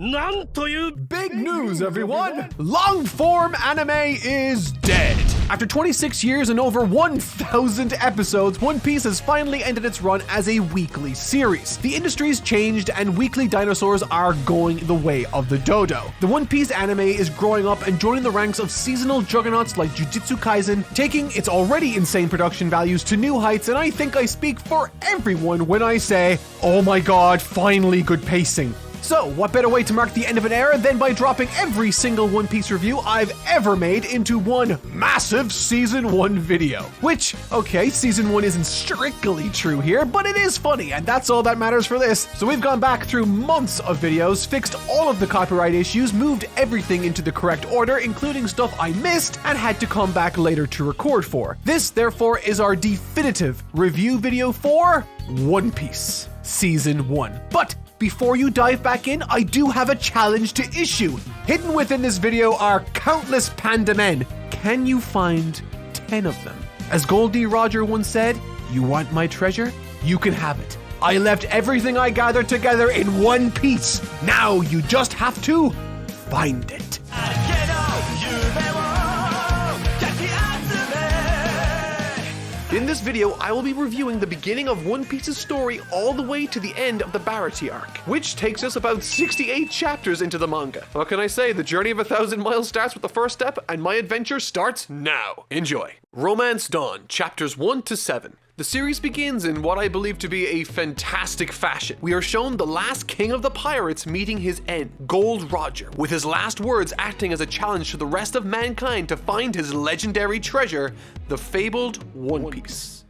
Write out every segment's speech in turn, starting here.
Big news, everyone! Long-form anime is dead! After 26 years and over 1,000 episodes, One Piece has finally ended its run as a weekly series. The industry's changed and weekly dinosaurs are going the way of the dodo. The One Piece anime is growing up and joining the ranks of seasonal juggernauts like Jujutsu Kaisen, taking its already insane production values to new heights, and I think I speak for everyone when I say, oh my god, finally good pacing. So, what better way to mark the end of an era than by dropping every single One Piece review I've ever made into one massive Season 1 video. Which, okay, Season 1 isn't strictly true here, but it is funny, and that's all that matters for this. So we've gone back through months of videos, fixed all of the copyright issues, moved everything into the correct order, including stuff I missed and had to come back later to record for. This, therefore, is our definitive review video for One Piece Season 1. But before you dive back in, I do have a challenge to issue. Hidden within this video are countless Pandamen. Can you find 10 of them? As Goldie Roger once said, you want my treasure? You can have it. I left everything I gathered together in one piece. Now you just have to find it. In this video, I will be reviewing the beginning of One Piece's story all the way to the end of the Baratie Arc, which takes us about 68 chapters into the manga. What can I say? The journey of 1,000 miles starts with the first step, and my adventure starts now. Enjoy. Romance Dawn, chapters 1 to 7. The series begins in what I believe to be a fantastic fashion. We are shown the last king of the pirates meeting his end, Gold Roger, with his last words acting as a challenge to the rest of mankind to find his legendary treasure, the fabled One Piece.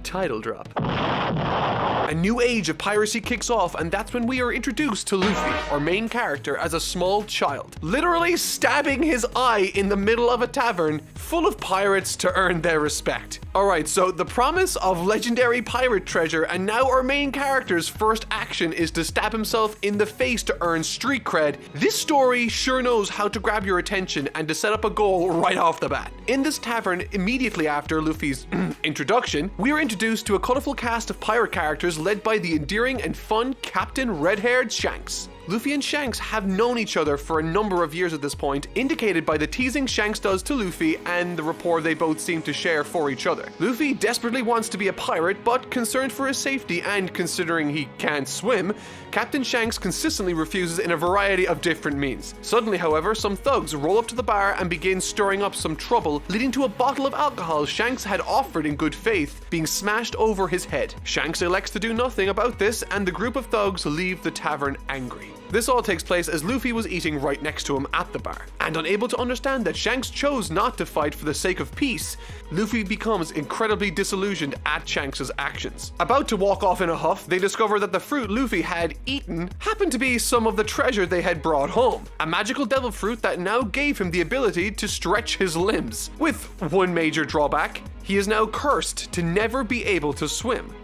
Title drop. A new age of piracy kicks off, and that's when we are introduced to Luffy, our main character, as a small child, literally stabbing his eye in the middle of a tavern full of pirates to earn their respect. Alright, so the promise of legendary pirate treasure, and now our main character's first action is to stab himself in the face to earn street cred. This story sure knows how to grab your attention and to set up a goal right off the bat. In this tavern, immediately after Luffy's introduction, we are introduced to a colorful cast of pirate characters led by the endearing and fun Captain Red-Haired Shanks. Luffy and Shanks have known each other for a number of years at this point, indicated by the teasing Shanks does to Luffy and the rapport they both seem to share for each other. Luffy desperately wants to be a pirate, but concerned for his safety and considering he can't swim, Captain Shanks consistently refuses in a variety of different means. Suddenly, however, some thugs roll up to the bar and begin stirring up some trouble, leading to a bottle of alcohol Shanks had offered in good faith being smashed over his head. Shanks elects to do nothing about this, and the group of thugs leave the tavern angry. This all takes place as Luffy was eating right next to him at the bar. And unable to understand that Shanks chose not to fight for the sake of peace, Luffy becomes incredibly disillusioned at Shanks' actions. About to walk off in a huff, they discover that the fruit Luffy had eaten happened to be some of the treasure they had brought home. A magical devil fruit that now gave him the ability to stretch his limbs. With one major drawback, he is now cursed to never be able to swim.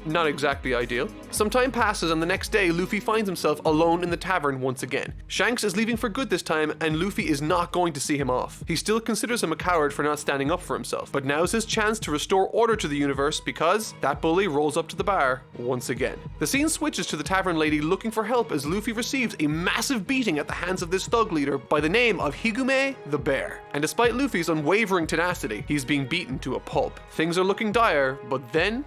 Not exactly ideal. Some time passes and the next day Luffy finds himself alone in the tavern once again. Shanks is leaving for good this time and Luffy is not going to see him off. He still considers him a coward for not standing up for himself, but now's his chance to restore order to the universe because that bully rolls up to the bar once again. The scene switches to the tavern lady looking for help as Luffy receives a massive beating at the hands of this thug leader by the name of Higume the Bear. And despite Luffy's unwavering tenacity, he's being beaten to a pulp. Things are looking dire, but then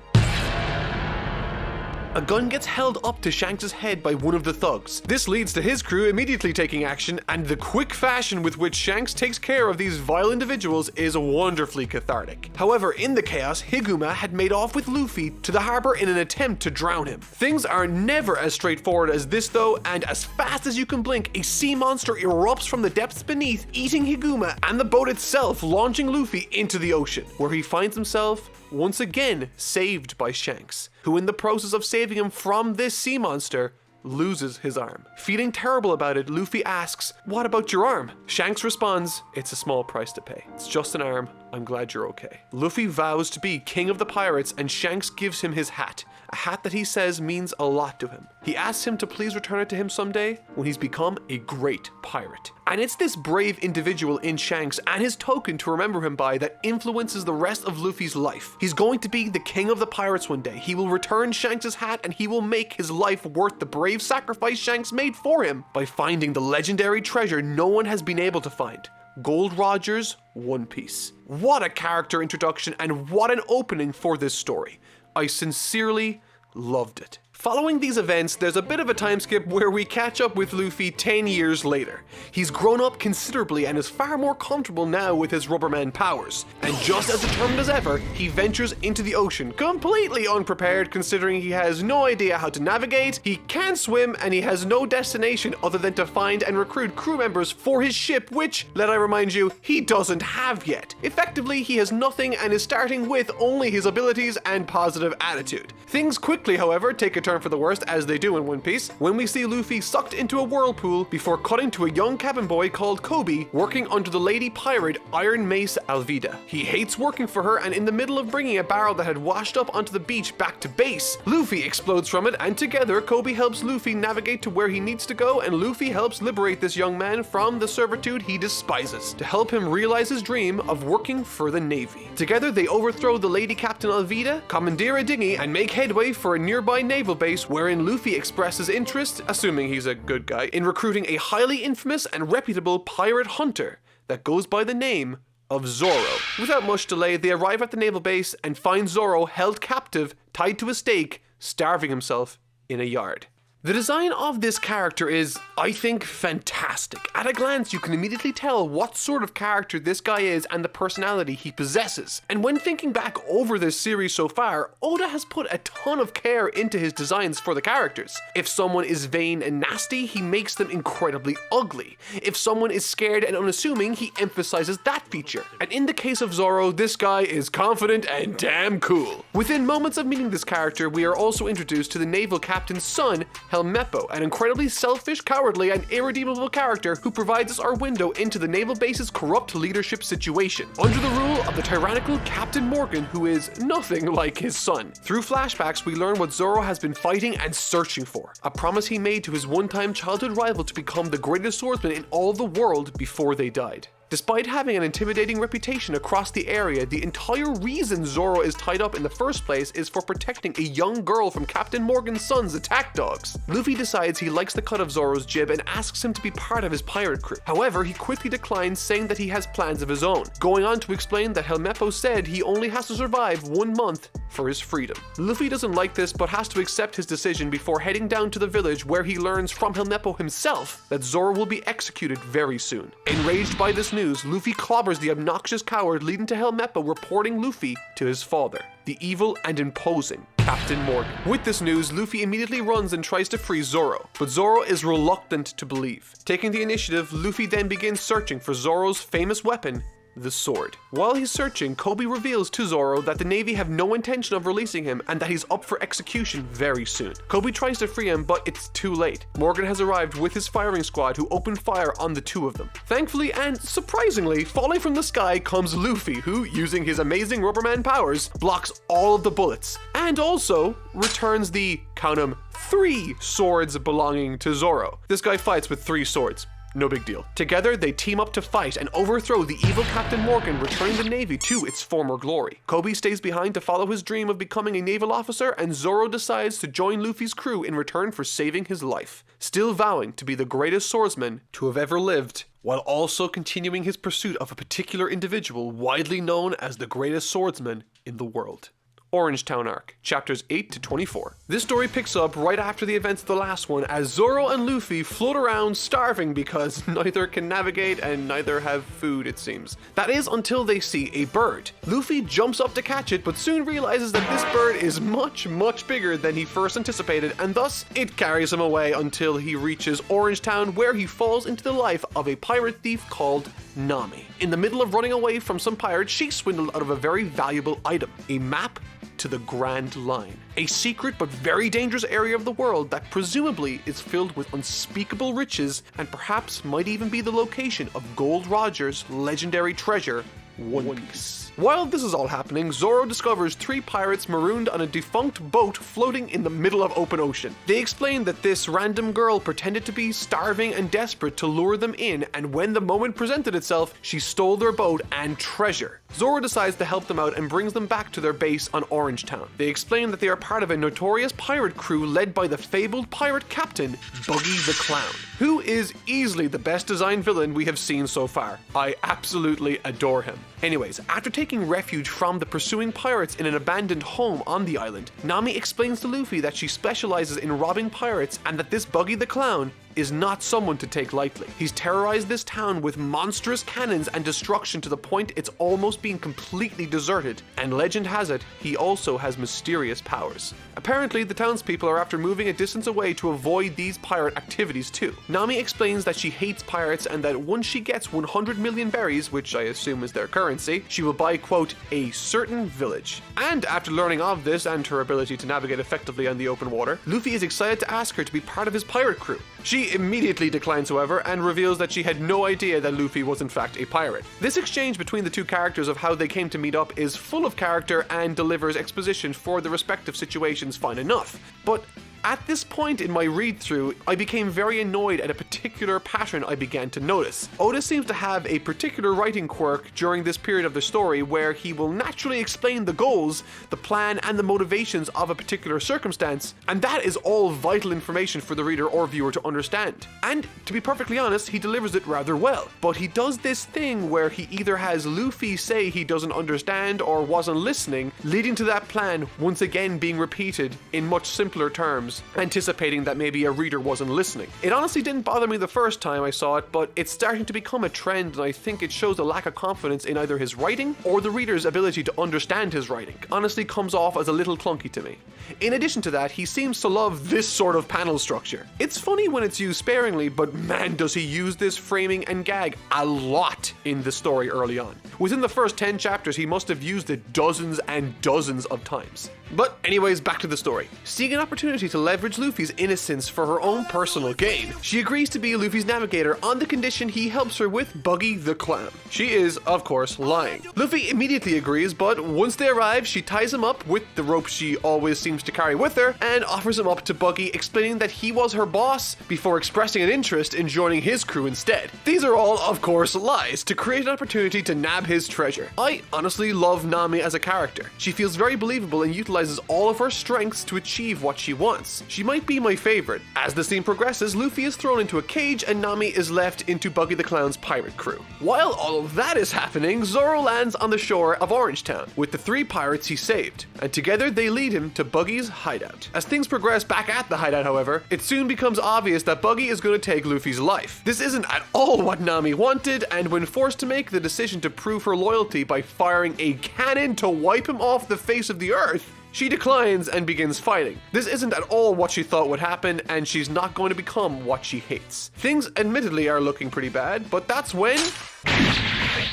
a gun gets held up to Shanks' head by one of the thugs. This leads to his crew immediately taking action, and the quick fashion with which Shanks takes care of these vile individuals is wonderfully cathartic. However, in the chaos, Higuma had made off with Luffy to the harbor in an attempt to drown him. Things are never as straightforward as this though, and as fast as you can blink, a sea monster erupts from the depths beneath, eating Higuma and the boat itself, launching Luffy into the ocean, where he finds himself once again saved by Shanks, who in the process of saving him from this sea monster, loses his arm. Feeling terrible about it, Luffy asks, "What about your arm?" Shanks responds, "It's a small price to pay. It's just an arm. I'm glad you're okay. Luffy vows to be king of the pirates, and Shanks gives him his hat, a hat that he says means a lot to him. He asks him to please return it to him someday when he's become a great pirate. And it's this brave individual in Shanks and his token to remember him by that influences the rest of Luffy's life. He's going to be the king of the pirates one day. He will return Shanks' hat, and he will make his life worth the brave sacrifice Shanks made for him by finding the legendary treasure no one has been able to find. Gold Roger's One Piece. What a character introduction, and what an opening for this story. I sincerely loved it. Following these events, there's a bit of a time skip where we catch up with Luffy 10 years later. He's grown up considerably and is far more comfortable now with his Rubberman powers. And just as determined as ever, he ventures into the ocean, completely unprepared considering he has no idea how to navigate, he can't swim, and he has no destination other than to find and recruit crew members for his ship, which, let I remind you, he doesn't have yet. Effectively, he has nothing and is starting with only his abilities and positive attitude. Things quickly, however, take a turn for the worst, as they do in One Piece, when we see Luffy sucked into a whirlpool before cutting to a young cabin boy called Kobe working under the lady pirate Iron Mace Alvida. He hates working for her, and in the middle of bringing a barrel that had washed up onto the beach back to base, Luffy explodes from it, and together Kobe helps Luffy navigate to where he needs to go, and Luffy helps liberate this young man from the servitude he despises to help him realize his dream of working for the Navy. Together they overthrow the lady Captain Alvida, commandeer a dinghy, and make headway for a nearby naval base wherein Luffy expresses interest, assuming he's a good guy, in recruiting a highly infamous and reputable pirate hunter that goes by the name of Zoro. Without much delay, they arrive at the naval base and find Zoro held captive, tied to a stake, starving himself in a yard. The design of this character is, I think, fantastic. At a glance, you can immediately tell what sort of character this guy is and the personality he possesses. And when thinking back over this series so far, Oda has put a ton of care into his designs for the characters. If someone is vain and nasty, he makes them incredibly ugly. If someone is scared and unassuming, he emphasizes that feature. And in the case of Zoro, this guy is confident and damn cool. Within moments of meeting this character, we are also introduced to the naval captain's son, Helmeppo, an incredibly selfish, cowardly, and irredeemable character who provides us our window into the naval base's corrupt leadership situation, under the rule of the tyrannical Captain Morgan, who is nothing like his son. Through flashbacks, we learn what Zoro has been fighting and searching for, a promise he made to his one-time childhood rival to become the greatest swordsman in all the world before they died. Despite having an intimidating reputation across the area, the entire reason Zoro is tied up in the first place is for protecting a young girl from Captain Morgan's son's attack dogs. Luffy decides he likes the cut of Zoro's jib and asks him to be part of his pirate crew. However, he quickly declines, saying that he has plans of his own, going on to explain that Helmeppo said he only has to survive 1 month for his freedom. Luffy doesn't like this, but has to accept his decision before heading down to the village, where he learns from Helmeppo himself that Zoro will be executed very soon. Enraged by this news, Luffy clobbers the obnoxious coward, leading to Helmeppo reporting Luffy to his father, the evil and imposing Captain Morgan. With this news, Luffy immediately runs and tries to free Zoro, but Zoro is reluctant to believe. Taking the initiative, Luffy then begins searching for Zoro's famous weapon, the sword. While he's searching, Kobe reveals to Zoro that the Navy have no intention of releasing him and that he's up for execution very soon. Kobe tries to free him, but it's too late. Morgan has arrived with his firing squad, who open fire on the two of them. Thankfully and surprisingly, falling from the sky comes Luffy, who, using his amazing Rubberman powers, blocks all of the bullets and also returns the, count 'em, 3 swords belonging to Zoro. This guy fights with 3 swords. No big deal. Together, they team up to fight and overthrow the evil Captain Morgan, returning the Navy to its former glory. Kobe stays behind to follow his dream of becoming a naval officer, and Zoro decides to join Luffy's crew in return for saving his life, still vowing to be the greatest swordsman to have ever lived, while also continuing his pursuit of a particular individual widely known as the greatest swordsman in the world. Orangetown Arc, chapters 8 to 24. This story picks up right after the events of the last one, as Zoro and Luffy float around starving because neither can navigate and neither have food, it seems. That is, until they see a bird. Luffy jumps up to catch it, but soon realizes that this bird is much, much bigger than he first anticipated, and thus it carries him away until he reaches Orangetown, where he falls into the life of a pirate thief called Nami. In the middle of running away from some pirates, she swindled out of a very valuable item, a map to the Grand Line, a secret but very dangerous area of the world that presumably is filled with unspeakable riches and perhaps might even be the location of Gold Roger's legendary treasure, One Piece. While this is all happening, Zoro discovers 3 pirates marooned on a defunct boat floating in the middle of open ocean. They explain that this random girl pretended to be starving and desperate to lure them in, and when the moment presented itself, she stole their boat and treasure. Zoro decides to help them out and brings them back to their base on Orangetown. They explain that they are part of a notorious pirate crew led by the fabled pirate captain, Buggy the Clown, who is easily the best designed villain we have seen so far. I absolutely adore him. Anyways, after taking refuge from the pursuing pirates in an abandoned home on the island, Nami explains to Luffy that she specializes in robbing pirates and that this Buggy the Clown is not someone to take lightly. He's terrorized this town with monstrous cannons and destruction to the point it's almost being completely deserted, and legend has it, he also has mysterious powers. Apparently, the townspeople are after moving a distance away to avoid these pirate activities too. Nami explains that she hates pirates and that once she gets 100 million berries, which I assume is their currency, she will buy, quote, a certain village. And after learning of this and her ability to navigate effectively on the open water, Luffy is excited to ask her to be part of his pirate crew. She immediately declines, however, and reveals that she had no idea that Luffy was in fact a pirate. This exchange between the two characters of how they came to meet up is full of character and delivers exposition for the respective situations fine enough. But at this point in my read-through, I became very annoyed at a particular pattern I began to notice. Oda seems to have a particular writing quirk during this period of the story where he will naturally explain the goals, the plan, and the motivations of a particular circumstance, and that is all vital information for the reader or viewer to understand. And to be perfectly honest, he delivers it rather well. But he does this thing where he either has Luffy say he doesn't understand or wasn't listening, leading to that plan once again being repeated in much simpler terms, anticipating that maybe a reader wasn't listening. It honestly didn't bother me the first time I saw it, but it's starting to become a trend, and I think it shows a lack of confidence in either his writing or the reader's ability to understand his writing. Honestly comes off as a little clunky to me. In addition to that, he seems to love this sort of panel structure. It's funny when it's used sparingly, but man does he use this framing and gag a lot in the story early on. Within the first 10 chapters, he must have used it dozens and dozens of times. But anyways, back to the story. Seeing an opportunity to leverage Luffy's innocence for her own personal gain, she agrees to be Luffy's navigator on the condition he helps her with Buggy the Clown. She is, of course, lying. Luffy immediately agrees, but once they arrive, she ties him up with the rope she always seems to carry with her and offers him up to Buggy, explaining that he was her boss before expressing an interest in joining his crew instead. These are all, of course, lies to create an opportunity to nab his treasure. I honestly love Nami as a character. She feels very believable and utilizes all of her strengths to achieve what she wants. She might be my favorite. As the scene progresses, Luffy is thrown into a cage and Nami is left into Buggy the Clown's pirate crew. While all of that is happening, Zoro lands on the shore of Orangetown with the 3 pirates he saved, and together they lead him to Buggy's hideout. As things progress back at the hideout, however, it soon becomes obvious that Buggy is going to take Luffy's life. This isn't at all what Nami wanted, and when forced to make the decision to prove her loyalty by firing a cannon to wipe him off the face of the earth, she declines and begins fighting. This isn't at all what she thought would happen, and she's not going to become what she hates. Things admittedly are looking pretty bad, but that's when...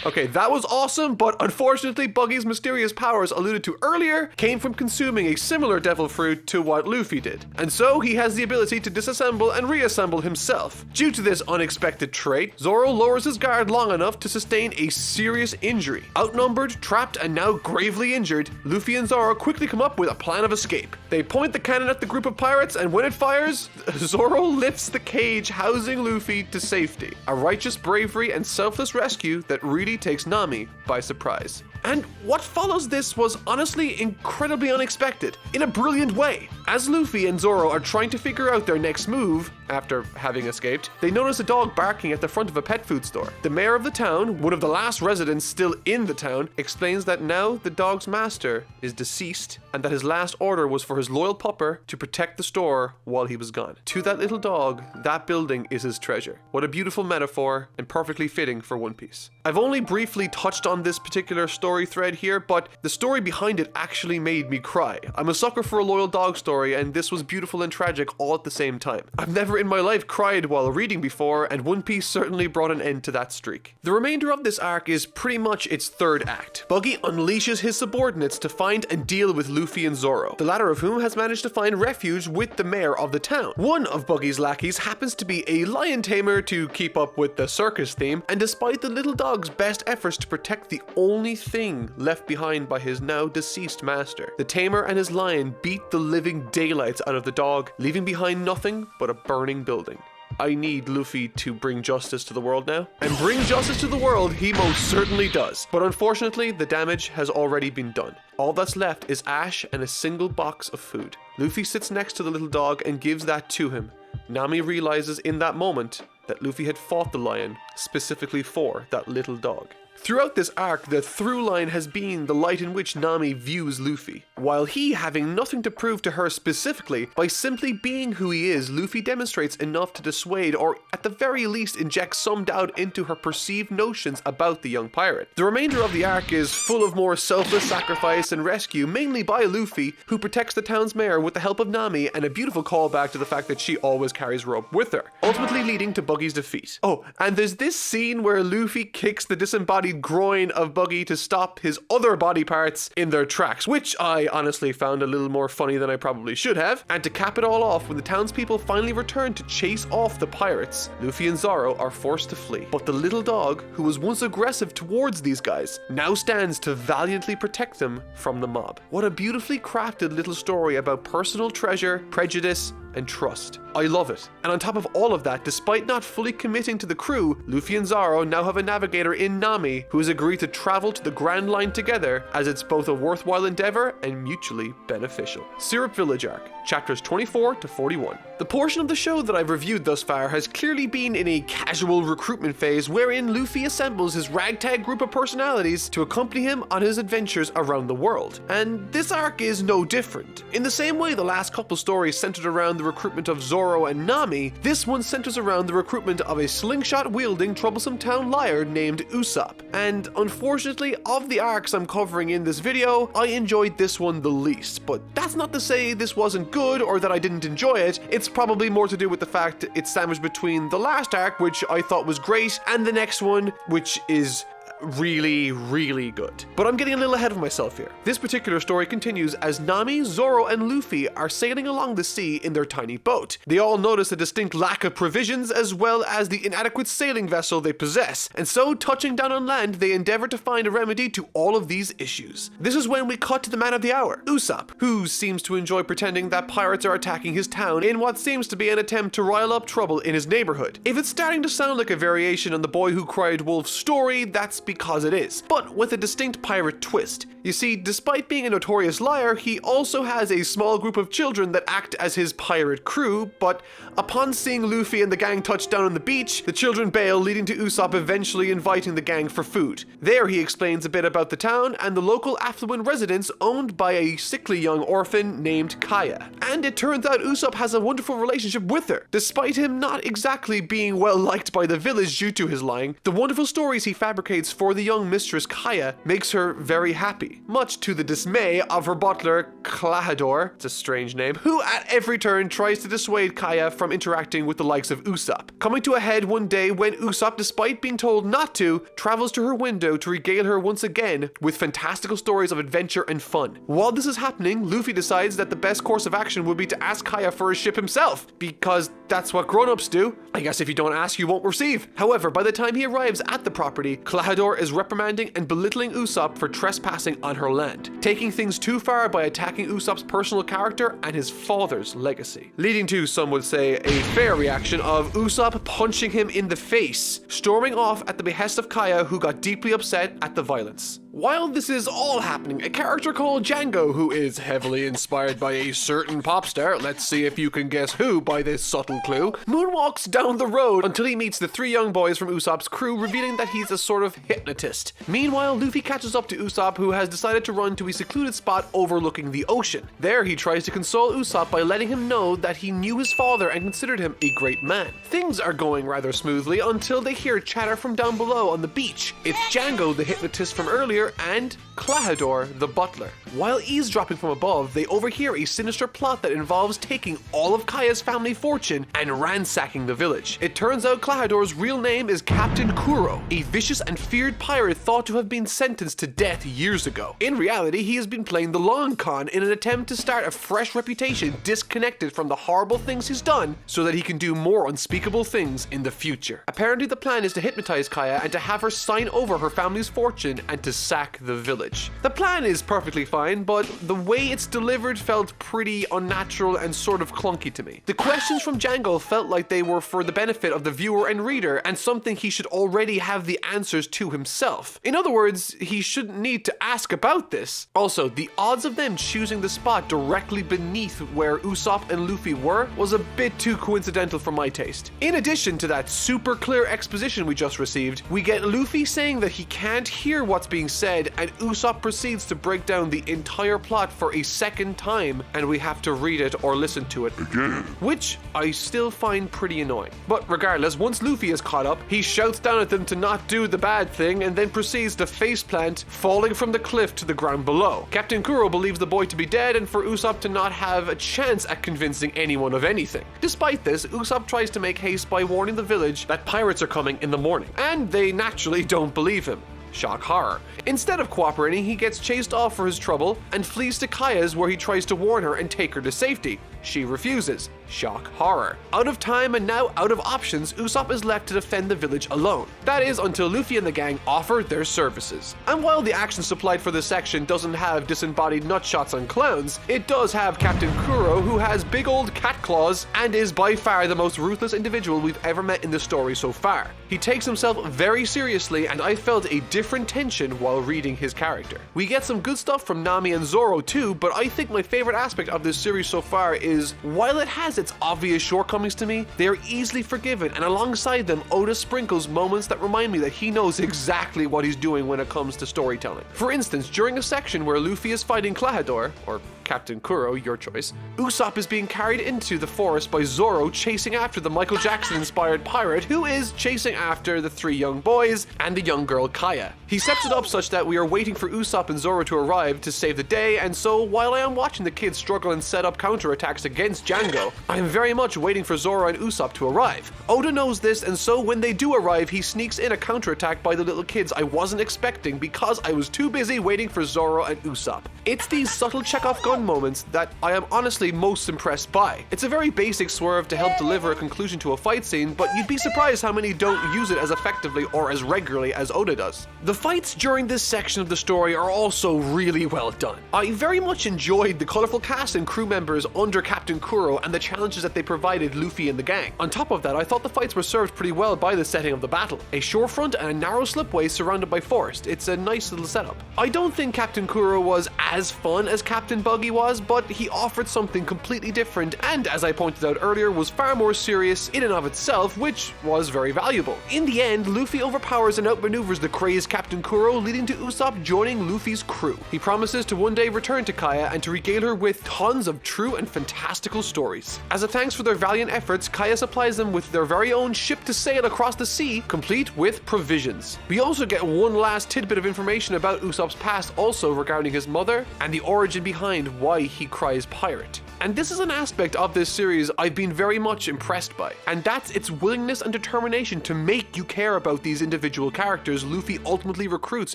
Okay, that was awesome, but unfortunately Buggy's mysterious powers alluded to earlier came from consuming a similar devil fruit to what Luffy did. And so he has the ability to disassemble and reassemble himself. Due to this unexpected trait, Zoro lowers his guard long enough to sustain a serious injury. Outnumbered, trapped, and now gravely injured, Luffy and Zoro quickly come up with a plan of escape. They point the cannon at the group of pirates, and when it fires, Zoro lifts the cage housing Luffy to safety. A righteous bravery and selfless rescue that really takes Nami by surprise. And what follows this was honestly incredibly unexpected, in a brilliant way. As Luffy and Zoro are trying to figure out their next move, after having escaped, they notice a dog barking at the front of a pet food store. The mayor of the town, one of the last residents still in the town, explains that now the dog's master is deceased and that his last order was for his loyal pupper to protect the store while he was gone. To that little dog, that building is his treasure. What a beautiful metaphor and perfectly fitting for One Piece. I've only briefly touched on this particular story thread here, but the story behind it actually made me cry. I'm a sucker for a loyal dog story, and this was beautiful and tragic all at the same time. I've never in my life cried while reading before, and One Piece certainly brought an end to that streak. The remainder of this arc is pretty much its third act. Buggy unleashes his subordinates to find and deal with Luffy and Zoro, the latter of whom has managed to find refuge with the mayor of the town. One of Buggy's lackeys happens to be a lion tamer to keep up with the circus theme, and despite the little dog's best efforts to protect the only thing left behind by his now deceased master, the tamer and his lion beat the living daylights out of the dog, leaving behind nothing but a burning building. I need Luffy to bring justice to the world now. And bring justice to the world he most certainly does. But unfortunately, the damage has already been done. All that's left is ash and a single box of food. Luffy sits next to the little dog and gives that to him. Nami realizes in that moment that Luffy had fought the lion specifically for that little dog. Throughout this arc, the through line has been the light in which Nami views Luffy. While he having nothing to prove to her specifically, by simply being who he is, Luffy demonstrates enough to dissuade or at the very least inject some doubt into her perceived notions about the young pirate. The remainder of the arc is full of more selfless sacrifice and rescue, mainly by Luffy, who protects the town's mayor with the help of Nami and a beautiful callback to the fact that she always carries rope with her, ultimately leading to Buggy's defeat. Oh, and there's this scene where Luffy kicks the disembodied groin of Buggy to stop his other body parts in their tracks, which I honestly found a little more funny than I probably should have. And to cap it all off, when the townspeople finally return to chase off the pirates, Luffy and Zoro are forced to flee. But the little dog, who was once aggressive towards these guys, now stands to valiantly protect them from the mob. What a beautifully crafted little story about personal treasure, prejudice, and trust. I love it. And on top of all of that, despite not fully committing to the crew, Luffy and Zoro now have a navigator in Nami who has agreed to travel to the Grand Line together, as it's both a worthwhile endeavor and mutually beneficial. Syrup Village Arc, chapters 24 to 41. The portion of the show that I've reviewed thus far has clearly been in a casual recruitment phase wherein Luffy assembles his ragtag group of personalities to accompany him on his adventures around the world. And this arc is no different. In the same way the last couple stories centered around the recruitment of Zoro and Nami, this one centers around the recruitment of a slingshot-wielding troublesome town liar named Usopp. And unfortunately, of the arcs I'm covering in this video, I enjoyed this one the least. But that's not to say this wasn't good or that I didn't enjoy it. It's probably more to do with the fact it's sandwiched between the last arc, which I thought was great, and the next one, which is really good. But I'm getting a little ahead of myself here. This particular story continues as Nami, Zoro, and Luffy are sailing along the sea in their tiny boat. They all notice a distinct lack of provisions as well as the inadequate sailing vessel they possess, and so touching down on land, they endeavor to find a remedy to all of these issues. This is when we cut to the man of the hour, Usopp, who seems to enjoy pretending that pirates are attacking his town in what seems to be an attempt to rile up trouble in his neighborhood. If it's starting to sound like a variation on the Boy Who Cried Wolf story, that's because it is, but with a distinct pirate twist. You see, despite being a notorious liar, he also has a small group of children that act as his pirate crew, but upon seeing Luffy and the gang touch down on the beach, the children bail, leading to Usopp eventually inviting the gang for food. There he explains a bit about the town and the local affluent residence owned by a sickly young orphan named Kaya. And it turns out Usopp has a wonderful relationship with her, despite him not exactly being well liked by the village due to his lying. The wonderful stories he fabricates for the young mistress Kaya makes her very happy, much to the dismay of her butler Klahadore, it's a strange name, who at every turn tries to dissuade Kaya from interacting with the likes of Usopp. Coming to a head one day when Usopp, despite being told not to, travels to her window to regale her once again with fantastical stories of adventure and fun. While this is happening, Luffy decides that the best course of action would be to ask Kaya for a ship himself, because that's what grown-ups do. I guess if you don't ask, you won't receive. However, by the time he arrives at the property, Klahadore is reprimanding and belittling Usopp for trespassing on her land, taking things too far by attacking Usopp's personal character and his father's legacy, leading to, some would say, a fair reaction of Usopp punching him in the face, storming off at the behest of Kaya, who got deeply upset at the violence. While this is all happening, a character called Django, who is heavily inspired by a certain pop star, let's see if you can guess who by this subtle clue, moonwalks down the road until he meets the three young boys from Usopp's crew, revealing that he's a sort of hypnotist. Meanwhile, Luffy catches up to Usopp, who has decided to run to a secluded spot overlooking the ocean. There, he tries to console Usopp by letting him know that he knew his father and considered him a great man. Things are going rather smoothly until they hear chatter from down below on the beach. It's Django, the hypnotist from earlier, earlier, and Klahadore, the butler. While eavesdropping from above, they overhear a sinister plot that involves taking all of Kaya's family fortune and ransacking the village. It turns out Klahadore's real name is Captain Kuro, a vicious and feared pirate thought to have been sentenced to death years ago. In reality, he has been playing the long con in an attempt to start a fresh reputation disconnected from the horrible things he's done so that he can do more unspeakable things in the future. Apparently, the plan is to hypnotize Kaya and to have her sign over her family's fortune and to sack the village. The plan is perfectly fine, but the way it's delivered felt pretty unnatural and sort of clunky to me. The questions from Django felt like they were for the benefit of the viewer and reader and something he should already have the answers to himself. In other words, he shouldn't need to ask about this. Also, the odds of them choosing the spot directly beneath where Usopp and Luffy were was a bit too coincidental for my taste. In addition to that super clear exposition we just received, we get Luffy saying that he can't hear what's being said, and Usopp proceeds to break down the entire plot for a second time, and we have to read it or listen to it again, which I still find pretty annoying. But regardless, once Luffy is caught up, he shouts down at them to not do the bad thing and then proceeds to faceplant, falling from the cliff to the ground below. Captain Kuro believes the boy to be dead and for Usopp to not have a chance at convincing anyone of anything. Despite this, Usopp tries to make haste by warning the village that pirates are coming in the morning, and they naturally don't believe him. Shock horror. Instead of cooperating, he gets chased off for his trouble and flees to Kaya's, where he tries to warn her and take her to safety. She refuses. Shock horror. Out of time and now out of options, Usopp is left to defend the village alone. That is until Luffy and the gang offer their services. And while the action supplied for this section doesn't have disembodied nutshots on clowns, it does have Captain Kuro, who has big old cat claws and is by far the most ruthless individual we've ever met in the story so far. He takes himself very seriously, and I felt a different tension while reading his character. We get some good stuff from Nami and Zoro too, but I think my favorite aspect of this series so far is, while it has its obvious shortcomings to me, they are easily forgiven, and alongside them, Oda sprinkles moments that remind me that he knows exactly what he's doing when it comes to storytelling. For instance, during a section where Luffy is fighting Klahadore, or Captain Kuro, your choice, Usopp is being carried into the forest by Zoro chasing after the Michael Jackson-inspired pirate who is chasing after the three young boys and the young girl Kaya. He sets it up such that we are waiting for Usopp and Zoro to arrive to save the day, and so while I am watching the kids struggle and set up counterattacks against Django, I am very much waiting for Zoro and Usopp to arrive. Oda knows this, and so when they do arrive, he sneaks in a counterattack by the little kids I wasn't expecting because I was too busy waiting for Zoro and Usopp. It's these subtle Chekhov gun moments that I am honestly most impressed by. It's a very basic swerve to help deliver a conclusion to a fight scene, but you'd be surprised how many don't use it as effectively or as regularly as Oda does. The fights during this section of the story are also really well done. I very much enjoyed the colorful cast and crew members under Captain Kuro and the challenges that they provided Luffy and the gang. On top of that, I thought the fights were served pretty well by the setting of the battle. A shorefront and a narrow slipway surrounded by forest. It's a nice little setup. I don't think Captain Kuro was as fun as Captain Buggy was, but he offered something completely different and, as I pointed out earlier, was far more serious in and of itself, which was very valuable. In the end, Luffy overpowers and outmaneuvers the crazed Captain Kuro, leading to Usopp joining Luffy's crew. He promises to one day return to Kaya and to regale her with tons of true and fantastical stories. As a thanks for their valiant efforts, Kaya supplies them with their very own ship to sail across the sea, complete with provisions. We also get one last tidbit of information about Usopp's past, also regarding his mother and the origin behind why he cries pirate. And this is an aspect of this series I've been very much impressed by, and that's its willingness and determination to make you care about these individual characters Luffy ultimately recruits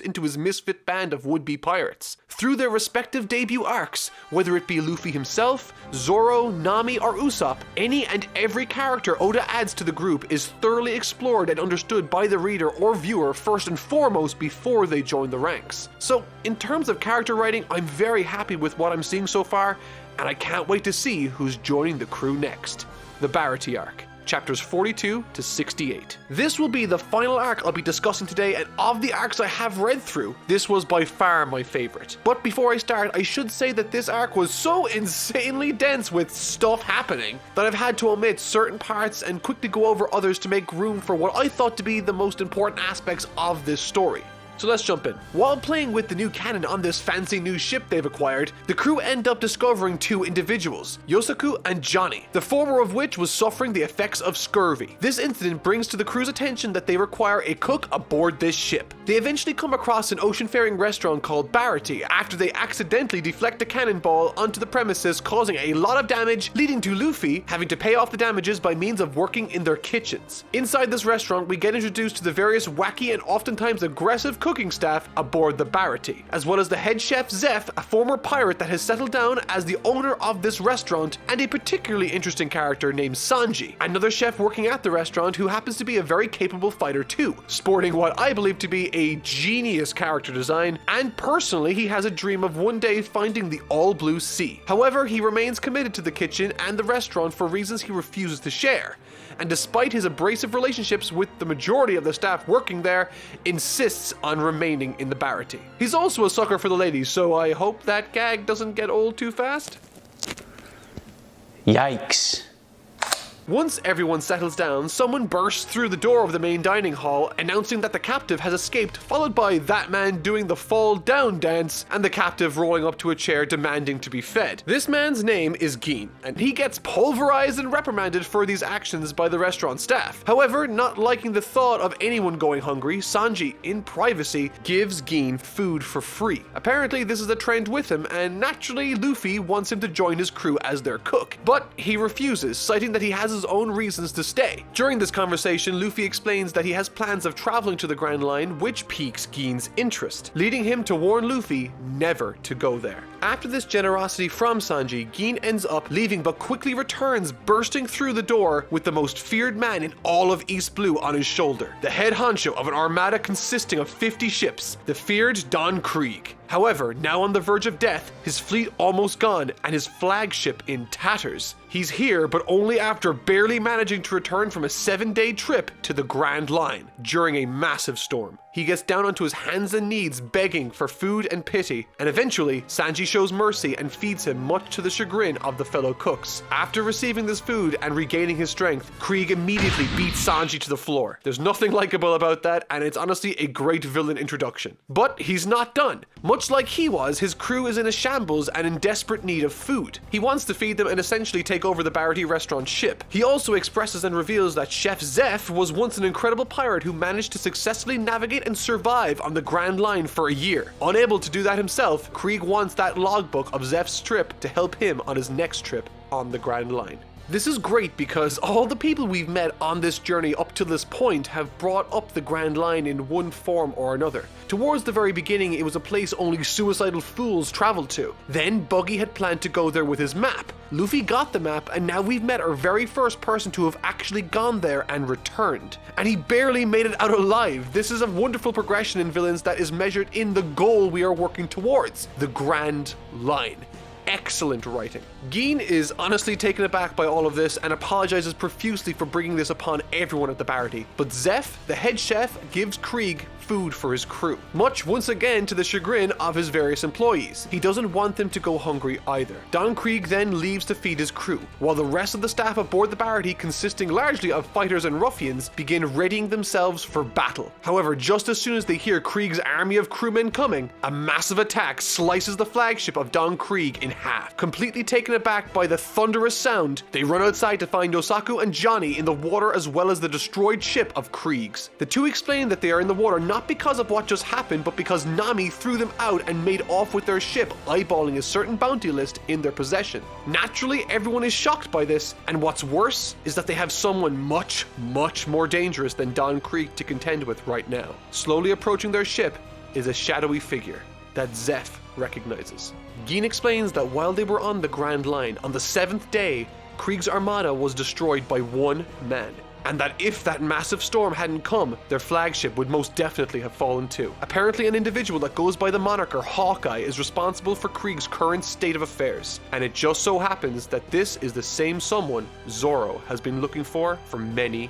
into his misfit band of would-be pirates. Through their respective debut arcs, whether it be Luffy himself, Zoro, Nami, or Usopp, any and every character Oda adds to the group is thoroughly explored and understood by the reader or viewer first and foremost before they join the ranks. So, in terms of character writing, I'm very happy with what I'm seeing so far, and I can't wait to see who's joining the crew next. The Baratie Arc, chapters 42 to 68. This will be the final arc I'll be discussing today, and of the arcs I have read through, this was by far my favorite. But before I start, I should say that this arc was so insanely dense with stuff happening that I've had to omit certain parts and quickly go over others to make room for what I thought to be the most important aspects of this story. So let's jump in. While playing with the new cannon on this fancy new ship they've acquired, the crew end up discovering two individuals, Yosaku and Johnny, the former of which was suffering the effects of scurvy. This incident brings to the crew's attention that they require a cook aboard this ship. They eventually come across an ocean-faring restaurant called Baratie after they accidentally deflect a cannonball onto the premises, causing a lot of damage, leading to Luffy having to pay off the damages by means of working in their kitchens. Inside this restaurant, we get introduced to the various wacky and oftentimes aggressive cooking staff aboard the Baratie, as well as the head chef Zeph, a former pirate that has settled down as the owner of this restaurant, and a particularly interesting character named Sanji, another chef working at the restaurant who happens to be a very capable fighter too, sporting what I believe to be a genius character design, and personally he has a dream of one day finding the all blue sea. However, he remains committed to the kitchen and the restaurant for reasons he refuses to share, and despite his abrasive relationships with the majority of the staff working there, insists on remaining in the Baratie. He's also a sucker for the ladies, so I hope that gag doesn't get old too fast. Yikes. Once everyone settles down, someone bursts through the door of the main dining hall, announcing that the captive has escaped, followed by that man doing the fall down dance, and the captive rolling up to a chair demanding to be fed. This man's name is Gin, and he gets pulverized and reprimanded for these actions by the restaurant staff. However, not liking the thought of anyone going hungry, Sanji, in privacy, gives Gin food for free. Apparently, this is a trend with him, and naturally, Luffy wants him to join his crew as their cook, but he refuses, citing that he has his own reasons to stay. During this conversation, Luffy explains that he has plans of traveling to the Grand Line, which piques Gin's interest, leading him to warn Luffy never to go there. After this generosity from Sanji, Gin ends up leaving but quickly returns, bursting through the door with the most feared man in all of East Blue on his shoulder, the head honcho of an armada consisting of 50 ships, the feared Don Krieg. However, now on the verge of death, his fleet almost gone, and his flagship in tatters. He's here, but only after barely managing to return from a 7-day trip to the Grand Line during a massive storm. He gets down onto his hands and knees begging for food and pity, and eventually Sanji shows mercy and feeds him, much to the chagrin of the fellow cooks. After receiving this food and regaining his strength, Krieg immediately beats Sanji to the floor. There's nothing likable about that, and it's honestly a great villain introduction. But he's not done. Much like he was, his crew is in a shambles and in desperate need of food. He wants to feed them and essentially take over the Baratie restaurant ship. He also expresses and reveals that Chef Zeph was once an incredible pirate who managed to successfully navigate and survive on the Grand Line for a year. Unable to do that himself, Krieg wants that logbook of Zeph's trip to help him on his next trip on the Grand Line. This is great because all the people we've met on this journey up to this point have brought up the Grand Line in one form or another. Towards the very beginning, it was a place only suicidal fools traveled to. Then Buggy had planned to go there with his map. Luffy got the map, and now we've met our very first person to have actually gone there and returned. And he barely made it out alive. This is a wonderful progression in villains that is measured in the goal we are working towards, the Grand Line. Excellent writing. Gin is honestly taken aback by all of this and apologizes profusely for bringing this upon everyone at the Baratie. But Zeph, the head chef, gives Krieg food for his crew, much once again to the chagrin of his various employees. He doesn't want them to go hungry either. Don Krieg then leaves to feed his crew, while the rest of the staff aboard the Baratie, consisting largely of fighters and ruffians, begin readying themselves for battle. However, just as soon as they hear Krieg's army of crewmen coming, a massive attack slices the flagship of Don Krieg in half. Completely taken aback by the thunderous sound, they run outside to find Yosaku and Johnny in the water as well as the destroyed ship of Krieg's. The two explain that they are in the water not because of what just happened, but because Nami threw them out and made off with their ship, eyeballing a certain bounty list in their possession. Naturally, everyone is shocked by this, and what's worse is that they have someone much more dangerous than Don Krieg to contend with right now. Slowly approaching their ship is a shadowy figure that Zeph recognizes. Gin explains that while they were on the Grand Line, on the 7th day, Krieg's armada was destroyed by one man, and that if that massive storm hadn't come, their flagship would most definitely have fallen too. Apparently, an individual that goes by the moniker Hawkeye is responsible for Krieg's current state of affairs, and it just so happens that this is the same someone Zoro has been looking for many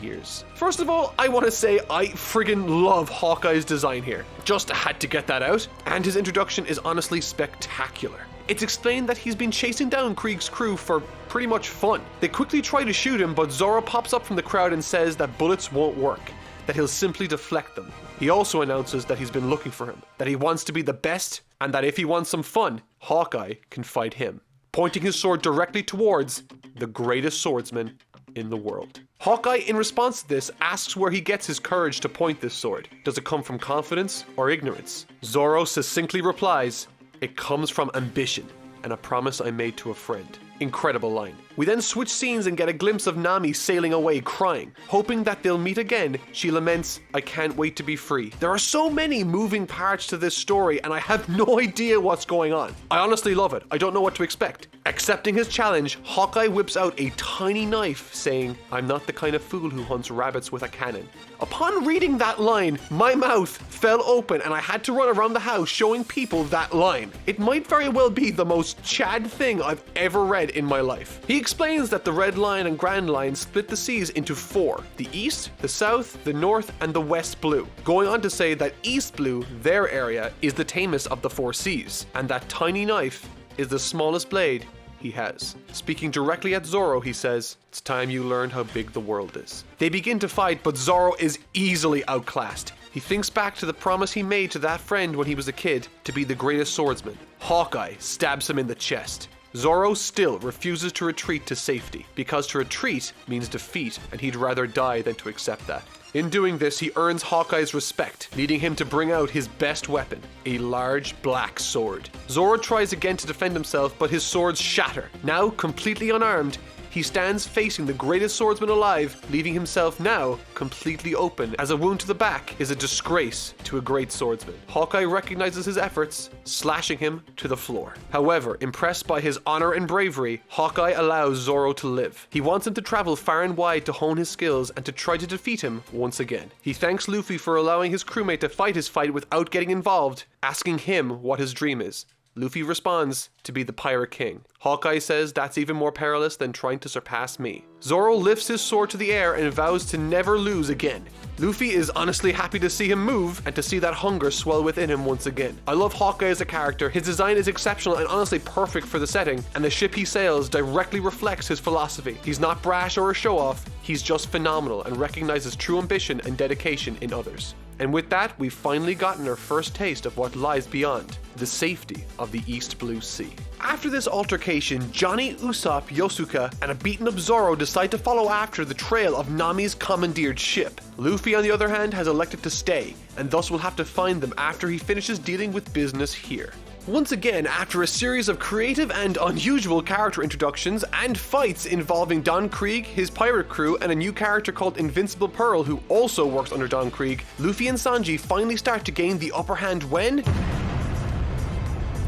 years. First of all, I want to say I friggin' love Hawkeye's design here. Just had to get that out, and his introduction is honestly spectacular. It's explained that he's been chasing down Krieg's crew for pretty much fun. They quickly try to shoot him, but Zoro pops up from the crowd and says that bullets won't work, that he'll simply deflect them. He also announces that he's been looking for him, that he wants to be the best, and that if he wants some fun, Hawkeye can fight him, pointing his sword directly towards the greatest swordsman in the world. Hawkeye, in response to this, asks where he gets his courage to point this sword. Does it come from confidence or ignorance? Zoro succinctly replies, "It comes from ambition and a promise I made to a friend." Incredible line. We then switch scenes and get a glimpse of Nami sailing away crying. Hoping that they'll meet again, she laments, "I can't wait to be free." There are so many moving parts to this story and I have no idea what's going on. I honestly love it. I don't know what to expect. Accepting his challenge, Hawkeye whips out a tiny knife saying, "I'm not the kind of fool who hunts rabbits with a cannon." Upon reading that line, my mouth fell open and I had to run around the house showing people that line. It might very well be the most Chad thing I've ever read in my life. He explains that the Red Line and Grand Line split the seas into four: the East, the South, the North, and the West Blue, going on to say that East Blue, their area, is the tamest of the four seas, and that tiny knife is the smallest blade he has. Speaking directly at Zoro, he says, "It's time you learned how big the world is." They begin to fight, but Zoro is easily outclassed. He thinks back to the promise he made to that friend when he was a kid to be the greatest swordsman. Hawkeye stabs him in the chest. Zoro still refuses to retreat to safety, because to retreat means defeat, and he'd rather die than to accept that. In doing this, he earns Hawkeye's respect, leading him to bring out his best weapon, a large black sword. Zoro tries again to defend himself, but his swords shatter. Now completely unarmed, he stands facing the greatest swordsman alive, leaving himself now completely open, as a wound to the back is a disgrace to a great swordsman. Hawkeye recognizes his efforts, slashing him to the floor. However, impressed by his honor and bravery, Hawkeye allows Zoro to live. He wants him to travel far and wide to hone his skills and to try to defeat him once again. He thanks Luffy for allowing his crewmate to fight his fight without getting involved, asking him what his dream is. Luffy responds, to be the Pirate King. Hawkeye says that's even more perilous than trying to surpass me. Zoro lifts his sword to the air and vows to never lose again. Luffy is honestly happy to see him move and to see that hunger swell within him once again. I love Hawkeye as a character. His design is exceptional and honestly perfect for the setting, and the ship he sails directly reflects his philosophy. He's not brash or a show-off, he's just phenomenal and recognizes true ambition and dedication in others. And with that, we've finally gotten our first taste of what lies beyond the safety of the East Blue Sea. After this altercation, Johnny, Usopp, Yosuke, and a beaten-up Zoro decide to follow after the trail of Nami's commandeered ship. Luffy, on the other hand, has elected to stay, and thus will have to find them after he finishes dealing with business here. Once again, after a series of creative and unusual character introductions and fights involving Don Krieg, his pirate crew, and a new character called Invincible Pearl who also works under Don Krieg, Luffy and Sanji finally start to gain the upper hand when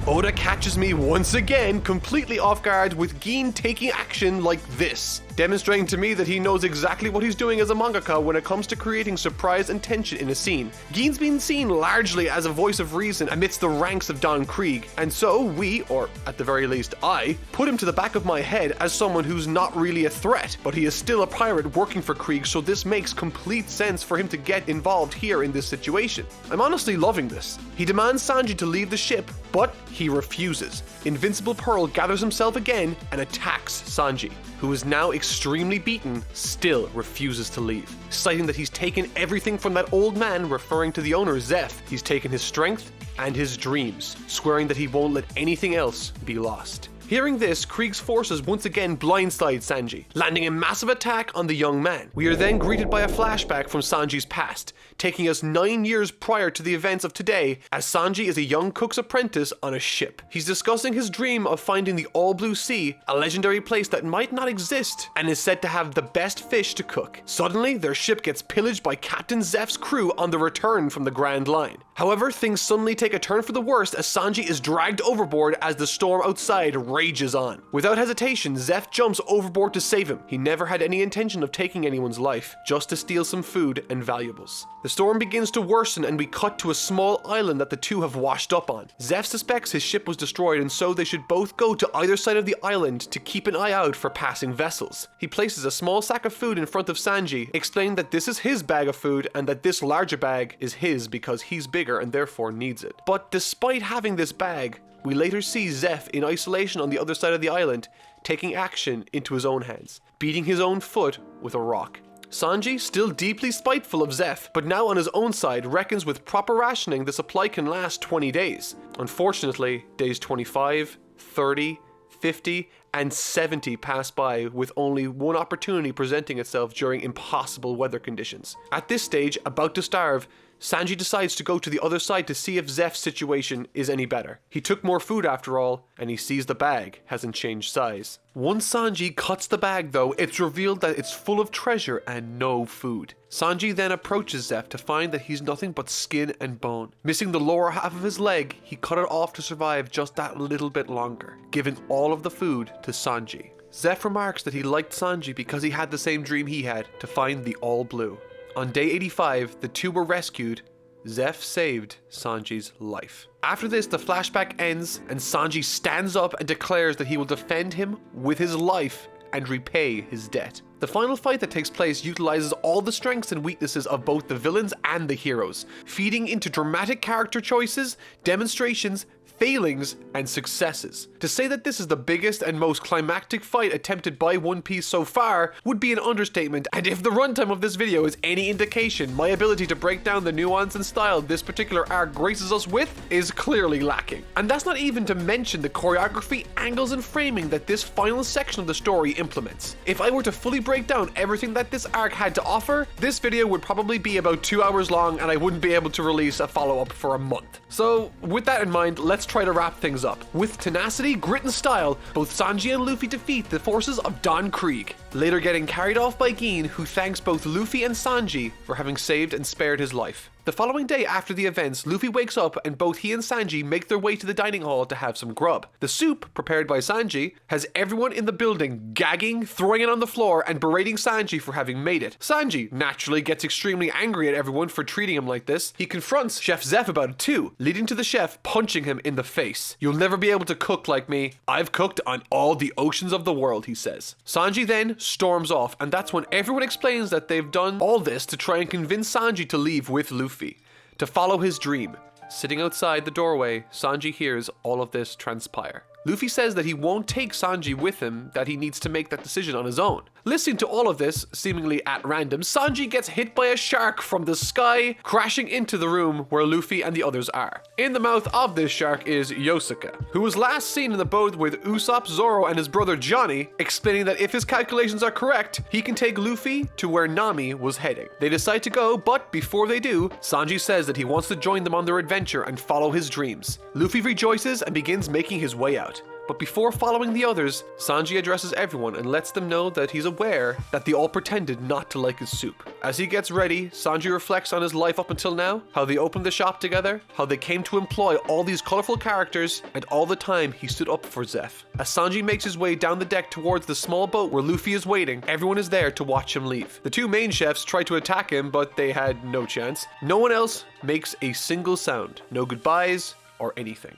Oda catches me once again completely off guard with Gin taking action like this, demonstrating to me that he knows exactly what he's doing as a mangaka when it comes to creating surprise and tension in a scene. Gin's been seen largely as a voice of reason amidst the ranks of Don Krieg, and so we, or at the very least I, put him to the back of my head as someone who's not really a threat, but he is still a pirate working for Krieg, so this makes complete sense for him to get involved here in this situation. I'm honestly loving this. He demands Sanji to leave the ship, but he refuses. Invincible Pearl gathers himself again and attacks Sanji, who is now extremely beaten, still refuses to leave, citing that he's taken everything from that old man, referring to the owner Zeph. He's taken his strength and his dreams, swearing that he won't let anything else be lost. Hearing this, Krieg's forces once again blindside Sanji, landing a massive attack on the young man. We are then greeted by a flashback from Sanji's past, taking us 9 years prior to the events of today, as Sanji is a young cook's apprentice on a ship. He's discussing his dream of finding the All Blue Sea, a legendary place that might not exist, and is said to have the best fish to cook. Suddenly, their ship gets pillaged by Captain Zeph's crew on the return from the Grand Line. However, things suddenly take a turn for the worst as Sanji is dragged overboard as the storm outside rages on. Without hesitation, Zeph jumps overboard to save him. He never had any intention of taking anyone's life, just to steal some food and valuables. The storm begins to worsen and we cut to a small island that the two have washed up on. Zeph suspects his ship was destroyed and so they should both go to either side of the island to keep an eye out for passing vessels. He places a small sack of food in front of Sanji, explaining that this is his bag of food and that this larger bag is his because he's bigger and therefore needs it. But despite having this bag, we later see Zeph in isolation on the other side of the island, taking action into his own hands, beating his own foot with a rock. Sanji, still deeply spiteful of Zeph, but now on his own side, reckons with proper rationing the supply can last 20 days. Unfortunately, days 25, 30, 50, and 70 pass by with only one opportunity presenting itself during impossible weather conditions. At this stage, about to starve, Sanji decides to go to the other side to see if Zeph's situation is any better. He took more food after all, and he sees the bag hasn't changed size. Once Sanji cuts the bag though, it's revealed that it's full of treasure and no food. Sanji then approaches Zeph to find that he's nothing but skin and bone. Missing the lower half of his leg, he cut it off to survive just that little bit longer, giving all of the food to Sanji. Zeph remarks that he liked Sanji because he had the same dream he had, to find the All Blue. On day 85, the two were rescued. Zeph saved Sanji's life. After this, the flashback ends and Sanji stands up and declares that he will defend him with his life and repay his debt. The final fight that takes place utilizes all the strengths and weaknesses of both the villains and the heroes, feeding into dramatic character choices, demonstrations, failings, and successes. To say that this is the biggest and most climactic fight attempted by One Piece so far would be an understatement, and if the runtime of this video is any indication, my ability to break down the nuance and style this particular arc graces us with is clearly lacking. And that's not even to mention the choreography, angles, and framing that this final section of the story implements. If I were to fully break down everything that this arc had to offer, this video would probably be about 2 hours long and I wouldn't be able to release a follow-up for a month. So with that in mind, let's try to wrap things up. With tenacity, grit, and style, both Sanji and Luffy defeat the forces of Don Krieg, later getting carried off by Gin, who thanks both Luffy and Sanji for having saved and spared his life. The following day after the events, Luffy wakes up and both he and Sanji make their way to the dining hall to have some grub. The soup, prepared by Sanji, has everyone in the building gagging, throwing it on the floor, and berating Sanji for having made it. Sanji naturally gets extremely angry at everyone for treating him like this. He confronts Chef Zeph about it too, leading to the chef punching him in the face. "You'll never be able to cook like me. I've cooked on all the oceans of the world," he says. Sanji then storms off, and that's when everyone explains that they've done all this to try and convince Sanji to leave with Luffy, to follow his dream. Sitting outside the doorway, Sanji hears all of this transpire. Luffy says that he won't take Sanji with him, that he needs to make that decision on his own. Listening to all of this, seemingly at random, Sanji gets hit by a shark from the sky, crashing into the room where Luffy and the others are. In the mouth of this shark is Yosuke, who was last seen in the boat with Usopp, Zoro, and his brother Johnny, explaining that if his calculations are correct, he can take Luffy to where Nami was heading. They decide to go, but before they do, Sanji says that he wants to join them on their adventure and follow his dreams. Luffy rejoices and begins making his way out. But before following the others, Sanji addresses everyone and lets them know that he's aware that they all pretended not to like his soup. As he gets ready, Sanji reflects on his life up until now, how they opened the shop together, how they came to employ all these colorful characters, and all the time he stood up for Zeph. As Sanji makes his way down the deck towards the small boat where Luffy is waiting, everyone is there to watch him leave. The two main chefs try to attack him, but they had no chance. No one else makes a single sound, no goodbyes or anything.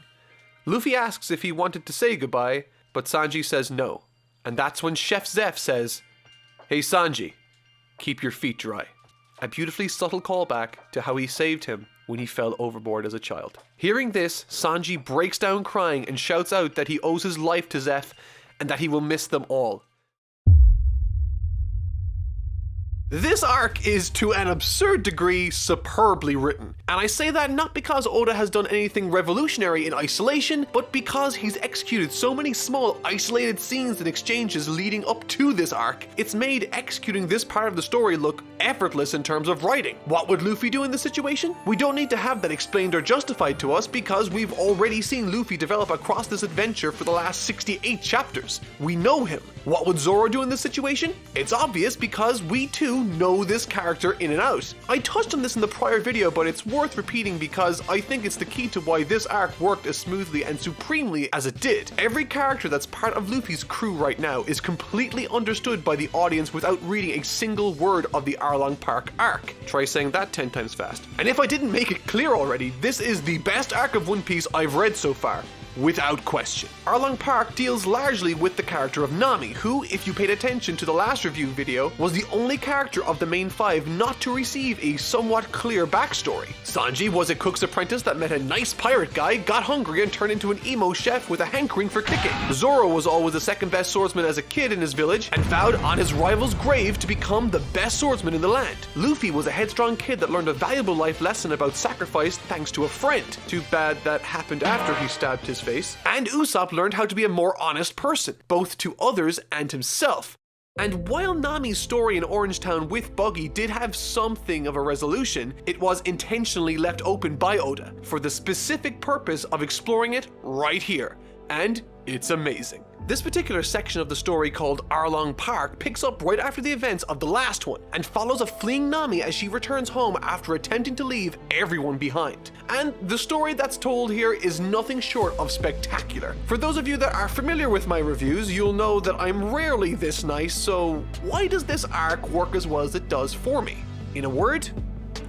Luffy asks if he wanted to say goodbye, but Sanji says no. And that's when Chef Zeph says, "Hey Sanji, keep your feet dry." A beautifully subtle callback to how he saved him when he fell overboard as a child. Hearing this, Sanji breaks down crying and shouts out that he owes his life to Zeph and that he will miss them all. This arc is, to an absurd degree, superbly written. And I say that not because Oda has done anything revolutionary in isolation, but because he's executed so many small, isolated scenes and exchanges leading up to this arc. It's made executing this part of the story look effortless in terms of writing. What would Luffy do in this situation? We don't need to have that explained or justified to us because we've already seen Luffy develop across this adventure for the last 68 chapters. We know him. What would Zoro do in this situation? It's obvious because we too know this character in and out. I touched on this in the prior video, but it's worth repeating because I think it's the key to why this arc worked as smoothly and supremely as it did. Every character that's part of Luffy's crew right now is completely understood by the audience without reading a single word of the Arlong Park Arc. Try saying that 10 times fast. And if I didn't make it clear already, this is the best arc of One Piece I've read so far. without question. Arlong Park deals largely with the character of Nami, who, if you paid attention to the last review video, was the only character of the main 5 not to receive a somewhat clear backstory. Sanji was a cook's apprentice that met a nice pirate guy, got hungry, and turned into an emo chef with a hankering for kicking. Zoro was always the second best swordsman as a kid in his village, and vowed on his rival's grave to become the best swordsman in the land. Luffy was a headstrong kid that learned a valuable life lesson about sacrifice thanks to a friend. Too bad that happened after he stabbed his face. And Usopp learned how to be a more honest person, both to others and himself. And while Nami's story in Orangetown with Buggy did have something of a resolution, it was intentionally left open by Oda for the specific purpose of exploring it right here. And it's amazing. This particular section of the story, called Arlong Park, picks up right after the events of the last one and follows a fleeing Nami as she returns home after attempting to leave everyone behind. And the story that's told here is nothing short of spectacular. For those of you that are familiar with my reviews, you'll know that I'm rarely this nice, so why does this arc work as well as it does for me? In a word,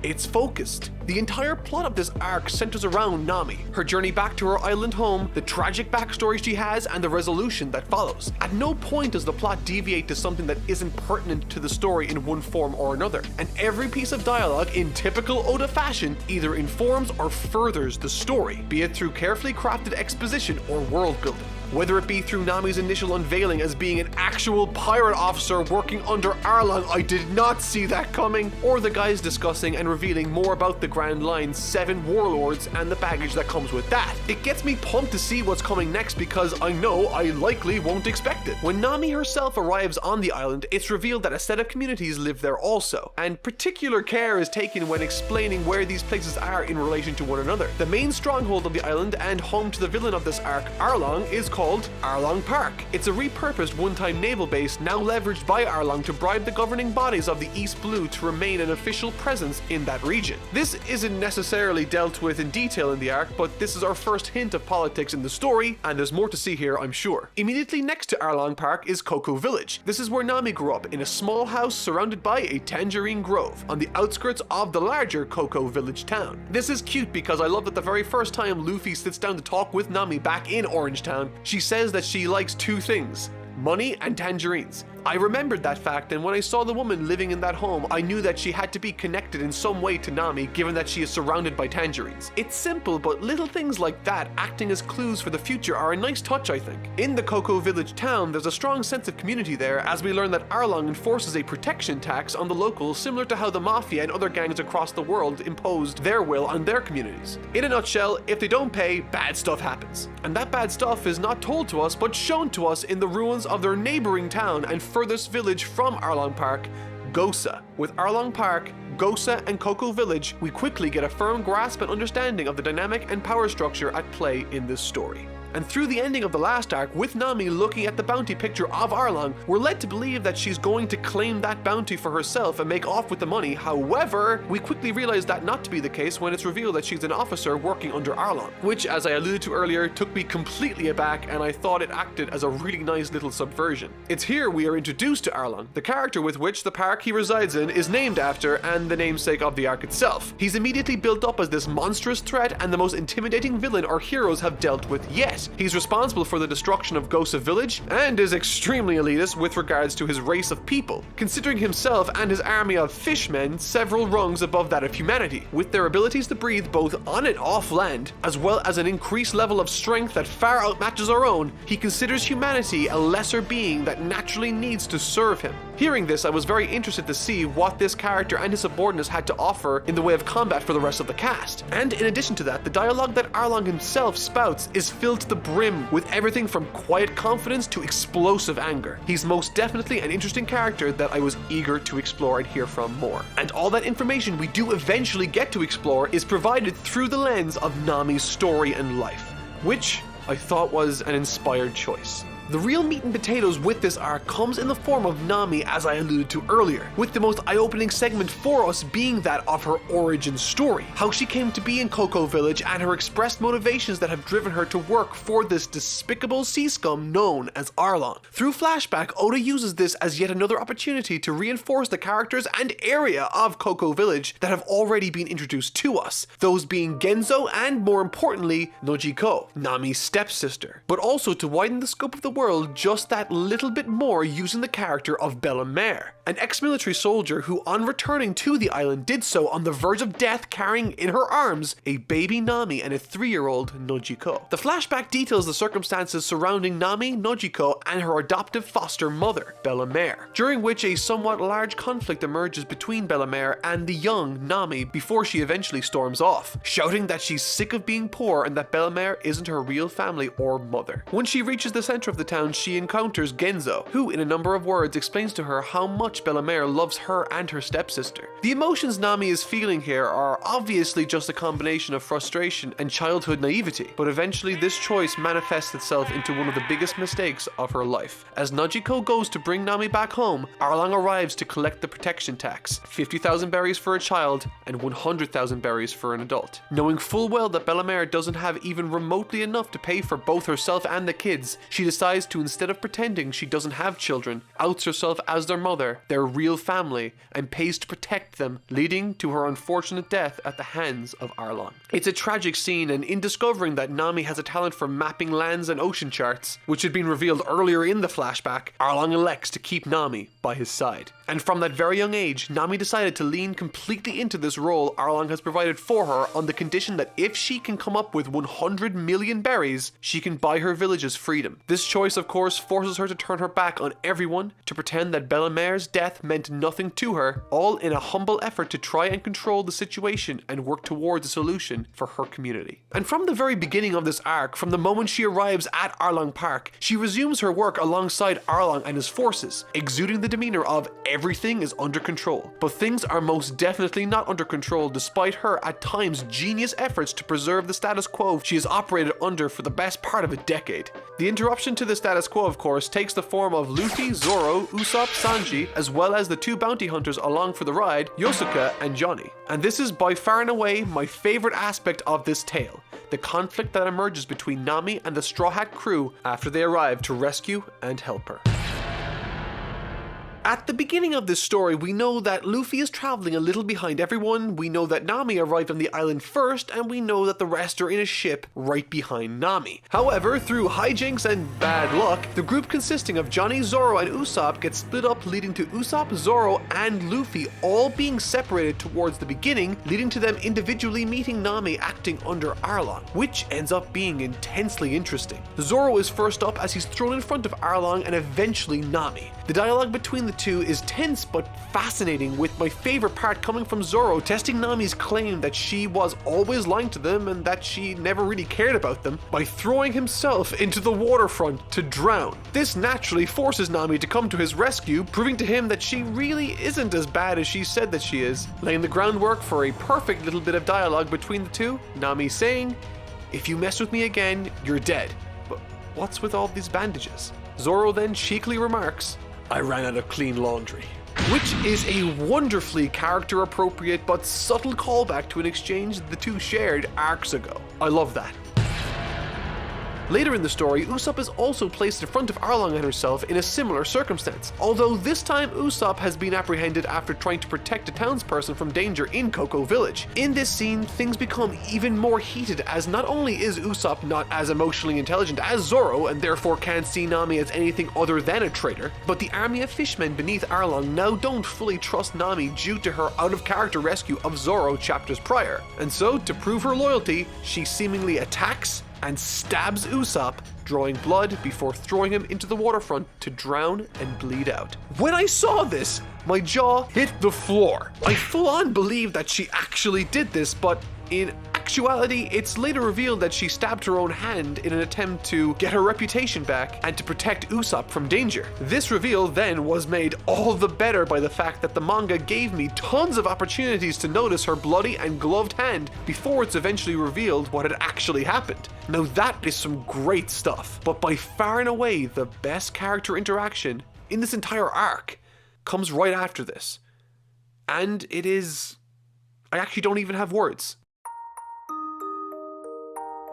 it's focused. The entire plot of this arc centers around Nami, her journey back to her island home, the tragic backstory she has, and the resolution that follows. At no point does the plot deviate to something that isn't pertinent to the story in one form or another, and every piece of dialogue, in typical Oda fashion, either informs or furthers the story, be it through carefully crafted exposition or world building. Whether it be through Nami's initial unveiling as being an actual pirate officer working under Arlong, I did not see that coming, or the guys discussing and revealing more about the Grand Line's 7 warlords and the baggage that comes with that. It gets me pumped to see what's coming next because I know I likely won't expect it. When Nami herself arrives on the island, it's revealed that a set of communities live there also, and particular care is taken when explaining where these places are in relation to one another. The main stronghold of the island and home to the villain of this arc, Arlong, is called Arlong Park. It's a repurposed one-time naval base now leveraged by Arlong to bribe the governing bodies of the East Blue to remain an official presence in that region. This isn't necessarily dealt with in detail in the arc, but this is our first hint of politics in the story, and there's more to see here, I'm sure. Immediately next to Arlong Park is Cocoa Village. This is where Nami grew up, in a small house surrounded by a tangerine grove, on the outskirts of the larger Cocoa Village town. This is cute because I love that the very first time Luffy sits down to talk with Nami back in Orangetown, she says that she likes 2 things: money and tangerines. I remembered that fact, and when I saw the woman living in that home, I knew that she had to be connected in some way to Nami, given that she is surrounded by tangerines. It's simple, but little things like that acting as clues for the future are a nice touch, I think. In the Cocoa Village town, there's a strong sense of community there, as we learn that Arlong enforces a protection tax on the locals, similar to how the Mafia and other gangs across the world imposed their will on their communities. In a nutshell, if they don't pay, bad stuff happens. And that bad stuff is not told to us, but shown to us in the ruins of their neighboring town and furthest village from Arlong Park, Gosa. With Arlong Park, Gosa, and Cocoa Village, we quickly get a firm grasp and understanding of the dynamic and power structure at play in this story. And through the ending of the last arc, with Nami looking at the bounty picture of Arlong, we're led to believe that she's going to claim that bounty for herself and make off with the money. However, we quickly realize that not to be the case when it's revealed that she's an officer working under Arlong, which, as I alluded to earlier, took me completely aback, and I thought it acted as a really nice little subversion. It's here we are introduced to Arlong, the character with which the park he resides in is named after and the namesake of the arc itself. He's immediately built up as this monstrous threat and the most intimidating villain our heroes have dealt with yet. He's responsible for the destruction of Gosa Village and is extremely elitist with regards to his race of people, considering himself and his army of fishmen several rungs above that of humanity, with their abilities to breathe both on and off land, as well as an increased level of strength that far outmatches our own. He considers humanity a lesser being that naturally needs to serve him. Hearing this, I was very interested to see what this character and his subordinates had to offer in the way of combat for the rest of the cast. And in addition to that, the dialogue that Arlong himself spouts is filled to the brim with everything from quiet confidence to explosive anger. He's most definitely an interesting character that I was eager to explore and hear from more. And all that information we do eventually get to explore is provided through the lens of Nami's story and life, which I thought was an inspired choice. The real meat and potatoes with this arc comes in the form of Nami, as I alluded to earlier, with the most eye-opening segment for us being that of her origin story, how she came to be in Cocoa Village and her expressed motivations that have driven her to work for this despicable sea scum known as Arlong. Through flashback, Oda uses this as yet another opportunity to reinforce the characters and area of Cocoa Village that have already been introduced to us, those being Genzo and, more importantly, Nojiko, Nami's stepsister, but also to widen the scope of the world just that little bit more using the character of Bella Mare, an ex-military soldier who on returning to the island did so on the verge of death, carrying in her arms a baby Nami and a 3-year-old Nojiko. The flashback details the circumstances surrounding Nami, Nojiko, and her adoptive foster mother, Bella Mare, during which a somewhat large conflict emerges between Bella Mare and the young Nami before she eventually storms off, shouting that she's sick of being poor and that Bella Mare isn't her real family or mother. When she reaches the center of the town, she encounters Genzo, who in a number of words explains to her how much Bella Mare loves her and her stepsister. The emotions Nami is feeling here are obviously just a combination of frustration and childhood naivety, but eventually this choice manifests itself into one of the biggest mistakes of her life. As Nojiko goes to bring Nami back home, Arlong arrives to collect the protection tax, 50,000 berries for a child and 100,000 berries for an adult. Knowing full well that Bella Mare doesn't have even remotely enough to pay for both herself and the kids, she decides to, instead of pretending she doesn't have children, outs herself as their mother, their real family, and pays to protect them, leading to her unfortunate death at the hands of Arlong. It's a tragic scene, and in discovering that Nami has a talent for mapping lands and ocean charts, which had been revealed earlier in the flashback, Arlong elects to keep Nami by his side. And from that very young age, Nami decided to lean completely into this role Arlong has provided for her on the condition that if she can come up with 100 million berries, she can buy her village's freedom. This choice, of course, forces her to turn her back on everyone, to pretend that Bella Mare's death meant nothing to her, all in a humble effort to try and control the situation and work towards a solution for her community. And from the very beginning of this arc, from the moment she arrives at Arlong Park, she resumes her work alongside Arlong and his forces, exuding the demeanor of everything is under control. But things are most definitely not under control despite her at times genius efforts to preserve the status quo she has operated under for the best part of a decade. The interruption to the status quo, of course, takes the form of Luffy, Zoro, Usopp, Sanji, as well as the 2 bounty hunters along for the ride, Yosuke and Johnny. And this is by far and away my favorite aspect of this tale, the conflict that emerges between Nami and the Straw Hat crew after they arrive to rescue and help her. At the beginning of this story, we know that Luffy is traveling a little behind everyone, we know that Nami arrived on the island first, and we know that the rest are in a ship right behind Nami. However, through hijinks and bad luck, the group consisting of Johnny, Zoro, and Usopp gets split up, leading to Usopp, Zoro, and Luffy all being separated towards the beginning, leading to them individually meeting Nami acting under Arlong, which ends up being intensely interesting. Zoro is first up as he's thrown in front of Arlong and eventually Nami. The dialogue between the two is tense but fascinating, with my favorite part coming from Zoro testing Nami's claim that she was always lying to them and that she never really cared about them by throwing himself into the waterfront to drown. This naturally forces Nami to come to his rescue, proving to him that she really isn't as bad as she said that she is, laying the groundwork for a perfect little bit of dialogue between the two, Nami saying, "If you mess with me again, you're dead. But what's with all these bandages?" Zoro then cheekily remarks, "I ran out of clean laundry." Which is a wonderfully character appropriate but subtle callback to an exchange the two shared arcs ago. I love that. Later in the story, Usopp is also placed in front of Arlong and herself in a similar circumstance, although this time Usopp has been apprehended after trying to protect a townsperson from danger in Cocoa Village. In this scene, things become even more heated, as not only is Usopp not as emotionally intelligent as Zoro and therefore can't see Nami as anything other than a traitor, but the army of fishmen beneath Arlong now don't fully trust Nami due to her out-of-character rescue of Zoro chapters prior. And so, to prove her loyalty, she seemingly attacks and stabs Usopp, drawing blood before throwing him into the waterfront to drown and bleed out. When I saw this, my jaw hit the floor. I full on believed that she actually did this, but in actuality, it's later revealed that she stabbed her own hand in an attempt to get her reputation back and to protect Usopp from danger. This reveal then was made all the better by the fact that the manga gave me tons of opportunities to notice her bloody and gloved hand before it's eventually revealed what had actually happened. Now that is some great stuff, but by far and away the best character interaction in this entire arc comes right after this. And it is... I actually don't even have words.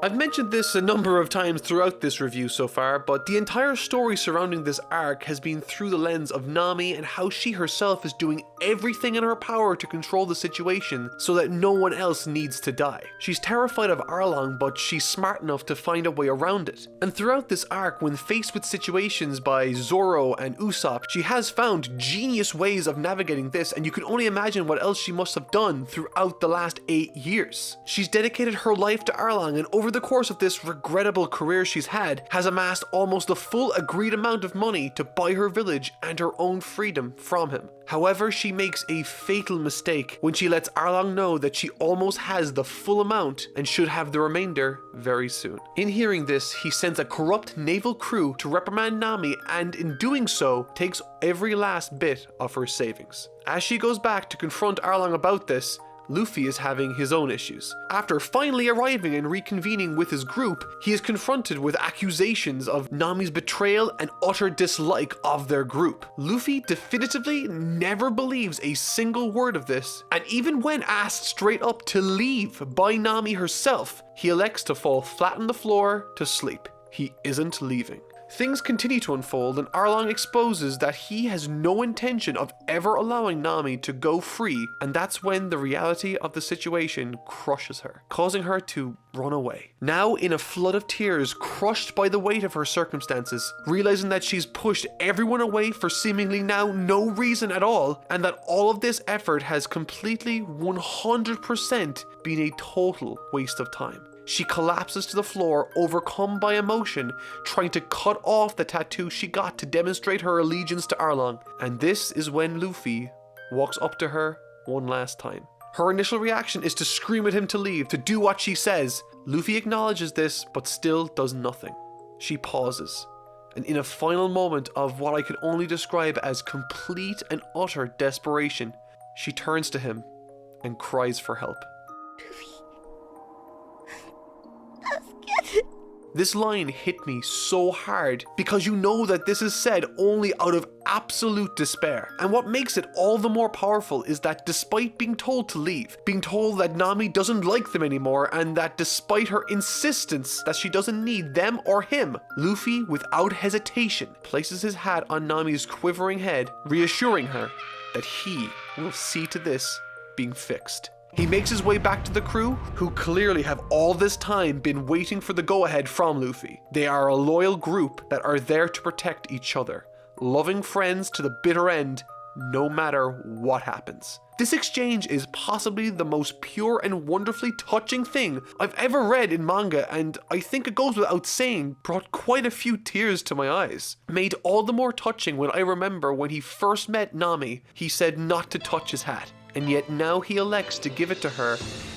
I've mentioned this a number of times throughout this review so far, but the entire story surrounding this arc has been through the lens of Nami and how she herself is doing everything in her power to control the situation so that no one else needs to die. She's terrified of Arlong, but she's smart enough to find a way around it. And throughout this arc, when faced with situations by Zoro and Usopp, she has found genius ways of navigating this, and you can only imagine what else she must have done throughout the last 8 years. She's dedicated her life to Arlong, and over the course of this regrettable career she's had, has amassed almost the full agreed amount of money to buy her village and her own freedom from him. However, she makes a fatal mistake when she lets Arlong know that she almost has the full amount and should have the remainder very soon. In hearing this, he sends a corrupt naval crew to reprimand Nami, and in doing so, takes every last bit of her savings. As she goes back to confront Arlong about this, Luffy is having his own issues. After finally arriving and reconvening with his group, he is confronted with accusations of Nami's betrayal and utter dislike of their group. Luffy definitively never believes a single word of this, and even when asked straight up to leave by Nami herself, he elects to fall flat on the floor to sleep. He isn't leaving. Things continue to unfold, and Arlong exposes that he has no intention of ever allowing Nami to go free, and that's when the reality of the situation crushes her, causing her to run away. Now in a flood of tears, crushed by the weight of her circumstances, realizing that she's pushed everyone away for seemingly now no reason at all, and that all of this effort has completely 100% been a total waste of time. She collapses to the floor, overcome by emotion, trying to cut off the tattoo she got to demonstrate her allegiance to Arlong. And this is when Luffy walks up to her one last time. Her initial reaction is to scream at him to leave, to do what she says. Luffy acknowledges this, but still does nothing. She pauses, and in a final moment of what I can only describe as complete and utter desperation, she turns to him and cries for help. This line hit me so hard because you know that this is said only out of absolute despair. And what makes it all the more powerful is that despite being told to leave, being told that Nami doesn't like them anymore, and that despite her insistence that she doesn't need them or him, Luffy, without hesitation, places his hat on Nami's quivering head, reassuring her that he will see to this being fixed. He makes his way back to the crew, who clearly have all this time been waiting for the go-ahead from Luffy. They are a loyal group that are there to protect each other, loving friends to the bitter end, no matter what happens. This exchange is possibly the most pure and wonderfully touching thing I've ever read in manga, and I think it goes without saying, brought quite a few tears to my eyes. Made all the more touching when I remember when he first met Nami, he said not to touch his hat. And yet now he elects to give it to her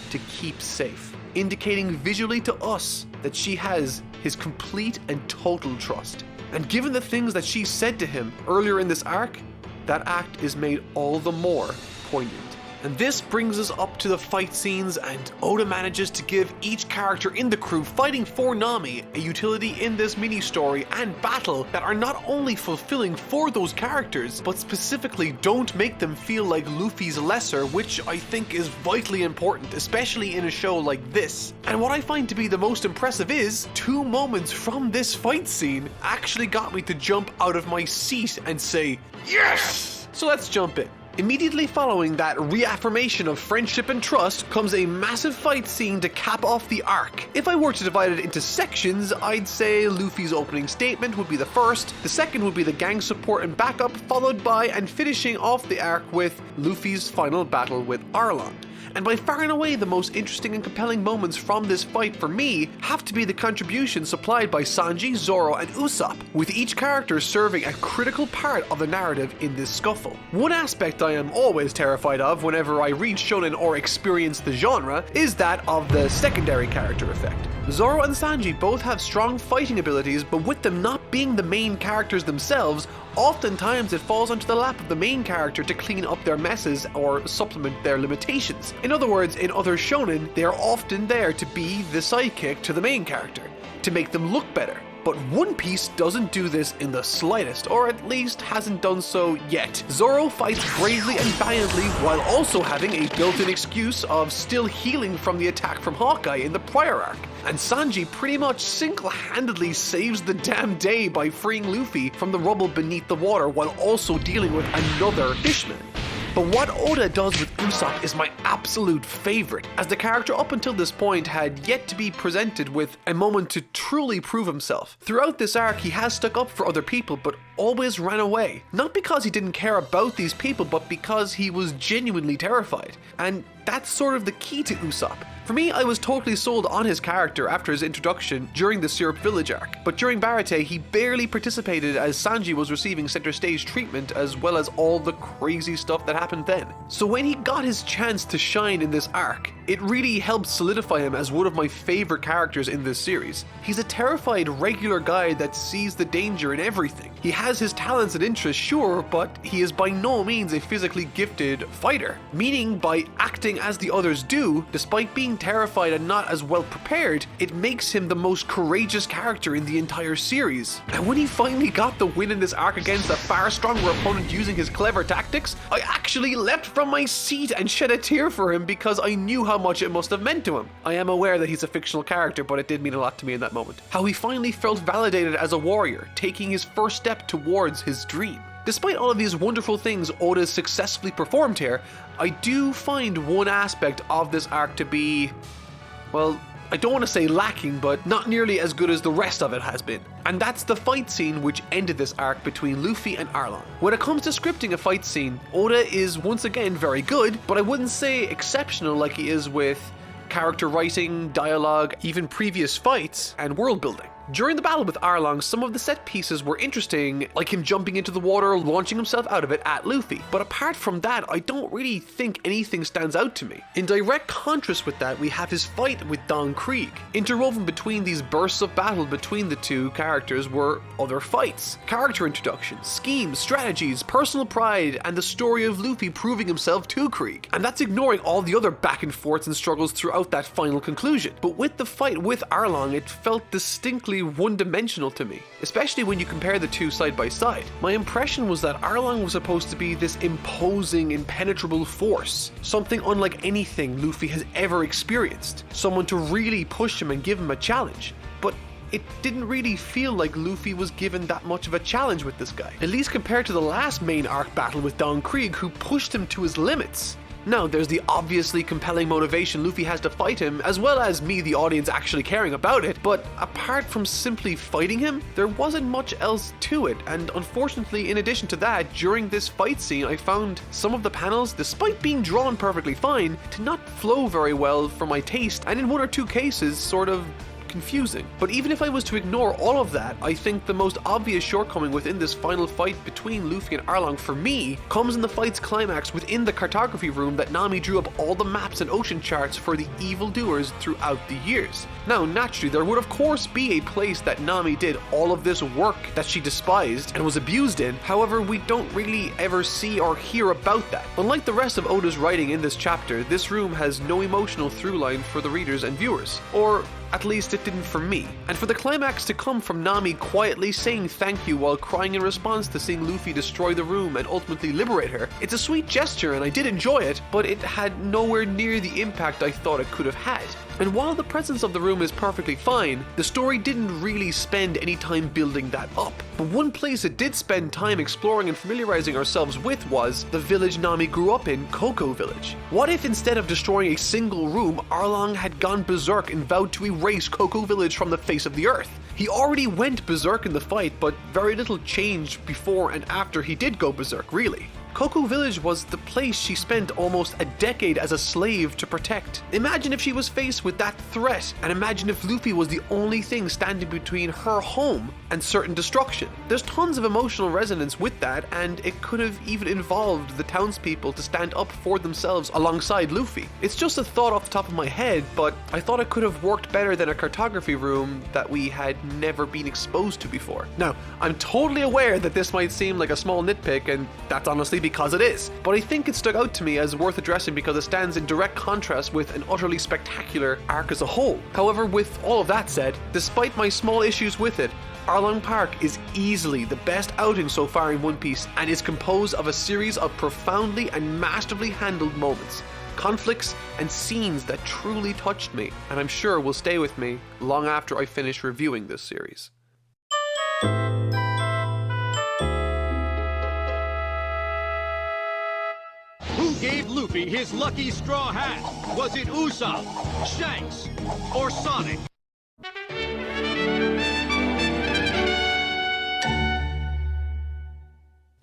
to keep safe, indicating visually to us that she has his complete and total trust. And given the things that she said to him earlier in this arc, that act is made all the more poignant. And this brings us up to the fight scenes, and Oda manages to give each character in the crew fighting for Nami a utility in this mini-story and battle that are not only fulfilling for those characters, but specifically don't make them feel like Luffy's lesser, which I think is vitally important, especially in a show like this. And what I find to be the most impressive is, 2 moments from this fight scene actually got me to jump out of my seat and say, yes! So let's jump in. Immediately following that reaffirmation of friendship and trust comes a massive fight scene to cap off the arc. If I were to divide it into sections, I'd say Luffy's opening statement would be the first, the second would be the gang support and backup, followed by and finishing off the arc with Luffy's final battle with Arlong. And by far and away the most interesting and compelling moments from this fight for me have to be the contributions supplied by Sanji, Zoro, and Usopp, with each character serving a critical part of the narrative in this scuffle. One aspect I am always terrified of whenever I read shonen or experience the genre is that of the secondary character effect. Zoro and Sanji both have strong fighting abilities, but with them not being the main characters themselves, oftentimes it falls onto the lap of the main character to clean up their messes or supplement their limitations. In other words, in other shonen, they are often there to be the sidekick to the main character, to make them look better. But One Piece doesn't do this in the slightest, or at least hasn't done so yet. Zoro fights bravely and valiantly while also having a built-in excuse of still healing from the attack from Hawkeye in the prior arc. And Sanji pretty much single-handedly saves the damn day by freeing Luffy from the rubble beneath the water while also dealing with another Fishman. But what Oda does with Usopp is my absolute favorite, as the character up until this point had yet to be presented with a moment to truly prove himself. Throughout this arc, he has stuck up for other people, but always ran away. Not because he didn't care about these people, but because he was genuinely terrified. And that's sort of the key to Usopp. For me, I was totally sold on his character after his introduction during the Syrup Village arc, but during Baratie, he barely participated as Sanji was receiving center stage treatment as well as all the crazy stuff that happened then. So when he got his chance to shine in this arc, it really helped solidify him as one of my favorite characters in this series. He's a terrified regular guy that sees the danger in everything. He has his talents and interests, sure, but he is by no means a physically gifted fighter, meaning by acting as the others do, despite being terrified and not as well prepared, it makes him the most courageous character in the entire series. And when he finally got the win in this arc against a far stronger opponent using his clever tactics, I actually leapt from my seat and shed a tear for him because I knew how much it must have meant to him. I am aware that he's a fictional character, but it did mean a lot to me in that moment. How he finally felt validated as a warrior, taking his first step towards his dream. Despite all of these wonderful things Oda successfully performed here, I do find one aspect of this arc to be, well, I don't want to say lacking, but not nearly as good as the rest of it has been. And that's the fight scene which ended this arc between Luffy and Arlong. When it comes to scripting a fight scene, Oda is once again very good, but I wouldn't say exceptional like he is with character writing, dialogue, even previous fights, and world building. During the battle with Arlong, some of the set pieces were interesting, like him jumping into the water, launching himself out of it at Luffy. But apart from that, I don't really think anything stands out to me. In direct contrast with that, we have his fight with Don Krieg. Interwoven between these bursts of battle between the two characters were other fights, character introductions, schemes, strategies, personal pride, and the story of Luffy proving himself to Krieg. And that's ignoring all the other back and forths and struggles throughout that final conclusion. But with the fight with Arlong, it felt distinctly one-dimensional to me, especially when you compare the two side by side. My impression was that Arlong was supposed to be this imposing, impenetrable force, something unlike anything Luffy has ever experienced, someone to really push him and give him a challenge. But it didn't really feel like Luffy was given that much of a challenge with this guy, at least compared to the last main arc battle with Don Krieg, who pushed him to his limits. Now, there's the obviously compelling motivation Luffy has to fight him, as well as me, the audience, actually caring about it, but apart from simply fighting him, there wasn't much else to it, and unfortunately, in addition to that, during this fight scene, I found some of the panels, despite being drawn perfectly fine, to not flow very well for my taste, and in one or two cases, sort of confusing. But even if I was to ignore all of that, I think the most obvious shortcoming within this final fight between Luffy and Arlong for me comes in the fight's climax within the cartography room that Nami drew up all the maps and ocean charts for the evildoers throughout the years. Now, naturally, there would of course be a place that Nami did all of this work that she despised and was abused in. However, we don't really ever see or hear about that. Unlike the rest of Oda's writing in this chapter, this room has no emotional through line for the readers and viewers. Or at least it didn't for me. And for the climax to come from Nami quietly saying thank you while crying in response to seeing Luffy destroy the room and ultimately liberate her, it's a sweet gesture and I did enjoy it, but it had nowhere near the impact I thought it could have had. And while the presence of the room is perfectly fine, the story didn't really spend any time building that up. But one place it did spend time exploring and familiarizing ourselves with was the village Nami grew up in, Cocoa Village. What if instead of destroying a single room, Arlong had gone berserk and vowed to erase Cocoa Village from the face of the earth? He already went berserk in the fight, but very little changed before and after he did go berserk, really. Koku Village was the place she spent almost a decade as a slave to protect. Imagine if she was faced with that threat, and imagine if Luffy was the only thing standing between her home and certain destruction. There's tons of emotional resonance with that, and it could have even involved the townspeople to stand up for themselves alongside Luffy. It's just a thought off the top of my head, but I thought it could have worked better than a cartography room that we had never been exposed to before. Now, I'm totally aware that this might seem like a small nitpick, and that's honestly because it is, but I think it stuck out to me as worth addressing because it stands in direct contrast with an utterly spectacular arc as a whole. However, with all of that said, despite my small issues with it, Arlong Park is easily the best outing so far in One Piece and is composed of a series of profoundly and masterfully handled moments, conflicts, and scenes that truly touched me, and I'm sure will stay with me long after I finish reviewing this series. Who gave Luffy his lucky straw hat? Was it Usopp, Shanks, or Sonic?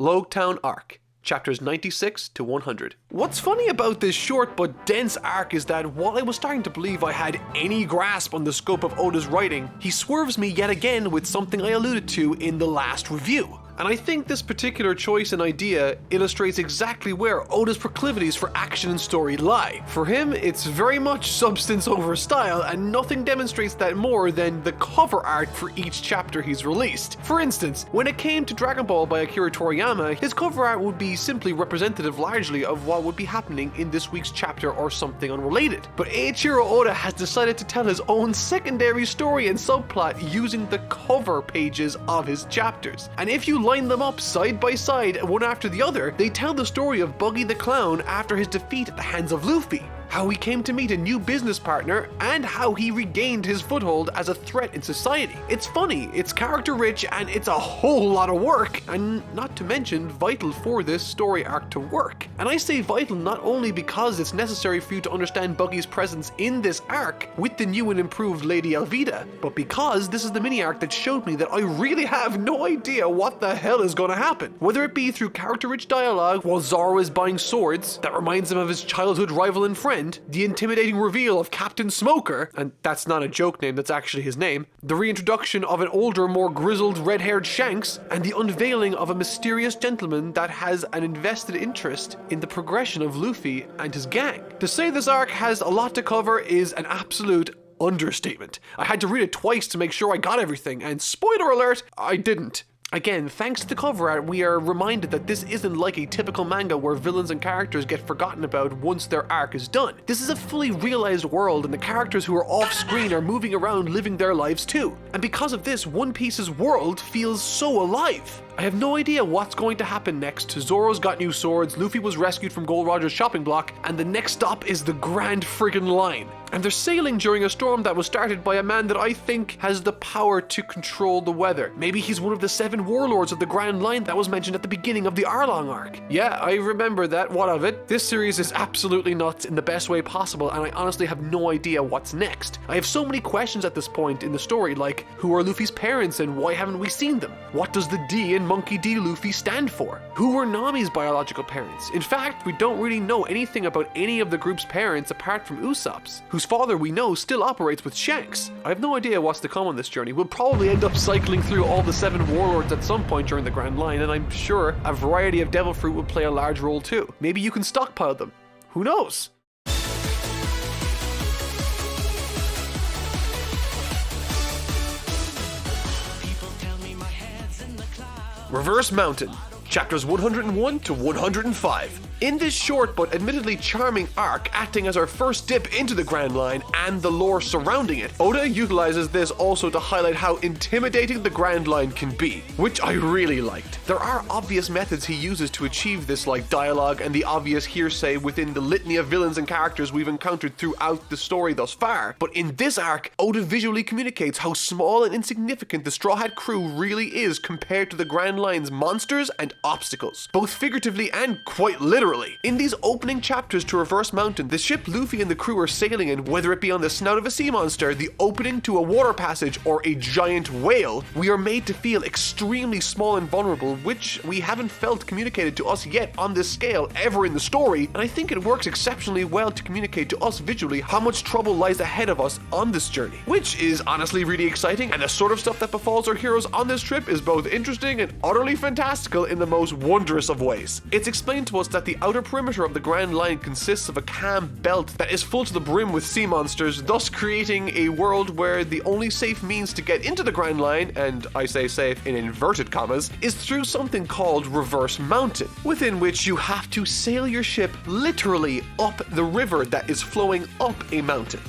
Loguetown Arc, chapters 96 to 100. What's funny about this short but dense arc is that while I was starting to believe I had any grasp on the scope of Oda's writing, he swerves me yet again with something I alluded to in the last review. And I think this particular choice and idea illustrates exactly where Oda's proclivities for action and story lie. For him, it's very much substance over style, and nothing demonstrates that more than the cover art for each chapter he's released. For instance, when it came to Dragon Ball by Akira Toriyama, his cover art would be simply representative largely of what would be happening in this week's chapter or something unrelated. But Eiichiro Oda has decided to tell his own secondary story and subplot using the cover pages of his chapters. And if you line them up side by side, one after the other, they tell the story of Buggy the Clown after his defeat at the hands of Luffy, how he came to meet a new business partner, and how he regained his foothold as a threat in society. It's funny, it's character rich, and it's a whole lot of work, and not to mention vital for this story arc to work. And I say vital not only because it's necessary for you to understand Buggy's presence in this arc with the new and improved Lady Alvida, but because this is the mini arc that showed me that I really have no idea what the hell is going to happen. Whether it be through character rich dialogue while Zoro is buying swords that reminds him of his childhood rival and friend, the intimidating reveal of Captain Smoker, and that's not a joke name, that's actually his name, the reintroduction of an older, more grizzled, red-haired Shanks, and the unveiling of a mysterious gentleman that has an invested interest in the progression of Luffy and his gang. To say this arc has a lot to cover is an absolute understatement. I had to read it twice to make sure I got everything, and spoiler alert, I didn't. Again, thanks to the cover art, we are reminded that this isn't like a typical manga where villains and characters get forgotten about once their arc is done. This is a fully realized world, and the characters who are off screen are moving around living their lives too. And because of this, One Piece's world feels so alive. I have no idea what's going to happen next. Zoro's got new swords, Luffy was rescued from Gold Roger's shopping block, and the next stop is the Grand Friggin' Line. And they're sailing during a storm that was started by a man that I think has the power to control the weather. Maybe he's one of the 7 warlords of the Grand Line that was mentioned at the beginning of the Arlong Arc. Yeah, I remember that. What of it? This series is absolutely nuts in the best way possible, and I honestly have no idea what's next. I have so many questions at this point in the story, like, who are Luffy's parents and why haven't we seen them? What does the D in Monkey D. Luffy stand for? Who were Nami's biological parents? In fact, we don't really know anything about any of the group's parents apart from Usopp's, whose father we know still operates with Shanks. I have no idea what's to come on this journey. We'll probably end up cycling through all the 7 warlords at some point during the Grand Line, and I'm sure a variety of devil fruit will play a large role too. Maybe you can stockpile them. Who knows? Reverse Mountain, chapters 101 to 105. In this short but admittedly charming arc, acting as our first dip into the Grand Line and the lore surrounding it, Oda utilizes this also to highlight how intimidating the Grand Line can be, which I really liked. There are obvious methods he uses to achieve this, like dialogue and the obvious hearsay within the litany of villains and characters we've encountered throughout the story thus far, but in this arc, Oda visually communicates how small and insignificant the Straw Hat crew really is compared to the Grand Line's monsters and obstacles, both figuratively and quite literally. literally. In these opening chapters to Reverse Mountain, the ship Luffy and the crew are sailing in, whether it be on the snout of a sea monster, the opening to a water passage, or a giant whale, we are made to feel extremely small and vulnerable, which we haven't felt communicated to us yet on this scale ever in the story, and I think it works exceptionally well to communicate to us visually how much trouble lies ahead of us on this journey, which is honestly really exciting, and the sort of stuff that befalls our heroes on this trip is both interesting and utterly fantastical in the most wondrous of ways. It's explained to us that the outer perimeter of the Grand Line consists of a calm belt that is full to the brim with sea monsters, thus creating a world where the only safe means to get into the Grand Line, and I say safe in inverted commas, is through something called Reverse Mountain, within which you have to sail your ship literally up the river that is flowing up a mountain.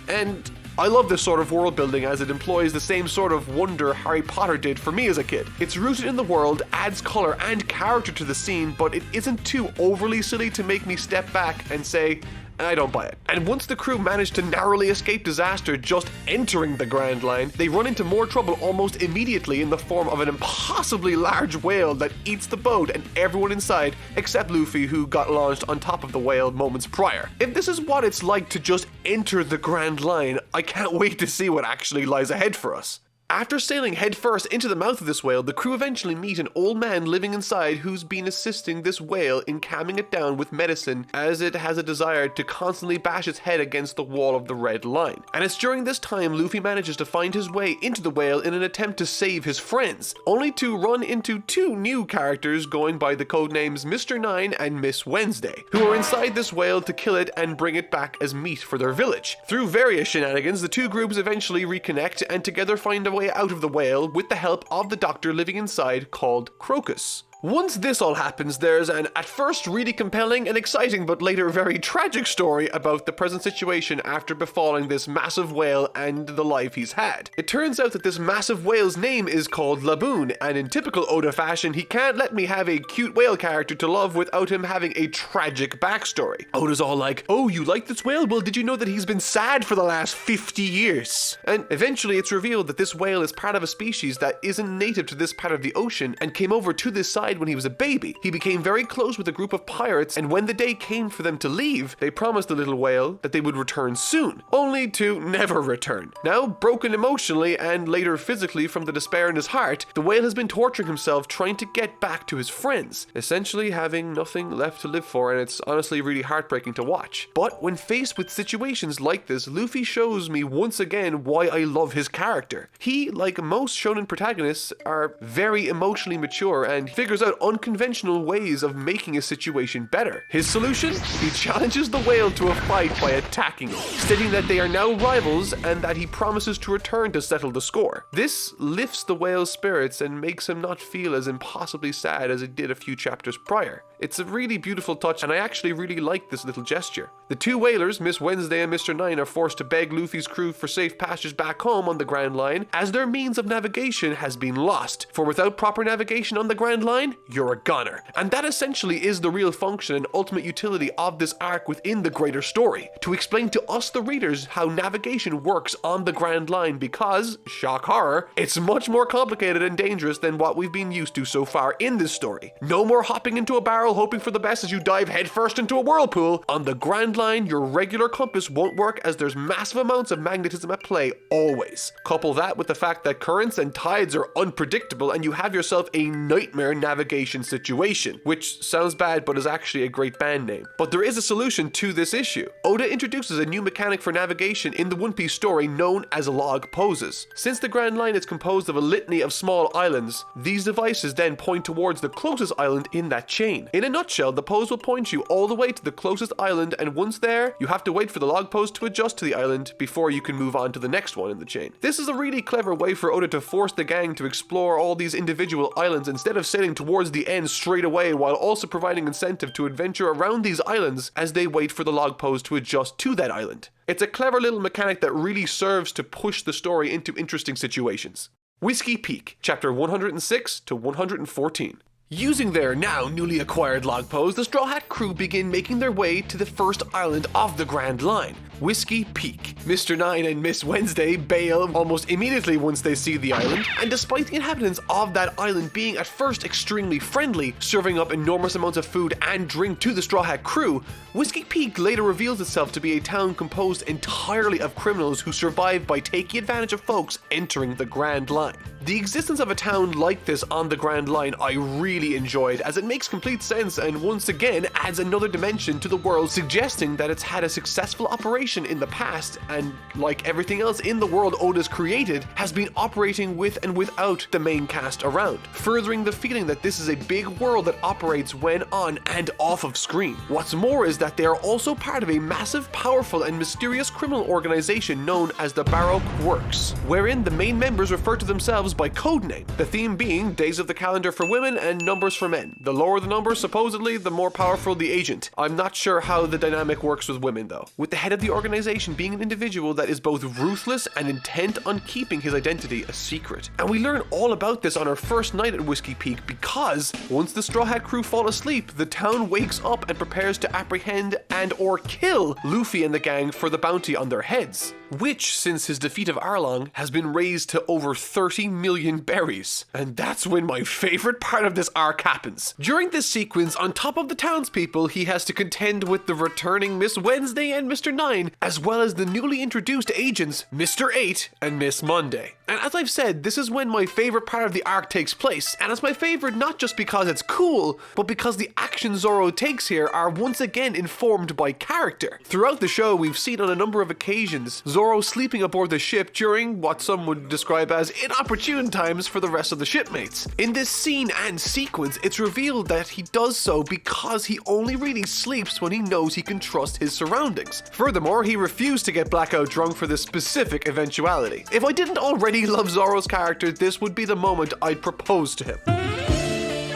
And I love this sort of world building as it employs the same sort of wonder Harry Potter did for me as a kid. It's rooted in the world, adds color and character to the scene, but it isn't too overly silly to make me step back and say, I don't buy it. And once the crew managed to narrowly escape disaster just entering the Grand Line, they run into more trouble almost immediately in the form of an impossibly large whale that eats the boat and everyone inside, except Luffy, who got launched on top of the whale moments prior. If this is what it's like to just enter the Grand Line, I can't wait to see what actually lies ahead for us. After sailing headfirst into the mouth of this whale, the crew eventually meet an old man living inside who's been assisting this whale in calming it down with medicine, as it has a desire to constantly bash its head against the wall of the Red Line. And it's during this time Luffy manages to find his way into the whale in an attempt to save his friends, only to run into two new characters going by the codenames Mr. Nine and Miss Wednesday, who are inside this whale to kill it and bring it back as meat for their village. Through various shenanigans, the two groups eventually reconnect and together find a way out of the whale with the help of the doctor living inside called Crocus. Once this all happens, there's an at first really compelling and exciting but later very tragic story about the present situation after befalling this massive whale and the life he's had. It turns out that this massive whale's name is called Laboon, and in typical Oda fashion, he can't let me have a cute whale character to love without him having a tragic backstory. Oda's all like, oh, you like this whale? Well, did you know that he's been sad for the last 50 years? And eventually it's revealed that this whale is part of a species that isn't native to this part of the ocean and came over to this side when he was a baby. He became very close with a group of pirates, and when the day came for them to leave, they promised the little whale that they would return soon, only to never return. Now, broken emotionally and later physically from the despair in his heart, the whale has been torturing himself trying to get back to his friends, essentially having nothing left to live for, and it's honestly really heartbreaking to watch. But when faced with situations like this, Luffy shows me once again why I love his character. He, like most shonen protagonists, are very emotionally mature and figures out unconventional ways of making a situation better. His solution? He challenges the whale to a fight by attacking it, stating that they are now rivals and that he promises to return to settle the score. This lifts the whale's spirits and makes him not feel as impossibly sad as it did a few chapters prior. It's a really beautiful touch, and I actually really like this little gesture. The two whalers, Miss Wednesday and Mr. Nine, are forced to beg Luffy's crew for safe passage back home on the Grand Line, as their means of navigation has been lost. For without proper navigation on the Grand Line, you're a goner. And that essentially is the real function and ultimate utility of this arc within the greater story, to explain to us the readers how navigation works on the Grand Line, because, shock horror, it's much more complicated and dangerous than what we've been used to so far in this story. No more hopping into a barrel hoping for the best as you dive headfirst into a whirlpool. On the Grand Line, your regular compass won't work as there's massive amounts of magnetism at play always. Couple that with the fact that currents and tides are unpredictable and you have yourself a nightmare navigation situation, which sounds bad but is actually a great band name. But there is a solution to this issue. Oda introduces a new mechanic for navigation in the One Piece story known as log poses. Since the Grand Line is composed of a litany of small islands, these devices then point towards the closest island in that chain. In a nutshell, the pose will point you all the way to the closest island, and once there, you have to wait for the log pose to adjust to the island before you can move on to the next one in the chain. This is a really clever way for Oda to force the gang to explore all these individual islands instead of sailing towards the end straight away, while also providing incentive to adventure around these islands as they wait for the log pose to adjust to that island. It's a clever little mechanic that really serves to push the story into interesting situations. Whiskey Peak, chapter 106 to 114. Using their now newly acquired log pose, the Straw Hat crew begin making their way to the first island of the Grand Line, Whiskey Peak. Mr. Nine and Miss Wednesday bail almost immediately once they see the island, and despite the inhabitants of that island being at first extremely friendly, serving up enormous amounts of food and drink to the Straw Hat crew, Whiskey Peak later reveals itself to be a town composed entirely of criminals who survive by taking advantage of folks entering the Grand Line. The existence of a town like this on the Grand Line I really enjoyed, as it makes complete sense and once again adds another dimension to the world, suggesting that it's had a successful operation in the past and, like everything else in the world Oda's created, has been operating with and without the main cast around, furthering the feeling that this is a big world that operates when on and off of screen. What's more is that they are also part of a massive, powerful and mysterious criminal organization known as the Baroque Works, wherein the main members refer to themselves by codename, the theme being days of the calendar for women and numbers for men. The lower the number, supposedly, the more powerful the agent. I'm not sure how the dynamic works with women though, with the head of the organization being an individual that is both ruthless and intent on keeping his identity a secret. And we learn all about this on our first night at Whiskey Peak because once the Straw Hat crew fall asleep, the town wakes up and prepares to apprehend and or kill Luffy and the gang for the bounty on their heads, which, since his defeat of Arlong, has been raised to over 30 million berries. And that's when my favorite part of this arc happens. During this sequence, on top of the townspeople, he has to contend with the returning Miss Wednesday and Mr. Nine, as well as the newly introduced agents, Mr. 8 and Miss Monday. And as I've said, this is when my favorite part of the arc takes place, and it's my favorite not just because it's cool, but because the actions Zoro takes here are once again informed by character. Throughout the show, we've seen on a number of occasions Zoro sleeping aboard the ship during what some would describe as inopportune times for the rest of the shipmates. In this scene and sequence, it's revealed that he does so because he only really sleeps when he knows he can trust his surroundings. Furthermore, he refused to get blackout drunk for this specific eventuality. If I didn't already love Zoro's character, this would be the moment I'd propose to him.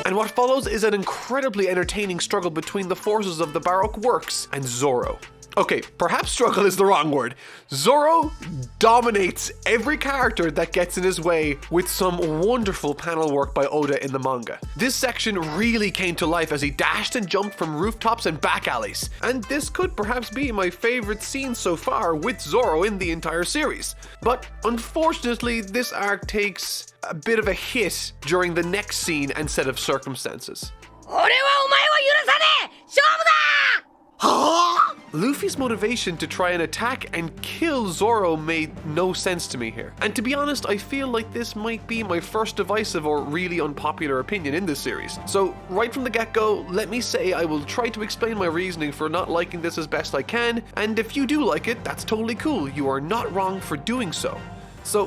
And what follows is an incredibly entertaining struggle between the forces of the Baroque Works and Zoro. Okay, perhaps struggle is the wrong word. Zoro dominates every character that gets in his way with some wonderful panel work by Oda in the manga. This section really came to life as he dashed and jumped from rooftops and back alleys. And this could perhaps be my favorite scene so far with Zoro in the entire series. But unfortunately, this arc takes a bit of a hit during the next scene and set of circumstances. Luffy's motivation to try and attack and kill Zoro made no sense to me here. And to be honest, I feel like this might be my first divisive or really unpopular opinion in this series. So right from the get-go, let me say I will try to explain my reasoning for not liking this as best I can, and if you do like it, that's totally cool. You are not wrong for doing so. So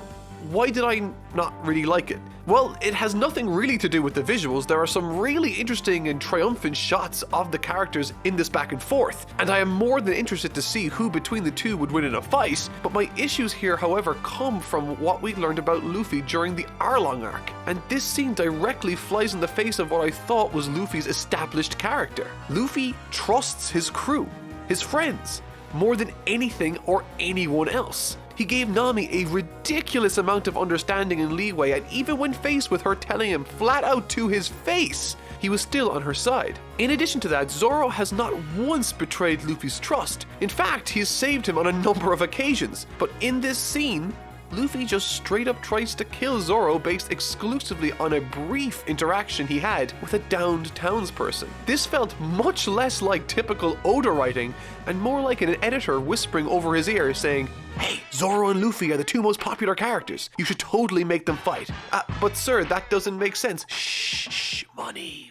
why did I not really like it? Well, it has nothing really to do with the visuals. There are some really interesting and triumphant shots of the characters in this back and forth, and I am more than interested to see who between the two would win in a fight, but my issues here, however, come from what we learned about Luffy during the Arlong Arc, and this scene directly flies in the face of what I thought was Luffy's established character. Luffy trusts his crew, his friends, more than anything or anyone else. He gave Nami a ridiculous amount of understanding and leeway, and even when faced with her telling him flat out to his face, he was still on her side. In addition to that, Zoro has not once betrayed Luffy's trust. In fact, he has saved him on a number of occasions. But in this scene, Luffy just straight up tries to kill Zoro based exclusively on a brief interaction he had with a downed townsperson. This felt much less like typical Oda writing and more like an editor whispering over his ear saying, "Hey, Zoro and Luffy are the two most popular characters. You should totally make them fight." But sir, that doesn't make sense. Shh, money.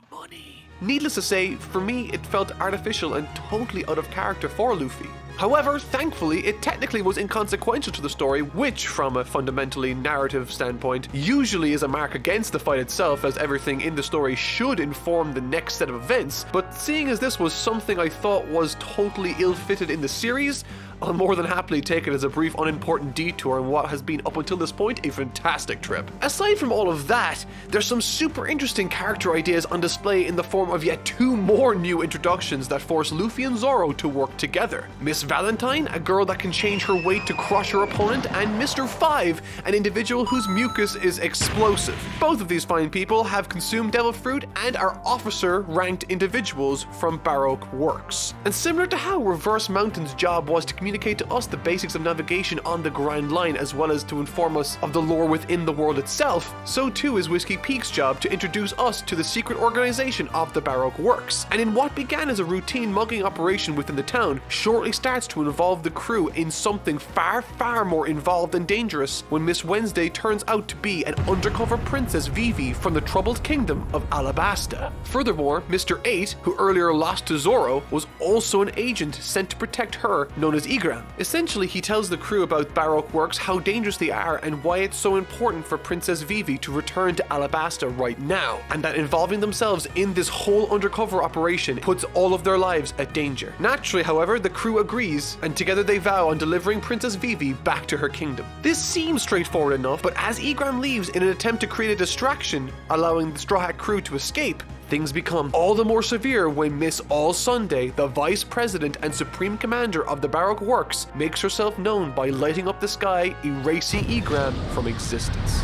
Needless to say, for me, it felt artificial and totally out of character for Luffy. However, thankfully, it technically was inconsequential to the story, which, from a fundamentally narrative standpoint, usually is a mark against the fight itself, as everything in the story should inform the next set of events. But seeing as this was something I thought was totally ill-fitted in the series, I'll more than happily take it as a brief unimportant detour in what has been up until this point a fantastic trip. Aside from all of that, there's some super interesting character ideas on display in the form of yet 2 more new introductions that force Luffy and Zoro to work together. Miss Valentine, a girl that can change her weight to crush her opponent, and Mr. 5, an individual whose mucus is explosive. Both of these fine people have consumed devil fruit and are officer-ranked individuals from Baroque works. And similar to how Reverse Mountain's job was to communicate to us the basics of navigation on the Grand Line as well as to inform us of the lore within the world itself, so too is Whiskey Peak's job to introduce us to the secret organization of the Baroque works. And in what began as a routine mugging operation within the town, shortly starts to involve the crew in something far, far more involved and dangerous when Miss Wednesday turns out to be an undercover Princess Vivi from the troubled kingdom of Alabasta. Furthermore, Mr. 8, who earlier lost to Zoro, was also an agent sent to protect her, known as Igram. Essentially, he tells the crew about Baroque works, how dangerous they are, and why it's so important for Princess Vivi to return to Alabasta right now, and that involving themselves in this whole undercover operation puts all of their lives at danger. Naturally, however, the crew agrees, and together they vow on delivering Princess Vivi back to her kingdom. This seems straightforward enough, but as Igram leaves in an attempt to create a distraction, allowing the Straw Hat crew to escape, things become all the more severe when Miss All Sunday, the Vice President and Supreme Commander of the Baroque Works, makes herself known by lighting up the sky, erasing Igram from existence.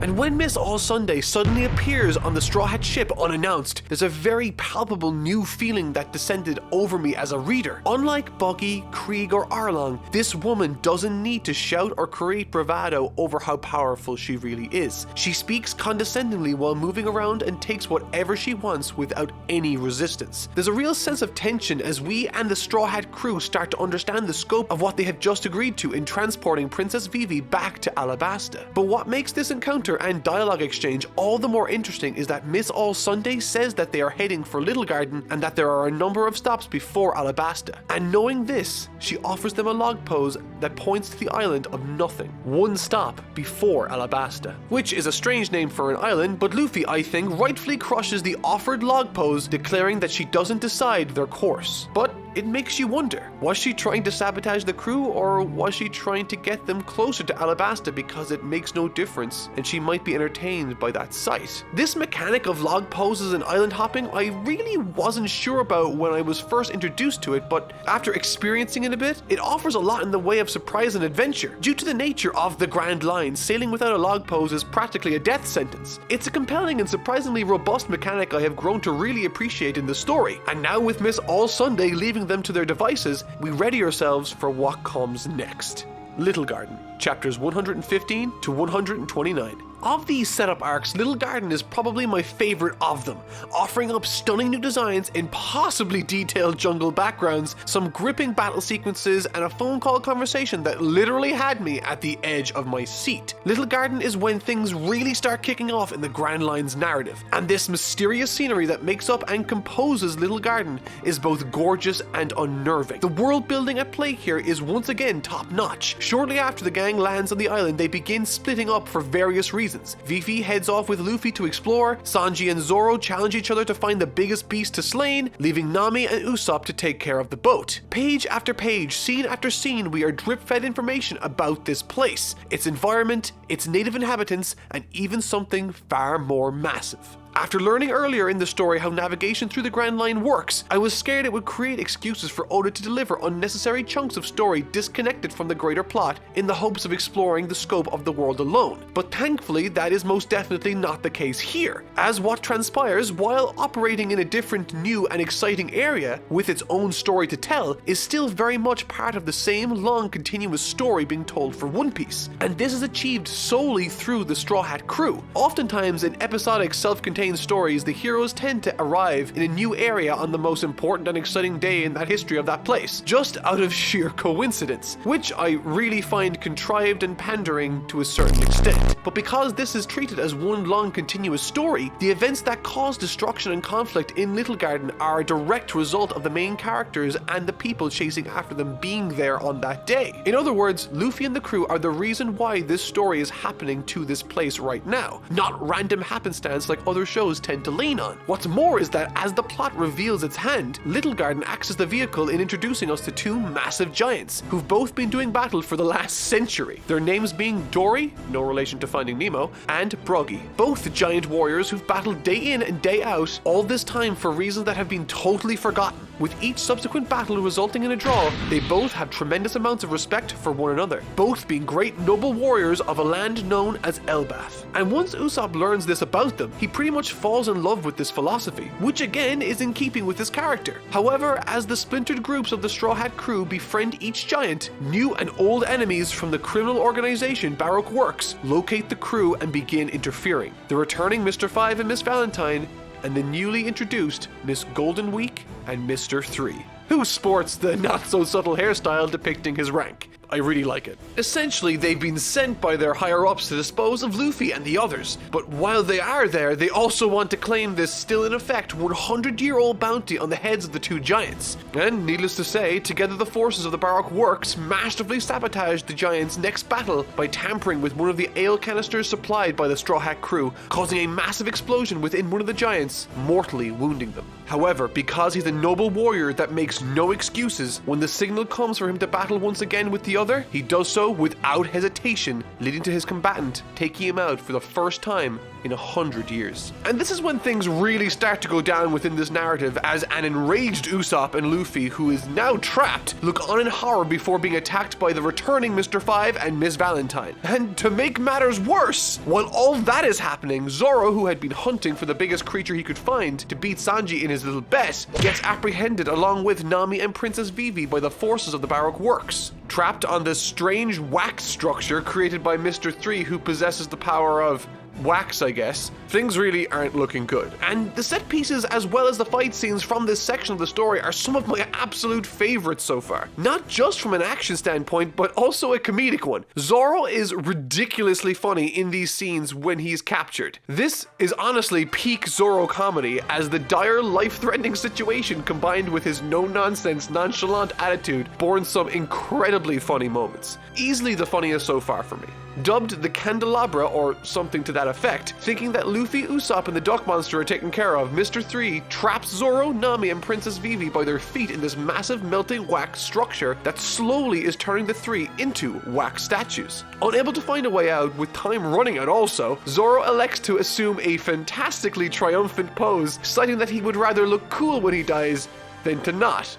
And when Miss All Sunday suddenly appears on the Straw Hat ship unannounced, there's a very palpable new feeling that descended over me as a reader. Unlike Buggy, Krieg, or Arlong, this woman doesn't need to shout or create bravado over how powerful she really is. She speaks condescendingly while moving around and takes whatever she wants without any resistance. There's a real sense of tension as we and the Straw Hat crew start to understand the scope of what they have just agreed to in transporting Princess Vivi back to Alabasta. But what makes this encounter and dialogue exchange all the more interesting is that Miss All Sunday says that they are heading for Little Garden and that there are a number of stops before Alabasta. And knowing this, she offers them a log pose that points to the island of nothing, one stop before Alabasta, which is a strange name for an island, but Luffy, I think, rightfully crushes the offered log pose, declaring that she doesn't decide their course. But it makes you wonder, was she trying to sabotage the crew, or was she trying to get them closer to Alabasta because it makes no difference and she might be entertained by that sight? This mechanic of log poses and island hopping I really wasn't sure about when I was first introduced to it, but after experiencing it a bit, it offers a lot in the way of surprise and adventure. Due to the nature of the Grand Line, sailing without a log pose is practically a death sentence. It's a compelling and surprisingly robust mechanic I have grown to really appreciate in the story, and now with Miss All Sunday leaving them to their devices, we ready ourselves for what comes next. Little Garden, chapters 115 to 129. Of these setup arcs, Little Garden is probably my favorite of them, offering up stunning new designs, impossibly detailed jungle backgrounds, some gripping battle sequences, and a phone call conversation that literally had me at the edge of my seat. Little Garden is when things really start kicking off in the Grand Line's narrative, and this mysterious scenery that makes up and composes Little Garden is both gorgeous and unnerving. The world building at play here is once again top notch. Shortly after the gang lands on the island, they begin splitting up for various reasons. Vivi heads off with Luffy to explore, Sanji and Zoro challenge each other to find the biggest beast to slain, leaving Nami and Usopp to take care of the boat. Page after page, scene after scene, we are drip-fed information about this place, its environment, its native inhabitants, and even something far more massive. After learning earlier in the story how navigation through the Grand Line works, I was scared it would create excuses for Oda to deliver unnecessary chunks of story disconnected from the greater plot in the hopes of exploring the scope of the world alone. But thankfully, that is most definitely not the case here, as what transpires while operating in a different, new and exciting area with its own story to tell is still very much part of the same long continuous story being told for One Piece. And this is achieved solely through the Straw Hat crew. Oftentimes in episodic self-contained stories, the heroes tend to arrive in a new area on the most important and exciting day in that history of that place, just out of sheer coincidence, which I really find contrived and pandering to a certain extent. But because this is treated as one long continuous story, the events that cause destruction and conflict in Little Garden are a direct result of the main characters and the people chasing after them being there on that day. In other words, Luffy and the crew are the reason why this story is happening to this place right now, not random happenstance like other shows tend to lean on. What's more is that as the plot reveals its hand, Little Garden acts as the vehicle in introducing us to two massive giants who've both been doing battle for the last century. Their names being Dory, no relation to Finding Nemo, and Broggy, both giant warriors who've battled day in and day out, all this time for reasons that have been totally forgotten. With each subsequent battle resulting in a draw, they both have tremendous amounts of respect for one another, both being great noble warriors of a land known as Elbath. And once Usopp learns this about them, he pretty much falls in love with this philosophy, which again is in keeping with his character. However, as the splintered groups of the Straw Hat crew befriend each giant, new and old enemies from the criminal organization Baroque Works locate the crew and begin interfering. The returning Mr. 5 and Miss Valentine, and the newly introduced Miss Golden Week and Mr. 3, who sports the not-so-subtle hairstyle depicting his rank. I really like it. Essentially, they've been sent by their higher-ups to dispose of Luffy and the others, but while they are there, they also want to claim this still in effect 100-year-old bounty on the heads of the two giants. And needless to say, together the forces of the Baroque Works masterfully sabotaged the giants' next battle by tampering with one of the ale canisters supplied by the Straw Hat crew, causing a massive explosion within one of the giants, mortally wounding them. However, because he's a noble warrior that makes no excuses, when the signal comes for him to battle once again with the other, he does so without hesitation, leading to his combatant taking him out for the first time in 100 years. And this is when things really start to go down within this narrative, as an enraged Usopp and Luffy, who is now trapped, look on in horror before being attacked by the returning Mr. 5 and Miss Valentine. And to make matters worse, while all that is happening, Zoro, who had been hunting for the biggest creature he could find to beat Sanji in his little bet, gets apprehended along with Nami and Princess Vivi by the forces of the Baroque Works. Trapped on this strange wax structure created by Mr. 3, who possesses the power of wax, I guess, things really aren't looking good. And the set pieces as well as the fight scenes from this section of the story are some of my absolute favorites so far. Not just from an action standpoint, but also a comedic one. Zoro is ridiculously funny in these scenes when he's captured. This is honestly peak Zoro comedy, as the dire life-threatening situation combined with his no-nonsense, nonchalant attitude born some incredibly funny moments. Easily the funniest so far for me. Dubbed the Candelabra or something to that effect, thinking that Luffy, Usopp, and the Duck Monster are taken care of, Mr. 3 traps Zoro, Nami, and Princess Vivi by their feet in this massive melting wax structure that slowly is turning the three into wax statues. Unable to find a way out, with time running out also, Zoro elects to assume a fantastically triumphant pose, citing that he would rather look cool when he dies than to not.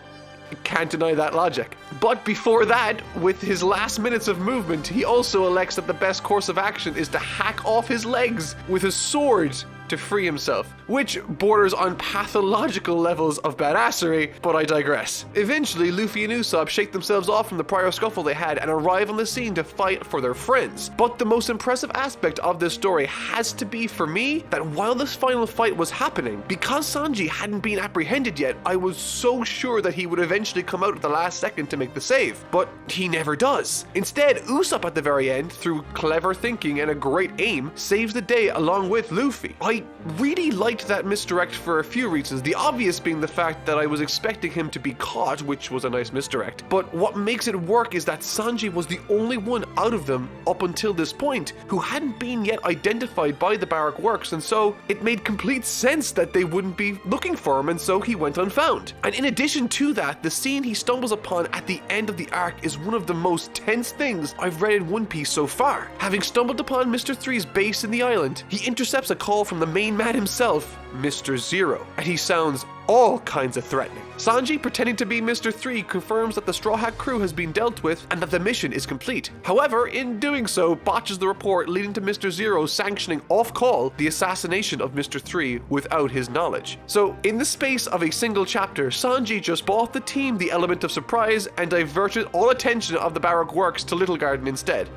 Can't deny that logic. But before that, with his last minutes of movement, he also elects that the best course of action is to hack off his legs with a sword to free himself, which borders on pathological levels of badassery, but I digress. Eventually, Luffy and Usopp shake themselves off from the prior scuffle they had and arrive on the scene to fight for their friends. But the most impressive aspect of this story has to be, for me, that while this final fight was happening, because Sanji hadn't been apprehended yet, I was so sure that he would eventually come out at the last second to make the save, but he never does. Instead, Usopp at the very end, through clever thinking and a great aim, saves the day along with Luffy. I really liked that misdirect for a few reasons, the obvious being the fact that I was expecting him to be caught, which was a nice misdirect, but what makes it work is that Sanji was the only one out of them up until this point who hadn't been yet identified by the Baroque Works, and so it made complete sense that they wouldn't be looking for him, and so he went unfound. And in addition to that, the scene he stumbles upon at the end of the arc is one of the most tense things I've read in One Piece so far. Having stumbled upon Mr. 3's base in the island, he intercepts a call from the main man himself, Mr. Zero, and he sounds all kinds of threatening. Sanji, pretending to be Mr. 3, confirms that the Straw Hat crew has been dealt with and that the mission is complete. However, in doing so, botches the report, leading to Mr. Zero sanctioning off-call the assassination of Mr. 3 without his knowledge. So, in the space of a single chapter, Sanji just bought the team the element of surprise and diverted all attention of the Baroque Works to Little Garden instead.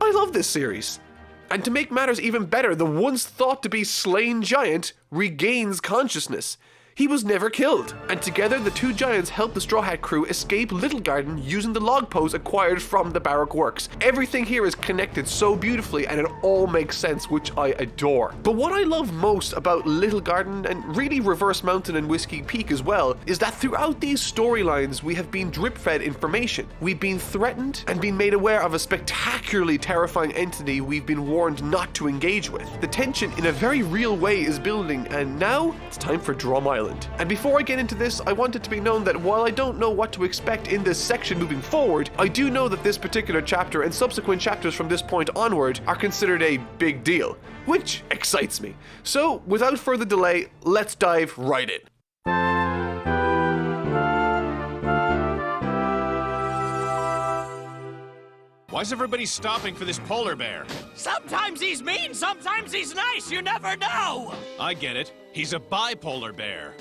I love this series. And to make matters even better, the once thought to be slain giant regains consciousness. He was never killed, and together the two giants helped the Straw Hat crew escape Little Garden using the log posts acquired from the Baroque works. Everything here is connected so beautifully and it all makes sense, which I adore. But what I love most about Little Garden, and really Reverse Mountain and Whiskey Peak as well, is that throughout these storylines we have been drip-fed information. We've been threatened and been made aware of a spectacularly terrifying entity we've been warned not to engage with. The tension in a very real way is building, and now it's time for Drum Island. And before I get into this, I want it to be known that while I don't know what to expect in this section moving forward, I do know that this particular chapter and subsequent chapters from this point onward are considered a big deal, which excites me. So without further delay, let's dive right in. Why's everybody stopping for this polar bear? Sometimes he's mean, sometimes he's nice, you never know! I get it. He's a bipolar bear.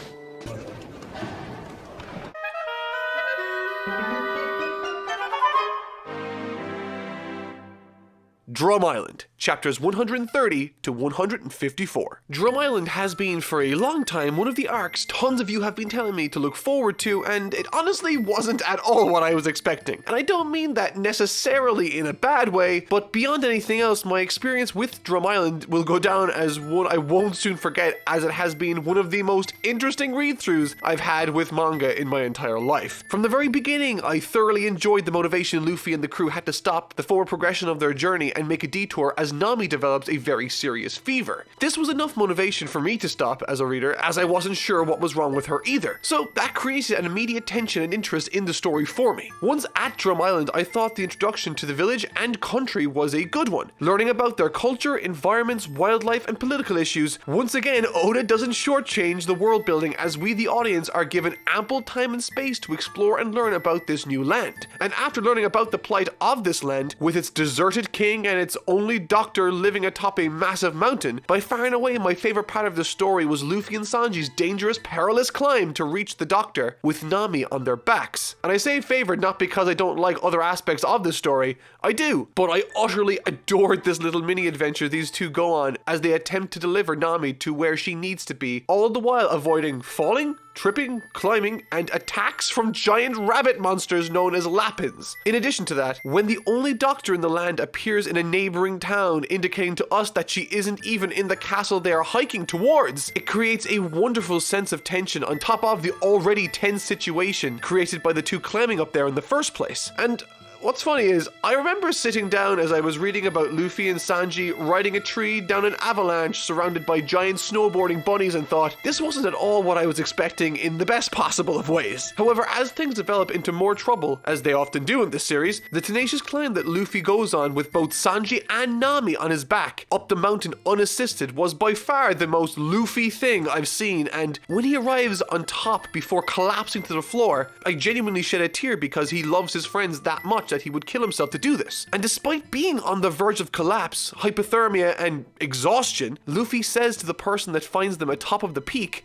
Drum Island, chapters 130 to 154. Drum Island has been for a long time one of the arcs tons of you have been telling me to look forward to, and it honestly wasn't at all what I was expecting. And I don't mean that necessarily in a bad way, but beyond anything else, my experience with Drum Island will go down as one I won't soon forget, as it has been one of the most interesting read-throughs I've had with manga in my entire life. From the very beginning, I thoroughly enjoyed the motivation Luffy and the crew had to stop the forward progression of their journey and make a detour as Nami develops a very serious fever. This was enough motivation for me to stop as a reader, as I wasn't sure what was wrong with her either. So that created an immediate tension and interest in the story for me. Once at Drum Island, I thought the introduction to the village and country was a good one. Learning about their culture, environments, wildlife, and political issues. Once again, Oda doesn't shortchange the world building, as we the audience are given ample time and space to explore and learn about this new land. And after learning about the plight of this land, with its deserted king and its only doctor living atop a massive mountain, by far and away my favorite part of the story was Luffy and Sanji's dangerous, perilous climb to reach the doctor with Nami on their backs. And I say favorite not because I don't like other aspects of the story, I do, but I utterly adored this little mini adventure these two go on as they attempt to deliver Nami to where she needs to be, all the while avoiding falling, tripping, climbing, and attacks from giant rabbit monsters known as Lapins. In addition to that, when the only doctor in the land appears in a neighboring town, indicating to us that she isn't even in the castle they are hiking towards, it creates a wonderful sense of tension on top of the already tense situation created by the two climbing up there in the first place. And what's funny is, I remember sitting down as I was reading about Luffy and Sanji riding a tree down an avalanche surrounded by giant snowboarding bunnies and thought, this wasn't at all what I was expecting in the best possible of ways. However, as things develop into more trouble, as they often do in this series, the tenacious climb that Luffy goes on with both Sanji and Nami on his back up the mountain unassisted was by far the most Luffy thing I've seen, and when he arrives on top before collapsing to the floor, I genuinely shed a tear because he loves his friends that much that he would kill himself to do this. And despite being on the verge of collapse, hypothermia, and exhaustion, Luffy says to the person that finds them atop of the peak,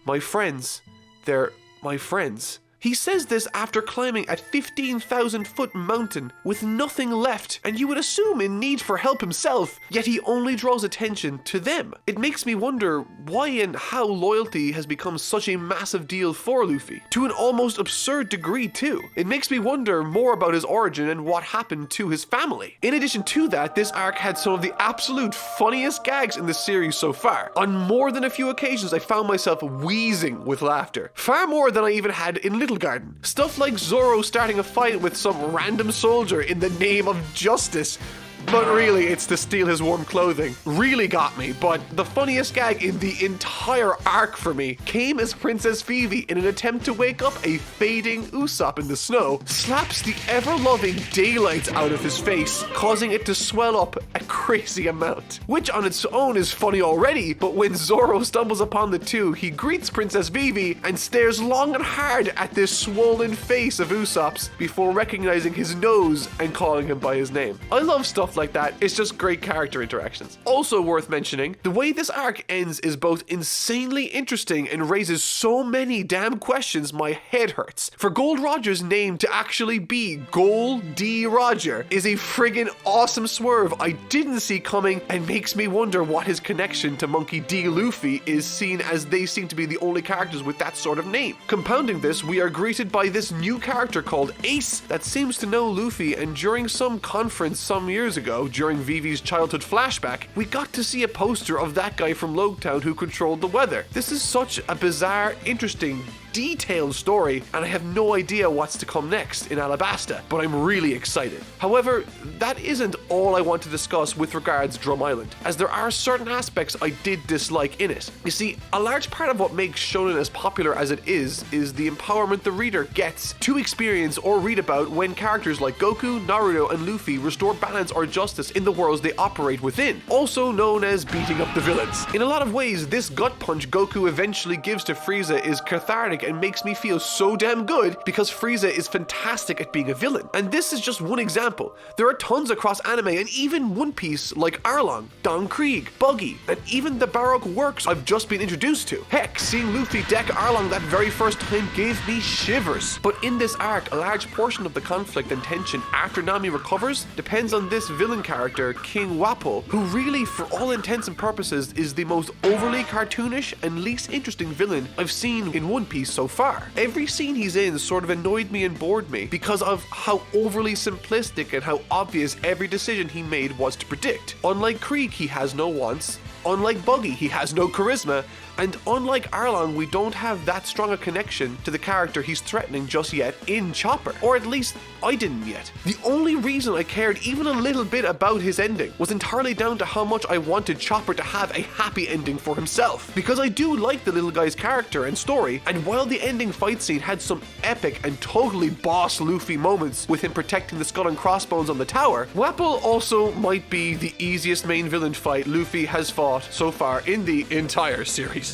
"My friends, they're my friends." He says this after climbing a 15,000 foot mountain with nothing left, and you would assume in need for help himself, yet he only draws attention to them. It makes me wonder why and how loyalty has become such a massive deal for Luffy, to an almost absurd degree too. It makes me wonder more about his origin and what happened to his family. In addition to that, this arc had some of the absolute funniest gags in the series so far. On more than a few occasions I found myself wheezing with laughter, far more than I even had in Little Garden. Stuff like Zoro starting a fight with some random soldier in the name of justice, but really it's to steal his warm clothing, really got me. But the funniest gag in the entire arc for me came as Princess Phoebe, in an attempt to wake up a fading Usopp in the snow, slaps the ever-loving daylights out of his face, causing it to swell up a crazy amount. Which on its own is funny already, but when Zoro stumbles upon the two, he greets Princess Phoebe and stares long and hard at this swollen face of Usopp's before recognizing his nose and calling him by his name. I love stuff stuff like that. It's just great character interactions. Also worth mentioning, the way this arc ends is both insanely interesting and raises so many damn questions my head hurts. For Gold Roger's name to actually be Gold D. Roger is a friggin' awesome swerve I didn't see coming and makes me wonder what his connection to Monkey D. Luffy is, seen as they seem to be the only characters with that sort of name. Compounding this, we are greeted by this new character called Ace that seems to know Luffy, and during some conference some years ago, during Vivi's childhood flashback, we got to see a poster of that guy from Loguetown who controlled the weather. This is such a bizarre, interesting, detailed story, and I have no idea what's to come next in Alabasta, but I'm really excited. However, that isn't all I want to discuss with regards Drum Island, as there are certain aspects I did dislike in it. You see, a large part of what makes shonen as popular as it is the empowerment the reader gets to experience or read about when characters like Goku, Naruto, and Luffy restore balance or justice in the worlds they operate within, also known as beating up the villains. In a lot of ways, this gut punch Goku eventually gives to Frieza is cathartic and makes me feel so damn good because Frieza is fantastic at being a villain. And this is just one example. There are tons across anime and even One Piece like Arlong, Don Krieg, Buggy, and even the Baroque works I've just been introduced to. Heck, seeing Luffy deck Arlong that very first time gave me shivers. But in this arc, a large portion of the conflict and tension after Nami recovers depends on this villain character, King Wapol, who really, for all intents and purposes, is the most overly cartoonish and least interesting villain I've seen in One Piece so far. Every scene he's in sort of annoyed me and bored me because of how overly simplistic and how obvious every decision he made was to predict. Unlike Krieg, he has no wants. Unlike Buggy, he has no charisma. And unlike Arlong, we don't have that strong a connection to the character he's threatening just yet in Chopper. Or at least, I didn't yet. The only reason I cared even a little bit about his ending was entirely down to how much I wanted Chopper to have a happy ending for himself. Because I do like the little guy's character and story, and while the ending fight scene had some epic and totally boss Luffy moments with him protecting the skull and crossbones on the tower, Wapol also might be the easiest main villain fight Luffy has fought so far in the entire series.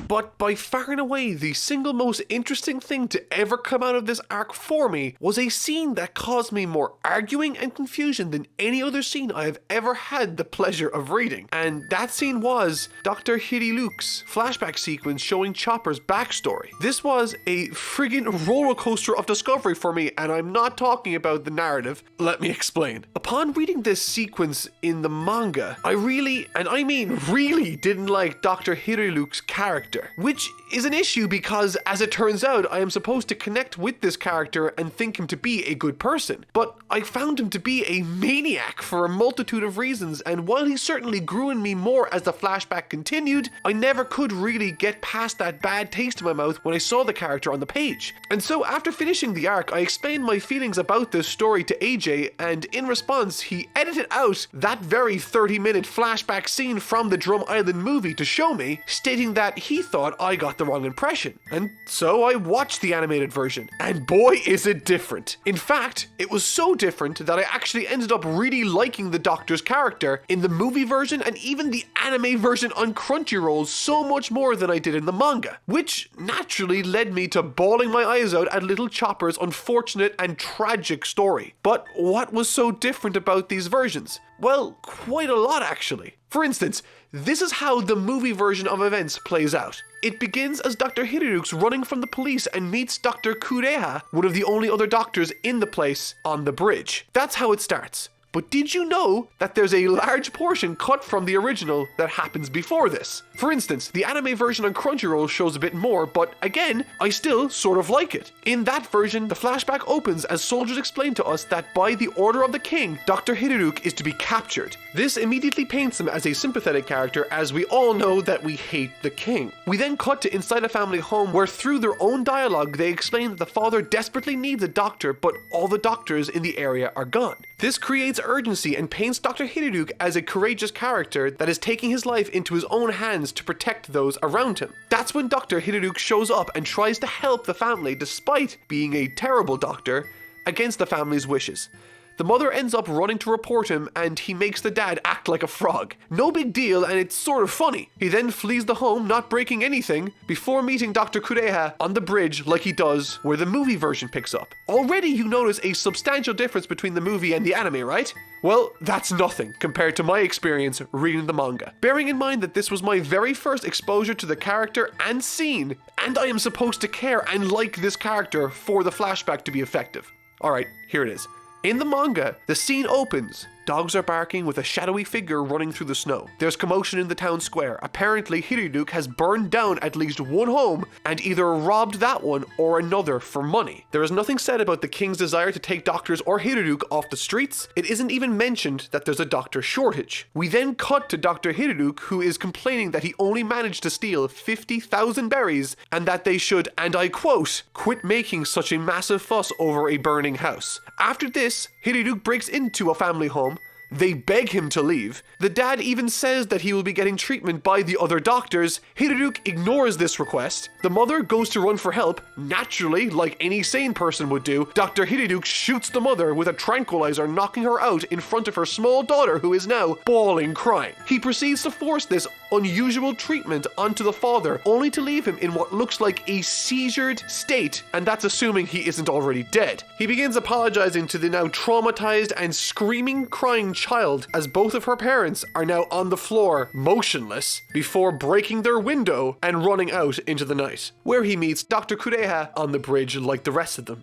But by far and away, the single most interesting thing to ever come out of this arc for me was a scene that caused me more arguing and confusion than any other scene I have ever had the pleasure of reading. And that scene was Dr. Hiriluk's flashback sequence showing Chopper's backstory. This was a friggin' roller coaster of discovery for me, and I'm not talking about the narrative. Let me explain. Upon reading this sequence in the manga, I really, and I mean really, didn't like Dr. Hiriluk's character. Which is an issue because, as it turns out, I am supposed to connect with this character and think him to be a good person. But I found him to be a maniac for a multitude of reasons, and while he certainly grew in me more as the flashback continued, I never could really get past that bad taste in my mouth when I saw the character on the page. And so after finishing the arc, I explained my feelings about this story to AJ, and in response, he edited out that very 30-minute flashback scene from the Drum Island movie to show me, stating that he thought I got the wrong impression. And so I watched the animated version, and boy is it different. In fact, it was so different that I actually ended up really liking the Doctor's character in the movie version and even the anime version on Crunchyroll so much more than I did in the manga, which naturally led me to bawling my eyes out at little Chopper's unfortunate and tragic story. But what was so different about these versions? Well, quite a lot actually. For instance, this is how the movie version of events plays out. It begins as Dr. Hiriluk's running from the police and meets Dr. Kureha, one of the only other doctors in the place, on the bridge. That's how it starts. But did you know that there's a large portion cut from the original that happens before this? For instance, the anime version on Crunchyroll shows a bit more, but again, I still sort of like it. In that version, the flashback opens as soldiers explain to us that by the order of the king, Dr. Hiriluk is to be captured. This immediately paints him as a sympathetic character, as we all know that we hate the king. We then cut to inside a family home where through their own dialogue, they explain that the father desperately needs a doctor, but all the doctors in the area are gone. This creates urgency and paints Dr. Hiriluk as a courageous character that is taking his life into his own hands to protect those around him. That's when Dr. Hiriluk shows up and tries to help the family despite being a terrible doctor against the family's wishes. The mother ends up running to report him, and he makes the dad act like a frog. No big deal, and it's sort of funny. He then flees the home, not breaking anything, before meeting Dr. Kureha on the bridge like he does where the movie version picks up. Already you notice a substantial difference between the movie and the anime, right? Well, that's nothing compared to my experience reading the manga. Bearing in mind that this was my very first exposure to the character and scene, and I am supposed to care and like this character for the flashback to be effective. Alright, here it is. In the manga, the scene opens. Dogs are barking with a shadowy figure running through the snow. There's commotion in the town square. Apparently, Hiruduke has burned down at least one home and either robbed that one or another for money. There is nothing said about the king's desire to take doctors or Hiruduke off the streets. It isn't even mentioned that there's a doctor shortage. We then cut to Dr. Hiruduke, who is complaining that he only managed to steal 50,000 berries and that they should, and I quote, quit making such a massive fuss over a burning house. After this, Hiruduke breaks into a family home. They beg him to leave. The dad even says that he will be getting treatment by the other doctors. Hiruduke ignores this request. The mother goes to run for help. Naturally, like any sane person would do, Dr. Hiruduke shoots the mother with a tranquilizer, knocking her out in front of her small daughter, who is now bawling, crying. He proceeds to force this unusual treatment onto the father, only to leave him in what looks like a seizured state, and that's assuming he isn't already dead. He begins apologizing to the now traumatized and screaming, crying child, as both of her parents are now on the floor, motionless, before breaking their window and running out into the night, where he meets Dr. Kureha on the bridge like the rest of them.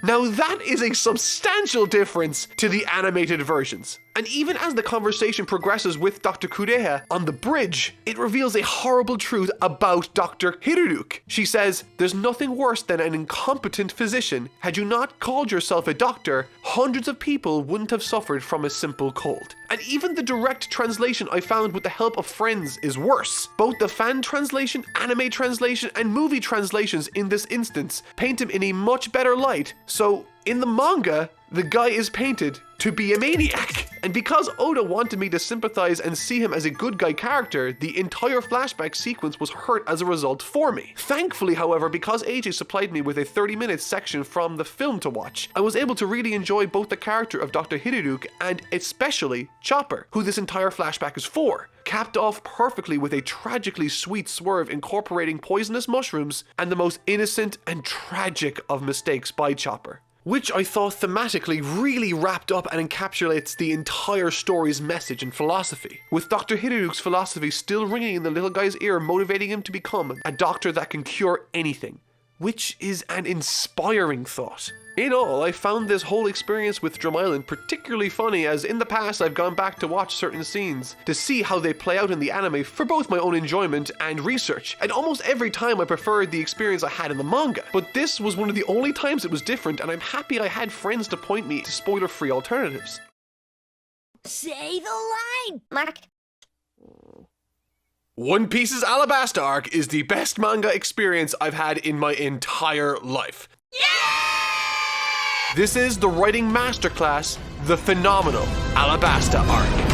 Now that is a substantial difference to the animated versions. And even as the conversation progresses with Dr. Kureha on the bridge, it reveals a horrible truth about Dr. Hiruduke. She says, there's nothing worse than an incompetent physician. Had you not called yourself a doctor, hundreds of people wouldn't have suffered from a simple cold. And even the direct translation I found with the help of friends is worse. Both the fan translation, anime translation, and movie translations in this instance paint him in a much better light. So, in the manga, the guy is painted to be a maniac. And because Oda wanted me to sympathize and see him as a good guy character, the entire flashback sequence was hurt as a result for me. Thankfully, however, because AJ supplied me with a 30-minute section from the film to watch, I was able to really enjoy both the character of Dr. Hiruduke and especially Chopper, who this entire flashback is for. Capped off perfectly with a tragically sweet swerve incorporating poisonous mushrooms and the most innocent and tragic of mistakes by Chopper, which I thought thematically really wrapped up and encapsulates the entire story's message and philosophy, with Dr. Hiruduke's philosophy still ringing in the little guy's ear, motivating him to become a doctor that can cure anything, which is an inspiring thought. In all, I found this whole experience with Drum Island particularly funny, as in the past I've gone back to watch certain scenes to see how they play out in the anime for both my own enjoyment and research, and almost every time I preferred the experience I had in the manga. But this was one of the only times it was different, and I'm happy I had friends to point me to spoiler-free alternatives. Say the line, Mark. One Piece's Alabasta Arc is the best manga experience I've had in my entire life. This is the writing masterclass, the phenomenal Alabasta Arc.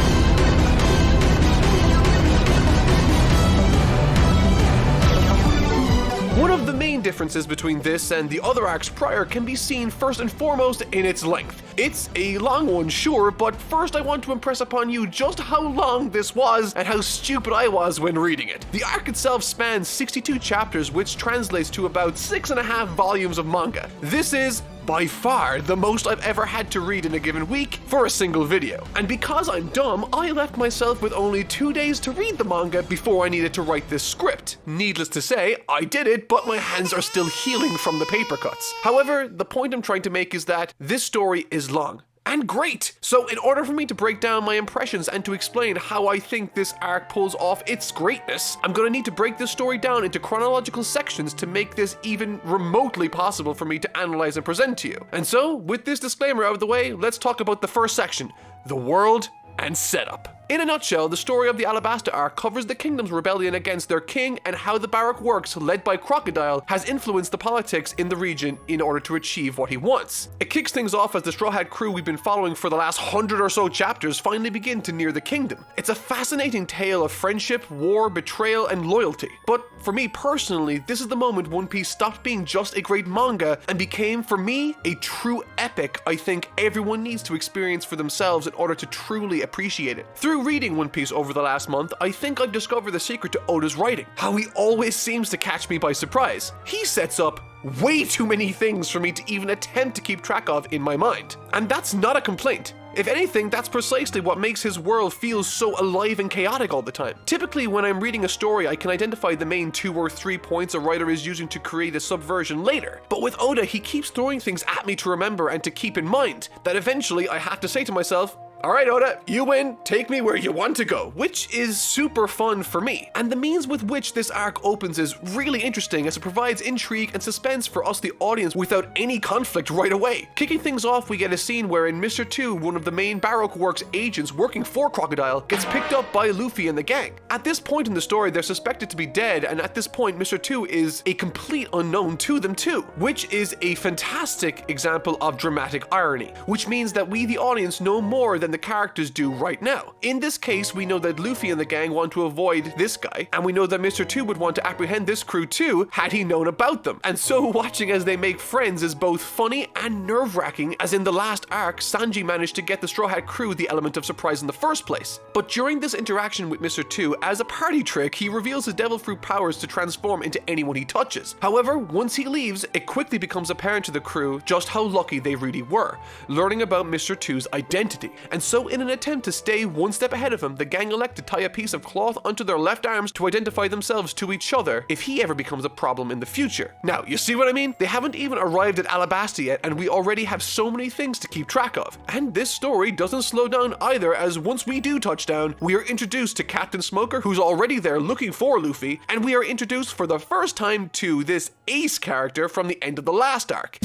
One of the main differences between this and the other arcs prior can be seen first and foremost in its length. It's a long one, sure, but first I want to impress upon you just how long this was and how stupid I was when reading it. The arc itself spans 62 chapters, which translates to about 6.5 volumes of manga. This is by far the most I've ever had to read in a given week for a single video. And because I'm dumb, I left myself with only 2 days to read the manga before I needed to write this script. Needless to say, I did it, but my hands are still healing from the paper cuts. However, the point I'm trying to make is that this story is long. And great! So in order for me to break down my impressions and to explain how I think this arc pulls off its greatness, I'm gonna need to break this story down into chronological sections to make this even remotely possible for me to analyze and present to you. And so, with this disclaimer out of the way, let's talk about the first section, the world and setup. In a nutshell, the story of the Alabasta Arc covers the kingdom's rebellion against their king and how the Baroque works, led by Crocodile, has influenced the politics in the region in order to achieve what he wants. It kicks things off as the Straw Hat crew we've been following for the last 100 or so chapters finally begin to near the kingdom. It's a fascinating tale of friendship, war, betrayal, and loyalty. But for me personally, this is the moment One Piece stopped being just a great manga and became, for me, a true epic I think everyone needs to experience for themselves in order to truly appreciate it. Through reading One Piece over the last month, I think I've discovered the secret to Oda's writing. How he always seems to catch me by surprise. He sets up way too many things for me to even attempt to keep track of in my mind. And that's not a complaint. If anything, that's precisely what makes his world feel so alive and chaotic all the time. Typically, when I'm reading a story, I can identify the main 2 or 3 points a writer is using to create a subversion later. But with Oda, he keeps throwing things at me to remember and to keep in mind, that eventually I have to say to myself, alright Oda, you win, take me where you want to go, which is super fun for me. And the means with which this arc opens is really interesting as it provides intrigue and suspense for us the audience without any conflict right away. Kicking things off, we get a scene wherein Mr. 2, one of the main Baroque Works agents working for Crocodile, gets picked up by Luffy and the gang. At this point in the story, they're suspected to be dead, and at this point Mr. 2 is a complete unknown to them too, which is a fantastic example of dramatic irony, which means that we the audience know more than the characters do right now. In this case, we know that Luffy and the gang want to avoid this guy, and we know that Mr. 2 would want to apprehend this crew too had he known about them. And so watching as they make friends is both funny and nerve-wracking, as in the last arc, Sanji managed to get the Straw Hat crew the element of surprise in the first place. But during this interaction with Mr. 2, as a party trick, he reveals his devil fruit powers to transform into anyone he touches. However, once he leaves, it quickly becomes apparent to the crew just how lucky they really were, learning about Mr. 2's identity. And so in an attempt to stay one step ahead of him, the gang elect to tie a piece of cloth onto their left arms to identify themselves to each other if he ever becomes a problem in the future. Now, you see what I mean? They haven't even arrived at Alabasta yet, and we already have so many things to keep track of. And this story doesn't slow down either, as once we do touch down, we are introduced to Captain Smoker, who's already there looking for Luffy, and we are introduced for the first time to this Ace character from the end of the last arc.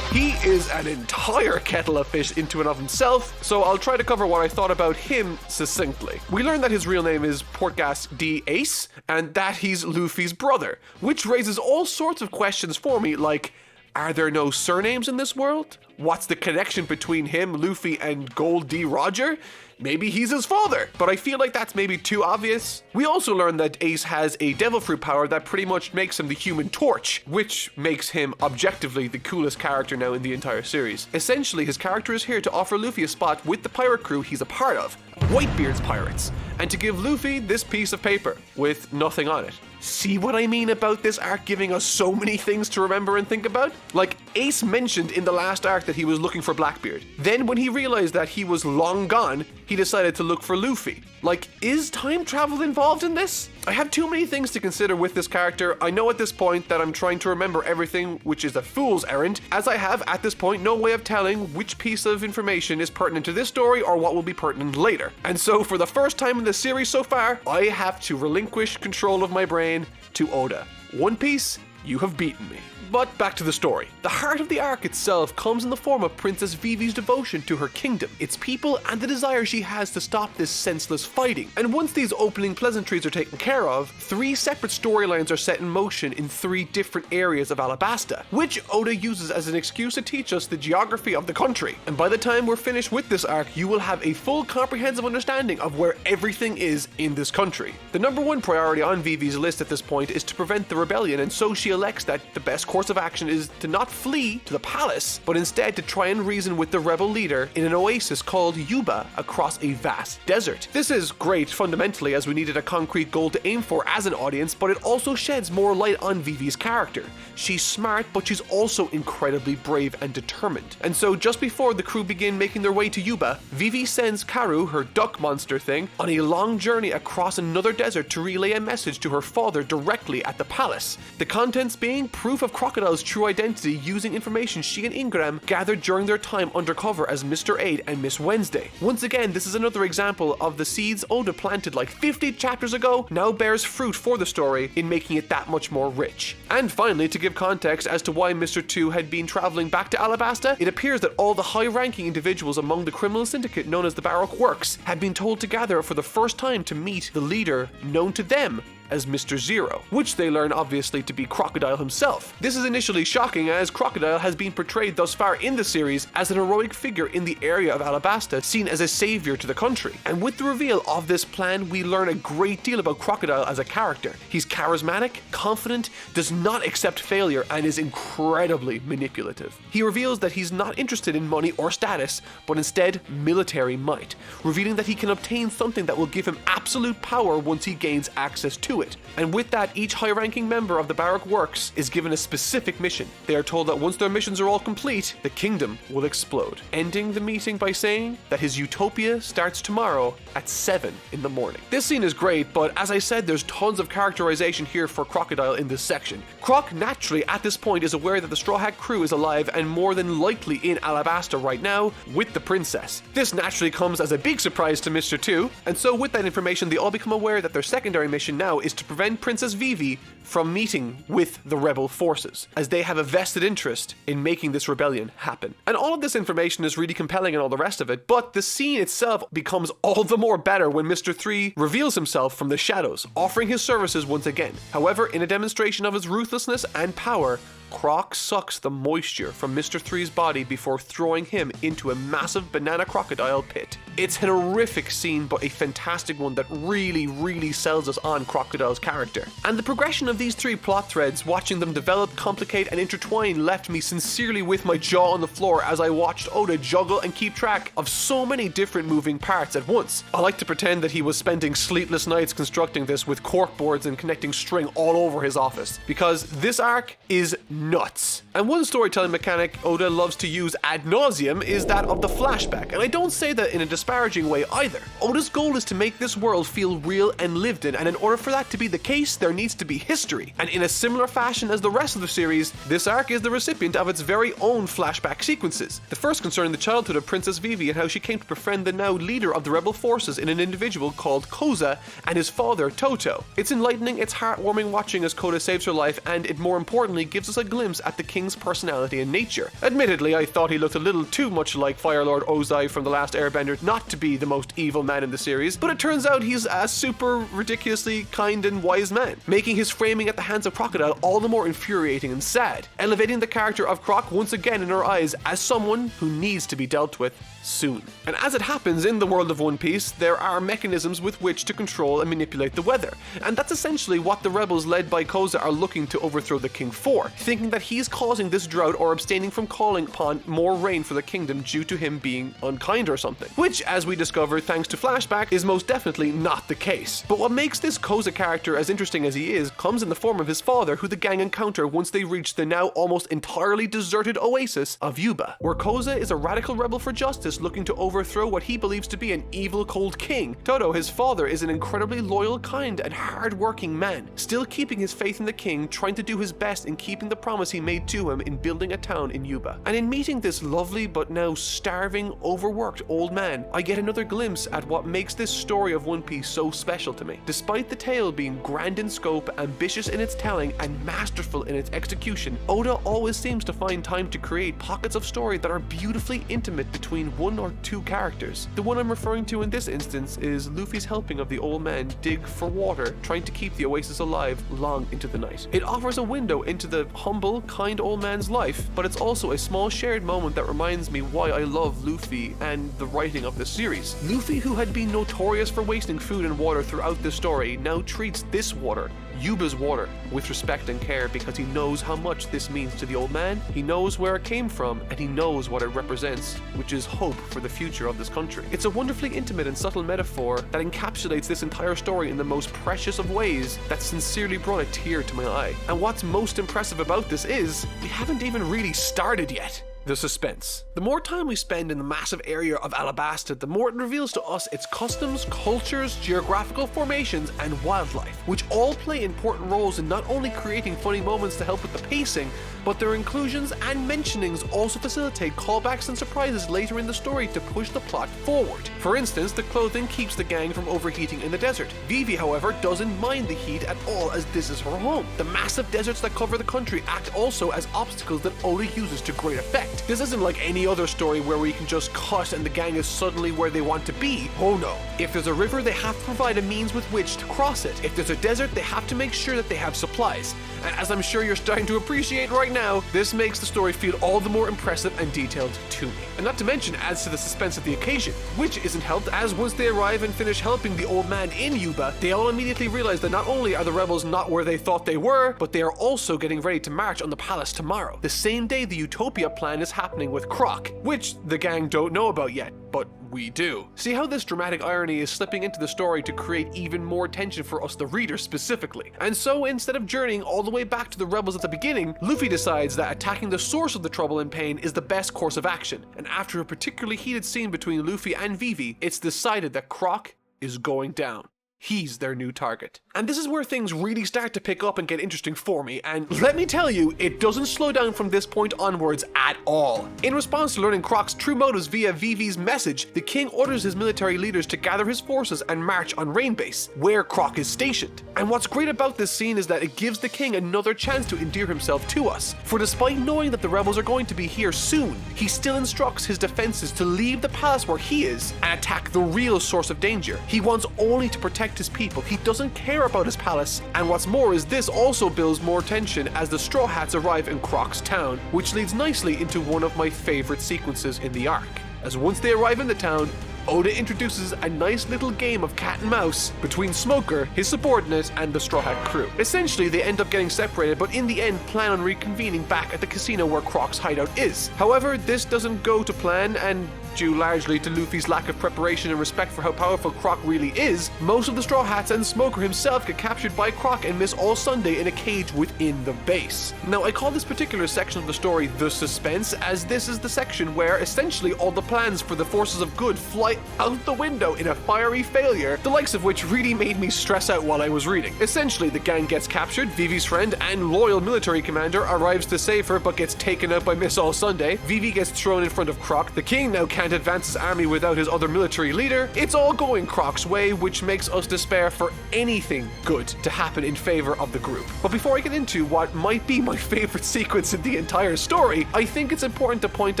He is an entire kettle of fish into and of himself, so I'll try to cover what I thought about him succinctly. We learn that his real name is Portgas D. Ace, and that he's Luffy's brother, which raises all sorts of questions for me, like, are there no surnames in this world? What's the connection between him, Luffy, and Gold D. Roger? Maybe he's his father, but I feel like that's maybe too obvious. We also learn that Ace has a devil fruit power that pretty much makes him the Human Torch, which makes him objectively the coolest character now in the entire series. Essentially, his character is here to offer Luffy a spot with the pirate crew he's a part of, Whitebeard's Pirates, and to give Luffy this piece of paper with nothing on it. See what I mean about this arc giving us so many things to remember and think about? Like, Ace mentioned in the last arc that he was looking for Blackbeard. Then when he realized that he was long gone, he decided to look for Luffy. Like, is time travel involved in this? I have too many things to consider with this character. I know at this point that I'm trying to remember everything, which is a fool's errand, as I have at this point no way of telling which piece of information is pertinent to this story or what will be pertinent later. And so for the first time in the series so far, I have to relinquish control of my brain to Oda. One Piece, you have beaten me. But back to the story. The heart of the arc itself comes in the form of Princess Vivi's devotion to her kingdom, its people, and the desire she has to stop this senseless fighting. And once these opening pleasantries are taken care of, 3 separate storylines are set in motion in 3 different areas of Alabasta, which Oda uses as an excuse to teach us the geography of the country. And by the time we're finished with this arc, you will have a full comprehensive understanding of where everything is in this country. The number 1 priority on Vivi's list at this point is to prevent the rebellion, and so she elects that the best course of action is to not flee to the palace, but instead to try and reason with the rebel leader in an oasis called Yuba across a vast desert. This is great fundamentally, as we needed a concrete goal to aim for as an audience, but it also sheds more light on Vivi's character. She's smart, but she's also incredibly brave and determined. And so just before the crew begin making their way to Yuba, Vivi sends Karu, her duck monster thing, on a long journey across another desert to relay a message to her father directly at the palace. The contents evidence being proof of Crocodile's true identity using information she and Ingram gathered during their time undercover as Mr. 8 and Miss Wednesday. Once again, this is another example of the seeds Oda planted like 50 chapters ago now bears fruit for the story in making it that much more rich. And finally, to give context as to why Mr. 2 had been traveling back to Alabasta, it appears that all the high-ranking individuals among the criminal syndicate known as the Baroque Works had been told to gather for the first time to meet the leader known to them as Mr. Zero, which they learn obviously to be Crocodile himself. This is initially shocking as Crocodile has been portrayed thus far in the series as an heroic figure in the area of Alabasta, seen as a savior to the country. And with the reveal of this plan, we learn a great deal about Crocodile as a character. He's charismatic, confident, does not accept failure, and is incredibly manipulative. He reveals that he's not interested in money or status, but instead military might, revealing that he can obtain something that will give him absolute power once he gains access to it. And with that, each high-ranking member of the Baroque Works is given a specific mission. They are told that once their missions are all complete, the kingdom will explode, ending the meeting by saying that his utopia starts tomorrow at 7 in the morning. This scene is great, but as I said, there's tons of characterization here for Crocodile in this section. Croc, naturally, at this point is aware that the Straw Hat crew is alive and more than likely in Alabasta right now with the princess. This naturally comes as a big surprise to Mr. 2, and so with that information, they all become aware that their secondary mission now is to prevent Princess Vivi from meeting with the rebel forces, as they have a vested interest in making this rebellion happen. And all of this information is really compelling and all the rest of it, but the scene itself becomes all the more better when Mr. 3 reveals himself from the shadows, offering his services once again. However, in a demonstration of his ruthlessness and power, Croc sucks the moisture from Mr. 3's body before throwing him into a massive banana crocodile pit. It's an horrific scene, but a fantastic one that really sells us on Crocodile's character. And the progression of these three plot threads, watching them develop, complicate, and intertwine, left me sincerely with my jaw on the floor as I watched Oda juggle and keep track of so many different moving parts at once. I like to pretend that he was spending sleepless nights constructing this with corkboards and connecting string all over his office, because this arc is nuts. And one storytelling mechanic Oda loves to use ad nauseum is that of the flashback, and I don't say that in a disparaging way either. Oda's goal is to make this world feel real and lived in, and in order for that to be the case, there needs to be history. And in a similar fashion as the rest of the series, this arc is the recipient of its very own flashback sequences. The first concerning the childhood of Princess Vivi and how she came to befriend the now leader of the rebel forces in an individual called Koza and his father Toto. It's enlightening, it's heartwarming watching as Koza saves her life, and it more importantly gives us a glimpse at the king's personality and nature. Admittedly, I thought he looked a little too much like Fire Lord Ozai from The Last Airbender not to be the most evil man in the series, but it turns out he's a super ridiculously kind and wise man, making his framing at the hands of Crocodile all the more infuriating and sad, elevating the character of Croc once again in our eyes as someone who needs to be dealt with soon. And as it happens in the world of One Piece, there are mechanisms with which to control and manipulate the weather, and that's essentially what the rebels led by Koza are looking to overthrow the king for, thinking that he's causing this drought or abstaining from calling upon more rain for the kingdom due to him being unkind or something, which, as we discover thanks to flashback, is most definitely not the case. But what makes this Koza character as interesting as he is comes in the form of his father, who the gang encounter once they reach the now almost entirely deserted oasis of Yuba, where Koza is a radical rebel for justice looking to overthrow what he believes to be an evil cold king. Toto, his father, is an incredibly loyal, kind, and hard-working man, still keeping his faith in the king, trying to do his best in keeping the promise he made to him in building a town in Yuba. And in meeting this lovely but now starving, overworked old man, I get another glimpse at what makes this story of One Piece so special to me. Despite the tale being grand in scope, ambitious in its telling, and masterful in its execution, Oda always seems to find time to create pockets of story that are beautifully intimate between one or two characters. The one I'm referring to in this instance is Luffy's helping of the old man dig for water, trying to keep the oasis alive long into the night. It offers a window into the humble, kind old man's life, but it's also a small shared moment that reminds me why I love Luffy and the writing of this series. Luffy, who had been notorious for wasting food and water throughout this story, now treats this water, Yuba's water, with respect and care because he knows how much this means to the old man, he knows where it came from, and he knows what it represents, which is hope for the future of this country. It's a wonderfully intimate and subtle metaphor that encapsulates this entire story in the most precious of ways that sincerely brought a tear to my eye. And what's most impressive about this is, we haven't even really started yet. The suspense. The more time we spend in the massive area of Alabasta, the more it reveals to us its customs, cultures, geographical formations, and wildlife, which all play important roles in not only creating funny moments to help with the pacing, but their inclusions and mentionings also facilitate callbacks and surprises later in the story to push the plot forward. For instance, the clothing keeps the gang from overheating in the desert. Vivi, however, doesn't mind the heat at all, as this is her home. The massive deserts that cover the country act also as obstacles that Oda uses to great effect. This isn't like any other story where we can just cut and the gang is suddenly where they want to be. Oh no. If there's a river, they have to provide a means with which to cross it. If there's a desert, they have to make sure that they have supplies. And as I'm sure you're starting to appreciate right now, this makes the story feel all the more impressive and detailed to me. And not to mention adds to the suspense of the occasion, which isn't helped as once they arrive and finish helping the old man in Yuba, they all immediately realize that not only are the rebels not where they thought they were, but they are also getting ready to march on the palace tomorrow. The same day the Utopia plan is happening with Croc, which the gang don't know about yet, but we do. See how this dramatic irony is slipping into the story to create even more tension for us, the reader, specifically. And so instead of journeying all the way back to the rebels at the beginning, Luffy decides that attacking the source of the trouble and pain is the best course of action. And after a particularly heated scene between Luffy and Vivi, it's decided that Croc is going down. He's their new target. And this is where things really start to pick up and get interesting for me, and let me tell you, it doesn't slow down from this point onwards at all. In response to learning Croc's true motives via Vivi's message, the king orders his military leaders to gather his forces and march on Rain Base, where Croc is stationed. And what's great about this scene is that it gives the king another chance to endear himself to us, for despite knowing that the rebels are going to be here soon, he still instructs his defenses to leave the palace where he is and attack the real source of danger. He wants only to protect his people. He doesn't care about his palace, and what's more is this also builds more tension as the Straw Hats arrive in Croc's town, which leads nicely into one of my favorite sequences in the arc. As once they arrive in the town, Oda introduces a nice little game of cat and mouse between Smoker, his subordinate, and the Straw Hat crew. Essentially, they end up getting separated, but in the end plan on reconvening back at the casino where Croc's hideout is. However, this doesn't go to plan, and due largely to Luffy's lack of preparation and respect for how powerful Croc really is, most of the Straw Hats and Smoker himself get captured by Croc and miss all Sunday in a cage within the base. Now, I call this particular section of the story the suspense, as this is the section where essentially all the plans for the forces of good fly out the window in a fiery failure, the likes of which really made me stress out while I was reading. Essentially, the gang gets captured, Vivi's friend and loyal military commander arrives to save her but gets taken out by Miss All Sunday, Vivi gets thrown in front of Croc, the king now can't advance his army without his other military leader. It's all going Croc's way, which makes us despair for anything good to happen in favor of the group. But before I get into what might be my favorite sequence in the entire story, I think it's important to point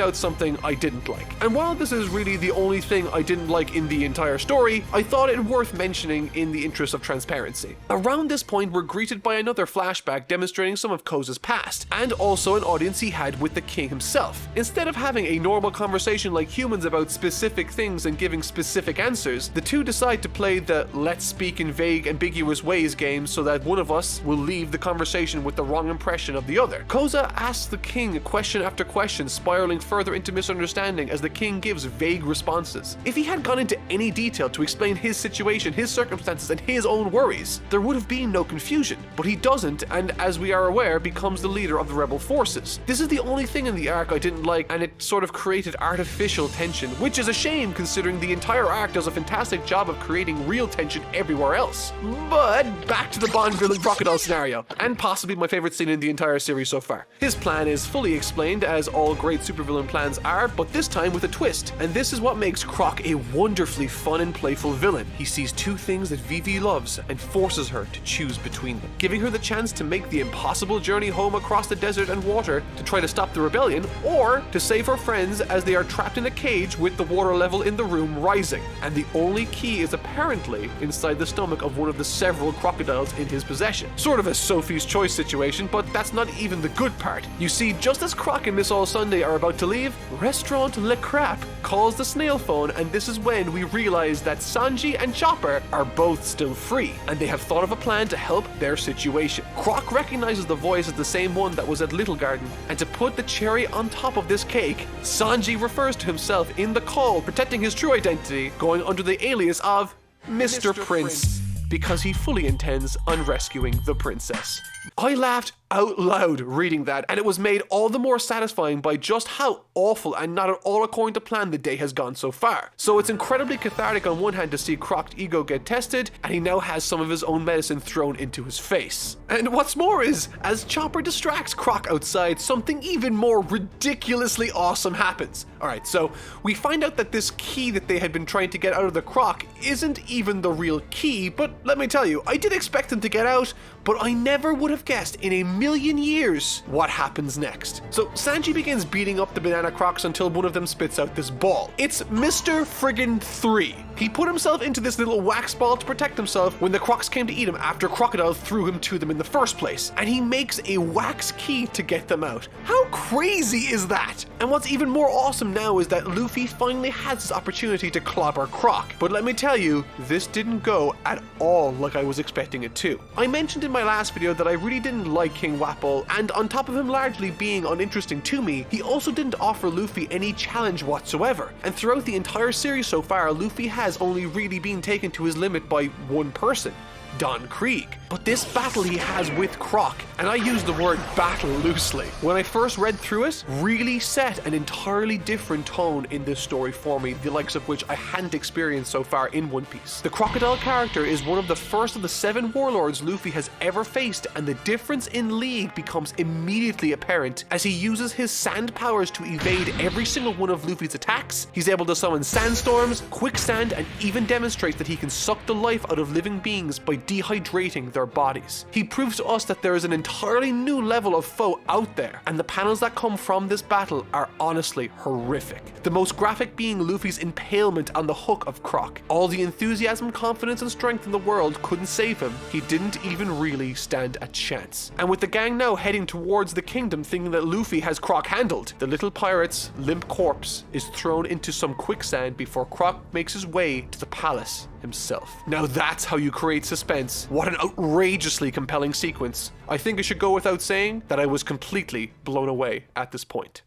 out something I didn't like. And while this is really the only thing I didn't like in the entire story, I thought it worth mentioning in the interest of transparency. Around this point, we're greeted by another flashback demonstrating some of Koza's past, and also an audience he had with the king himself. Instead of having a normal conversation like humans about specific things and giving specific answers, the two decide to play the let's speak in vague, ambiguous ways game so that one of us will leave the conversation with the wrong impression of the other. Koza asks the king question after question, spiraling further into misunderstanding as the king gives vague responses. If he had gone into any detail to explain his situation, his circumstances, and his own worries, there would have been no confusion. But he doesn't, and as we are aware, becomes the leader of the rebel forces. This is the only thing in the arc I didn't like, and it sort of created artificial tension, which is a shame considering the entire arc does a fantastic job of creating real tension everywhere else. But back to the Bond villain crocodile scenario, and possibly my favorite scene in the entire series so far. His plan is fully explained, as all great supervillain plans are, but this time with a twist, and this is what makes Croc a wonderfully fun and playful villain. He sees two things that Vivi loves and forces her to choose between them, giving her the chance to make the impossible journey home across the desert and water to try to stop the rebellion, or to save her friends as they are trapped in a cage with the water level in the room rising. And the only key is apparently inside the stomach of one of the several crocodiles in his possession. Sort of a Sophie's Choice situation, but that's not even the good part. You see, just as Croc and Miss All Sunday are about to leave, Restaurant Le Crap calls the snail phone, and this is when we realize that Sanji and Chopper are both still free, and they have thought of a plan to help their situation. Croc recognizes the voice as the same one that was at Little Garden, and to put the cherry on top of this cake, Sanji refers to himself in the call, protecting his true identity, going under the alias of Mr. Prince, because he fully intends on rescuing the princess. I laughed out loud reading that, and it was made all the more satisfying by just how awful and not at all according to plan the day has gone so far. So it's incredibly cathartic on one hand to see Croc's ego get tested, and he now has some of his own medicine thrown into his face. And what's more is, as Chopper distracts Croc outside, something even more ridiculously awesome happens. Alright, so we find out that this key that they had been trying to get out of the Croc isn't even the real key, but let me tell you, I did expect him to get out, but I never would have guessed in a million years what happens next. So Sanji begins beating up the banana crocs until one of them spits out this ball. It's Mr. Friggin' 3. He put himself into this little wax ball to protect himself when the crocs came to eat him after Crocodile threw him to them in the first place. And he makes a wax key to get them out. How crazy is that? And what's even more awesome now is that Luffy finally has this opportunity to clobber Croc. But let me tell you, this didn't go at all like I was expecting it to. I mentioned in my last video that I really didn't like King Wapol, and on top of him largely being uninteresting to me, he also didn't offer Luffy any challenge whatsoever. And throughout the entire series so far, Luffy has only really been taken to his limit by one person, Don Krieg. But this battle he has with Croc, and I use the word battle loosely, when I first read through it, really set an entirely different tone in this story for me, the likes of which I hadn't experienced so far in One Piece. The Crocodile character is one of the first of the 7 warlords Luffy has ever faced, and the difference in league becomes immediately apparent as he uses his sand powers to evade every single one of Luffy's attacks. He's able to summon sandstorms, quicksand, and even demonstrates that he can suck the life out of living beings by dehydrating their bodies. He proves to us that there is an entirely new level of foe out there, and the panels that come from this battle are honestly horrific. The most graphic being Luffy's impalement on the hook of Croc. All the enthusiasm, confidence, and strength in the world couldn't save him. He didn't even really stand a chance. And with the gang now heading towards the kingdom thinking that Luffy has Croc handled, the little pirate's limp corpse is thrown into some quicksand before Croc makes his way to the palace himself. Now that's how you create suspense. What an outrageously compelling sequence. I think it should go without saying that I was completely blown away at this point.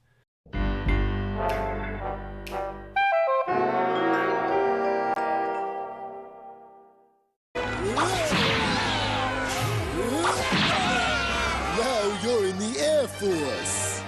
Now you're in the Air Force.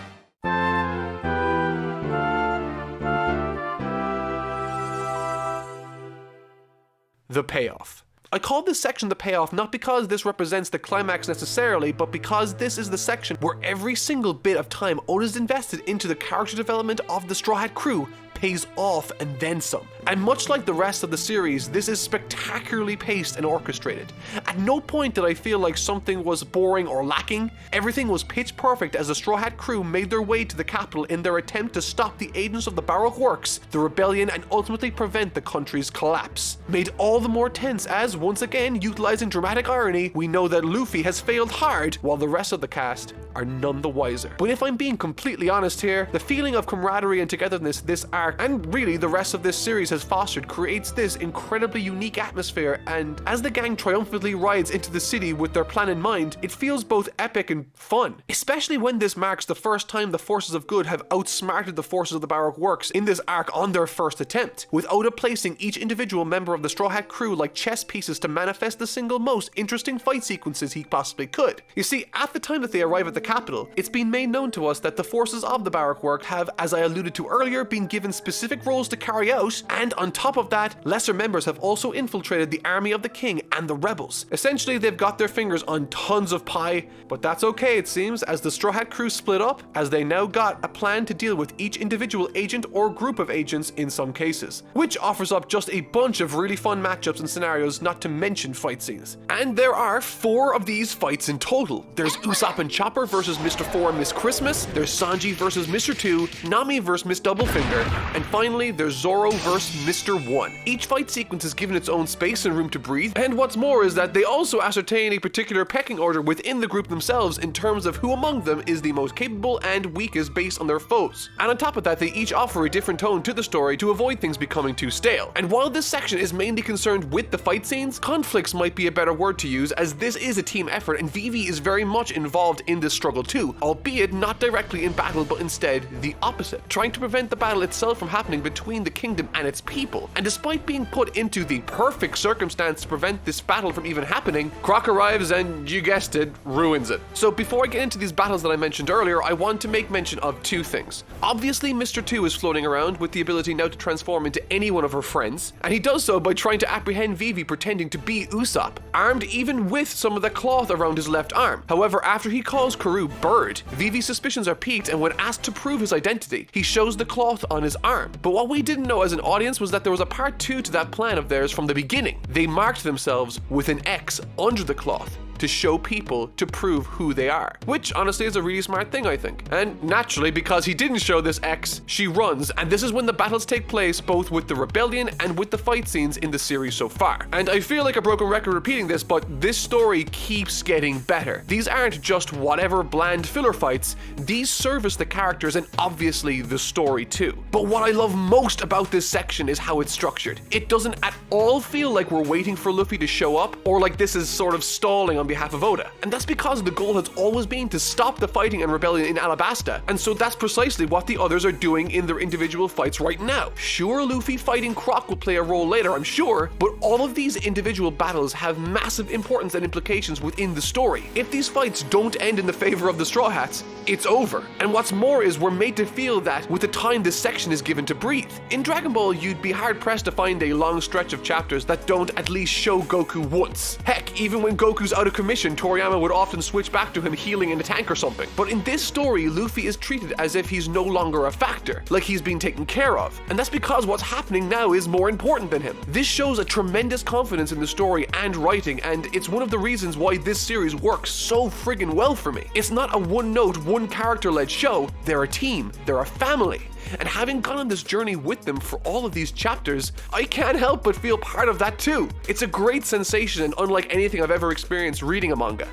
The payoff. I call this section the payoff not because this represents the climax necessarily, but because this is the section where every single bit of time Oda's invested into the character development of the Straw Hat crew pays off and then some. And much like the rest of the series, this is spectacularly paced and orchestrated. At no point did I feel like something was boring or lacking. Everything was pitch perfect as the Straw Hat crew made their way to the capital in their attempt to stop the agents of the Baroque Works, the rebellion, and ultimately prevent the country's collapse. Made all the more tense as, once again, utilizing dramatic irony, we know that Luffy has failed hard while the rest of the cast are none the wiser. But if I'm being completely honest here, the feeling of camaraderie and togetherness this arc, and really the rest of this series has fostered, creates this incredibly unique atmosphere, and as the gang triumphantly rides into the city with their plan in mind, it feels both epic and fun. Especially when this marks the first time the forces of good have outsmarted the forces of the Baroque Works in this arc on their first attempt, with Oda placing each individual member of the Straw Hat crew like chess pieces to manifest the single most interesting fight sequences he possibly could. You see, at the time that they arrive at the capital, it's been made known to us that the forces of the Baroque Work have, as I alluded to earlier, been given specific roles to carry out, and on top of that, lesser members have also infiltrated the army of the king and the rebels. Essentially, they've got their fingers on tons of pie, but that's okay it seems, as the Straw Hat crew split up, as they now got a plan to deal with each individual agent or group of agents in some cases, which offers up just a bunch of really fun matchups and scenarios, not to mention fight scenes. And there are 4 of these fights in total. There's Usopp and Chopper versus Mr. 4 and Miss Christmas, there's Sanji versus Mr. 2, Nami versus Miss Doublefinger, and finally there's Zoro versus Mr. 1. Each fight sequence is given its own space and room to breathe, and what's more is that they also ascertain a particular pecking order within the group themselves in terms of who among them is the most capable and weakest based on their foes. And on top of that, they each offer a different tone to the story to avoid things becoming too stale. And while this section is mainly concerned with the fight scenes, conflicts might be a better word to use, as this is a team effort and Vivi is very much involved in this struggle too, albeit not directly in battle but instead the opposite, trying to prevent the battle itself from happening between the kingdom and its its people. And despite being put into the perfect circumstance to prevent this battle from even happening, Croc arrives and, you guessed it, ruins it. So before I get into these battles that I mentioned earlier, I want to make mention of two things. Obviously, Mr. 2 is floating around with the ability now to transform into any one of her friends, and he does so by trying to apprehend Vivi pretending to be Usopp, armed even with some of the cloth around his left arm. However, after he calls Karoo Bird, Vivi's suspicions are piqued, and when asked to prove his identity, he shows the cloth on his arm. But what we didn't know as an audience was that there was a part 2 to that plan of theirs from the beginning. They marked themselves with an X under the cloth to show people to prove who they are, which honestly is a really smart thing, I think. And naturally, because he didn't show this X, she runs, and this is when the battles take place, both with the rebellion and with the fight scenes in the series so far. And I feel like a broken record repeating this, but this story keeps getting better. These aren't just whatever bland filler fights, these service the characters and obviously the story too. But what I love most about this section is how it's structured. It doesn't at all feel like we're waiting for Luffy to show up, or like this is sort of stalling on behalf of Oda. And that's because the goal has always been to stop the fighting and rebellion in Alabasta, and so that's precisely what the others are doing in their individual fights right now. Sure, Luffy fighting Croc will play a role later, I'm sure, but all of these individual battles have massive importance and implications within the story. If these fights don't end in the favor of the Straw Hats, it's over. And what's more is we're made to feel that with the time this section is given to breathe. In Dragon Ball, you'd be hard-pressed to find a long stretch of chapters that don't at least show Goku once. Heck, even when Goku's out of commission, Toriyama would often switch back to him healing in a tank or something. But in this story, Luffy is treated as if he's no longer a factor, like he's been taken care of. And that's because what's happening now is more important than him. This shows a tremendous confidence in the story and writing, and it's one of the reasons why this series works so friggin' well for me. It's not a one-note, one-character-led show, they're a team, they're a family. And having gone on this journey with them for all of these chapters, I can't help but feel part of that too. It's a great sensation and unlike anything I've ever experienced reading a manga.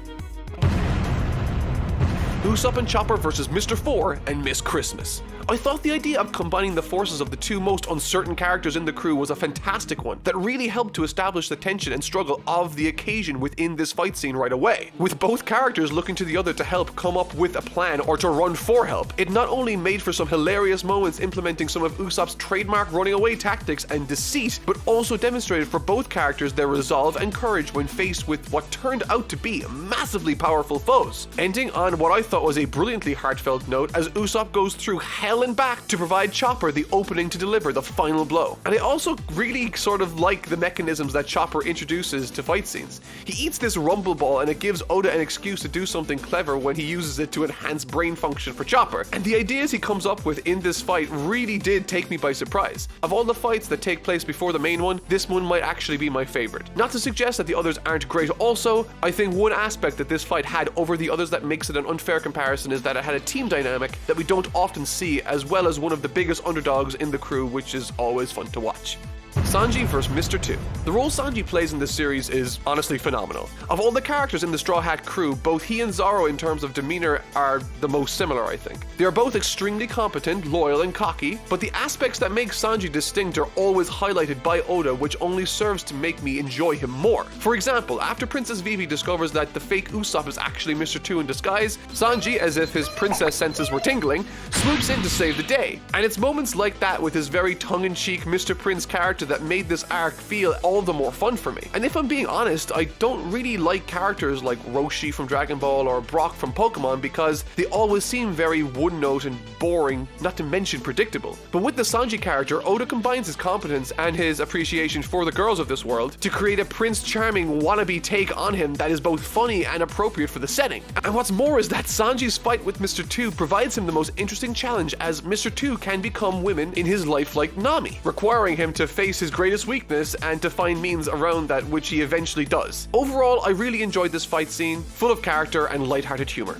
Usopp and Chopper versus Mr. 4 and Miss Christmas. I thought the idea of combining the forces of the two most uncertain characters in the crew was a fantastic one that really helped to establish the tension and struggle of the occasion within this fight scene right away. With both characters looking to the other to help come up with a plan or to run for help, it not only made for some hilarious moments implementing some of Usopp's trademark running away tactics and deceit, but also demonstrated for both characters their resolve and courage when faced with what turned out to be massively powerful foes. Ending on what I thought was a brilliantly heartfelt note as Usopp goes through hell and back to provide Chopper the opening to deliver the final blow. And I also really sort of like the mechanisms that Chopper introduces to fight scenes. He eats this rumble ball and it gives Oda an excuse to do something clever when he uses it to enhance brain function for Chopper. And the ideas he comes up with in this fight really did take me by surprise. Of all the fights that take place before the main one, this one might actually be my favorite. Not to suggest that the others aren't great also, I think one aspect that this fight had over the others that makes it an unfair comparison is that it had a team dynamic that we don't often see, as well as one of the biggest underdogs in the crew, which is always fun to watch. Sanji vs. Mr. 2. The role Sanji plays in this series is honestly phenomenal. Of all the characters in the Straw Hat crew, both he and Zoro in terms of demeanor are the most similar, I think. They are both extremely competent, loyal, and cocky, but the aspects that make Sanji distinct are always highlighted by Oda, which only serves to make me enjoy him more. For example, after Princess Vivi discovers that the fake Usopp is actually Mr. 2 in disguise, Sanji, as if his princess senses were tingling, swoops in to save the day. And it's moments like that with his very tongue-in-cheek Mr. Prince character that made this arc feel all the more fun for me. And if I'm being honest, I don't really like characters like Roshi from Dragon Ball or Brock from Pokemon because they always seem very one-note and boring, not to mention predictable. But with the Sanji character, Oda combines his competence and his appreciation for the girls of this world to create a Prince Charming wannabe take on him that is both funny and appropriate for the setting. And what's more is that Sanji's fight with Mr. 2 provides him the most interesting challenge, as Mr. 2 can become women in his life like Nami, requiring him to face his greatest weakness and to find means around that, which he eventually does. Overall, I really enjoyed this fight scene, full of character and lighthearted humor.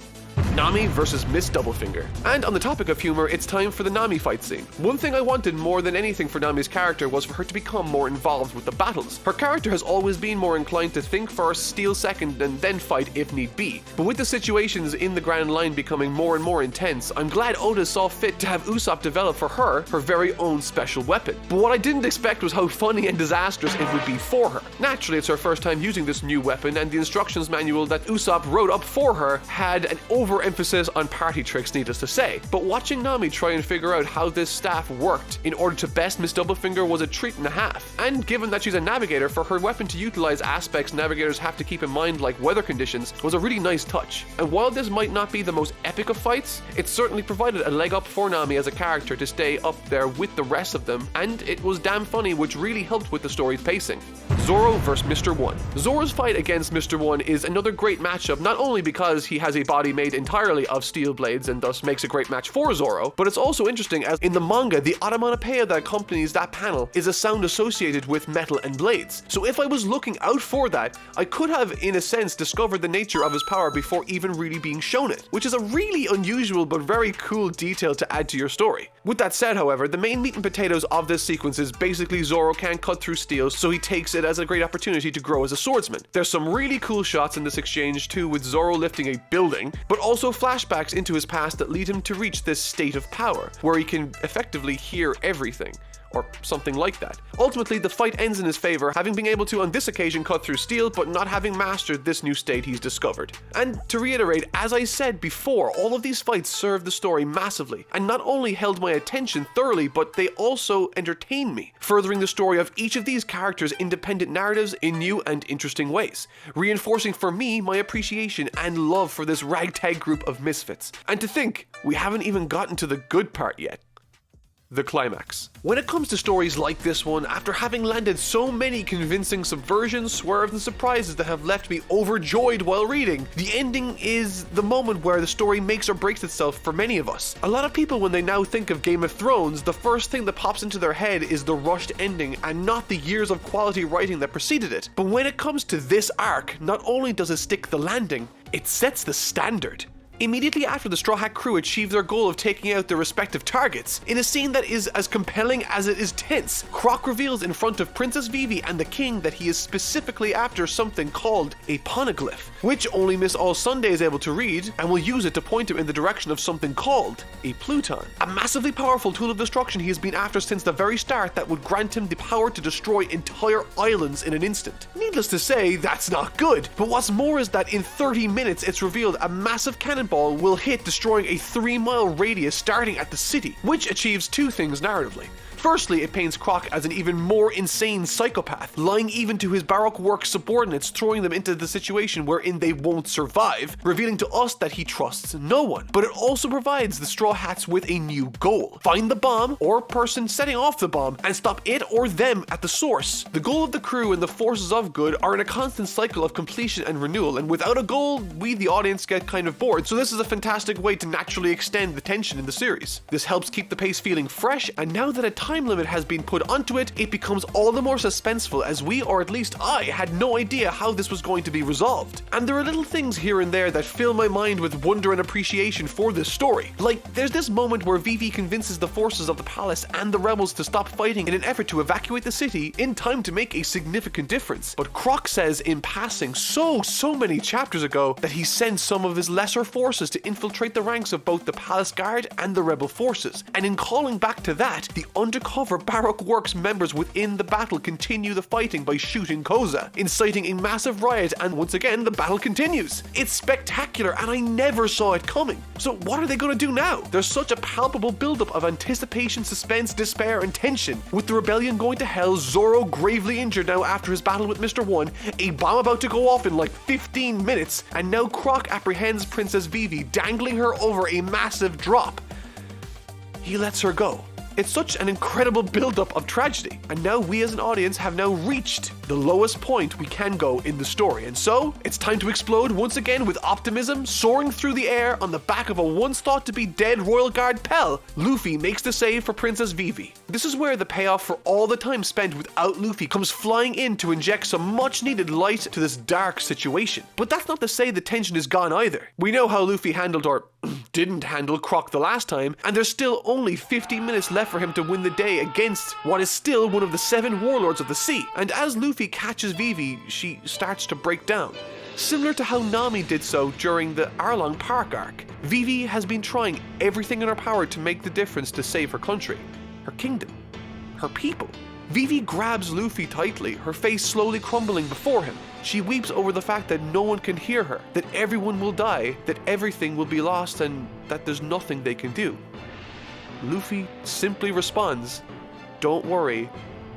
Nami versus Miss Doublefinger. And on the topic of humor, it's time for the Nami fight scene. One thing I wanted more than anything for Nami's character was for her to become more involved with the battles. Her character has always been more inclined to think first, steal second, and then fight if need be. But with the situations in the Grand Line becoming more and more intense, I'm glad Oda saw fit to have Usopp develop for her very own special weapon. But what I didn't expect was how funny and disastrous it would be for her. Naturally, it's her first time using this new weapon, and the instructions manual that Usopp wrote up for her had an over emphasis on party tricks, needless to say, but watching Nami try and figure out how this staff worked in order to best Miss Doublefinger was a treat and a half. And given that she's a navigator, for her weapon to utilize aspects navigators have to keep in mind like weather conditions was a really nice touch. And while this might not be the most epic of fights, it certainly provided a leg up for Nami as a character to stay up there with the rest of them, and it was damn funny, which really helped with the story's pacing. Zoro vs Mr. One. Zoro's fight against Mr. One is another great matchup, not only because he has a body made entirely of steel blades and thus makes a great match for Zoro, but it's also interesting as in the manga, the onomatopoeia that accompanies that panel is a sound associated with metal and blades. So if I was looking out for that, I could have, in a sense, discovered the nature of his power before even really being shown it, which is a really unusual but very cool detail to add to your story. With that said, however, the main meat and potatoes of this sequence is basically Zoro can't cut through steel, so he takes it as a great opportunity to grow as a swordsman. There's some really cool shots in this exchange too, with Zoro lifting a building, but also flashbacks into his past that lead him to reach this state of power, where he can effectively hear everything. Or something like that. Ultimately, the fight ends in his favor, having been able to on this occasion cut through steel, but not having mastered this new state he's discovered. And to reiterate, as I said before, all of these fights served the story massively, and not only held my attention thoroughly, but they also entertained me, furthering the story of each of these characters' independent narratives in new and interesting ways, reinforcing for me my appreciation and love for this ragtag group of misfits. And to think, we haven't even gotten to the good part yet. The climax. When it comes to stories like this one, after having landed so many convincing subversions, swerves, and surprises that have left me overjoyed while reading, the ending is the moment where the story makes or breaks itself for many of us. A lot of people, when they now think of Game of Thrones, the first thing that pops into their head is the rushed ending and not the years of quality writing that preceded it. But when it comes to this arc, not only does it stick the landing, it sets the standard. Immediately after the Straw Hat crew achieve their goal of taking out their respective targets, in a scene that is as compelling as it is tense, Croc reveals in front of Princess Vivi and the king that he is specifically after something called a poneglyph, which only Miss All Sunday is able to read, and will use it to point him in the direction of something called a Pluton, a massively powerful tool of destruction he has been after since the very start that would grant him the power to destroy entire islands in an instant. Needless to say, that's not good, but what's more is that in 30 minutes it's revealed a massive cannonball will hit, destroying a 3-mile radius starting at the city, which achieves two things narratively. Firstly, it paints Croc as an even more insane psychopath, lying even to his Baroque work subordinates, throwing them into the situation wherein they won't survive, revealing to us that he trusts no one. But it also provides the Straw Hats with a new goal: find the bomb or person setting off the bomb and stop it or them at the source. The goal of the crew and the forces of good are in a constant cycle of completion and renewal, and without a goal, we the audience get kind of bored, so this is a fantastic way to naturally extend the tension in the series. This helps keep the pace feeling fresh, and now that a time limit has been put onto it, it becomes all the more suspenseful, as we, or at least I, had no idea how this was going to be resolved. And there are little things here and there that fill my mind with wonder and appreciation for this story. Like, there's this moment where Vivi convinces the forces of the palace and the rebels to stop fighting in an effort to evacuate the city in time to make a significant difference. But Croc says in passing so many chapters ago that he sends some of his lesser forces to infiltrate the ranks of both the palace guard and the rebel forces. And in calling back to that, the undercover Baroque Works members within the battle continue the fighting by shooting Koza, inciting a massive riot, and once again the battle continues. It's spectacular, and I never saw it coming. So what are they going to do now? There's such a palpable buildup of anticipation, suspense, despair, and tension. With the rebellion going to hell, Zoro gravely injured now after his battle with Mr. One, a bomb about to go off in like 15 minutes, and now Croc apprehends Princess Vivi, dangling her over a massive drop. He lets her go. It's such an incredible buildup of tragedy, and now we as an audience have now reached the lowest point we can go in the story, and so it's time to explode once again with optimism. Soaring through the air on the back of a once thought to be dead Royal Guard Pell, Luffy makes the save for Princess Vivi. This is where the payoff for all the time spent without Luffy comes flying in to inject some much needed light to this dark situation. But that's not to say the tension is gone either. We know how Luffy handled, or didn't handle, Croc the last time, and there's still only 50 minutes left for him to win the day against what is still one of the 7 warlords of the sea. And as Luffy catches Vivi, she starts to break down. Similar to how Nami did so during the Arlong Park Arc, Vivi has been trying everything in her power to make the difference to save her country, her kingdom, her people. Vivi grabs Luffy tightly, her face slowly crumbling before him. She weeps over the fact that no one can hear her, that everyone will die, that everything will be lost, and that there's nothing they can do. Luffy simply responds, "Don't worry,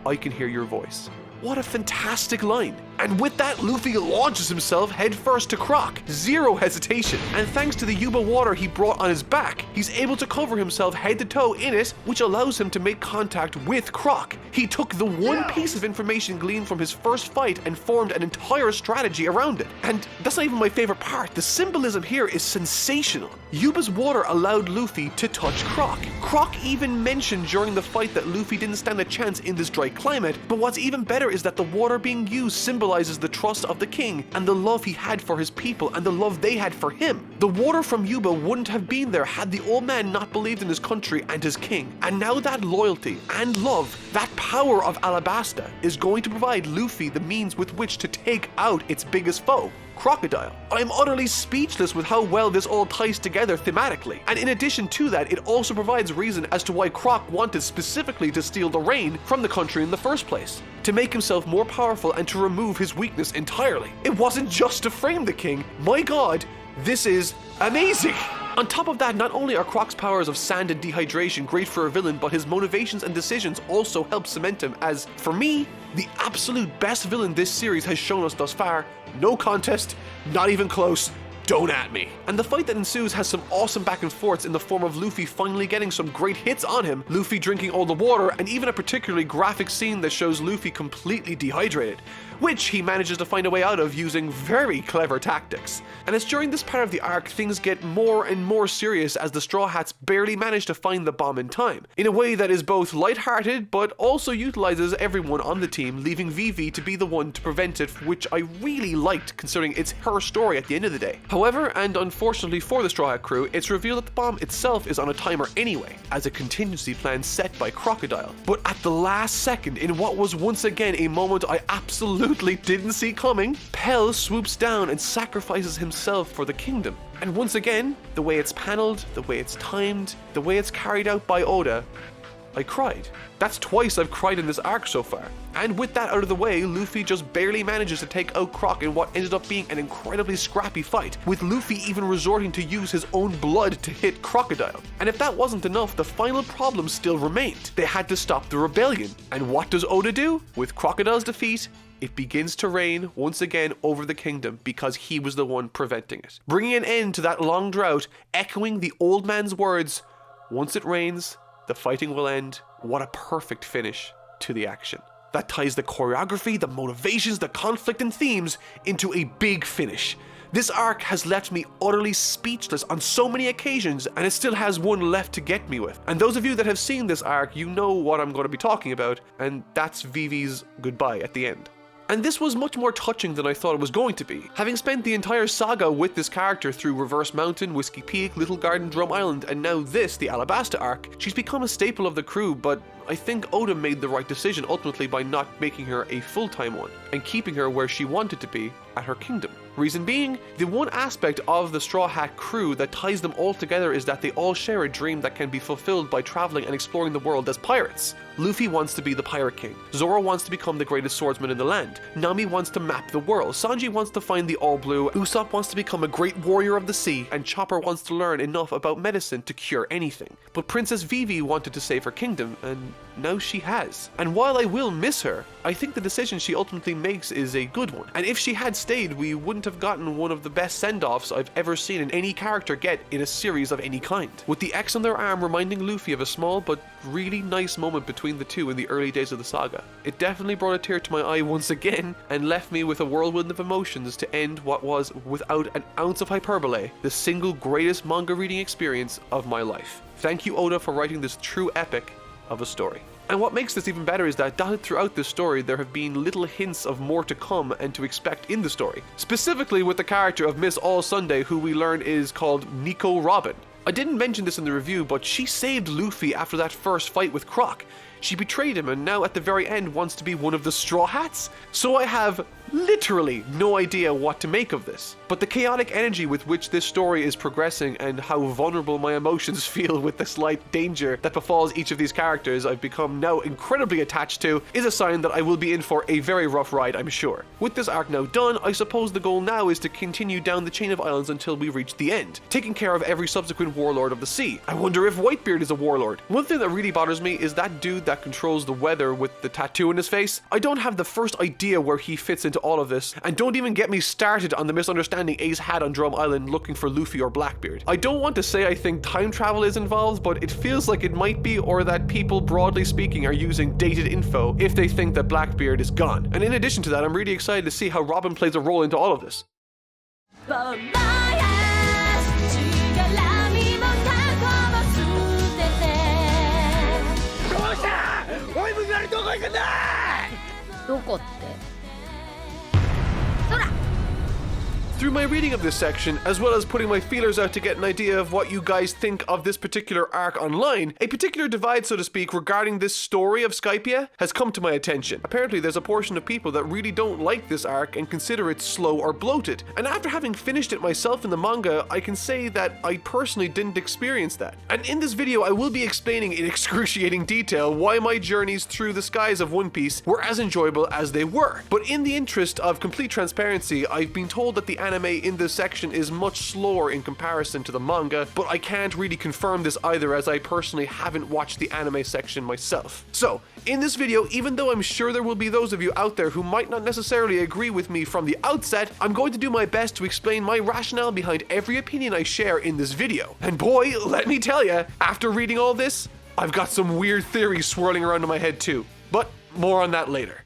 I can hear your voice." What a fantastic line. And with that, Luffy launches himself headfirst to Croc, zero hesitation. And thanks to the Yuba water he brought on his back, he's able to cover himself head to toe in it, which allows him to make contact with Croc. He took the one piece of information gleaned from his first fight and formed an entire strategy around it. And that's not even my favorite part. The symbolism here is sensational. Yuba's water allowed Luffy to touch Croc. Croc even mentioned during the fight that Luffy didn't stand a chance in this dry climate, but what's even better is that the water being used symbolizes the trust of the king and the love he had for his people and the love they had for him. The water from Yuba wouldn't have been there had the old man not believed in his country and his king. And now that loyalty and love, that power of Alabasta, is going to provide Luffy the means with which to take out its biggest foe, Crocodile. I'm utterly speechless with how well this all ties together thematically. And in addition to that, it also provides reason as to why Croc wanted specifically to steal the rain from the country in the first place, to make himself more powerful and to remove his weakness entirely. It wasn't just to frame the king. My god, this is amazing! On top of that, not only are Croc's powers of sand and dehydration great for a villain, but his motivations and decisions also help cement him as, for me, the absolute best villain this series has shown us thus far. No contest, not even close. Don't at me. And the fight that ensues has some awesome back and forths in the form of Luffy finally getting some great hits on him, Luffy drinking all the water, and even a particularly graphic scene that shows Luffy completely dehydrated, which he manages to find a way out of using very clever tactics. And it's during this part of the arc things get more and more serious as the Straw Hats barely manage to find the bomb in time, in a way that is both lighthearted but also utilizes everyone on the team, leaving Vivi to be the one to prevent it, which I really liked considering it's her story at the end of the day. However, and unfortunately for the Straw Hat crew, it's revealed that the bomb itself is on a timer anyway, as a contingency plan set by Crocodile. But at the last second, in what was once again a moment I absolutely didn't see coming, Pell swoops down and sacrifices himself for the kingdom. And once again, the way it's paneled, the way it's timed, the way it's carried out by Oda, I cried. That's twice I've cried in this arc so far. And with that out of the way, Luffy just barely manages to take out Croc in what ended up being an incredibly scrappy fight, with Luffy even resorting to use his own blood to hit Crocodile. And if that wasn't enough, the final problem still remained. They had to stop the rebellion. And what does Oda do? With Crocodile's defeat, it begins to rain once again over the kingdom because he was the one preventing it, bringing an end to that long drought, echoing the old man's words, "Once it rains, the fighting will end." What a perfect finish to the action. That ties the choreography, the motivations, the conflict and themes into a big finish. This arc has left me utterly speechless on so many occasions, and it still has one left to get me with. And those of you that have seen this arc, you know what I'm going to be talking about, and that's Vivi's goodbye at the end. And this was much more touching than I thought it was going to be. Having spent the entire saga with this character through Reverse Mountain, Whiskey Peak, Little Garden, Drum Island, and now this, the Alabasta Arc, she's become a staple of the crew, but I think Oda made the right decision ultimately by not making her a full-time one, and keeping her where she wanted to be, at her kingdom. Reason being, the one aspect of the Straw Hat crew that ties them all together is that they all share a dream that can be fulfilled by traveling and exploring the world as pirates. Luffy wants to be the Pirate King. Zoro wants to become the greatest swordsman in the land. Nami wants to map the world. Sanji wants to find the All Blue. Usopp wants to become a great warrior of the sea. And Chopper wants to learn enough about medicine to cure anything. But Princess Vivi wanted to save her kingdom, and now she has. And while I will miss her, I think the decision she ultimately makes is a good one. And if she had stayed, we wouldn't have gotten one of the best send-offs I've ever seen in any character get in a series of any kind. With the X on their arm reminding Luffy of a small but really nice moment between the two in the early days of the saga. It definitely brought a tear to my eye once again, and left me with a whirlwind of emotions to end what was, without an ounce of hyperbole, the single greatest manga reading experience of my life. Thank you, Oda, for writing this true epic of a story. And what makes this even better is that dotted throughout this story there have been little hints of more to come and to expect in the story. Specifically with the character of Miss All Sunday, who we learn is called Nico Robin. I didn't mention this in the review, but she saved Luffy after that first fight with Croc. She betrayed him and now at the very end wants to be one of the Straw Hats. So I have literally no idea what to make of this. But the chaotic energy with which this story is progressing and how vulnerable my emotions feel with the slight danger that befalls each of these characters I've become now incredibly attached to is a sign that I will be in for a very rough ride, I'm sure. With this arc now done, I suppose the goal now is to continue down the chain of islands until we reach the end, taking care of every subsequent warlord of the sea. I wonder if Whitebeard is a warlord. One thing that really bothers me is that dude that controls the weather with the tattoo in his face. I don't have the first idea where he fits into all of this, and don't even get me started on the misunderstanding Ace had on Drum Island looking for Luffy or Blackbeard. I don't want to say I think time travel is involved, but it feels like it might be, or that people broadly speaking are using dated info if they think that Blackbeard is gone. And in addition to that, I'm really excited to see how Robin plays a role into all of this. Through my reading of this section, as well as putting my feelers out to get an idea of what you guys think of this particular arc online, a particular divide, so to speak, regarding this story of Skypiea has come to my attention. Apparently there's a portion of people that really don't like this arc and consider it slow or bloated. And after having finished it myself in the manga, I can say that I personally didn't experience that. And in this video I will be explaining in excruciating detail why my journeys through the skies of One Piece were as enjoyable as they were. But in the interest of complete transparency, I've been told that the anime in this section is much slower in comparison to the manga, but I can't really confirm this either as I personally haven't watched the anime section myself. So, in this video, even though I'm sure there will be those of you out there who might not necessarily agree with me from the outset, I'm going to do my best to explain my rationale behind every opinion I share in this video. And boy, let me tell you, after reading all this, I've got some weird theories swirling around in my head too. But more on that later.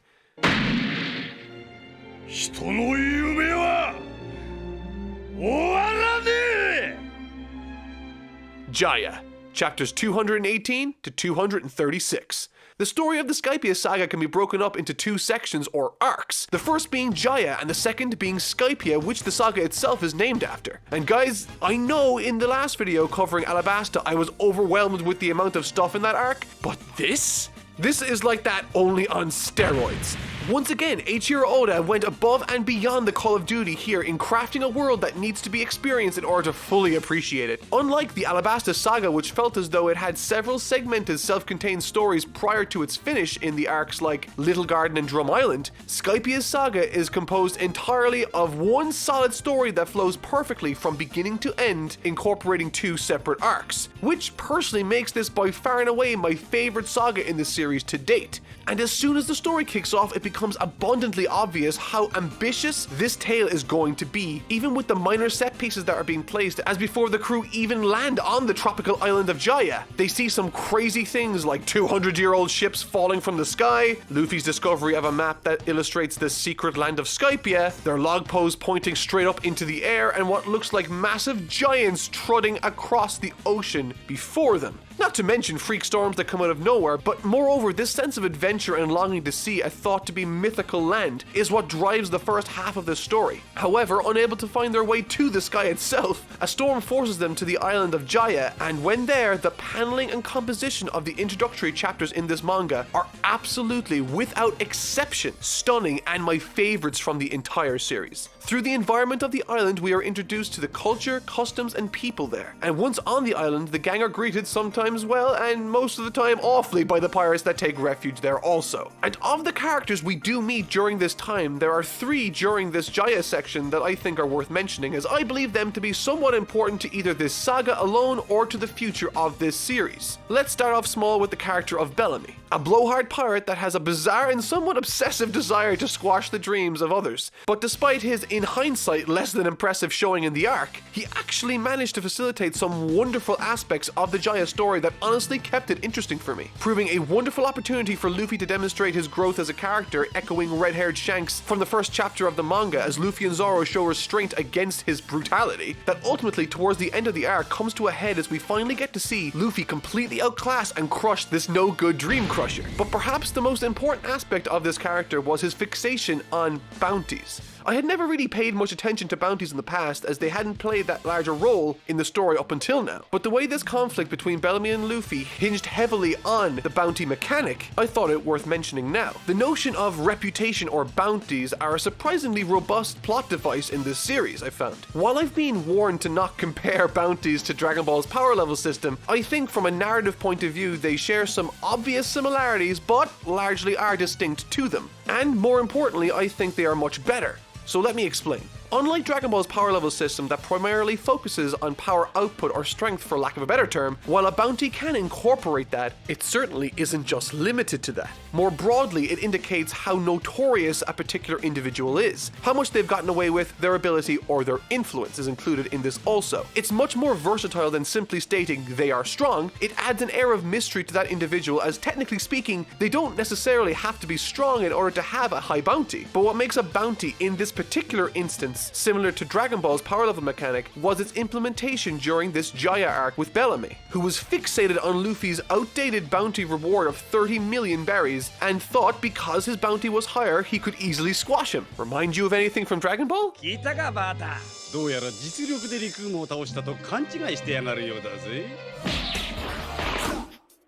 Jaya, chapters 218 to 236. The story of the Skypiea saga can be broken up into two sections or arcs, the first being Jaya and the second being Skypiea, which the saga itself is named after. And guys, I know in the last video covering Alabasta I was overwhelmed with the amount of stuff in that arc, but this is like that, only on steroids. Once again, Eiichiro Oda went above and beyond the Call of Duty here in crafting a world that needs to be experienced in order to fully appreciate it. Unlike the Alabasta saga, which felt as though it had several segmented self-contained stories prior to its finish in the arcs like Little Garden and Drum Island, Skypiea's saga is composed entirely of one solid story that flows perfectly from beginning to end, incorporating two separate arcs, which personally makes this by far and away my favorite saga in the series to date. And as soon as the story kicks off, it becomes abundantly obvious how ambitious this tale is going to be, even with the minor set pieces that are being placed as before the crew even land on the tropical island of Jaya. They see some crazy things like 200-year-old ships falling from the sky, Luffy's discovery of a map that illustrates the secret land of Skypiea, their log posts pointing straight up into the air, and what looks like massive giants trotting across the ocean before them. Not to mention freak storms that come out of nowhere, but moreover, this sense of adventure and longing to see a thought to be mythical land is what drives the first half of this story. However, unable to find their way to the sky itself, a storm forces them to the island of Jaya, and when there, the paneling and composition of the introductory chapters in this manga are absolutely, without exception, stunning and my favorites from the entire series. Through the environment of the island, we are introduced to the culture, customs, and people there. And once on the island, the gang are greeted sometimes well, and most of the time awfully, by the pirates that take refuge there also. And of the characters we do meet during this time, there are three during this Jaya section that I think are worth mentioning, as I believe them to be somewhat important to either this saga alone or to the future of this series. Let's start off small with the character of Bellamy, a blowhard pirate that has a bizarre and somewhat obsessive desire to squash the dreams of others. But despite his, in hindsight, less than impressive showing in the arc, he actually managed to facilitate some wonderful aspects of the Jaya story that honestly kept it interesting for me, proving a wonderful opportunity for Luffy to demonstrate his growth as a character, echoing red-haired Shanks from the first chapter of the manga as Luffy and Zoro show restraint against his brutality, that ultimately towards the end of the arc comes to a head as we finally get to see Luffy completely outclass and crush this no-good dream crusher. But perhaps the most important aspect of this character was his fixation on bounties. I had never really paid much attention to bounties in the past as they hadn't played that larger role in the story up until now. But the way this conflict between Bellamy and Luffy hinged heavily on the bounty mechanic, I thought it worth mentioning now. The notion of reputation or bounties are a surprisingly robust plot device in this series, I found. While I've been warned to not compare bounties to Dragon Ball's power level system, I think from a narrative point of view they share some obvious similarities but largely are distinct to them. And more importantly, I think they are much better. So let me explain. Unlike Dragon Ball's power level system that primarily focuses on power output or strength for lack of a better term, while a bounty can incorporate that, it certainly isn't just limited to that. More broadly, it indicates how notorious a particular individual is. How much they've gotten away with, their ability, or their influence is included in this also. It's much more versatile than simply stating they are strong. It adds an air of mystery to that individual as technically speaking, they don't necessarily have to be strong in order to have a high bounty. But what makes a bounty in this particular instance similar to Dragon Ball's power level mechanic was its implementation during this Jaya arc with Bellamy, who was fixated on Luffy's outdated bounty reward of 30 million berries and thought because his bounty was higher he could easily squash him. Remind you of anything from Dragon Ball? 聞いたかバータ。どうやら実力で陸雲を倒したと勘違いしてやがるようだぜ。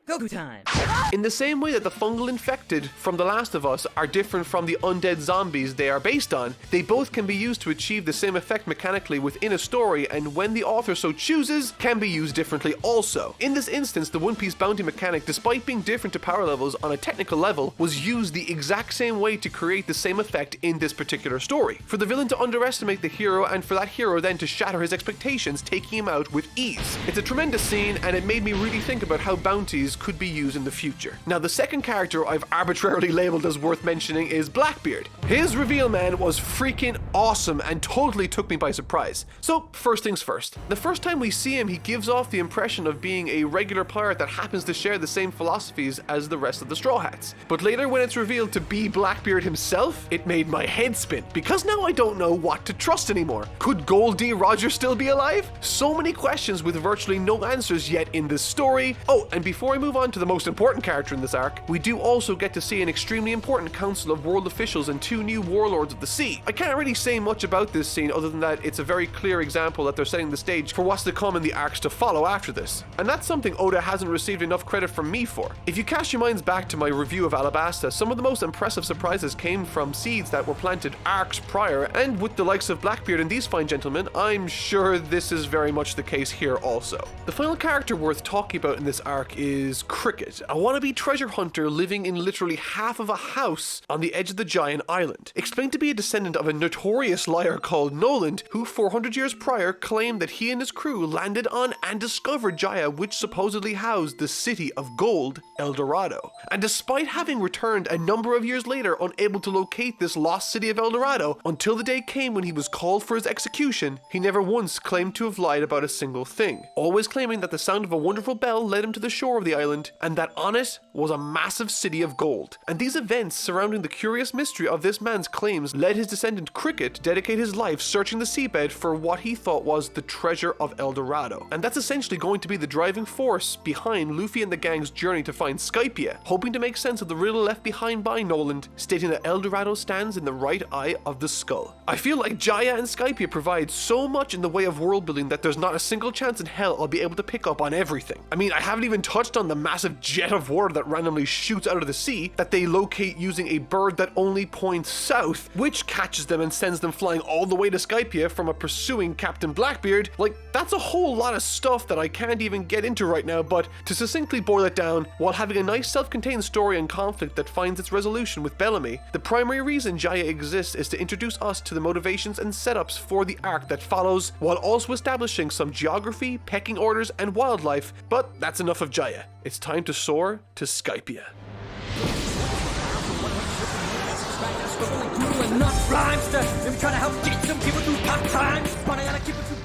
Goku time. In the same way that the fungal infected from The Last of Us are different from the undead zombies they are based on, they both can be used to achieve the same effect mechanically within a story, and when the author so chooses, can be used differently also. In this instance, the One Piece bounty mechanic, despite being different to power levels on a technical level, was used the exact same way to create the same effect in this particular story. For the villain to underestimate the hero, and for that hero then to shatter his expectations, taking him out with ease. It's a tremendous scene, and it made me really think about how bounties could be used in the future. Now, the second character I've arbitrarily labeled as worth mentioning is Blackbeard. His reveal, man, was freaking awesome and totally took me by surprise. So, first things first. The first time we see him, he gives off the impression of being a regular pirate that happens to share the same philosophies as the rest of the Straw Hats. But later, when it's revealed to be Blackbeard himself, it made my head spin, because now I don't know what to trust anymore. Could Gold D. Roger still be alive? So many questions with virtually no answers yet in this story. Oh, and before I move on to the most important character in this arc, we do also get to see an extremely important council of world officials and 2 new warlords of the sea. I can't really say much about this scene other than that it's a very clear example that they're setting the stage for what's to come in the arcs to follow after this. And that's something Oda hasn't received enough credit from me for. If you cast your minds back to my review of Alabasta, some of the most impressive surprises came from seeds that were planted arcs prior, and with the likes of Blackbeard and these fine gentlemen, I'm sure this is very much the case here also. The final character worth talking about in this arc is Cricket, a wannabe treasure hunter living in literally half of a house on the edge of the giant island. Explained to be a descendant of a notorious liar called Noland, who 400 years prior claimed that he and his crew landed on and discovered Jaya, which supposedly housed the city of gold, El Dorado. And despite having returned a number of years later unable to locate this lost city of El Dorado, until the day came when he was called for his execution, he never once claimed to have lied about a single thing, always claiming that the sound of a wonderful bell led him to the shore of the island, and that on it was a massive city of gold. And these events surrounding the curious mystery of this man's claims led his descendant Cricket to dedicate his life searching the seabed for what he thought was the treasure of El Dorado. And that's essentially going to be the driving force behind Luffy and the gang's journey to find Skypiea, hoping to make sense of the riddle left behind by Noland, stating that El Dorado stands in the right eye of the skull. I feel like Jaya and Skypiea provide so much in the way of world building that there's not a single chance in hell I'll be able to pick up on everything. I mean, I haven't even touched on the massive jet of water that randomly shoots out of the sea that they locate using a bird that only points south, which catches them and sends them flying all the way to Skypiea from a pursuing Captain Blackbeard. Like, that's a whole lot of stuff that I can't even get into right now, but to succinctly boil it down, while having a nice self-contained story and conflict that finds its resolution with Bellamy, the primary reason Jaya exists is to introduce us to the motivations and setups for the arc that follows, while also establishing some geography, pecking orders, and wildlife. But that's enough of Jaya. It's time to soar to Skypiea.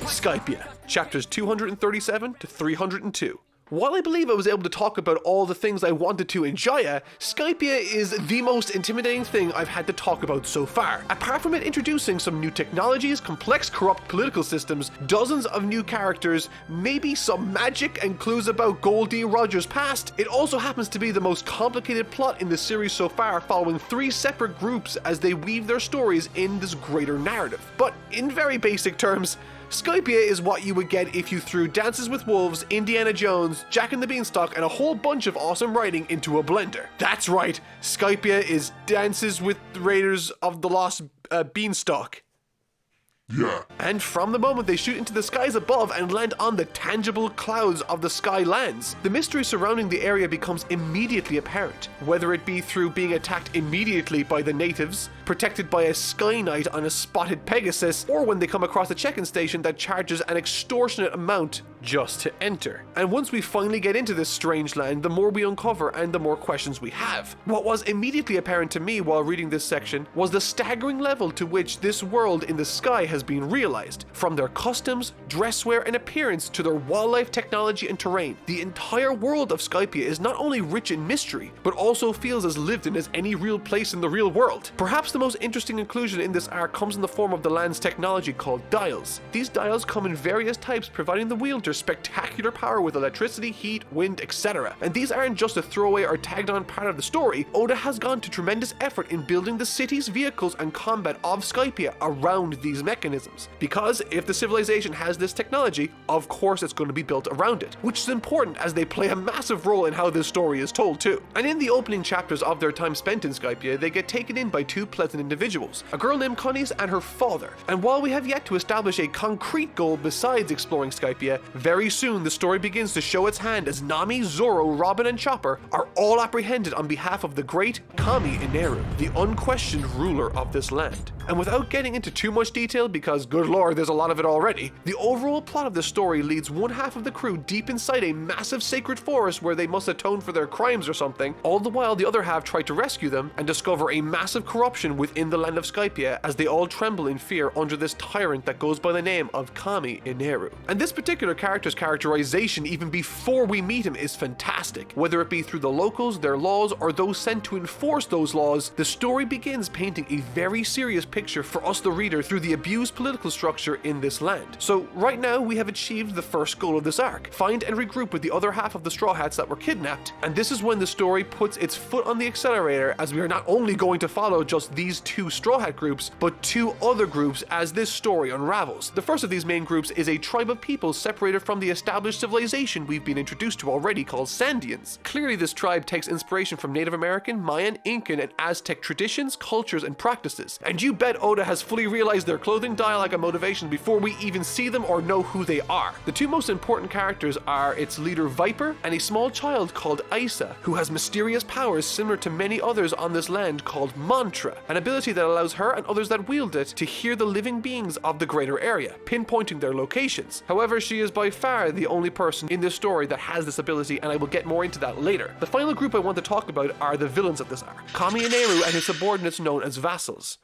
Skypiea, chapters 237 to 302. While I believe I was able to talk about all the things I wanted to in Jaya, Skypiea is the most intimidating thing I've had to talk about so far. Apart from it introducing some new technologies, complex corrupt political systems, dozens of new characters, maybe some magic and clues about Goldie Roger's past, it also happens to be the most complicated plot in the series so far, following 3 separate groups as they weave their stories in this greater narrative. But in very basic terms, Skypiea is what you would get if you threw Dances with Wolves, Indiana Jones, Jack and the Beanstalk, and a whole bunch of awesome writing into a blender. That's right, Skypiea is Dances with the Raiders of the Lost Beanstalk. Yeah. And from the moment they shoot into the skies above and land on the tangible clouds of the Skylands, the mystery surrounding the area becomes immediately apparent, whether it be through being attacked immediately by the natives, protected by a Sky Knight on a spotted Pegasus, or when they come across a check-in station that charges an extortionate amount just to enter. And once we finally get into this strange land, the more we uncover and the more questions we have. What was immediately apparent to me while reading this section was the staggering level to which this world in the sky has been realized, from their customs, dresswear, and appearance to their wildlife technology and terrain. The entire world of Skypiea is not only rich in mystery, but also feels as lived in as any real place in the real world. Perhaps the most interesting inclusion in this arc comes in the form of the land's technology called dials. These dials come in various types, providing the wielder spectacular power with electricity, heat, wind, etc. And these aren't just a throwaway or tagged on part of the story. Oda has gone to tremendous effort in building the cities, vehicles, and combat of Skypiea around these mechanisms. Because if the civilization has this technology, of course it's going to be built around it, which is important as they play a massive role in how this story is told too. And in the opening chapters of their time spent in Skypiea, they get taken in by 2 pleasant individuals, a girl named Connie's and her father. And while we have yet to establish a concrete goal besides exploring Skypiea, very soon the story begins to show its hand as Nami, Zoro, Robin, and Chopper are all apprehended on behalf of the great Kami Ineru, the unquestioned ruler of this land. And without getting into too much detail, because good lord, there's a lot of it already, the overall plot of the story leads one half of the crew deep inside a massive sacred forest where they must atone for their crimes or something, all the while the other half try to rescue them and discover a massive corruption within the land of Skypiea as they all tremble in fear under this tyrant that goes by the name of Kami Ineru. And this particular character's characterization, even before we meet him, is fantastic. Whether it be through the locals, their laws, or those sent to enforce those laws, the story begins painting a very serious picture for us the reader through the abused political structure in this land. So right now we have achieved the first goal of this arc: find and regroup with the other half of the Straw Hats that were kidnapped, and this is when the story puts its foot on the accelerator, as we are not only going to follow just these 2 Straw Hat groups, but 2 other groups as this story unravels. The first of these main groups is a tribe of people separated from the established civilization we've been introduced to already, called Sandians. Clearly this tribe takes inspiration from Native American, Mayan, Incan, and Aztec traditions, cultures, and practices. And you bet Oda has fully realized their clothing, dialogue, and motivation before we even see them or know who they are. The 2 most important characters are its leader Viper and a small child called Isa, who has mysterious powers similar to many others on this land called Mantra, an ability that allows her and others that wield it to hear the living beings of the greater area, pinpointing their locations. However, she is by far the only person in this story that has this ability, and I will get more into that later. The final group I want to talk about are the villains of this arc: Kami Ineru and his subordinates known as vassals.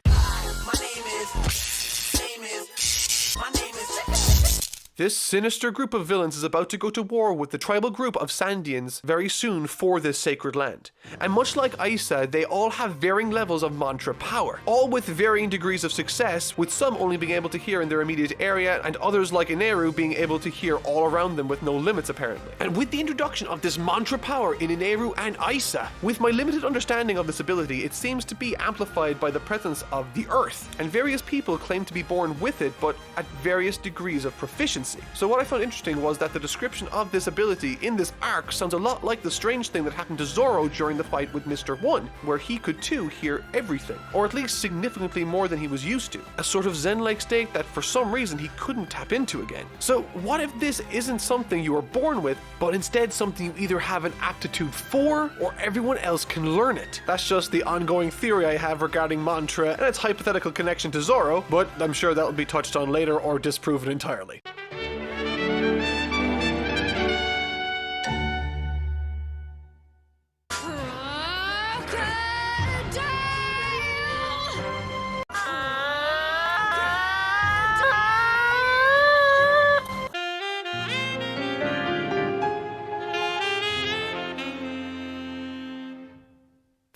This sinister group of villains is about to go to war with the tribal group of Sandians very soon for this sacred land. And much like Isa, they all have varying levels of mantra power, all with varying degrees of success, with some only being able to hear in their immediate area and others like Ineru being able to hear all around them with no limits apparently. And with the introduction of this mantra power in Ineru and Isa, with my limited understanding of this ability, it seems to be amplified by the presence of the earth, and various people claim to be born with it, but at various degrees of proficiency. So what I found interesting was that the description of this ability in this arc sounds a lot like the strange thing that happened to Zoro during the fight with Mr. One, where he could too hear everything, or at least significantly more than he was used to, a sort of zen-like state that for some reason he couldn't tap into again. So what if this isn't something you are born with, but instead something you either have an aptitude for, or everyone else can learn it? That's just the ongoing theory I have regarding mantra and its hypothetical connection to Zoro, but I'm sure that will be touched on later or disproven entirely.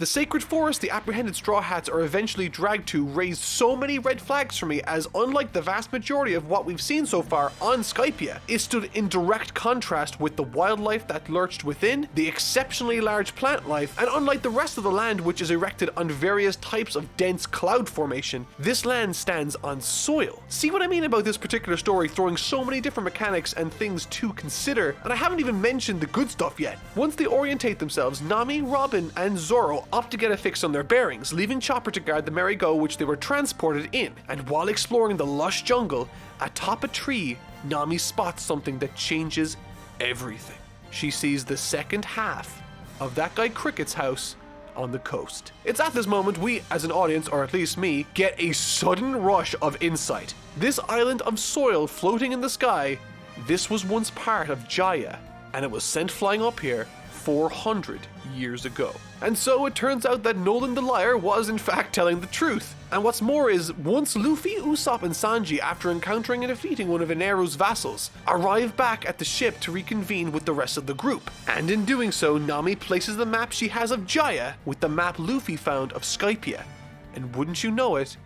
The sacred forest the apprehended Straw Hats are eventually dragged to raised so many red flags for me, as unlike the vast majority of what we've seen so far on Skypiea, it stood in direct contrast with the wildlife that lurched within, the exceptionally large plant life, and unlike the rest of the land, which is erected on various types of dense cloud formation, this land stands on soil. See what I mean about this particular story throwing so many different mechanics and things to consider, and I haven't even mentioned the good stuff yet. Once they orientate themselves, Nami, Robin, and Zoro opt to get a fix on their bearings, leaving Chopper to guard the merry-go which they were transported in. And while exploring the lush jungle, atop a tree, Nami spots something that changes everything. She sees the second half of that guy Cricket's house on the coast. It's at this moment we, as an audience, or at least me, get a sudden rush of insight. This island of soil floating in the sky, this was once part of Jaya, and it was sent flying up here 400 years ago. And so it turns out that Nolan the liar was in fact telling the truth. And what's more is, once Luffy, Usopp, and Sanji, after encountering and defeating one of Eneru's vassals, arrive back at the ship to reconvene with the rest of the group. And in doing so, Nami places the map she has of Jaya with the map Luffy found of Skypiea. And wouldn't you know it,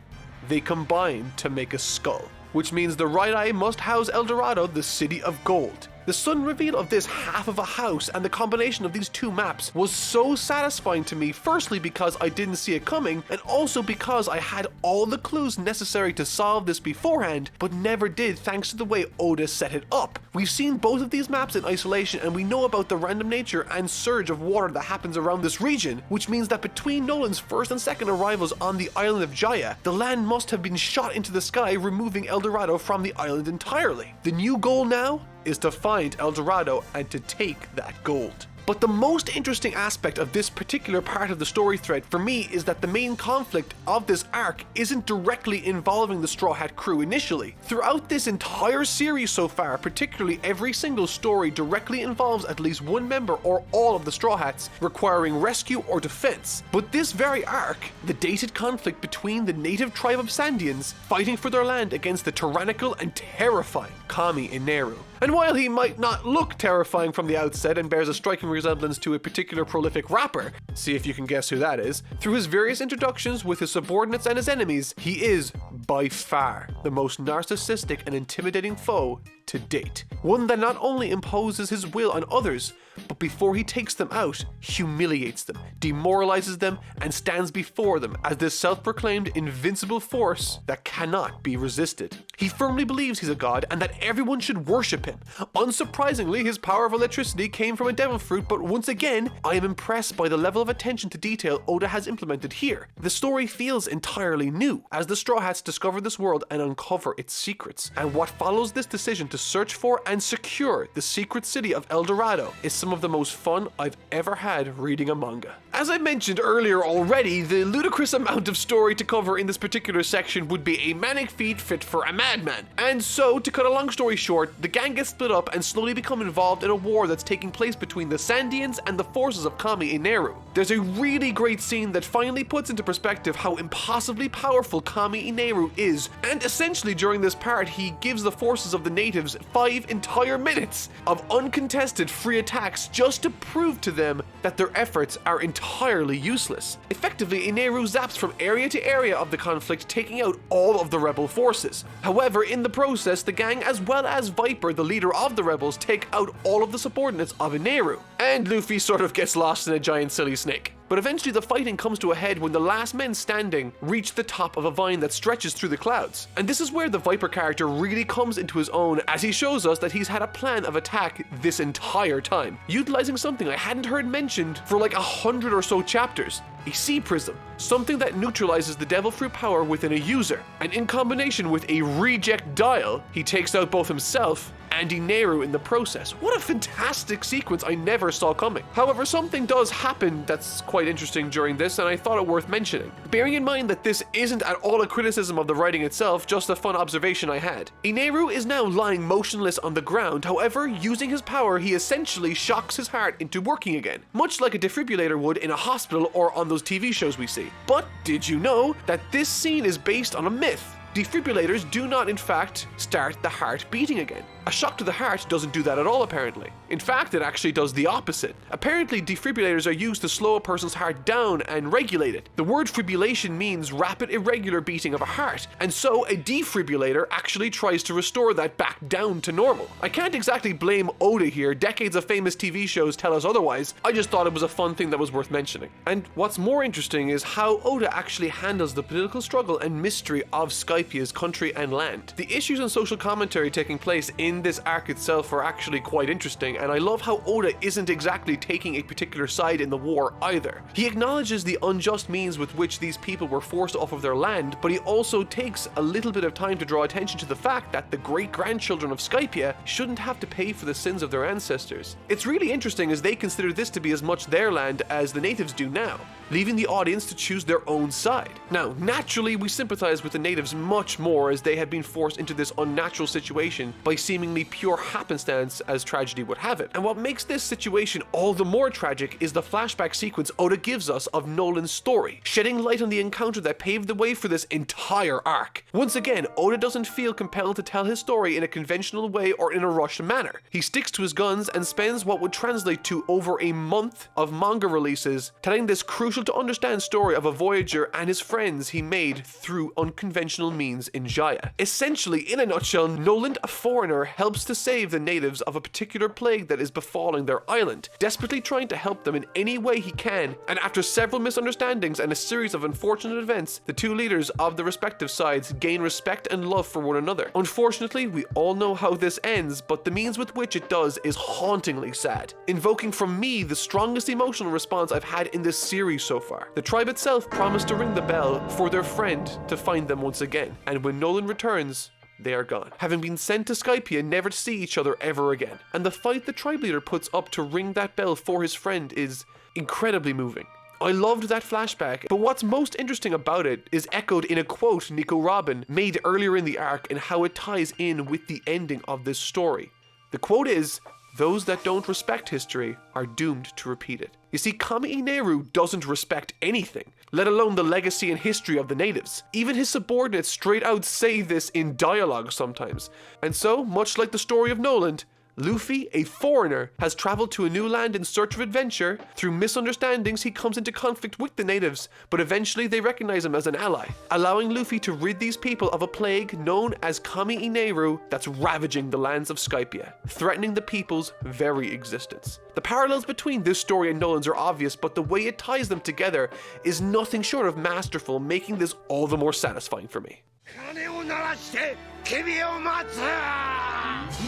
they combine to make a skull. Which means the right eye must house El Dorado, the city of gold. The sudden reveal of this half of a house and the combination of these two maps was so satisfying to me, firstly because I didn't see it coming, and also because I had all the clues necessary to solve this beforehand, but never did thanks to the way Oda set it up. We've seen both of these maps in isolation, and we know about the random nature and surge of water that happens around this region, which means that between Nolan's first and second arrivals on the island of Jaya, the land must have been shot into the sky, removing El Dorado from the island entirely. The new goal now is to find El Dorado and to take that gold. But the most interesting aspect of this particular part of the story thread for me is that the main conflict of this arc isn't directly involving the Straw Hat crew initially. Throughout this entire series so far, particularly every single story directly involves at least one member or all of the Straw Hats requiring rescue or defense. But this very arc, the dated conflict between the native tribe of Sandians fighting for their land against the tyrannical and terrifying Kami Eneru. And while he might not look terrifying from the outset and bears a striking resemblance to a particular prolific rapper, see if you can guess who that is, through his various introductions with his subordinates and his enemies, he is, by far, the most narcissistic and intimidating foe to date. One that not only imposes his will on others, but before he takes them out, humiliates them, demoralizes them, and stands before them as this self-proclaimed invincible force that cannot be resisted. He firmly believes he's a god and that everyone should worship him. Unsurprisingly, his power of electricity came from a devil fruit, but once again, I am impressed by the level of attention to detail Oda has implemented here. The story feels entirely new, as the Straw Hats discover this world and uncover its secrets. And what follows this decision to search for and secure the secret city of El Dorado is some of the most fun I've ever had reading a manga. As I mentioned earlier already, the ludicrous amount of story to cover in this particular section would be a manic feat fit for a madman. And so, to cut a long story short, the gang gets split up and slowly become involved in a war that's taking place between the Sandians and the forces of Kami Eneru. There's a really great scene that finally puts into perspective how impossibly powerful Kami Eneru is, and essentially during this part he gives the forces of the natives 5 entire minutes of uncontested free attacks just to prove to them that their efforts are entirely useless. Effectively, Eneru zaps from area to area of the conflict, taking out all of the rebel forces. However, in the process, the gang as well as Viper, the leader of the rebels, take out all of the subordinates of Eneru. And Luffy sort of gets lost in a giant silly snake. But eventually the fighting comes to a head when the last men standing reach the top of a vine that stretches through the clouds. And this is where the Viper character really comes into his own, as he shows us that he's had a plan of attack this entire time, utilizing something I hadn't heard mentioned for like 100 or so chapters. A sea prism, something that neutralizes the devil fruit power within a user, and in combination with a reject dial, he takes out both himself and Eneru in the process. What a fantastic sequence I never saw coming. However, something does happen that's quite interesting during this, and I thought it worth mentioning. Bearing in mind that this isn't at all a criticism of the writing itself, just a fun observation I had. Eneru is now lying motionless on the ground, however, using his power, he essentially shocks his heart into working again, much like a defibrillator would in a hospital or on those TV shows we see. But did you know that this scene is based on a myth? Defibrillators do not in fact start the heart beating again. A shock to the heart doesn't do that at all, apparently. In fact, it actually does the opposite. Apparently, defibrillators are used to slow a person's heart down and regulate it. The word fibrillation means rapid irregular beating of a heart, and so a defibrillator actually tries to restore that back down to normal. I can't exactly blame Oda here, decades of famous TV shows tell us otherwise. I just thought it was a fun thing that was worth mentioning. And what's more interesting is how Oda actually handles the political struggle and mystery of Skypiea's country and land. The issues and social commentary taking place in this arc itself are actually quite interesting, and I love how Oda isn't exactly taking a particular side in the war either. He acknowledges the unjust means with which these people were forced off of their land, but he also takes a little bit of time to draw attention to the fact that the great-grandchildren of Skypiea shouldn't have to pay for the sins of their ancestors. It's really interesting as they consider this to be as much their land as the natives do now, leaving the audience to choose their own side. Now, naturally, we sympathize with the natives much more as they had been forced into this unnatural situation by seemingly pure happenstance as tragedy would have it. And what makes this situation all the more tragic is the flashback sequence Oda gives us of Nolan's story, shedding light on the encounter that paved the way for this entire arc. Once again, Oda doesn't feel compelled to tell his story in a conventional way or in a rushed manner. He sticks to his guns and spends what would translate to over a month of manga releases telling this crucial to understand story of a voyager and his friends he made through unconventional means in Jaya. Essentially, in a nutshell, Nolan, a foreigner, helps to save the natives of a particular plague that is befalling their island, desperately trying to help them in any way he can, and after several misunderstandings and a series of unfortunate events, the two leaders of the respective sides gain respect and love for one another. Unfortunately, we all know how this ends, but the means with which it does is hauntingly sad, invoking from me the strongest emotional response I've had in this series so far. The tribe itself promised to ring the bell for their friend to find them once again, and when Nolan returns, they are gone, having been sent to Skypiea never to see each other ever again. And the fight the tribe leader puts up to ring that bell for his friend is incredibly moving. I loved that flashback, but what's most interesting about it is echoed in a quote Nico Robin made earlier in the arc and how it ties in with the ending of this story. The quote is, "Those that don't respect history are doomed to repeat it." You see, Kami Ineru doesn't respect anything, let alone the legacy and history of the natives. Even his subordinates straight out say this in dialogue sometimes. And so, much like the story of Nolan, Luffy, a foreigner, has traveled to a new land in search of adventure. Through misunderstandings, he comes into conflict with the natives, but eventually they recognize him as an ally, allowing Luffy to rid these people of a plague known as Kami Ineru that's ravaging the lands of Skypiea, threatening the people's very existence. The parallels between this story and Nolan's are obvious, but the way it ties them together is nothing short of masterful, making this all the more satisfying for me. 鐘を鳴らして君を待つ。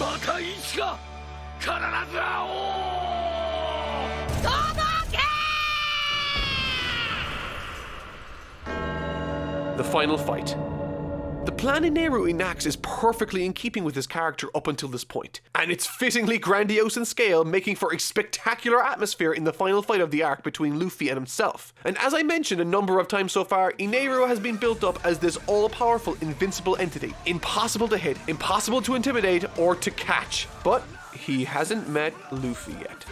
またいつか必ず会おう。届け！ The final fight. The plan Ineru enacts is perfectly in keeping with his character up until this point, and it's fittingly grandiose in scale, making for a spectacular atmosphere in the final fight of the arc between Luffy and himself. And as I mentioned a number of times so far, Ineru has been built up as this all-powerful, invincible entity, impossible to hit, impossible to intimidate, or to catch. But he hasn't met Luffy yet.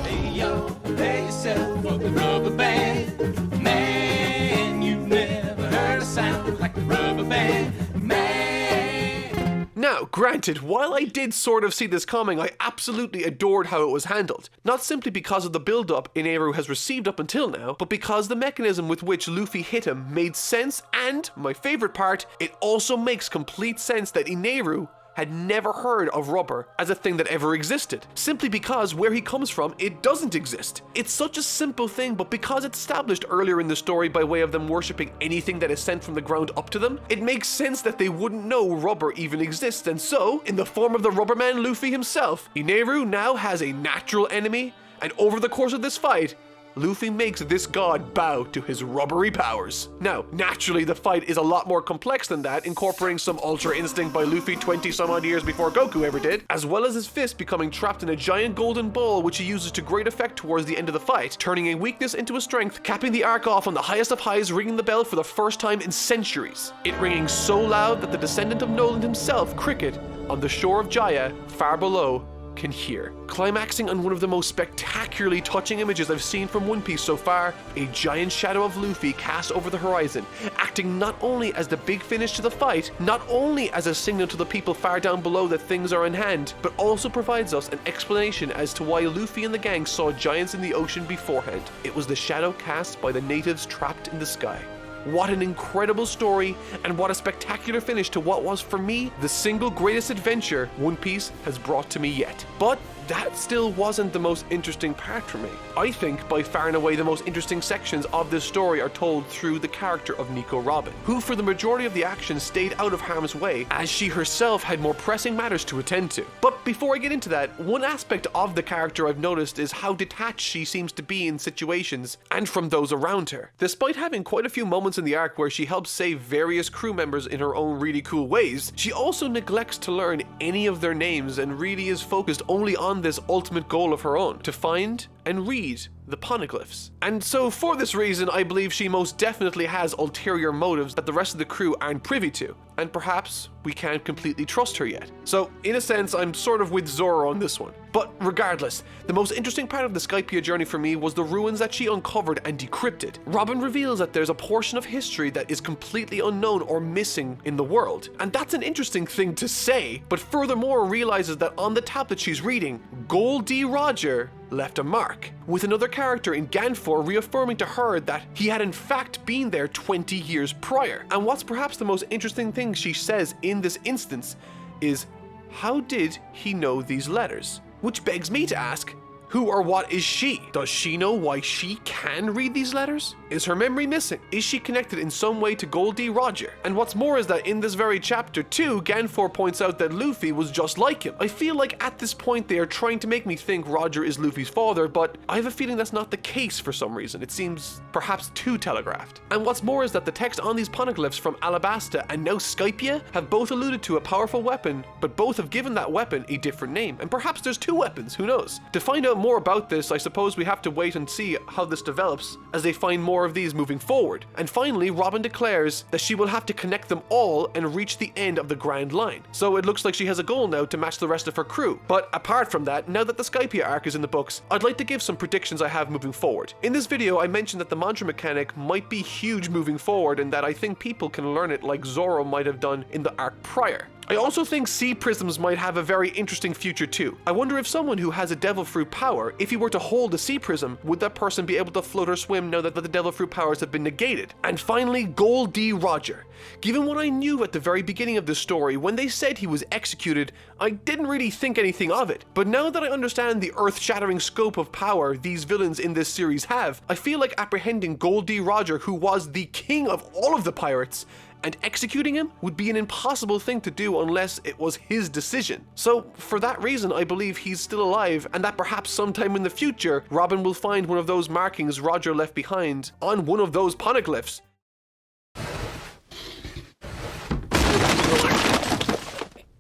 Hey yo, lay yourself for the rubber band. Man, you've never heard a sound like the rubber band. Man. Now, granted, while I did sort of see this coming, I absolutely adored how it was handled. Not simply because of the build-up Ineru has received up until now, but because the mechanism with which Luffy hit him made sense, and, my favorite part, it also makes complete sense that Ineru had never heard of rubber as a thing that ever existed, simply because where he comes from, it doesn't exist. It's such a simple thing, but because it's established earlier in the story by way of them worshipping anything that is sent from the ground up to them, it makes sense that they wouldn't know rubber even exists, and so, in the form of the Rubberman Luffy himself, Ineru now has a natural enemy, and over the course of this fight, Luffy makes this god bow to his rubbery powers. Now, naturally, the fight is a lot more complex than that, incorporating some Ultra Instinct by Luffy 20-some-odd years before Goku ever did, as well as his fist becoming trapped in a giant golden ball which he uses to great effect towards the end of the fight, turning a weakness into a strength, capping the arc off on the highest of highs, ringing the bell for the first time in centuries. It ringing so loud that the descendant of Nolan himself, Cricket, on the shore of Jaya, far below, can hear. Climaxing on one of the most spectacularly touching images I've seen from One Piece so far, a giant shadow of Luffy cast over the horizon, acting not only as the big finish to the fight, not only as a signal to the people far down below that things are in hand, but also provides us an explanation as to why Luffy and the gang saw giants in the ocean beforehand. It was the shadow cast by the natives trapped in the sky. What an incredible story, and what a spectacular finish to what was, for me, the single greatest adventure One Piece has brought to me yet. But that still wasn't the most interesting part for me. I think by far and away the most interesting sections of this story are told through the character of Nico Robin, who for the majority of the action stayed out of harm's way as she herself had more pressing matters to attend to. But before I get into that, one aspect of the character I've noticed is how detached she seems to be in situations and from those around her. Despite having quite a few moments in the arc where she helps save various crew members in her own really cool ways, she also neglects to learn any of their names and really is focused only on this ultimate goal of her own, to find and read the poneglyphs. And so for this reason, I believe she most definitely has ulterior motives that the rest of the crew aren't privy to, and perhaps we can't completely trust her yet. So in a sense, I'm sort of with Zoro on this one. But regardless, the most interesting part of the Skypiea journey for me was the ruins that she uncovered and decrypted. Robin reveals that there's a portion of history that is completely unknown or missing in the world. And that's an interesting thing to say, but furthermore realizes that on the tablet she's reading, Goldie Roger left a mark, with another character in Ganfor reaffirming to her that he had in fact been there 20 years prior. And what's perhaps the most interesting thing she says in this instance is, how did he know these letters? Which begs me to ask, who or what is she? Does she know why she can read these letters? Is her memory missing? Is she connected in some way to Goldie Roger? And what's more is that in this very chapter too, Ganfor points out that Luffy was just like him. I feel like at this point they are trying to make me think Roger is Luffy's father, but I have a feeling that's not the case for some reason. It seems perhaps too telegraphed. And what's more is that the text on these poneglyphs from Alabasta and now Skypiea have both alluded to a powerful weapon, but both have given that weapon a different name. And perhaps there's two weapons, who knows? To find out more about this, I suppose we have to wait and see how this develops as they find more of these moving forward. And finally, Robin declares that she will have to connect them all and reach the end of the Grand Line. So it looks like she has a goal now to match the rest of her crew. But apart from that, now that the Skypiea arc is in the books, I'd like to give some predictions I have moving forward. In this video, I mentioned that the mantra mechanic might be huge moving forward and that I think people can learn it like Zoro might have done in the arc prior. I also think sea prisms might have a very interesting future too. I wonder if someone who has a devil fruit power, if he were to hold a sea prism, would that person be able to float or swim now that the devil fruit powers have been negated? And finally, Goldie Roger. Given what I knew at the very beginning of this story, when they said he was executed, I didn't really think anything of it. But now that I understand the earth-shattering scope of power these villains in this series have, I feel like apprehending Goldie Roger, who was the king of all of the pirates, and executing him would be an impossible thing to do unless it was his decision. So for that reason, I believe he's still alive, and that perhaps sometime in the future, Robin will find one of those markings Roger left behind on one of those poneglyphs.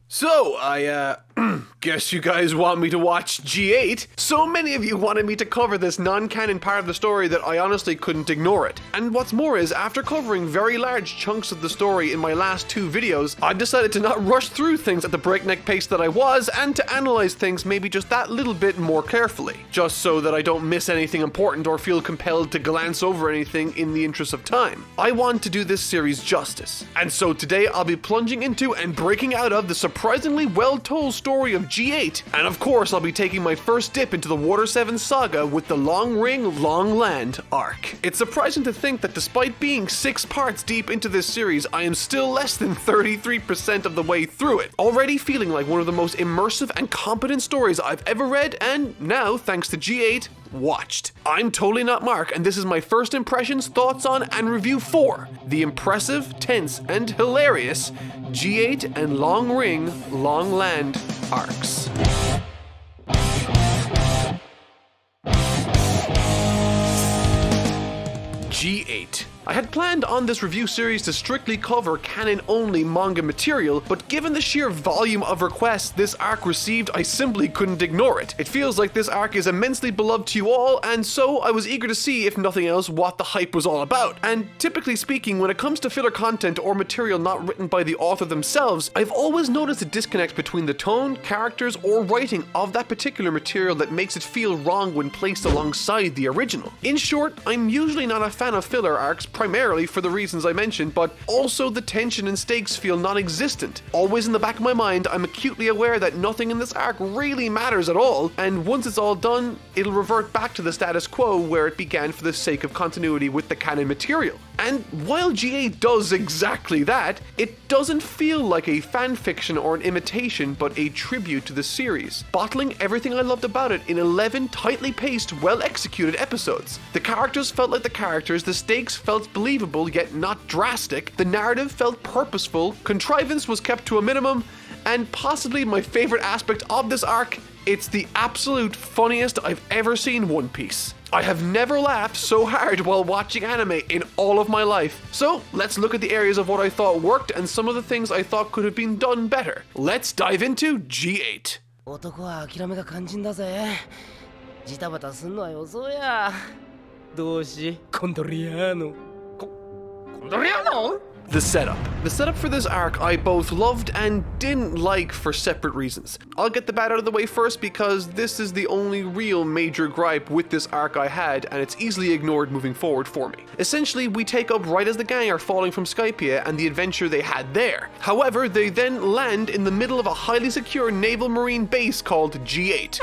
So, I guess you guys want me to watch G8? So many of you wanted me to cover this non-canon part of the story that I honestly couldn't ignore it. And what's more is, after covering very large chunks of the story in my last two videos, I've decided to not rush through things at the breakneck pace that I was, and to analyze things maybe just that little bit more carefully, just so that I don't miss anything important or feel compelled to glance over anything in the interest of time. I want to do this series justice. And so today I'll be plunging into and breaking out of the surprisingly well-told story of G8, and of course I'll be taking my first dip into the Water 7 saga with the Long Ring, Long Land arc. It's surprising to think that despite being 6 parts deep into this series, I am still less than 33% of the way through it, already feeling like one of the most immersive and competent stories I've ever read, and now, thanks to G8, watched. I'm totally not Mark, and this is my first impressions, thoughts on, and review for the impressive, tense, and hilarious G8 and Long Ring, Long Land arcs. G8. I had planned on this review series to strictly cover canon-only manga material, but given the sheer volume of requests this arc received, I simply couldn't ignore it. It feels like this arc is immensely beloved to you all, and so I was eager to see, if nothing else, what the hype was all about. And typically speaking, when it comes to filler content or material not written by the author themselves, I've always noticed a disconnect between the tone, characters, or writing of that particular material that makes it feel wrong when placed alongside the original. In short, I'm usually not a fan of filler arcs, primarily for the reasons I mentioned, but also the tension and stakes feel non-existent. Always in the back of my mind, I'm acutely aware that nothing in this arc really matters at all, and once it's all done, it'll revert back to the status quo where it began for the sake of continuity with the canon material. And while G8 does exactly that, it doesn't feel like a fanfiction or an imitation, but a tribute to the series, bottling everything I loved about it in 11 tightly paced, well-executed episodes. The characters felt like the characters, the stakes felt believable yet not drastic, the narrative felt purposeful, contrivance was kept to a minimum, and possibly my favorite aspect of this arc, it's the absolute funniest I've ever seen One Piece. I have never laughed so hard while watching anime in all of my life. So let's look at the areas of what I thought worked and some of the things I thought could have been done better. Let's dive into G8. 男は諦めが肝心だぜ。ジタバタすんのはよそうや。どうし、コンドリアーノ。コンドリアーノ? The setup. The setup for this arc I both loved and didn't like for separate reasons. I'll get the bad out of the way first because this is the only real major gripe with this arc I had, and it's easily ignored moving forward for me. Essentially, we take up right as the gang are falling from Skypiea and the adventure they had there. However, they then land in the middle of a highly secure naval marine base called G8.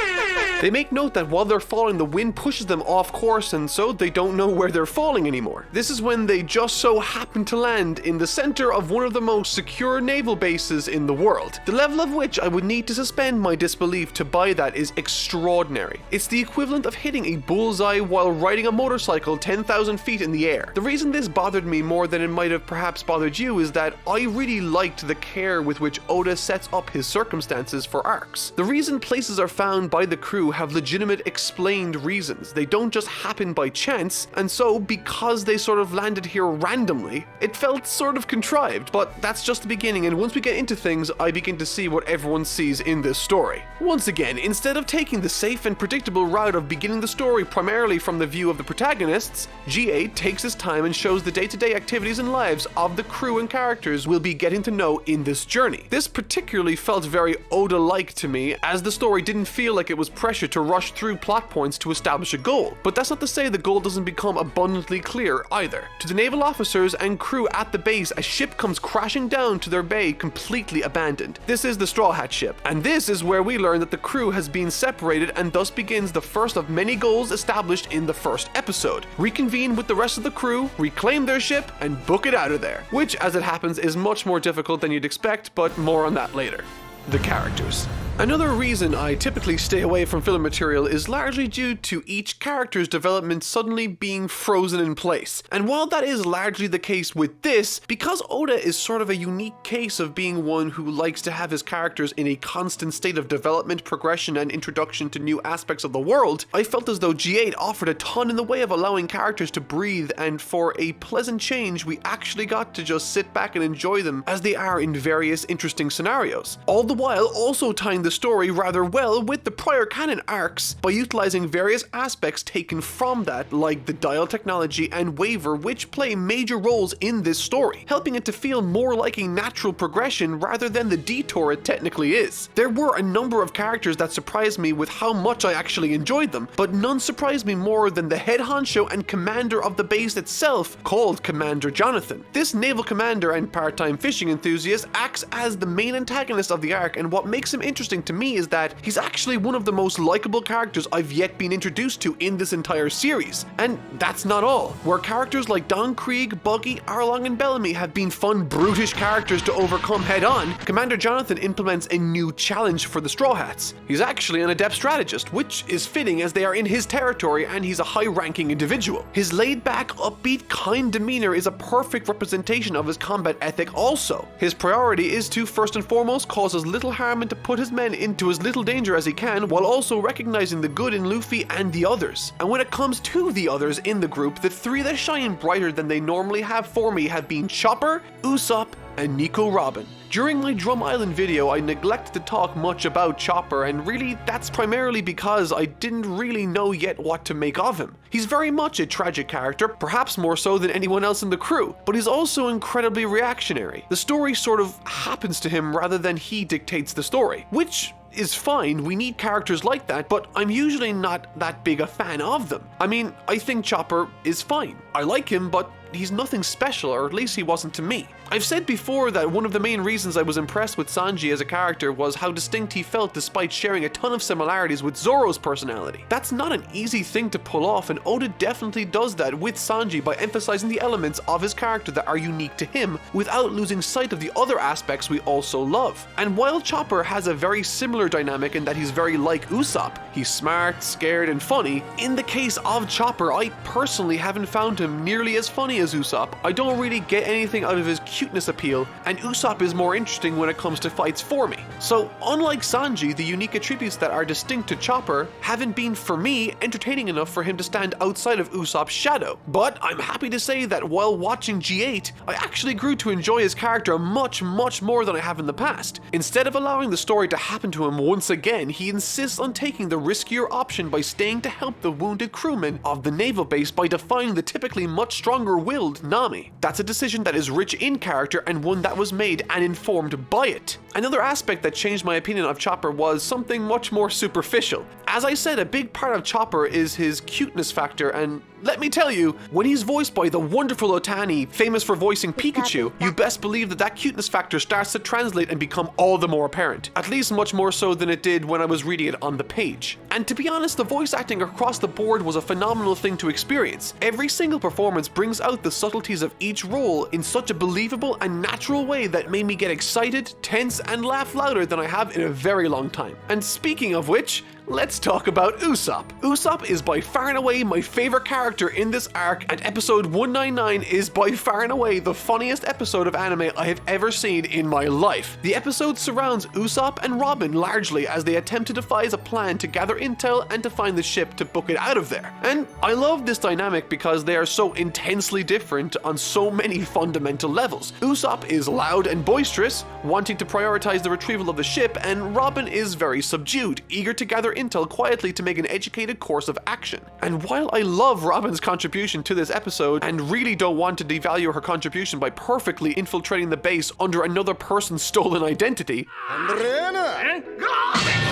They make note that while they're falling, the wind pushes them off course, and so they don't know where they're falling anymore. This is when they just so happen to land in the center of one of the most secure naval bases in the world. The level of which I would need to suspend my disbelief to buy that is extraordinary. It's the equivalent of hitting a bullseye while riding a motorcycle 10,000 feet in the air. The reason this bothered me more than it might have perhaps bothered you is that I really liked the care with which Oda sets up his circumstances for arcs. The reason places are found by the crew have legitimate explained reasons. They don't just happen by chance, and so because they sort of landed here randomly, it felt sort of contrived, but that's just the beginning, and once we get into things, I begin to see what everyone sees in this story. Once again, instead of taking the safe and predictable route of beginning the story primarily from the view of the protagonists, G8 takes his time and shows the day-to-day activities and lives of the crew and characters we'll be getting to know in this journey. This particularly felt very Oda-like to me, as the story didn't feel like it was pressure to rush through plot points to establish a goal, but that's not to say the goal doesn't become abundantly clear either. To the naval officers and crew at the base, a ship comes crashing down to their bay completely abandoned. This is the Straw Hat ship, and this is where we learn that the crew has been separated, and thus begins the first of many goals established in the first episode. Reconvene with the rest of the crew, reclaim their ship, and book it out of there, which as it happens is much more difficult than you'd expect, but more on that later. The characters. Another reason I typically stay away from filler material is largely due to each character's development suddenly being frozen in place. And while that is largely the case with this, because Oda is sort of a unique case of being one who likes to have his characters in a constant state of development, progression, and introduction to new aspects of the world, I felt as though G8 offered a ton in the way of allowing characters to breathe, and for a pleasant change, we actually got to just sit back and enjoy them as they are in various interesting scenarios. All the while also tying the story rather well with the prior canon arcs by utilizing various aspects taken from that, like the dial technology and waver, which play major roles in this story, helping it to feel more like a natural progression rather than the detour it technically is. There were a number of characters that surprised me with how much I actually enjoyed them, but none surprised me more than the head honcho and commander of the base itself, called Commander Jonathan. This naval commander and part-time fishing enthusiast acts as the main antagonist of the arc, and what makes him interesting to me is that he's actually one of the most likable characters I've yet been introduced to in this entire series. And that's not all. Where characters like Don Krieg, Buggy, Arlong, and Bellamy have been fun, brutish characters to overcome head-on, Commander Jonathan implements a new challenge for the Straw Hats. He's actually an adept strategist, which is fitting as they are in his territory and he's a high-ranking individual. His laid-back, upbeat, kind demeanor is a perfect representation of his combat ethic also. His priority is to first and foremost cause as little harm and to put his men men into as little danger as he can, while also recognizing the good in Luffy and the others. And when it comes to the others in the group, the three that shine brighter than they normally have for me have been Chopper, Usopp, and Nico Robin. During my Drum Island video, I neglected to talk much about Chopper, and really that's primarily because I didn't really know yet what to make of him. He's very much a tragic character, perhaps more so than anyone else in the crew, but he's also incredibly reactionary. The story sort of happens to him rather than he dictates the story, which is fine. We need characters like that, but I'm usually not that big a fan of them. I mean, I think Chopper is fine. I like him, but he's nothing special, or at least he wasn't to me. I've said before that one of the main reasons I was impressed with Sanji as a character was how distinct he felt despite sharing a ton of similarities with Zoro's personality. That's not an easy thing to pull off, and Oda definitely does that with Sanji by emphasizing the elements of his character that are unique to him without losing sight of the other aspects we also love. And while Chopper has a very similar dynamic in that he's very like Usopp, he's smart, scared, and funny, in the case of Chopper, I personally haven't found him nearly as funny as Usopp. I don't really get anything out of his cuteness appeal, and Usopp is more interesting when it comes to fights for me. So unlike Sanji, the unique attributes that are distinct to Chopper haven't been, for me, entertaining enough for him to stand outside of Usopp's shadow. But I'm happy to say that while watching G8, I actually grew to enjoy his character much more than I have in the past. Instead of allowing the story to happen to him once again, he insists on taking the riskier option by staying to help the wounded crewmen of the naval base by defying the typically much stronger-willed Nami. That's a decision that is rich in character and one that was made and informed by it. Another aspect that changed my opinion of Chopper was something much more superficial. As I said, a big part of Chopper is his cuteness factor, and let me tell you, when he's voiced by the wonderful Otani, famous for voicing Pikachu, you best believe that cuteness factor starts to translate and become all the more apparent. At least much more so than it did when I was reading it on the page. And to be honest, the voice acting across the board was a phenomenal thing to experience. Every single performance brings out the subtleties of each role in such a believable and natural way that made me get excited, tense, and laugh louder than I have in a very long time. And speaking of which, let's talk about Usopp. Usopp is by far and away my favorite character in this arc, and episode 199 is by far and away the funniest episode of anime I have ever seen in my life. The episode surrounds Usopp and Robin largely as they attempt to devise a plan to gather intel and to find the ship to book it out of there. And I love this dynamic because they are so intensely different on so many fundamental levels. Usopp is loud and boisterous, wanting to prioritize the retrieval of the ship, and Robin is very subdued, eager to gather intel quietly to make an educated course of action. And while I love Robin's contribution to this episode and really don't want to devalue her contribution by perfectly infiltrating the base under another person's stolen identity,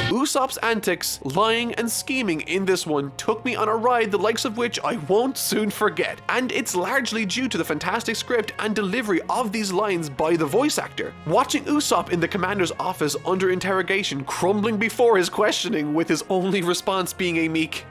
Usopp's antics, lying and scheming in this one took me on a ride the likes of which I won't soon forget. And it's largely due to the fantastic script and delivery of these lines by the voice actor. Watching Usopp in the commander's office under interrogation, crumbling before his questioning with his only response being a meek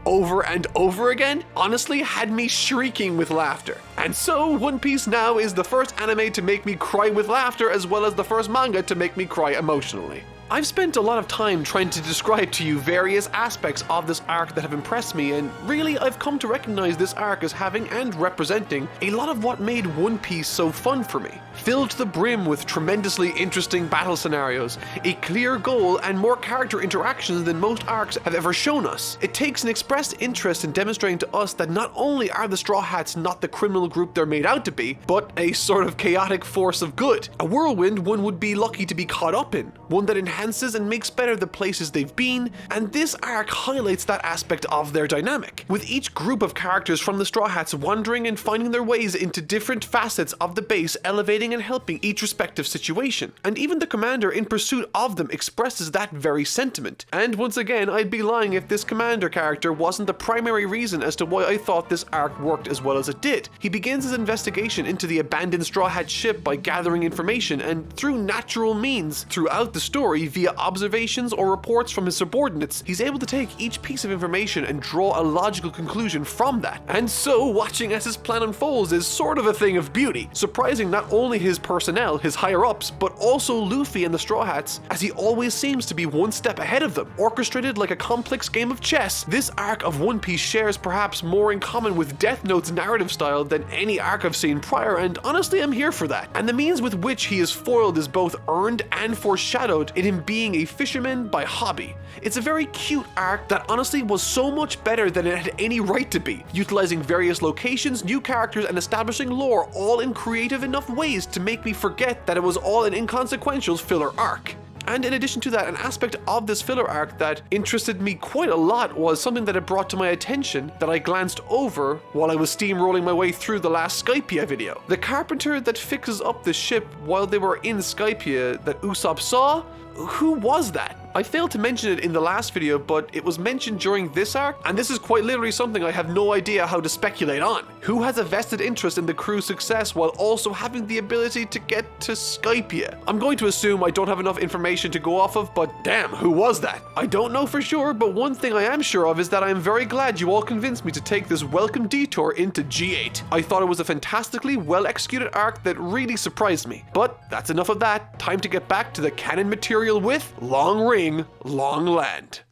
over and over again, honestly had me shrieking with laughter. And so One Piece now is the first anime to make me cry with laughter as well as the first manga to make me cry emotionally. I've spent a lot of time trying to describe to you various aspects of this arc that have impressed me, and really I've come to recognize this arc as having and representing a lot of what made One Piece so fun for me. Filled to the brim with tremendously interesting battle scenarios, a clear goal, and more character interactions than most arcs have ever shown us. It takes an expressed interest in demonstrating to us that not only are the Straw Hats not the criminal group they're made out to be, but a sort of chaotic force of good. A whirlwind one would be lucky to be caught up in, one that enhances and makes better the places they've been, and this arc highlights that aspect of their dynamic, with each group of characters from the Straw Hats wandering and finding their ways into different facets of the base, elevating and helping each respective situation. And even the commander in pursuit of them expresses that very sentiment. And once again, I'd be lying if this commander character wasn't the primary reason as to why I thought this arc worked as well as it did. He begins his investigation into the abandoned Straw Hat ship by gathering information, and through natural means throughout the story, via observations or reports from his subordinates, he's able to take each piece of information and draw a logical conclusion from that. And so watching as his plan unfolds is sort of a thing of beauty, surprising not only his personnel, his higher-ups, but also Luffy and the Straw Hats, as he always seems to be one step ahead of them. Orchestrated like a complex game of chess, this arc of One Piece shares perhaps more in common with Death Note's narrative style than any arc I've seen prior, and honestly I'm here for that. And the means with which he is foiled is both earned and foreshadowed. It him being a fisherman by hobby. It's a very cute arc that honestly was so much better than it had any right to be, utilizing various locations, new characters, and establishing lore all in creative enough ways to make me forget that it was all an inconsequential filler arc. And in addition to that, an aspect of this filler arc that interested me quite a lot was something that it brought to my attention that I glanced over while I was steamrolling my way through the last Skypiea video. The carpenter that fixes up the ship while they were in Skypiea that Usopp saw? Who was that? I failed to mention it in the last video, but it was mentioned during this arc, and this is quite literally something I have no idea how to speculate on. Who has a vested interest in the crew's success while also having the ability to get to Skypiea? I'm going to assume I don't have enough information to go off of, but damn, who was that? I don't know for sure, but one thing I am sure of is that I am very glad you all convinced me to take this welcome detour into G8. I thought it was a fantastically well-executed arc that really surprised me. But that's enough of that. Time to get back to the canon material with Long Ring, Long Land.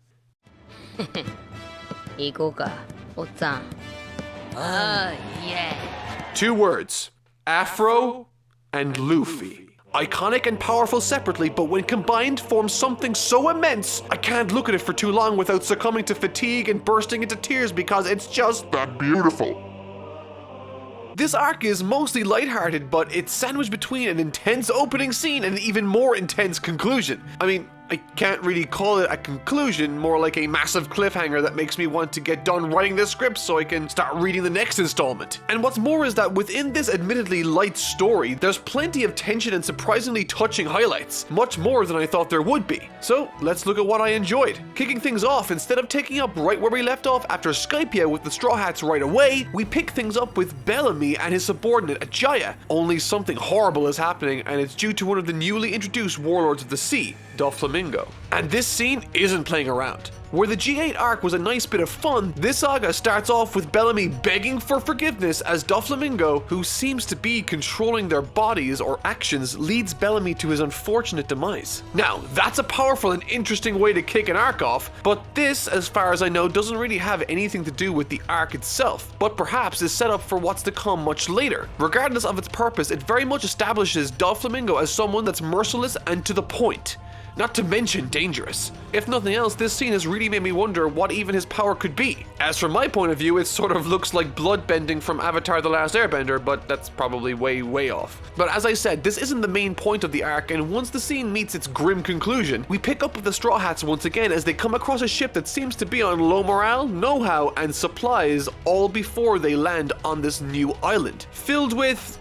行こうか、おっさん。Oh, yeah. 2 words, Afro and Luffy. Iconic and powerful separately, but when combined form something so immense, I can't look at it for too long without succumbing to fatigue and bursting into tears because it's just that beautiful. This arc is mostly lighthearted, but it's sandwiched between an intense opening scene and an even more intense conclusion. I mean, I can't really call it a conclusion, more like a massive cliffhanger that makes me want to get done writing this script so I can start reading the next installment. And what's more is that within this admittedly light story, there's plenty of tension and surprisingly touching highlights, much more than I thought there would be. So let's look at what I enjoyed. Kicking things off, instead of taking up right where we left off after Skypiea with the Straw Hats right away, we pick things up with Bellamy and his subordinate Jaya. Only something horrible is happening, and it's due to one of the newly introduced warlords of the sea, Doflamingo. And this scene isn't playing around. Where the G8 arc was a nice bit of fun, this saga starts off with Bellamy begging for forgiveness as Doflamingo, who seems to be controlling their bodies or actions, leads Bellamy to his unfortunate demise. Now, that's a powerful and interesting way to kick an arc off, but this, as far as I know, doesn't really have anything to do with the arc itself, but perhaps is set up for what's to come much later. Regardless of its purpose, it very much establishes Doflamingo as someone that's merciless and to the point. Not to mention dangerous. If nothing else, this scene has really made me wonder what even his power could be. As from my point of view, it sort of looks like bloodbending from Avatar: The Last Airbender, but that's probably way off. But as I said, this isn't the main point of the arc, and once the scene meets its grim conclusion, we pick up with the Straw Hats once again as they come across a ship that seems to be on low morale, know-how, and supplies all before they land on this new island. Filled with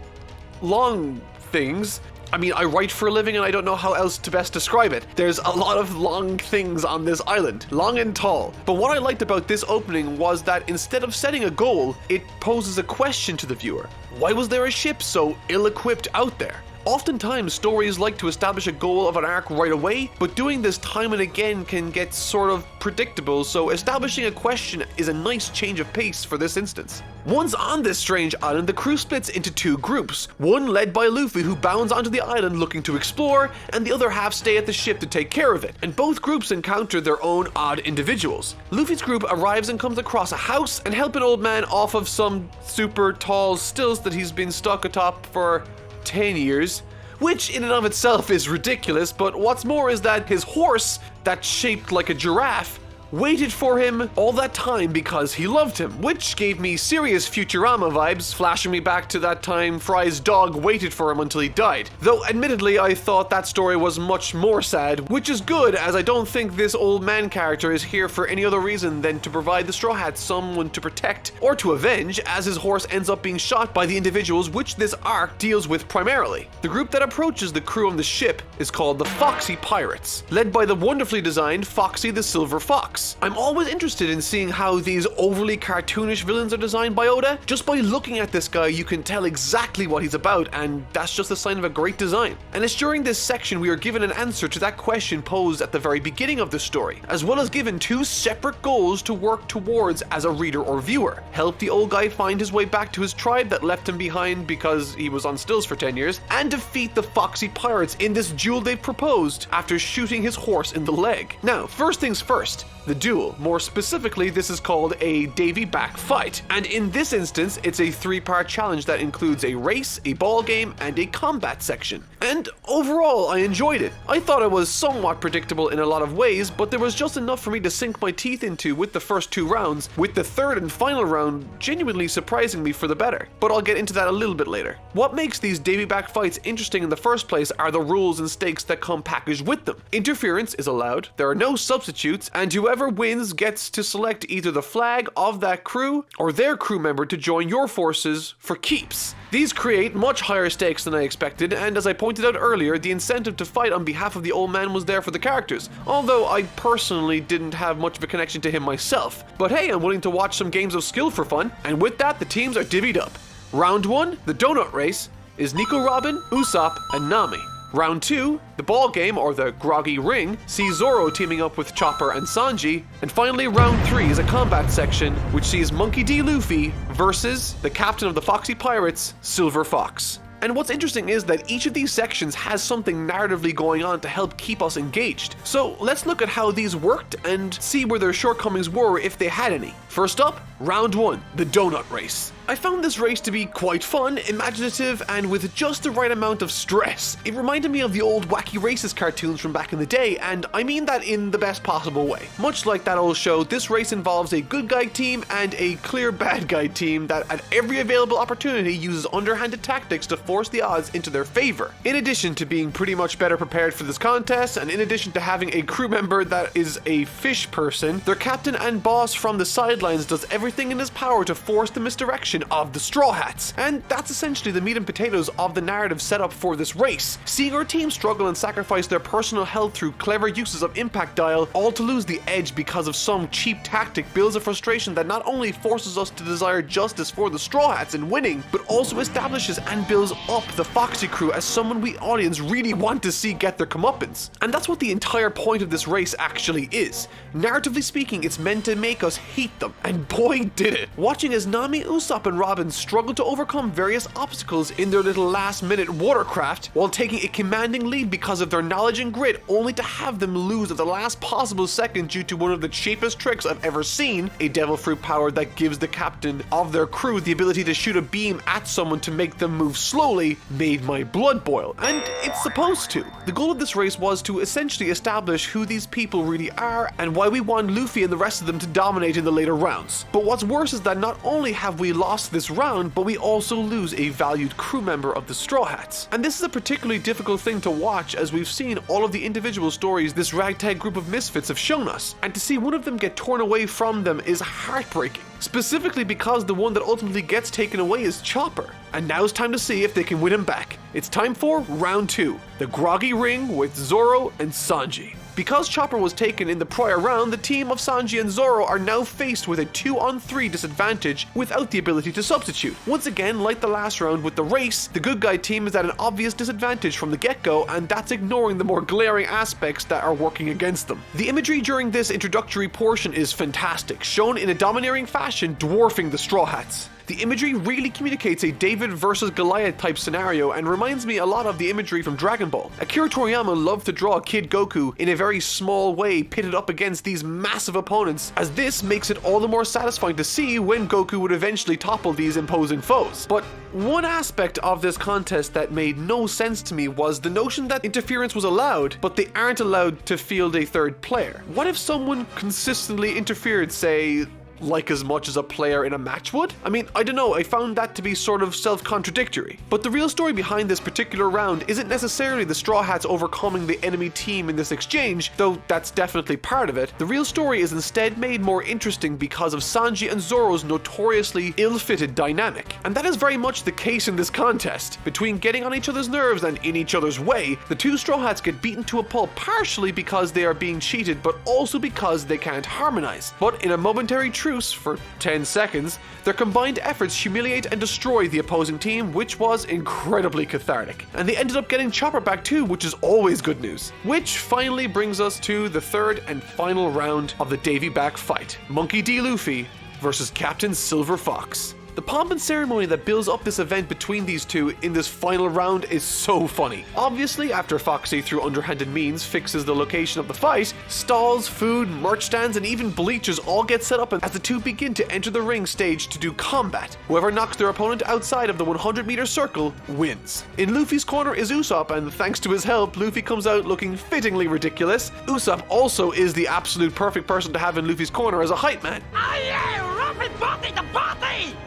long things. I mean, I write for a living and I don't know how else to best describe it. There's a lot of long things on this island, long and tall. But what I liked about this opening was that instead of setting a goal, it poses a question to the viewer. Why was there a ship so ill-equipped out there? Oftentimes, stories like to establish a goal of an arc right away, but doing this time and again can get sort of predictable, so establishing a question is a nice change of pace for this instance. Once on this strange island, the crew splits into 2 groups, one led by Luffy, who bounds onto the island looking to explore, and the other half stay at the ship to take care of it, and both groups encounter their own odd individuals. Luffy's group arrives and comes across a house and help an old man off of some super tall stilts that he's been stuck atop for 10 years, which in and of itself is ridiculous, but what's more is that his horse, that's shaped like a giraffe, waited for him all that time because he loved him, which gave me serious Futurama vibes, flashing me back to that time Fry's dog waited for him until he died. Though admittedly, I thought that story was much more sad, which is good, as I don't think this old man character is here for any other reason than to provide the Straw Hats someone to protect or to avenge, as his horse ends up being shot by the individuals which this arc deals with primarily. The group that approaches the crew on the ship is called the Foxy Pirates, led by the wonderfully designed Foxy the Silver Fox. I'm always interested in seeing how these overly cartoonish villains are designed by Oda. Just by looking at this guy, you can tell exactly what he's about, and that's just a sign of a great design. And it's during this section we are given an answer to that question posed at the very beginning of the story, as well as given 2 separate goals to work towards as a reader or viewer. Help the old guy find his way back to his tribe that left him behind because he was on stilts for 10 years, and defeat the Foxy Pirates in this duel they've proposed after shooting his horse in the leg. Now, first things first, the the duel. More specifically, this is called a Davy Back fight. And in this instance, it's a 3-part challenge that includes a race, a ball game, and a combat section. And overall, I enjoyed it. I thought it was somewhat predictable in a lot of ways, but there was just enough for me to sink my teeth into with the first 2 rounds, with the third and final round genuinely surprising me for the better. But I'll get into that a little bit later. What makes these Davy Back fights interesting in the first place are the rules and stakes that come packaged with them. Interference is allowed, there are no substitutes, and whoever wins gets to select either the flag of that crew or their crew member to join your forces for keeps. These create much higher stakes than I expected, and as I pointed out earlier, the incentive to fight on behalf of the old man was there for the characters, although I personally didn't have much of a connection to him myself. But hey, I'm willing to watch some games of skill for fun, and with that, the teams are divvied up. Round 1, the donut race, is Nico Robin, Usopp, and Nami. Round 2, the ball game, or the groggy ring, sees Zoro teaming up with Chopper and Sanji. And finally, round 3 is a combat section, which sees Monkey D. Luffy versus the captain of the Foxy Pirates, Silver Fox. And what's interesting is that each of these sections has something narratively going on to help keep us engaged. So let's look at how these worked and see where their shortcomings were if they had any. First up, round 1, the donut race. I found this race to be quite fun, imaginative, and with just the right amount of stress. It reminded me of the old Wacky Races cartoons from back in the day, and I mean that in the best possible way. Much like that old show, this race involves a good guy team and a clear bad guy team that at every available opportunity uses underhanded tactics to force the odds into their favor. In addition to being pretty much better prepared for this contest, and in addition to having a crew member that is a fish person, their captain and boss from the sidelines does everything in his power to force the misdirection of the Straw Hats. And that's essentially the meat and potatoes of the narrative set up for this race. Seeing our team struggle and sacrifice their personal health through clever uses of impact dial, all to lose the edge because of some cheap tactic, builds a frustration that not only forces us to desire justice for the Straw Hats in winning, but also establishes and builds up the Foxy crew as someone we audience really want to see get their comeuppance. And that's what the entire point of this race actually is. Narratively speaking, it's meant to make us hate them, and boy did it. Watching as Nami, Usopp, and Robin struggle to overcome various obstacles in their little last-minute watercraft while taking a commanding lead because of their knowledge and grit, only to have them lose at the last possible second due to one of the cheapest tricks I've ever seen, a devil fruit power that gives the captain of their crew the ability to shoot a beam at someone to make them move slowly, made my blood boil. And it's supposed to. The goal of this race was to essentially establish who these people really are and why we want Luffy and the rest of them to dominate in the later rounds. But what's worse is that not only have we lost this round, but we also lose a valued crew member of the Straw Hats. And this is a particularly difficult thing to watch, as we've seen all of the individual stories this ragtag group of misfits have shown us, and to see one of them get torn away from them is heartbreaking. Specifically because the one that ultimately gets taken away is Chopper. And now it's time to see if they can win him back. It's time for round 2, the groggy ring with Zoro and Sanji. Because Chopper was taken in the prior round, the team of Sanji and Zoro are now faced with a 2-on-3 disadvantage without the ability to substitute. Once again, like the last round with the race, the good guy team is at an obvious disadvantage from the get-go, and that's ignoring the more glaring aspects that are working against them. The imagery during this introductory portion is fantastic, shown in a domineering fashion dwarfing the Straw Hats. The imagery really communicates a David versus Goliath type scenario and reminds me a lot of the imagery from Dragon Ball. Akira Toriyama loved to draw Kid Goku in a very small way pitted up against these massive opponents, as this makes it all the more satisfying to see when Goku would eventually topple these imposing foes. But one aspect of this contest that made no sense to me was the notion that interference was allowed, but they aren't allowed to field a third player. What if someone consistently interfered, say, like as much as a player in a match would? I mean, I don't know, I found that to be sort of self-contradictory. But the real story behind this particular round isn't necessarily the Straw Hats overcoming the enemy team in this exchange, though that's definitely part of it. The real story is instead made more interesting because of Sanji and Zoro's notoriously ill-fitted dynamic. And that is very much the case in this contest. Between getting on each other's nerves and in each other's way, the two Straw Hats get beaten to a pulp partially because they are being cheated, but also because they can't harmonize. But in a momentary truce for 10 seconds, their combined efforts humiliate and destroy the opposing team, which was incredibly cathartic. And they ended up getting Chopper back too, which is always good news. Which finally brings us to the third and final round of the Davy Back fight. Monkey D. Luffy versus Captain Silver Fox. The pomp and ceremony that builds up this event between these two in this final round is so funny. Obviously, after Foxy through underhanded means fixes the location of the fight, stalls, food, merch stands, and even bleachers all get set up as the two begin to enter the ring stage to do combat. Whoever knocks their opponent outside of the 100-meter circle wins. In Luffy's corner is Usopp, and thanks to his help, Luffy comes out looking fittingly ridiculous. Usopp also is the absolute perfect person to have in Luffy's corner as a hype man.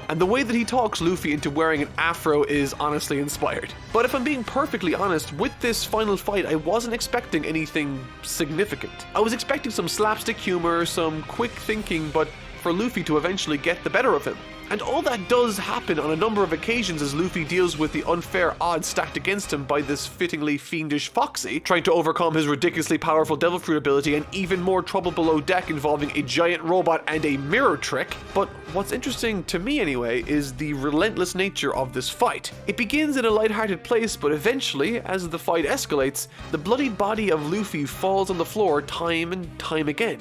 And the way that he talks Luffy into wearing an afro is honestly inspired. But if I'm being perfectly honest, with this final fight, I wasn't expecting anything significant. I was expecting some slapstick humor, some quick thinking, but for Luffy to eventually get the better of him. And all that does happen on a number of occasions as Luffy deals with the unfair odds stacked against him by this fittingly fiendish Foxy, trying to overcome his ridiculously powerful Devil Fruit ability and even more trouble below deck involving a giant robot and a mirror trick. But what's interesting to me anyway is the relentless nature of this fight. It begins in a lighthearted place, but eventually, as the fight escalates, the bloody body of Luffy falls on the floor time and time again.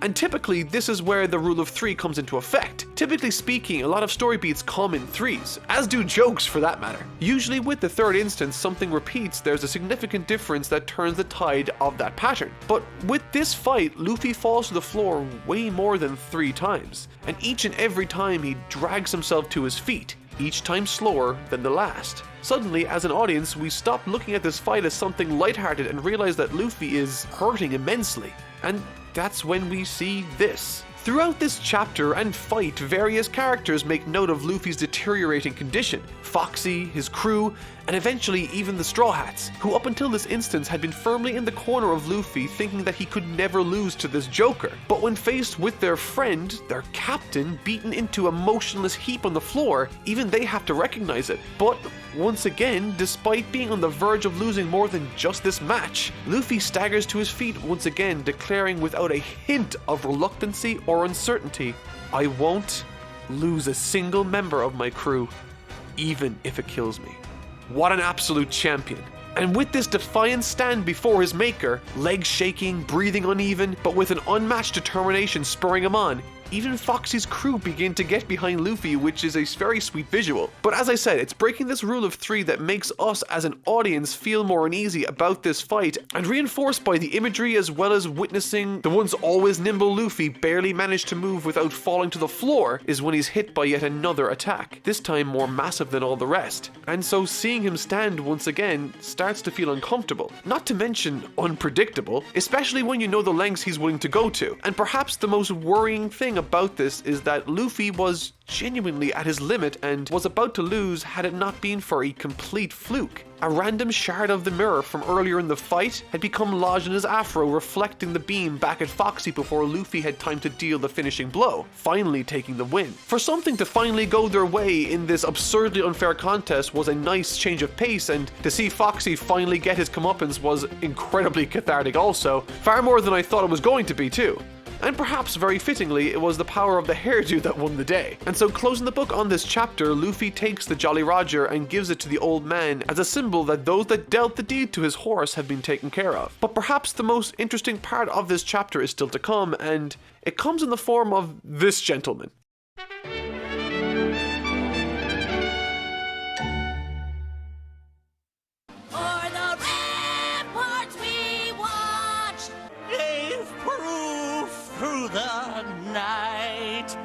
And typically, this is where the rule of 3 comes into effect. Typically speaking, a lot of story beats come in 3s, as do jokes for that matter. Usually with the third instance something repeats, there's a significant difference that turns the tide of that pattern. But with this fight, Luffy falls to the floor way more than 3 times, and each and every time he drags himself to his feet, each time slower than the last. Suddenly, as an audience, we stop looking at this fight as something lighthearted and realize that Luffy is hurting immensely. And that's when we see this. Throughout this chapter and fight, various characters make note of Luffy's deteriorating condition. Foxy, his crew, and eventually even the Straw Hats, who up until this instance had been firmly in the corner of Luffy, thinking that he could never lose to this Joker. But when faced with their friend, their captain, beaten into a motionless heap on the floor, even they have to recognize it. But once again, despite being on the verge of losing more than just this match, Luffy staggers to his feet once again, declaring without a hint of reluctancy or uncertainty, "I won't lose a single member of my crew, even if it kills me." What an absolute champion. And with this defiant stand before his maker, legs shaking, breathing uneven, but with an unmatched determination spurring him on, even Foxy's crew begin to get behind Luffy, which is a very sweet visual. But as I said, it's breaking this rule of 3 that makes us as an audience feel more uneasy about this fight, and reinforced by the imagery as well as witnessing the once always nimble Luffy barely manage to move without falling to the floor is when he's hit by yet another attack, this time more massive than all the rest. And so seeing him stand once again starts to feel uncomfortable, not to mention unpredictable, especially when you know the lengths he's willing to go to. And perhaps the most worrying thing about this is that Luffy was genuinely at his limit and was about to lose had it not been for a complete fluke. A random shard of the mirror from earlier in the fight had become lodged in his afro, reflecting the beam back at Foxy before Luffy had time to deal the finishing blow, finally taking the win. For something to finally go their way in this absurdly unfair contest was a nice change of pace, and to see Foxy finally get his comeuppance was incredibly cathartic also, far more than I thought it was going to be too. And perhaps very fittingly, it was the power of the hairdo that won the day. And so closing the book on this chapter, Luffy takes the Jolly Roger and gives it to the old man as a symbol that those that dealt the deed to his horse have been taken care of. But perhaps the most interesting part of this chapter is still to come, and it comes in the form of this gentleman. The night.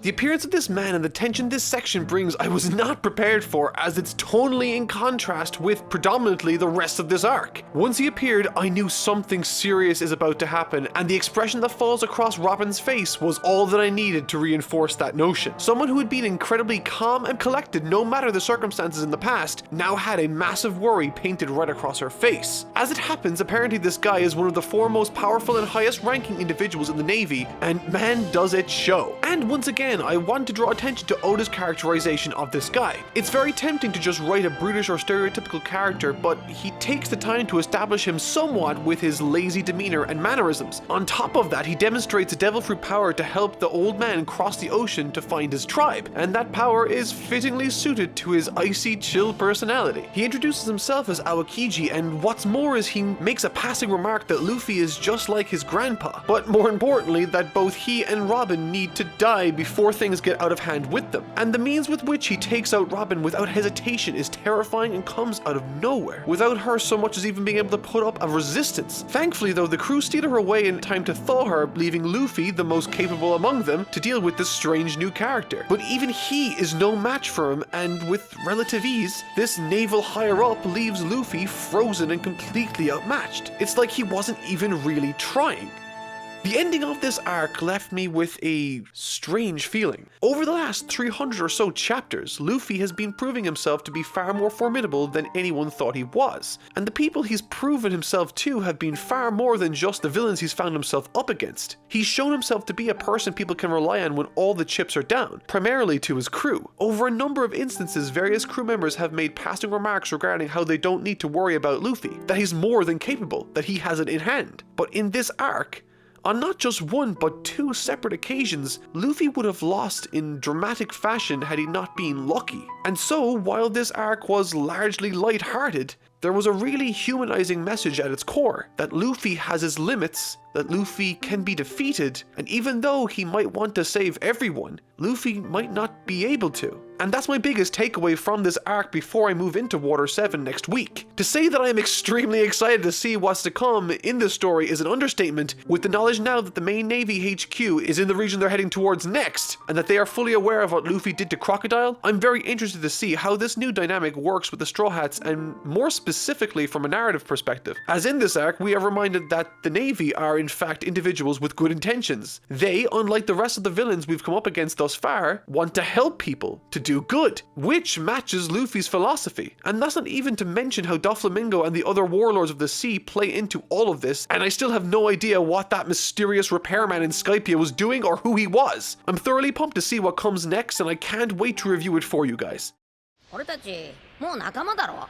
The appearance of this man and the tension this section brings I was not prepared for, as it's tonally in contrast with predominantly the rest of this arc. Once he appeared, I knew something serious is about to happen, and the expression that falls across Robin's face was all that I needed to reinforce that notion. Someone who had been incredibly calm and collected no matter the circumstances in the past, now had a massive worry painted right across her face. As it happens, apparently this guy is one of the 4 most powerful and highest ranking individuals in the Navy, and man does it show. And once again, again, I want to draw attention to Oda's characterization of this guy. It's very tempting to just write a brutish or stereotypical character, but he takes the time to establish him somewhat with his lazy demeanor and mannerisms. On top of that, he demonstrates a devil fruit power to help the old man cross the ocean to find his tribe, and that power is fittingly suited to his icy, chill personality. He introduces himself as Aokiji, and what's more is he makes a passing remark that Luffy is just like his grandpa, but more importantly that both he and Robin need to die before things get out of hand with them. And the means with which he takes out Robin without hesitation is terrifying and comes out of nowhere, without her so much as even being able to put up a resistance. Thankfully though, the crew steal her away in time to thaw her, leaving Luffy, the most capable among them, to deal with this strange new character. But even he is no match for him, and with relative ease, this naval higher-up leaves Luffy frozen and completely outmatched. It's like he wasn't even really trying. The ending of this arc left me with a strange feeling. Over the last 300 or so chapters, Luffy has been proving himself to be far more formidable than anyone thought he was. And the people he's proven himself to have been far more than just the villains he's found himself up against. He's shown himself to be a person people can rely on when all the chips are down, primarily to his crew. Over a number of instances, various crew members have made passing remarks regarding how they don't need to worry about Luffy, that he's more than capable, that he has it in hand. But in this arc, on not just one but two separate occasions, Luffy would have lost in dramatic fashion had he not been lucky. And so, while this arc was largely light-hearted, there was a really humanizing message at its core, that Luffy has his limits, that Luffy can be defeated, and even though he might want to save everyone, Luffy might not be able to. And that's my biggest takeaway from this arc before I move into Water 7 next week. To say that I am extremely excited to see what's to come in this story is an understatement, with the knowledge now that the main Navy HQ is in the region they're heading towards next, and that they are fully aware of what Luffy did to Crocodile. I'm very interested to see how this new dynamic works with the Straw Hats, and more specifically from a narrative perspective. As in this arc, we are reminded that the Navy are in fact individuals with good intentions. They, unlike the rest of the villains we've come up against thus far, want to help people, to do good, which matches Luffy's philosophy. And that's not even to mention how Doflamingo and the other warlords of the sea play into all of this, and I still have no idea what that mysterious repairman in Skypiea was doing or who he was. I'm thoroughly pumped to see what comes next, and I can't wait to review it for you guys. 俺たちもう仲間だろ。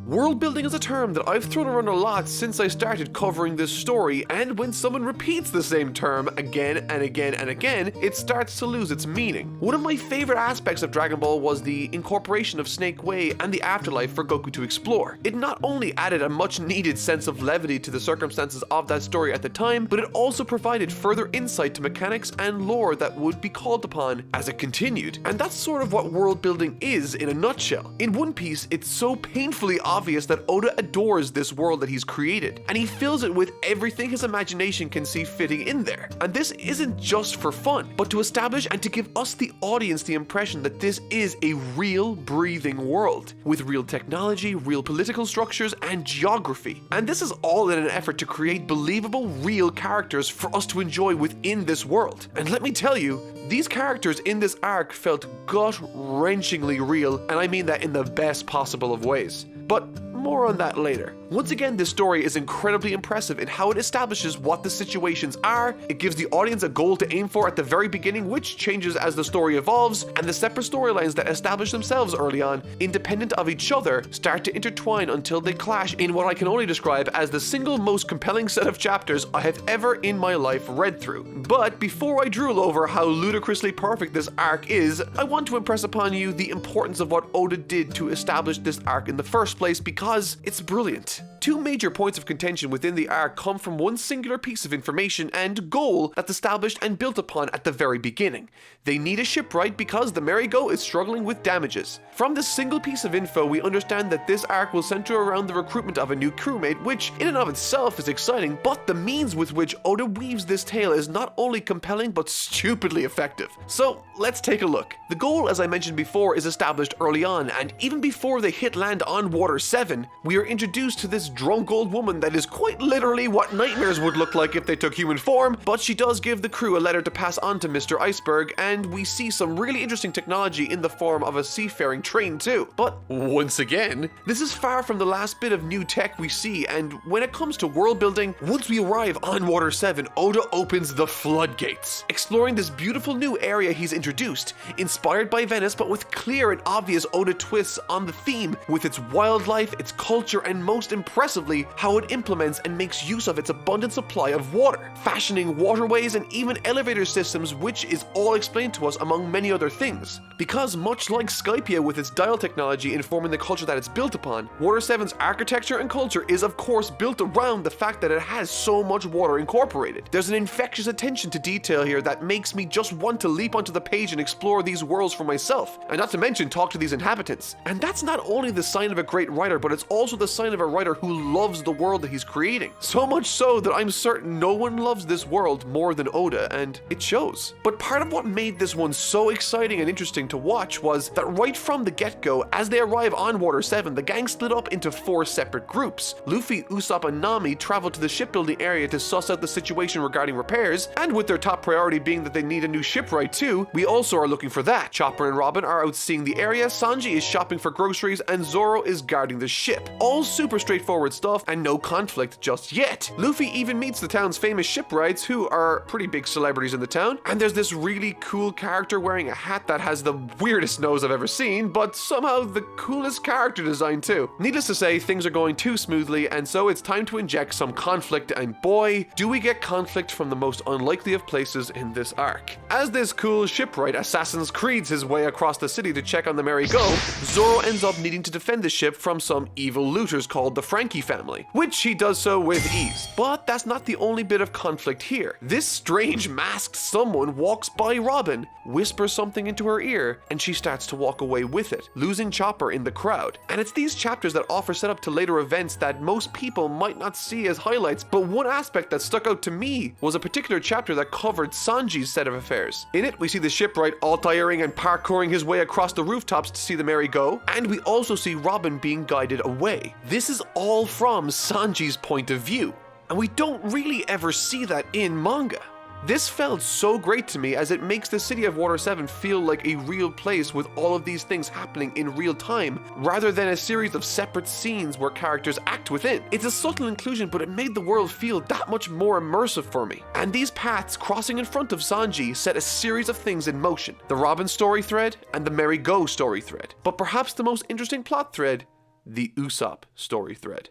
World building is a term that I've thrown around a lot since I started covering this story, and when someone repeats the same term again and again and again, it starts to lose its meaning. One of my favorite aspects of Dragon Ball was the incorporation of Snake Way and the afterlife for Goku to explore. It not only added a much needed sense of levity to the circumstances of that story at the time, but it also provided further insight to mechanics and lore that would be called upon as it continued. And that's sort of what world building is in a nutshell. In One Piece, it's so painfully obvious that Oda adores this world that he's created, and he fills it with everything his imagination can see fitting in there. And this isn't just for fun, but to establish and to give us the audience the impression that this is a real, breathing world, with real technology, real political structures, and geography. And this is all in an effort to create believable, real characters for us to enjoy within this world. And let me tell you, these characters in this arc felt gut-wrenchingly real, and I mean that in the best possible of ways. But more on that later. Once again, this story is incredibly impressive in how it establishes what the situations are, it gives the audience a goal to aim for at the very beginning, which changes as the story evolves, and the separate storylines that establish themselves early on, independent of each other, start to intertwine until they clash in what I can only describe as the single most compelling set of chapters I have ever in my life read through. But before I drool over how ludicrously perfect this arc is, I want to impress upon you the importance of what Oda did to establish this arc in the first place, because it's brilliant. Two major points of contention within the arc come from one singular piece of information and goal that's established and built upon at the very beginning. They need a shipwright because the Merry-Go is struggling with damages. From this single piece of info, we understand that this arc will center around the recruitment of a new crewmate, which in and of itself is exciting, but the means with which Oda weaves this tale is not only compelling but stupidly effective. So let's take a look. The goal, as I mentioned before, is established early on, and even before they hit land on Water 7, we are introduced to to this drunk old woman that is quite literally what nightmares would look like if they took human form, but she does give the crew a letter to pass on to Mr. Iceberg, and we see some really interesting technology in the form of a seafaring train too. But once again, this is far from the last bit of new tech we see, and when it comes to world building, once we arrive on Water 7, Oda opens the floodgates, exploring this beautiful new area he's introduced, inspired by Venice but with clear and obvious Oda twists on the theme, with its wildlife, its culture, and most impressively, how it implements and makes use of its abundant supply of water, fashioning waterways and even elevator systems, which is all explained to us among many other things. Because much like Skypiea with its dial technology informing the culture that it's built upon, Water 7's architecture and culture is of course built around the fact that it has so much water incorporated. There's an infectious attention to detail here that makes me just want to leap onto the page and explore these worlds for myself, and not to mention talk to these inhabitants. And that's not only the sign of a great writer, but it's also the sign of a writer who loves the world that he's creating. So much so that I'm certain no one loves this world more than Oda, and it shows. But part of what made this one so exciting and interesting to watch was that right from the get-go, as they arrive on Water 7, the gang split up into 4 separate groups. Luffy, Usopp, and Nami travel to the shipbuilding area to suss out the situation regarding repairs, and with their top priority being that they need a new shipwright too, we also are looking for that. Chopper and Robin are out seeing the area, Sanji is shopping for groceries, and Zoro is guarding the ship. All super straightforward stuff and no conflict just yet. Luffy even meets the town's famous shipwrights, who are pretty big celebrities in the town, and there's this really cool character wearing a hat that has the weirdest nose I've ever seen, but somehow the coolest character design too. Needless to say, things are going too smoothly, and so it's time to inject some conflict, and boy, do we get conflict from the most unlikely of places in this arc. As this cool shipwright Assassin's Creed's his way across the city to check on the Merry Go, Zoro ends up needing to defend the ship from some evil looters called the Frankie family, which he does so with ease. But that's not the only bit of conflict here. This strange masked someone walks by Robin, whispers something into her ear, and she starts to walk away with it, losing Chopper in the crowd. And it's these chapters that offer setup to later events that most people might not see as highlights, but one aspect that stuck out to me was a particular chapter that covered Sanji's set of affairs. In it, we see the shipwright alt-airing and parkouring his way across the rooftops to see the Merry Go, and we also see Robin being guided away. This is all from Sanji's point of view, and we don't really ever see that in manga. This felt so great to me, as it makes the city of Water 7 feel like a real place with all of these things happening in real time, rather than a series of separate scenes where characters act within. It's a subtle inclusion, but it made the world feel that much more immersive for me. And these paths crossing in front of Sanji set a series of things in motion. The Robin story thread and the Merry Go story thread. But perhaps the most interesting plot thread, the Usopp story thread.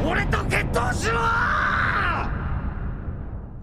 俺と決闘しろー!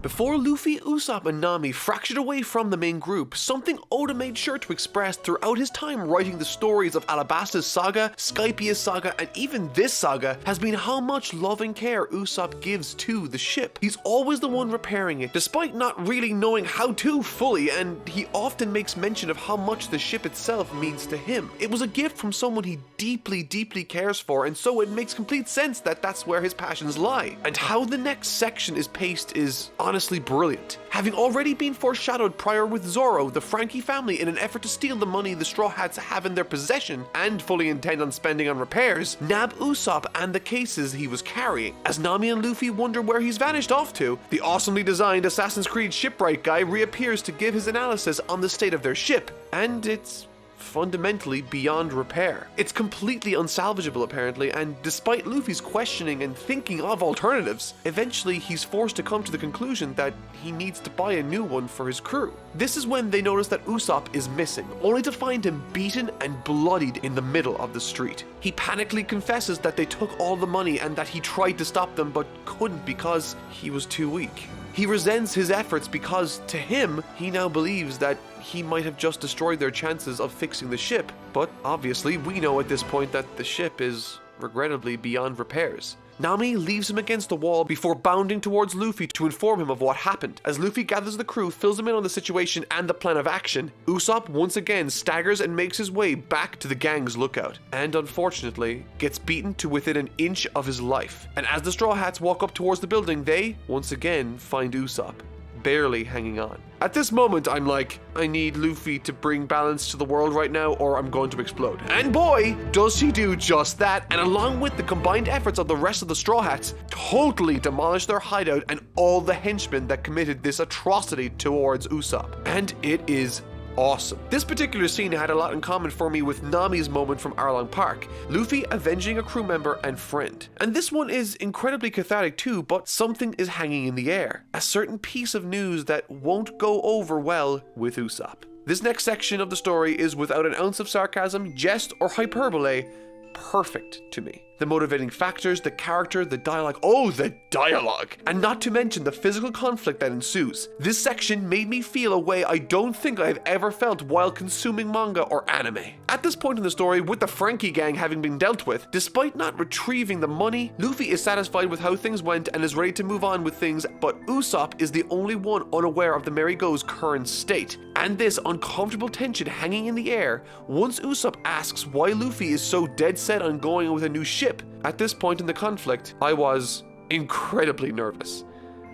Before Luffy, Usopp, and Nami fractured away from the main group, something Oda made sure to express throughout his time writing the stories of Alabasta's saga, Skypiea's saga, and even this saga has been how much love and care Usopp gives to the ship. He's always the one repairing it, despite not really knowing how to fully, and he often makes mention of how much the ship itself means to him. It was a gift from someone he deeply, deeply cares for, and so it makes complete sense that that's where his passions lie. And how the next section is paced is honestly brilliant. Having already been foreshadowed prior with Zoro, the Frankie family, in an effort to steal the money the Straw Hats have in their possession and fully intend on spending on repairs, nab Usopp and the cases he was carrying. As Nami and Luffy wonder where he's vanished off to, the awesomely designed Assassin's Creed shipwright guy reappears to give his analysis on the state of their ship, and it's fundamentally beyond repair. It's completely unsalvageable apparently, and despite Luffy's questioning and thinking of alternatives, eventually he's forced to come to the conclusion that he needs to buy a new one for his crew. This is when they notice that Usopp is missing, only to find him beaten and bloodied in the middle of the street. He panically confesses that they took all the money and that he tried to stop them but couldn't because he was too weak. He resents his efforts because, to him, he now believes that he might have just destroyed their chances of fixing the ship, but obviously we know at this point that the ship is regrettably beyond repairs. Nami leaves him against the wall before bounding towards Luffy to inform him of what happened. As Luffy gathers the crew, fills them in on the situation and the plan of action, Usopp once again staggers and makes his way back to the gang's lookout, and unfortunately gets beaten to within an inch of his life. And as the Straw Hats walk up towards the building, they once again find Usopp barely hanging on. At this moment, I'm like, I need Luffy to bring balance to the world right now or I'm going to explode. And boy, does he do just that, and along with the combined efforts of the rest of the Straw Hats, totally demolish their hideout and all the henchmen that committed this atrocity towards Usopp. And it is awesome. This particular scene had a lot in common for me with Nami's moment from Arlong Park, Luffy avenging a crew member and friend. And this one is incredibly cathartic too, but something is hanging in the air. A certain piece of news that won't go over well with Usopp. This next section of the story is without an ounce of sarcasm, jest, or hyperbole, perfect to me. The motivating factors, the character, the dialogue, the dialogue! And not to mention the physical conflict that ensues. This section made me feel a way I don't think I have ever felt while consuming manga or anime. At this point in the story, with the Frankie gang having been dealt with, despite not retrieving the money, Luffy is satisfied with how things went and is ready to move on with things, but Usopp is the only one unaware of the Merry Go's current state. And this uncomfortable tension hanging in the air once Usopp asks why Luffy is so dead set on going with a new ship. At this point in the conflict, I was incredibly nervous.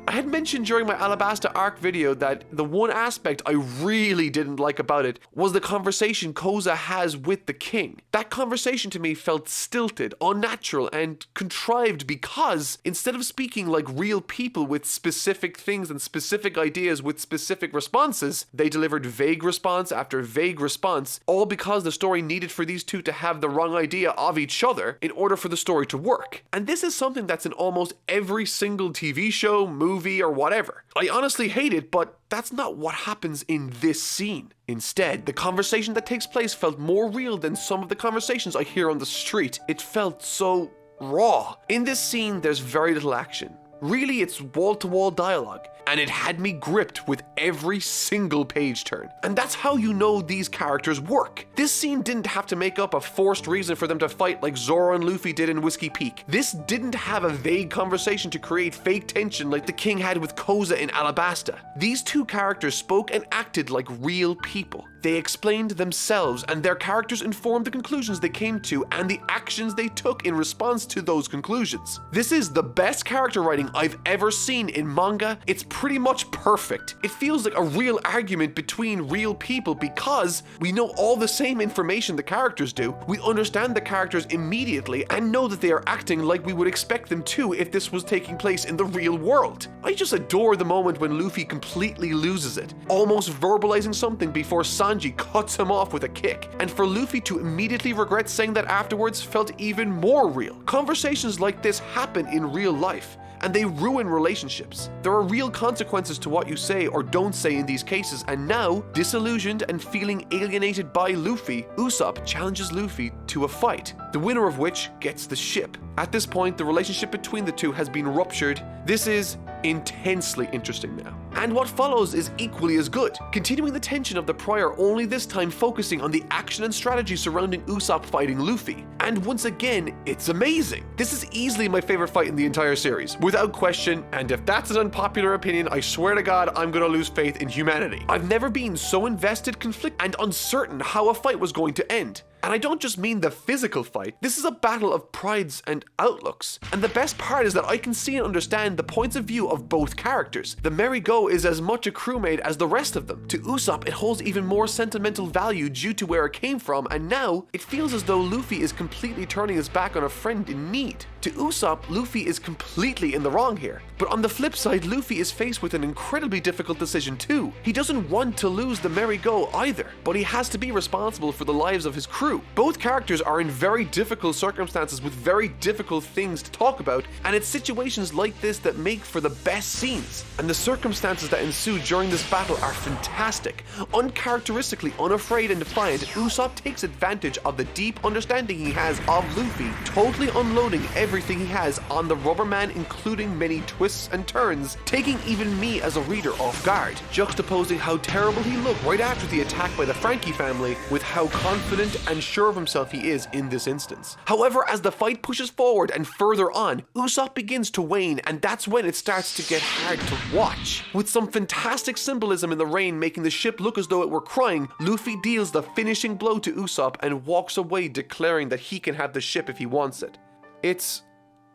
I had mentioned during my Alabasta Arc video that the one aspect I really didn't like about it was the conversation Koza has with the king. That conversation to me felt stilted, unnatural, and contrived because instead of speaking like real people with specific things and specific ideas with specific responses, they delivered vague response after vague response, all because the story needed for these two to have the wrong idea of each other in order for the story to work. And this is something that's in almost every single TV show, movie, or whatever. I honestly hate it, but that's not what happens in this scene. Instead, the conversation that takes place felt more real than some of the conversations I hear on the street. It felt so raw. In this scene, there's very little action. Really, it's wall-to-wall dialogue, and it had me gripped with every single page turn. And that's how you know these characters work. This scene didn't have to make up a forced reason for them to fight like Zoro and Luffy did in Whiskey Peak. This didn't have a vague conversation to create fake tension like the king had with Koza in Alabasta. These two characters spoke and acted like real people. They explained themselves, and their characters informed the conclusions they came to and the actions they took in response to those conclusions. This is the best character writing I've ever seen in manga. It's pretty much perfect. It feels like a real argument between real people because we know all the same information the characters do. We understand the characters immediately and know that they are acting like we would expect them to if this was taking place in the real world. I just adore the moment when Luffy completely loses it, almost verbalizing something before Sanji cuts him off with a kick, and for Luffy to immediately regret saying that afterwards felt even more real. Conversations like this happen in real life, and they ruin relationships. There are real consequences to what you say or don't say in these cases, and now, disillusioned and feeling alienated by Luffy, Usopp challenges Luffy to a fight, the winner of which gets the ship. At this point, the relationship between the two has been ruptured. This is intensely interesting now. And what follows is equally as good, continuing the tension of the prior, only this time focusing on the action and strategy surrounding Usopp fighting Luffy. And once again, it's amazing. This is easily my favorite fight in the entire series, without question, and if that's an unpopular opinion, I swear to God, I'm gonna lose faith in humanity. I've never been so invested, conflicted, and uncertain how a fight was going to end. And I don't just mean the physical fight. This is a battle of prides and outlooks. And the best part is that I can see and understand the points of view of both characters. The Merry Go is as much a crewmate as the rest of them. To Usopp, it holds even more sentimental value due to where it came from, and now it feels as though Luffy is completely turning his back on a friend in need. To Usopp, Luffy is completely in the wrong here. But on the flip side, Luffy is faced with an incredibly difficult decision too. He doesn't want to lose the Merry Go either, but he has to be responsible for the lives of his crew. Both characters are in very difficult circumstances with very difficult things to talk about, and it's situations like this that make for the best scenes. And the circumstances that ensue during this battle are fantastic. Uncharacteristically unafraid and defiant, Usopp takes advantage of the deep understanding he has of Luffy, totally unloading everything he has on the rubber man, including many twists and turns, taking even me as a reader off guard, juxtaposing how terrible he looked right after the attack by the Frankie family with how confident and sure of himself he is in this instance. However, as the fight pushes forward and further on, Usopp begins to wane, and that's when it starts to get hard to watch. With some fantastic symbolism in the rain making the ship look as though it were crying, Luffy deals the finishing blow to Usopp and walks away, declaring that he can have the ship if he wants it. It's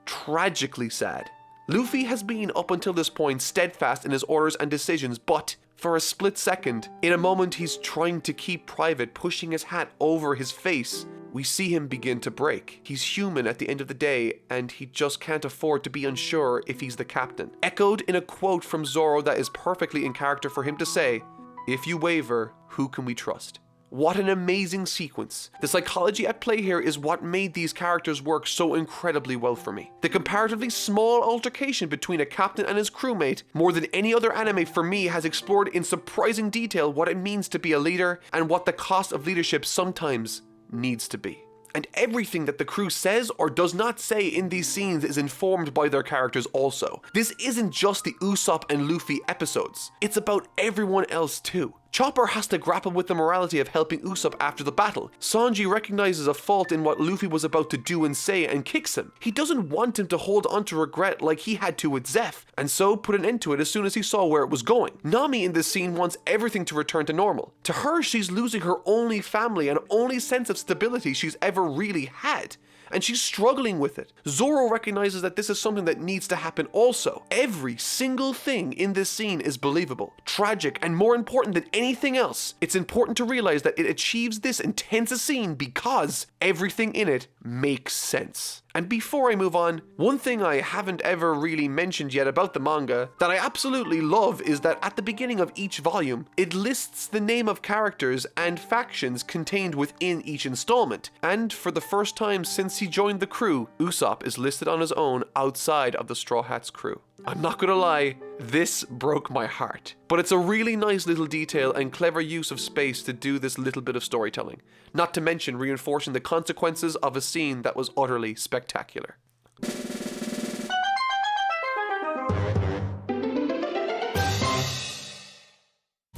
tragically sad. Luffy has been up until this point steadfast in his orders and decisions, but for a split second, in a moment he's trying to keep private, pushing his hat over his face, we see him begin to break. He's human at the end of the day, and he just can't afford to be unsure if he's the captain. Echoed in a quote from Zoro that is perfectly in character for him to say, "If you waver, who can we trust?" What an amazing sequence. The psychology at play here is what made these characters work so incredibly well for me. The comparatively small altercation between a captain and his crewmate, more than any other anime for me, has explored in surprising detail what it means to be a leader and what the cost of leadership sometimes needs to be. And everything that the crew says or does not say in these scenes is informed by their characters also. This isn't just the Usopp and Luffy episodes, it's about everyone else too. Chopper has to grapple with the morality of helping Usopp after the battle. Sanji recognizes a fault in what Luffy was about to do and say and kicks him. He doesn't want him to hold on to regret like he had to with Zeph, and so put an end to it as soon as he saw where it was going. Nami in this scene wants everything to return to normal. To her, she's losing her only family and only sense of stability she's ever really had, and she's struggling with it. Zoro recognizes that this is something that needs to happen also. Every single thing in this scene is believable, tragic, and more important than anything else, it's important to realize that it achieves this intense a scene because everything in it makes sense. And before I move on, one thing I haven't ever really mentioned yet about the manga that I absolutely love is that at the beginning of each volume, it lists the name of characters and factions contained within each installment. And for the first time since he joined the crew, Usopp is listed on his own outside of the Straw Hats crew. I'm not gonna lie, this broke my heart. But it's a really nice little detail and clever use of space to do this little bit of storytelling. Not to mention reinforcing the consequences of a scene that was utterly spectacular.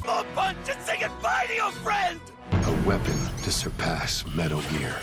A bunch and say goodbye to your friend! A weapon to surpass Metal Gear.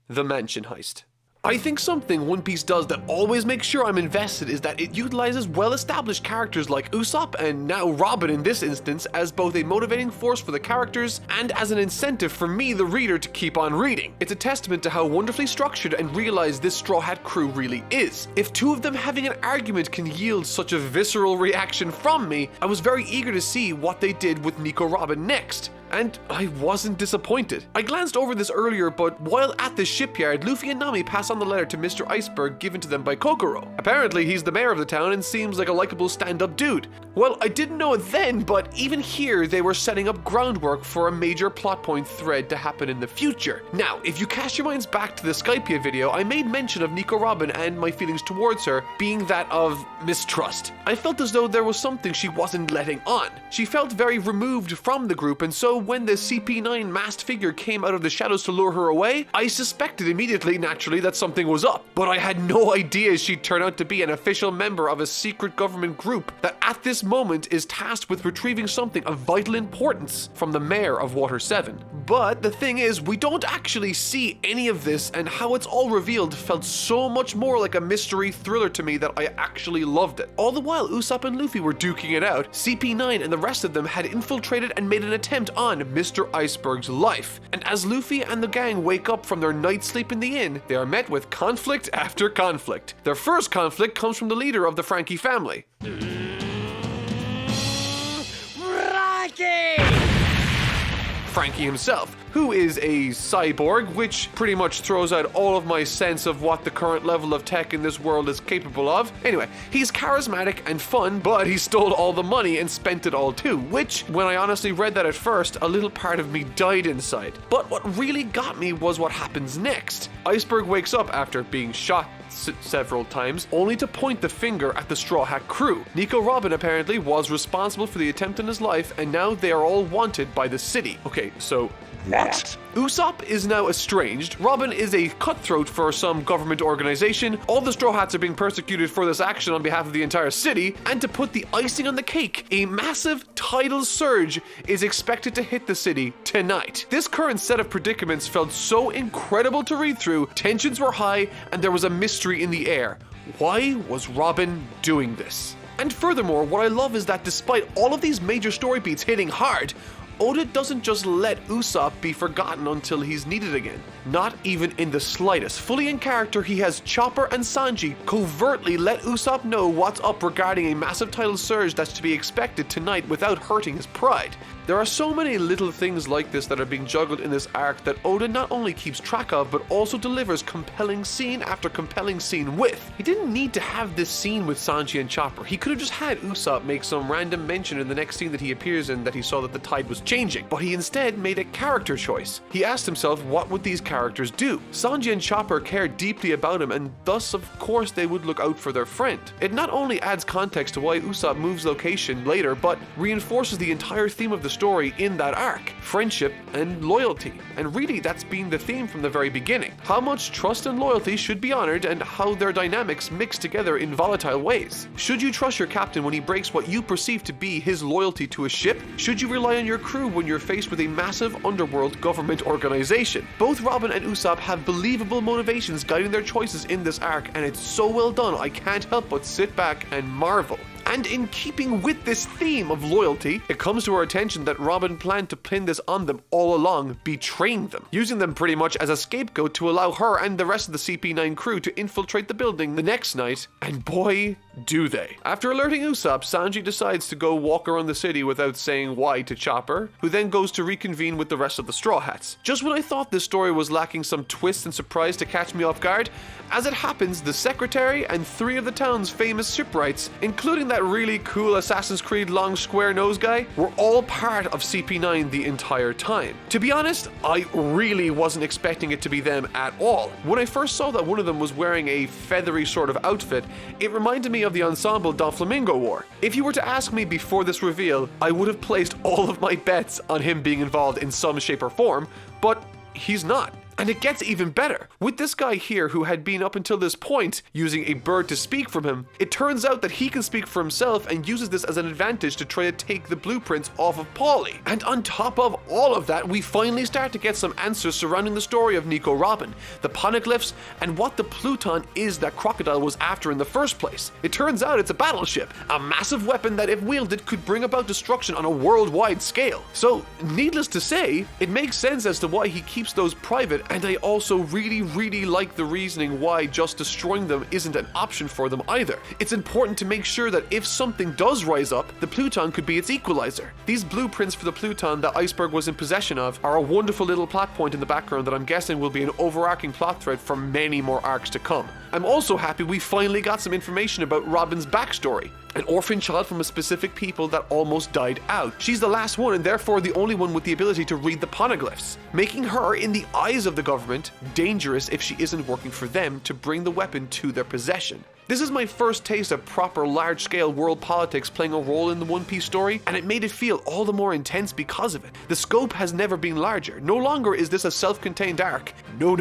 The mansion heist. I think something One Piece does that always makes sure I'm invested is that it utilizes well-established characters like Usopp, and now Robin in this instance, as both a motivating force for the characters and as an incentive for me, the reader, to keep on reading. It's a testament to how wonderfully structured and realized this Straw Hat crew really is. If two of them having an argument can yield such a visceral reaction from me, I was very eager to see what they did with Nico Robin next. And I wasn't disappointed. I glanced over this earlier, but while at the shipyard, Luffy and Nami pass on the letter to Mr. Iceberg given to them by Kokoro. Apparently, he's the mayor of the town and seems like a likable stand-up dude. Well, I didn't know it then, but even here, they were setting up groundwork for a major plot point thread to happen in the future. Now, if you cast your minds back to the Skypiea video, I made mention of Nico Robin and my feelings towards her being that of mistrust. I felt as though there was something she wasn't letting on. She felt very removed from the group, and so when the CP9 masked figure came out of the shadows to lure her away, I suspected immediately, naturally, that something was up. But I had no idea she'd turn out to be an official member of a secret government group that at this moment is tasked with retrieving something of vital importance from the mayor of Water 7. But the thing is, we don't actually see any of this, and how it's all revealed felt so much more like a mystery thriller to me that I actually loved it. All the while Usopp and Luffy were duking it out, CP9 and the rest of them had infiltrated and made an attempt on Mr. Iceberg's life. And as Luffy and the gang wake up from their night's sleep in the inn, they are met with conflict after conflict. Their first conflict comes from the leader of the Frankie family. Frankie himself, who is a cyborg, which pretty much throws out all of my sense of what the current level of tech in this world is capable of. Anyway, he's charismatic and fun, but he stole all the money and spent it all too, which, when I honestly read that at first, a little part of me died inside. But what really got me was what happens next. Iceberg wakes up after being shot several times, only to point the finger at the Straw Hat crew. Nico Robin apparently was responsible for the attempt on his life, and now they are all wanted by the city. Okay, so what? Usopp is now estranged, Robin is a cutthroat for some government organization, all the Straw Hats are being persecuted for this action on behalf of the entire city, and to put the icing on the cake, a massive tidal surge is expected to hit the city tonight. This current set of predicaments felt so incredible to read through, tensions were high, and there was a mystery in the air. Why was Robin doing this? And furthermore, what I love is that despite all of these major story beats hitting hard, Oda doesn't just let Usopp be forgotten until he's needed again. Not even in the slightest. Fully in character, he has Chopper and Sanji covertly let Usopp know what's up regarding a massive tidal surge that's to be expected tonight without hurting his pride. There are so many little things like this that are being juggled in this arc that Oda not only keeps track of, but also delivers compelling scene after compelling scene with. He didn't need to have this scene with Sanji and Chopper. He could have just had Usopp make some random mention in the next scene that he appears in that he saw that the tide was changing, but he instead made a character choice. He asked himself, what would these characters do? Sanji and Chopper care deeply about him, and thus of course they would look out for their friend. It not only adds context to why Usopp moves location later, but reinforces the entire theme of the story in that arc: friendship and loyalty. And really, that's been the theme from the very beginning. How much trust and loyalty should be honored, and how their dynamics mix together in volatile ways. Should you trust your captain when he breaks what you perceive to be his loyalty to a ship? Should you rely on your crew when you're faced with a massive underworld government organization? Both Robin and Usopp have believable motivations guiding their choices in this arc, and it's so well done I can't help but sit back and marvel. And in keeping with this theme of loyalty, it comes to our attention that Robin planned to pin this on them all along, betraying them, using them pretty much as a scapegoat to allow her and the rest of the CP9 crew to infiltrate the building the next night, and boy, do they. After alerting Usopp, Sanji decides to go walk around the city without saying why to Chopper, who then goes to reconvene with the rest of the Straw Hats. Just when I thought this story was lacking some twist and surprise to catch me off guard, as it happens, the Secretary and 3 of the town's famous shipwrights, including that really cool Assassin's Creed long square nose guy, were all part of CP9 the entire time. To be honest, I really wasn't expecting it to be them at all. When I first saw that one of them was wearing a feathery sort of outfit, it reminded me of the ensemble Doflamingo wore. If you were to ask me before this reveal, I would have placed all of my bets on him being involved in some shape or form, but he's not. And it gets even better. With this guy here who had been up until this point using a bird to speak from him, it turns out that he can speak for himself and uses this as an advantage to try to take the blueprints off of Paulie. And on top of all of that, we finally start to get some answers surrounding the story of Nico Robin, the poneglyphs, and what the Pluton is that Crocodile was after in the first place. It turns out it's a battleship, a massive weapon that if wielded could bring about destruction on a worldwide scale. So, needless to say, it makes sense as to why he keeps those private, and I also really like the reasoning why just destroying them isn't an option for them either. It's important to make sure that if something does rise up, the Pluton could be its equalizer. These blueprints for the Pluton that Iceberg was in possession of are a wonderful little plot point in the background that I'm guessing will be an overarching plot thread for many more arcs to come. I'm also happy we finally got some information about Robin's backstory. An orphan child from a specific people that almost died out. She's the last one and therefore the only one with the ability to read the poneglyphs, making her, in the eyes of the government, dangerous if she isn't working for them to bring the weapon to their possession. This is my first taste of proper large-scale world politics playing a role in the One Piece story, and it made it feel all the more intense because of it. The scope has never been larger. No longer is this a self-contained arc. No.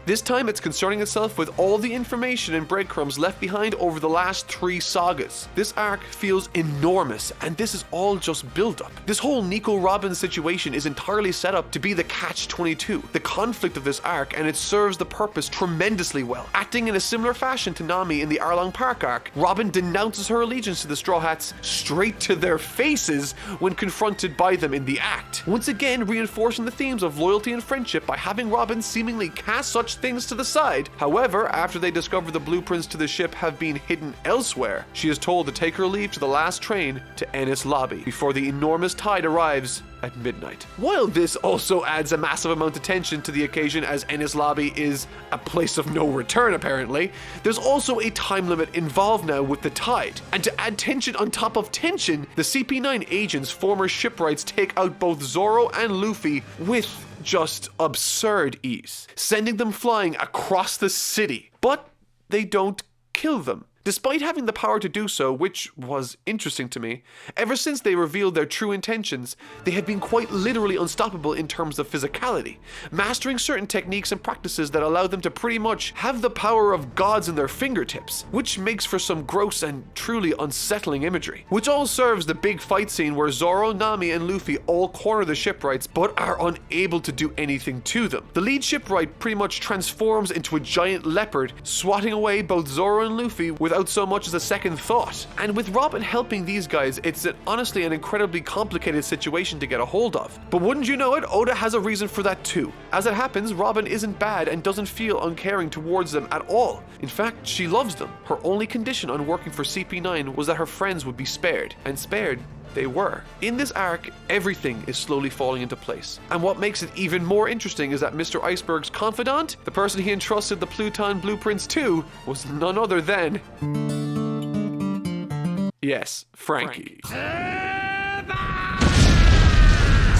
This time it's concerning itself with all the information and breadcrumbs left behind over the last 3 sagas. This arc feels enormous, and this is all just build-up. This whole Nico Robin situation is entirely set up to be the catch-22, the conflict of this arc, and it serves the purpose tremendously well. Acting in a similar fashion to Nami in the Arlong Park Arc, Robin denounces her allegiance to the Straw Hats straight to their faces when confronted by them in the act. Once again reinforcing the themes of loyalty and friendship by having Robin seemingly cast such things to the side. However, after they discover the blueprints to the ship have been hidden elsewhere, she is told to take her leave to the last train to Enies Lobby before the enormous tide arrives at midnight. While this also adds a massive amount of tension to the occasion as Enies Lobby is a place of no return apparently, there's also a time limit involved now with the tide. And to add tension on top of tension, the CP9 agents' former shipwrights take out both Zoro and Luffy with just absurd ease, sending them flying across the city. But they don't kill them. Despite having the power to do so, which was interesting to me, ever since they revealed their true intentions, they have been quite literally unstoppable in terms of physicality, mastering certain techniques and practices that allow them to pretty much have the power of gods in their fingertips, which makes for some gross and truly unsettling imagery. Which all serves the big fight scene where Zoro, Nami, and Luffy all corner the shipwrights but are unable to do anything to them. The lead shipwright pretty much transforms into a giant leopard, swatting away both Zoro and Luffy with without so much as a second thought. And with Robin helping these guys, it's honestly an incredibly complicated situation to get a hold of. But wouldn't you know it, Oda has a reason for that too. As it happens, Robin isn't bad and doesn't feel uncaring towards them at all. In fact, she loves them. Her only condition on working for CP9 was that her friends would be spared, and spared they were. In this arc, everything is slowly falling into place. And what makes it even more interesting is that Mr. Iceberg's confidant, the person he entrusted the Pluton blueprints to, was none other than... yes, Frankie.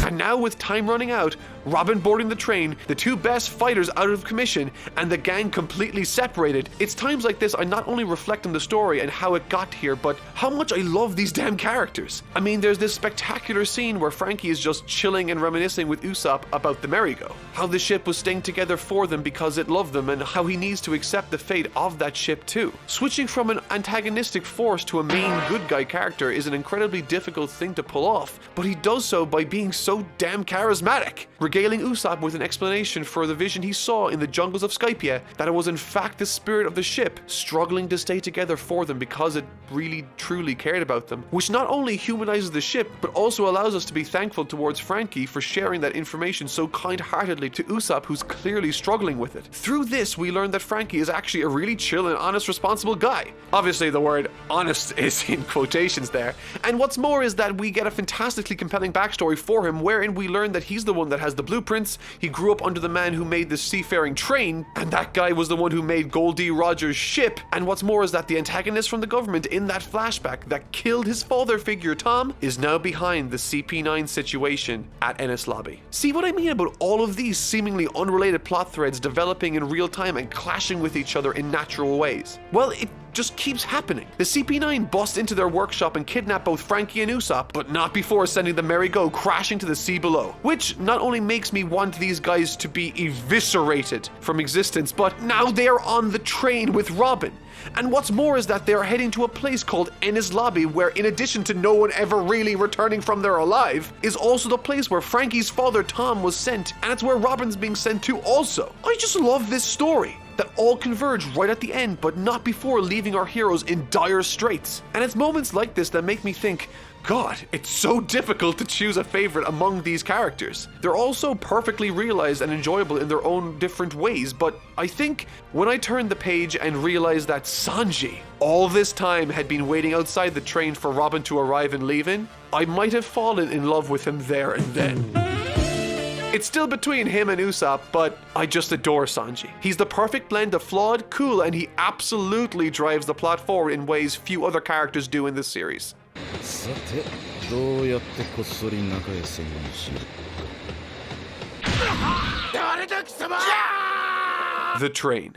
And now, with time running out, Robin boarding the train, the two best fighters out of commission, and the gang completely separated, it's times like this I not only reflect on the story and how it got here, but how much I love these damn characters. I mean, there's this spectacular scene where Frankie is just chilling and reminiscing with Usopp about the merry-go, how the ship was staying together for them because it loved them, and how he needs to accept the fate of that ship too. Switching from an antagonistic force to a main good guy character is an incredibly difficult thing to pull off, but he does so by being so damn charismatic, regaling Usopp with an explanation for the vision he saw in the jungles of Skypiea, that it was in fact the spirit of the ship struggling to stay together for them because it really truly cared about them, which not only humanizes the ship but also allows us to be thankful towards Frankie for sharing that information so kind-heartedly to Usopp, who's clearly struggling with it. Through this, we learn that Frankie is actually a really chill and honest, responsible guy. Obviously the word honest is in quotations there, and what's more is that we get a fantastically compelling backstory for him, wherein we learn that he's the one that has the blueprints, he grew up under the man who made the seafaring train, and that guy was the one who made Goldie Roger's ship, and what's more is that the antagonist from the government in that flashback that killed his father figure Tom is now behind the CP9 situation at Enies Lobby. See what I mean about all of these seemingly unrelated plot threads developing in real time and clashing with each other in natural ways? Well, it just keeps happening. The CP9 bust into their workshop and kidnap both Frankie and Usopp, but not before sending the merry-go crashing to the sea below, which not only makes me want these guys to be eviscerated from existence, but now they are on the train with Robin. And what's more is that they are heading to a place called Enies Lobby, where in addition to no one ever really returning from there alive, is also the place where Frankie's father Tom was sent, and it's where Robin's being sent to also. I just love this story that all converge right at the end, but not before leaving our heroes in dire straits. And it's moments like this that make me think, God, it's so difficult to choose a favorite among these characters. They're all so perfectly realized and enjoyable in their own different ways, but I think when I turned the page and realized that Sanji all this time had been waiting outside the train for Robin to arrive and leave in, I might have fallen in love with him there and then. It's still between him and Usopp, but I just adore Sanji. He's the perfect blend of flawed, cool, and he absolutely drives the plot forward in ways few other characters do in this series. さてどうやってこっそり仲良しにしよう。 The train.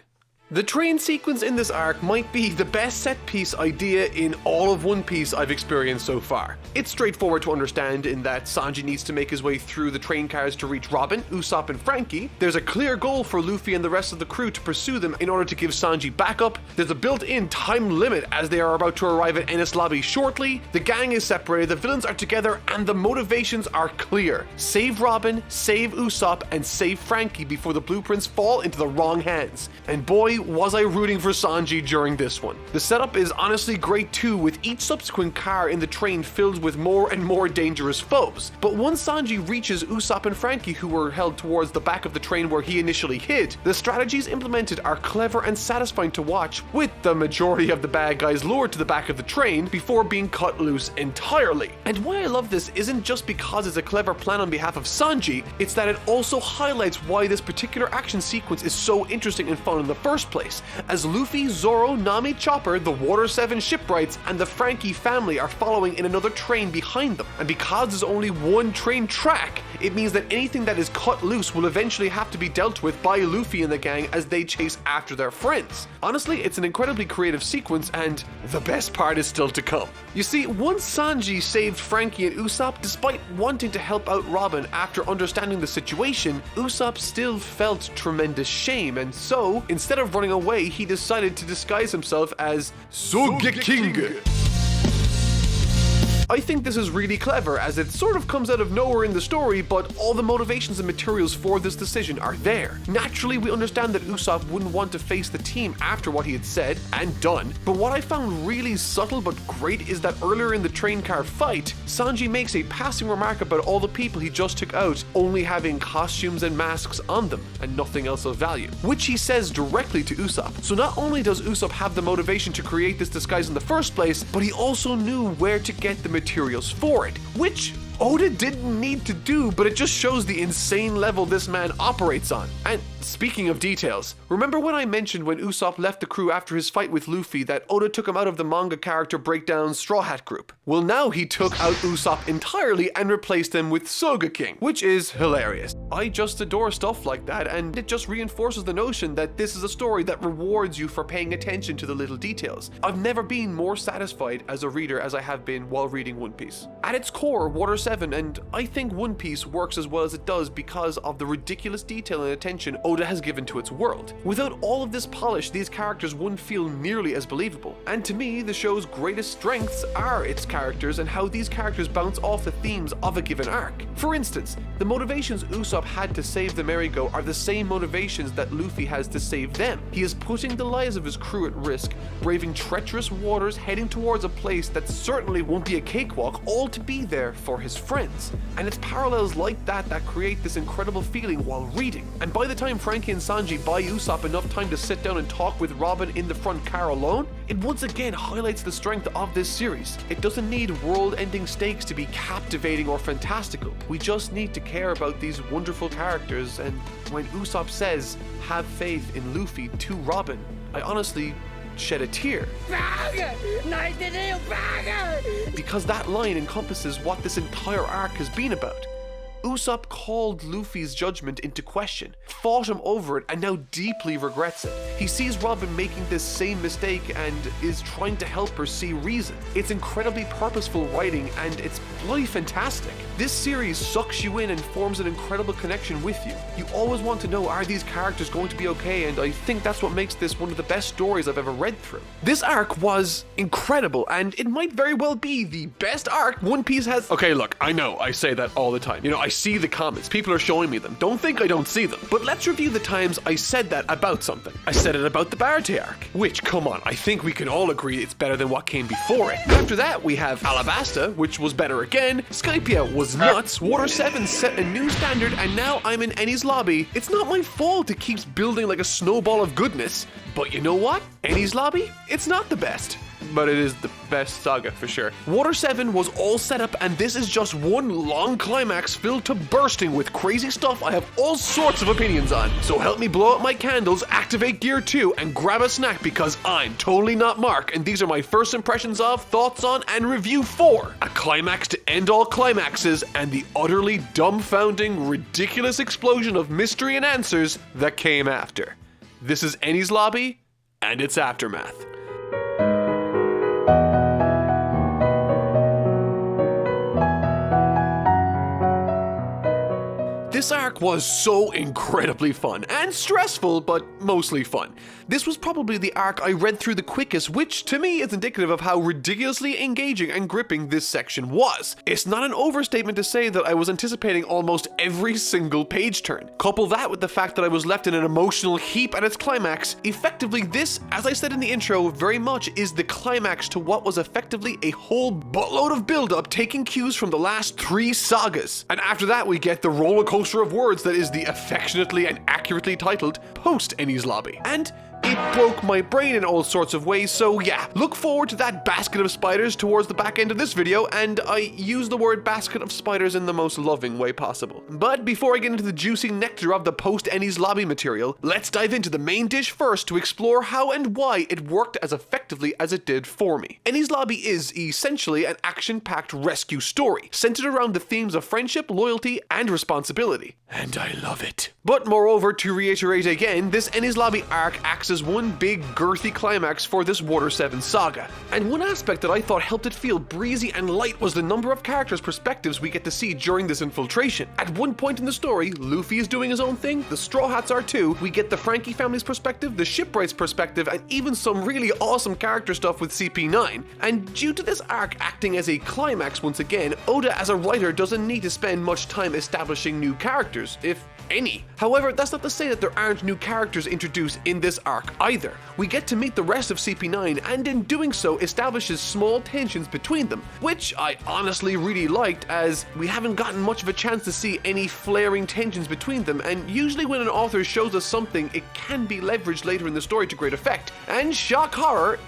The train sequence in this arc might be the best set-piece idea in all of One Piece I've experienced so far. It's straightforward to understand in that Sanji needs to make his way through the train cars to reach Robin, Usopp, and Frankie. There's a clear goal for Luffy and the rest of the crew to pursue them in order to give Sanji backup. There's a built-in time limit as they are about to arrive at Enies Lobby shortly. The gang is separated, the villains are together, and the motivations are clear. Save Robin, save Usopp, and save Frankie before the blueprints fall into the wrong hands. And boy, was I rooting for Sanji during this one. The setup is honestly great too, with each subsequent car in the train filled with more and more dangerous foes. But once Sanji reaches Usopp and Frankie, who were held towards the back of the train where he initially hid, the strategies implemented are clever and satisfying to watch, with the majority of the bad guys lured to the back of the train before being cut loose entirely. And why I love this isn't just because it's a clever plan on behalf of Sanji, it's that it also highlights why this particular action sequence is so interesting and fun in the first place, as Luffy, Zoro, Nami, Chopper, the Water 7 shipwrights, and the Frankie family are following in another train behind them. And because there's only one train track, it means that anything that is cut loose will eventually have to be dealt with by Luffy and the gang as they chase after their friends. Honestly, it's an incredibly creative sequence, and the best part is still to come. You see, once Sanji saved Frankie and Usopp, despite wanting to help out Robin after understanding the situation, Usopp still felt tremendous shame, and so, instead of running away, he decided to disguise himself as Sogeking. I think this is really clever, as it sort of comes out of nowhere in the story, but all the motivations and materials for this decision are there. Naturally, we understand that Usopp wouldn't want to face the team after what he had said and done, but what I found really subtle but great is that earlier in the train car fight, Sanji makes a passing remark about all the people he just took out only having costumes and masks on them and nothing else of value, which he says directly to Usopp. So not only does Usopp have the motivation to create this disguise in the first place, but he also knew where to get the materials for it, which Oda didn't need to do, but it just shows the insane level this man operates on. And speaking of details, remember when I mentioned when Usopp left the crew after his fight with Luffy that Oda took him out of the manga character breakdown Straw Hat group? Well, now he took out Usopp entirely and replaced him with Soga King, which is hilarious. I just adore stuff like that, and it just reinforces the notion that this is a story that rewards you for paying attention to the little details. I've never been more satisfied as a reader as I have been while reading One Piece. At its core, Water 7, and I think One Piece works as well as it does because of the ridiculous detail and attention Oda has given to its world. Without all of this polish, these characters wouldn't feel nearly as believable. And to me, the show's greatest strengths are its characters and how these characters bounce off the themes of a given arc. For instance, the motivations Usopp had to save the Merry-Go are the same motivations that Luffy has to save them. He is putting the lives of his crew at risk, braving treacherous waters, heading towards a place that certainly won't be a cakewalk, all to be there for his friends. And it's parallels like that that create this incredible feeling while reading. And by the time Frankie and Sanji buy Usopp enough time to sit down and talk with Robin in the front car alone, it once again highlights the strength of this series. It doesn't need world-ending stakes to be captivating or fantastical. We just need to care about these wonderful characters, and when Usopp says, "Have faith in Luffy" to Robin, I honestly shed a tear. Because that line encompasses what this entire arc has been about. Usopp called Luffy's judgment into question, fought him over it, and now deeply regrets it. He sees Robin making this same mistake and is trying to help her see reason. It's incredibly purposeful writing, and it's bloody fantastic. This series sucks you in and forms an incredible connection with you. You always want to know, are these characters going to be okay? And I think that's what makes this one of the best stories I've ever read through. This arc was incredible, and it might very well be the best arc One Piece has. Okay, look, I know, I say that all the time. You know, I see the comments, people are showing me them. Don't think I don't see them. But let's review the times I said that about something. I said it about the Baratie Arc, which, come on, I think we can all agree it's better than what came before it. After that, we have Alabasta, which was better again. Skypiea was nuts. Water 7 set a new standard, and now I'm in Enies Lobby. It's not my fault it keeps building like a snowball of goodness. But you know what? Enies Lobby? It's not the best. But it is the best saga for sure. Water 7 was all set up, and this is just one long climax filled to bursting with crazy stuff I have all sorts of opinions on. So help me blow out my candles, activate Gear 2, and grab a snack because I'm totally not Mark, and these are my first impressions of, thoughts on, and review for a climax to end all climaxes and the utterly dumbfounding, ridiculous explosion of mystery and answers that came after. This is Enies Lobby and its aftermath. This arc was so incredibly fun and stressful, but mostly fun. This was probably the arc I read through the quickest, which to me is indicative of how ridiculously engaging and gripping this section was. It's not an overstatement to say that I was anticipating almost every single page turn. Couple that with the fact that I was left in an emotional heap at its climax. Effectively, this, as I said in the intro, very much is the climax to what was effectively a whole buttload of build-up taking cues from the last 3 sagas. And after that, we get the roller coaster of words that is the affectionately and accurately titled Post-Enies Lobby. And it broke my brain in all sorts of ways, so yeah, look forward to that basket of spiders towards the back end of this video, and I use the word basket of spiders in the most loving way possible. But before I get into the juicy nectar of the Post-Enies Lobby material, let's dive into the main dish first to explore how and why it worked as effectively as it did for me. Enies Lobby is essentially an action-packed rescue story, centered around the themes of friendship, loyalty, and responsibility. And I love it. But moreover, to reiterate again, this Enies Lobby Arc acts as one big girthy climax for this Water 7 saga. And one aspect that I thought helped it feel breezy and light was the number of characters' perspectives we get to see during this infiltration. At one point in the story, Luffy is doing his own thing, the Straw Hats are too, we get the Frankie family's perspective, the Shipwright's perspective, and even some really awesome character stuff with CP9. And due to this arc acting as a climax once again, Oda as a writer doesn't need to spend much time establishing new characters, if any. However, that's not to say that there aren't new characters introduced in this arc either. We get to meet the rest of CP9, and in doing so establishes small tensions between them, which I honestly really liked, as we haven't gotten much of a chance to see any flaring tensions between them, and usually when an author shows us something, it can be leveraged later in the story to great effect. And shock horror,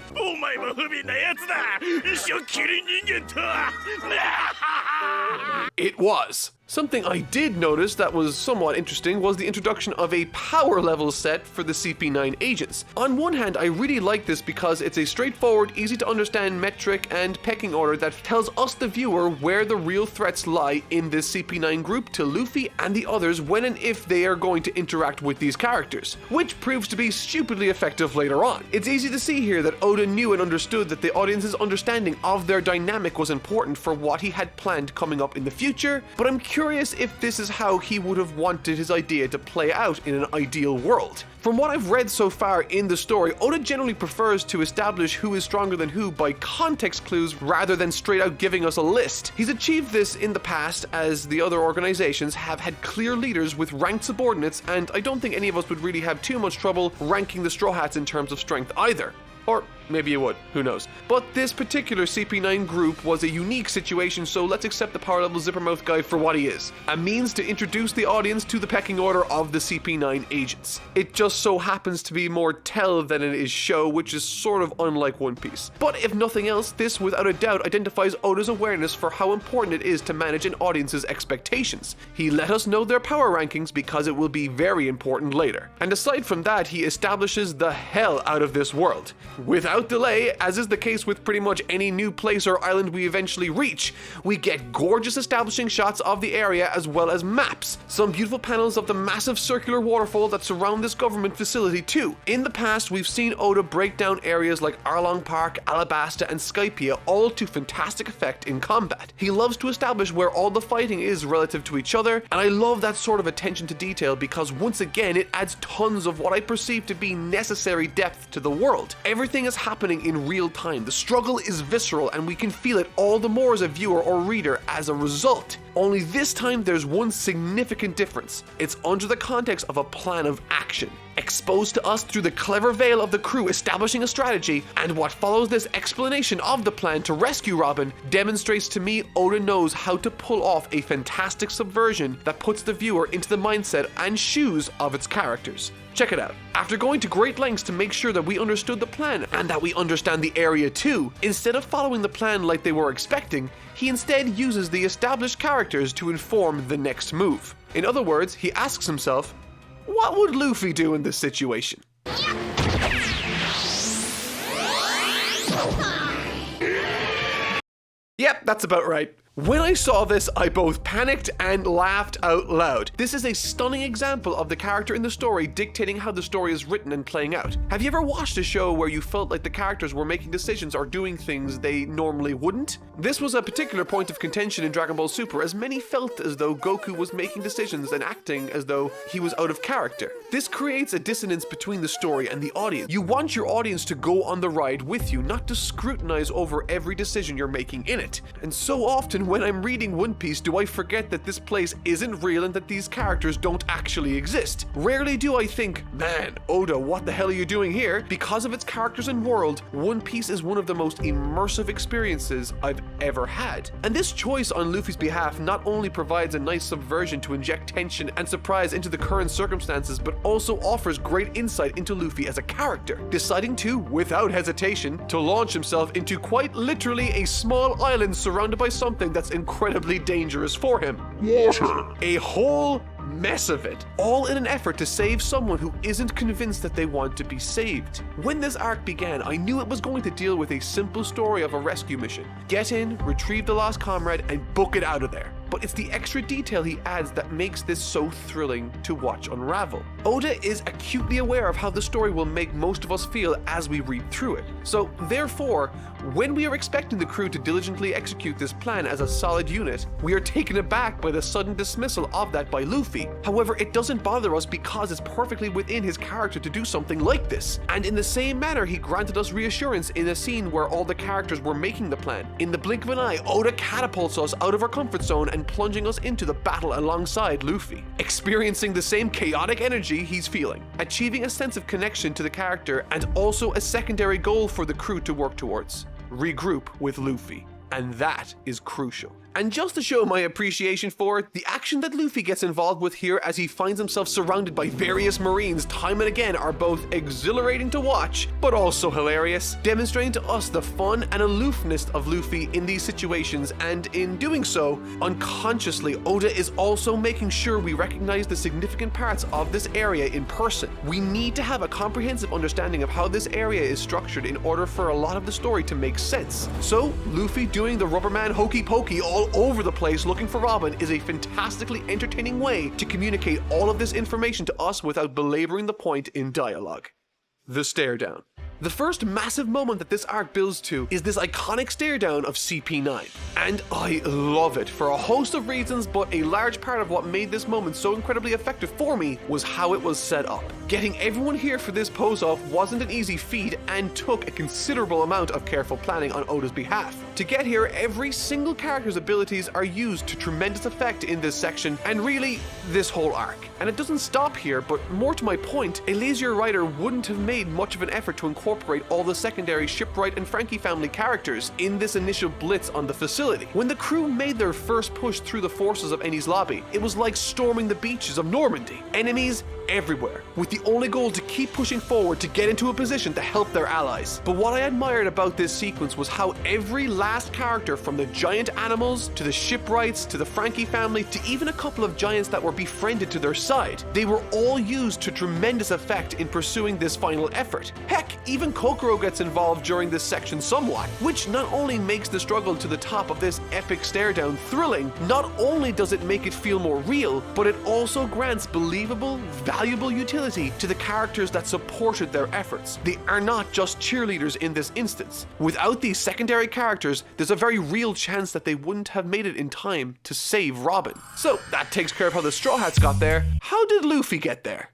it was. Something I did notice that was somewhat interesting was the introduction of a power level set for the CP9 agents. On one hand, I really like this because it's a straightforward, easy to understand metric and pecking order that tells us the viewer where the real threats lie in this CP9 group to Luffy and the others when and if they are going to interact with these characters, which proves to be stupidly effective later on. It's easy to see here that Oda knew and understood that the audience's understanding of their dynamic was important for what he had planned coming up in the future, but I'm curious if this is how he would have wanted his idea to play out in an ideal world. From what I've read so far in the story, Oda generally prefers to establish who is stronger than who by context clues rather than straight out giving us a list. He's achieved this in the past, as the other organizations have had clear leaders with ranked subordinates, and I don't think any of us would really have too much trouble ranking the Straw Hats in terms of strength either. Or maybe you would, who knows. But this particular CP9 group was a unique situation, so let's accept the power level Zippermouth guy for what he is. A means to introduce the audience to the pecking order of the CP9 agents. It just so happens to be more tell than it is show, which is sort of unlike One Piece. But if nothing else, this without a doubt identifies Oda's awareness for how important it is to manage an audience's expectations. He let us know their power rankings because it will be very important later. And aside from that, he establishes the hell out of this world. Without delay, as is the case with pretty much any new place or island we eventually reach, we get gorgeous establishing shots of the area as well as maps. Some beautiful panels of the massive circular waterfall that surround this government facility too. In the past, we've seen Oda break down areas like Arlong Park, Alabasta, and Skypiea, all to fantastic effect in combat. He loves to establish where all the fighting is relative to each other, and I love that sort of attention to detail because once again it adds tons of what I perceive to be necessary depth to the world. Everything is happening in real time. The struggle is visceral and we can feel it all the more as a viewer or reader as a result. Only this time there's one significant difference. It's under the context of a plan of action, exposed to us through the clever veil of the crew establishing a strategy, and what follows this explanation of the plan to rescue Robin demonstrates to me Oda knows how to pull off a fantastic subversion that puts the viewer into the mindset and shoes of its characters. Check it out. After going to great lengths to make sure that we understood the plan and that we understand the area too, instead of following the plan like they were expecting, he instead uses the established characters to inform the next move. In other words, he asks himself, what would Luffy do in this situation? Yep, that's about right. When I saw this, I both panicked and laughed out loud. This is a stunning example of the character in the story dictating how the story is written and playing out. Have you ever watched a show where you felt like the characters were making decisions or doing things they normally wouldn't? This was a particular point of contention in Dragon Ball Super, as many felt as though Goku was making decisions and acting as though he was out of character. This creates a dissonance between the story and the audience. You want your audience to go on the ride with you, not to scrutinize over every decision you're making in it. And so often when I'm reading One Piece do I forget that this place isn't real and that these characters don't actually exist. Rarely do I think, man, Oda, what the hell are you doing here? Because of its characters and world, One Piece is one of the most immersive experiences I've ever had. And this choice on Luffy's behalf not only provides a nice subversion to inject tension and surprise into the current circumstances, but also offers great insight into Luffy as a character, deciding to, without hesitation, to launch himself into quite literally a small island surrounded by something that's incredibly dangerous for him. Water! A whole mess of it, all in an effort to save someone who isn't convinced that they want to be saved. When this arc began, I knew it was going to deal with a simple story of a rescue mission. Get in, retrieve the lost comrade, and book it out of there. but it's the extra detail he adds that makes this so thrilling to watch unravel. Oda is acutely aware of how the story will make most of us feel as we read through it. So therefore, when we are expecting the crew to diligently execute this plan as a solid unit, we are taken aback by the sudden dismissal of that by Luffy. However, it doesn't bother us because it's perfectly within his character to do something like this. And in the same manner, he granted us reassurance in a scene where all the characters were making the plan. In the blink of an eye, Oda catapults us out of our comfort zone and plunging us into the battle alongside Luffy, experiencing the same chaotic energy he's feeling, achieving a sense of connection to the character and also a secondary goal for the crew to work towards: regroup with Luffy. And that is crucial. And just to show my appreciation for it, the action that Luffy gets involved with here as he finds himself surrounded by various marines time and again are both exhilarating to watch, but also hilarious, demonstrating to us the fun and aloofness of Luffy in these situations, and in doing so, unconsciously, Oda is also making sure we recognize the significant parts of this area in person. We need to have a comprehensive understanding of how this area is structured in order for a lot of the story to make sense. So, Luffy doing the rubberman hokey pokey all over the place looking for Robin is a fantastically entertaining way to communicate all of this information to us without belaboring the point in dialogue. The stare down. The first massive moment that this arc builds to is this iconic stare down of CP9. And I love it for a host of reasons, but a large part of what made this moment so incredibly effective for me was how it was set up. Getting everyone here for this pose-off wasn't an easy feat and took a considerable amount of careful planning on Oda's behalf. To get here, every single character's abilities are used to tremendous effect in this section, and really, this whole arc. And it doesn't stop here, but more to my point, a lazier writer wouldn't have made much of an effort to incorporate all the secondary Shipwright and Frankie family characters in this initial blitz on the facility. When the crew made their first push through the forces of Enies Lobby, it was like storming the beaches of Normandy. Enemies everywhere, with the only goal to keep pushing forward to get into a position to help their allies. But what I admired about this sequence was how every last character, from the giant animals to the shipwrights to the Frankie family to even a couple of giants that were befriended to their side, they were all used to tremendous effect in pursuing this final effort. Heck, even Kokoro gets involved during this section somewhat, which not only makes the struggle to the top of this epic stare down thrilling, not only does it make it feel more real, but it also grants believable, valuable utility to the characters that supported their efforts. They are not just cheerleaders in this instance. Without these secondary characters, there's a very real chance that they wouldn't have made it in time to save Robin. So that takes care of how the Straw Hats got there. How did Luffy get there?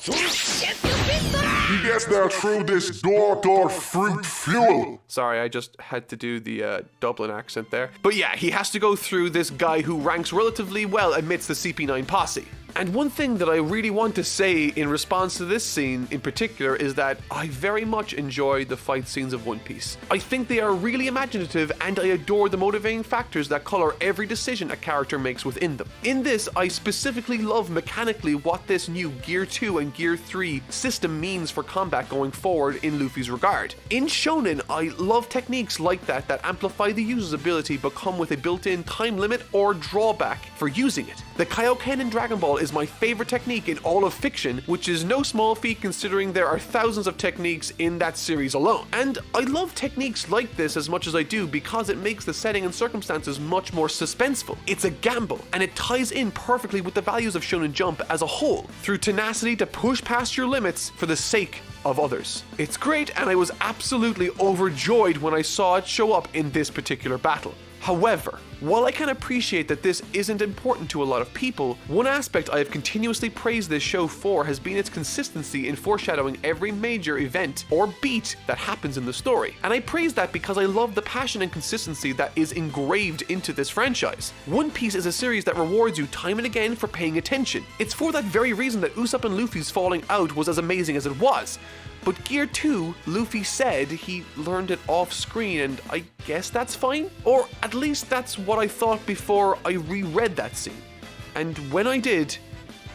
He gets there through this door fruit fuel. Sorry, I just had to do the Dublin accent there. But yeah, he has to go through this guy who ranks relatively well amidst the CP9 posse. And one thing that I really want to say in response to this scene in particular is that I very much enjoy the fight scenes of One Piece. I think they are really imaginative, and I adore the motivating factors that color every decision a character makes within them. In this, I specifically love mechanically what this new Gear 2 and Gear 3 system means for combat going forward in Luffy's regard. In Shonen, I love techniques like that amplify the user's ability but come with a built-in time limit or drawback for using it. The Kaioken in Dragon Ball is my favorite technique in all of fiction, which is no small feat considering there are thousands of techniques in that series alone. And I love techniques like this as much as I do because it makes the setting and circumstances much more suspenseful. It's a gamble, and it ties in perfectly with the values of Shonen Jump as a whole, through tenacity to push past your limits for the sake of others. It's great, and I was absolutely overjoyed when I saw it show up in this particular battle. However, while I can appreciate that this isn't important to a lot of people, one aspect I have continuously praised this show for has been its consistency in foreshadowing every major event or beat that happens in the story. And I praise that because I love the passion and consistency that is engraved into this franchise. One Piece is a series that rewards you time and again for paying attention. It's for that very reason that Usopp and Luffy's falling out was as amazing as it was. But Gear 2, Luffy said he learned it off screen, and I guess that's fine? Or at least that's what I thought before I reread that scene. And when I did,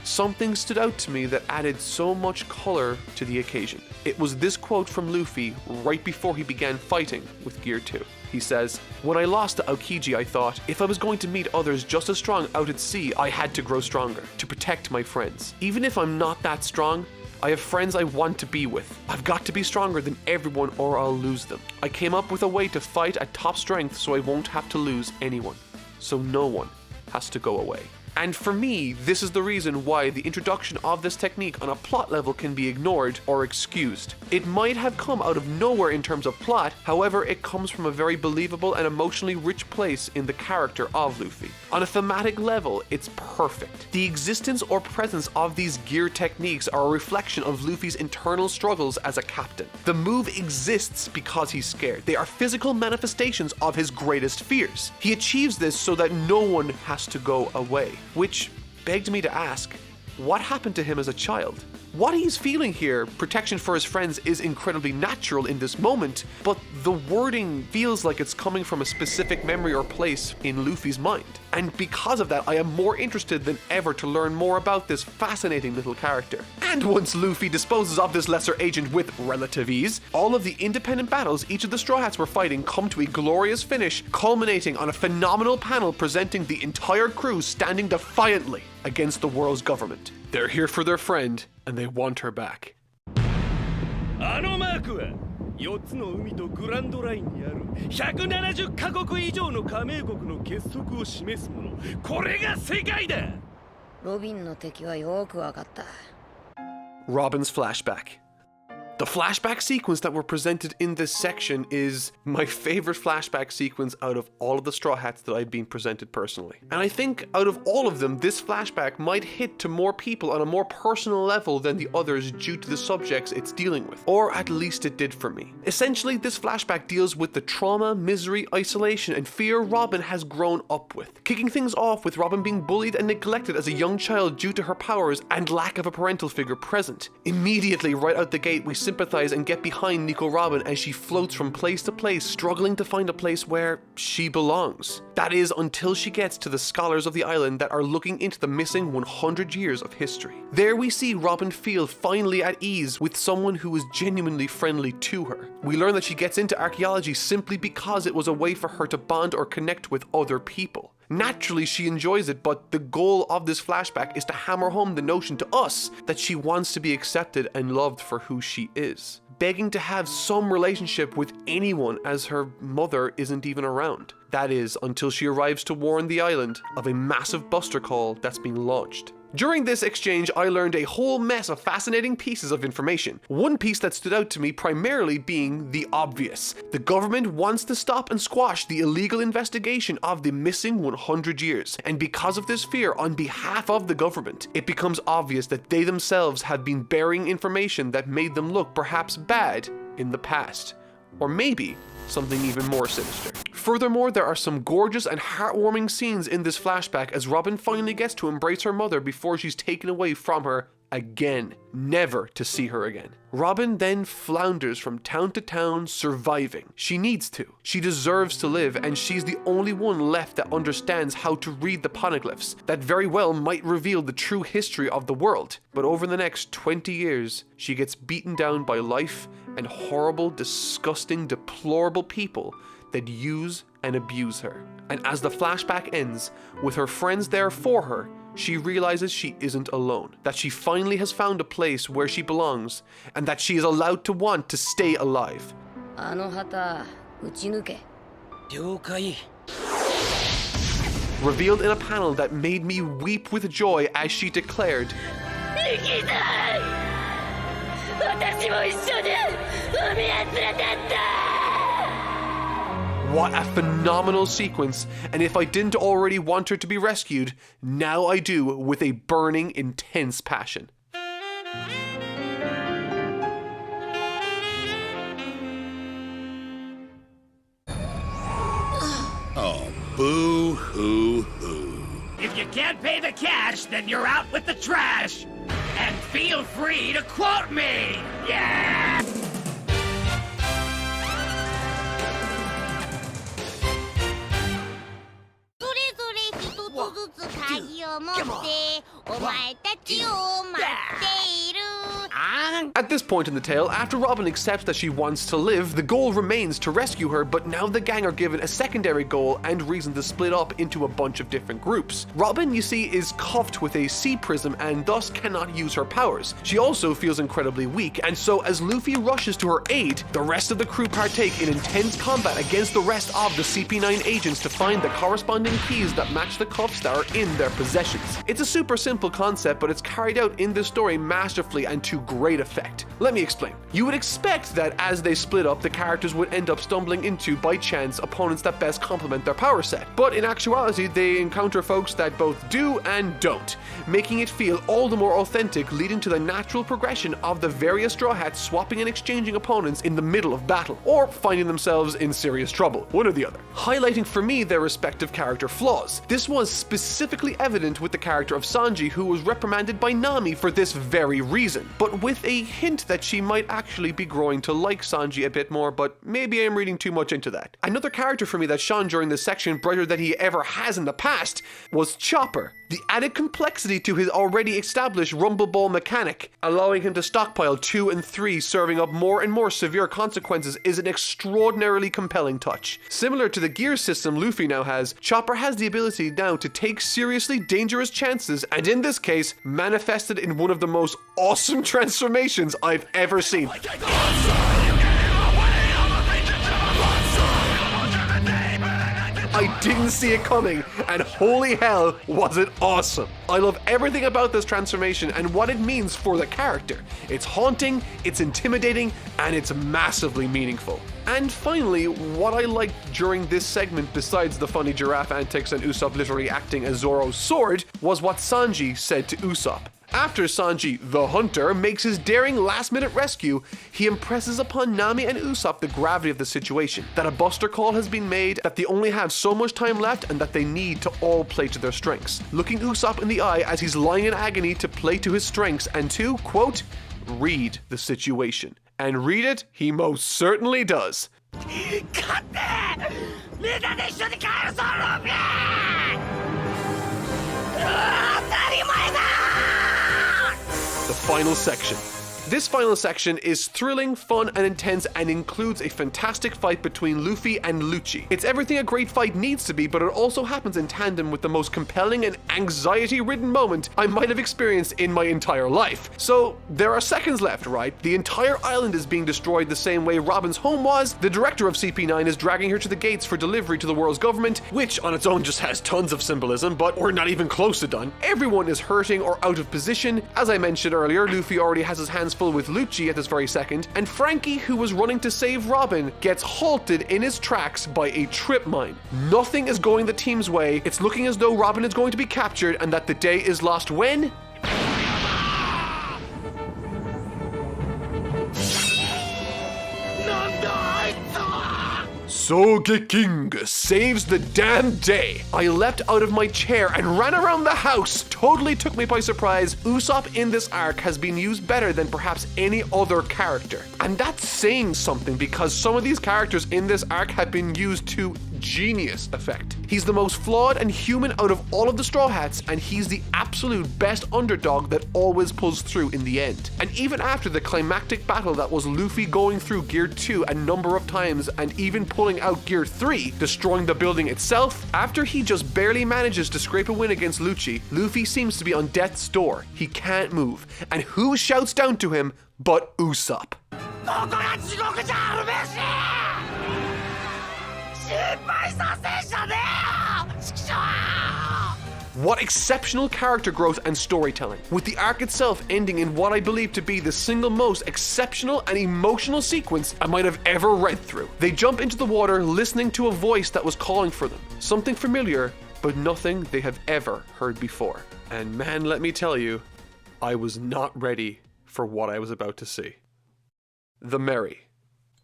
something stood out to me that added so much color to the occasion. It was this quote from Luffy right before he began fighting with Gear 2. He says, "When I lost to Aokiji, I thought, if I was going to meet others just as strong out at sea, I had to grow stronger, to protect my friends. Even if I'm not that strong, I have friends I want to be with. I've got to be stronger than everyone or I'll lose them. I came up with a way to fight at top strength so I won't have to lose anyone. So no one has to go away. And for me, this is the reason why the introduction of this technique on a plot level can be ignored or excused. It might have come out of nowhere in terms of plot, however, it comes from a very believable and emotionally rich place in the character of Luffy. On a thematic level, it's perfect. The existence or presence of these gear techniques are a reflection of Luffy's internal struggles as a captain. The move exists because he's scared. They are physical manifestations of his greatest fears. He achieves this so that no one has to go away. Which begged me to ask, what happened to him as a child? What he's feeling here, protection for his friends, is incredibly natural in this moment, but the wording feels like it's coming from a specific memory or place in Luffy's mind. And because of that, I am more interested than ever to learn more about this fascinating little character. And once Luffy disposes of this lesser agent with relative ease, all of the independent battles each of the Straw Hats were fighting come to a glorious finish, culminating on a phenomenal panel presenting the entire crew standing defiantly against the world's government. They're here for their friend, and they want her back. あのマークは4つの海とグランドラインにある170カ国以上の加盟国の結束を示すもの。これが世界だ。ロビンの敵はよくわかった。Robin's flashback. The flashback sequence that were presented in this section is my favorite flashback sequence out of all of the Straw Hats that I've been presented personally. And I think out of all of them, this flashback might hit to more people on a more personal level than the others due to the subjects it's dealing with. Or at least it did for me. Essentially, this flashback deals with the trauma, misery, isolation, and fear Robin has grown up with. Kicking things off with Robin being bullied and neglected as a young child due to her powers and lack of a parental figure present. Immediately, right out the gate, we sympathize and get behind Nico Robin as she floats from place to place, struggling to find a place where she belongs. That is, until she gets to the scholars of the island that are looking into the missing 100 years of history. There we see Robin feel finally at ease with someone who is genuinely friendly to her. We learn that she gets into archaeology simply because it was a way for her to bond or connect with other people. Naturally, she enjoys it, but the goal of this flashback is to hammer home the notion to us that she wants to be accepted and loved for who she is, begging to have some relationship with anyone as her mother isn't even around. That is, until she arrives to warn the island of a massive buster call that's been launched. During this exchange, I learned a whole mess of fascinating pieces of information. One piece that stood out to me primarily being the obvious. The government wants to stop and squash the illegal investigation of the missing 100 years. And because of this fear on behalf of the government, it becomes obvious that they themselves have been burying information that made them look perhaps bad in the past. Or maybe something even more sinister. Furthermore, there are some gorgeous and heartwarming scenes in this flashback as Robin finally gets to embrace her mother before she's taken away from her again, never to see her again. Robin then flounders from town to town, surviving. She needs to. She deserves to live, and she's the only one left that understands how to read the poneglyphs that very well might reveal the true history of the world. But over the next 20 years, she gets beaten down by life and horrible, disgusting, deplorable people that use and abuse her. And as the flashback ends, with her friends there for her, she realizes she isn't alone, that she finally has found a place where she belongs, and that she is allowed to want to stay alive. あの旗撃ち抜け。了解。 Revealed in a panel that made me weep with joy as she declared, 行きたい。私も一緒に海へ連れてって。 What a phenomenal sequence, and if I didn't already want her to be rescued, now I do with a burning, intense passion. Oh, boo-hoo-hoo. If you can't pay the cash, then you're out with the trash. And feel free to quote me. Yeah! 鍵を持ってお前たちを待っている。あん At this point in the tale, after Robin accepts that she wants to live, the goal remains to rescue her, but now the gang are given a secondary goal and reason to split up into a bunch of different groups. Robin, you see, is cuffed with a sea prism and thus cannot use her powers. She also feels incredibly weak, and so as Luffy rushes to her aid, the rest of the crew partake in intense combat against the rest of the CP9 agents to find the corresponding keys that match the cuffs that are in their possessions. It's a super simple concept, but it's carried out in this story masterfully and to great effect. Let me explain. You would expect that as they split up, the characters would end up stumbling into, by chance, opponents that best complement their power set. But in actuality, they encounter folks that both do and don't, making it feel all the more authentic, leading to the natural progression of the various Straw Hats swapping and exchanging opponents in the middle of battle, or finding themselves in serious trouble, one or the other, highlighting for me their respective character flaws. This was specifically evident with the character of Sanji, who was reprimanded by Nami for this very reason, but with a hint that she might actually be growing to like Sanji a bit more, but maybe I'm reading too much into that. Another character for me that shone during this section brighter than he ever has in the past was Chopper. The added complexity to his already established Rumble Ball mechanic, allowing him to stockpile 2 and 3, serving up more and more severe consequences, is an extraordinarily compelling touch. Similar to the gear system Luffy now has, Chopper has the ability now to take seriously dangerous chances, and in this case, manifested in one of the most awesome transformations I've ever seen. I didn't see it coming, and holy hell, was it awesome. I love everything about this transformation and what it means for the character. It's haunting, it's intimidating, and it's massively meaningful. And finally, what I liked during this segment, besides the funny giraffe antics and Usopp literally acting as Zoro's sword, was what Sanji said to Usopp. After Sanji, the hunter, makes his daring last-minute rescue, he impresses upon Nami and Usopp the gravity of the situation, that a buster call has been made, that they only have so much time left, and that they need to all play to their strengths. Looking Usopp in the eye as he's lying in agony to play to his strengths and to, quote, read the situation. And read it, he most certainly does. The final section. This final section is thrilling, fun, and intense, and includes a fantastic fight between Luffy and Lucci. It's everything a great fight needs to be, but it also happens in tandem with the most compelling and anxiety-ridden moment I might have experienced in my entire life. So, there are seconds left, right? The entire island is being destroyed the same way Robin's home was. The director of CP9 is dragging her to the gates for delivery to the world's government, which on its own just has tons of symbolism, but we're not even close to done. Everyone is hurting or out of position. As I mentioned earlier, Luffy already has his hands full with Lucci at this very second, and Frankie, who was running to save Robin, gets halted in his tracks by a trip mine. Nothing is going the team's way. It's looking as though Robin is going to be captured and that the day is lost when... King saves the damn day. I leapt out of my chair and ran around the house. Totally took me by surprise. Usopp in this arc has been used better than perhaps any other character. And that's saying something, because some of these characters in this arc have been used to genius effect. He's the most flawed and human out of all of the Straw Hats, and he's the absolute best underdog that always pulls through in the end. And even after the climactic battle that was Luffy going through Gear 2 a number of times and even pulling out Gear 3, destroying the building itself, after he just barely manages to scrape a win against Lucci, Luffy seems to be on death's door. He can't move. And who shouts down to him but Usopp? What exceptional character growth and storytelling, with the arc itself ending in what I believe to be the single most exceptional and emotional sequence I might have ever read through. They jump into the water listening to a voice that was calling for them, something familiar, but nothing they have ever heard before. And man, let me tell you, I was not ready for what I was about to see. The Merry.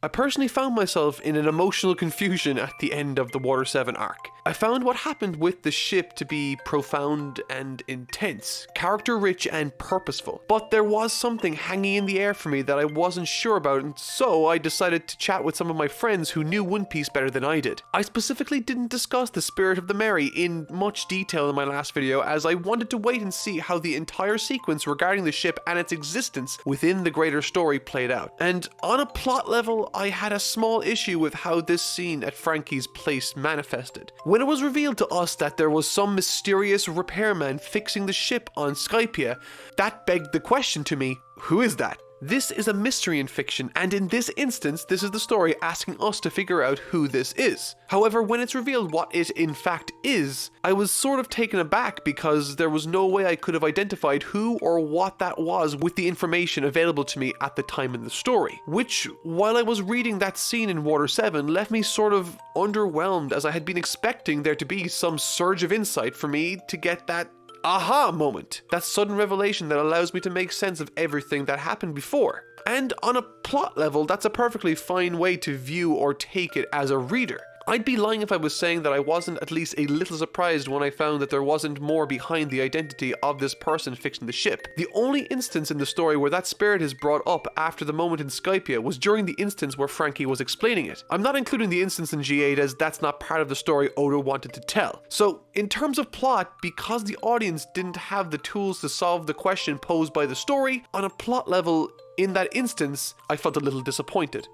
I personally found myself in an emotional confusion at the end of the Water 7 arc. I found what happened with the ship to be profound and intense, character-rich and purposeful, but there was something hanging in the air for me that I wasn't sure about, and so I decided to chat with some of my friends who knew One Piece better than I did. I specifically didn't discuss the spirit of the Mary in much detail in my last video, as I wanted to wait and see how the entire sequence regarding the ship and its existence within the greater story played out. And on a plot level, I had a small issue with how this scene at Frankie's place manifested. When it was revealed to us that there was some mysterious repairman fixing the ship on Skypiea, that begged the question to me, who is that? This is a mystery in fiction, and in this instance, this is the story asking us to figure out who this is. However, when it's revealed what it in fact is, I was sort of taken aback because there was no way I could have identified who or what that was with the information available to me at the time in the story. Which, while I was reading that scene in Water 7, left me sort of underwhelmed, as I had been expecting there to be some surge of insight for me to get that aha moment, that sudden revelation that allows me to make sense of everything that happened before. And on a plot level, that's a perfectly fine way to view or take it as a reader. I'd be lying if I was saying that I wasn't at least a little surprised when I found that there wasn't more behind the identity of this person fixing the ship. The only instance in the story where that spirit is brought up after the moment in Skypiea was during the instance where Frankie was explaining it. I'm not including the instance in G8 as that's not part of the story Oda wanted to tell. So, in terms of plot, because the audience didn't have the tools to solve the question posed by the story, on a plot level, in that instance, I felt a little disappointed.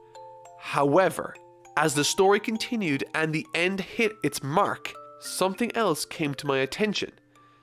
However, as the story continued and the end hit its mark, something else came to my attention.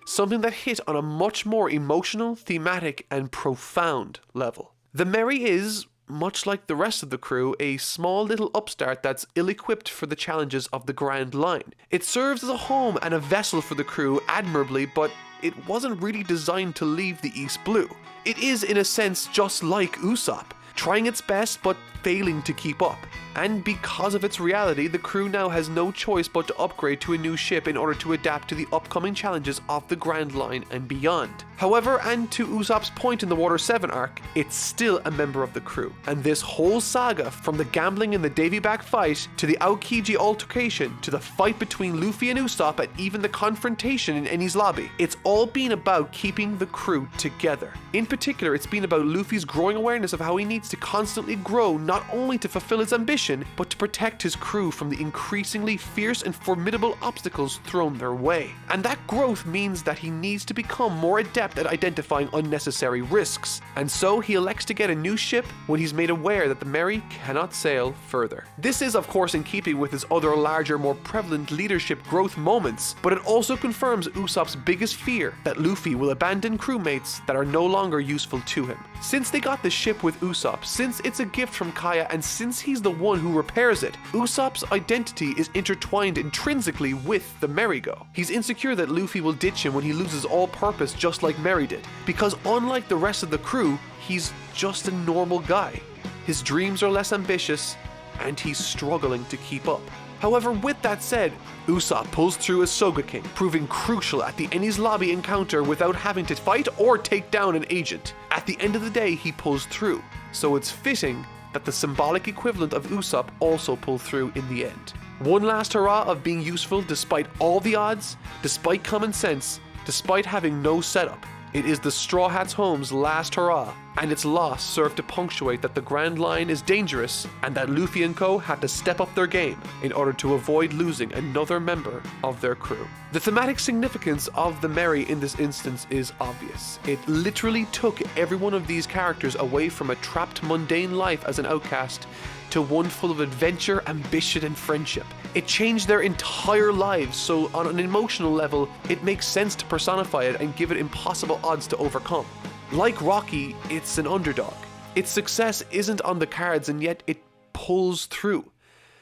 Something that hit on a much more emotional, thematic, and profound level. The Mary is, much like the rest of the crew, a small little upstart that's ill-equipped for the challenges of the Grand Line. It serves as a home and a vessel for the crew admirably, but it wasn't really designed to leave the East Blue. It is, in a sense, just like Usopp, trying its best but failing to keep up. And because of its reality, the crew now has no choice but to upgrade to a new ship in order to adapt to the upcoming challenges of the Grand Line and beyond. However, and to Usopp's point in the Water 7 arc, it's still a member of the crew. And this whole saga, from the gambling in the Davy Back fight, to the Aokiji altercation, to the fight between Luffy and Usopp, and even the confrontation in Enies Lobby, it's all been about keeping the crew together. In particular, it's been about Luffy's growing awareness of how he needs to constantly grow, not only to fulfill his ambition, but to protect his crew from the increasingly fierce and formidable obstacles thrown their way. And that growth means that he needs to become more adept at identifying unnecessary risks. And so he elects to get a new ship when he's made aware that the Mary cannot sail further. This is, of course, in keeping with his other larger, more prevalent leadership growth moments, but it also confirms Usopp's biggest fear, that Luffy will abandon crewmates that are no longer useful to him. Since they got the ship with Usopp, since it's a gift from Kaya, and since he's the one who repairs it, Usopp's identity is intertwined intrinsically with the Merry-Go. He's insecure that Luffy will ditch him when he loses all purpose, just like Merry did, because unlike the rest of the crew, he's just a normal guy. His dreams are less ambitious, and he's struggling to keep up. However, with that said, Usopp pulls through as Soga King, proving crucial at the Enies Lobby encounter without having to fight or take down an agent. At the end of the day, he pulls through, so it's fitting that the symbolic equivalent of Usopp also pull through in the end. One last hurrah of being useful despite all the odds, despite common sense, despite having no setup. It is the Straw Hats' home's last hurrah, and its loss served to punctuate that the Grand Line is dangerous and that Luffy and co have to step up their game in order to avoid losing another member of their crew. The thematic significance of the Merry in this instance is obvious. It literally took every one of these characters away from a trapped mundane life as an outcast to one full of adventure, ambition, and friendship. It changed their entire lives, so on an emotional level, it makes sense to personify it and give it impossible odds to overcome. Like Rocky, it's an underdog. Its success isn't on the cards, and yet it pulls through.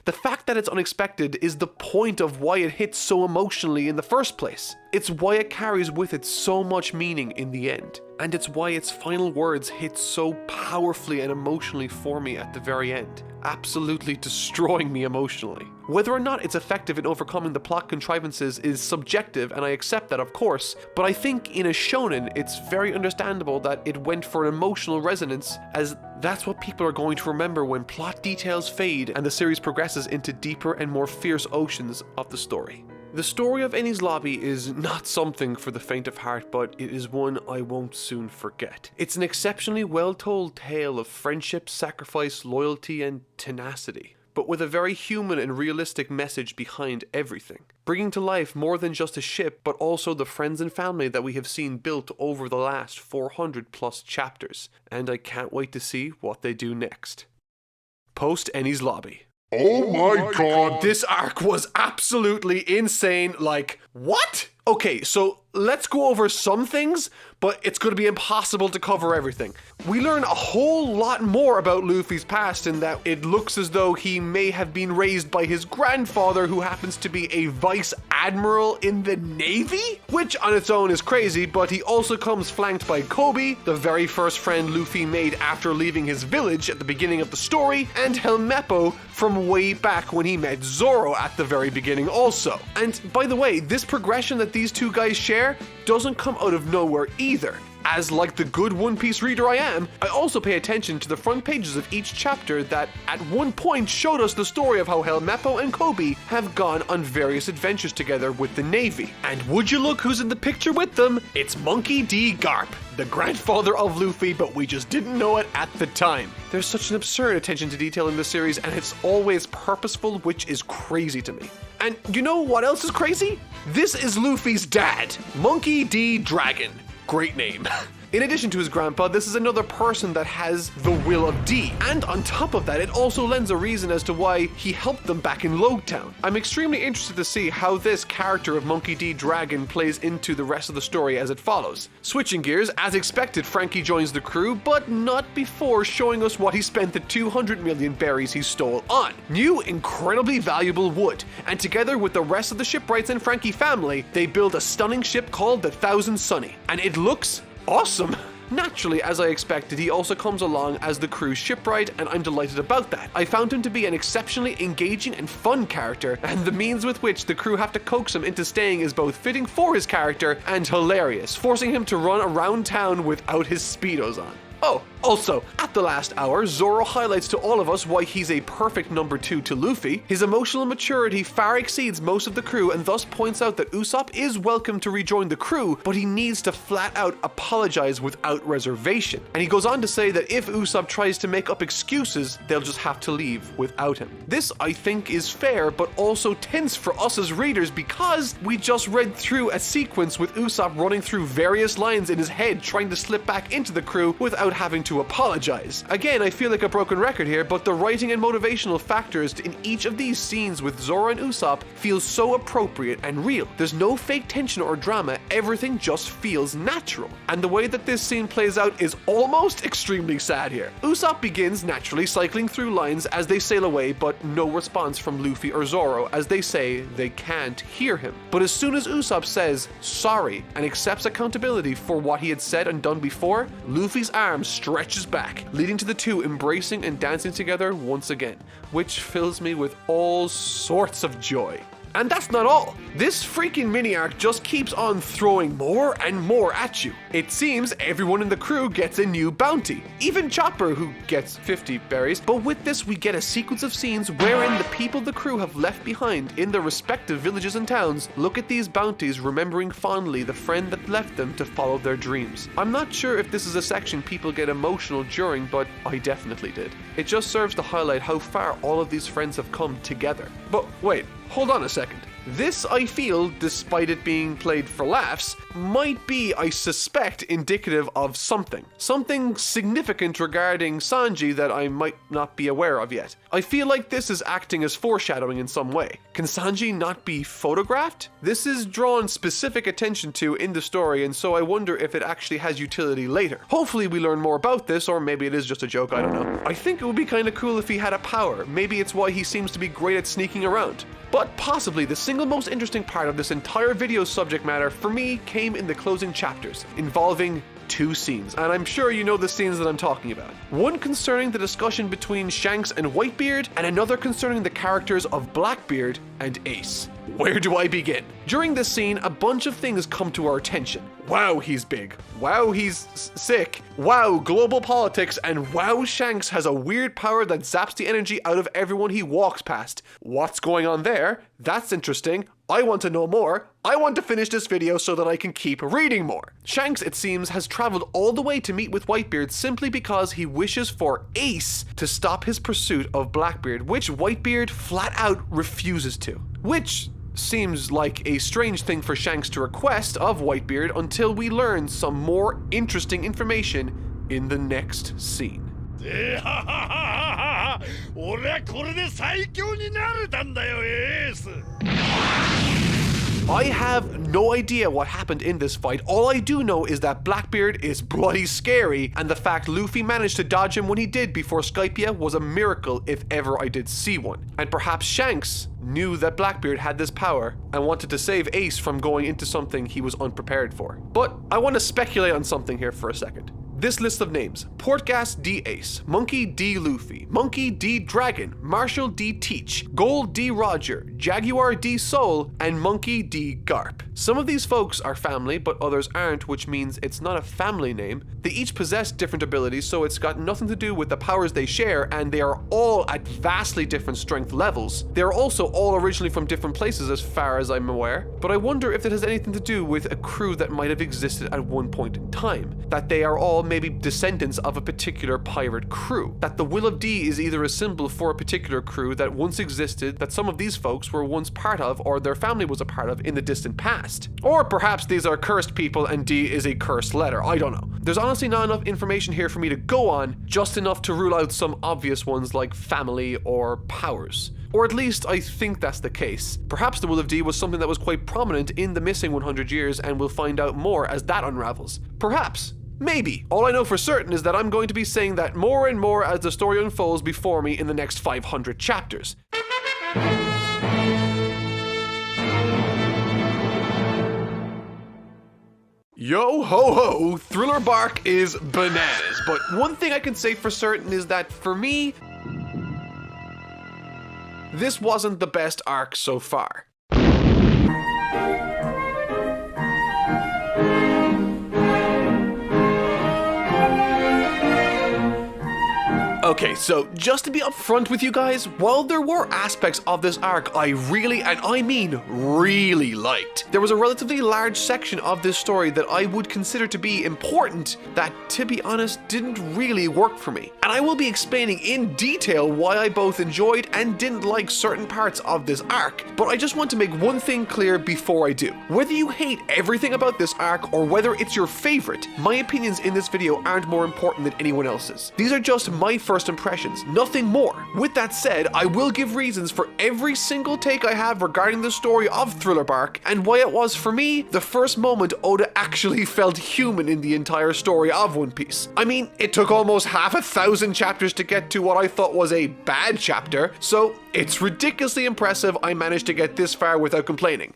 The fact that it's unexpected is the point of why it hits so emotionally in the first place. It's why it carries with it so much meaning in the end. And it's why its final words hit so powerfully and emotionally for me at the very end, absolutely destroying me emotionally. Whether or not it's effective in overcoming the plot contrivances is subjective, and I accept that, of course, but I think in a shonen it's very understandable that it went for an emotional resonance, as that's what people are going to remember when plot details fade and the series progresses into deeper and more fierce oceans of the story. The story of Enies Lobby is not something for the faint of heart, but it is one I won't soon forget. It's an exceptionally well-told tale of friendship, sacrifice, loyalty, and tenacity, but with a very human and realistic message behind everything, bringing to life more than just a ship, but also the friends and family that we have seen built over the last 400 plus chapters, and I can't wait to see what they do next. Post-Enies Lobby. Oh my god! This arc was absolutely insane. Like, what? Okay, so let's go over some things, but it's going to be impossible to cover everything. We learn a whole lot more about Luffy's past in that it looks as though he may have been raised by his grandfather, who happens to be a vice admiral in the Navy, which on its own is crazy, but he also comes flanked by Kobe, the very first friend Luffy made after leaving his village at the beginning of the story, and Helmeppo from way back when he met Zoro at the very beginning also. And by the way, this progression that these two guys share doesn't come out of nowhere either. As like the good One Piece reader I am, I also pay attention to the front pages of each chapter that at one point showed us the story of how Helmeppo and Kobe have gone on various adventures together with the Navy. And would you look who's in the picture with them? It's Monkey D. Garp, the grandfather of Luffy, but we just didn't know it at the time. There's such an absurd attention to detail in this series, and it's always purposeful, which is crazy to me. And you know what else is crazy? This is Luffy's dad, Monkey D. Dragon. Great name. In addition to his grandpa, this is another person that has the will of D. And on top of that, it also lends a reason as to why he helped them back in Loguetown. I'm extremely interested to see how this character of Monkey D. Dragon plays into the rest of the story as it follows. Switching gears, as expected, Franky joins the crew, but not before showing us what he spent the 200 million berries he stole on. New, incredibly valuable wood. And together with the rest of the shipwrights and Franky family, they build a stunning ship called the Thousand Sunny. And it looks awesome. Naturally, as I expected, he also comes along as the crew's shipwright, and I'm delighted about that. I found him to be an exceptionally engaging and fun character, and the means with which the crew have to coax him into staying is both fitting for his character and hilarious, forcing him to run around town without his Speedos on. Oh, also, at the last hour, Zoro highlights to all of us why he's a perfect number 2 to Luffy. His emotional maturity far exceeds most of the crew, and thus points out that Usopp is welcome to rejoin the crew, but he needs to flat out apologize without reservation. And he goes on to say that if Usopp tries to make up excuses, they'll just have to leave without him. This, I think, is fair, but also tense for us as readers because we just read through a sequence with Usopp running through various lines in his head trying to slip back into the crew without having to apologize. Again, I feel like a broken record here, but the writing and motivational factors in each of these scenes with Zoro and Usopp feels so appropriate and real. There's no fake tension or drama, everything just feels natural. And the way that this scene plays out is almost extremely sad here. Usopp begins naturally cycling through lines as they sail away, but no response from Luffy or Zoro as they say they can't hear him. But as soon as Usopp says sorry and accepts accountability for what he had said and done before, Luffy's arms stretches back, leading to the two embracing and dancing together once again, which fills me with all sorts of joy. And that's not all. This freaking mini arc just keeps on throwing more and more at you. It seems everyone in the crew gets a new bounty, even Chopper, who gets 50 berries, but with this we get a sequence of scenes wherein the people the crew have left behind in their respective villages and towns look at these bounties, remembering fondly the friend that left them to follow their dreams. I'm not sure if this is a section people get emotional during, but I definitely did. It just serves to highlight how far all of these friends have come together. But wait, hold on a second. This, I feel, despite it being played for laughs, might be, I suspect, indicative of something. Something significant regarding Sanji that I might not be aware of yet. I feel like this is acting as foreshadowing in some way. Can Sanji not be photographed? This is drawn specific attention to in the story, and so I wonder if it actually has utility later. Hopefully we learn more about this, or maybe it is just a joke, I don't know. I think it would be kind of cool if he had a power. Maybe it's why he seems to be great at sneaking around. But possibly the single most interesting part of this entire video's subject matter for me came in the closing chapters, involving two scenes, and I'm sure you know the scenes that I'm talking about. One concerning the discussion between Shanks and Whitebeard, and another concerning the characters of Blackbeard and Ace. Where do I begin? During this scene, a bunch of things come to our attention. Wow, he's big. Wow, he's sick. Wow, global politics. And wow, Shanks has a weird power that zaps the energy out of everyone he walks past. What's going on there? That's interesting. I want to know more. I want to finish this video so that I can keep reading more. Shanks, it seems, has traveled all the way to meet with Whitebeard simply because he wishes for Ace to stop his pursuit of Blackbeard, which Whitebeard flat out refuses to. Which seems like a strange thing for Shanks to request of Whitebeard until we learn some more interesting information in the next scene. I have no idea what happened in this fight. All I do know is that Blackbeard is bloody scary, and the fact Luffy managed to dodge him when he did before Skypiea was a miracle if ever I did see one. And perhaps Shanks knew that Blackbeard had this power and wanted to save Ace from going into something he was unprepared for. But I want to speculate on something here for a second. This list of names: Portgas D. Ace, Monkey D. Luffy, Monkey D. Dragon, Marshall D. Teach, Gold D. Roger, Jaguar D. Soul, and Monkey D. Garp. Some of these folks are family, but others aren't, which means it's not a family name. They each possess different abilities, so it's got nothing to do with the powers they share, and they are all at vastly different strength levels. They are also all originally from different places as far as I'm aware, but I wonder if it has anything to do with a crew that might have existed at one point in time. That they are all maybe descendants of a particular pirate crew. That the Will of D is either a symbol for a particular crew that once existed, that some of these folks were once part of, or their family was a part of in the distant past. Or perhaps these are cursed people and D is a cursed letter, I don't know. There's honestly not enough information here for me to go on, just enough to rule out some obvious ones like family or powers. Or at least I think that's the case. Perhaps the Will of D was something that was quite prominent in the missing 100 years, and we'll find out more as that unravels. Perhaps. Maybe. All I know for certain is that I'm going to be saying that more and more as the story unfolds before me in the next 500 chapters. Yo ho ho, Thriller Bark is bananas, but one thing I can say for certain is that for me, this wasn't the best arc so far. Okay, so just to be upfront with you guys, while there were aspects of this arc I really, and I mean really liked, there was a relatively large section of this story that I would consider to be important that, to be honest, didn't really work for me. And I will be explaining in detail why I both enjoyed and didn't like certain parts of this arc, but I just want to make one thing clear before I do. Whether you hate everything about this arc or whether it's your favorite, my opinions in this video aren't more important than anyone else's. These are just my first impressions, nothing more. With that said, I will give reasons for every single take I have regarding the story of Thriller Bark and why it was, for me, the first moment Oda actually felt human in the entire story of One Piece. I mean, it took almost 1,000 chapters to get to what I thought was a bad chapter, so it's ridiculously impressive I managed to get this far without complaining.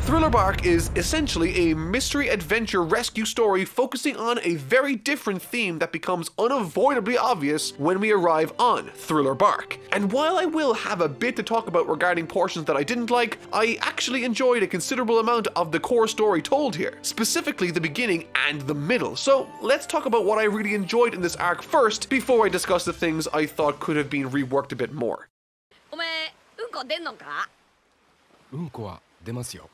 Thriller Bark is essentially a mystery adventure rescue story focusing on a very different theme that becomes unavoidably obvious when we arrive on Thriller Bark. And while I will have a bit to talk about regarding portions that I didn't like, I actually enjoyed a considerable amount of the core story told here, specifically the beginning and the middle. So let's talk about what I really enjoyed in this arc first before I discuss the things I thought could have been reworked a bit more.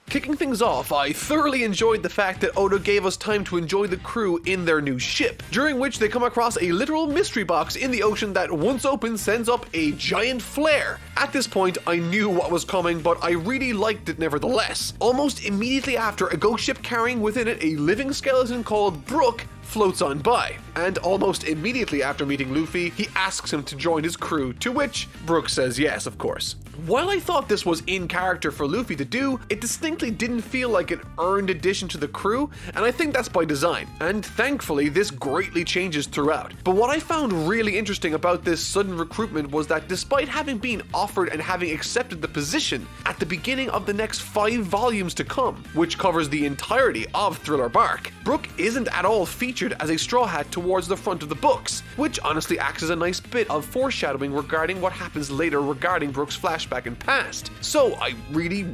Kicking things off, I thoroughly enjoyed the fact that Oda gave us time to enjoy the crew in their new ship, during which they come across a literal mystery box in the ocean that, once open, sends up a giant flare. At this point, I knew what was coming, but I really liked it nevertheless. Almost immediately after, a ghost ship carrying within it a living skeleton called Brook floats on by, and almost immediately after meeting Luffy, he asks him to join his crew, to which Brook says yes, of course. While I thought this was in character for Luffy to do, it distinctly didn't feel like an earned addition to the crew, and I think that's by design, and thankfully this greatly changes throughout. But what I found really interesting about this sudden recruitment was that despite having been offered and having accepted the position, at the beginning of the next 5 volumes to come, which covers the entirety of Thriller Bark, Brook isn't at all featured as a straw hat towards the front of the books, which honestly acts as a nice bit of foreshadowing regarding what happens later regarding Brook's flashback and past. So I really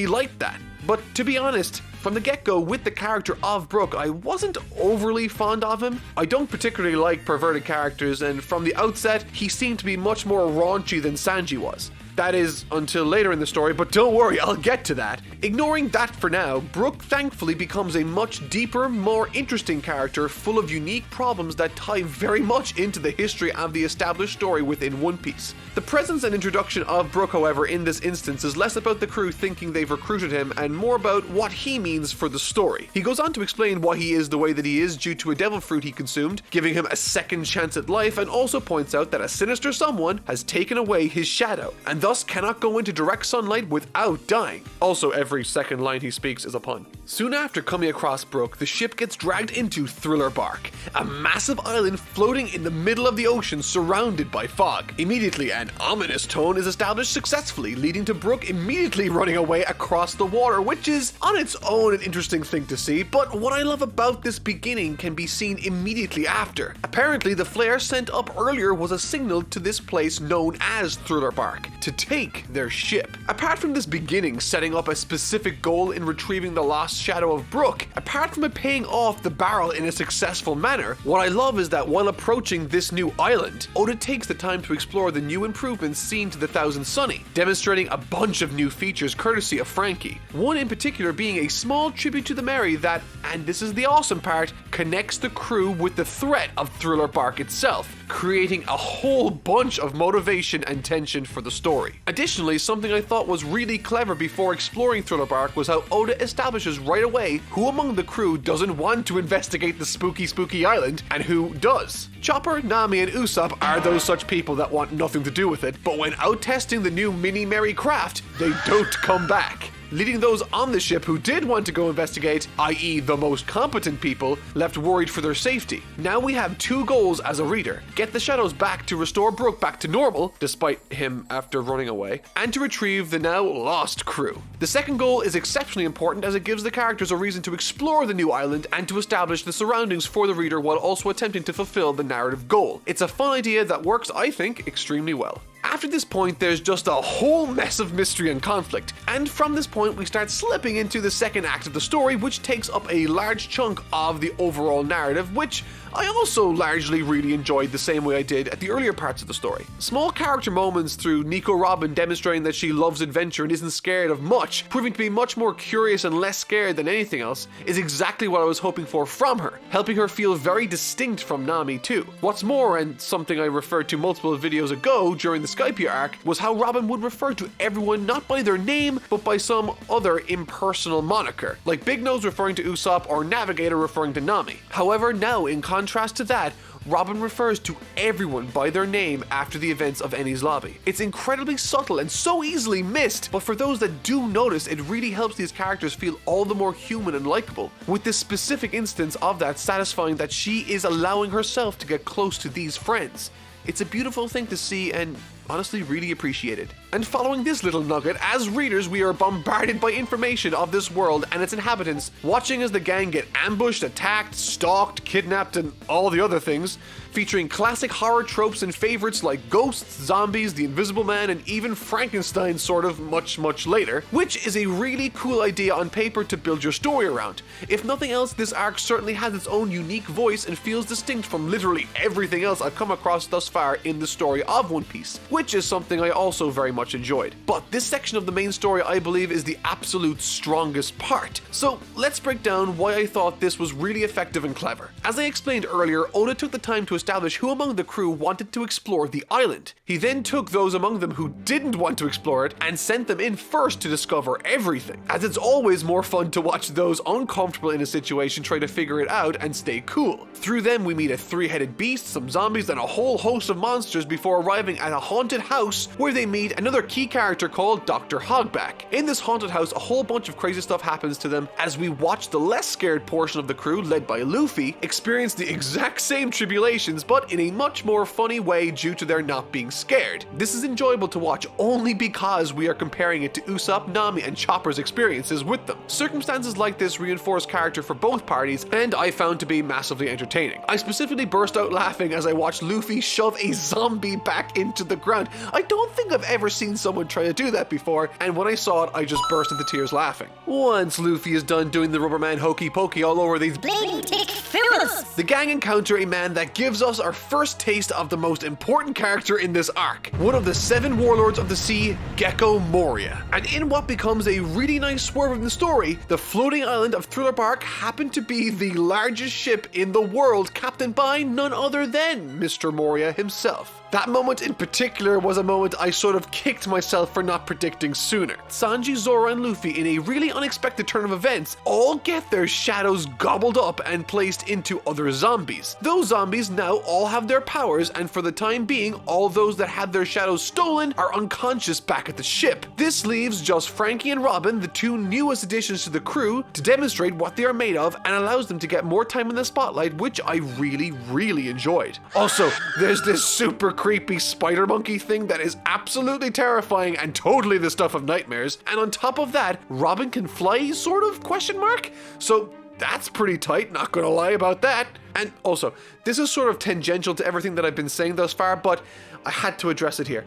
liked that. But to be honest, from the get-go with the character of Brook, I wasn't overly fond of him. I don't particularly like perverted characters, and from the outset, he seemed to be much more raunchy than Sanji was. That is until later in the story, but don't worry, I'll get to that. Ignoring that for now, Brook thankfully becomes a much deeper, more interesting character full of unique problems that tie very much into the history of the established story within One Piece. The presence and introduction of Brook, however, in this instance is less about the crew thinking they've recruited him and more about what he means for the story. He goes on to explain why he is the way that he is due to a devil fruit he consumed, giving him a second chance at life, and also points out that a sinister someone has taken away his shadow, and thus cannot go into direct sunlight without dying. Also, every second line he speaks is a pun. Soon after coming across Brook, the ship gets dragged into Thriller Bark, a massive island floating in the middle of the ocean surrounded by fog. Immediately, an ominous tone is established successfully, leading to Brook immediately running away across the water, which is on its own an interesting thing to see, but what I love about this beginning can be seen immediately after. Apparently, the flare sent up earlier was a signal to this place known as Thriller Bark to take their ship. Apart from this beginning setting up a specific goal in retrieving the lost shadow of Brook, apart from it paying off the barrel in a successful manner, what I love is that while approaching this new island, Oda takes the time to explore the new improvements seen to the Thousand Sunny, demonstrating a bunch of new features courtesy of Frankie. One in particular being a small tribute to the Mary that, and this is the awesome part, connects the crew with the threat of Thriller Bark itself, creating a whole bunch of motivation and tension for the story. Additionally, something I thought was really clever before exploring Thriller Bark was how Oda establishes right away who among the crew doesn't want to investigate the spooky island and who does. Chopper, Nami, and Usopp are those such people that want nothing to do with it, but when out testing the new Mini Mary craft, they don't come back, leaving those on the ship who did want to go investigate, i.e. the most competent people, left worried for their safety. Now we have two goals as a reader: get the shadows back to restore Brook back to normal, despite him after running away, and to retrieve the now lost crew. The second goal is exceptionally important as it gives the characters a reason to explore the new island and to establish the surroundings for the reader while also attempting to fulfill the narrative goal. It's a fun idea that works, I think, extremely well. After this point, there's just a whole mess of mystery and conflict, and from this point we start slipping into the second act of the story, which takes up a large chunk of the overall narrative, which I also largely really enjoyed the same way I did at the earlier parts of the story. Small character moments through Nico Robin demonstrating that she loves adventure and isn't scared of much, proving to be much more curious and less scared than anything else, is exactly what I was hoping for from her, helping her feel very distinct from Nami too. What's more, and something I referred to multiple videos ago during the Skypiea Arc, was how Robin would refer to everyone not by their name, but by some other impersonal moniker, like Big Nose referring to Usopp or Navigator referring to Nami. However, now in contrast to that, Robin refers to everyone by their name after the events of Enies Lobby. It's incredibly subtle and so easily missed, but for those that do notice, it really helps these characters feel all the more human and likable, with this specific instance of that satisfying that she is allowing herself to get close to these friends. It's a beautiful thing to see and honestly really appreciated. And following this little nugget, as readers we are bombarded by information of this world and its inhabitants, watching as the gang get ambushed, attacked, stalked, kidnapped, and all the other things, featuring classic horror tropes and favorites like ghosts, zombies, the Invisible Man, and even Frankenstein sort of much later, which is a really cool idea on paper to build your story around. If nothing else, this arc certainly has its own unique voice and feels distinct from literally everything else I've come across thus far in the story of One Piece, which is something I also very much enjoyed. But this section of the main story I believe is the absolute strongest part. So let's break down why I thought this was really effective and clever. As I explained earlier, Oda took the time to establish who among the crew wanted to explore the island. He then took those among them who didn't want to explore it and sent them in first to discover everything, as it's always more fun to watch those uncomfortable in a situation try to figure it out and stay cool. Through them we meet a three-headed beast, some zombies, and a whole host of monsters before arriving at a haunted house where they meet another key character called Dr. Hogback. In this haunted house, a whole bunch of crazy stuff happens to them as we watch the less scared portion of the crew, led by Luffy, experience the exact same tribulations but in a much more funny way due to their not being scared. This is enjoyable to watch only because we are comparing it to Usopp, Nami, and Chopper's experiences with them. Circumstances like this reinforce character for both parties and I found to be massively entertaining. I specifically burst out laughing as I watched Luffy shove a zombie back into the ground. I don't think I've ever seen someone try to do that before, and when I saw it I just burst into tears laughing. Once Luffy is done doing the Rubberman hokey pokey all over these Bling tick Philip. The gang encounter a man that gives us our first taste of the most important character in this arc, one of the 7 warlords of the sea, Gecko Moria. And in what becomes a really nice swerve in the story, the floating island of Thriller Bark happened to be the largest ship in the world, captained by none other than Mr. Moria himself. That moment in particular was a moment I sort of kicked myself for not predicting sooner. Sanji, Zoro, and Luffy, in a really unexpected turn of events, all get their shadows gobbled up and placed into other zombies. Those zombies now all have their powers, and for the time being, all those that had their shadows stolen are unconscious back at the ship. This leaves just Frankie and Robin, the 2 newest additions to the crew, to demonstrate what they are made of and allows them to get more time in the spotlight, which I really enjoyed. Also, there's this super creepy spider monkey thing that is absolutely terrifying and totally the stuff of nightmares. And on top of that, Robin can fly, sort of, question mark? So that's pretty tight, not gonna lie about that. And also, this is sort of tangential to everything that I've been saying thus far, but I had to address it here.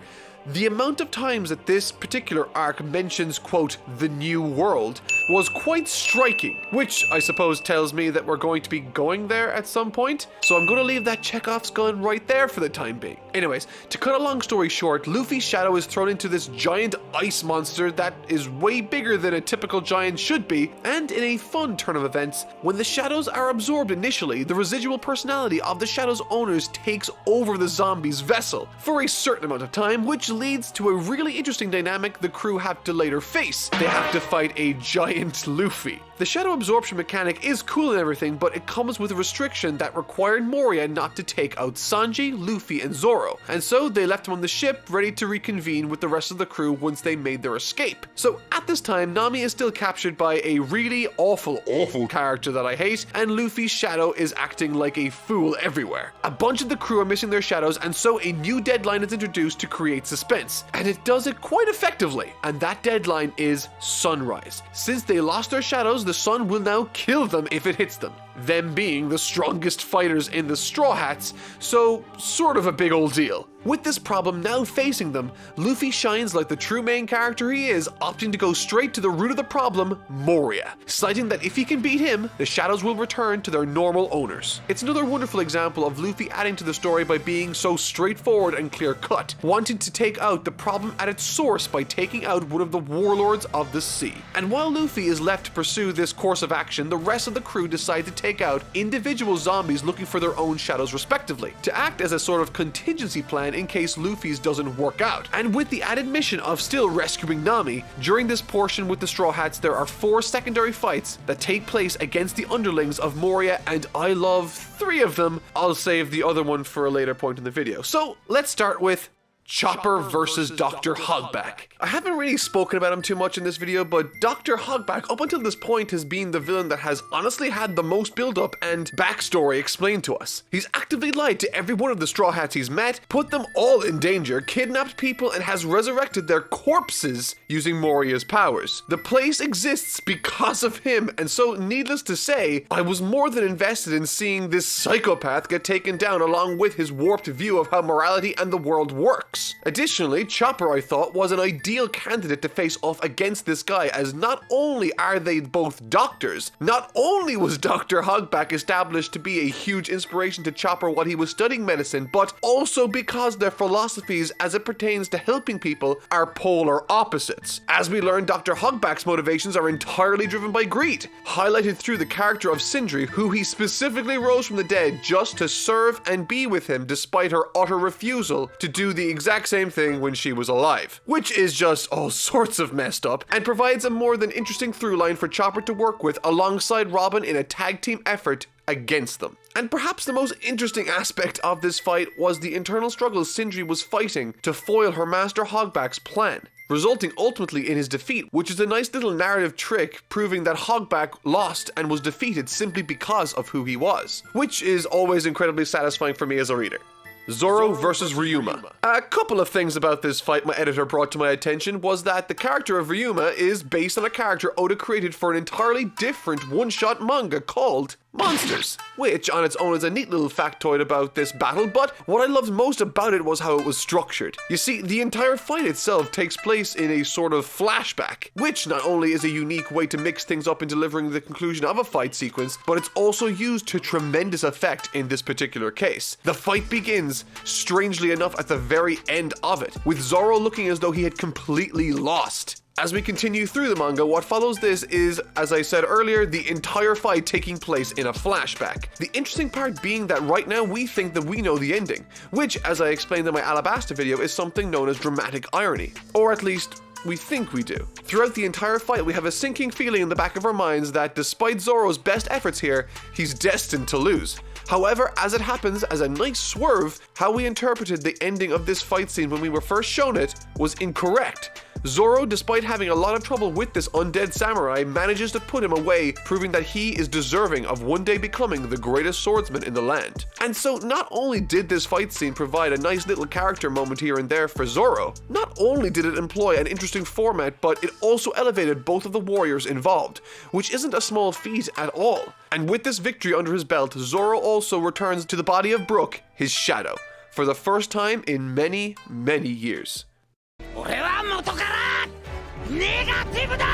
The amount of times that this particular arc mentions, quote, the new world, was quite striking, which I suppose tells me that we're going to be going there at some point, so I'm going to leave that Chekhov's gun right there for the time being. Anyways, to cut a long story short, Luffy's shadow is thrown into this giant ice monster that is way bigger than a typical giant should be, and in a fun turn of events, when the shadows are absorbed initially, the residual personality of the shadow's owners takes over the zombie's vessel for a certain amount of time, which leads to a really interesting dynamic the crew have to later face. They have to fight a giant Luffy. The shadow absorption mechanic is cool and everything, but it comes with a restriction that required Moria not to take out Sanji, Luffy, and Zoro, and so they left him on the ship ready to reconvene with the rest of the crew once they made their escape. So at this time, Nami is still captured by a really awful character that I hate, and Luffy's shadow is acting like a fool everywhere. A bunch of the crew are missing their shadows, and so a new deadline is introduced to create suspense, and it does it quite effectively, and that deadline is sunrise. Since they lost their shadows, the sun will now kill them if it hits them. Them being the strongest fighters in the Straw Hats, so sort of a big old deal. With this problem now facing them, Luffy shines like the true main character he is, opting to go straight to the root of the problem, Moria, citing that if he can beat him, the shadows will return to their normal owners. It's another wonderful example of Luffy adding to the story by being so straightforward and clear-cut, wanting to take out the problem at its source by taking out one of the warlords of the sea. And while Luffy is left to pursue this course of action, the rest of the crew decide to take out individual zombies looking for their own shadows respectively, to act as a sort of contingency plan in case Luffy's doesn't work out. And with the added mission of still rescuing Nami, during this portion with the Straw Hats there are 4 secondary fights that take place against the underlings of Moria, and I love 3 of them. I'll save the other one for a later point in the video. So let's start with Chopper versus Dr. Hogback. I haven't really spoken about him too much in this video, but Dr. Hogback up until this point has been the villain that has honestly had the most build-up and backstory explained to us. He's actively lied to every one of the Straw Hats he's met, put them all in danger, kidnapped people, and has resurrected their corpses using Moria's powers. The place exists because of him, and so needless to say, I was more than invested in seeing this psychopath get taken down along with his warped view of how morality and the world works. Additionally, Chopper, I thought, was an ideal candidate to face off against this guy, as not only are they both doctors, not only was Dr. Hogback established to be a huge inspiration to Chopper while he was studying medicine, but also because their philosophies as it pertains to helping people are polar opposites. As we learn, Dr. Hogback's motivations are entirely driven by greed, highlighted through the character of Sindri, who he specifically rose from the dead just to serve and be with him despite her utter refusal to do the exact same thing when she was alive, which is just all sorts of messed up and provides a more than interesting through line for Chopper to work with alongside Robin in a tag team effort against them. And perhaps the most interesting aspect of this fight was the internal struggles Sindri was fighting to foil her master Hogback's plan, resulting ultimately in his defeat, which is a nice little narrative trick proving that Hogback lost and was defeated simply because of who he was, which is always incredibly satisfying for me as a reader. Zoro versus Ryuma. A couple of things about this fight my editor brought to my attention was that the character of Ryuma is based on a character Oda created for an entirely different one-shot manga called monsters, which on its own is a neat little factoid about this battle, but what I loved most about it was how it was structured. You see, the entire fight itself takes place in a sort of flashback, which not only is a unique way to mix things up in delivering the conclusion of a fight sequence, but it's also used to tremendous effect in this particular case. The fight begins, strangely enough, at the very end of it, with Zoro looking as though he had completely lost. As we continue through the manga, what follows this is, as I said earlier, the entire fight taking place in a flashback. The interesting part being that right now we think that we know the ending, which, as I explained in my Alabasta video, is something known as dramatic irony. Or at least, we think we do. Throughout the entire fight, we have a sinking feeling in the back of our minds that despite Zoro's best efforts here, he's destined to lose. However, as it happens, as a nice swerve, how we interpreted the ending of this fight scene when we were first shown it was incorrect. Zoro, despite having a lot of trouble with this undead samurai, manages to put him away, proving that he is deserving of one day becoming the greatest swordsman in the land. And so not only did this fight scene provide a nice little character moment here and there for Zoro, not only did it employ an interesting format, but it also elevated both of the warriors involved, which isn't a small feat at all. And with this victory under his belt, Zoro also returns to the body of Brook, his shadow, for the first time in many, many years. 俺は元からネガティブだ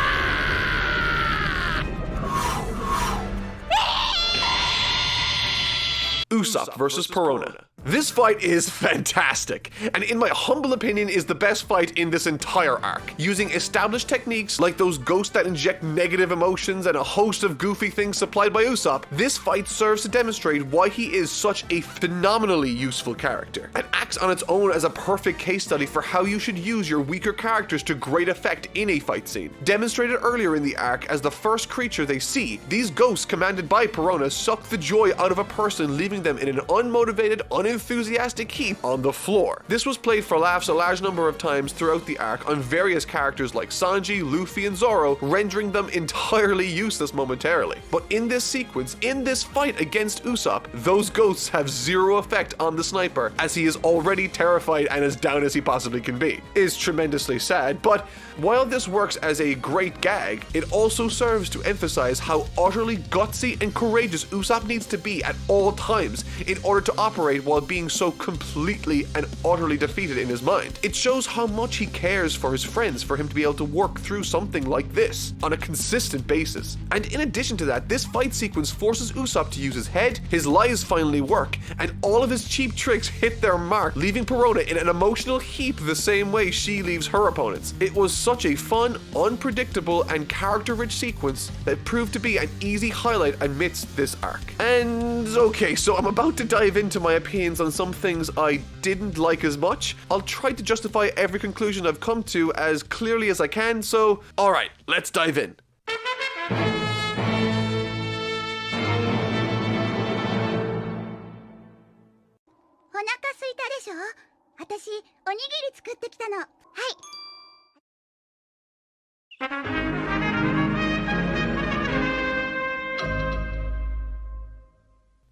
Usopp versus Perona. This fight is fantastic, and in my humble opinion is the best fight in this entire arc. Using established techniques like those ghosts that inject negative emotions and a host of goofy things supplied by Usopp, this fight serves to demonstrate why he is such a phenomenally useful character, and acts on its own as a perfect case study for how you should use your weaker characters to great effect in a fight scene. Demonstrated earlier in the arc as the first creature they see, these ghosts commanded by Perona suck the joy out of a person, leaving them in an unmotivated, unenthusiastic heap on the floor. This was played for laughs a large number of times throughout the arc on various characters like Sanji, Luffy, and Zoro, rendering them entirely useless momentarily. But in this sequence, in this fight against Usopp, those ghosts have zero effect on the sniper, as he is already terrified and as down as he possibly can be. It's tremendously sad, but while this works as a great gag, it also serves to emphasize how utterly gutsy and courageous Usopp needs to be at all times in order to operate while being so completely and utterly defeated in his mind. It shows how much he cares for his friends for him to be able to work through something like this on a consistent basis. And in addition to that, this fight sequence forces Usopp to use his head, his lies finally work, and all of his cheap tricks hit their mark, leaving Perona in an emotional heap the same way she leaves her opponents. It was such a fun, unpredictable, and character-rich sequence that proved to be an easy highlight amidst this arc. And okay, so I'm about to dive into my opinions on some things I didn't like as much. I'll try to justify every conclusion I've come to as clearly as I can, so alright, let's dive in. お腹すいたでしょ？私おにぎり作ってきたの。はい。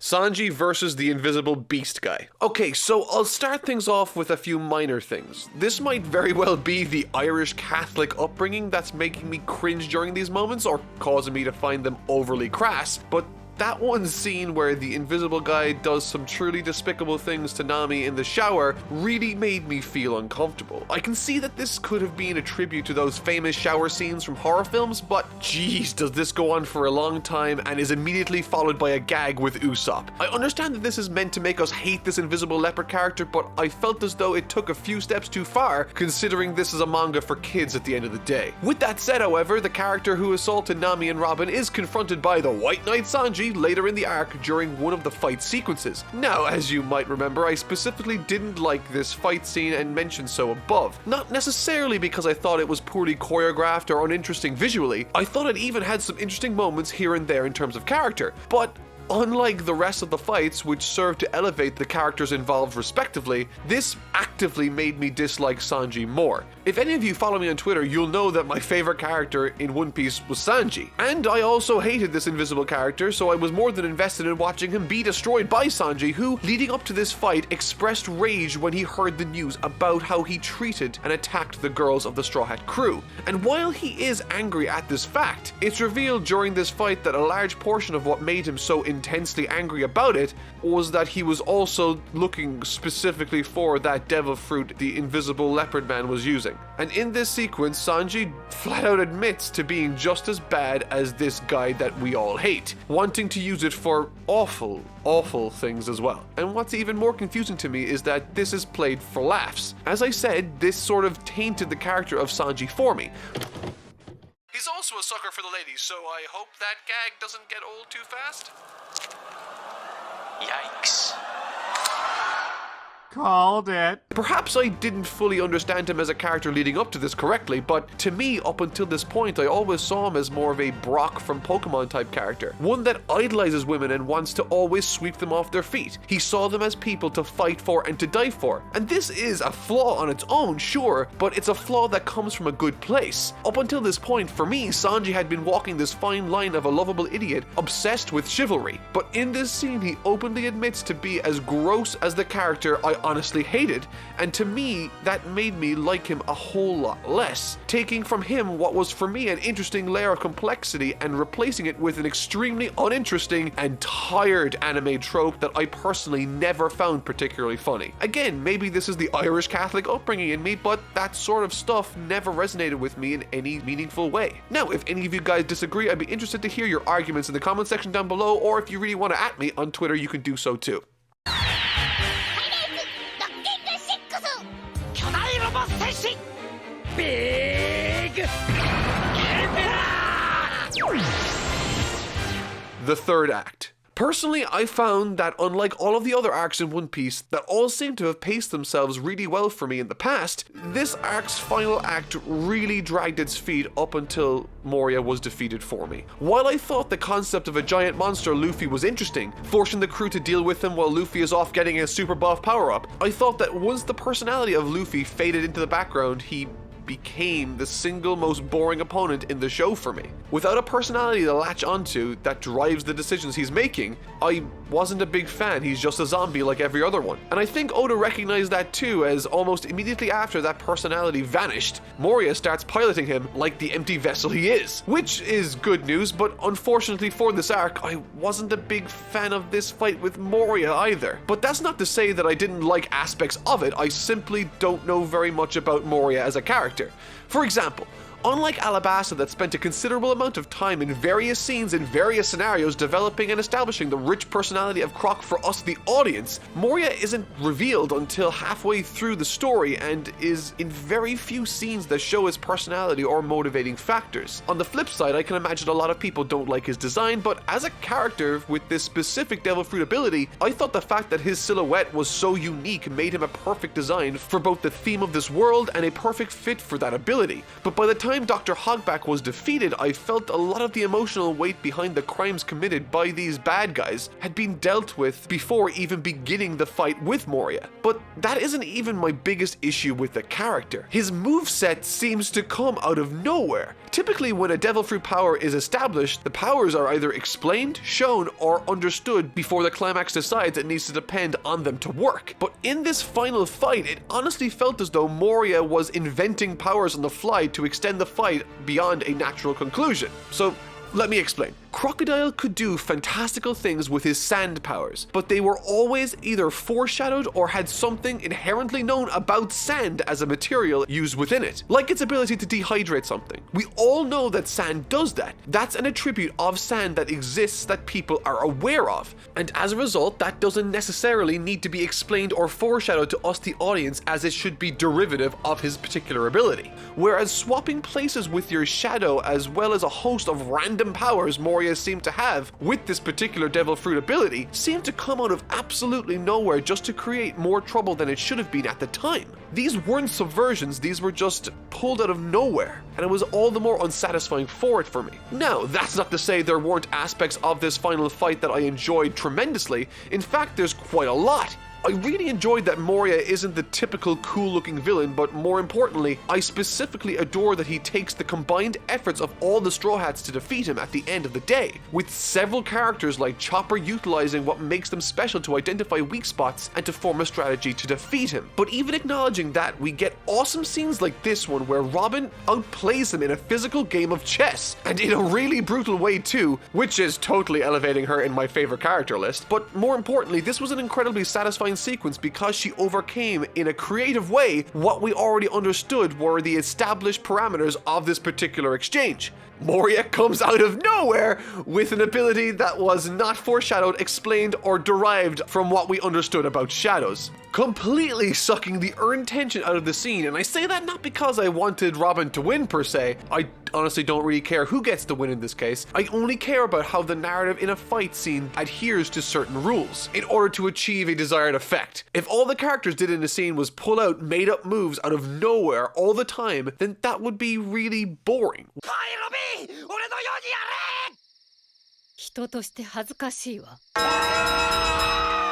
Sanji versus the invisible beast guy. Okay, so I'll start things off with a few minor things. This might very well be the Irish Catholic upbringing that's making me cringe during these moments or causing me to find them overly crass, but that one scene where the invisible guy does some truly despicable things to Nami in the shower really made me feel uncomfortable. I can see that this could have been a tribute to those famous shower scenes from horror films, but geez, does this go on for a long time and is immediately followed by a gag with Usopp. I understand that this is meant to make us hate this invisible leopard character, but I felt as though it took a few steps too far, considering this is a manga for kids at the end of the day. With that said, however, the character who assaulted Nami and Robin is confronted by the White Knight Sanji later in the arc during one of the fight sequences. Now, as you might remember, I specifically didn't like this fight scene and mentioned so above. Not necessarily because I thought it was poorly choreographed or uninteresting visually. I thought it even had some interesting moments here and there in terms of character, but unlike the rest of the fights, which served to elevate the characters involved respectively, this actively made me dislike Sanji more. If any of you follow me on Twitter, you'll know that my favorite character in One Piece was Sanji. And I also hated this invisible character, so I was more than invested in watching him be destroyed by Sanji, who, leading up to this fight, expressed rage when he heard the news about how he treated and attacked the girls of the Straw Hat crew. And while he is angry at this fact, it's revealed during this fight that a large portion of what made him so intensely angry about it was that he was also looking specifically for that devil fruit the invisible leopard man was using. And in this sequence, Sanji flat out admits to being just as bad as this guy that we all hate, wanting to use it for awful, awful things as well. And what's even more confusing to me is that this is played for laughs. As I said, this sort of tainted the character of Sanji for me. He's also a sucker for the ladies, so I hope that gag doesn't get old too fast. Yikes. Called it. Perhaps I didn't fully understand him as a character leading up to this correctly, but to me, up until this point, I always saw him as more of a Brock from Pokemon type character. One that idolizes women and wants to always sweep them off their feet. He saw them as people to fight for and to die for. And this is a flaw on its own, sure, but it's a flaw that comes from a good place. Up until this point, for me, Sanji had been walking this fine line of a lovable idiot, obsessed with chivalry. But in this scene, he openly admits to be as gross as the character I honestly hated, and to me, that made me like him a whole lot less, taking from him what was for me an interesting layer of complexity and replacing it with an extremely uninteresting and tired anime trope that I personally never found particularly funny. Again, maybe this is the Irish Catholic upbringing in me, but that sort of stuff never resonated with me in any meaningful way. Now, if any of you guys disagree, I'd be interested to hear your arguments in the comment section down below, or if you really want to at me on Twitter, you can do so too. Big The third act. Personally, I found that unlike all of the other arcs in One Piece that all seem to have paced themselves really well for me in the past, this arc's final act really dragged its feet up until Moria was defeated for me. While I thought the concept of a giant monster Luffy was interesting, forcing the crew to deal with him while Luffy is off getting a super buff power-up, I thought that once the personality of Luffy faded into the background, he became the single most boring opponent in the show for me. Without a personality to latch onto that drives the decisions he's making, I wasn't a big fan. He's just a zombie like every other one. And I think Oda recognized that too, as almost immediately after that personality vanished, Moria starts piloting him like the empty vessel he is. Which is good news, but unfortunately for this arc, I wasn't a big fan of this fight with Moria either. But that's not to say that I didn't like aspects of it, I simply don't know very much about Moria as a character. For example, unlike Alabasta that spent a considerable amount of time in various scenes and various scenarios developing and establishing the rich personality of Croc for us the audience, Moria isn't revealed until halfway through the story and is in very few scenes that show his personality or motivating factors. On the flip side, I can imagine a lot of people don't like his design, but as a character with this specific Devil Fruit ability, I thought the fact that his silhouette was so unique made him a perfect design for both the theme of this world and a perfect fit for that ability. But by the time Dr. Hogback was defeated, I felt a lot of the emotional weight behind the crimes committed by these bad guys had been dealt with before even beginning the fight with Moria. But that isn't even my biggest issue with the character. His moveset seems to come out of nowhere. Typically, when a Devil Fruit power is established, the powers are either explained, shown, or understood before the climax decides it needs to depend on them to work. But in this final fight, it honestly felt as though Moria was inventing powers on the fly to extend the fight beyond a natural conclusion. So, let me explain. Crocodile could do fantastical things with his sand powers, but they were always either foreshadowed or had something inherently known about sand as a material used within it, like its ability to dehydrate something. We all know that sand does that. That's an attribute of sand that exists that people are aware of, and as a result, that doesn't necessarily need to be explained or foreshadowed to us the audience, as it should be derivative of his particular ability. Whereas swapping places with your shadow as well as a host of random powers Moria seemed to have with this particular Devil Fruit ability seemed to come out of absolutely nowhere just to create more trouble than it should have been at the time. These weren't subversions, these were just pulled out of nowhere, and it was all the more unsatisfying for it for me. Now, that's not to say there weren't aspects of this final fight that I enjoyed tremendously. In fact, there's quite a lot. I really enjoyed that Moria isn't the typical cool-looking villain, but more importantly, I specifically adore that he takes the combined efforts of all the Straw Hats to defeat him at the end of the day, with several characters like Chopper utilizing what makes them special to identify weak spots and to form a strategy to defeat him. But even acknowledging that, we get awesome scenes like this one where Robin outplays him in a physical game of chess, and in a really brutal way too, which is totally elevating her in my favorite character list. But more importantly, this was an incredibly satisfying sequence because she overcame in a creative way what we already understood were the established parameters of this particular exchange. Moria comes out of nowhere with an ability that was not foreshadowed, explained, or derived from what we understood about shadows, completely sucking the earned tension out of the scene. And I say that not because I wanted Robin to win per se. I honestly don't really care who gets the win in this case. I only care about how the narrative in a fight scene adheres to certain rules in order to achieve a desired effect. If all the characters did in a scene was pull out made up moves out of nowhere all the time, then that would be really boring. 人として恥ずかしいわ。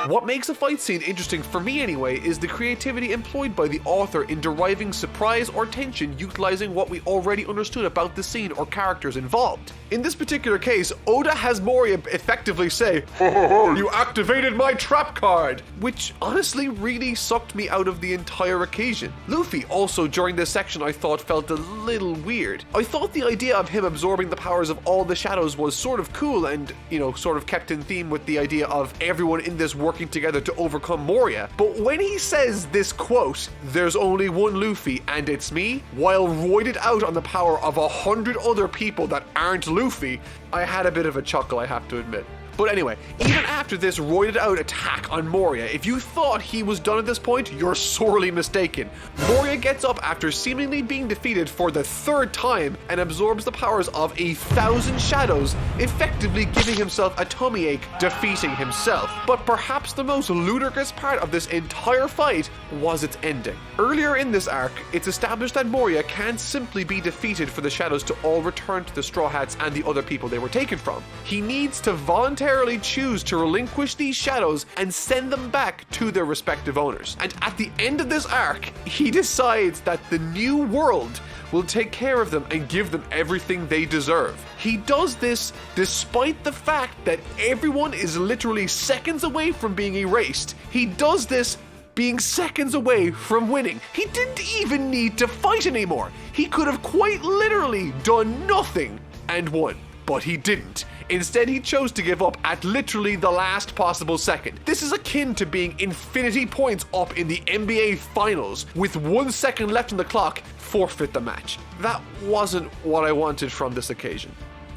What makes a fight scene interesting for me anyway is the creativity employed by the author in deriving surprise or tension utilizing what we already understood about the scene or characters involved. In this particular case, Oda has Moria effectively say, "Oh, you activated my trap card," which honestly really sucked me out of the entire occasion. Luffy also during this section I thought felt a little weird. I thought the idea of him absorbing the powers of all the shadows was sort of cool and, you know, sort of kept in theme with the idea of everyone in this working together to overcome Moria. But when he says this quote, "There's only one Luffy and it's me," while roided out on the power of 100 other people that aren't Luffy, I had a bit of a chuckle, I have to admit. But anyway, even after this roided out attack on Moria, if you thought he was done at this point, you're sorely mistaken. Moria gets up after seemingly being defeated for the third time and absorbs the powers of 1,000 shadows, effectively giving himself a tummy ache, defeating himself. But perhaps the most ludicrous part of this entire fight was its ending. Earlier in this arc, it's established that Moria can't simply be defeated for the shadows to all return to the Straw Hats and the other people they were taken from. He needs to voluntarily choose to relinquish these shadows and send them back to their respective owners. And at the end of this arc, he decides that the new world will take care of them and give them everything they deserve. He does this despite the fact that everyone is literally seconds away from being erased. He does this being seconds away from winning. He didn't even need to fight anymore. He could have quite literally done nothing and won, but he didn't. Instead, he chose to give up at literally the last possible second. This is akin to being infinity points up in the NBA Finals with 1 second left on the clock, forfeit the match. That wasn't what I wanted from this occasion.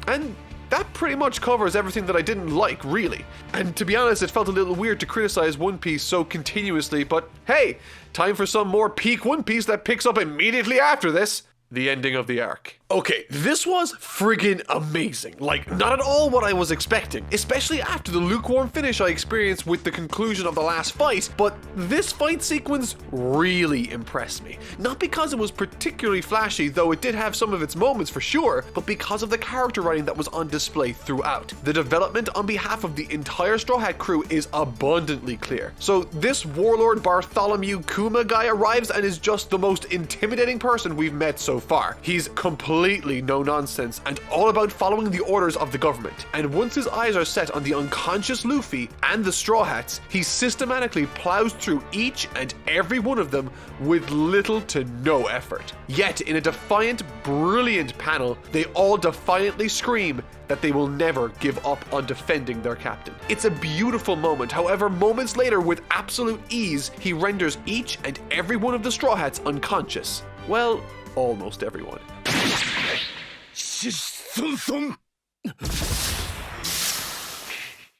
And that pretty much covers everything that I didn't like, really. And to be honest, it felt a little weird to criticize One Piece so continuously, but hey, time for some more peak One Piece that picks up immediately after this. The ending of the arc. Okay, this was friggin' amazing. Like, not at all what I was expecting, especially after the lukewarm finish I experienced with the conclusion of the last fight, but this fight sequence really impressed me. Not because it was particularly flashy, though it did have some of its moments for sure, but because of the character writing that was on display throughout. The development on behalf of the entire Straw Hat crew is abundantly clear. So this Warlord Bartholomew Kuma guy arrives and is just the most intimidating person we've met so far. He's completely no nonsense and all about following the orders of the government. And once his eyes are set on the unconscious Luffy and the Straw Hats, he systematically plows through each and every one of them with little to no effort. Yet in a defiant, brilliant panel, they all defiantly scream that they will never give up on defending their captain. It's a beautiful moment. However, moments later, with absolute ease, he renders each and every one of the Straw Hats unconscious. Well, almost everyone.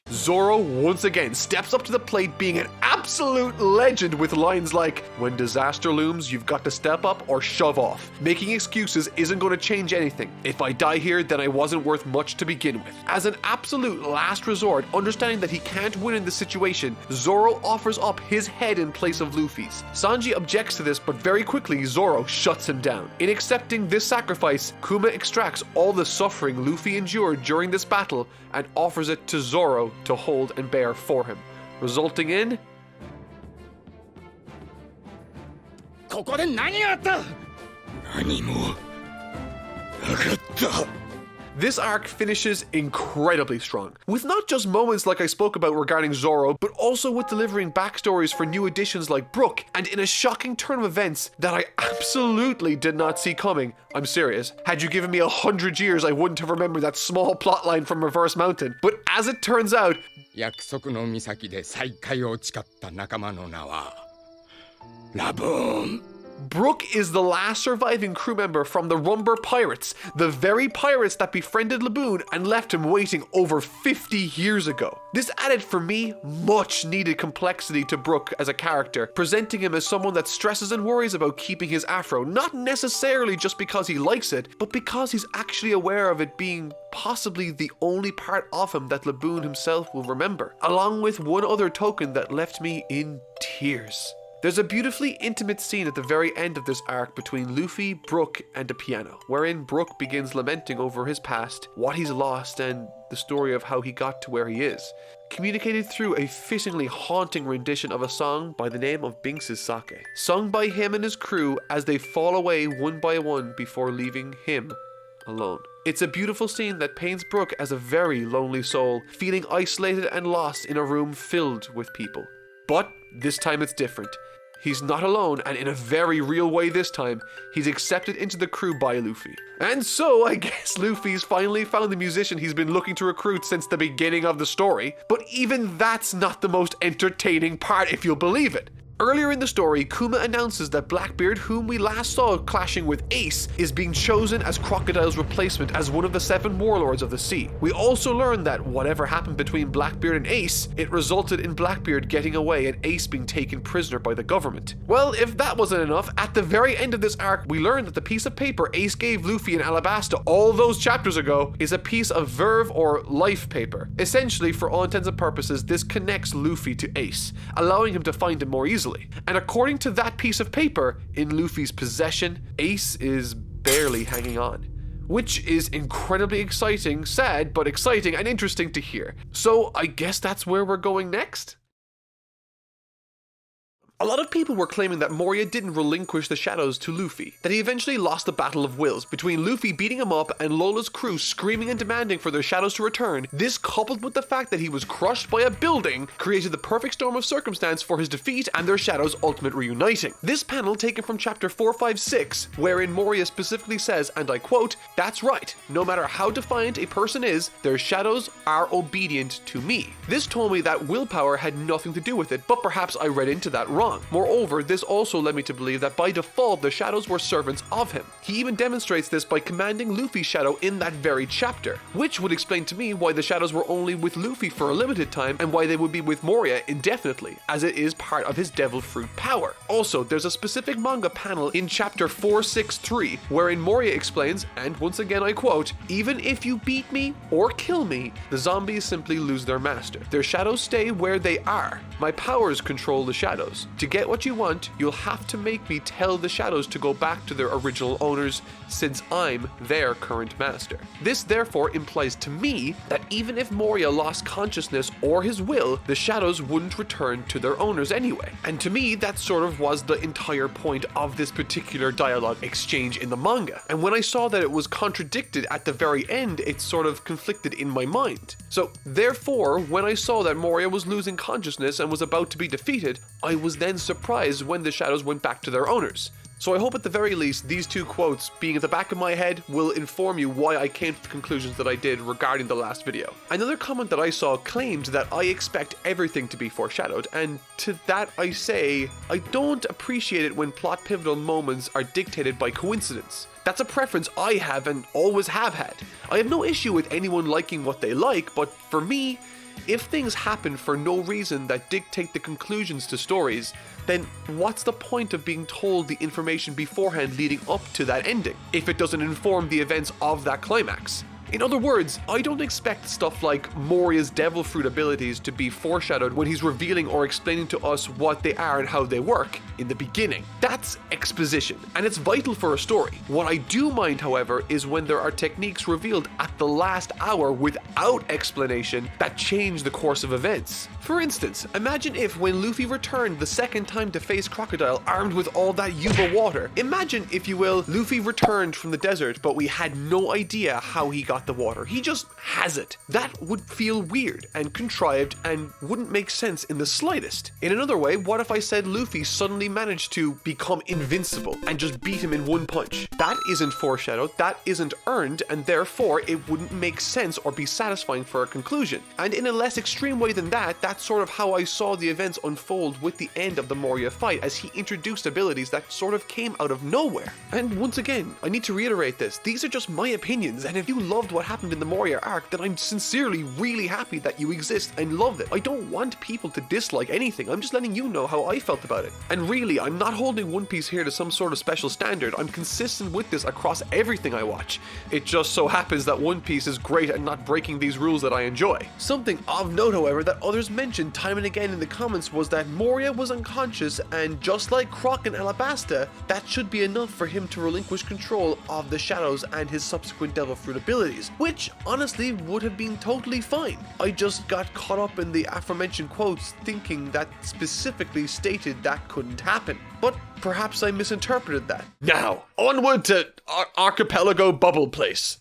Zoro once again steps up to the plate being an absolute legend with lines like, "When disaster looms, you've got to step up or shove off. Making excuses isn't going to change anything. If I die here, then I wasn't worth much to begin with." As an absolute last resort, understanding that he can't win in this situation, Zoro offers up his head in place of Luffy's. Sanji objects to this, but very quickly Zoro shuts him down. In accepting this sacrifice, Kuma extracts all the suffering Luffy endured during this battle and offers it to Zoro to hold and bear for him, resulting in ここで何があった？何もなかった。 This arc finishes incredibly strong, with not just moments like I spoke about regarding Zoro, but also with delivering backstories for new additions like Brook, and in a shocking turn of events that I absolutely did not see coming. I'm serious. Had you given me 100 years, I wouldn't have remembered that small plotline from Reverse Mountain. But as it turns out, 約束の岬で再会を誓った仲間の名はラブーン。 Brook is the last surviving crew member from the Rumber Pirates, the very pirates that befriended Laboon and left him waiting over 50 years ago. This added, for me, much needed complexity to Brook as a character, presenting him as someone that stresses and worries about keeping his afro, not necessarily just because he likes it, but because he's actually aware of it being possibly the only part of him that Laboon himself will remember, along with one other token that left me in tears. There's a beautifully intimate scene at the very end of this arc between Luffy, Brook, and a piano, wherein Brook begins lamenting over his past, what he's lost, and the story of how he got to where he is, communicated through a fittingly haunting rendition of a song by the name of Binks' Sake, sung by him and his crew as they fall away one by one before leaving him alone. It's a beautiful scene that paints Brook as a very lonely soul, feeling isolated and lost in a room filled with people. But this time it's different. He's not alone, and in a very real way this time, he's accepted into the crew by Luffy. And so, I guess Luffy's finally found the musician he's been looking to recruit since the beginning of the story. But even that's not the most entertaining part, if you'll believe it. Earlier in the story, Kuma announces that Blackbeard, whom we last saw clashing with Ace, is being chosen as Crocodile's replacement as one of the 7 warlords of the sea. We also learn that whatever happened between Blackbeard and Ace, it resulted in Blackbeard getting away and Ace being taken prisoner by the government. Well, if that wasn't enough, at the very end of this arc, we learn that the piece of paper Ace gave Luffy and Alabasta all those chapters ago is a piece of verve or life paper. Essentially, for all intents and purposes, this connects Luffy to Ace, allowing him to find him more easily. And according to that piece of paper, in Luffy's possession, Ace is barely hanging on. Which is incredibly exciting, sad, but exciting and interesting to hear. So I guess that's where we're going next? A lot of people were claiming that Moria didn't relinquish the shadows to Luffy, that he eventually lost the Battle of Wills, between Luffy beating him up and Lola's crew screaming and demanding for their shadows to return. This, coupled with the fact that he was crushed by a building, created the perfect storm of circumstance for his defeat and their shadows' ultimate reuniting. This panel taken from chapter 456, wherein Moria specifically says, and I quote, "That's right, no matter how defiant a person is, their shadows are obedient to me." This told me that willpower had nothing to do with it, but perhaps I read into that wrong. Moreover, this also led me to believe that by default the shadows were servants of him. He even demonstrates this by commanding Luffy's shadow in that very chapter, which would explain to me why the shadows were only with Luffy for a limited time and why they would be with Moria indefinitely, as it is part of his devil fruit power. Also, there's a specific manga panel in chapter 463 wherein Moria explains, and once again I quote, "Even if you beat me or kill me, the zombies simply lose their master. Their shadows stay where they are. My powers control the shadows. To get what you want, you'll have to make me tell the shadows to go back to their original owners, since I'm their current master." This therefore implies to me that even if Moria lost consciousness or his will, the shadows wouldn't return to their owners anyway. And to me, that sort of was the entire point of this particular dialogue exchange in the manga. And when I saw that it was contradicted at the very end, it sort of conflicted in my mind. So therefore, when I saw that Moria was losing consciousness and was about to be defeated, I was then surprised when the shadows went back to their owners. So I hope at the very least these two quotes being at the back of my head will inform you why I came to the conclusions that I did regarding the last video. Another comment that I saw claimed that I expect everything to be foreshadowed, and to that I say, I don't appreciate it when plot pivotal moments are dictated by coincidence. That's a preference I have and always have had. I have no issue with anyone liking what they like, but for me, if things happen for no reason that dictate the conclusions to stories, then what's the point of being told the information beforehand leading up to that ending, if it doesn't inform the events of that climax? In other words, I don't expect stuff like Moria's devil fruit abilities to be foreshadowed when he's revealing or explaining to us what they are and how they work in the beginning. That's exposition, and it's vital for a story. What I do mind, however, is when there are techniques revealed at the last hour without explanation that change the course of events. For instance, imagine if when Luffy returned the second time to face Crocodile armed with all that Yuba water. Imagine, if you will, Luffy returned from the desert, but we had no idea how he got the water. He just has it. That would feel weird and contrived and wouldn't make sense in the slightest. In another way, what if I said Luffy suddenly managed to become invincible and just beat him in one punch? That isn't foreshadowed, that isn't earned, and therefore it wouldn't make sense or be satisfying for a conclusion. And in a less extreme way than that, that's sort of how I saw the events unfold with the end of the Moria fight, as he introduced abilities that sort of came out of nowhere. And once again, I need to reiterate this, these are just my opinions, and if you loved what happened in the Moria arc, then I'm sincerely really happy that you exist and love it. I don't want people to dislike anything, I'm just letting you know how I felt about it. And really, I'm not holding One Piece here to some sort of special standard, I'm consistent with this across everything I watch. It just so happens that One Piece is great at not breaking these rules that I enjoy. Something of note, however, that others mentioned time and again in the comments was that Moria was unconscious, and just like Croc and Alabasta, that should be enough for him to relinquish control of the shadows and his subsequent Devil Fruit abilities, which honestly would have been totally fine. I just got caught up in the aforementioned quotes thinking that specifically stated that couldn't happen, but perhaps I misinterpreted that. Now, onward to Archipelago Bubble Place.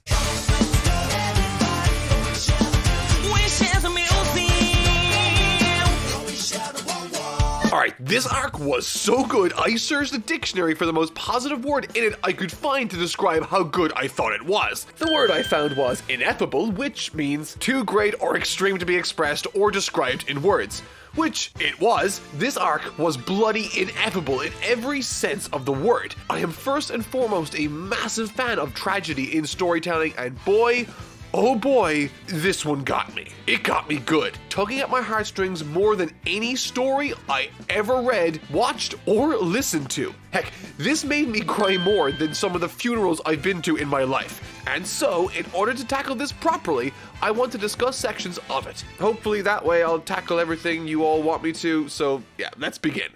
Alright, this arc was so good, I searched the dictionary for the most positive word in it I could find to describe how good I thought it was. The word I found was ineffable, which means too great or extreme to be expressed or described in words. Which it was. This arc was bloody ineffable in every sense of the word. I am first and foremost a massive fan of tragedy in storytelling, and boy, oh boy, this one got me. It got me good, tugging at my heartstrings more than any story I ever read, watched, or listened to. Heck, this made me cry more than some of the funerals I've been to in my life. And so, in order to tackle this properly, I want to discuss sections of it. Hopefully that way I'll tackle everything you all want me to, so yeah, let's begin.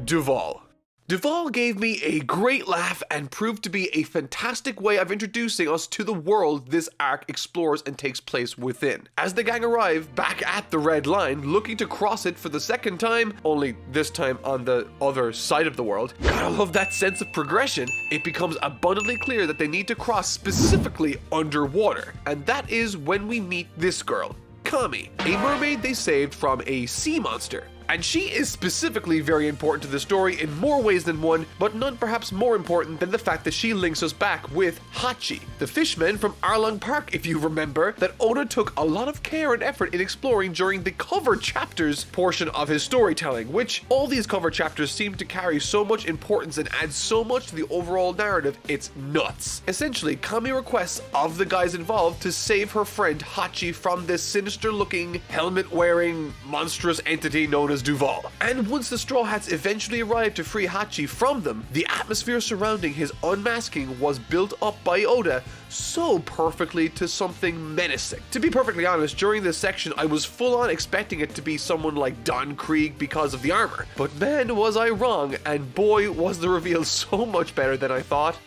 Duval. Duval gave me a great laugh and proved to be a fantastic way of introducing us to the world this arc explores and takes place within. As the gang arrive back at the Red Line, looking to cross it for the second time, only this time on the other side of the world, gotta love that sense of progression, it becomes abundantly clear that they need to cross specifically underwater. And that is when we meet this girl, Kami, a mermaid they saved from a sea monster. And she is specifically very important to the story in more ways than one, but none perhaps more important than the fact that she links us back with Hachi, the fishman from Arlong Park, if you remember, that Oda took a lot of care and effort in exploring during the cover chapters portion of his storytelling, which all these cover chapters seem to carry so much importance and add so much to the overall narrative, it's nuts. Essentially, Kami requests of the guys involved to save her friend Hachi from this sinister-looking, helmet-wearing, monstrous entity known as Duval. And once the Straw Hats eventually arrived to free Hachi from them, the atmosphere surrounding his unmasking was built up by Oda so perfectly to something menacing. To be perfectly honest, during this section I was full on expecting it to be someone like Don Krieg because of the armor. But man, was I wrong, and boy was the reveal so much better than I thought.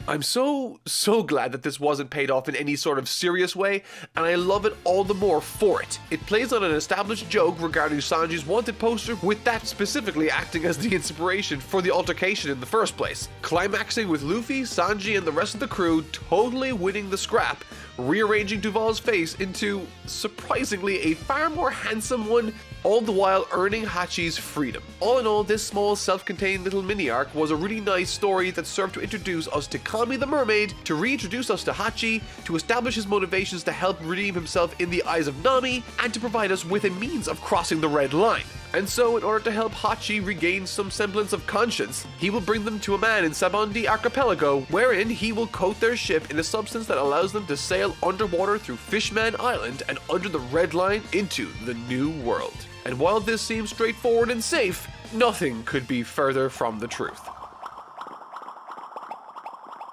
I'm so glad that this wasn't paid off in any sort of serious way, and I love it all the more for it. It plays on an established joke regarding Sanji's wanted poster, with that specifically acting as the inspiration for the altercation in the first place. Climaxing with Luffy, Sanji, and the rest of the crew totally winning the scrap, rearranging Duval's face into, surprisingly, a far more handsome one, all the while earning Hachi's freedom. All in all, this small self-contained little mini-arc was a really nice story that served to introduce us to Kami the mermaid, to reintroduce us to Hachi, to establish his motivations to help redeem himself in the eyes of Nami, and to provide us with a means of crossing the Red Line. And so, in order to help Hachi regain some semblance of conscience, he will bring them to a man in Sabaody Archipelago, wherein he will coat their ship in a substance that allows them to sail underwater through Fishman Island and under the Red Line into the New World. And while this seems straightforward and safe, nothing could be further from the truth.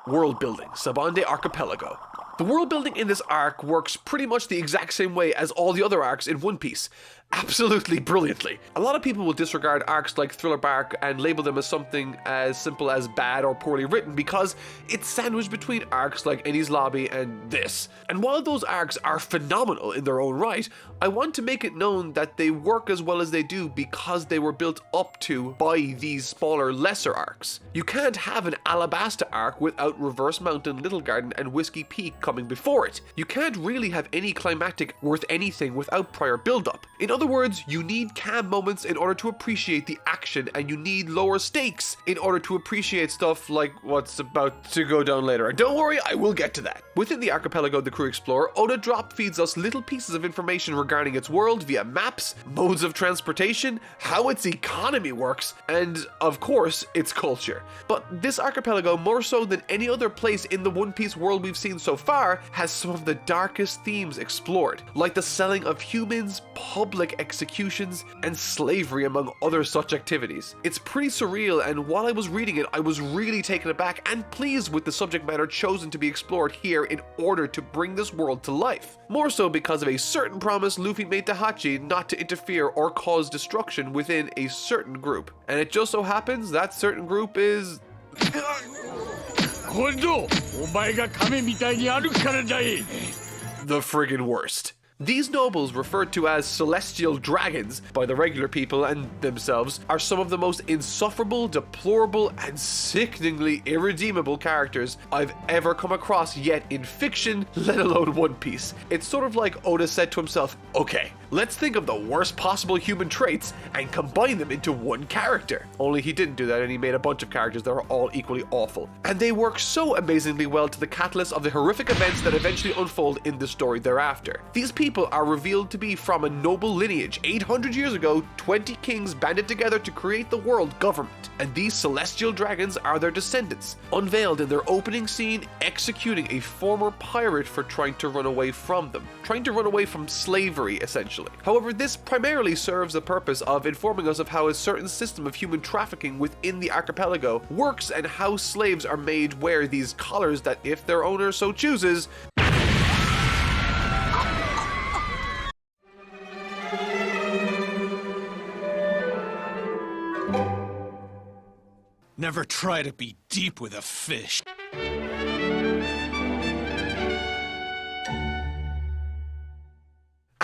World building, Sabaody Archipelago. The world building in this arc works pretty much the exact same way as all the other arcs in One Piece. absolutely brilliantly. A lot of people will disregard arcs like Thriller Bark and label them as something as simple as bad or poorly written because it's sandwiched between arcs like Enies Lobby and this. And while those arcs are phenomenal in their own right, I want to make it known that they work as well as they do because they were built up to by these smaller, lesser arcs. You can't have an Alabasta Arc without Reverse Mountain, Little Garden, and Whiskey Peak coming before it. You can't really have any climactic worth anything without prior build-up. In other words, you need calm moments in order to appreciate the action, and you need lower stakes in order to appreciate stuff like what's about to go down later. And don't worry, I will get to that. Within the archipelago the crew explore, Oda drop feeds us little pieces of information regarding its world via maps, modes of transportation, how its economy works, and of course, its culture. But this archipelago, more so than any other place in the One Piece world we've seen so far, has some of the darkest themes explored, like the selling of humans, public executions, and slavery among other such activities. It's pretty surreal, and while I was reading it, I was really taken aback and pleased with the subject matter chosen to be explored here in order to bring this world to life. More so because of a certain promise Luffy made to Hachi not to interfere or cause destruction within a certain group. And it just so happens that certain group is... the friggin' worst. These nobles, referred to as celestial dragons by the regular people and themselves, are some of the most insufferable, deplorable, and sickeningly irredeemable characters I've ever come across yet in fiction, let alone One Piece. It's sort of like Oda said to himself, okay, let's think of the worst possible human traits and combine them into one character. Only he didn't do that, and he made a bunch of characters that are all equally awful. And they work so amazingly well to the catalyst of the horrific events that eventually unfold in the story thereafter. These people are revealed to be from a noble lineage. 800 years ago, 20 kings banded together to create the world government, and these celestial dragons are their descendants, unveiled in their opening scene, executing a former pirate for trying to run away from them, trying to run away from slavery, essentially. However, this primarily serves the purpose of informing us of how a certain system of human trafficking within the archipelago works and how slaves are made wear these collars that, if their owner so chooses, Never try to be deep with a fish.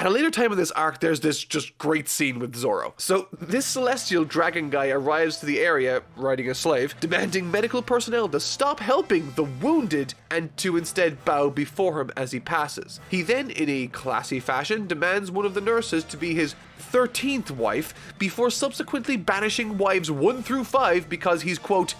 At a later time in this arc, there's this just great scene with Zoro. So this celestial dragon guy arrives to the area, riding a slave, demanding medical personnel to stop helping the wounded and to instead bow before him as he passes. He then, in a classy fashion, demands one of the nurses to be his 13th wife before subsequently banishing wives 1 through 5 because he's, quote,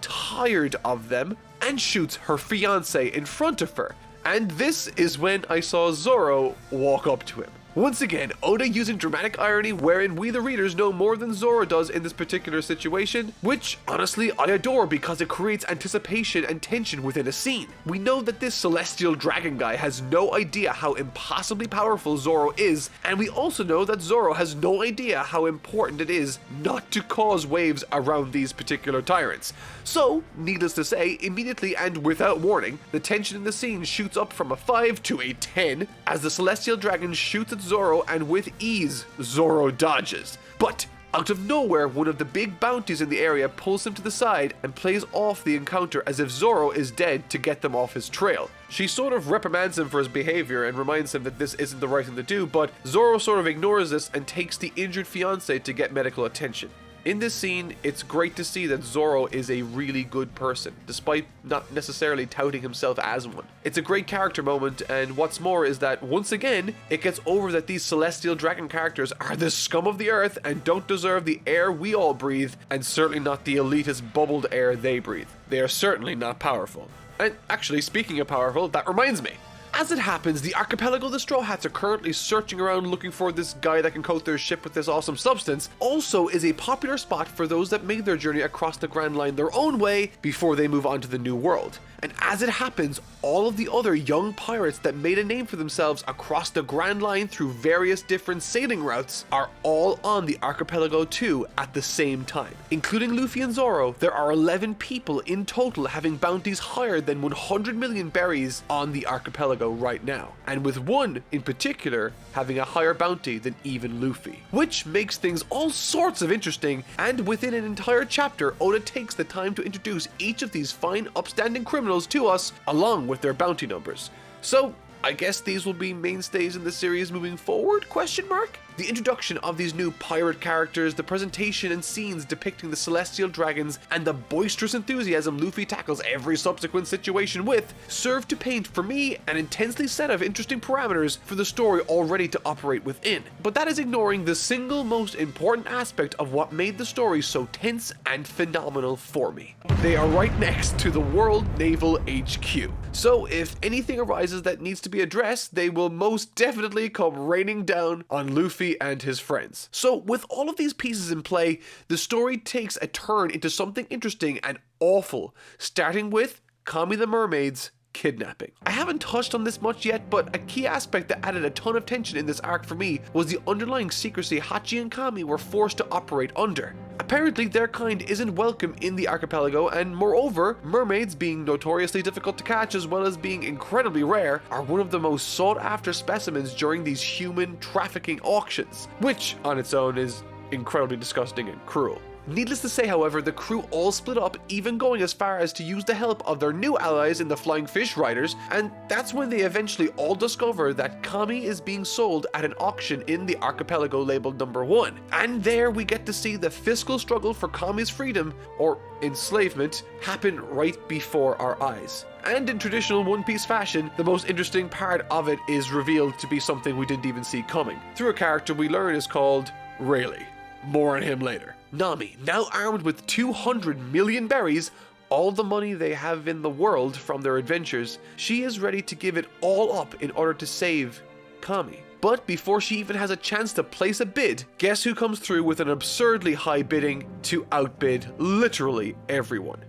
tired of them, and shoots her fiancé in front of her. And this is when I saw Zoro walk up to him. Once again, Oda using dramatic irony wherein we the readers know more than Zoro does in this particular situation, which honestly I adore because it creates anticipation and tension within a scene. We know that this celestial dragon guy has no idea how impossibly powerful Zoro is, and we also know that Zoro has no idea how important it is not to cause waves around these particular tyrants. So, needless to say, immediately and without warning, the tension in the scene shoots up from a 5 to a 10 as the celestial dragon shoots at Zoro, and with ease, Zoro dodges. But out of nowhere, one of the big bounties in the area pulls him to the side and plays off the encounter as if Zoro is dead to get them off his trail. She sort of reprimands him for his behavior and reminds him that this isn't the right thing to do, but Zoro sort of ignores this and takes the injured fiancé to get medical attention. In this scene, it's great to see that Zoro is a really good person, despite not necessarily touting himself as one. It's a great character moment, and what's more is that, once again, it gets over that these celestial dragon characters are the scum of the earth and don't deserve the air we all breathe, and certainly not the elitist bubbled air they breathe. They are certainly not powerful. And actually, speaking of powerful, that reminds me. As it happens, the archipelago of the Straw Hats are currently searching around looking for this guy that can coat their ship with this awesome substance, also is a popular spot for those that made their journey across the Grand Line their own way before they move on to the New World. And as it happens, all of the other young pirates that made a name for themselves across the Grand Line through various different sailing routes are all on the archipelago too at the same time. Including Luffy and Zoro, there are 11 people in total having bounties higher than 100 million berries on the archipelago archipelago right now, and with one in particular having a higher bounty than even Luffy, which makes things all sorts of interesting. And within an entire chapter, Oda takes the time to introduce each of these fine upstanding criminals to us along with their bounty numbers. So I guess these will be mainstays in the series moving forward, question mark? The introduction of these new pirate characters, the presentation and scenes depicting the celestial dragons, and the boisterous enthusiasm Luffy tackles every subsequent situation with, serve to paint for me an intensely set of interesting parameters for the story already to operate within. But that is ignoring the single most important aspect of what made the story so tense and phenomenal for me. They are right next to the World Naval HQ. So if anything arises that needs to be addressed, they will most definitely come raining down on Luffy and his friends. So with all of these pieces in play, the story takes a turn into something interesting and awful, starting with Kami the Mermaid's kidnapping. I haven't touched on this much yet, but a key aspect that added a ton of tension in this arc for me was the underlying secrecy Hachi and Kami were forced to operate under. Apparently their kind isn't welcome in the archipelago, and moreover, mermaids, being notoriously difficult to catch as well as being incredibly rare, are one of the most sought after specimens during these human trafficking auctions, which on its own is incredibly disgusting and cruel. Needless to say, however, the crew all split up, even going as far as to use the help of their new allies in the Flying Fish Riders, and that's when they eventually all discover that Kami is being sold at an auction in the archipelago labeled number 1. And there we get to see the fiscal struggle for Kami's freedom, or enslavement, happen right before our eyes. And in traditional One Piece fashion, the most interesting part of it is revealed to be something we didn't even see coming, through a character we learn is called Rayleigh. More on him later. Nami, now armed with 200 million berries, all the money they have in the world from their adventures, she is ready to give it all up in order to save Kami. But before she even has a chance to place a bid, guess who comes through with an absurdly high bidding to outbid literally everyone?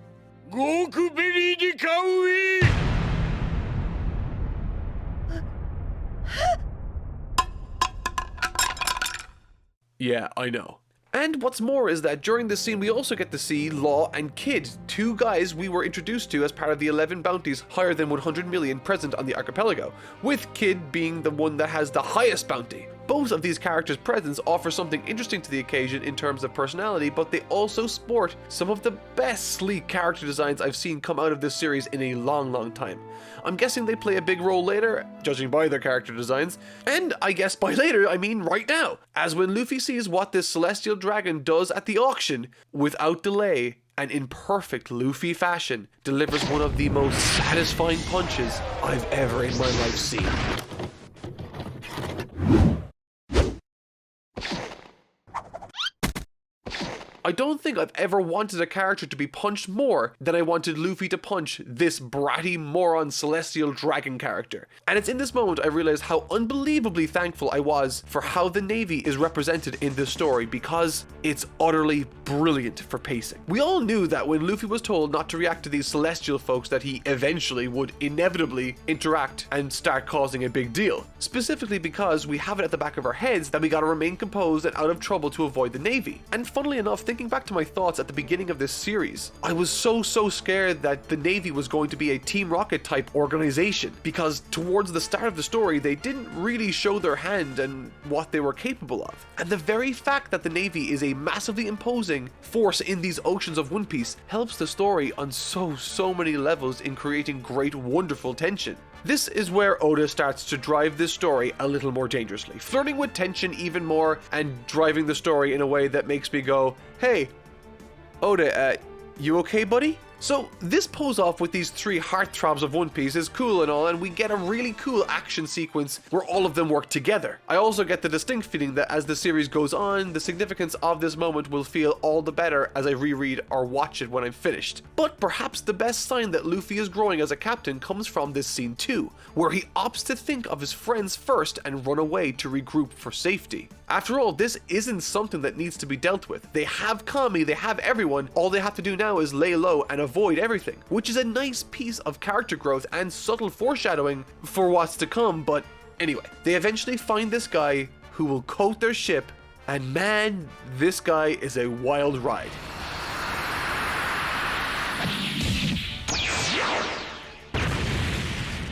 Yeah, I know. And what's more is that during this scene we also get to see Law and Kid, two guys we were introduced to as part of the 11 bounties higher than 100 million present on the archipelago, with Kid being the one that has the highest bounty. Both of these characters' presence offer something interesting to the occasion in terms of personality, but they also sport some of the best sleek character designs I've seen come out of this series in a long time. I'm guessing they play a big role later, judging by their character designs, and I guess by later I mean right now, as when Luffy sees what this celestial dragon does at the auction, without delay and in perfect Luffy fashion, delivers one of the most satisfying punches I've ever in my life seen. I don't think I've ever wanted a character to be punched more than I wanted Luffy to punch this bratty moron celestial dragon character. And it's in this moment I realized how unbelievably thankful I was for how the Navy is represented in this story, because it's utterly brilliant for pacing. We all knew that when Luffy was told not to react to these celestial folks that he eventually would inevitably interact and start causing a big deal. Specifically because we have it at the back of our heads that we gotta remain composed and out of trouble to avoid the Navy. And funnily enough, thinking back to my thoughts at the beginning of this series, I was so scared that the Navy was going to be a Team Rocket type organization, because towards the start of the story they didn't really show their hand and what they were capable of. And the very fact that the Navy is a massively imposing force in these oceans of One Piece helps the story on so many levels in creating great, wonderful tension. This is where Oda starts to drive this story a little more dangerously, flirting with tension even more and driving the story in a way that makes me go, hey, Oda, you okay, buddy? So this pose off with these three heartthrobs of One Piece is cool and all, and we get a really cool action sequence where all of them work together. I also get the distinct feeling that as the series goes on, the significance of this moment will feel all the better as I reread or watch it when I'm finished. But perhaps the best sign that Luffy is growing as a captain comes from this scene too, where he opts to think of his friends first and run away to regroup for safety. After all, this isn't something that needs to be dealt with. They have Kami, they have everyone, all they have to do now is lay low and avoid everything, which is a nice piece of character growth and subtle foreshadowing for what's to come. But anyway, they eventually find this guy who will coat their ship, and man, this guy is a wild ride.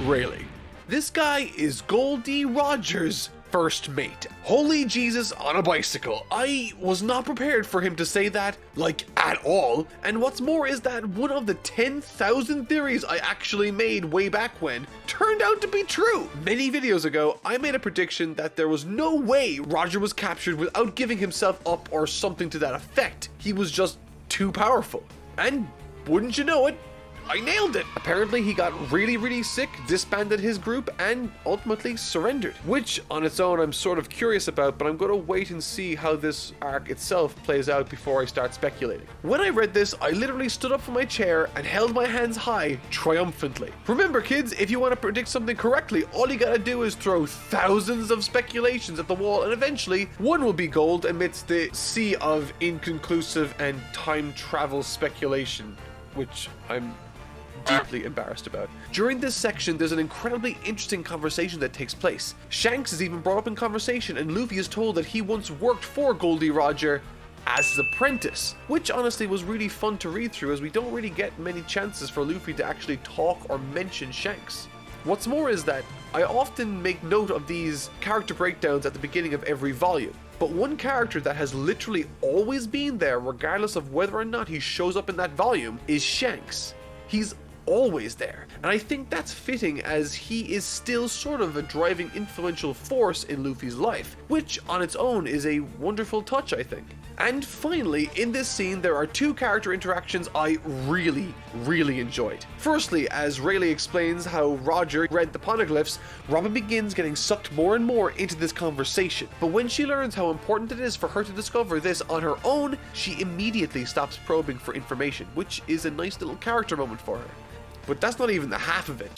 Rayleigh. This guy is Goldie Roger's first mate. Holy Jesus on a bicycle. I was not prepared for him to say that, like, at all. And what's more is that one of the 10,000 theories I actually made way back when turned out to be true. Many videos ago, I made a prediction that there was no way Roger was captured without giving himself up or something to that effect. He was just too powerful. And wouldn't you know it, I nailed it! Apparently he got really sick, disbanded his group, and ultimately surrendered. Which, on its own, I'm sort of curious about, but I'm gonna wait and see how this arc itself plays out before I start speculating. When I read this, I literally stood up from my chair and held my hands high, triumphantly. Remember kids, if you want to predict something correctly, all you gotta do is throw thousands of speculations at the wall, and eventually, one will be gold amidst the sea of inconclusive and time travel speculation, which I'm deeply embarrassed about. During this section, there's an incredibly interesting conversation that takes place. Shanks is even brought up in conversation, and Luffy is told that he once worked for Goldie Roger as his apprentice, which honestly was really fun to read through, as we don't really get many chances for Luffy to actually talk or mention Shanks. What's more is that I often make note of these character breakdowns at the beginning of every volume, but one character that has literally always been there, regardless of whether or not he shows up in that volume, is Shanks. He's always there, and I think that's fitting, as he is still sort of a driving influential force in Luffy's life, which on its own is a wonderful touch, I think. And finally, in this scene, there are two character interactions I really enjoyed. Firstly, as Rayleigh explains how Roger read the poneglyphs, Robin begins getting sucked more and more into this conversation. But when she learns how important it is for her to discover this on her own, she immediately stops probing for information, which is a nice little character moment for her. But that's not even the half of it.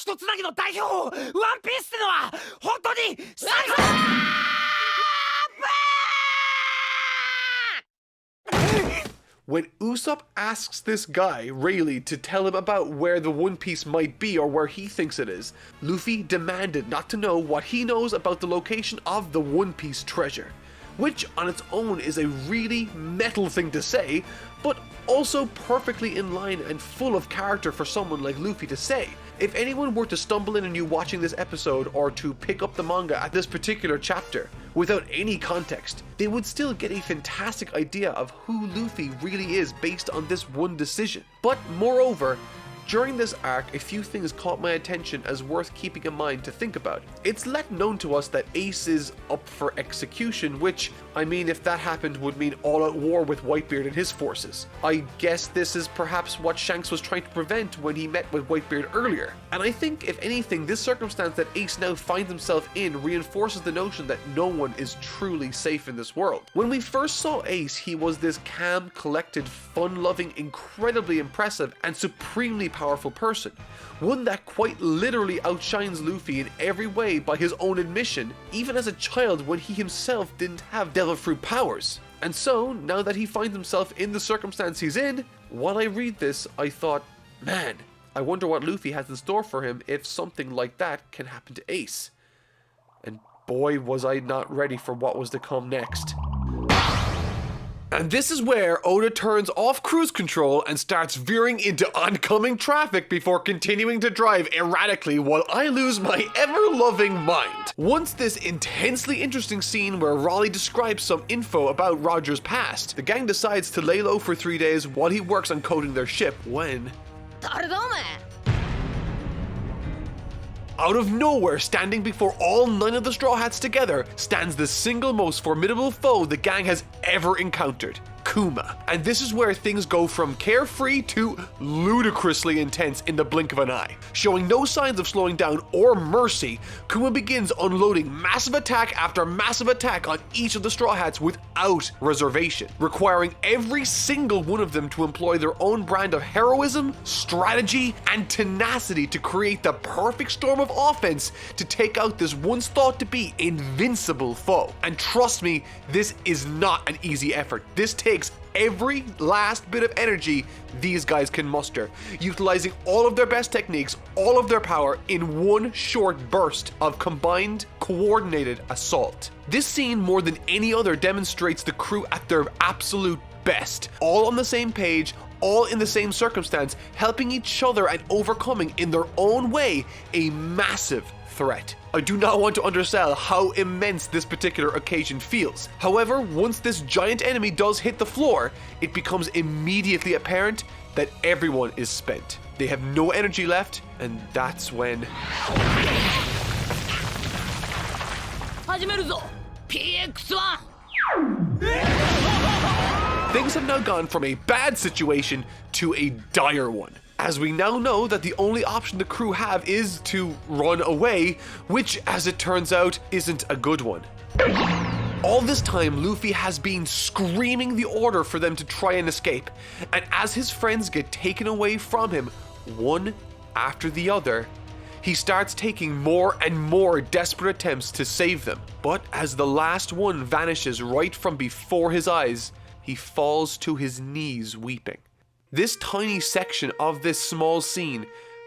When Usopp asks this guy, Rayleigh, to tell him about where the One Piece might be or where he thinks it is, Luffy demanded not to know what he knows about the location of the One Piece treasure. Which on its own is a really metal thing to say, but also perfectly in line and full of character for someone like Luffy to say. If anyone were to stumble in on you watching this episode, or to pick up the manga at this particular chapter without any context, they would still get a fantastic idea of who Luffy really is based on this one decision. But moreover, during this arc, a few things caught my attention as worth keeping in mind to think about. It's let known to us that Ace is up for execution, which, I mean, if that happened, would mean all-out war with Whitebeard and his forces. I guess this is perhaps what Shanks was trying to prevent when he met with Whitebeard earlier. And I think, if anything, this circumstance that Ace now finds himself in reinforces the notion that no one is truly safe in this world. When we first saw Ace, he was this calm, collected, fun-loving, incredibly impressive, and supremely powerful person. One that quite literally outshines Luffy in every way by his own admission, even as a child when he himself didn't have Devil Fruit powers. And so, now that he finds himself in the circumstance he's in, while I read this, I thought, man, I wonder what Luffy has in store for him if something like that can happen to Ace. And boy, was I not ready for what was to come next. And this is where Oda turns off cruise control and starts veering into oncoming traffic before continuing to drive erratically while I lose my ever-loving mind. Once this intensely interesting scene where Raleigh describes some info about Roger's past, the gang decides to lay low for 3 days while he works on coding their ship when... out of nowhere, standing before all 9 of the Straw Hats together, stands the single most formidable foe the gang has ever encountered, Kuma. And this is where things go from carefree to ludicrously intense in the blink of an eye. Showing no signs of slowing down or mercy, Kuma begins unloading massive attack after massive attack on each of the Straw Hats without reservation, requiring every single one of them to employ their own brand of heroism, strategy, and tenacity to create the perfect storm of offense to take out this once thought to be invincible foe. And trust me, this is not an easy effort. This takes every last bit of energy these guys can muster, utilizing all of their best techniques, all of their power in one short burst of combined, coordinated assault. This scene, more than any other, demonstrates the crew at their absolute best, all on the same page, all in the same circumstance, helping each other and overcoming in their own way a massive threat. I do not want to undersell how immense this particular occasion feels. However, once this giant enemy does hit the floor, it becomes immediately apparent that everyone is spent. They have no energy left, and that's when... Things have now gone from a bad situation to a dire one, as we now know that the only option the crew have is to run away, which, as it turns out, isn't a good one. All this time, Luffy has been screaming the order for them to try and escape, and as his friends get taken away from him, one after the other, he starts taking more and more desperate attempts to save them. But as the last one vanishes right from before his eyes, he falls to his knees weeping. This tiny section of this small scene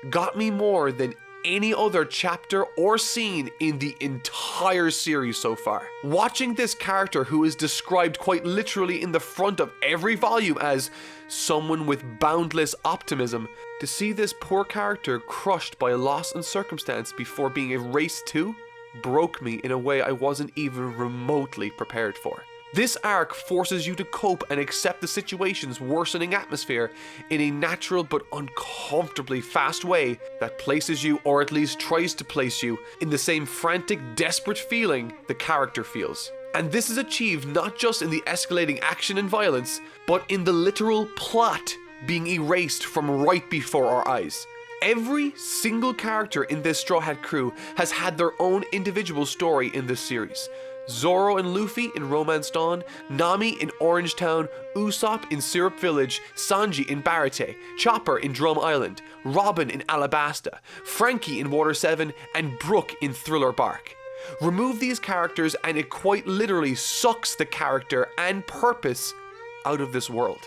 got me more than any other chapter or scene in the entire series so far. Watching this character, who is described quite literally in the front of every volume as someone with boundless optimism, to see this poor character crushed by loss and circumstance before being erased too, broke me in a way I wasn't even remotely prepared for. This arc forces you to cope and accept the situation's worsening atmosphere in a natural but uncomfortably fast way that places you, or at least tries to place you, in the same frantic, desperate feeling the character feels. And this is achieved not just in the escalating action and violence, but in the literal plot being erased from right before our eyes. Every single character in this Straw Hat crew has had their own individual story in this series. Zoro and Luffy in Romance Dawn, Nami in Orange Town, Usopp in Syrup Village, Sanji in Baratie, Chopper in Drum Island, Robin in Alabasta, Frankie in Water 7, and Brook in Thriller Bark. Remove these characters and it quite literally sucks the character and purpose out of this world.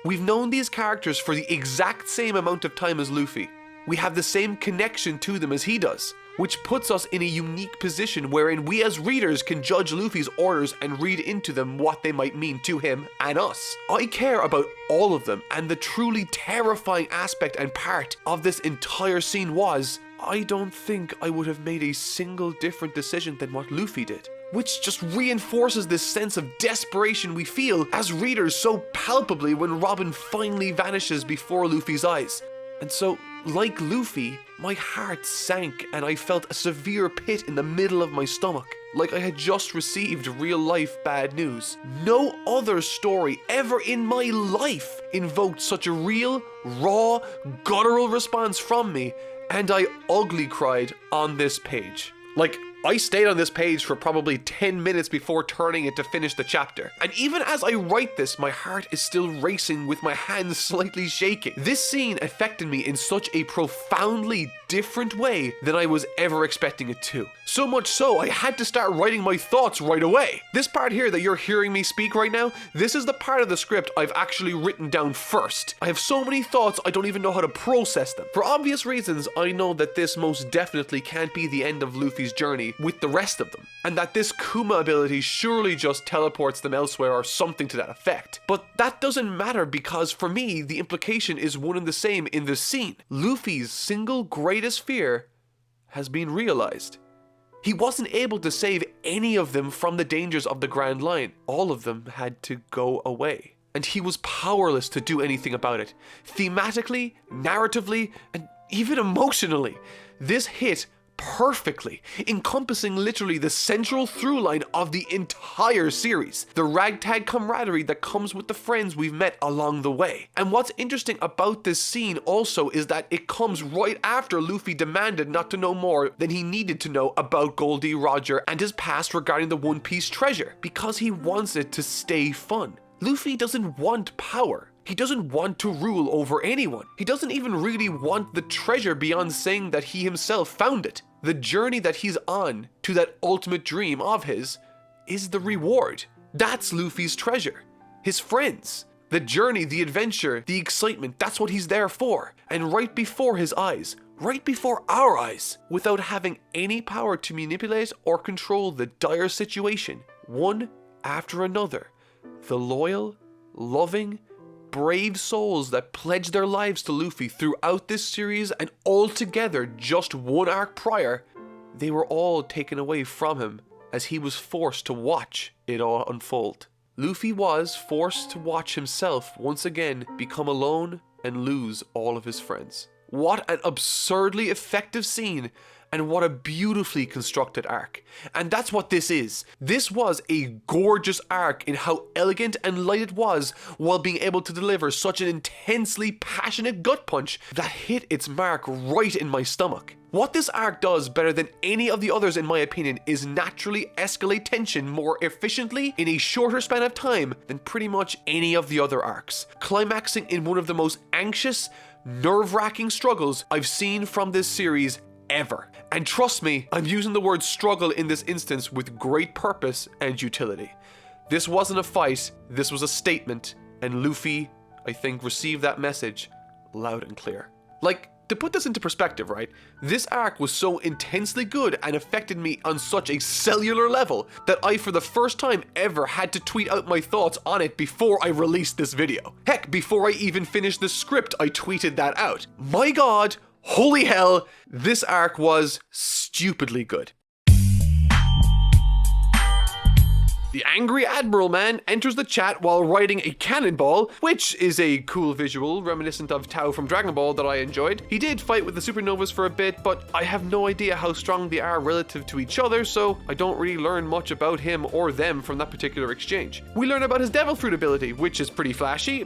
We've known these characters for the exact same amount of time as Luffy. We have the same connection to them as he does, which puts us in a unique position wherein we as readers can judge Luffy's orders and read into them what they might mean to him and us. I care about all of them, and the truly terrifying aspect and part of this entire scene was, I don't think I would have made a single different decision than what Luffy did. Which just reinforces this sense of desperation we feel as readers so palpably when Robin finally vanishes before Luffy's eyes. And so, like Luffy, my heart sank and I felt a severe pit in the middle of my stomach, like I had just received real-life bad news. No other story ever in my life invoked such a real, raw, guttural response from me, and I ugly cried on this page. Like, I stayed on this page for probably 10 minutes before turning it to finish the chapter. And even as I write this, my heart is still racing with my hands slightly shaking. This scene affected me in such a profoundly different way than I was ever expecting it to. So much so, I had to start writing my thoughts right away. This part here that you're hearing me speak right now, this is the part of the script I've actually written down first. I have so many thoughts I don't even know how to process them. For obvious reasons, I know that this most definitely can't be the end of Luffy's journey with the rest of them, and that this Kuma ability surely just teleports them elsewhere or something to that effect. But that doesn't matter because for me, the implication is one and the same in this scene. Luffy's single greatest fear has been realized. He wasn't able to save any of them from the dangers of the Grand Line. All of them had to go away. And he was powerless to do anything about it. Thematically, narratively, and even emotionally, this hit perfectly, encompassing literally the central through line of the entire series, the ragtag camaraderie that comes with the friends we've met along the way. And what's interesting about this scene also is that it comes right after Luffy demanded not to know more than he needed to know about Goldie, Roger, and his past regarding the One Piece treasure, because he wants it to stay fun. Luffy doesn't want power. He doesn't want to rule over anyone. He doesn't even really want the treasure beyond saying that he himself found it. The journey that he's on to that ultimate dream of his is the reward. That's Luffy's treasure. His friends. The journey, the adventure, the excitement, that's what he's there for. And right before his eyes, right before our eyes, without having any power to manipulate or control the dire situation, one after another, the loyal, loving, brave souls that pledged their lives to Luffy throughout this series and all together just one arc prior, they were all taken away from him as he was forced to watch it all unfold. Luffy was forced to watch himself once again become alone and lose all of his friends. What an absurdly effective scene, and what a beautifully constructed arc. And that's what this is. This was a gorgeous arc in how elegant and light it was, while being able to deliver such an intensely passionate gut punch that hit its mark right in my stomach. What this arc does better than any of the others in my opinion is naturally escalate tension more efficiently in a shorter span of time than pretty much any of the other arcs, climaxing in one of the most anxious, nerve-wracking struggles I've seen from this series ever. And trust me, I'm using the word struggle in this instance with great purpose and utility. This wasn't a fight, this was a statement, and Luffy, I think, received that message loud and clear. Like, to put this into perspective, right? This arc was so intensely good and affected me on such a cellular level that I, for the first time ever, had to tweet out my thoughts on it before I released this video. Heck, before I even finished the script, I tweeted that out. My god, holy hell, this arc was stupidly good. The angry Admiral Man enters the chat while riding a cannonball, which is a cool visual reminiscent of Tao from Dragon Ball that I enjoyed. He did fight with the supernovas for a bit, but I have no idea how strong they are relative to each other, so I don't really learn much about him or them from that particular exchange. We learn about his Devil Fruit ability, which is pretty flashy.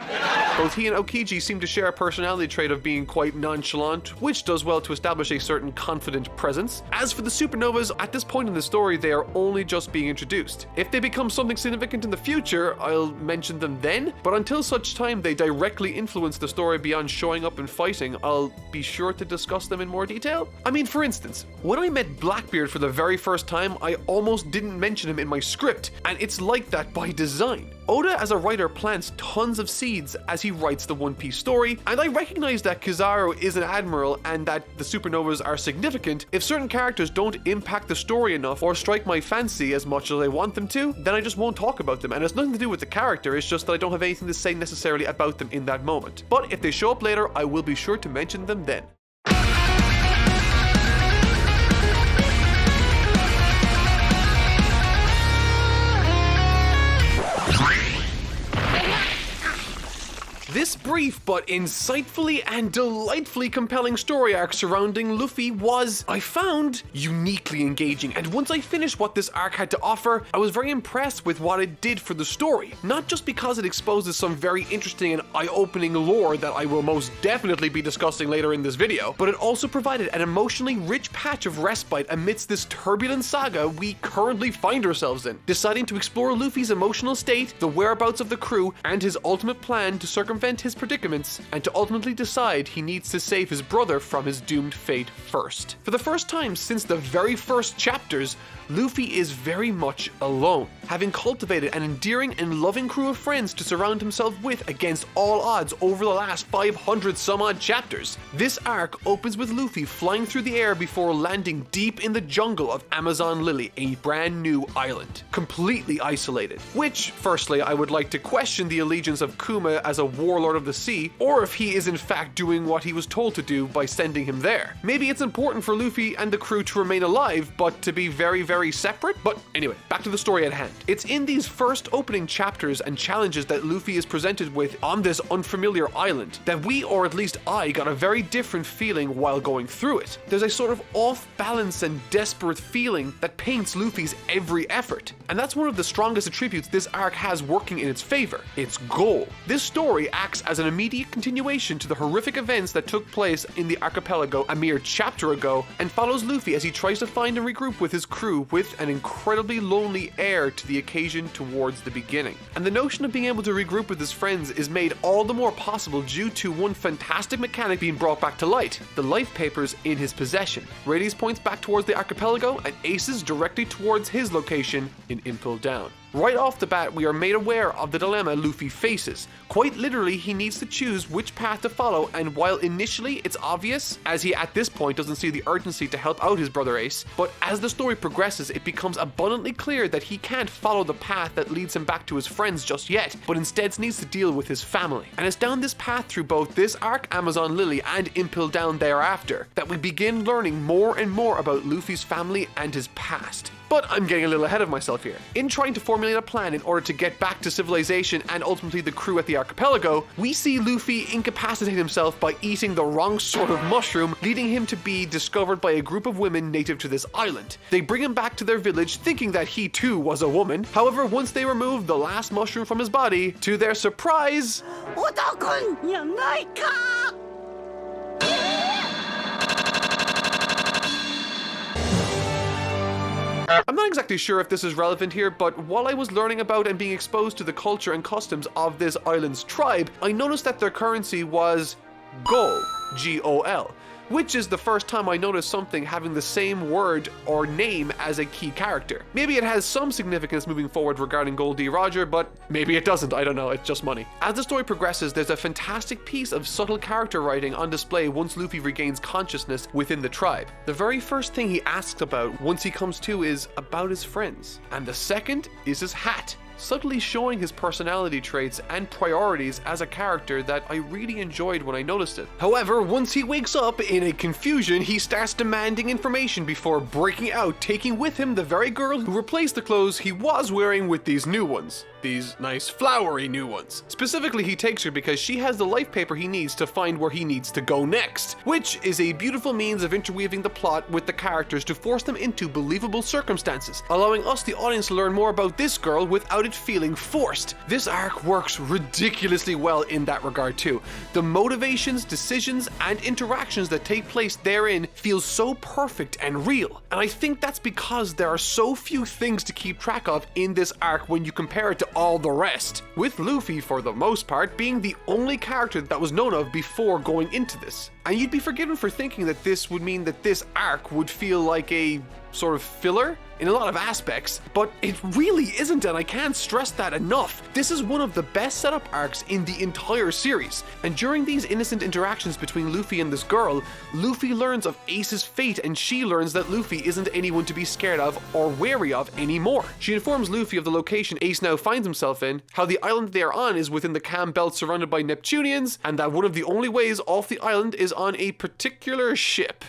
Both he and Aokiji seem to share a personality trait of being quite nonchalant, which does well to establish a certain confident presence. As for the supernovas, at this point in the story, they are only just being introduced. If they become something significant in the future, I'll mention them then, but until such time they directly influence the story beyond showing up and fighting, I'll be sure to discuss them in more detail. I mean, for instance, when I met Blackbeard for the very first time, I almost didn't mention him in my script, and it's like that by design. Oda as a writer plants tons of seeds as he writes the One Piece story, and I recognize that Kizaru is an admiral and that the supernovas are significant. If certain characters don't impact the story enough or strike my fancy as much as I want them to, then I just won't talk about them, and it's nothing to do with the character, it's just that I don't have anything to say necessarily about them in that moment. But if they show up later, I will be sure to mention them then. This brief but insightfully and delightfully compelling story arc surrounding Luffy was, I found, uniquely engaging, and once I finished what this arc had to offer, I was very impressed with what it did for the story. Not just because it exposes some very interesting and eye-opening lore that I will most definitely be discussing later in this video, but it also provided an emotionally rich patch of respite amidst this turbulent saga we currently find ourselves in, deciding to explore Luffy's emotional state, the whereabouts of the crew, and his ultimate plan to circumvent his predicaments, and to ultimately decide he needs to save his brother from his doomed fate first. For the first time since the very first chapters, Luffy is very much alone, having cultivated an endearing and loving crew of friends to surround himself with against all odds over the last 500 some odd chapters. This arc opens with Luffy flying through the air before landing deep in the jungle of Amazon Lily, a brand new island, completely isolated. Which, firstly, I would like to question the allegiance of Kuma as a warlord of the sea, or if he is in fact doing what he was told to do by sending him there. Maybe it's important for Luffy and the crew to remain alive, but to be very separate. But anyway, back to the story at hand. It's in these first opening chapters and challenges that Luffy is presented with on this unfamiliar island that we, or at least I, got a very different feeling while going through it. There's a sort of off-balance and desperate feeling that paints Luffy's every effort. And that's one of the strongest attributes this arc has working in its favor, its goal. This story acts as an immediate continuation to the horrific events that took place in the archipelago a mere chapter ago, and follows Luffy as he tries to find and regroup with his crew with an incredibly lonely air to the occasion towards the beginning. And the notion of being able to regroup with his friends is made all the more possible due to one fantastic mechanic being brought back to light: the life papers in his possession. Radius points back towards the archipelago and Ace's directly towards his location in Impel Down. Right off the bat, we are made aware of the dilemma Luffy faces. Quite literally, he needs to choose which path to follow, and while initially it's obvious, as he at this point doesn't see the urgency to help out his brother Ace, but as the story progresses, it becomes abundantly clear that he can't follow the path that leads him back to his friends just yet, but instead needs to deal with his family. And it's down this path through both this arc, Amazon Lily, and Impel Down thereafter, that we begin learning more and more about Luffy's family and his past. But I'm getting a little ahead of myself here. In trying to formulate a plan in order to get back to civilization and ultimately the crew at the archipelago, we see Luffy incapacitate himself by eating the wrong sort of mushroom, leading him to be discovered by a group of women native to this island. They bring him back to their village thinking that he too was a woman. However, once they remove the last mushroom from his body, to their surprise, I'm not exactly sure if this is relevant here, but while I was learning about and being exposed to the culture and customs of this island's tribe, I noticed that their currency was Gol, G-O-L, which is the first time I noticed something having the same word or name as a key character. Maybe it has some significance moving forward regarding Gold D. Roger, but maybe it doesn't, I don't know, it's just money. As the story progresses, there's a fantastic piece of subtle character writing on display once Luffy regains consciousness within the tribe. The very first thing he asks about once he comes to is about his friends, and the second is his hat, subtly showing his personality traits and priorities as a character that I really enjoyed when I noticed it. However, once he wakes up in a confusion, he starts demanding information before breaking out, taking with him the very girl who replaced the clothes he was wearing with these new ones. These nice flowery new ones. Specifically, he takes her because she has the life paper he needs to find where he needs to go next, which is a beautiful means of interweaving the plot with the characters to force them into believable circumstances, allowing us the audience to learn more about this girl without it feeling forced. This arc works ridiculously well in that regard too. The motivations, decisions, and interactions that take place therein feel so perfect and real, and I think that's because there are so few things to keep track of in this arc when you compare it to all the rest, with Luffy for the most part being the only character that was known of before going into this. And you'd be forgiven for thinking that this would mean that this arc would feel like a sort of filler in a lot of aspects, but it really isn't, and I can't stress that enough. This is one of the best setup arcs in the entire series, and during these innocent interactions between Luffy and this girl, Luffy learns of Ace's fate, and she learns that Luffy isn't anyone to be scared of or wary of anymore. She informs Luffy of the location Ace now finds himself in, how the island they are on is within the Cam Belt surrounded by Neptunians, and that one of the only ways off the island is on a particular ship.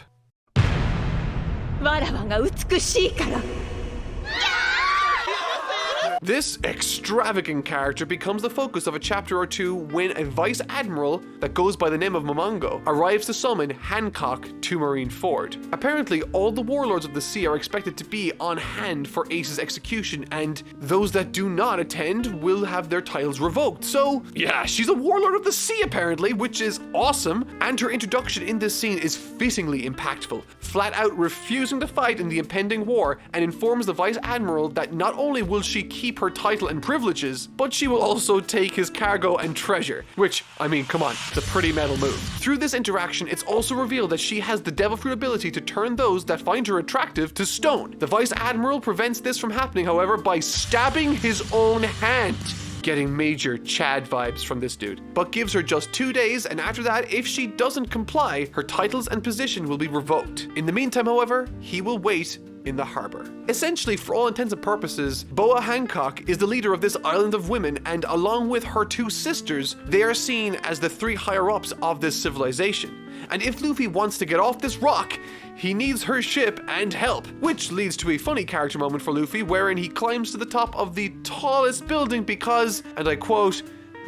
This extravagant character becomes the focus of a chapter or two when a vice admiral that goes by the name of Momongo arrives to summon Hancock to Marineford. Apparently, all the warlords of the sea are expected to be on hand for Ace's execution, and those that do not attend will have their titles revoked. So, yeah, she's a warlord of the sea apparently, which is awesome, and her introduction in this scene is fittingly impactful, flat out refusing to fight in the impending war, and informs the vice admiral that not only will she keep her title and privileges, but she will also take his cargo and treasure, which, I mean, come on, it's a pretty metal move. Through this interaction, it's also revealed that she has the devil fruit ability to turn those that find her attractive to stone. The Vice Admiral prevents this from happening, however, by stabbing his own hand. Getting major Chad vibes from this dude, but gives her just 2 days, and after that, if she doesn't comply, her titles and position will be revoked. In the meantime, however, he will wait in the harbor. Essentially, for all intents and purposes, Boa Hancock is the leader of this island of women, and along with her two sisters, they are seen as the three higher-ups of this civilization. And if Luffy wants to get off this rock, he needs her ship and help, which leads to a funny character moment for Luffy, wherein he climbs to the top of the tallest building because, and I quote,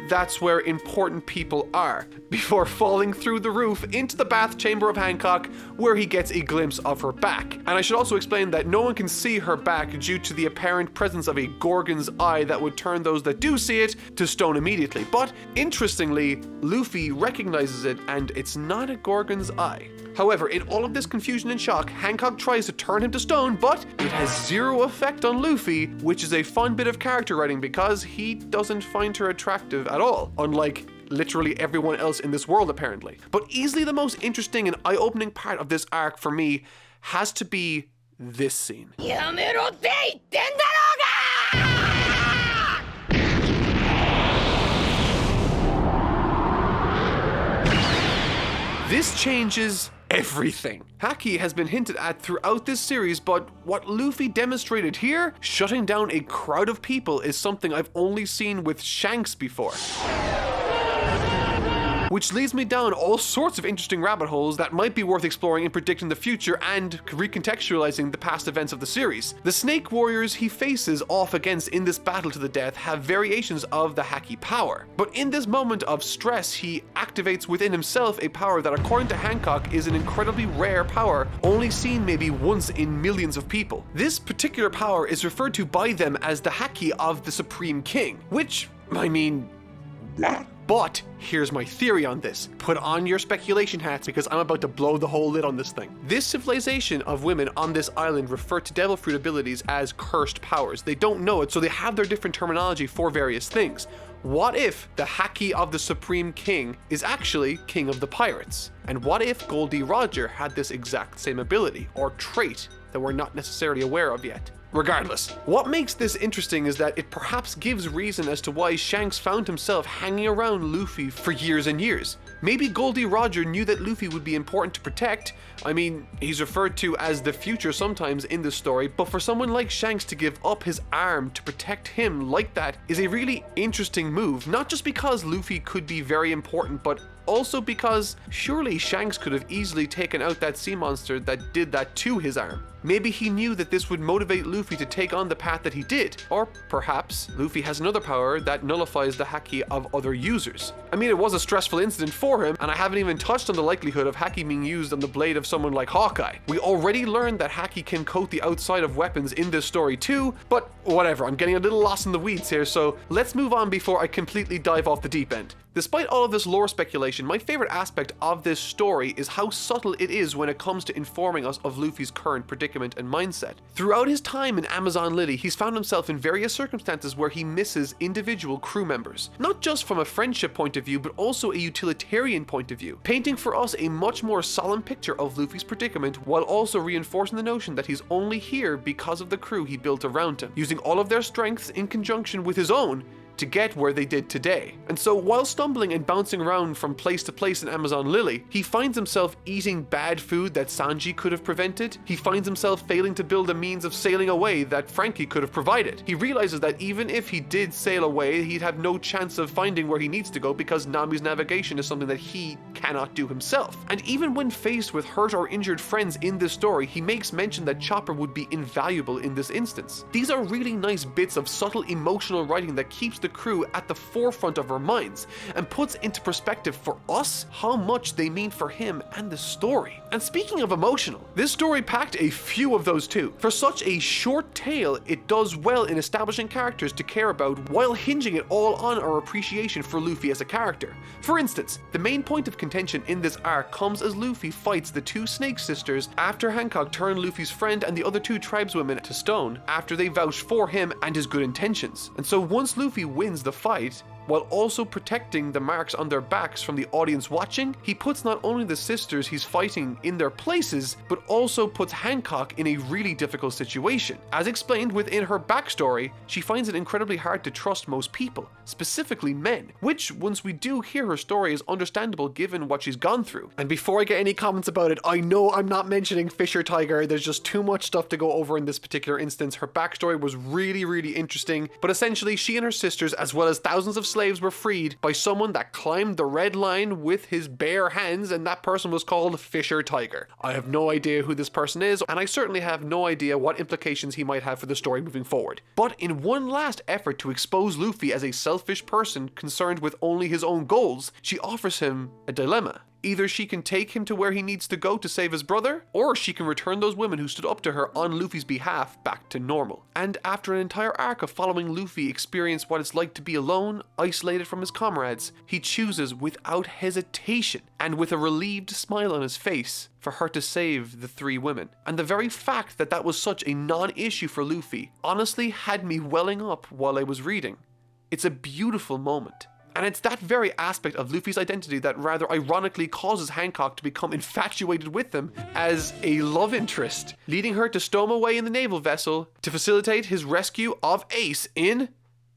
"That's where important people are," before falling through the roof into the bath chamber of Hancock, where he gets a glimpse of her back. And I should also explain that no one can see her back due to the apparent presence of a Gorgon's eye that would turn those that do see it to stone immediately. But interestingly, Luffy recognizes it, and it's not a Gorgon's eye. However, in all of this confusion and shock, Hancock tries to turn him to stone, but it has zero effect on Luffy, which is a fun bit of character writing because he doesn't find her attractive at all, unlike literally everyone else in this world apparently. But easily the most interesting and eye-opening part of this arc for me has to be this scene. This changes everything. Haki has been hinted at throughout this series, but what Luffy demonstrated here, shutting down a crowd of people, is something I've only seen with Shanks before. Which leads me down all sorts of interesting rabbit holes that might be worth exploring in predicting the future and recontextualizing the past events of the series. The snake warriors he faces off against in this battle to the death have variations of the Haki power, but in this moment of stress he activates within himself a power that, according to Hancock, is an incredibly rare power, only seen maybe once in millions of people. This particular power is referred to by them as the Haki of the Supreme King, which, I mean, but here's my theory on this. Put on your speculation hats because I'm about to blow the whole lid on this thing. This civilization of women on this island refer to devil fruit abilities as cursed powers. They don't know it, so they have their different terminology for various things. What if the Haki of the Supreme King is actually King of the Pirates? And what if Goldie Roger had this exact same ability or trait that we're not necessarily aware of yet? Regardless, what makes this interesting is that it perhaps gives reason as to why Shanks found himself hanging around Luffy for years and years. Maybe Goldie Roger knew that Luffy would be important to protect. I mean, he's referred to as the future sometimes in this story, but for someone like Shanks to give up his arm to protect him like that is a really interesting move, not just because Luffy could be very important, but also because surely Shanks could have easily taken out that sea monster that did that to his arm. Maybe he knew that this would motivate Luffy to take on the path that he did, or perhaps Luffy has another power that nullifies the Haki of other users. I mean, it was a stressful incident for him, and I haven't even touched on the likelihood of Haki being used on the blade of someone like Hawkeye. We already learned that Haki can coat the outside of weapons in this story too, but whatever, I'm getting a little lost in the weeds here, so let's move on before I completely dive off the deep end. Despite all of this lore speculation, my favorite aspect of this story is how subtle it is when it comes to informing us of Luffy's current predicament and mindset. Throughout his time in Amazon Lily, he's found himself in various circumstances where he misses individual crew members, not just from a friendship point of view, but also a utilitarian point of view, painting for us a much more solemn picture of Luffy's predicament while also reinforcing the notion that he's only here because of the crew he built around him, using all of their strengths in conjunction with his own to get where they did today. And so while stumbling and bouncing around from place to place in Amazon Lily, he finds himself eating bad food that Sanji could have prevented. He finds himself failing to build a means of sailing away that Frankie could have provided. He realizes that even if he did sail away, he'd have no chance of finding where he needs to go because Nami's navigation is something that he cannot do himself. And even when faced with hurt or injured friends in this story, he makes mention that Chopper would be invaluable in this instance. These are really nice bits of subtle emotional writing that keeps the crew at the forefront of our minds and puts into perspective for us how much they mean for him and the story. And speaking of emotional, this story packed a few of those too. For such a short tale, it does well in establishing characters to care about while hinging it all on our appreciation for Luffy as a character. For instance, the main point of contention in this arc comes as Luffy fights the two Snake sisters after Hancock turned Luffy's friend and the other two tribeswomen to stone after they vouched for him and his good intentions. And so once Luffy wins the fight, while also protecting the marks on their backs from the audience watching, he puts not only the sisters he's fighting in their places, but also puts Hancock in a really difficult situation. As explained within her backstory, she finds it incredibly hard to trust most people, specifically men, which, once we do hear her story, is understandable given what she's gone through. And before I get any comments about it, I know I'm not mentioning Fisher Tiger, there's just too much stuff to go over in this particular instance. Her backstory was really interesting, but essentially she and her sisters, as well as thousands of slaves, were freed by someone that climbed the red line with his bare hands, and that person was called Fisher Tiger. I have no idea who this person is, and I certainly have no idea what implications he might have for the story moving forward. But in one last effort to expose Luffy as a selfish person concerned with only his own goals, she offers him a dilemma. Either she can take him to where he needs to go to save his brother, or she can return those women who stood up to her on Luffy's behalf back to normal. And after an entire arc of following Luffy experience what it's like to be alone, isolated from his comrades, he chooses without hesitation, and with a relieved smile on his face, for her to save the three women. And the very fact that that was such a non-issue for Luffy honestly had me welling up while I was reading. It's a beautiful moment. And it's that very aspect of Luffy's identity that rather ironically causes Hancock to become infatuated with him as a love interest, leading her to stow him away in the naval vessel to facilitate his rescue of Ace in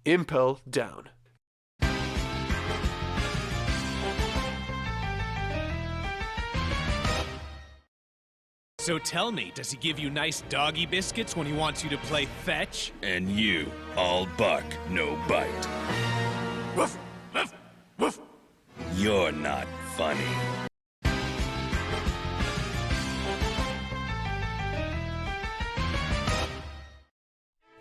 Impel Down. So tell me, does he give you nice doggy biscuits when he wants you to play fetch? And you, all bark, no bite. Woof, woof, woof. You're not funny.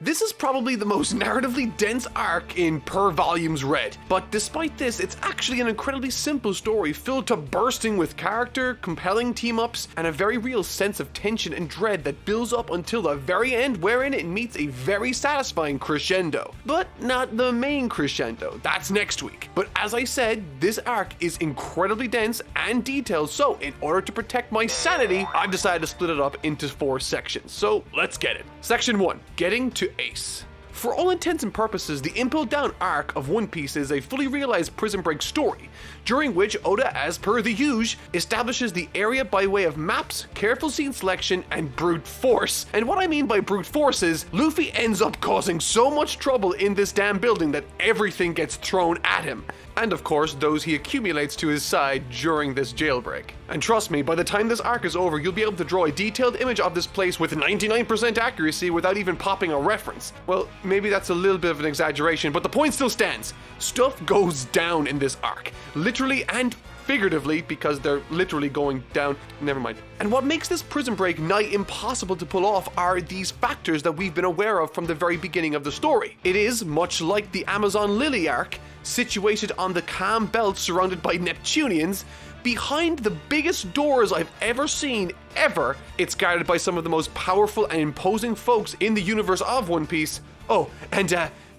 This is probably the most narratively dense arc in per volumes read, but despite this, it's actually an incredibly simple story filled to bursting with character, compelling team-ups, and a very real sense of tension and dread that builds up until the very end, wherein it meets a very satisfying crescendo. But not the main crescendo, that's next week. But as I said, this arc is incredibly dense and detailed, so in order to protect my sanity, I've decided to split it up into 4 sections. So let's get it. Section 1, getting to Ace. For all intents and purposes, the Impel Down arc of One Piece is a fully realized prison break story, during which Oda, as per the usual, establishes the area by way of maps, careful scene selection, and brute force. And what I mean by brute force is, Luffy ends up causing so much trouble in this damn building that everything gets thrown at him. And of course, those he accumulates to his side during this jailbreak. And trust me, by the time this arc is over, you'll be able to draw a detailed image of this place with 99% accuracy without even popping a reference. Well, maybe that's a little bit of an exaggeration, but the point still stands. Stuff goes down in this arc, literally and figuratively, because they're literally going down. Never mind. And what makes this prison break nigh impossible to pull off are these factors that we've been aware of from the very beginning of the story. It is, much like the Amazon Lily arc, situated on the calm belt surrounded by Neptunians, behind the biggest doors I've ever seen, ever. It's guarded by some of the most powerful and imposing folks in the universe of One Piece. Oh, and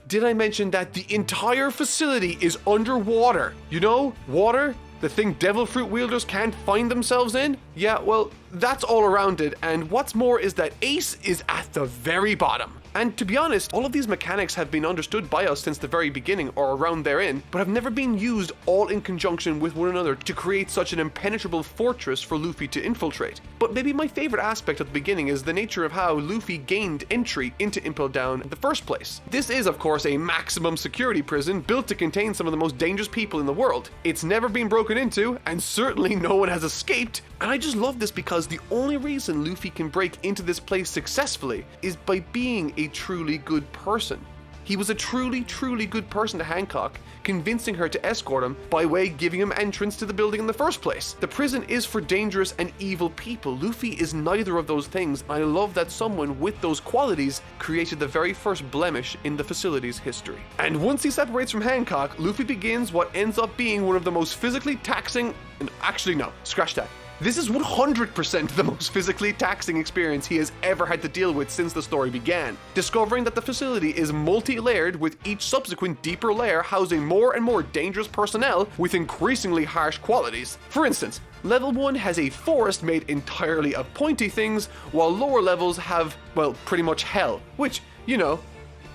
did I mention that the entire facility is underwater? You know, water? The thing devil fruit wielders can't find themselves in? Yeah, well, that's all around it, and what's more is that Ace is at the very bottom. And to be honest, all of these mechanics have been understood by us since the very beginning or around therein, but have never been used all in conjunction with one another to create such an impenetrable fortress for Luffy to infiltrate. But maybe my favorite aspect at the beginning is the nature of how Luffy gained entry into Impel Down in the first place. This is, of course, a maximum security prison built to contain some of the most dangerous people in the world. It's never been broken into, and certainly no one has escaped. And I just love this because the only reason Luffy can break into this place successfully is by being a truly good person. He was a truly good person to Hancock, convincing her to escort him by way giving him entrance to the building in the first place. The prison is for dangerous and evil people. Luffy is neither of those things. I love that someone with those qualities created the very first blemish in the facility's history. And once he separates from Hancock, Luffy begins what ends up being one of the most physically taxing, and actually no, scratch that. This is 100% the most physically taxing experience he has ever had to deal with since the story began, discovering that the facility is multi-layered, with each subsequent deeper layer housing more and more dangerous personnel with increasingly harsh qualities. For instance, level 1 has a forest made entirely of pointy things, while lower levels have, well, pretty much hell, which, you know,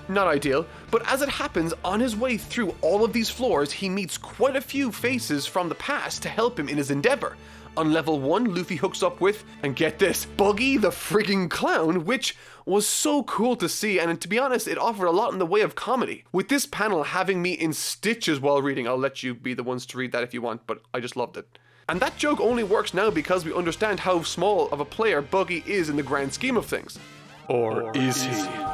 not ideal. But as it happens, on his way through all of these floors, he meets quite a few faces from the past to help him in his endeavor. On level 1, Luffy hooks up with, and get this, Buggy the frigging Clown, which was so cool to see, and to be honest, it offered a lot in the way of comedy. With this panel having me in stitches while reading, I'll let you be the ones to read that if you want, but I just loved it. And that joke only works now because we understand how small of a player Buggy is in the grand scheme of things. Or is he?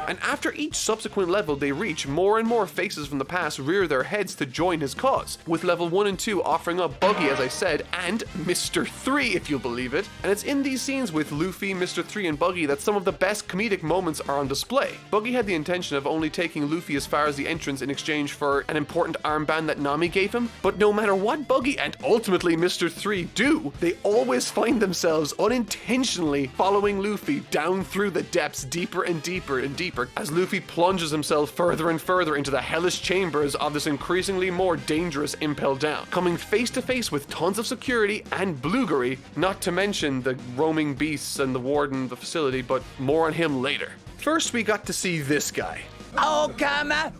And after each subsequent level they reach, more and more faces from the past rear their heads to join his cause, with level 1 and 2 offering up Buggy, as I said, and Mr. 3, if you'll believe it. And it's in these scenes with Luffy, Mr. 3, and Buggy that some of the best comedic moments are on display. Buggy had the intention of only taking Luffy as far as the entrance in exchange for an important armband that Nami gave him, but no matter what Buggy and ultimately Mr. 3 do, they always find themselves unintentionally following Luffy down through the depths, deeper and deeper and deeper, as Luffy plunges himself further and further into the hellish chambers of this increasingly more dangerous Impel Down, coming face to face with tons of security and Blueberry, not to mention the roaming beasts and the warden of the facility, but more on him later. First, we got to see this guy. Oh, come on.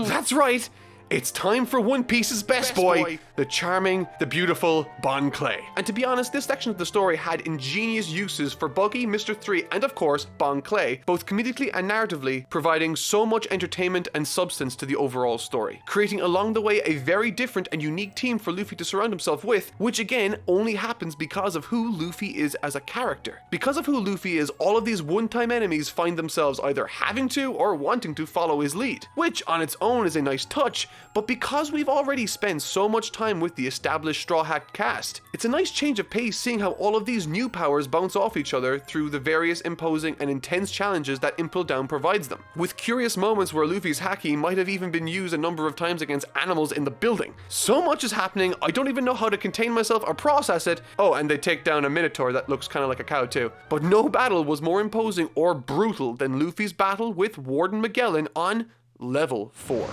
That's right! It's time for One Piece's best boy, the charming, the beautiful Bon Clay. And to be honest, this section of the story had ingenious uses for Buggy, Mr. 3, and of course, Bon Clay, both comedically and narratively, providing so much entertainment and substance to the overall story, creating along the way a very different and unique team for Luffy to surround himself with, which again only happens because of who Luffy is as a character. Because of who Luffy is, all of these one-time enemies find themselves either having to or wanting to follow his lead, which on its own is a nice touch, but because we've already spent so much time with the established Straw Hat cast, it's a nice change of pace seeing how all of these new powers bounce off each other through the various imposing and intense challenges that Impel Down provides them, with curious moments where Luffy's haki might have even been used a number of times against animals in the building. So much is happening, I don't even know how to contain myself or process it. Oh, and they take down a Minotaur that looks kind of like a cow too. But no battle was more imposing or brutal than Luffy's battle with Warden Magellan on level 4.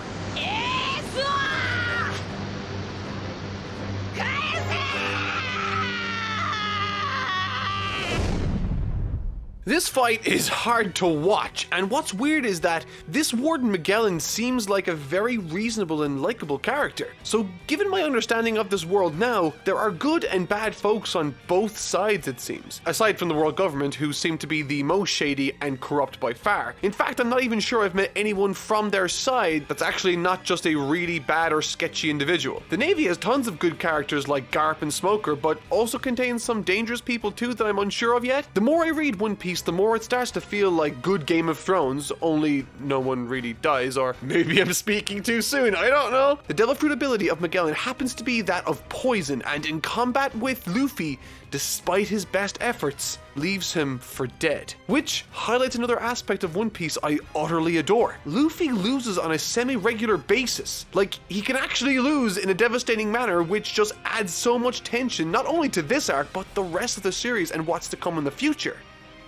This fight is hard to watch, and what's weird is that this Warden Magellan seems like a very reasonable and likable character. So given my understanding of this world now, there are good and bad folks on both sides it seems, aside from the world government who seem to be the most shady and corrupt by far. In fact, I'm not even sure I've met anyone from their side that's actually not just a really bad or sketchy individual. The Navy has tons of good characters like Garp and Smoker, but also contains some dangerous people too that I'm unsure of yet. The more I read One Piece, the more it starts to feel like good Game of Thrones, only no one really dies, or maybe I'm speaking too soon, I don't know. The Devil Fruit ability of Magellan happens to be that of poison, and in combat with Luffy, despite his best efforts, leaves him for dead. Which highlights another aspect of One Piece I utterly adore. Luffy loses on a semi-regular basis. Like, he can actually lose in a devastating manner, which just adds so much tension not only to this arc, but the rest of the series and what's to come in the future.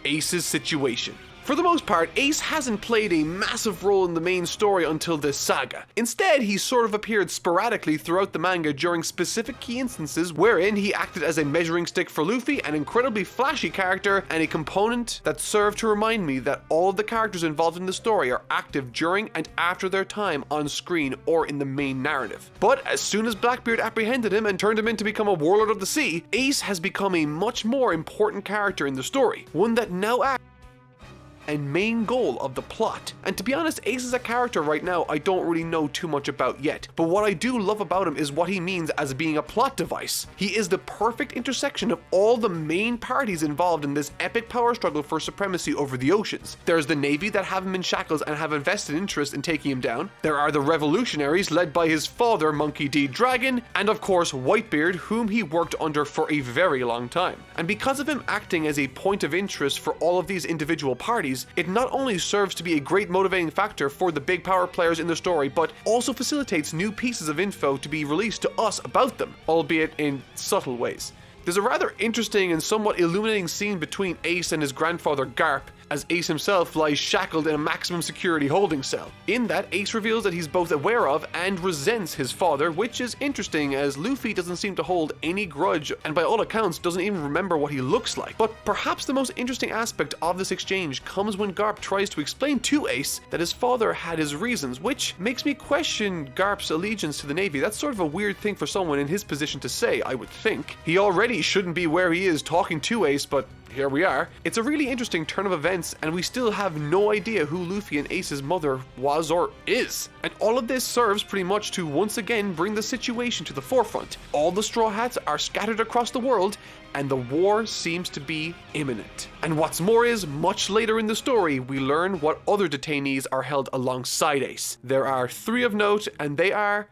Ace's situation. For the most part, Ace hasn't played a massive role in the main story until this saga. Instead, he sort of appeared sporadically throughout the manga during specific key instances wherein he acted as a measuring stick for Luffy, an incredibly flashy character, and a component that served to remind me that all of the characters involved in the story are active during and after their time on screen or in the main narrative. But as soon as Blackbeard apprehended him and turned him in to become a warlord of the sea, Ace has become a much more important character in the story, one that now acts and main goal of the plot. And to be honest, Ace is a character right now I don't really know too much about yet, but what I do love about him is what he means as being a plot device. He is the perfect intersection of all the main parties involved in this epic power struggle for supremacy over the oceans. There's the Navy that have him in shackles and have a vested interest in taking him down. There are the revolutionaries led by his father, Monkey D. Dragon, and of course Whitebeard, whom he worked under for a very long time. And because of him acting as a point of interest for all of these individual parties, it not only serves to be a great motivating factor for the big power players in the story, but also facilitates new pieces of info to be released to us about them, albeit in subtle ways. There's a rather interesting and somewhat illuminating scene between Ace and his grandfather Garp, as Ace himself lies shackled in a maximum security holding cell. In that, Ace reveals that he's both aware of and resents his father, which is interesting as Luffy doesn't seem to hold any grudge and by all accounts doesn't even remember what he looks like. But perhaps the most interesting aspect of this exchange comes when Garp tries to explain to Ace that his father had his reasons, which makes me question Garp's allegiance to the Navy. That's sort of a weird thing for someone in his position to say, I would think. He already shouldn't be where he is talking to Ace, but here we are. It's a really interesting turn of events, and we still have no idea who Luffy and Ace's mother was or is. And all of this serves pretty much to once again bring the situation to the forefront. All the Straw Hats are scattered across the world, and the war seems to be imminent. And what's more is, much later in the story, we learn what other detainees are held alongside Ace. There are 3 of note, and they are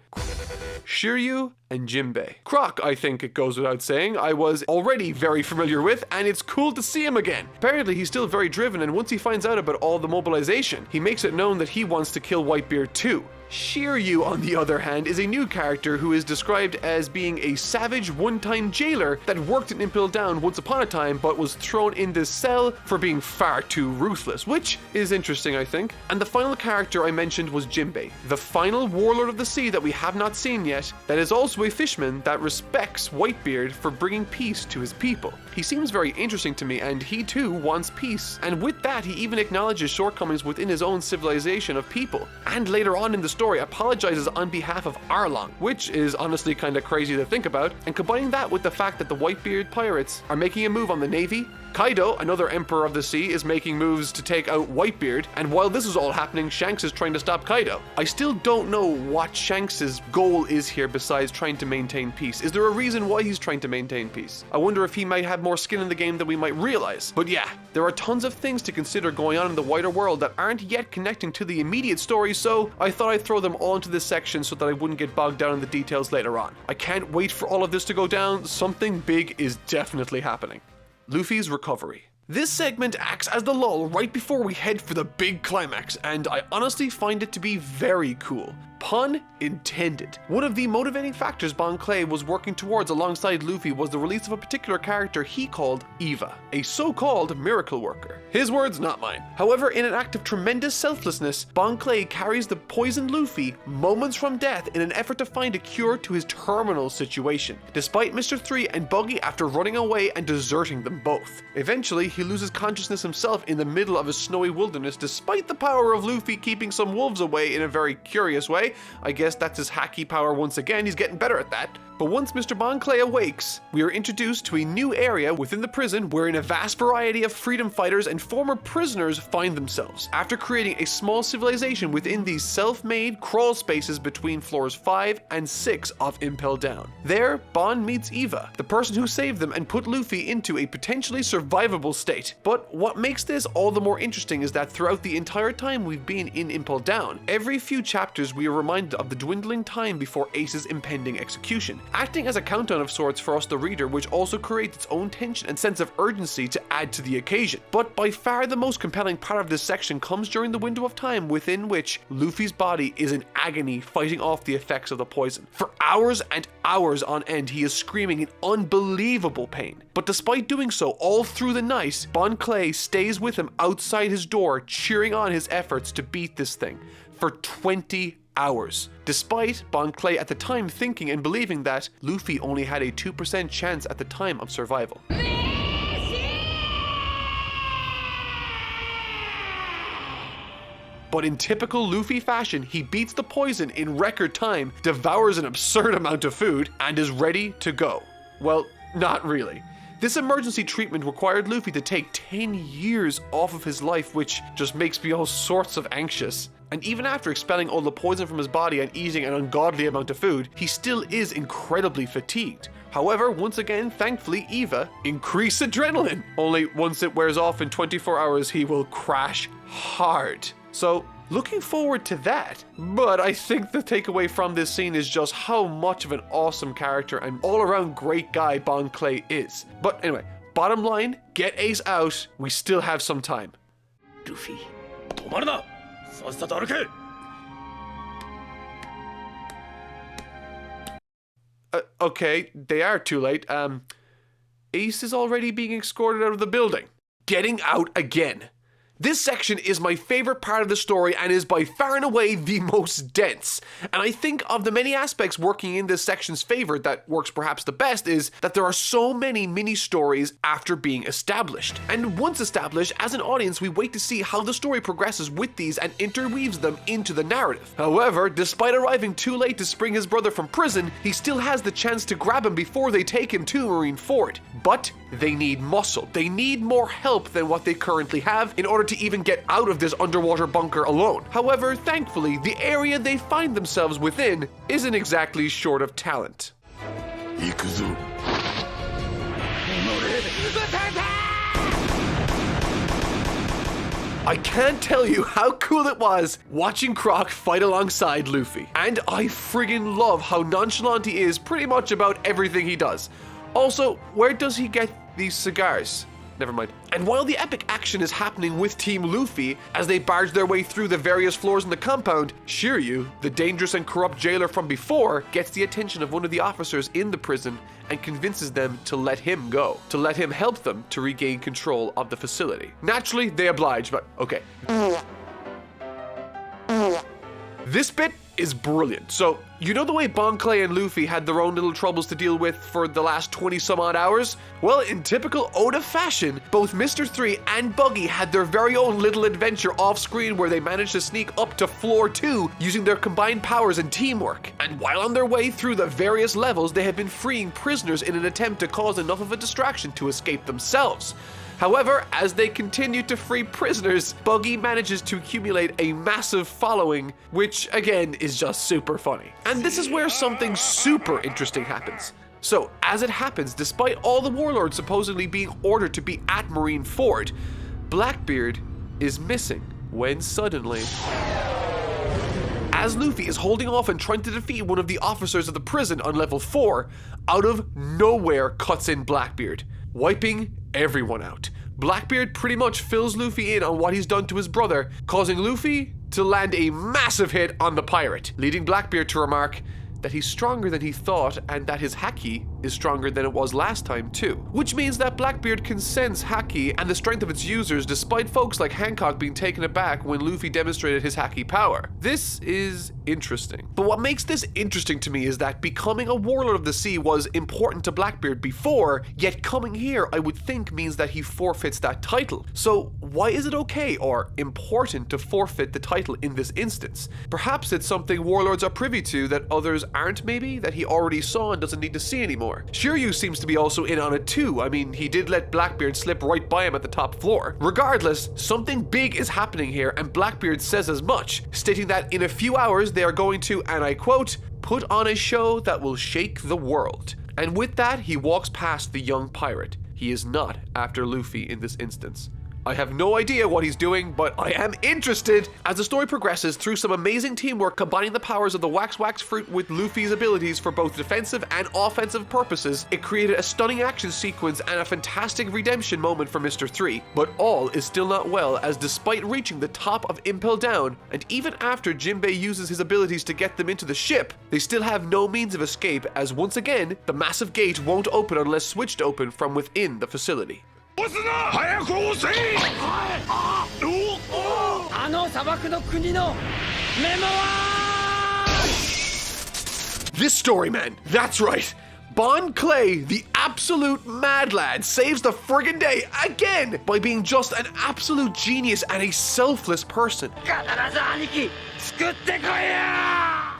Shiryu and Jinbei. Croc, I think it goes without saying, I was already very familiar with, and it's cool to see him again. Apparently he's still very driven, and once he finds out about all the mobilization, he makes it known that he wants to kill Whitebeard too. Shiryu, on the other hand, is a new character who is described as being a savage one-time jailer that worked in Impel Down once upon a time but was thrown in this cell for being far too ruthless, which is interesting, I think. And the final character I mentioned was Jinbei, the final warlord of the sea that we have not seen yet, that is also a fishman that respects Whitebeard for bringing peace to his people. He seems very interesting to me, and he too wants peace, and with that he even acknowledges shortcomings within his own civilization of people. And later on in the story apologizes on behalf of Arlong, which is honestly kind of crazy to think about, and combining that with the fact that the Whitebeard pirates are making a move on the Navy, Kaido, another Emperor of the Sea, is making moves to take out Whitebeard, and while this is all happening, Shanks is trying to stop Kaido. I still don't know what Shanks' goal is here besides trying to maintain peace. Is there a reason why he's trying to maintain peace? I wonder if he might have more skin in the game than we might realize. But yeah, there are tons of things to consider going on in the wider world that aren't yet connecting to the immediate story, so I thought I'd throw them all into this section so that I wouldn't get bogged down in the details later on. I can't wait for all of this to go down. Something big is definitely happening. Luffy's recovery. This segment acts as the lull right before we head for the big climax, and I honestly find it to be very cool. Pun intended. One of the motivating factors Bon Clay was working towards alongside Luffy was the release of a particular character he called Eva, a so-called miracle worker. His words, not mine. However, in an act of tremendous selflessness, Bon Clay carries the poisoned Luffy moments from death in an effort to find a cure to his terminal situation, despite Mr. 3 and Buggy after running away and deserting them both. Eventually, he loses consciousness himself in the middle of a snowy wilderness despite the power of Luffy keeping some wolves away in a very curious way. I guess that's his hacky power once again, he's getting better at that. But once Mr. Bon Clay awakes, we are introduced to a new area within the prison wherein a vast variety of freedom fighters and former prisoners find themselves, after creating a small civilization within these self-made crawl spaces between floors 5 and 6 of Impel Down. There, Bon meets Eva, the person who saved them and put Luffy into a potentially survivable state. But what makes this all the more interesting is that throughout the entire time we've been in Impel Down, every few chapters we are reminded of the dwindling time before Ace's impending execution, acting as a countdown of sorts for us the reader, which also creates its own tension and sense of urgency to add to the occasion. But by far the most compelling part of this section comes during the window of time within which Luffy's body is in agony fighting off the effects of the poison. For hours and hours on end he is screaming in unbelievable pain. But despite doing so all through the night, Bon Clay stays with him outside his door, cheering on his efforts to beat this thing for 20 hours, despite Bon Clay at the time thinking and believing that Luffy only had a 2% chance at the time of survival. But in typical Luffy fashion, he beats the poison in record time, devours an absurd amount of food, and is ready to go. Well, not really. This emergency treatment required Luffy to take 10 years off of his life, which just makes me all sorts of anxious. And even after expelling all the poison from his body and eating an ungodly amount of food, he still is incredibly fatigued. However, once again, thankfully, Eva increased adrenaline. Only once it wears off in 24 hours, he will crash hard. So, looking forward to that. But I think the takeaway from this scene is just how much of an awesome character and all-around great guy Bon Clay is. But anyway, bottom line, get Ace out, we still have some time. Luffy. Okay, they are too late. Ace is already being escorted out of the building. Getting out again. This section is my favorite part of the story and is by far and away the most dense. And I think of the many aspects working in this section's favor that works perhaps the best is that there are so many mini stories after being established. And once established, as an audience, we wait to see how the story progresses with these and interweaves them into the narrative. However, despite arriving too late to spring his brother from prison, he still has the chance to grab him before they take him to Marineford. But they need muscle. They need more help than what they currently have in order to even get out of this underwater bunker alone. However, thankfully, the area they find themselves within isn't exactly short of talent. I can't tell you how cool it was watching Croc fight alongside Luffy. And I friggin' love how nonchalant he is pretty much about everything he does. Also, where does he get these cigars? Never mind. And while the epic action is happening with Team Luffy, as they barge their way through the various floors in the compound, Shiryu, the dangerous and corrupt jailer from before, gets the attention of one of the officers in the prison and convinces them to let him go, to let him help them to regain control of the facility. Naturally, they oblige, but okay. This bit is brilliant. So, you know the way Bon Clay and Luffy had their own little troubles to deal with for the last 20 some odd hours? Well, in typical Oda fashion, both Mr. 3 and Buggy had their very own little adventure off screen where they managed to sneak up to floor 2 using their combined powers and teamwork. And while on their way through the various levels, they had been freeing prisoners in an attempt to cause enough of a distraction to escape themselves. However, as they continue to free prisoners, Buggy manages to accumulate a massive following, which again is just super funny. And this is where something super interesting happens. So, as it happens, despite all the warlords supposedly being ordered to be at Marineford, Blackbeard is missing when suddenly, as Luffy is holding off and trying to defeat one of the officers of the prison on level 4, out of nowhere cuts in Blackbeard, wiping everyone out. Blackbeard pretty much fills Luffy in on what he's done to his brother, causing Luffy to land a massive hit on the pirate, leading Blackbeard to remark that he's stronger than he thought and that his haki is stronger than it was last time too. Which means that Blackbeard can sense haki and the strength of its users despite folks like Hancock being taken aback when Luffy demonstrated his haki power. This is interesting. But what makes this interesting to me is that becoming a warlord of the sea was important to Blackbeard before, yet coming here I would think means that he forfeits that title. So why is it okay or important to forfeit the title in this instance? Perhaps it's something warlords are privy to that others aren't, maybe, that he already saw and doesn't need to see anymore. Shiryu seems to be also in on it too. I mean, he did let Blackbeard slip right by him at the top floor. Regardless, something big is happening here and Blackbeard says as much, stating that in a few hours they are going to, and I quote, put on a show that will shake the world. And with that, he walks past the young pirate. He is not after Luffy in this instance. I have no idea what he's doing, but I am interested. As the story progresses through some amazing teamwork combining the powers of the Wax Fruit with Luffy's abilities for both defensive and offensive purposes, it created a stunning action sequence and a fantastic redemption moment for Mr. 3. But all is still not well, as despite reaching the top of Impel Down, and even after Jinbei uses his abilities to get them into the ship, they still have no means of escape, as once again, the massive gate won't open unless switched open from within the facility. This story, man, that's right. Bon Clay, the absolute mad lad, saves the friggin' day again by being just an absolute genius and a selfless person.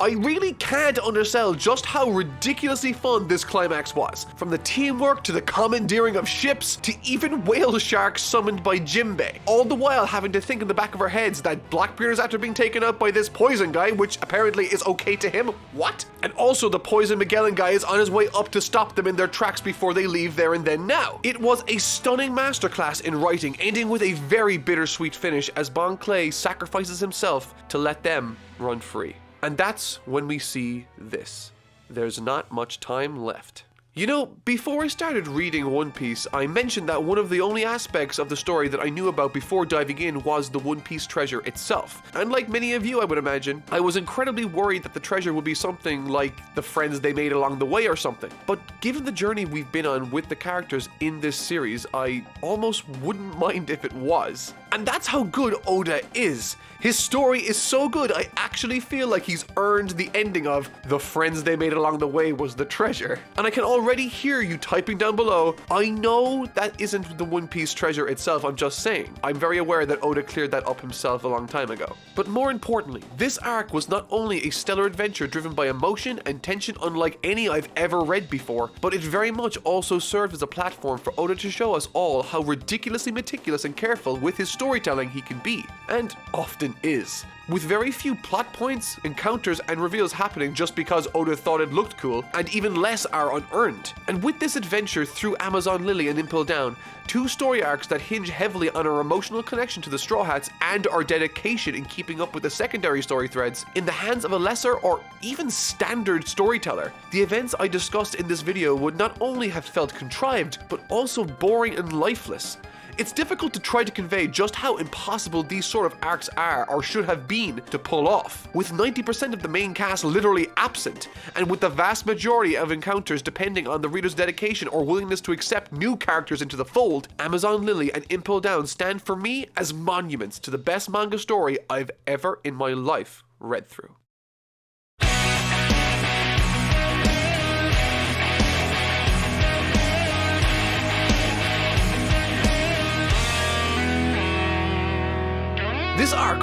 I really can't undersell just how ridiculously fun this climax was. From the teamwork to the commandeering of ships to even whale sharks summoned by Jinbei. All the while having to think in the back of our heads that Blackbeard is after being taken out by this poison guy, which apparently is okay to him. What? And also the poison Magellan guy is on his way up to stop them in their tracks before they leave there and then now. It was a stunning masterclass in writing, ending with a very bittersweet finish as Bon Clay sacrifices himself to let them run free. And that's when we see this. There's not much time left. You know, before I started reading One Piece, I mentioned that one of the only aspects of the story that I knew about before diving in was the One Piece treasure itself. And like many of you, I would imagine, I was incredibly worried that the treasure would be something like the friends they made along the way or something. But given the journey we've been on with the characters in this series, I almost wouldn't mind if it was. And that's how good Oda is. His story is so good, I actually feel like he's earned the ending of the friends they made along the way was the treasure. And I can already hear you typing down below, I know that isn't the One Piece treasure itself, I'm just saying. I'm very aware that Oda cleared that up himself a long time ago. But more importantly, this arc was not only a stellar adventure driven by emotion and tension unlike any I've ever read before, but it very much also served as a platform for Oda to show us all how ridiculously meticulous and careful with his storytelling he can be, and often is. With very few plot points, encounters, and reveals happening just because Oda thought it looked cool, and even less are unearned. And with this adventure through Amazon Lily and Impel Down, two story arcs that hinge heavily on our emotional connection to the Straw Hats and our dedication in keeping up with the secondary story threads, in the hands of a lesser or even standard storyteller, the events I discussed in this video would not only have felt contrived, but also boring and lifeless. It's difficult to try to convey just how impossible these sort of arcs are or should have been to pull off, with 90% of the main cast literally absent, and with the vast majority of encounters depending on the reader's dedication or willingness to accept new characters into the fold. Amazon Lily and Impel Down stand for me as monuments to the best manga story I've ever in my life read through.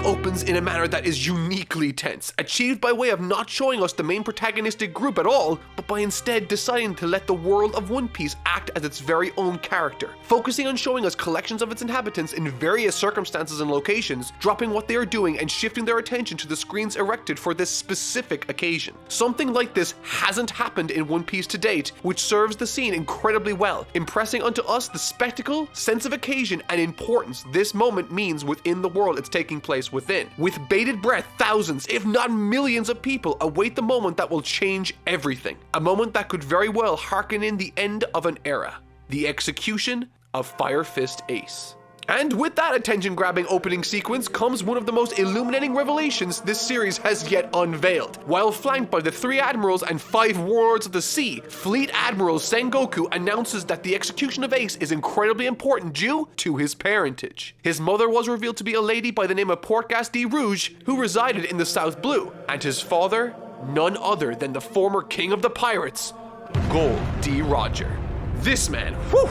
opens in a manner that is uniquely tense, achieved by way of not showing us the main protagonistic group at all, but by instead deciding to let the world of One Piece act as its very own character, focusing on showing us collections of its inhabitants in various circumstances and locations, dropping what they are doing and shifting their attention to the screens erected for this specific occasion. Something like this hasn't happened in One Piece to date, which serves the scene incredibly well, impressing onto us the spectacle, sense of occasion, and importance this moment means within the world it's taking place within. With bated breath, thousands, if not millions of people await the moment that will change everything. A moment that could very well harken in the end of an era. The execution of Fire Fist Ace. And with that attention-grabbing opening sequence comes one of the most illuminating revelations this series has yet unveiled. While flanked by the 3 admirals and 5 warlords of the sea, Fleet Admiral Sengoku announces that the execution of Ace is incredibly important due to his parentage. His mother was revealed to be a lady by the name of Portgas de Rouge, who resided in the South Blue, and his father, none other than the former king of the pirates, Gol D. Roger. This man, whew!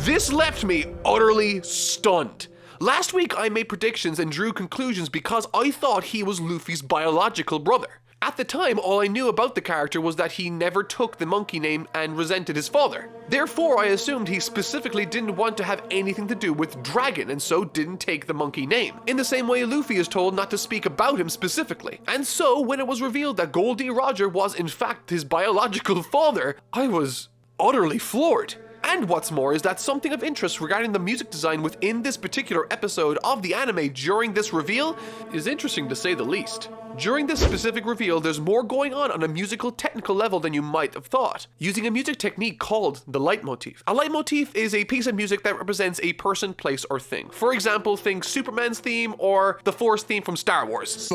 This left me utterly stunned. Last week I made predictions and drew conclusions because I thought he was Luffy's biological brother. At the time, all I knew about the character was that he never took the monkey name and resented his father. Therefore, I assumed he specifically didn't want to have anything to do with Dragon and so didn't take the monkey name. In the same way Luffy is told not to speak about him specifically. And so, when it was revealed that Gol D. Roger was in fact his biological father, I was utterly floored. And what's more is that something of interest regarding the music design within this particular episode of the anime during this reveal is interesting to say the least. During this specific reveal, there's more going on a musical technical level than you might have thought, using a music technique called the leitmotif. A leitmotif is a piece of music that represents a person, place, or thing. For example, think Superman's theme or the Force theme from Star Wars.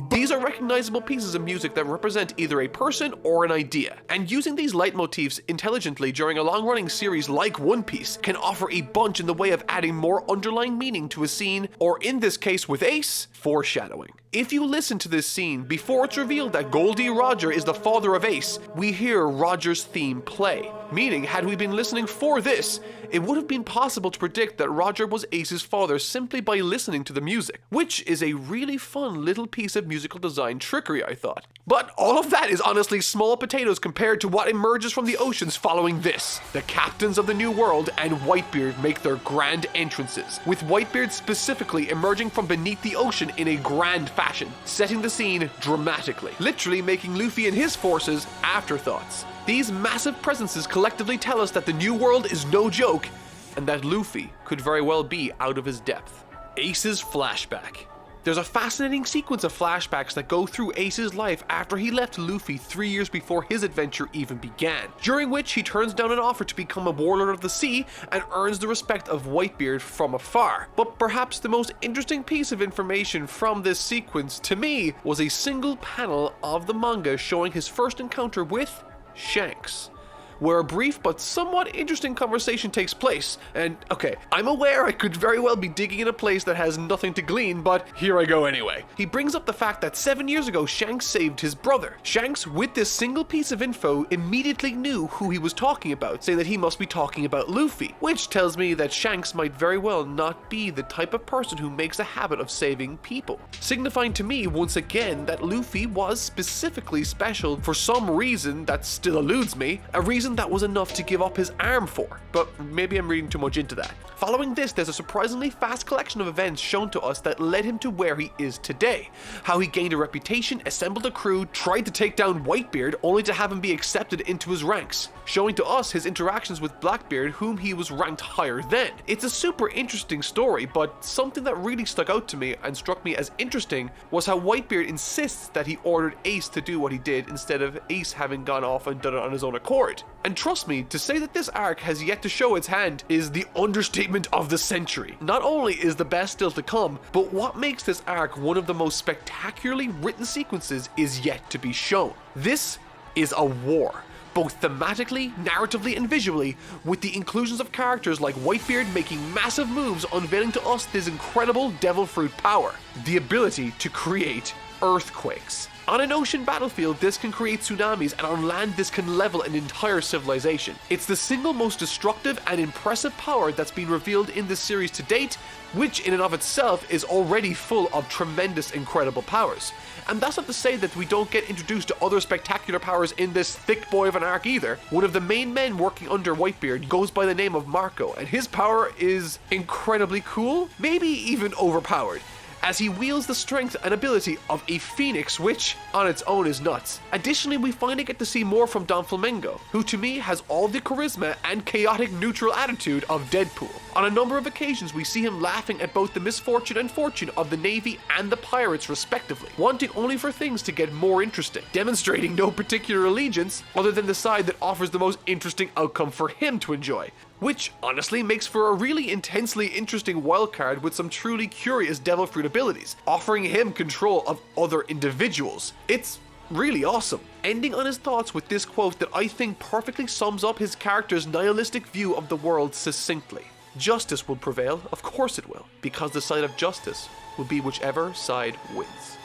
These are recognizable pieces of music that represent either a person or an idea, and using these leitmotifs intelligently during a long-running series like One Piece can offer a bunch in the way of adding more underlying meaning to a scene, or in this case with Ace, foreshadowing. If you listen to this scene, before it's revealed that Gol D. Roger is the father of Ace, we hear Roger's theme play. Meaning, had we been listening for this, it would have been possible to predict that Roger was Ace's father simply by listening to the music, which is a really fun little piece of musical design trickery, I thought. But all of that is honestly small potatoes compared to what emerges from the oceans following this. The captains of the New World and Whitebeard make their grand entrances, with Whitebeard specifically emerging from beneath the ocean in a grand fashion, setting the scene dramatically, literally making Luffy and his forces afterthoughts. These massive presences collectively tell us that the New World is no joke, and that Luffy could very well be out of his depth. Ace's flashback. There's a fascinating sequence of flashbacks that go through Ace's life after he left Luffy 3 years before his adventure even began, during which he turns down an offer to become a warlord of the sea and earns the respect of Whitebeard from afar. But perhaps the most interesting piece of information from this sequence to me was a single panel of the manga showing his first encounter with Shanks, where a brief but somewhat interesting conversation takes place. And okay, I'm aware I could very well be digging in a place that has nothing to glean, but here I go anyway. He brings up the fact that 7 years ago Shanks saved his brother. Shanks, with this single piece of info, immediately knew who he was talking about, saying that he must be talking about Luffy, which tells me that Shanks might very well not be the type of person who makes a habit of saving people, signifying to me once again that Luffy was specifically special for some reason that still eludes me, a reason that was enough to give up his arm for, but maybe I'm reading too much into that. Following this, there's a surprisingly fast collection of events shown to us that led him to where he is today. How he gained a reputation, assembled a crew, tried to take down Whitebeard only to have him be accepted into his ranks, showing to us his interactions with Blackbeard, whom he was ranked higher than. It's a super interesting story, but something that really stuck out to me and struck me as interesting was how Whitebeard insists that he ordered Ace to do what he did instead of Ace having gone off and done it on his own accord. And trust me, to say that this arc has yet to show its hand is the understatement of the century. Not only is the best still to come, but what makes this arc one of the most spectacularly written sequences is yet to be shown. This is a war, both thematically, narratively, and visually, with the inclusions of characters like Whitebeard making massive moves, unveiling to us his incredible devil fruit power, the ability to create earthquakes. On an ocean battlefield, this can create tsunamis, and on land, this can level an entire civilization. It's the single most destructive and impressive power that's been revealed in this series to date, which in and of itself is already full of tremendous, incredible powers. And that's not to say that we don't get introduced to other spectacular powers in this thick boy of an arc either. One of the main men working under Whitebeard goes by the name of Marco, and his power is incredibly cool, maybe even overpowered, as he wields the strength and ability of a phoenix, which on its own is nuts. Additionally, we finally get to see more from Don Flamingo, who to me has all the charisma and chaotic neutral attitude of Deadpool. On a number of occasions, we see him laughing at both the misfortune and fortune of the Navy and the pirates respectively, wanting only for things to get more interesting, demonstrating no particular allegiance other than the side that offers the most interesting outcome for him to enjoy, which honestly makes for a really intensely interesting wildcard with some truly curious devil fruit abilities, offering him control of other individuals. It's really awesome. Ending on his thoughts with this quote that I think perfectly sums up his character's nihilistic view of the world succinctly. Justice will prevail, of course it will, because the side of justice will be whichever side wins.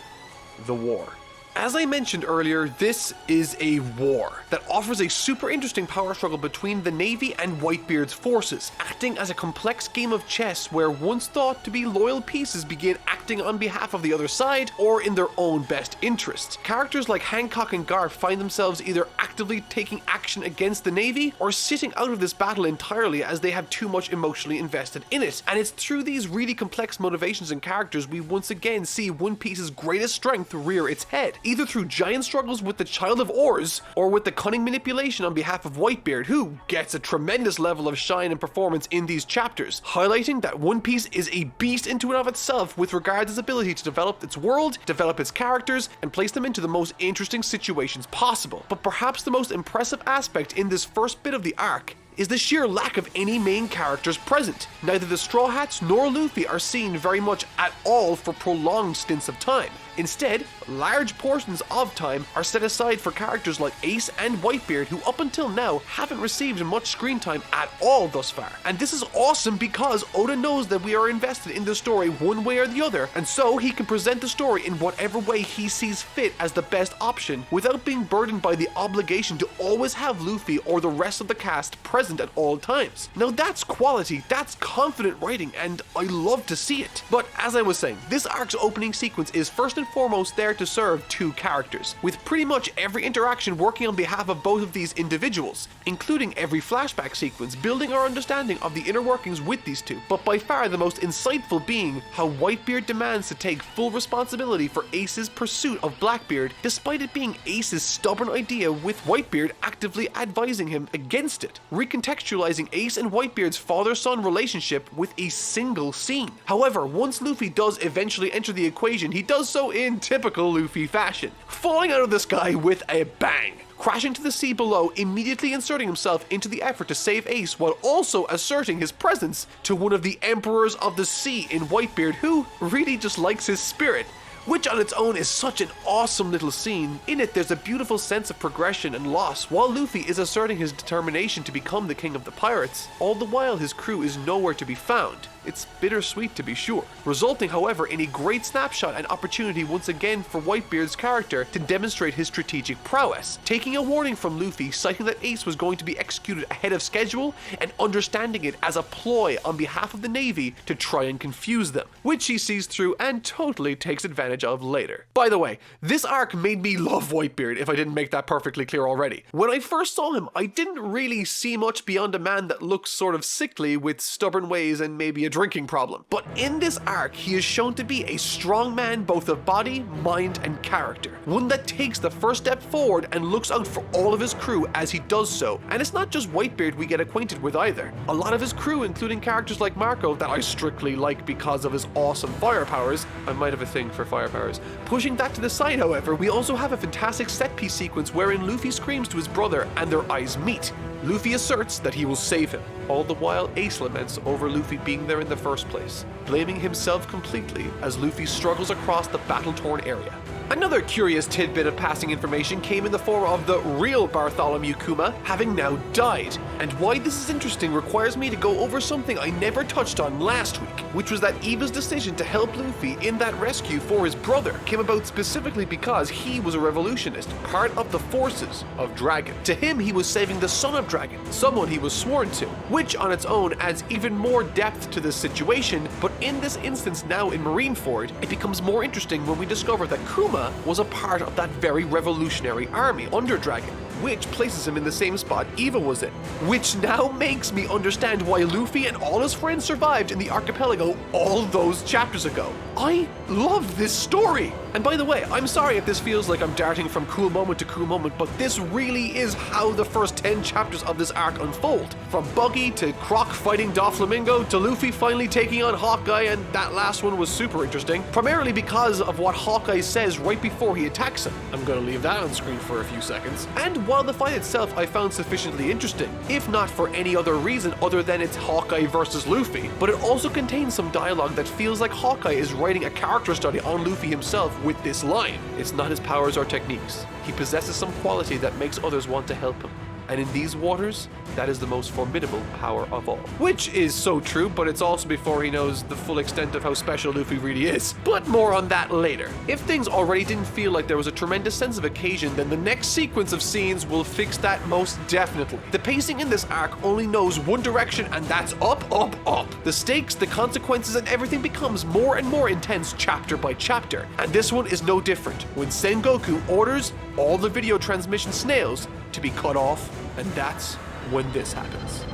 The war. As I mentioned earlier, this is a war that offers a super interesting power struggle between the Navy and Whitebeard's forces, acting as a complex game of chess where once thought to be loyal pieces begin acting on behalf of the other side or in their own best interests. Characters like Hancock and Garp find themselves either actively taking action against the Navy or sitting out of this battle entirely as they have too much emotionally invested in it. And it's through these really complex motivations and characters we once again see One Piece's greatest strength rear its head, either through giant struggles with the Child of Oars or with the cunning manipulation on behalf of Whitebeard, who gets a tremendous level of shine and performance in these chapters, highlighting that One Piece is a beast into and of itself with regards to its ability to develop its world, develop its characters, and place them into the most interesting situations possible. But perhaps the most impressive aspect in this first bit of the arc is the sheer lack of any main characters present. Neither the Straw Hats nor Luffy are seen very much at all for prolonged stints of time. Instead, large portions of time are set aside for characters like Ace and Whitebeard, who up until now haven't received much screen time at all thus far. And this is awesome because Oda knows that we are invested in the story one way or the other, and so he can present the story in whatever way he sees fit as the best option without being burdened by the obligation to always have Luffy or the rest of the cast present at all times. Now that's quality, that's confident writing, and I love to see it. But as I was saying, this arc's opening sequence is first and foremost there to serve two characters, with pretty much every interaction working on behalf of both of these individuals, including every flashback sequence building our understanding of the inner workings with these two, but by far the most insightful being how Whitebeard demands to take full responsibility for Ace's pursuit of Blackbeard, despite it being Ace's stubborn idea, with Whitebeard actively advising him against it, recontextualizing Ace and Whitebeard's father-son relationship with a single scene. However, once Luffy does eventually enter the equation, he does so in typical Luffy fashion, falling out of the sky with a bang, crashing to the sea below, immediately inserting himself into the effort to save Ace while also asserting his presence to one of the Emperors of the Sea in Whitebeard, who really just likes his spirit, which on its own is such an awesome little scene. In it, there's a beautiful sense of progression and loss, while Luffy is asserting his determination to become the king of the pirates. All the while, his crew is nowhere to be found. It's bittersweet to be sure, resulting however in a great snapshot and opportunity once again for Whitebeard's character to demonstrate his strategic prowess, taking a warning from Luffy, citing that Ace was going to be executed ahead of schedule and understanding it as a ploy on behalf of the Navy to try and confuse them, which he sees through and totally takes advantage of later. By the way, this arc made me love Whitebeard, if I didn't make that perfectly clear already. When I first saw him, I didn't really see much beyond a man that looks sort of sickly with stubborn ways and maybe a drinking problem. But in this arc, he is shown to be a strong man both of body, mind, and character. One that takes the first step forward and looks out for all of his crew as he does so. And it's not just Whitebeard we get acquainted with either. A lot of his crew, including characters like Marco, that I strictly like because of his awesome fire powers. I might have a thing for fire powers. Pushing that to the side, however, we also have a fantastic set piece sequence wherein Luffy screams to his brother and their eyes meet. Luffy asserts that he will save him. all the while Ace laments over Luffy being there in the first place, blaming himself completely as Luffy struggles across the battle-torn area. Another curious tidbit of passing information came in the form of the real Bartholomew Kuma having now died, and why this is interesting requires me to go over something I never touched on last week, which was that Eva's decision to help Luffy in that rescue for his brother came about specifically because he was a revolutionist, part of the forces of Dragon. To him, he was saving the son of Dragon, someone he was sworn to, which on its own adds even more depth to this situation, but in this instance now in Marineford, it becomes more interesting when we discover that Kuma was a part of that very revolutionary army under Dragon, which places him in the same spot Eva was in, which now makes me understand why Luffy and all his friends survived in the archipelago all those chapters ago. I love this story! And by the way, I'm sorry if this feels like I'm darting from cool moment to cool moment, but this really is how the first 10 chapters of this arc unfold. From Buggy to Croc fighting Doflamingo to Luffy finally taking on Hawkeye, and that last one was super interesting, primarily because of what Hawkeye says right before he attacks him. I'm gonna leave that on screen for a few seconds. And while the fight itself I found sufficiently interesting, if not for any other reason other than it's Hawkeye versus Luffy, but it also contains some dialogue that feels like Hawkeye is writing a character study on Luffy himself with this line. It's not his powers or techniques. He possesses some quality that makes others want to help him. And in these waters, that is the most formidable power of all. Which is so true, but it's also before he knows the full extent of how special Luffy really is. But more on that later. If things already didn't feel like there was a tremendous sense of occasion, then the next sequence of scenes will fix that most definitely. The pacing in this arc only knows one direction, and that's up, up, up. The stakes, the consequences, and everything becomes more and more intense chapter by chapter. And this one is no different, when Sengoku orders all the video transmission snails to be cut off, and that's when this happens.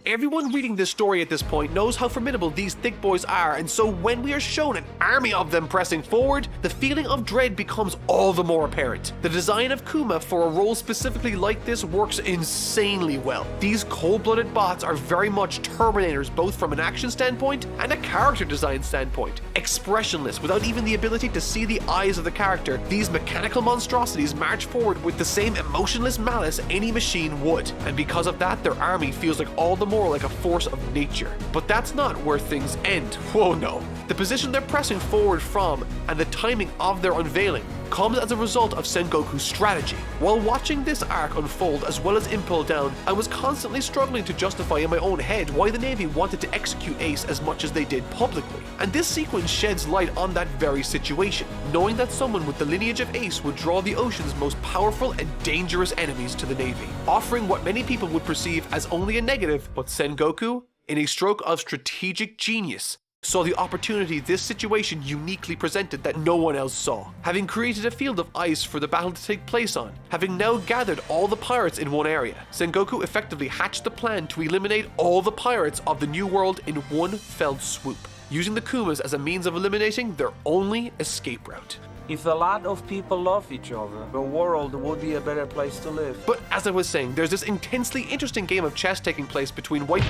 Everyone reading this story at this point knows how formidable these thick boys are, and so when we are shown an army of them pressing forward, the feeling of dread becomes all the more apparent. The design of Kuma for a role specifically like this works insanely well. These cold-blooded bots are very much Terminators, both from an action standpoint and a character design standpoint. Expressionless, without even the ability to see the eyes of the character, these mechanical monstrosities march forward with the same emotionless malice any machine would, and because of that, their army feels like all the more like a force of nature. But that's not where things end. Whoa, no. The position they're pressing forward from and the timing of their unveiling comes as a result of Sengoku's strategy. While watching this arc unfold as well as Impel Down, I was constantly struggling to justify in my own head why the Navy wanted to execute Ace as much as they did publicly. And this sequence sheds light on that very situation, knowing that someone with the lineage of Ace would draw the ocean's most powerful and dangerous enemies to the Navy, offering what many people would perceive as only a negative, but Sengoku, in a stroke of strategic genius, saw the opportunity this situation uniquely presented that no one else saw. Having created a field of ice for the battle to take place on, having now gathered all the pirates in one area, Sengoku effectively hatched the plan to eliminate all the pirates of the New World in one fell swoop, using the Kumas as a means of eliminating their only escape route. If a lot of people love each other, the world would be a better place to live. But as I was saying, there's this intensely interesting game of chess taking place between White...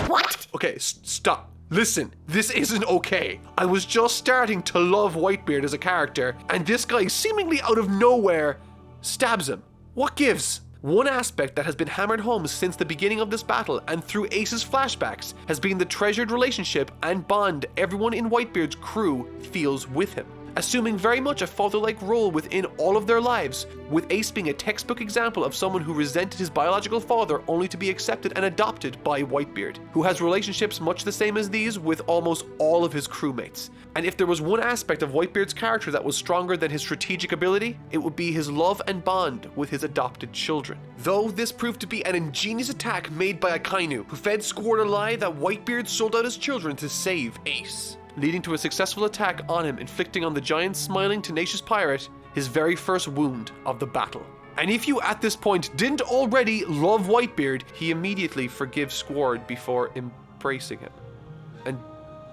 What? Okay, stop. Listen, this isn't okay. I was just starting to love Whitebeard as a character, and this guy seemingly out of nowhere stabs him. What gives? One aspect that has been hammered home since the beginning of this battle and through Ace's flashbacks has been the treasured relationship and bond everyone in Whitebeard's crew feels with him, assuming very much a father-like role within all of their lives, with Ace being a textbook example of someone who resented his biological father only to be accepted and adopted by Whitebeard, who has relationships much the same as these with almost all of his crewmates. And if there was one aspect of Whitebeard's character that was stronger than his strategic ability, it would be his love and bond with his adopted children. Though this proved to be an ingenious attack made by Akainu, who fed Squard a lie that Whitebeard sold out his children to save Ace, leading to a successful attack on him, inflicting on the giant, smiling, tenacious pirate his very first wound of the battle. And if you at this point didn't already love Whitebeard, he immediately forgives Squard before embracing him. And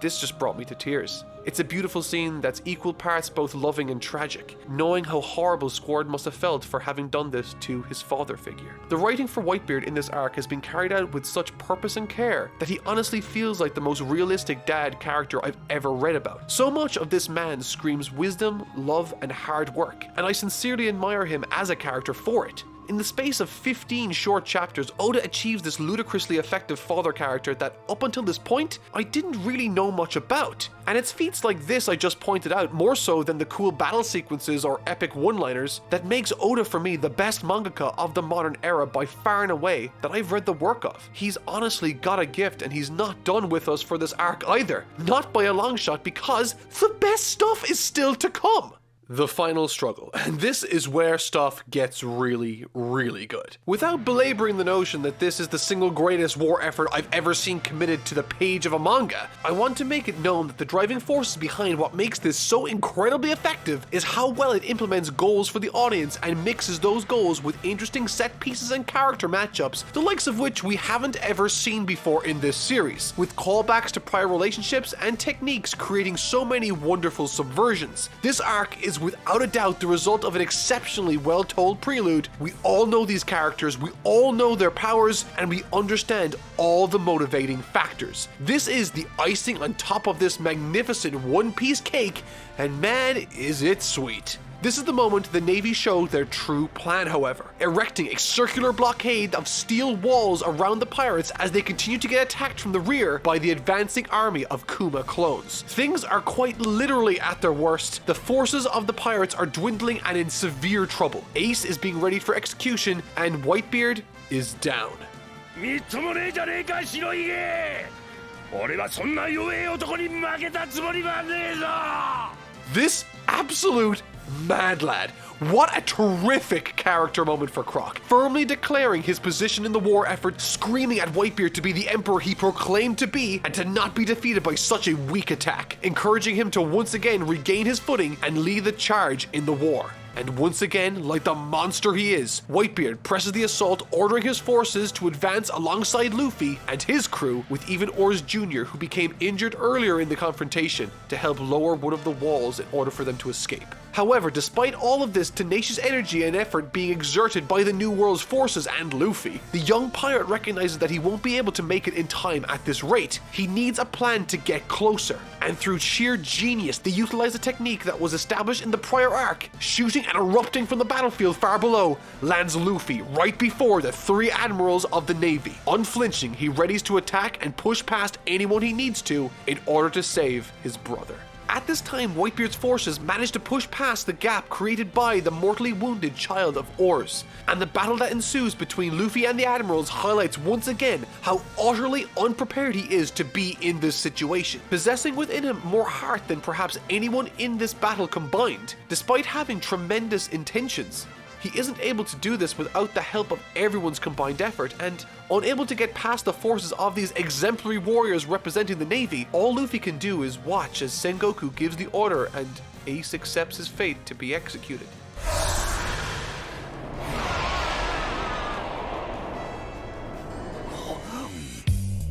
this just brought me to tears. It's a beautiful scene that's equal parts both loving and tragic, knowing how horrible Squard must have felt for having done this to his father figure. The writing for Whitebeard in this arc has been carried out with such purpose and care that he honestly feels like the most realistic dad character I've ever read about. So much of this man screams wisdom, love, and hard work, and I sincerely admire him as a character for it. In the space of 15 short chapters, Oda achieves this ludicrously effective father character that, up until this point, I didn't really know much about. And it's feats like this I just pointed out, more so than the cool battle sequences or epic one-liners, that makes Oda for me the best mangaka of the modern era by far and away that I've read the work of. He's honestly got a gift, and he's not done with us for this arc either. Not by a long shot, because the best stuff is still to come. The final struggle, and this is where stuff gets really, really good. Without belaboring the notion that this is the single greatest war effort I've ever seen committed to the page of a manga, I want to make it known that the driving forces behind what makes this so incredibly effective is how well it implements goals for the audience and mixes those goals with interesting set pieces and character matchups, the likes of which we haven't ever seen before in this series, with callbacks to prior relationships and techniques creating so many wonderful subversions. This arc is without a doubt the result of an exceptionally well-told prelude. We all know these characters, we all know their powers, and we understand all the motivating factors. This is the icing on top of this magnificent one-piece cake, and man, is it sweet. This is the moment the Navy showed their true plan, however, erecting a circular blockade of steel walls around the pirates as they continue to get attacked from the rear by the advancing army of Kuma clones. Things are quite literally at their worst. The forces of the pirates are dwindling and in severe trouble. Ace is being readied for execution, and Whitebeard is down. This absolute mad lad. What a terrific character moment for Croc, firmly declaring his position in the war effort, screaming at Whitebeard to be the emperor he proclaimed to be and to not be defeated by such a weak attack, encouraging him to once again regain his footing and lead the charge in the war. And once again, like the monster he is, Whitebeard presses the assault, ordering his forces to advance alongside Luffy and his crew, with even Oars Jr., who became injured earlier in the confrontation, to help lower one of the walls in order for them to escape. However, despite all of this tenacious energy and effort being exerted by the New World's forces and Luffy, the young pirate recognizes that he won't be able to make it in time at this rate. He needs a plan to get closer, and through sheer genius, they utilize a technique that was established in the prior arc. Shooting and erupting from the battlefield far below, lands Luffy right before the three admirals of the Navy. Unflinching, he readies to attack and push past anyone he needs to in order to save his brother. At this time, Whitebeard's forces manage to push past the gap created by the mortally wounded child of Oars, and the battle that ensues between Luffy and the admirals highlights once again how utterly unprepared he is to be in this situation, possessing within him more heart than perhaps anyone in this battle combined. Despite having tremendous intentions, he isn't able to do this without the help of everyone's combined effort, and unable to get past the forces of these exemplary warriors representing the Navy, all Luffy can do is watch as Sengoku gives the order and Ace accepts his fate to be executed.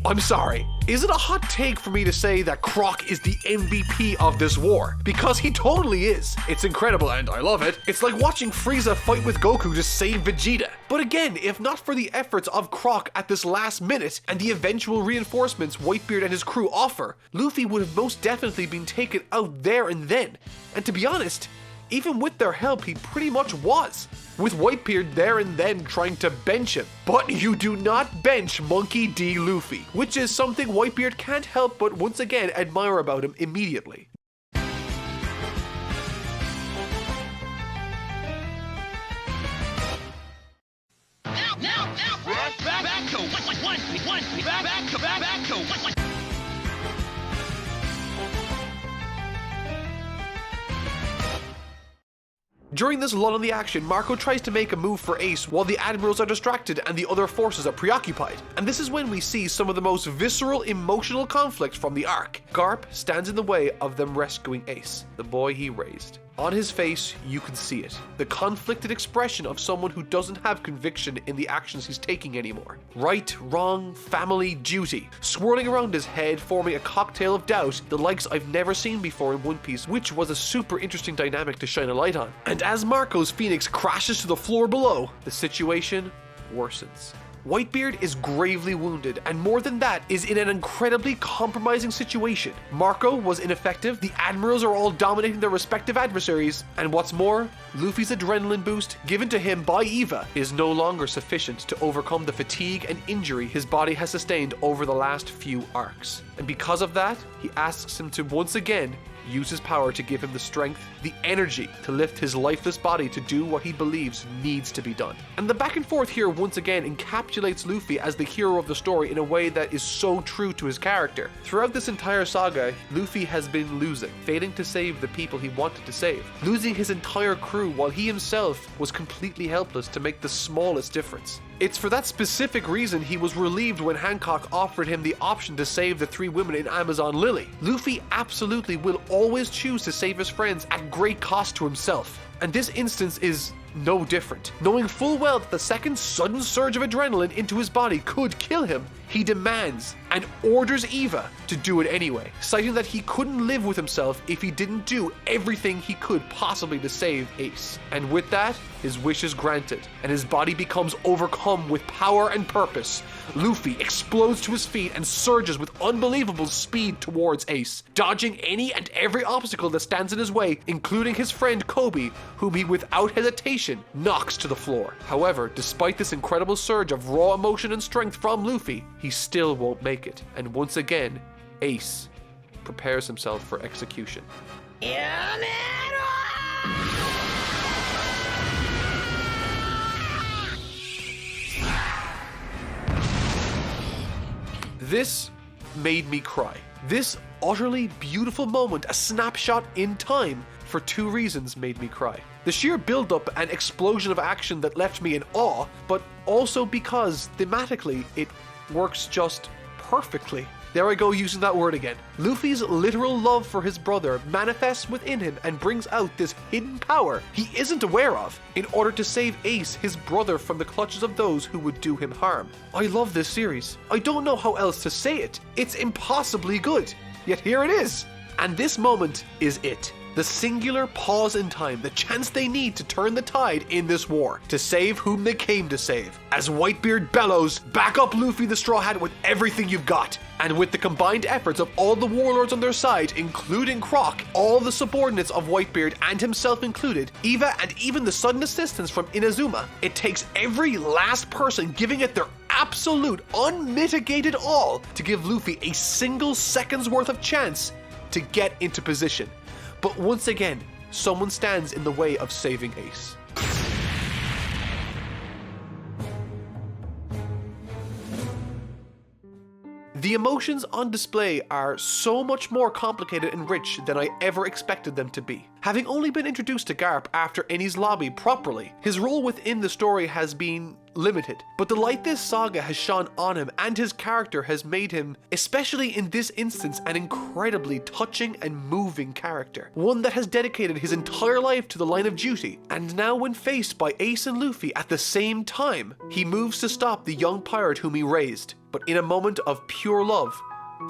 I'm sorry, is it a hot take for me to say that Croc is the MVP of this war? Because he totally is. It's incredible and I love it. It's like watching Frieza fight with Goku to save Vegeta. But again, if not for the efforts of Croc at this last minute and the eventual reinforcements Whitebeard and his crew offer, Luffy would have most definitely been taken out there and then. And to be honest, even with their help, he pretty much was, with Whitebeard there and then trying to bench him. But you do not bench Monkey D. Luffy, which is something Whitebeard can't help but once again admire about him immediately. During this lull in the action, Marco tries to make a move for Ace while the admirals are distracted and the other forces are preoccupied. And this is when we see some of the most visceral emotional conflict from the arc. Garp stands in the way of them rescuing Ace, the boy he raised. On his face, you can see it. The conflicted expression of someone who doesn't have conviction in the actions he's taking anymore. Right, wrong, family, duty. Swirling around his head, forming a cocktail of doubt, the likes I've never seen before in One Piece, which was a super interesting dynamic to shine a light on. And as Marco's Phoenix crashes to the floor below, the situation worsens. Whitebeard is gravely wounded, and more than that, is in an incredibly compromising situation. Marco was ineffective, the admirals are all dominating their respective adversaries, and what's more, Luffy's adrenaline boost, given to him by Eva, is no longer sufficient to overcome the fatigue and injury his body has sustained over the last few arcs. And because of that, he asks him to once again use his power to give him the strength, the energy to lift his lifeless body to do what he believes needs to be done. And the back and forth here once again encapsulates Luffy as the hero of the story in a way that is so true to his character. Throughout this entire saga, Luffy has been losing, failing to save the people he wanted to save, losing his entire crew while he himself was completely helpless to make the smallest difference. It's for that specific reason he was relieved when Hancock offered him the option to save the 3 women in Amazon Lily. Luffy absolutely will always choose to save his friends at great cost to himself. And this instance is no different. Knowing full well that the second sudden surge of adrenaline into his body could kill him, he demands and orders Eva to do it anyway, citing that he couldn't live with himself if he didn't do everything he could possibly to save Ace. And with that, his wish is granted, and his body becomes overcome with power and purpose. Luffy explodes to his feet and surges with unbelievable speed towards Ace, dodging any and every obstacle that stands in his way, including his friend Kobe, whom he without hesitation knocks to the floor. However, despite this incredible surge of raw emotion and strength from Luffy, he still won't make it, and once again, Ace prepares himself for execution. This made me cry. This utterly beautiful moment, a snapshot in time, for 2 reasons made me cry. The sheer build-up and explosion of action that left me in awe, but also because thematically it works just perfectly. There I go using that word again. Luffy's literal love for his brother manifests within him and brings out this hidden power he isn't aware of in order to save Ace, his brother, from the clutches of those who would do him harm. I love this series. I don't know how else to say it. It's impossibly good. Yet here it is. And this moment is it. The singular pause in time, the chance they need to turn the tide in this war, to save whom they came to save. As Whitebeard bellows, back up Luffy the Straw Hat with everything you've got. And with the combined efforts of all the warlords on their side, including Croc, all the subordinates of Whitebeard and himself included, Eva, and even the sudden assistance from Inazuma, it takes every last person giving it their absolute, unmitigated all to give Luffy a single second's worth of chance to get into position. But once again, someone stands in the way of saving Ace. The emotions on display are so much more complicated and rich than I ever expected them to be. Having only been introduced to Garp after Enies Lobby properly, his role within the story has been limited, but the light this saga has shone on him and his character has made him, especially in this instance, an incredibly touching and moving character. One that has dedicated his entire life to the line of duty, and now when faced by Ace and Luffy at the same time, he moves to stop the young pirate whom he raised. But in a moment of pure love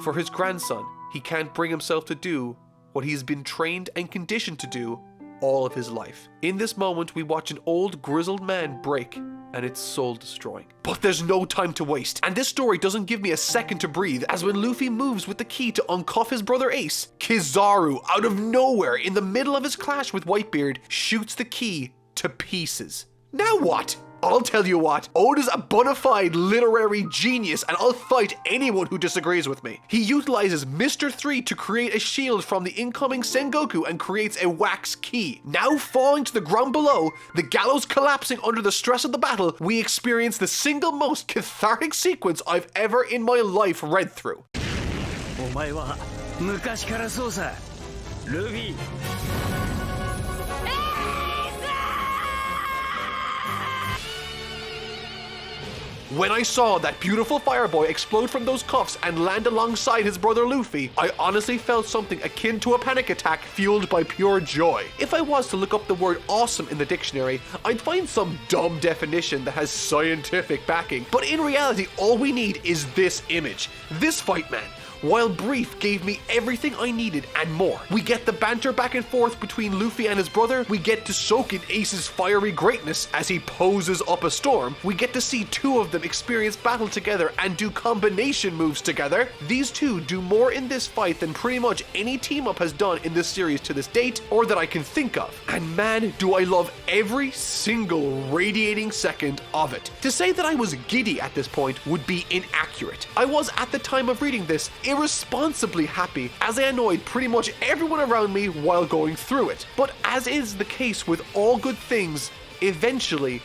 for his grandson, he can't bring himself to do what he's been trained and conditioned to do all of his life. In this moment, we watch an old grizzled man break, and it's soul destroying. But there's no time to waste, and this story doesn't give me a second to breathe, as when Luffy moves with the key to uncuff his brother Ace, Kizaru, out of nowhere, in the middle of his clash with Whitebeard, shoots the key to pieces. Now what? I'll tell you what, Oda's a bona fide literary genius, and I'll fight anyone who disagrees with me. He utilizes Mr. 3 to create a shield from the incoming Sengoku and creates a wax key. Now falling to the ground below, the gallows collapsing under the stress of the battle, we experience the single most cathartic sequence I've ever in my life read through. お前は昔からそうさ、ルビー。When I saw that beautiful Fireboy explode from those cuffs and land alongside his brother Luffy, I honestly felt something akin to a panic attack fueled by pure joy. If I was to look up the word awesome in the dictionary, I'd find some dumb definition that has scientific backing, but in reality all we need is this image. This fight, man, while brief, gave me everything I needed and more. We get the banter back and forth between Luffy and his brother, we get to soak in Ace's fiery greatness as he poses up a storm, we get to see two of them experience battle together and do combination moves together. These two do more in this fight than pretty much any team up has done in this series to this date, or that I can think of. And man, do I love every single radiating second of it. To say that I was giddy at this point would be inaccurate. I was, at the time of reading this, irresponsibly happy, as I annoyed pretty much everyone around me while going through it. But as is the case with all good things, eventually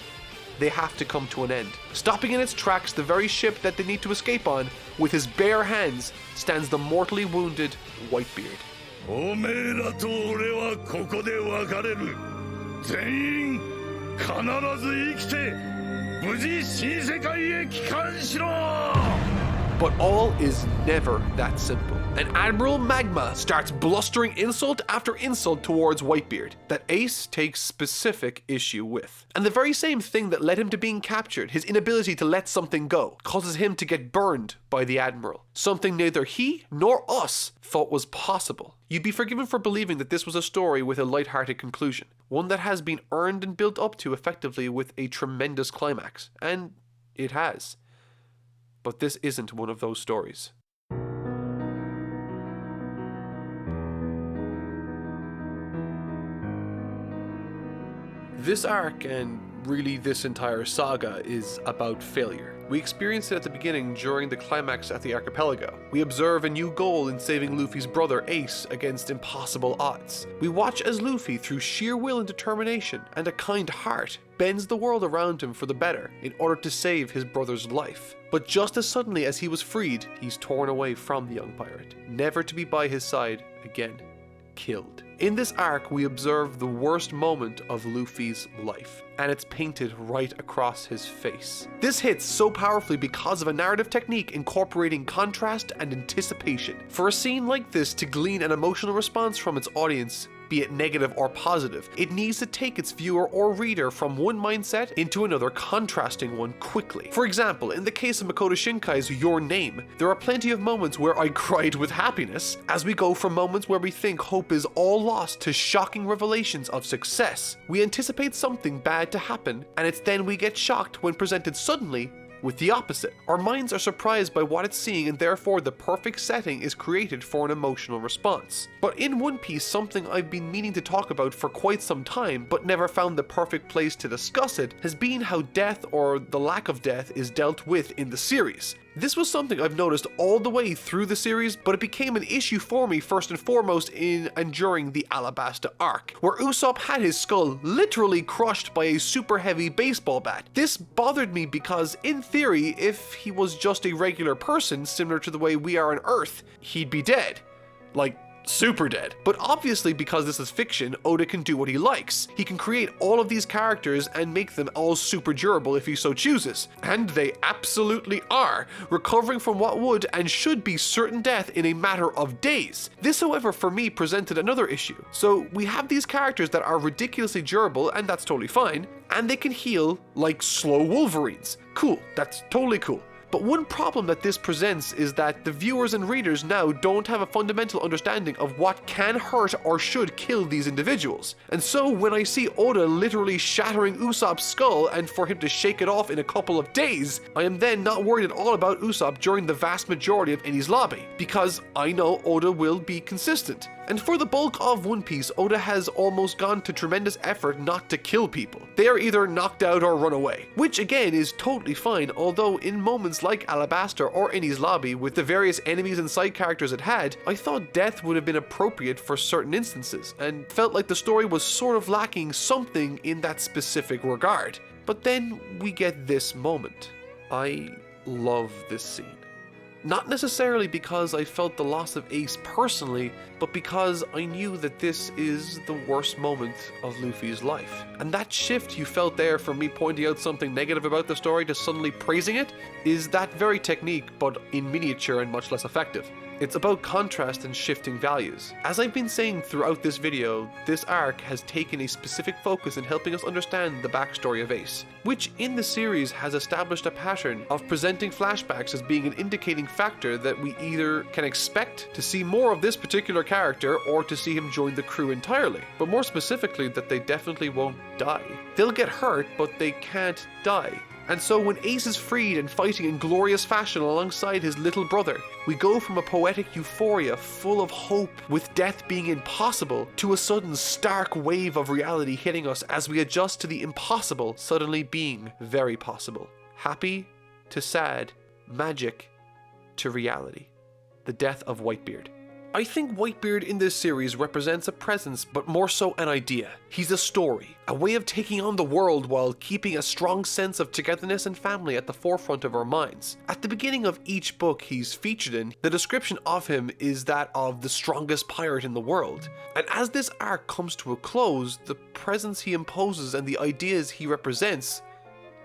they have to come to an end. Stopping in its tracks the very ship that they need to escape on, with his bare hands stands the mortally wounded Whitebeard. おめえらと俺はここで別れる。全員必ず生きて無事新世界へ帰還しろ。 But all is never that simple. And Admiral Magma starts blustering insult after insult towards Whitebeard that Ace takes specific issue with. And the very same thing that led him to being captured, his inability to let something go, causes him to get burned by the Admiral. Something neither he nor us thought was possible. You'd be forgiven for believing that this was a story with a light-hearted conclusion. One that has been earned and built up to effectively with a tremendous climax. And it has. But this isn't one of those stories. This arc, and really this entire saga, is about failure. We experience it at the beginning during the climax at the archipelago. We observe a new goal in saving Luffy's brother Ace against impossible odds. We watch as Luffy, through sheer will and determination and a kind heart, bends the world around him for the better in order to save his brother's life. But just as suddenly as he was freed, he's torn away from the young pirate, never to be by his side again. Killed. In this arc, we observe the worst moment of Luffy's life, and it's painted right across his face. This hits so powerfully because of a narrative technique incorporating contrast and anticipation. For a scene like this to glean an emotional response from its audience, be it negative or positive, it needs to take its viewer or reader from one mindset into another contrasting one quickly. For example, in the case of Makoto Shinkai's Your Name, there are plenty of moments where I cried with happiness, as we go from moments where we think hope is all lost to shocking revelations of success. We anticipate something bad to happen, and it's then we get shocked when presented suddenly with the opposite. Our minds are surprised by what it's seeing, and therefore the perfect setting is created for an emotional response. But in One Piece, something I've been meaning to talk about for quite some time, but never found the perfect place to discuss it, has been how death, or the lack of death, is dealt with in the series. This was something I've noticed all the way through the series, but it became an issue for me first and foremost in and during the Alabasta Arc, where Usopp had his skull literally crushed by a super heavy baseball bat. This bothered me because, in theory, if he was just a regular person, similar to the way we are on Earth, he'd be dead. Like, super dead. But obviously, because this is fiction, Oda can do what he likes. He can create all of these characters and make them all super durable if he so chooses. And they absolutely are, recovering from what would and should be certain death in a matter of days. This, however, for me presented another issue. So we have these characters that are ridiculously durable, and that's totally fine, and they can heal like slow Wolverines. Cool, that's totally cool. But one problem that this presents is that the viewers and readers now don't have a fundamental understanding of what can hurt or should kill these individuals. And so when I see Oda literally shattering Usopp's skull and for him to shake it off in a couple of days, I am then not worried at all about Usopp during the vast majority of Enies Lobby, because I know Oda will be consistent. And for the bulk of One Piece, Oda has almost gone to tremendous effort not to kill people. They are either knocked out or run away, which again is totally fine, although in moments like Alabasta or Enies Lobby, with the various enemies and side characters it had, I thought death would have been appropriate for certain instances, and felt like the story was sort of lacking something in that specific regard. But then we get this moment. I love this scene. Not necessarily because I felt the loss of Ace personally, but because I knew that this is the worst moment of Luffy's life. And that shift you felt there from me pointing out something negative about the story to suddenly praising it is that very technique, but in miniature and much less effective. It's about contrast and shifting values. As I've been saying throughout this video, this arc has taken a specific focus in helping us understand the backstory of Ace, which in the series has established a pattern of presenting flashbacks as being an indicating factor that we either can expect to see more of this particular character or to see him join the crew entirely, but more specifically that they definitely won't die. They'll get hurt, but they can't die. And so when Ace is freed and fighting in glorious fashion alongside his little brother, we go from a poetic euphoria full of hope with death being impossible to a sudden stark wave of reality hitting us as we adjust to the impossible suddenly being very possible. Happy to sad, magic to reality. The death of Whitebeard. I think Whitebeard in this series represents a presence, but more so an idea. He's a story, a way of taking on the world while keeping a strong sense of togetherness and family at the forefront of our minds. At the beginning of each book he's featured in, the description of him is that of the strongest pirate in the world. And as this arc comes to a close, the presence he imposes and the ideas he represents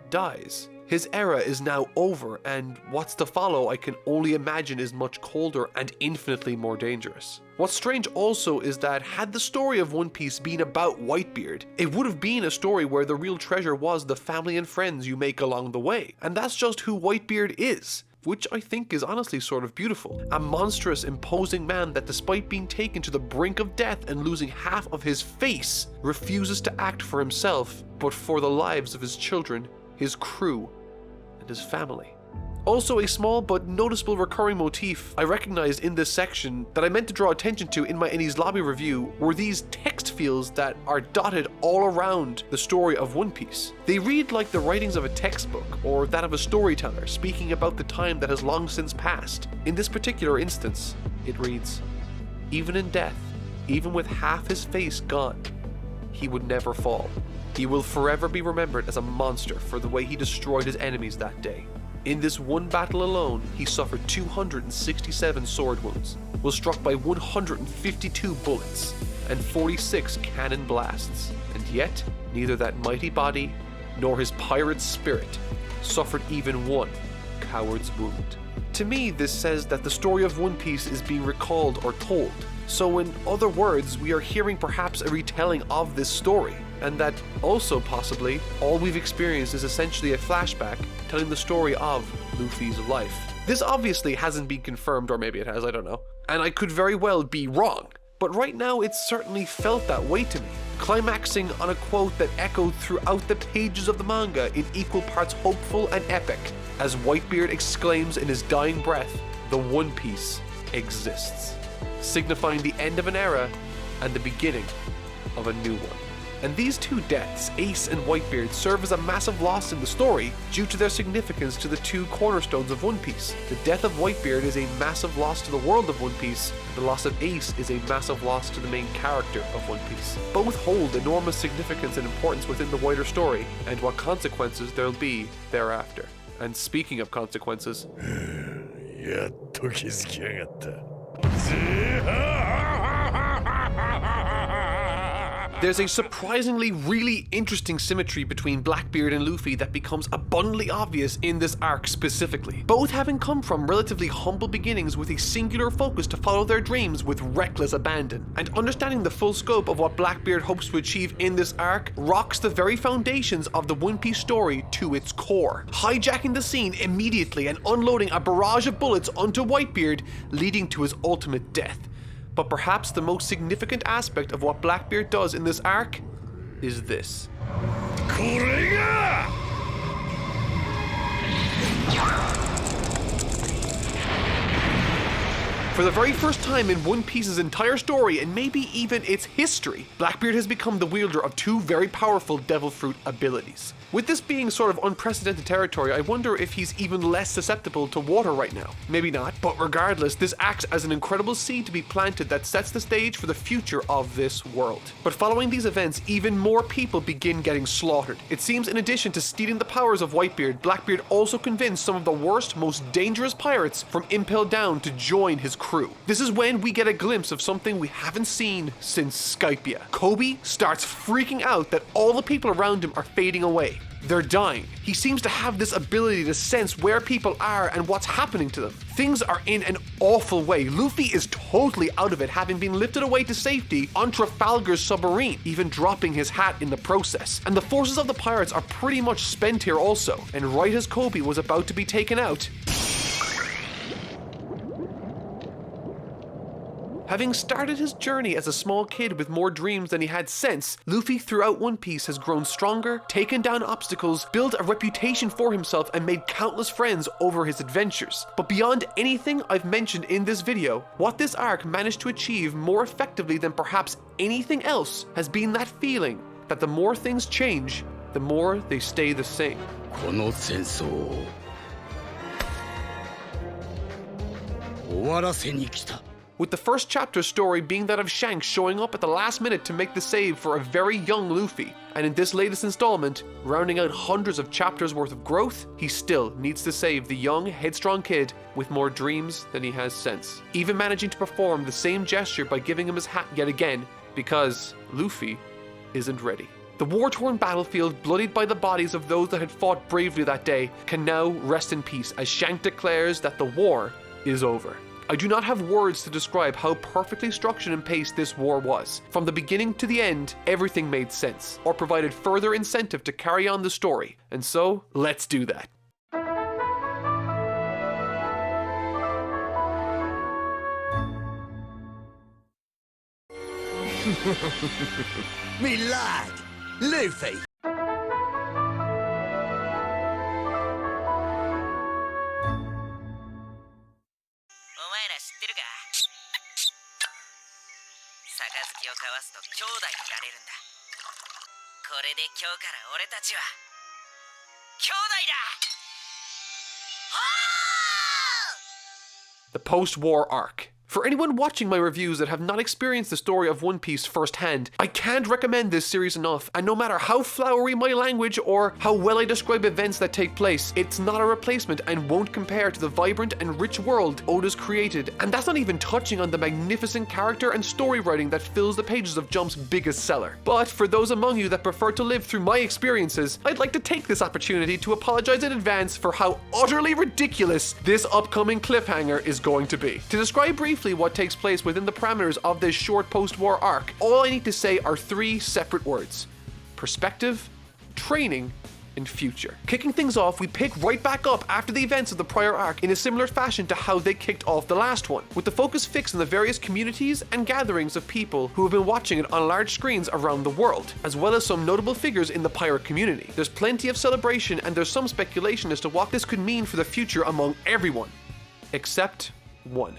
dies. His era is now over, and what's to follow I can only imagine is much colder and infinitely more dangerous. What's strange also is that had the story of One Piece been about Whitebeard, it would have been a story where the real treasure was the family and friends you make along the way. And that's just who Whitebeard is, which I think is honestly sort of beautiful. A monstrous, imposing man that despite being taken to the brink of death and losing half of his face, refuses to act for himself, but for the lives of his children, his crew, and his family. Also, a small but noticeable recurring motif I recognized in this section that I meant to draw attention to in my Enies Lobby review were these text fields that are dotted all around the story of One Piece. They read like the writings of a textbook or that of a storyteller speaking about the time that has long since passed. In this particular instance, it reads, "Even in death, even with half his face gone, he would never fall. He will forever be remembered as a monster for the way he destroyed his enemies that day. In this one battle alone, he suffered 267 sword wounds, was struck by 152 bullets, and 46 cannon blasts. And yet, neither that mighty body, nor his pirate spirit, suffered even one coward's wound." To me, this says that the story of One Piece is being recalled or told. So in other words, we are hearing perhaps a retelling of this story, and that also possibly all we've experienced is essentially a flashback telling the story of Luffy's life. This obviously hasn't been confirmed, or maybe it has, I don't know, and I could very well be wrong, but right now it certainly felt that way to me, climaxing on a quote that echoed throughout the pages of the manga in equal parts hopeful and epic, as Whitebeard exclaims in his dying breath, "The One Piece exists," signifying the end of an era and the beginning of a new one. And these two deaths, Ace and Whitebeard, serve as a massive loss in the story due to their significance to the two cornerstones of One Piece. The death of Whitebeard is a massive loss to the world of One Piece, and the loss of Ace is a massive loss to the main character of One Piece. Both hold enormous significance and importance within the wider story, and what consequences there'll be thereafter. And speaking of consequences, there's a surprisingly really interesting symmetry between Blackbeard and Luffy that becomes abundantly obvious in this arc specifically. Both having come from relatively humble beginnings with a singular focus to follow their dreams with reckless abandon. And understanding the full scope of what Blackbeard hopes to achieve in this arc rocks the very foundations of the One Piece story to its core, hijacking the scene immediately and unloading a barrage of bullets onto Whitebeard, leading to his ultimate death. But perhaps the most significant aspect of what Blackbeard does in this arc is this. For the very first time in One Piece's entire story, and maybe even its history, Blackbeard has become the wielder of two very powerful Devil Fruit abilities. With this being sort of unprecedented territory, I wonder if he's even less susceptible to water right now. Maybe not, but regardless, this acts as an incredible seed to be planted that sets the stage for the future of this world. But following these events, even more people begin getting slaughtered. It seems in addition to stealing the powers of Whitebeard, Blackbeard also convinced some of the worst, most dangerous pirates from Impel Down to join his crew. This is when we get a glimpse of something we haven't seen since Skypiea. Kobe starts freaking out that all the people around him are fading away. They're dying. He seems to have this ability to sense where people are and what's happening to them. Things are in an awful way. Luffy is totally out of it, having been lifted away to safety on Trafalgar's submarine, even dropping his hat in the process. And the forces of the pirates are pretty much spent here also. And right as Kobe was about to be taken out, having started his journey as a small kid with more dreams than he had sense, Luffy throughout One Piece has grown stronger, taken down obstacles, built a reputation for himself, and made countless friends over his adventures. But beyond anything I've mentioned in this video, what this arc managed to achieve more effectively than perhaps anything else has been that feeling that the more things change, the more they stay the same. With the first chapter's story being that of Shanks showing up at the last minute to make the save for a very young Luffy, and in this latest installment, rounding out hundreds of chapters worth of growth, he still needs to save the young, headstrong kid with more dreams than he has sense. Even managing to perform the same gesture by giving him his hat yet again, because Luffy isn't ready. The war-torn battlefield, bloodied by the bodies of those that had fought bravely that day, can now rest in peace as Shanks declares that the war is over. I do not have words to describe how perfectly structured and paced this war was. From the beginning to the end, everything made sense, or provided further incentive to carry on the story. And so, let's do that. Me lad, Luffy. これで今日から俺たちは兄弟だ。 The Post-War Arc. For anyone watching my reviews that have not experienced the story of One Piece firsthand, I can't recommend this series enough, and no matter how flowery my language or how well I describe events that take place, it's not a replacement and won't compare to the vibrant and rich world Oda's created, and that's not even touching on the magnificent character and story writing that fills the pages of Jump's biggest seller. But for those among you that prefer to live through my experiences, I'd like to take this opportunity to apologize in advance for how utterly ridiculous this upcoming cliffhanger is going to be. To describe briefly what takes place within the parameters of this short post-war arc, all I need to say are three separate words: perspective, training, and future. Kicking things off, we pick right back up after the events of the prior arc in a similar fashion to how they kicked off the last one, with the focus fixed on the various communities and gatherings of people who have been watching it on large screens around the world, as well as some notable figures in the pirate community. There's plenty of celebration, and there's some speculation as to what this could mean for the future among everyone, except one.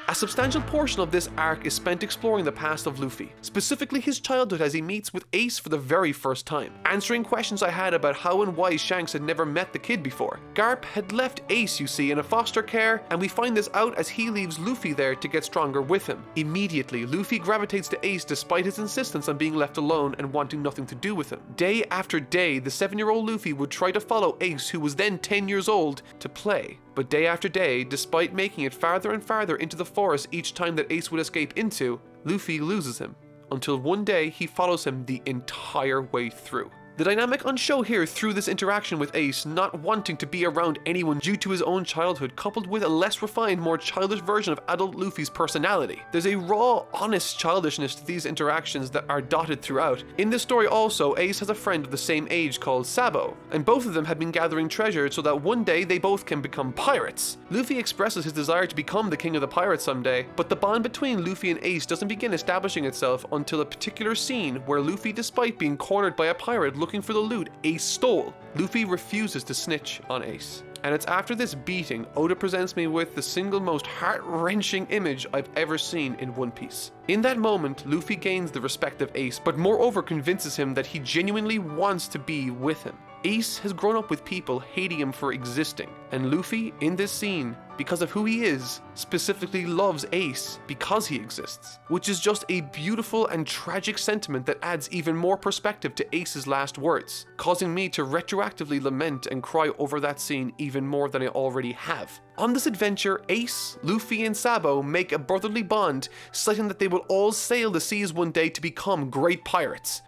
A substantial portion of this arc is spent exploring the past of Luffy, specifically his childhood as he meets with Ace for the very first time, answering questions I had about how and why Shanks had never met the kid before. Garp had left Ace, you see, in a foster care, and we find this out as he leaves Luffy there to get stronger with him. Immediately, Luffy gravitates to Ace despite his insistence on being left alone and wanting nothing to do with him. Day after day, the 7-year-old Luffy would try to follow Ace, who was then 10 years old, to play. But day after day, despite making it farther and farther into the forest each time that Ace would escape into, Luffy loses him, until one day he follows him the entire way through. The dynamic on show here through this interaction with Ace not wanting to be around anyone due to his own childhood, coupled with a less refined, more childish version of adult Luffy's personality. There's a raw, honest childishness to these interactions that are dotted throughout. In this story also, Ace has a friend of the same age called Sabo, and both of them have been gathering treasure so that one day they both can become pirates. Luffy expresses his desire to become the king of the pirates someday, but the bond between Luffy and Ace doesn't begin establishing itself until a particular scene where Luffy, despite being cornered by a pirate looking for the loot Ace stole, Luffy refuses to snitch on Ace. And it's after this beating, Oda presents me with the single most heart-wrenching image I've ever seen in One Piece. In that moment, Luffy gains the respect of Ace, but moreover convinces him that he genuinely wants to be with him. Ace has grown up with people hating him for existing, and Luffy, in this scene, because of who he is, specifically loves Ace because he exists, which is just a beautiful and tragic sentiment that adds even more perspective to Ace's last words, causing me to retroactively lament and cry over that scene even more than I already have. On this adventure, Ace, Luffy, and Sabo make a brotherly bond, citing that they will all sail the seas one day to become great pirates.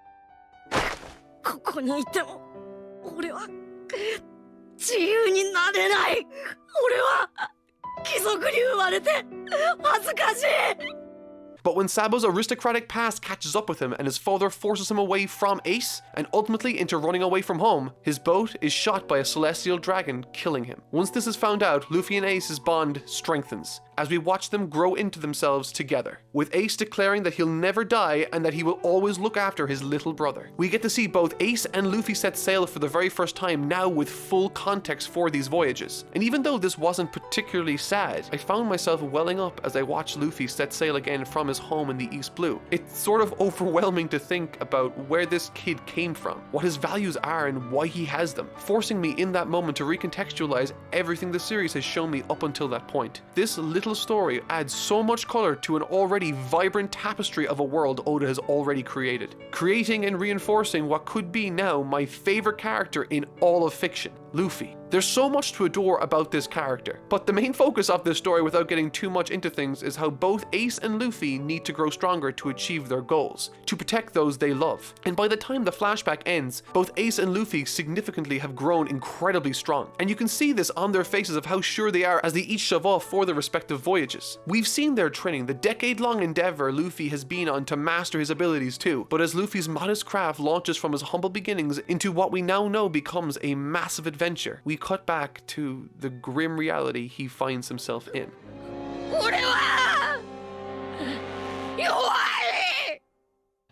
ここにいても俺は自由になれない。俺は貴族に生まれて恥ずかしい。 But when Sabo's aristocratic past catches up with him and his father forces him away from Ace, and ultimately into running away from home, his boat is shot by a celestial dragon, killing him. Once this is found out, Luffy and Ace's bond strengthens, as we watch them grow into themselves together, with Ace declaring that he'll never die and that he will always look after his little brother. We get to see both Ace and Luffy set sail for the very first time now with full context for these voyages. And even though this wasn't particularly sad, I found myself welling up as I watched Luffy set sail again from his home in the East Blue. It's sort of overwhelming to think about where this kid came from, what his values are and why he has them, forcing me in that moment to recontextualize everything the series has shown me up until that point. This little story adds so much color to an already vibrant tapestry of a world Oda has already created, creating and reinforcing what could be now my favorite character in all of fiction, Luffy. There's so much to adore about this character, but the main focus of this story, without getting too much into things, is how both Ace and Luffy need to grow stronger to achieve their goals, to protect those they love. And by the time the flashback ends, both Ace and Luffy significantly have grown incredibly strong, and you can see this on their faces of how sure they are as they each shove off for their respective voyages. We've seen their training, the decade-long endeavor Luffy has been on to master his abilities too, but as Luffy's modest craft launches from his humble beginnings into what we now know becomes a massive adventure, we cut back to the grim reality he finds himself in.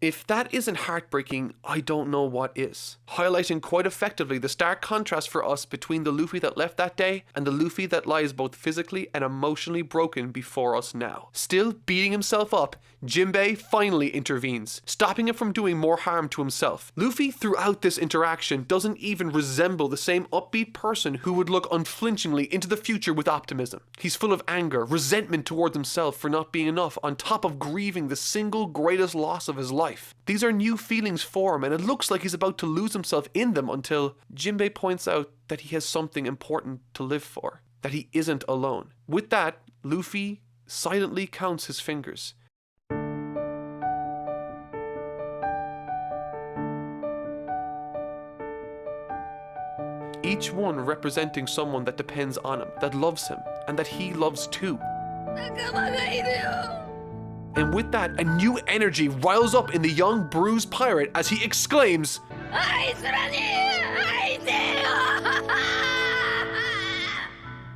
If that isn't heartbreaking, I don't know what is. Highlighting quite effectively the stark contrast for us between the Luffy that left that day and the Luffy that lies both physically and emotionally broken before us now. Still beating himself up, Jinbei finally intervenes, stopping him from doing more harm to himself. Luffy throughout this interaction doesn't even resemble the same upbeat person who would look unflinchingly into the future with optimism. He's full of anger, resentment towards himself for not being enough, on top of grieving the single greatest loss of his life. These are new feelings for him, and it looks like he's about to lose himself in them until Jinbei points out that he has something important to live for, that he isn't alone. With that, Luffy silently counts his fingers. Each one representing someone that depends on him, that loves him, and that he loves too. And with that, a new energy riles up in the young bruised pirate as he exclaims,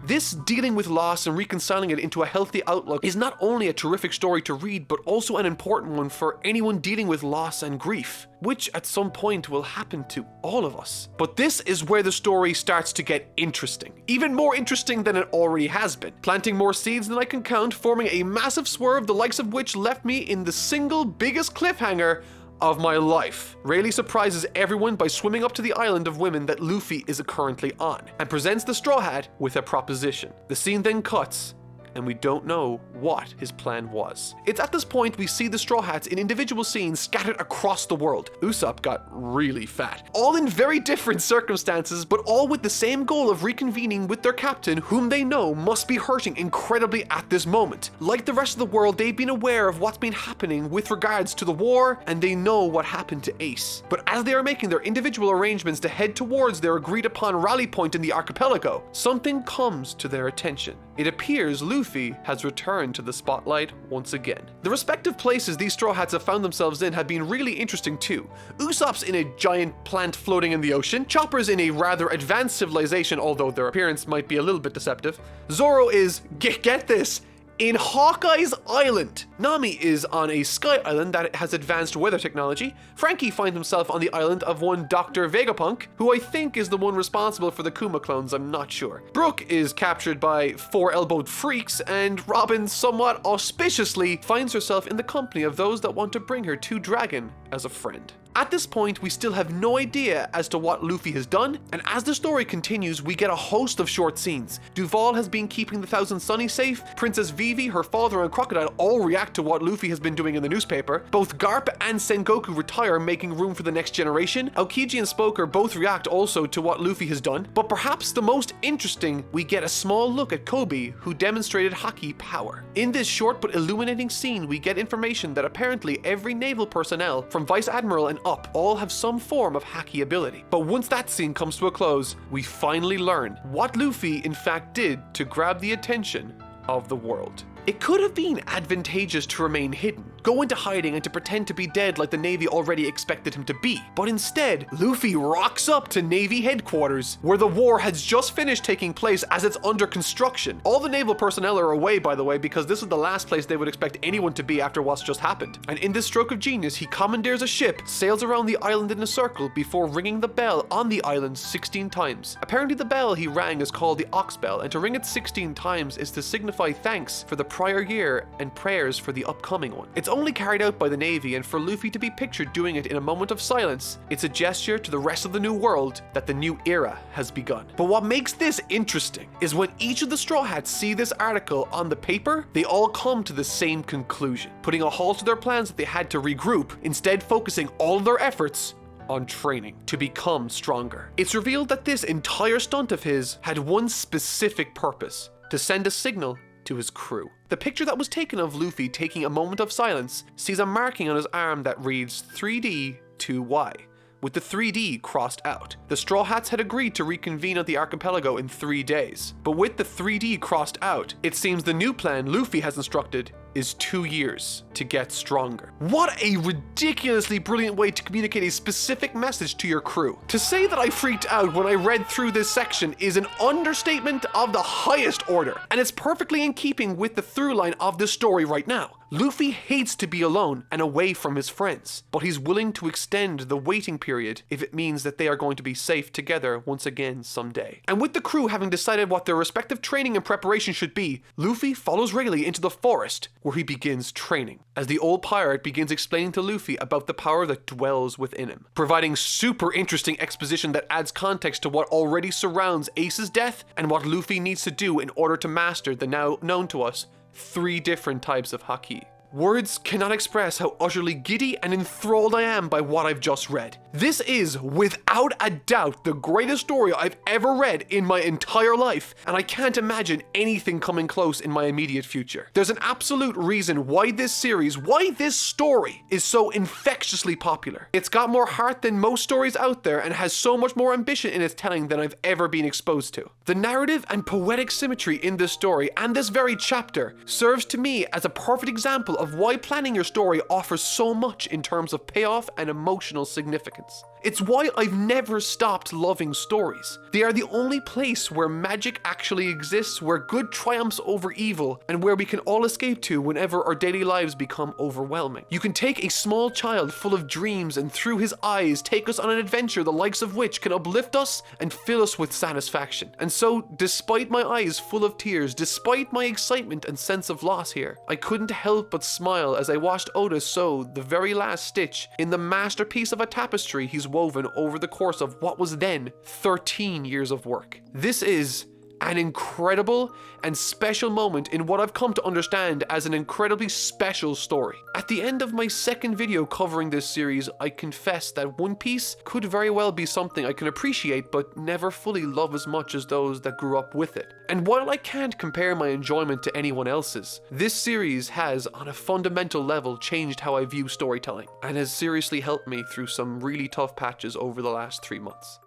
This dealing with loss and reconciling it into a healthy outlook is not only a terrific story to read, but also an important one for anyone dealing with loss and grief, which at some point will happen to all of us. But this is where the story starts to get interesting. Even more interesting than it already has been, planting more seeds than I can count, forming a massive swerve the likes of which left me in the single biggest cliffhanger of my life. Rayleigh surprises everyone by swimming up to the island of women that Luffy is currently on, and presents the Straw Hat with a proposition. The scene then cuts, and we don't know what his plan was. It's at this point we see the Straw Hats in individual scenes scattered across the world. Usopp got really fat. All in very different circumstances, but all with the same goal of reconvening with their captain, whom they know must be hurting incredibly at this moment. Like the rest of the world, they've been aware of what's been happening with regards to the war, and they know what happened to Ace. But as they are making their individual arrangements to head towards their agreed upon rally point in the archipelago, something comes to their attention. It appears Luffy has returned to the spotlight once again. The respective places these Straw Hats have found themselves in have been really interesting too. Usopp's in a giant plant floating in the ocean, Chopper's in a rather advanced civilization, although their appearance might be a little bit deceptive. Zoro is, get this, in Hawkeye's island. Nami is on a sky island that has advanced weather technology. Frankie finds himself on the island of one Dr. Vegapunk, who I think is the one responsible for the Kuma clones, I'm not sure. Brooke is captured by four-elbowed freaks, and Robin somewhat auspiciously finds herself in the company of those that want to bring her to Dragon as a friend. At this point, we still have no idea as to what Luffy has done, and as the story continues, we get a host of short scenes. Duval has been keeping the Thousand Sunny safe, Princess Vivi, her father, and Crocodile all react to what Luffy has been doing in the newspaper. Both Garp and Sengoku retire, making room for the next generation. Aokiji and Spoker both react also to what Luffy has done, but perhaps the most interesting, we get a small look at Kobe, who demonstrated Haki power. In this short but illuminating scene, we get information that apparently every naval personnel, from Vice Admiral and up, all have some form of Haki ability. But once that scene comes to a close, we finally learn what Luffy in fact did to grab the attention of the world. It could have been advantageous to remain hidden, go into hiding and to pretend to be dead like the Navy already expected him to be. But instead, Luffy rocks up to Navy headquarters, where the war has just finished taking place as it's under construction. All the naval personnel are away, by the way, because this is the last place they would expect anyone to be after what's just happened. And in this stroke of genius, he commandeers a ship, sails around the island in a circle before ringing the bell on the island 16 times. Apparently the bell he rang is called the Ox Bell, and to ring it 16 times is to signify thanks for the prior year and prayers for the upcoming one. It's only carried out by the Navy, and for Luffy to be pictured doing it in a moment of silence, it's a gesture to the rest of the new world that the new era has begun. But what makes this interesting is when each of the Straw Hats see this article on the paper, they all come to the same conclusion, putting a halt to their plans that they had to regroup, instead focusing all of their efforts on training to become stronger. It's revealed that this entire stunt of his had one specific purpose: to send a signal to his crew. The picture that was taken of Luffy taking a moment of silence sees a marking on his arm that reads 3D 2Y, with the 3D crossed out. The Straw Hats had agreed to reconvene at the archipelago in 3 days, but with the 3D crossed out, it seems the new plan Luffy has instructed is 2 years to get stronger. What a ridiculously brilliant way to communicate a specific message to your crew. To say that I freaked out when I read through this section is an understatement of the highest order, and it's perfectly in keeping with the through line of this story right now. Luffy hates to be alone and away from his friends, but he's willing to extend the waiting period if it means that they are going to be safe together once again someday. And with the crew having decided what their respective training and preparation should be, Luffy follows Rayleigh into the forest, where he begins training, as the old pirate begins explaining to Luffy about the power that dwells within him, providing super interesting exposition that adds context to what already surrounds Ace's death and what Luffy needs to do in order to master the now known to us 3 different types of Haki. Words cannot express how utterly giddy and enthralled I am by what I've just read. This is, without a doubt, the greatest story I've ever read in my entire life, and I can't imagine anything coming close in my immediate future. There's an absolute reason why this series, why this story, is so infectiously popular. It's got more heart than most stories out there and has so much more ambition in its telling than I've ever been exposed to. The narrative and poetic symmetry in this story, and this very chapter, serves to me as a perfect example of why planning your story offers so much in terms of payoff and emotional significance. It's why I've never stopped loving stories. They are the only place where magic actually exists, where good triumphs over evil, and where we can all escape to whenever our daily lives become overwhelming. You can take a small child full of dreams and through his eyes take us on an adventure the likes of which can uplift us and fill us with satisfaction. And so, despite my eyes full of tears, despite my excitement and sense of loss here, I couldn't help but smile as I watched Oda sew the very last stitch in the masterpiece of a tapestry he's woven over the course of what was then 13 years of work. This is an incredible and special moment in what I've come to understand as an incredibly special story. At the end of my second video covering this series, I confess that One Piece could very well be something I can appreciate but never fully love as much as those that grew up with it. And while I can't compare my enjoyment to anyone else's, this series has, on a fundamental level, changed how I view storytelling, and has seriously helped me through some really tough patches over the last 3 months.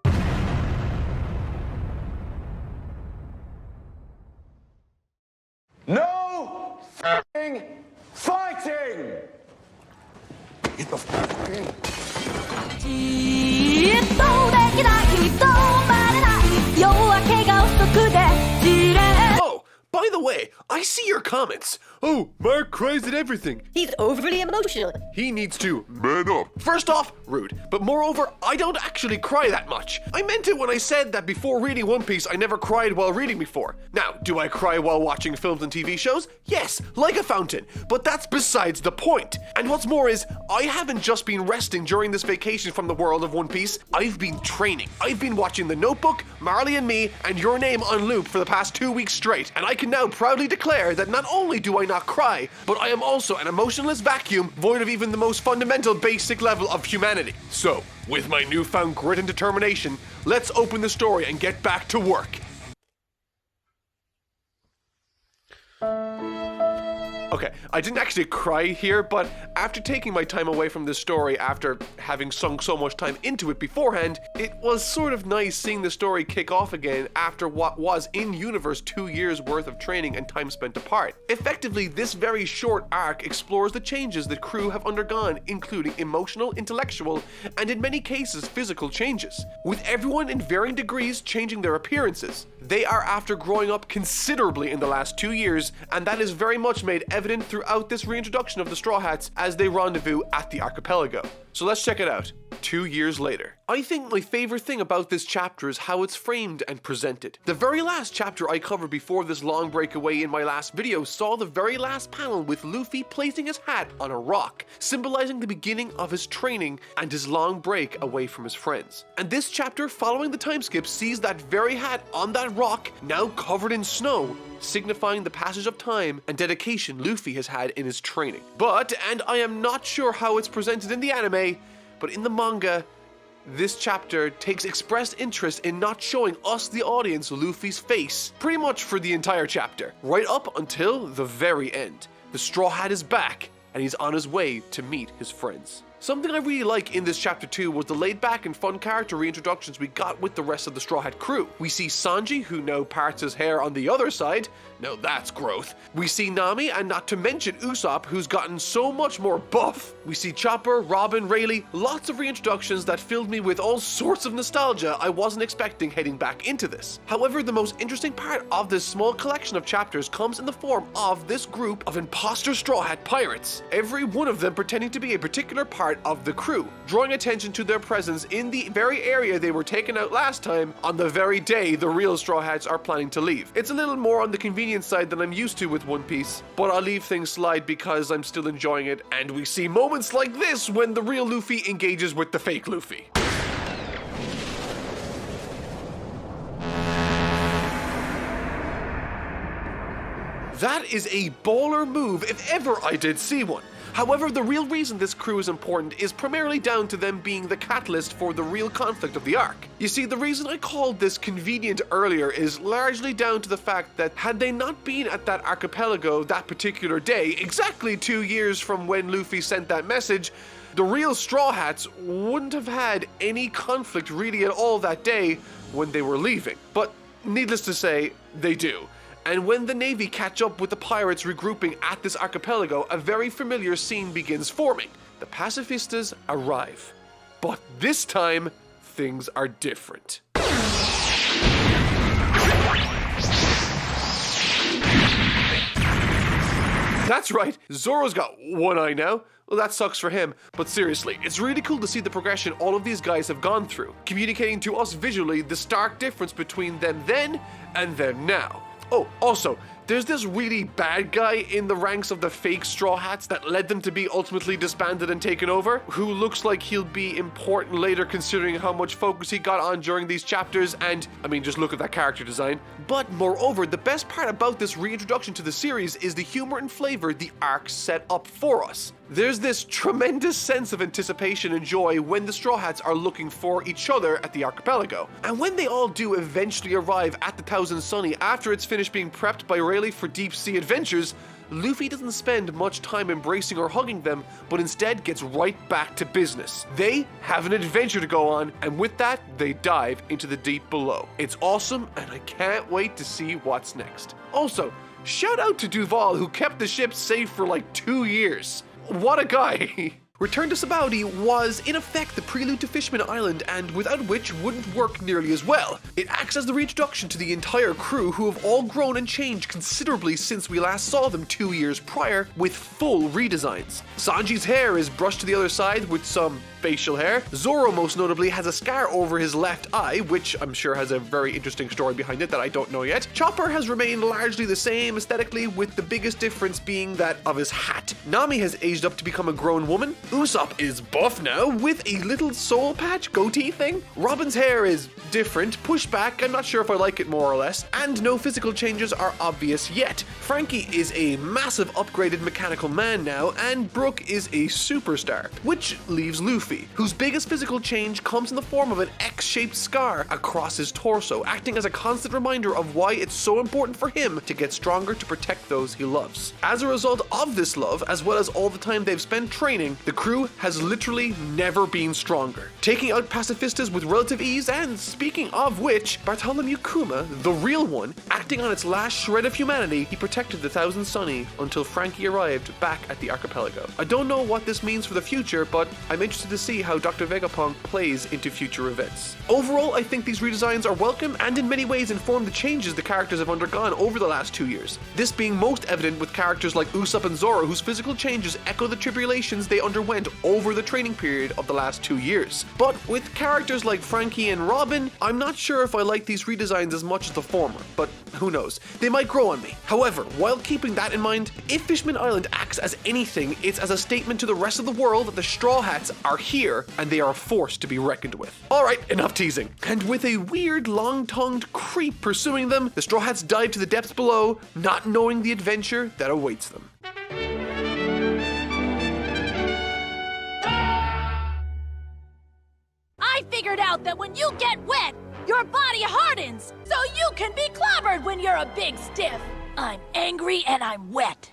No f***ing fighting! Get the f***ing... Oh, by By the way, I see your comments. Oh, Mark cries at everything. He's overly emotional. He needs to Man up. First off, rude. But moreover, I don't actually cry that much. I meant it when I said that before reading One Piece, I never cried while reading before. Now, do I cry while watching films and TV shows? Yes, like a fountain. But that's besides the point. And what's more is, I haven't just been resting during this vacation from the world of One Piece. I've been training. I've been watching The Notebook, Marley and Me, and Your Name on loop for the past 2 weeks straight. And I can now proudly declare that not only do I not cry, but I am also an emotionless vacuum void of even the most fundamental basic level of humanity. So, with my newfound grit and determination, let's open the story and get back to work. Okay, I didn't actually cry here, but after taking my time away from this story after having sunk so much time into it beforehand, it was sort of nice seeing the story kick off again after what was in-universe 2 years worth of training and time spent apart. Effectively, this very short arc explores the changes the crew have undergone, including emotional, intellectual, and in many cases physical changes, with everyone in varying degrees changing their appearances. They are after growing up considerably in the last 2 years, and that is very much made evident throughout this reintroduction of the Straw Hats as they rendezvous at the archipelago. So let's check it out. 2 years later. I think my favorite thing about this chapter is how it's framed and presented. The very last chapter I covered before this long breakaway in my last video saw the very last panel with Luffy placing his hat on a rock, symbolizing the beginning of his training and his long break away from his friends. And this chapter, following the time skip, sees that very hat on that rock, now covered in snow, signifying the passage of time and dedication Luffy has had in his training. But, and I am not sure how it's presented in the anime, but in the manga, this chapter takes expressed interest in not showing us, the audience, Luffy's face pretty much for the entire chapter, right up until the very end. The Straw Hat is back, and he's on his way to meet his friends. Something I really like in this chapter too was the laid back and fun character reintroductions we got with the rest of the Straw Hat crew. We see Sanji, who now parts his hair on the other side. Now that's growth. We see Nami, and not to mention Usopp, who's gotten so much more buff. We see Chopper, Robin, Rayleigh, lots of reintroductions that filled me with all sorts of nostalgia I wasn't expecting heading back into this. However, the most interesting part of this small collection of chapters comes in the form of this group of imposter Straw Hat pirates, every one of them pretending to be a particular part of the crew, drawing attention to their presence in the very area they were taken out last time on the very day the real Straw Hats are planning to leave. It's a little more on the convenience side than I'm used to with One Piece, but I'll leave things slide because I'm still enjoying it, and we see moments like this when the real Luffy engages with the fake Luffy. That is a baller move if ever I did see one. However, the real reason this crew is important is primarily down to them being the catalyst for the real conflict of the arc. You see, the reason I called this convenient earlier is largely down to the fact that had they not been at that archipelago that particular day, exactly 2 years from when Luffy sent that message, the real Straw Hats wouldn't have had any conflict really at all that day when they were leaving. But needless to say, they do. And when the Navy catch up with the pirates regrouping at this archipelago, a very familiar scene begins forming. The pacifistas arrive. But this time, things are different. That's right, Zoro's got one eye now. Well, that sucks for him, but seriously, it's really cool to see the progression all of these guys have gone through, communicating to us visually the stark difference between them then and them now. Oh, also, there's this really bad guy in the ranks of the fake Straw Hats that led them to be ultimately disbanded and taken over, who looks like he'll be important later considering how much focus he got on during these chapters, and, I mean, just look at that character design. But moreover, the best part about this reintroduction to the series is the humor and flavor the arc set up for us. There's this tremendous sense of anticipation and joy when the Straw Hats are looking for each other at the archipelago. And when they all do eventually arrive at the Thousand Sunny after it's finished being prepped by Rayleigh for deep sea adventures, Luffy doesn't spend much time embracing or hugging them, but instead gets right back to business. They have an adventure to go on, and with that, they dive into the deep below. It's awesome, and I can't wait to see what's next. Also, shout out to Duval, who kept the ship safe for like 2 years. What a guy! Return to Sabaody was, in effect, the prelude to Fishman Island, and without which wouldn't work nearly as well. It acts as the reintroduction to the entire crew, who have all grown and changed considerably since we last saw them 2 years prior, with full redesigns. Sanji's hair is brushed to the other side with some facial hair. Zoro, most notably, has a scar over his left eye, which I'm sure has a very interesting story behind it that I don't know yet. Chopper has remained largely the same aesthetically, with the biggest difference being that of his hat. Nami has aged up to become a grown woman. Usopp is buff now, with a little soul patch goatee thing. Robin's hair is different, pushed back, I'm not sure if I like it more or less, and no physical changes are obvious yet. Frankie is a massive upgraded mechanical man now, and Brook is a superstar, which leaves Luffy, whose biggest physical change comes in the form of an X-shaped scar across his torso, acting as a constant reminder of why it's so important for him to get stronger to protect those he loves. As a result of this love, as well as all the time they've spent training, the crew has literally never been stronger, taking out pacifistas with relative ease. And speaking of which, Bartholomew Kuma, the real one, acting on its last shred of humanity, he protected the Thousand Sunny until Frankie arrived back at the archipelago. I don't know what this means for the future, but I'm interested to see how Dr. Vegapunk plays into future events. Overall, I think these redesigns are welcome and in many ways inform the changes the characters have undergone over the last 2 years. This being most evident with characters like Usopp and Zoro, whose physical changes echo the tribulations they underwent over the training period of the last 2 years. But with characters like Frankie and Robin, I'm not sure if I like these redesigns as much as the former, but who knows, they might grow on me. However, while keeping that in mind, if Fishman Island acts as anything, it's as a statement to the rest of the world that the Straw Hats are here and they are a force to be reckoned with. Alright, enough teasing. And with a weird long-tongued creep pursuing them, the Straw Hats dive to the depths below, not knowing the adventure that awaits them. I figured out that when you get wet, your body hardens, so you can be clobbered when you're a big stiff. I'm angry and I'm wet.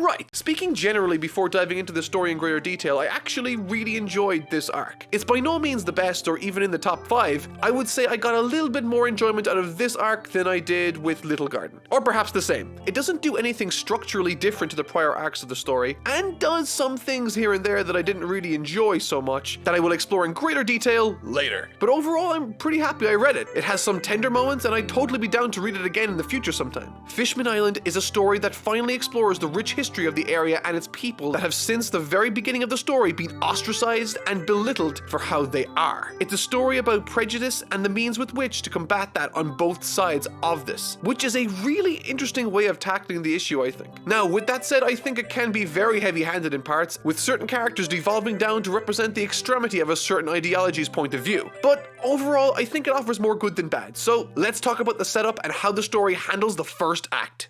Right, speaking generally before diving into the story in greater detail, I actually really enjoyed this arc. It's by no means the best or even in the top 5. I would say I got a little bit more enjoyment out of this arc than I did with Little Garden. Or perhaps the same. It doesn't do anything structurally different to the prior arcs of the story, and does some things here and there that I didn't really enjoy so much, that I will explore in greater detail later. But overall, I'm pretty happy I read it. It has some tender moments, and I'd totally be down to read it again in the future sometime. Fishman Island is a story that finally explores the rich history of the area and its people that have since the very beginning of the story been ostracized and belittled for how they are. It's a story about prejudice and the means with which to combat that on both sides of this, which is a really interesting way of tackling the issue, I think. Now, with that said, I think it can be very heavy-handed in parts, with certain characters devolving down to represent the extremity of a certain ideology's point of view. But overall, I think it offers more good than bad. So let's talk about the setup and how the story handles the first act.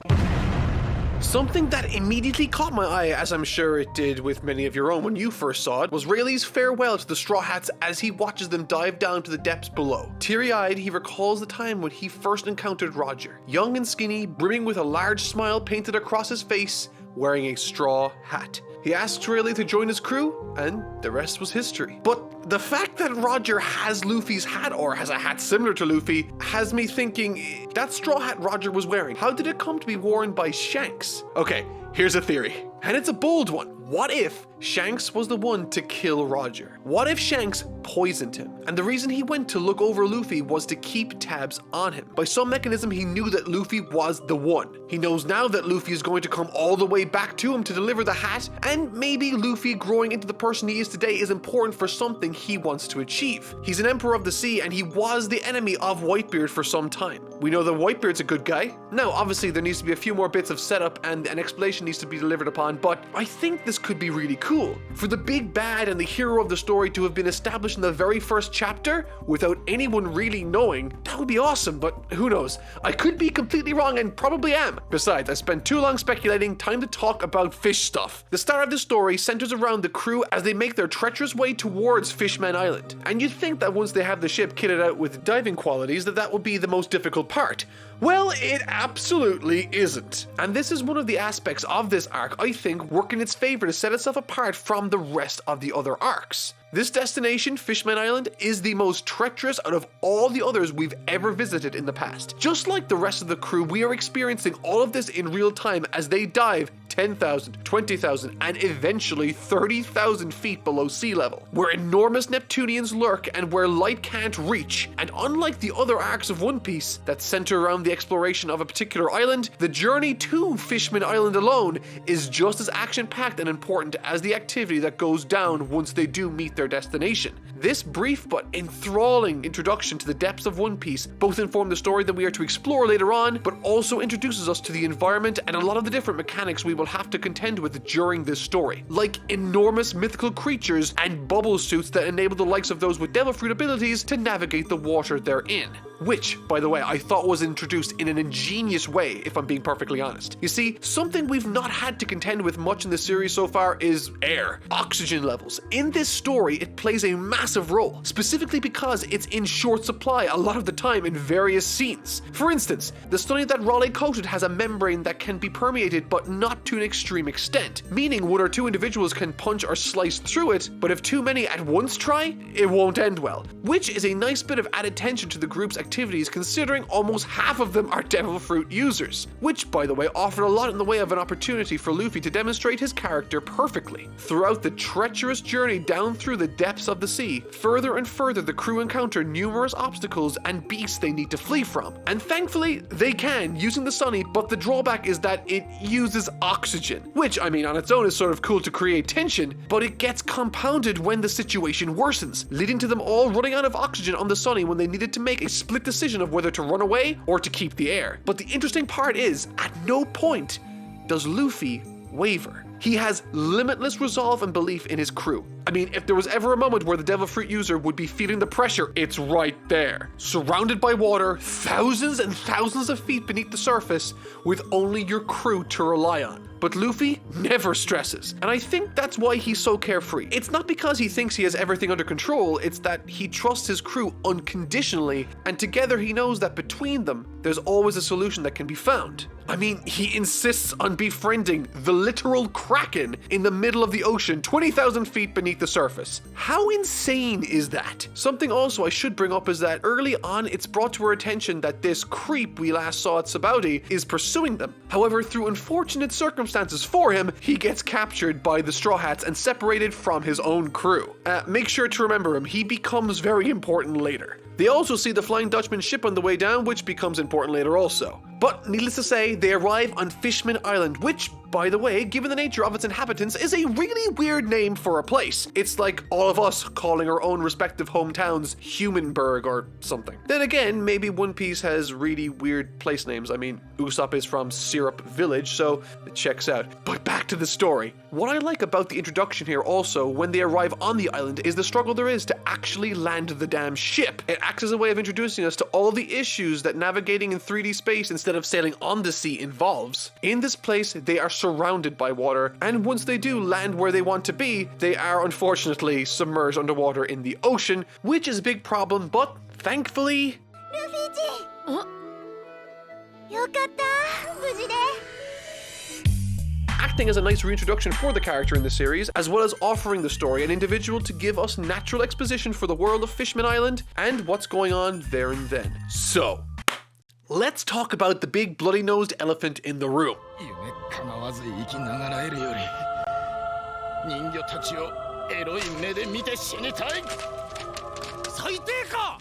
Something that immediately caught my eye, as I'm sure it did with many of your own when you first saw it, was Rayleigh's farewell to the Straw Hats as he watches them dive down to the depths below. Teary-eyed, he recalls the time when he first encountered Roger, young and skinny, brimming with a large smile painted across his face, wearing a straw hat. He asks Rayleigh to join his crew, and the rest was history. But the fact that Roger has Luffy's hat, or has a hat similar to Luffy, has me thinking, that straw hat Roger was wearing, how did it come to be worn by Shanks? Okay, here's a theory, and it's a bold one. What if Shanks was the one to kill Roger? What if Shanks poisoned him, and the reason he went to look over Luffy was to keep tabs on him? By some mechanism, he knew that Luffy was the one. He knows now that Luffy is going to come all the way back to him to deliver the hat, and maybe Luffy growing into the person he is today is important for something he wants to achieve. He's an Emperor of the Sea, and he was the enemy of Whitebeard for some time. We know that Whitebeard's a good guy. Now, obviously, there needs to be a few more bits of setup, and an explanation needs to be delivered upon, but I think this could be really cool. For the big bad and the hero of the story to have been established in the very first chapter without anyone really knowing, that would be awesome, but who knows? I could be completely wrong and probably am. Besides, I spent too long speculating, time to talk about fish stuff. The start of the story centers around the crew as they make their treacherous way towards Fishman Island. And you'd think that once they have the ship kitted out with diving qualities that would be the most difficult part. Well, it absolutely isn't. And this is one of the aspects of this arc I think work in its favor paper to set itself apart from the rest of the other arcs. This destination, Fishman Island, is the most treacherous out of all the others we've ever visited in the past. Just like the rest of the crew, we are experiencing all of this in real time as they dive 10,000, 20,000, and eventually 30,000 feet below sea level, where enormous Neptunians lurk and where light can't reach. And unlike the other arcs of One Piece that center around the exploration of a particular island, the journey to Fishman Island alone is just as action-packed and important as the activity that goes down once they do meet their destination. This brief but enthralling introduction to the depths of One Piece both inform the story that we are to explore later on, but also introduces us to the environment and a lot of the different mechanics we will have to contend with during this story, like enormous mythical creatures and bubble suits that enable the likes of those with devil fruit abilities to navigate the water they're in. Which, by the way, I thought was introduced in an ingenious way, if I'm being perfectly honest. You see, something we've not had to contend with much in the series so far is air, oxygen levels. In this story, it plays a massive role, specifically because it's in short supply a lot of the time in various scenes. For instance, the study that Raleigh coated has a membrane that can be permeated but not to an extreme extent, meaning one or two individuals can punch or slice through it, but if too many at once try, it won't end well, which is a nice bit of added tension to the group's activities considering almost half of them are devil fruit users, which by the way offered a lot in the way of an opportunity for Luffy to demonstrate his character perfectly. Throughout the treacherous journey down through the depths of the sea, further and further the crew encounter numerous obstacles and beasts they need to flee from, and thankfully they can using the Sunny, but the drawback is that it uses oxygen, which I mean on its own is sort of cool to create tension, but it gets compounded when the situation worsens, leading to them all running out of oxygen on the Sunny when they needed to make a split decision of whether to run away or to keep the air. But the interesting part is, at no point does Luffy waver. He has limitless resolve and belief in his crew. I mean, if there was ever a moment where the devil fruit user would be feeling the pressure, it's right there. Surrounded by water, thousands and thousands of feet beneath the surface, with only your crew to rely on. But Luffy never stresses, and I think that's why he's so carefree. It's not because he thinks he has everything under control, it's that he trusts his crew unconditionally, and together he knows that between them, there's always a solution that can be found. I mean, he insists on befriending the literal Kraken in the middle of the ocean, 20,000 feet beneath the surface. How insane is that? Something also I should bring up is that early on, it's brought to our attention that this creep we last saw at Sabaody is pursuing them. However, through unfortunate circumstances for him, he gets captured by the Straw Hats and separated from his own crew. Make sure to remember him, he becomes very important later. They also see the Flying Dutchman ship on the way down, which becomes important later also. But needless to say, they arrive on Fishman Island, which, by the way, given the nature of its inhabitants, is a really weird name for a place. It's like all of us calling our own respective hometowns Humanburg or something. Then again, maybe One Piece has really weird place names. I mean, Usopp is from Syrup Village, so it checks out. But back to the story. What I like about the introduction here also, when they arrive on the island, is the struggle there is to actually land the damn ship. It acts as a way of introducing us to all the issues that navigating in 3D space instead of sailing on the sea involves. In this place, they are surrounded by water, and once they do land where they want to be, they are unfortunately submerged underwater in the ocean, which is a big problem, but thankfully... Luffy-ji! Yokatta, 無事で。 Acting as a nice reintroduction for the character in the series, as well as offering the story an individual to give us natural exposition for the world of Fishman Island and what's going on there and then. So, let's talk about the big bloody-nosed elephant in the room.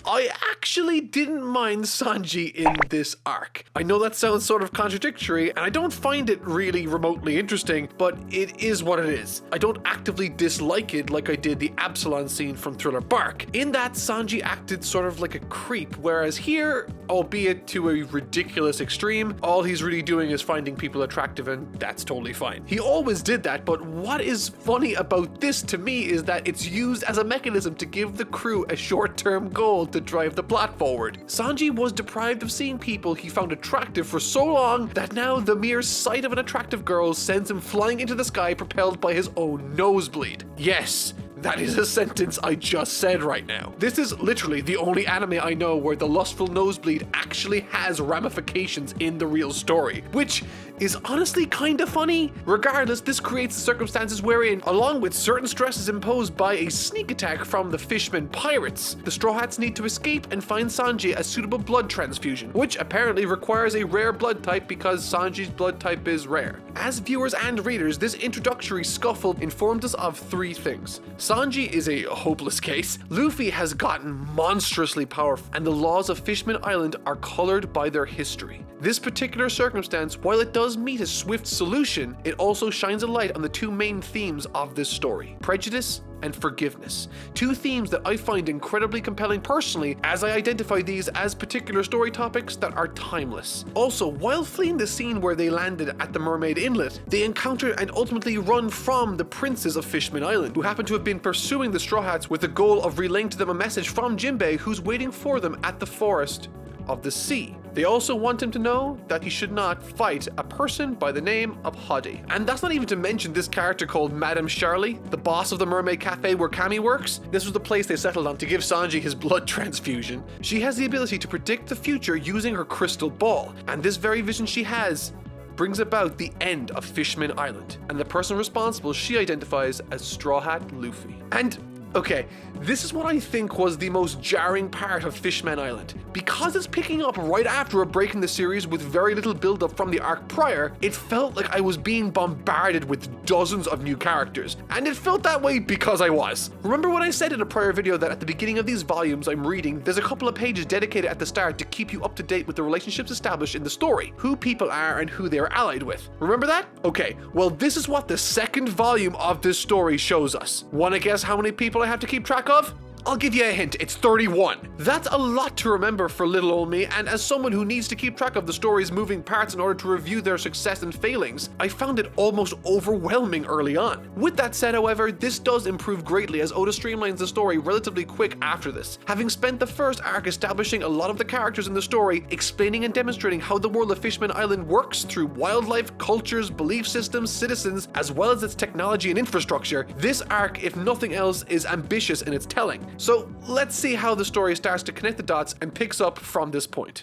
I actually didn't mind Sanji in this arc. I know that sounds sort of contradictory, and I don't find it really remotely interesting, but it is what it is. I don't actively dislike it like I did the Absalon scene from Thriller Bark. In that, Sanji acted sort of like a creep, whereas here, albeit to a ridiculous extreme, all he's really doing is finding people attractive, and that's totally fine. He always did that, but what is funny about this to me is that it's used as a mechanism to give the crew a short-term goal to drive the plot forward. Sanji was deprived of seeing people he found attractive for so long that now the mere sight of an attractive girl sends him flying into the sky propelled by his own nosebleed. Yes, that is a sentence I just said right now. This is literally the only anime I know where the lustful nosebleed actually has ramifications in the real story, which is honestly kinda funny. Regardless, this creates the circumstances wherein, along with certain stresses imposed by a sneak attack from the Fishman pirates, the Straw Hats need to escape and find Sanji a suitable blood transfusion, which apparently requires a rare blood type because Sanji's blood type is rare. As viewers and readers, this introductory scuffle informed us of 3 things. Sanji is a hopeless case, Luffy has gotten monstrously powerful, and the laws of Fishman Island are colored by their history. This particular circumstance, while it does meet a swift solution, it also shines a light on the 2 main themes of this story: prejudice and forgiveness. 2 themes that I find incredibly compelling personally, as I identify these as particular story topics that are timeless. Also, while fleeing the scene where they landed at the Mermaid Inlet, they encounter and ultimately run from the princes of Fishman Island, who happen to have been pursuing the Straw Hats with the goal of relaying to them a message from Jinbei, who's waiting for them at the Forest of the Sea. They also want him to know that he should not fight a person by the name of Hadi. And that's not even to mention this character called Madame Charlie, the boss of the Mermaid Cafe where Cammy works. This was the place they settled on to give Sanji his blood transfusion. She has the ability to predict the future using her crystal ball, and this very vision she has brings about the end of Fishman Island, and the person responsible she identifies as Straw Hat Luffy. And okay, this is what I think was the most jarring part of Fishman Island. Because it's picking up right after a break in the series with very little build-up from the arc prior, it felt like I was being bombarded with dozens of new characters. And it felt that way because I was. Remember when I said in a prior video that at the beginning of these volumes I'm reading, there's a couple of pages dedicated at the start to keep you up to date with the relationships established in the story, who people are and who they are allied with. Remember that? Okay, well this is what the 2nd volume of this story shows us. Wanna guess how many people I have to keep track of? I'll give you a hint, it's 31. That's a lot to remember for little old me, and as someone who needs to keep track of the story's moving parts in order to review their success and failings, I found it almost overwhelming early on. With that said, however, this does improve greatly as Oda streamlines the story relatively quick after this, having spent the first arc establishing a lot of the characters in the story, explaining and demonstrating how the world of Fishman Island works through wildlife, cultures, belief systems, citizens, as well as its technology and infrastructure. This arc, if nothing else, is ambitious in its telling. So let's see how the story starts to connect the dots and picks up from this point.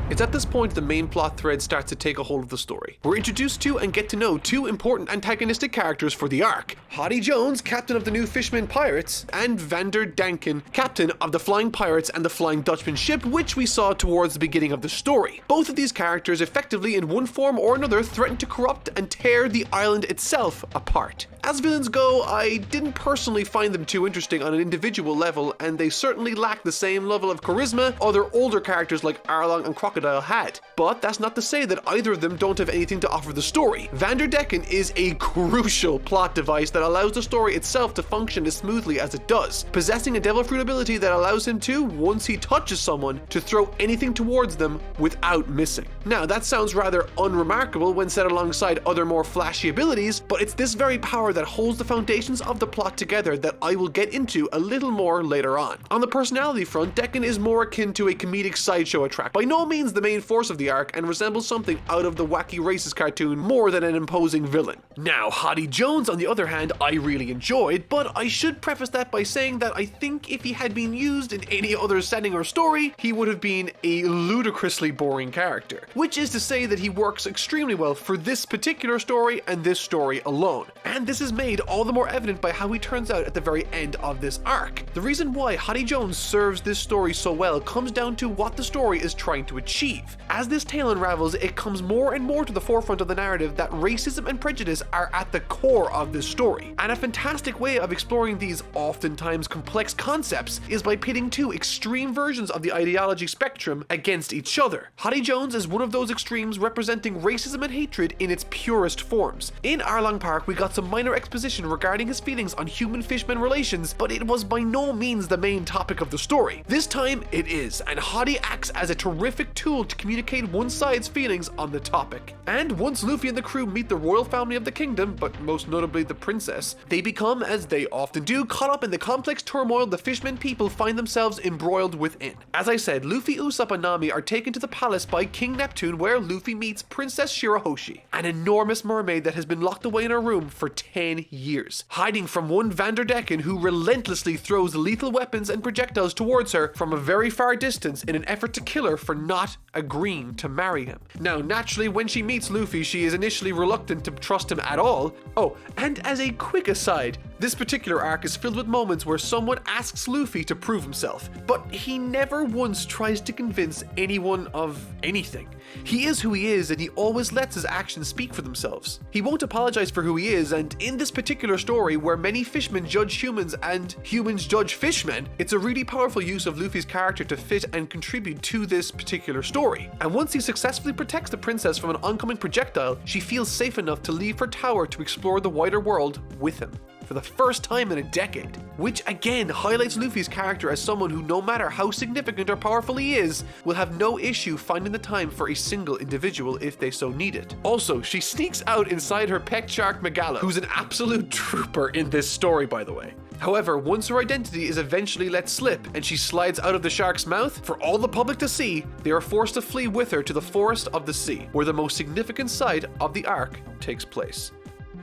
It's at this point the main plot thread starts to take a hold of the story. We're introduced to and get to know 2 important antagonistic characters for the arc: Hadi Jones, captain of the new Fishman Pirates, and Vander Danken, captain of the Flying Pirates and the Flying Dutchman ship, which we saw towards the beginning of the story. Both of these characters effectively in one form or another threaten to corrupt and tear the island itself apart. As villains go, I didn't personally find them too interesting on an individual level, and they certainly lack the same level of charisma other older characters like Arlong and Crocodile had. But that's not to say that either of them don't have anything to offer the story. Vander Decken is a crucial plot device that allows the story itself to function as smoothly as it does, possessing a devil fruit ability that allows him to, once he touches someone, to throw anything towards them without missing. Now, that sounds rather unremarkable when set alongside other more flashy abilities, but it's this very power that holds the foundations of the plot together that I will get into a little more later on. On the personality front, Decken is more akin to a comedic sideshow attract, by no means the main force of the arc, and resembles something out of the Wacky Racist cartoon more than an imposing villain. Now, Hadi Jones, on the other hand, I really enjoyed, but I should preface that by saying that I think if he had been used in any other setting or story, he would have been a ludicrously boring character, which is to say that he works extremely well for this particular story and this story alone. And this is made all the more evident by how he turns out at the very end of this arc. The reason why Hadi Jones serves this story so well comes down to what the story is trying to achieve. As this tale unravels, it comes more and more to the forefront of the narrative that racism and prejudice are at the core of this story. And a fantastic way of exploring these oftentimes complex concepts is by pitting 2 extreme versions of the ideology spectrum against each other. Hadi Jones is one of those extremes representing racism and hatred in its purest forms. In Arlong Park, we got some minor exposition regarding his feelings on human-fishman relations, but it was by no means the main topic of the story. This time it is, and Hadi acts as a terrific tool to communicate one side's feelings on the topic. And once Luffy and the crew meet the royal family of the kingdom, but most notably the princess, they become, as they often do, caught up in the complex turmoil the Fishman people find themselves embroiled within. As I said, Luffy, Usopp, and Nami are taken to the palace by King Neptune, where Luffy meets Princess Shirahoshi, an enormous mermaid that has been locked away in her room for 10 10 years, hiding from one Vanderdecken who relentlessly throws lethal weapons and projectiles towards her from a very far distance in an effort to kill her for not agreeing to marry him. Now, naturally, when she meets Luffy, she is initially reluctant to trust him at all. Oh, and as a quick aside, this particular arc is filled with moments where someone asks Luffy to prove himself, but he never once tries to convince anyone of anything. He is who he is, and he always lets his actions speak for themselves. He won't apologize for who he is, and in this particular story, where many fishmen judge humans and humans judge fishmen, it's a really powerful use of Luffy's character to fit and contribute to this particular story. And once he successfully protects the princess from an oncoming projectile, she feels safe enough to leave her tower to explore the wider world with him, for the first time in a decade, which again highlights Luffy's character as someone who, no matter how significant or powerful he is, will have no issue finding the time for a single individual if they so need it. Also, she sneaks out inside her pet shark Megalo, who's an absolute trooper in this story, by the way. However, once her identity is eventually let slip and she slides out of the shark's mouth for all the public to see, they are forced to flee with her to the Forest of the Sea, where the most significant side of the arc takes place.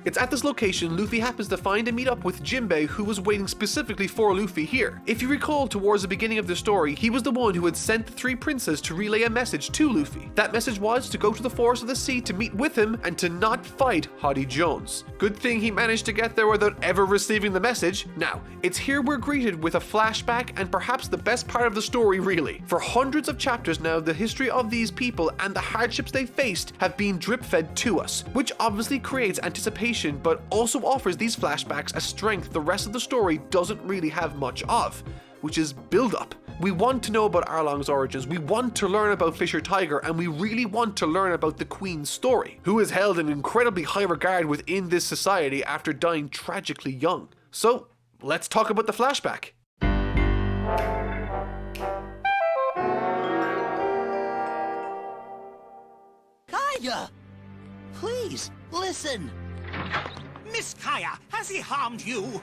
It's at this location Luffy happens to find and meet up with Jinbei, who was waiting specifically for Luffy here. If you recall, towards the beginning of the story, he was the one who had sent the three princes to relay a message to Luffy. That message was to go to the Forest of the Sea to meet with him and to not fight Hody Jones. Good thing he managed to get there without ever receiving the message. Now, it's here we're greeted with a flashback and perhaps the best part of the story really. For hundreds of chapters now, the history of these people and the hardships they faced have been drip-fed to us, which obviously creates anticipation, but also offers these flashbacks a strength the rest of the story doesn't really have much of, which is build-up. We want to know about Arlong's origins, we want to learn about Fisher Tiger, and we really want to learn about the Queen's story, who is held in incredibly high regard within this society after dying tragically young. So, let's talk about the flashback. Kaya! Please, listen! Miss Kaya, has he harmed you?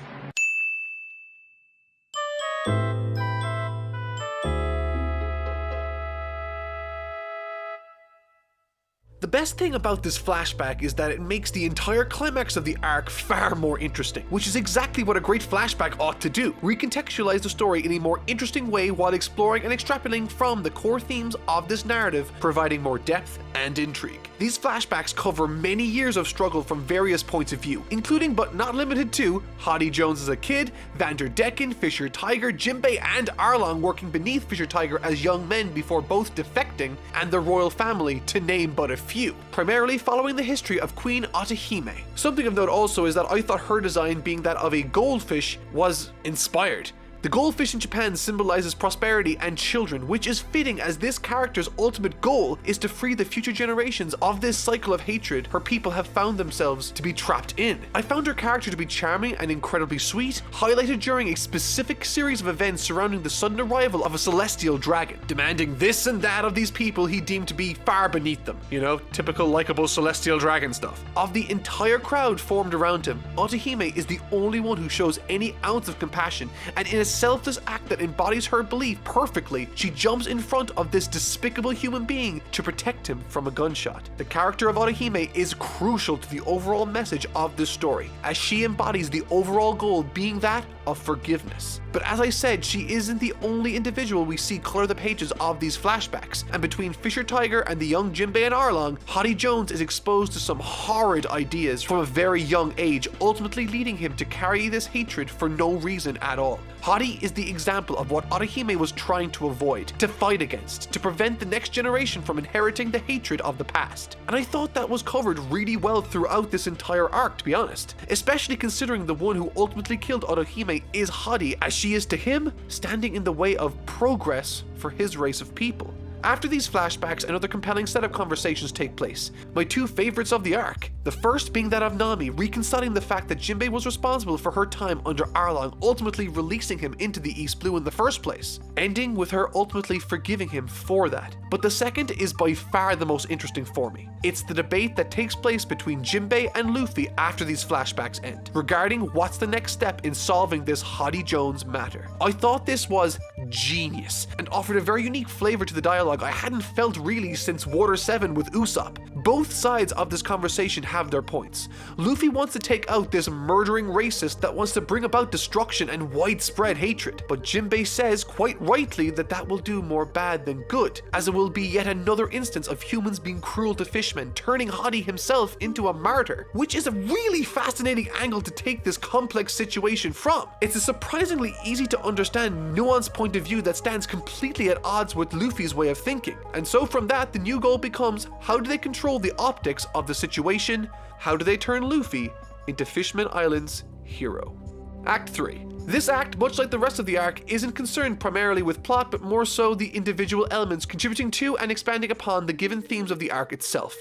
The best thing about this flashback is that it makes the entire climax of the arc far more interesting, which is exactly what a great flashback ought to do. Recontextualize the story in a more interesting way while exploring and extrapolating from the core themes of this narrative, providing more depth and intrigue. These flashbacks cover many years of struggle from various points of view, including but not limited to Hody Jones as a kid, Vanderdecken, Fisher Tiger, Jinbei and Arlong working beneath Fisher Tiger as young men before both defecting, and the royal family, to name but a few, primarily following the history of Queen Otahime. Something of note also is that I thought her design, being that of a goldfish, was inspired. The goldfish in Japan symbolizes prosperity and children, which is fitting as this character's ultimate goal is to free the future generations of this cycle of hatred her people have found themselves to be trapped in. I found her character to be charming and incredibly sweet, highlighted during a specific series of events surrounding the sudden arrival of a celestial dragon, demanding this and that of these people he deemed to be far beneath them. You know, typical likable celestial dragon stuff. Of the entire crowd formed around him, Otahime is the only one who shows any ounce of compassion, and in a selfless act that embodies her belief perfectly, she jumps in front of this despicable human being to protect him from a gunshot. The character of Otahime is crucial to the overall message of this story, as she embodies the overall goal being that of forgiveness. But as I said, she isn't the only individual we see color the pages of these flashbacks, and between Fisher Tiger and the young Jinbei and Arlong, Hody Jones is exposed to some horrid ideas from a very young age, ultimately leading him to carry this hatred for no reason at all. Hody is the example of what Otahime was trying to avoid, to fight against, to prevent the next generation from inheriting the hatred of the past. And I thought that was covered really well throughout this entire arc, to be honest, especially considering the one who ultimately killed Otahime is Hody, as she is to him standing in the way of progress for his race of people. After these flashbacks and other compelling setup conversations take place, my two favorites of the arc, the first being that of Nami reconciling the fact that Jinbei was responsible for her time under Arlong, ultimately releasing him into the East Blue in the first place, ending with her ultimately forgiving him for that. But the second is by far the most interesting for me. It's the debate that takes place between Jinbei and Luffy after these flashbacks end, regarding what's the next step in solving this Hody Jones matter. I thought this was genius and offered a very unique flavor to the dialogue I hadn't felt really since Water 7 with Usopp. Both sides of this conversation have their points. Luffy wants to take out this murdering racist that wants to bring about destruction and widespread hatred, but Jinbei says quite rightly that that will do more bad than good, as it will be yet another instance of humans being cruel to fishmen, turning Hody himself into a martyr, which is a really fascinating angle to take this complex situation from. It's a surprisingly easy to understand, nuanced point of view that stands completely at odds with Luffy's way of thinking. And so from that, the new goal becomes, how do they control the optics of the situation? How do they turn Luffy into Fishman Island's hero? Act 3. This act, much like the rest of the arc, isn't concerned primarily with plot, but more so the individual elements contributing to and expanding upon the given themes of the arc itself.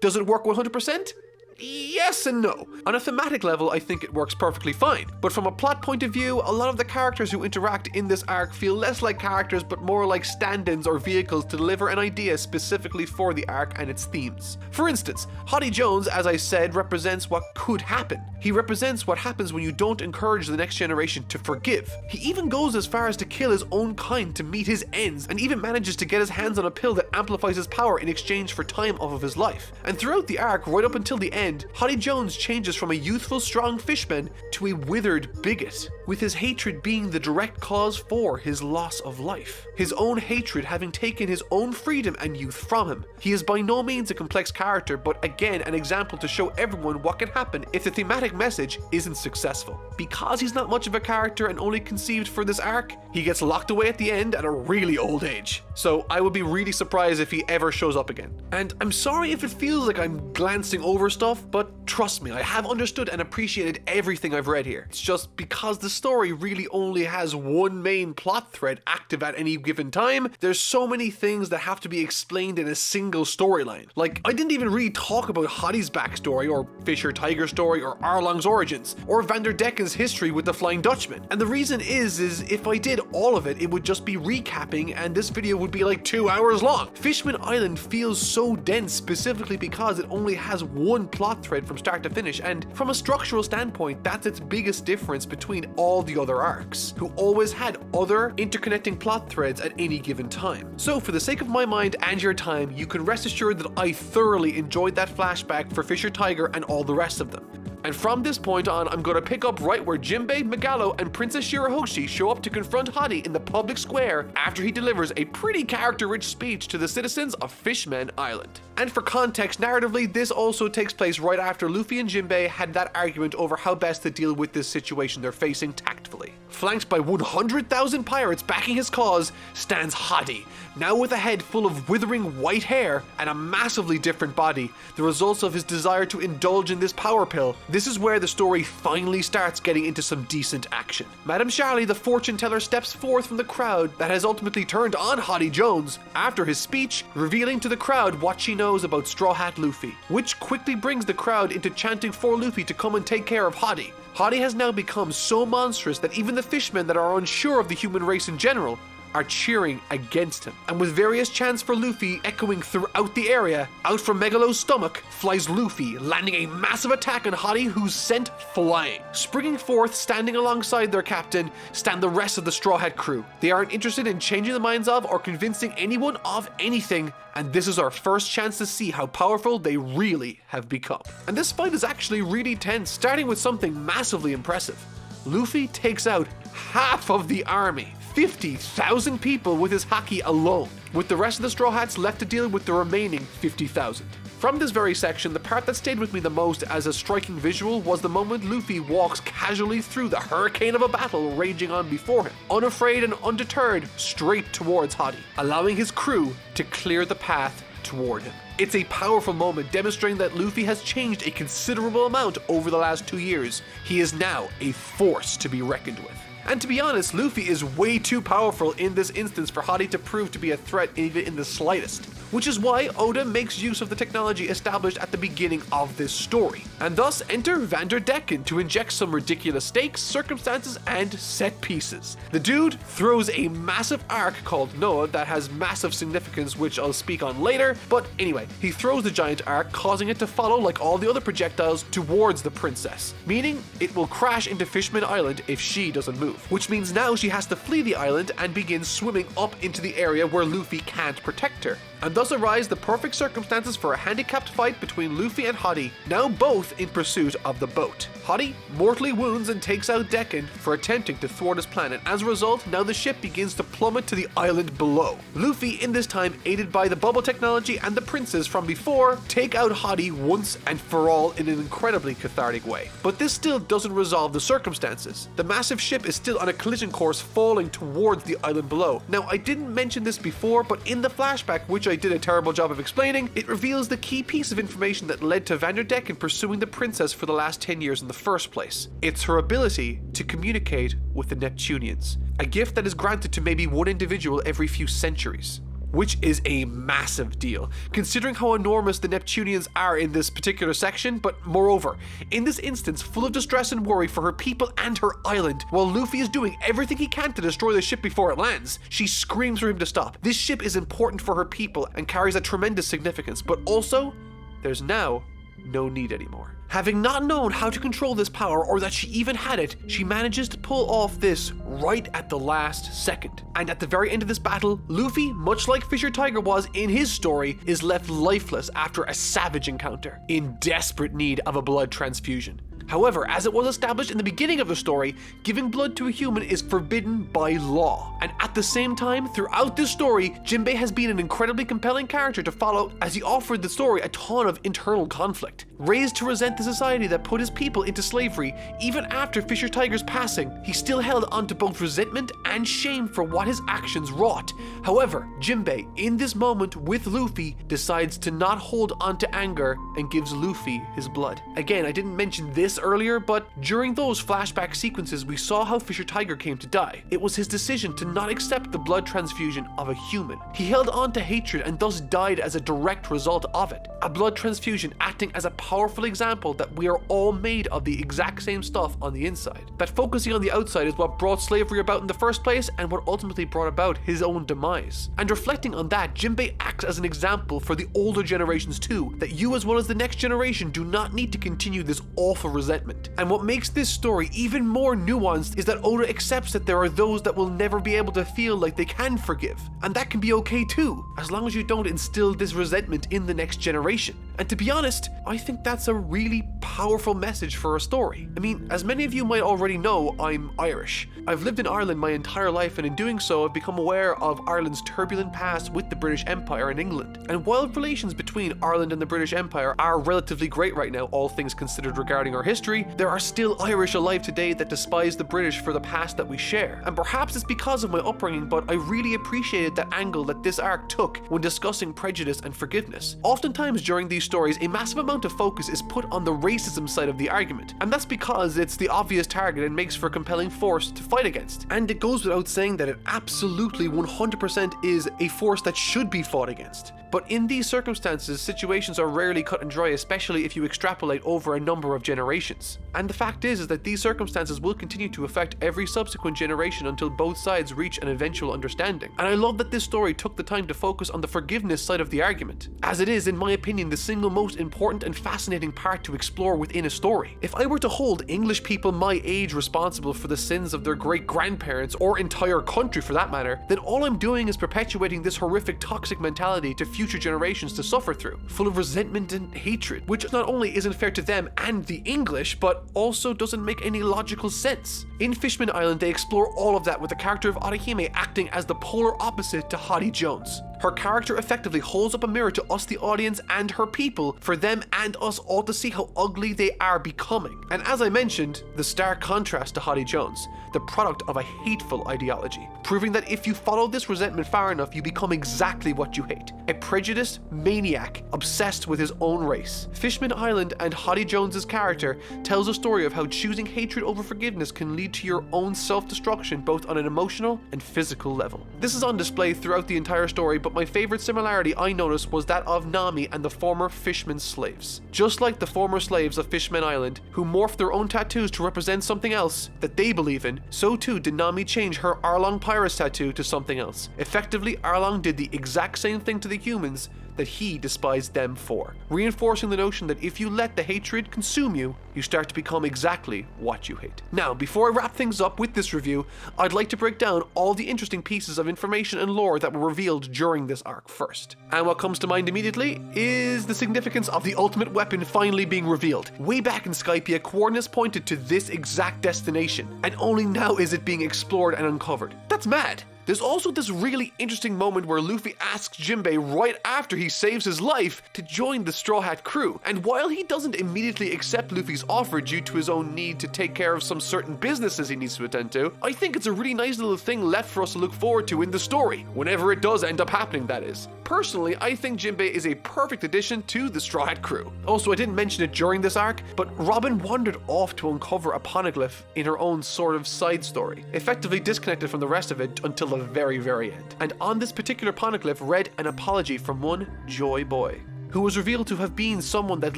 Does it work 100%? Yes and no. On a thematic level, I think it works perfectly fine, but from a plot point of view, a lot of the characters who interact in this arc feel less like characters but more like stand-ins or vehicles to deliver an idea specifically for the arc and its themes. For instance, Hody Jones, as I said, represents what could happen. He represents what happens when you don't encourage the next generation to forgive. He even goes as far as to kill his own kind to meet his ends, and even manages to get his hands on a pill that amplifies his power in exchange for time off of his life. And throughout the arc, right up until the end, Hody Jones changes from a youthful, strong fishman to a withered bigot, with his hatred being the direct cause for his loss of life. His own hatred having taken his own freedom and youth from him. He is by no means a complex character, but again an example to show everyone what can happen if the thematic message isn't successful. Because he's not much of a character and only conceived for this arc, he gets locked away at the end at a really old age. So I would be really surprised if he ever shows up again. And I'm sorry if it feels like I'm glancing over stuff, but trust me, I have understood and appreciated everything I've read here. It's just because the story really only has one main plot thread active at any given time, there's so many things that have to be explained in a single storyline. Like, I didn't even really talk about Hody's backstory, or Fisher Tiger's story, or Arlong's origins, or Vanderdecken's history with the Flying Dutchman. And the reason is if I did all of it, it would just be recapping and this video would be like 2 hours long. Fishman Island feels so dense specifically because it only has one plot thread from start to finish, and from a structural standpoint, that's its biggest difference between all the other arcs, who always had other interconnecting plot threads at any given time. So for the sake of my mind and your time, you can rest assured that I thoroughly enjoyed that flashback for Fisher Tiger and all the rest of them. And from this point on, I'm going to pick up right where Jinbei, Megalo, and Princess Shirahoshi show up to confront Hody in the public square after he delivers a pretty character-rich speech to the citizens of Fishman Island. And for context, narratively, this also takes place right after Luffy and Jinbei had that argument over how best to deal with this situation they're facing tactfully. Flanked by 100,000 pirates backing his cause, stands Hody, now with a head full of withering white hair and a massively different body, the results of his desire to indulge in this power pill. This is where the story finally starts getting into some decent action. Madame Charlie, the fortune teller, steps forth from the crowd that has ultimately turned on Hody Jones after his speech, revealing to the crowd what she knows about Straw Hat Luffy, which quickly brings the crowd into chanting for Luffy to come and take care of Hody. Hody has now become so monstrous that even the fishmen that are unsure of the human race in general are cheering against him. And with various chants for Luffy echoing throughout the area, out from Megalo's stomach flies Luffy, landing a massive attack on Hody, who's sent flying. Springing forth, standing alongside their captain, stand the rest of the Straw Hat crew. They aren't interested in changing the minds of or convincing anyone of anything, and this is our first chance to see how powerful they really have become. And this fight is actually really tense, starting with something massively impressive. Luffy takes out half of the army. 50,000 people with his haki alone, with the rest of the Straw Hats left to deal with the remaining 50,000. From this very section, the part that stayed with me the most as a striking visual was the moment Luffy walks casually through the hurricane of a battle raging on before him, unafraid and undeterred, straight towards Hody, allowing his crew to clear the path toward him. It's a powerful moment demonstrating that Luffy has changed a considerable amount over the last 2 years. He is now a force to be reckoned with. And to be honest, Luffy is way too powerful in this instance for Hody to prove to be a threat even in the slightest. Which is why Oda makes use of the technology established at the beginning of this story. And thus enter Vanderdecken to inject some ridiculous stakes, circumstances, and set pieces. The dude throws a massive arc called Noah that has massive significance, which I'll speak on later, but anyway, he throws the giant arc, causing it to follow like all the other projectiles towards the princess, meaning it will crash into Fishman Island if she doesn't move. move, which means now she has to flee the island and begin swimming up into the area where Luffy can't protect her. And thus arise the perfect circumstances for a handicapped fight between Luffy and Hottie, now both in pursuit of the boat. Hottie mortally wounds and takes out Decken for attempting to thwart his plan, and as a result, now the ship begins to plummet to the island below. Luffy, in this time aided by the bubble technology and the princes from before, take out Hottie once and for all in an incredibly cathartic way. But this still doesn't resolve the circumstances. The massive ship is still on a collision course falling towards the island below. Now, I didn't mention this before, but in the flashback, which I did a terrible job of explaining, it reveals the key piece of information that led to Vanderdecken pursuing the princess for the last 10 years in the first place. It's her ability to communicate with the Neptunians, a gift that is granted to maybe one individual every few centuries. Which is a massive deal, considering how enormous the Neptunians are in this particular section, but moreover, in this instance, full of distress and worry for her people and her island, while Luffy is doing everything he can to destroy the ship before it lands, she screams for him to stop. This ship is important for her people and carries a tremendous significance, but also, there's now no need anymore. Having not known how to control this power or that she even had it, she manages to pull off this right at the last second. And at the very end of this battle, Luffy, much like Fisher Tiger was in his story, is left lifeless after a savage encounter, in desperate need of a blood transfusion. However, as it was established in the beginning of the story, giving blood to a human is forbidden by law. And at the same time, throughout this story, Jinbei has been an incredibly compelling character to follow as he offered the story a ton of internal conflict. Raised to resent the society that put his people into slavery, even after Fisher Tiger's passing, he still held onto both resentment and shame for what his actions wrought. However, Jinbei, in this moment with Luffy, decides to not hold onto anger and gives Luffy his blood. Again, I didn't mention this earlier, but during those flashback sequences, we saw how Fisher Tiger came to die. It was his decision to not accept the blood transfusion of a human. He held on to hatred and thus died as a direct result of it. A blood transfusion acting as a powerful example that we are all made of the exact same stuff on the inside. That focusing on the outside is what brought slavery about in the first place and what ultimately brought about his own demise. And reflecting on that, Jinbei acts as an example for the older generations too, that you as well as the next generation do not need to continue this awful resentment. And what makes this story even more nuanced is that Oda accepts that there are those that will never be able to feel like they can forgive. And that can be okay too, as long as you don't instill this resentment in the next generation. And to be honest, I think that's a really powerful message for a story. I mean, as many of you might already know, I'm Irish. I've lived in Ireland my entire life, and in doing so, I've become aware of Ireland's turbulent past with the British Empire and England. And while relations between Ireland and the British Empire are relatively great right now, all things considered regarding our history, there are still Irish alive today that despise the British for the past that we share. And perhaps it's because of my upbringing, but I really appreciated that angle that this arc took when discussing prejudice and forgiveness. Oftentimes during these stories, a massive amount of focus is put on the racism side of the argument, and that's because it's the obvious target and makes for a compelling force to fight against. And it goes without saying that it absolutely 100% is a force that should be fought against. But in these circumstances, situations are rarely cut and dry, especially if you extrapolate over a number of generations. And the fact is that these circumstances will continue to affect every subsequent generation until both sides reach an eventual understanding. And I love that this story took the time to focus on the forgiveness side of the argument, as it is, in my opinion, the single most important and fascinating part to explore within a story. If I were to hold English people my age responsible for the sins of their great-grandparents, or entire country for that matter, then all I'm doing is perpetuating this horrific toxic mentality to future generations to suffer through, full of resentment and hatred, which not only isn't fair to them and the English, but also doesn't make any logical sense. In Fishman Island, they explore all of that with the character of Orihime acting as the polar opposite to Hottie Jones. Her character effectively holds up a mirror to us, the audience, and her people, for them and us all to see how ugly they are becoming. And as I mentioned, the stark contrast to Hottie Jones, the product of a hateful ideology, proving that if you follow this resentment far enough, you become exactly what you hate. A prejudiced maniac obsessed with his own race. Fishman Island and Hottie Jones's character tells a story of how choosing hatred over forgiveness can lead to your own self-destruction, both on an emotional and physical level. This is on display throughout the entire story, but my favorite similarity I noticed was that of Nami and the former Fishman slaves. Just like the former slaves of Fishman Island, who morphed their own tattoos to represent something else that they believe in, so too did Nami change her Arlong Pirates tattoo to something else. Effectively, Arlong did the exact same thing to the humans that he despised them for, reinforcing the notion that if you let the hatred consume you, you start to become exactly what you hate. Now, before I wrap things up with this review, I'd like to break down all the interesting pieces of information and lore that were revealed during this arc first. And what comes to mind immediately is the significance of the ultimate weapon finally being revealed. Way back in Skypiea, coordinates pointed to this exact destination, and only now is it being explored and uncovered. That's mad. There's also this really interesting moment where Luffy asks Jinbei right after he saves his life to join the Straw Hat crew, and while he doesn't immediately accept Luffy's offer due to his own need to take care of some certain businesses he needs to attend to, I think it's a really nice little thing left for us to look forward to in the story, whenever it does end up happening, that is. Personally, I think Jinbei is a perfect addition to the Straw Hat crew. Also, I didn't mention it during this arc, but Robin wandered off to uncover a poneglyph in her own sort of side story, effectively disconnected from the rest of it until the very end. And on this particular poneglyph read an apology from one Joy Boy, who was revealed to have been someone that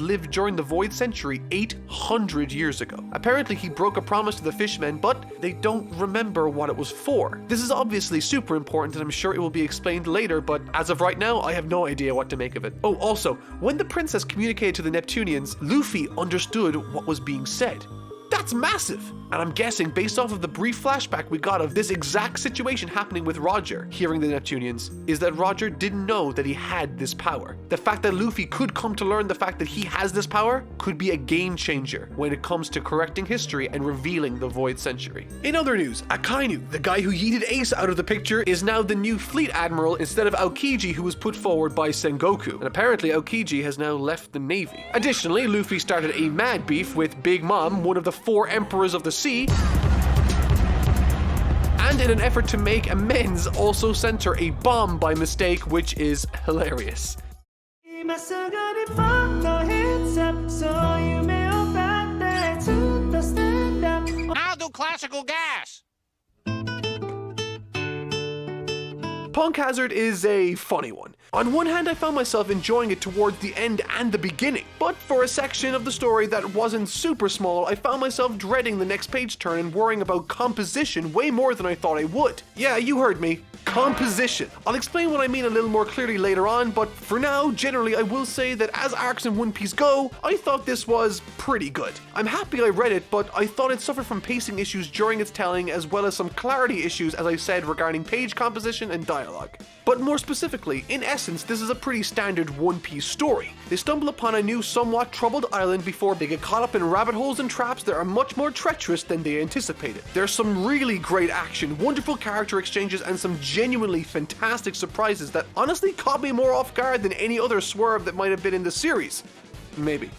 lived during the Void Century 800 years ago. Apparently he broke a promise to the fishmen, but they don't remember what it was for. This is obviously super important and I'm sure it will be explained later, but as of right now, I have no idea what to make of it. Oh, also, when the princess communicated to the Neptunians, Luffy understood what was being said. That's massive! And I'm guessing, based off of the brief flashback we got of this exact situation happening with Roger, hearing the Neptunians, is that Roger didn't know that he had this power. The fact that Luffy could come to learn the fact that he has this power could be a game changer when it comes to correcting history and revealing the Void Century. In other news, Akainu, the guy who yeeted Ace out of the picture, is now the new fleet admiral instead of Aokiji, who was put forward by Sengoku. And apparently Aokiji has now left the navy. Additionally, Luffy started a mad beef with Big Mom, one of the 4 emperors of the sea, and in an effort to make amends also sent her a bomb by mistake, which is hilarious. I'll do classical gas. Punk Hazard is a funny one. On one hand, I found myself enjoying it towards the end and the beginning, but for a section of the story that wasn't super small, I found myself dreading the next page turn and worrying about composition way more than I thought I would. Yeah, you heard me. Composition. I'll explain what I mean a little more clearly later on, but for now, generally I will say that as arcs in One Piece go, I thought this was pretty good. I'm happy I read it, but I thought it suffered from pacing issues during its telling, as well as some clarity issues, as I said, regarding page composition and dialogue. But more specifically, in essence, this is a pretty standard One Piece story. They stumble upon a new, somewhat troubled island before they get caught up in rabbit holes and traps that are much more treacherous than they anticipated. There's some really great action, wonderful character exchanges, and some genuinely fantastic surprises that honestly caught me more off guard than any other swerve that might have been in the series. Maybe.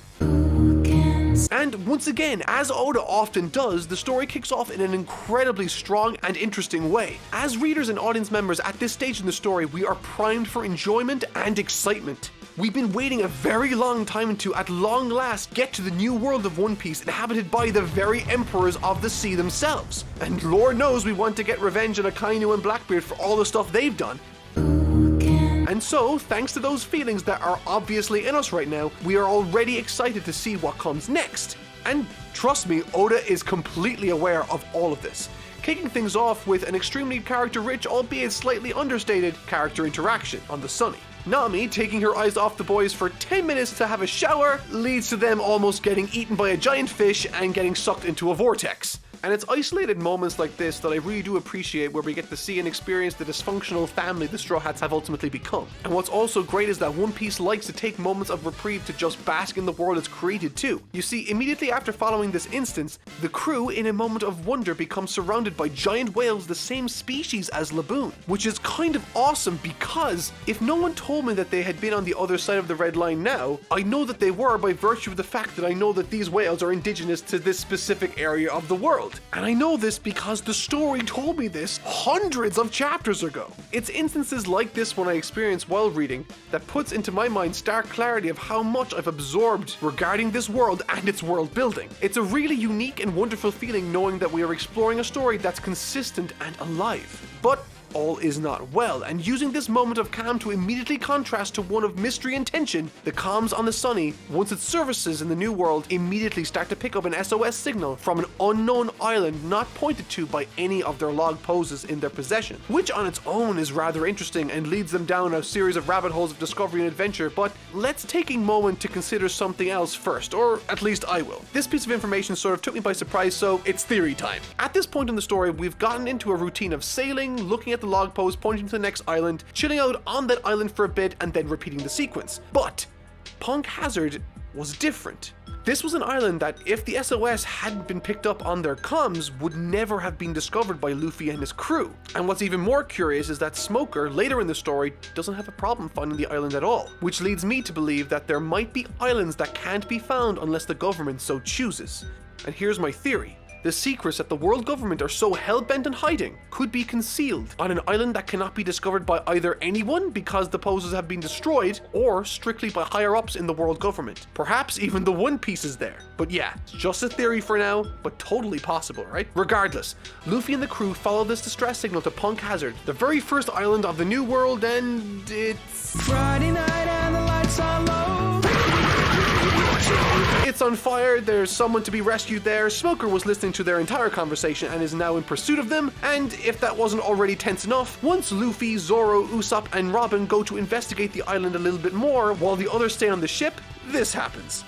And once again, as Oda often does, the story kicks off in an incredibly strong and interesting way. As readers and audience members at this stage in the story, we are primed for enjoyment and excitement. We've been waiting a very long time to, at long last, get to the new world of One Piece inhabited by the very emperors of the sea themselves. And Lord knows we want to get revenge on Akainu and Blackbeard for all the stuff they've done. And so, thanks to those feelings that are obviously in us right now, we are already excited to see what comes next. And trust me, Oda is completely aware of all of this, kicking things off with an extremely character-rich, albeit slightly understated, character interaction on the Sunny. Nami taking her eyes off the boys for 10 minutes to have a shower leads to them almost getting eaten by a giant fish and getting sucked into a vortex. And it's isolated moments like this that I really do appreciate, where we get to see and experience the dysfunctional family the Straw Hats have ultimately become. And what's also great is that One Piece likes to take moments of reprieve to just bask in the world it's created too. You see, immediately after following this instance, the crew in a moment of wonder become surrounded by giant whales the same species as Laboon, which is kind of awesome because if no one told me that they had been on the other side of the red line now, I know that they were by virtue of the fact that I know that these whales are indigenous to this specific area of the world. And I know this because the story told me this hundreds of chapters ago. It's instances like this when I experience while reading that puts into my mind stark clarity of how much I've absorbed regarding this world and its world building. It's a really unique and wonderful feeling knowing that we are exploring a story that's consistent and alive. But all is not well, and using this moment of calm to immediately contrast to one of mystery and tension, the comms on the Sunny, once it surfaces in the New World, immediately start to pick up an SOS signal from an unknown island not pointed to by any of their log poses in their possession, which on its own is rather interesting and leads them down a series of rabbit holes of discovery and adventure. But let's take a moment to consider something else first, or at least I will. This piece of information sort of took me by surprise, so it's theory time. At this point in the story, we've gotten into a routine of sailing, looking at the log pose, pointing to the next island, chilling out on that island for a bit, and then repeating the sequence. But Punk Hazard was different. This was an island that, if the SOS hadn't been picked up on their comms, would never have been discovered by Luffy and his crew. And what's even more curious is that Smoker, later in the story, doesn't have a problem finding the island at all, which leads me to believe that there might be islands that can't be found unless the government so chooses. And here's my theory. The secrets that the world government are so hell-bent on hiding could be concealed on an island that cannot be discovered by either anyone because the poses have been destroyed, or strictly by higher-ups in the world government. Perhaps even the One Piece is there. But yeah, it's just a theory for now, but totally possible, right? Regardless, Luffy and the crew follow this distress signal to Punk Hazard, the very first island of the New World, and it's Friday night and the lights are low. It's on fire, there's someone to be rescued there, Smoker was listening to their entire conversation and is now in pursuit of them, and if that wasn't already tense enough, once Luffy, Zoro, Usopp, and Robin go to investigate the island a little bit more while the others stay on the ship, this happens.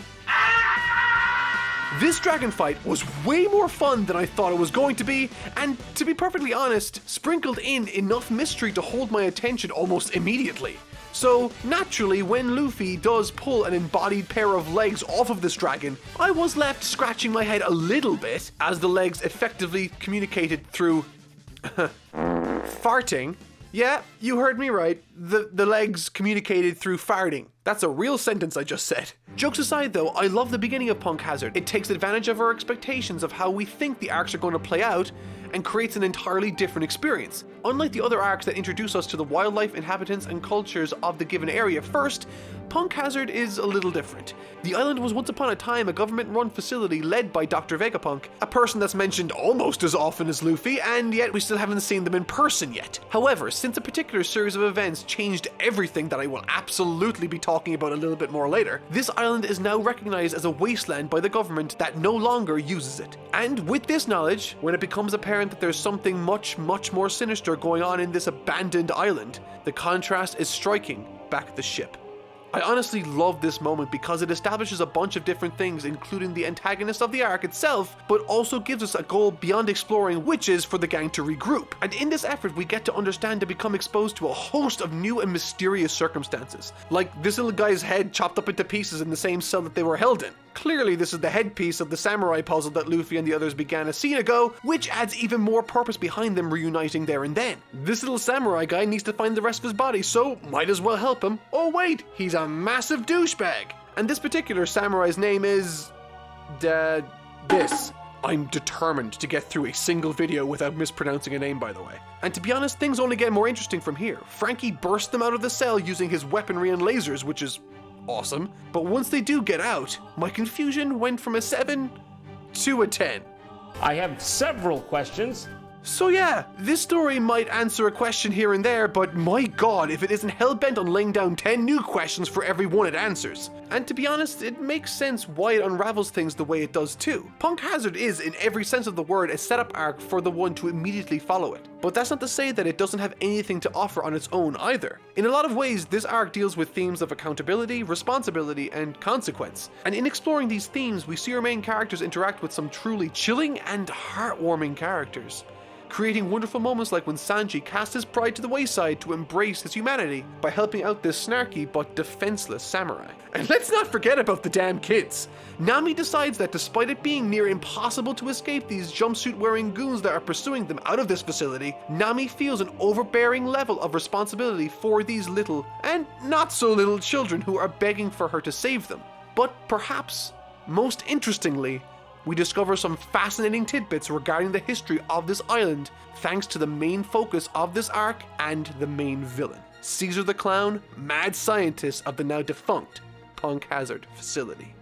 This dragon fight was way more fun than I thought it was going to be, and to be perfectly honest, sprinkled in enough mystery to hold my attention almost immediately. So, naturally, when Luffy does pull an embodied pair of legs off of this dragon, I was left scratching my head a little bit, as the legs effectively communicated through farting. Yeah, you heard me right. The legs communicated through farting. That's a real sentence I just said. Jokes aside though, I love the beginning of Punk Hazard. It takes advantage of our expectations of how we think the arcs are going to play out and creates an entirely different experience. Unlike the other arcs that introduce us to the wildlife, inhabitants, and cultures of the given area first, Punk Hazard is a little different. The island was once upon a time a government-run facility led by Dr. Vegapunk, a person that's mentioned almost as often as Luffy, and yet we still haven't seen them in person yet. However, since a particular series of events changed everything that I will absolutely be talking about a little bit more later, this island is now recognized as a wasteland by the government that no longer uses it. And with this knowledge, when it becomes apparent that there's something much more sinister going on in this abandoned island, the contrast is striking back at the ship. I honestly love this moment because it establishes a bunch of different things, including the antagonist of the arc itself, but also gives us a goal beyond exploring, which is for the gang to regroup. And in this effort, we get to understand and become exposed to a host of new and mysterious circumstances, like this little guy's head chopped up into pieces in the same cell that they were held in. Clearly, this is the headpiece of the samurai puzzle that Luffy and the others began a scene ago, which adds even more purpose behind them reuniting there and then. This little samurai guy needs to find the rest of his body, so might as well help him. Oh wait, he's a massive douchebag! And this particular samurai's name is... this. I'm determined to get through a single video without mispronouncing a name, by the way. And to be honest, things only get more interesting from here. Frankie burst them out of the cell using his weaponry and lasers, which is awesome. But once they do get out, my confusion went from a 7 to a 10. I have several questions. So yeah, this story might answer a question here and there, but my god, if it isn't hell-bent on laying down 10 new questions for every one it answers. And to be honest, it makes sense why it unravels things the way it does too. Punk Hazard is, in every sense of the word, a setup arc for the one to immediately follow it. But that's not to say that it doesn't have anything to offer on its own either. In a lot of ways, this arc deals with themes of accountability, responsibility, and consequence. And in exploring these themes, we see our main characters interact with some truly chilling and heartwarming characters, creating wonderful moments like when Sanji cast his pride to the wayside to embrace his humanity by helping out this snarky but defenseless samurai. And let's not forget about the damn kids. Nami decides that despite it being near impossible to escape these jumpsuit-wearing goons that are pursuing them out of this facility, Nami feels an overbearing level of responsibility for these little, and not so little children who are begging for her to save them. But perhaps, most interestingly, we discover some fascinating tidbits regarding the history of this island, thanks to the main focus of this arc and the main villain, Caesar the Clown, mad scientist of the now defunct Punk Hazard facility.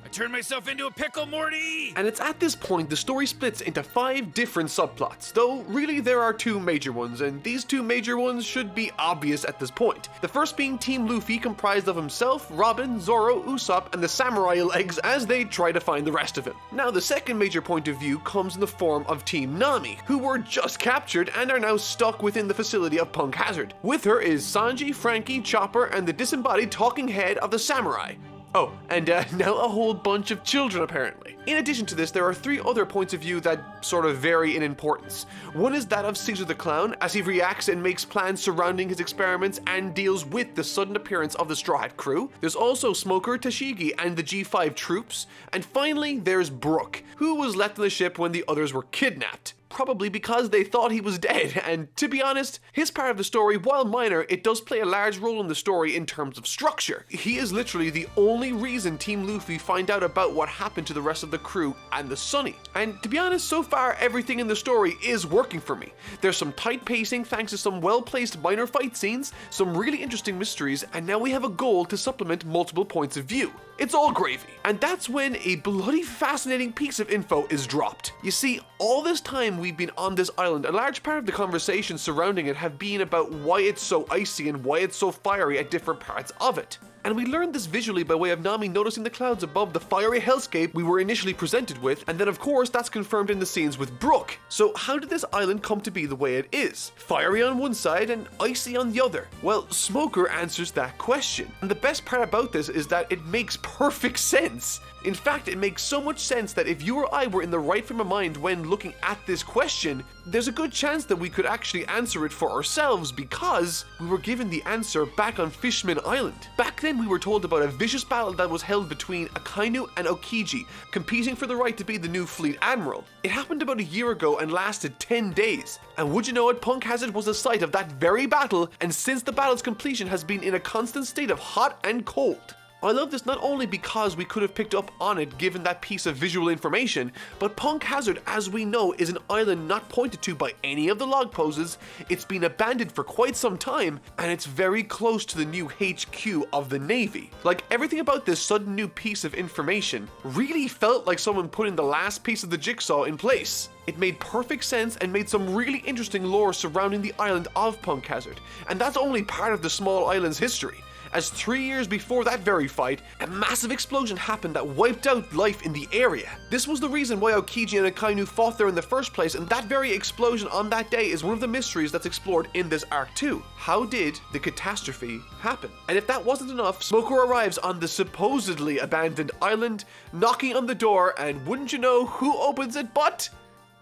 I turn myself into a pickle, Morty! And it's at this point the story splits into 5 different subplots, though really there are 2 major ones, and these 2 major ones should be obvious at this point. The first being Team Luffy, comprised of himself, Robin, Zoro, Usopp, and the samurai legs as they try to find the rest of him. Now the second major point of view comes in the form of Team Nami, who were just captured and are now stuck within the facility of Punk Hazard. With her is Sanji, Frankie, Chopper, and the disembodied talking head of the samurai. Oh, and now a whole bunch of children apparently. In addition to this, there are 3 other points of view that sort of vary in importance. One is that of Caesar the Clown, as he reacts and makes plans surrounding his experiments and deals with the sudden appearance of the Straw Hat crew. There's also Smoker, Tashigi, and the G5 troops. And finally, there's Brook, who was left on the ship when the others were kidnapped. Probably because they thought he was dead, and to be honest, his part of the story, while minor, it does play a large role in the story in terms of structure. He is literally the only reason Team Luffy find out about what happened to the rest of the crew and the Sunny. And to be honest, so far everything in the story is working for me. There's some tight pacing thanks to some well-placed minor fight scenes, some really interesting mysteries, and now we have a goal to supplement multiple points of view. It's all gravy. And that's when a bloody fascinating piece of info is dropped. You see, all this time we've been on this island, a large part of the conversations surrounding it have been about why it's so icy and why it's so fiery at different parts of it. And we learned this visually by way of Nami noticing the clouds above the fiery hellscape we were initially presented with, and then of course that's confirmed in the scenes with Brook. So how did this island come to be the way it is? Fiery on one side and icy on the other? Well, Smoker answers that question. And the best part about this is that it makes perfect sense. In fact, it makes so much sense that if you or I were in the right frame of mind when looking at this question, there's a good chance that we could actually answer it for ourselves because we were given the answer back on Fishman Island. Back then we were told about a vicious battle that was held between Akainu and Okiji, competing for the right to be the new fleet admiral. It happened about a year ago and lasted 10 days. And would you know it, Punk Hazard was the site of that very battle, and since the battle's completion has been in a constant state of hot and cold. I love this not only because we could have picked up on it given that piece of visual information, but Punk Hazard, as we know, is an island not pointed to by any of the log poses. It's been abandoned for quite some time, and it's very close to the new HQ of the Navy. Like, everything about this sudden new piece of information really felt like someone putting the last piece of the jigsaw in place. It made perfect sense and made some really interesting lore surrounding the island of Punk Hazard, and that's only part of the small island's history. As 3 years before that very fight, a massive explosion happened that wiped out life in the area. This was the reason why Okiji and Akainu fought there in the first place, and that very explosion on that day is one of the mysteries that's explored in this arc too. How did the catastrophe happen? And if that wasn't enough, Smoker arrives on the supposedly abandoned island, knocking on the door, and wouldn't you know who opens it but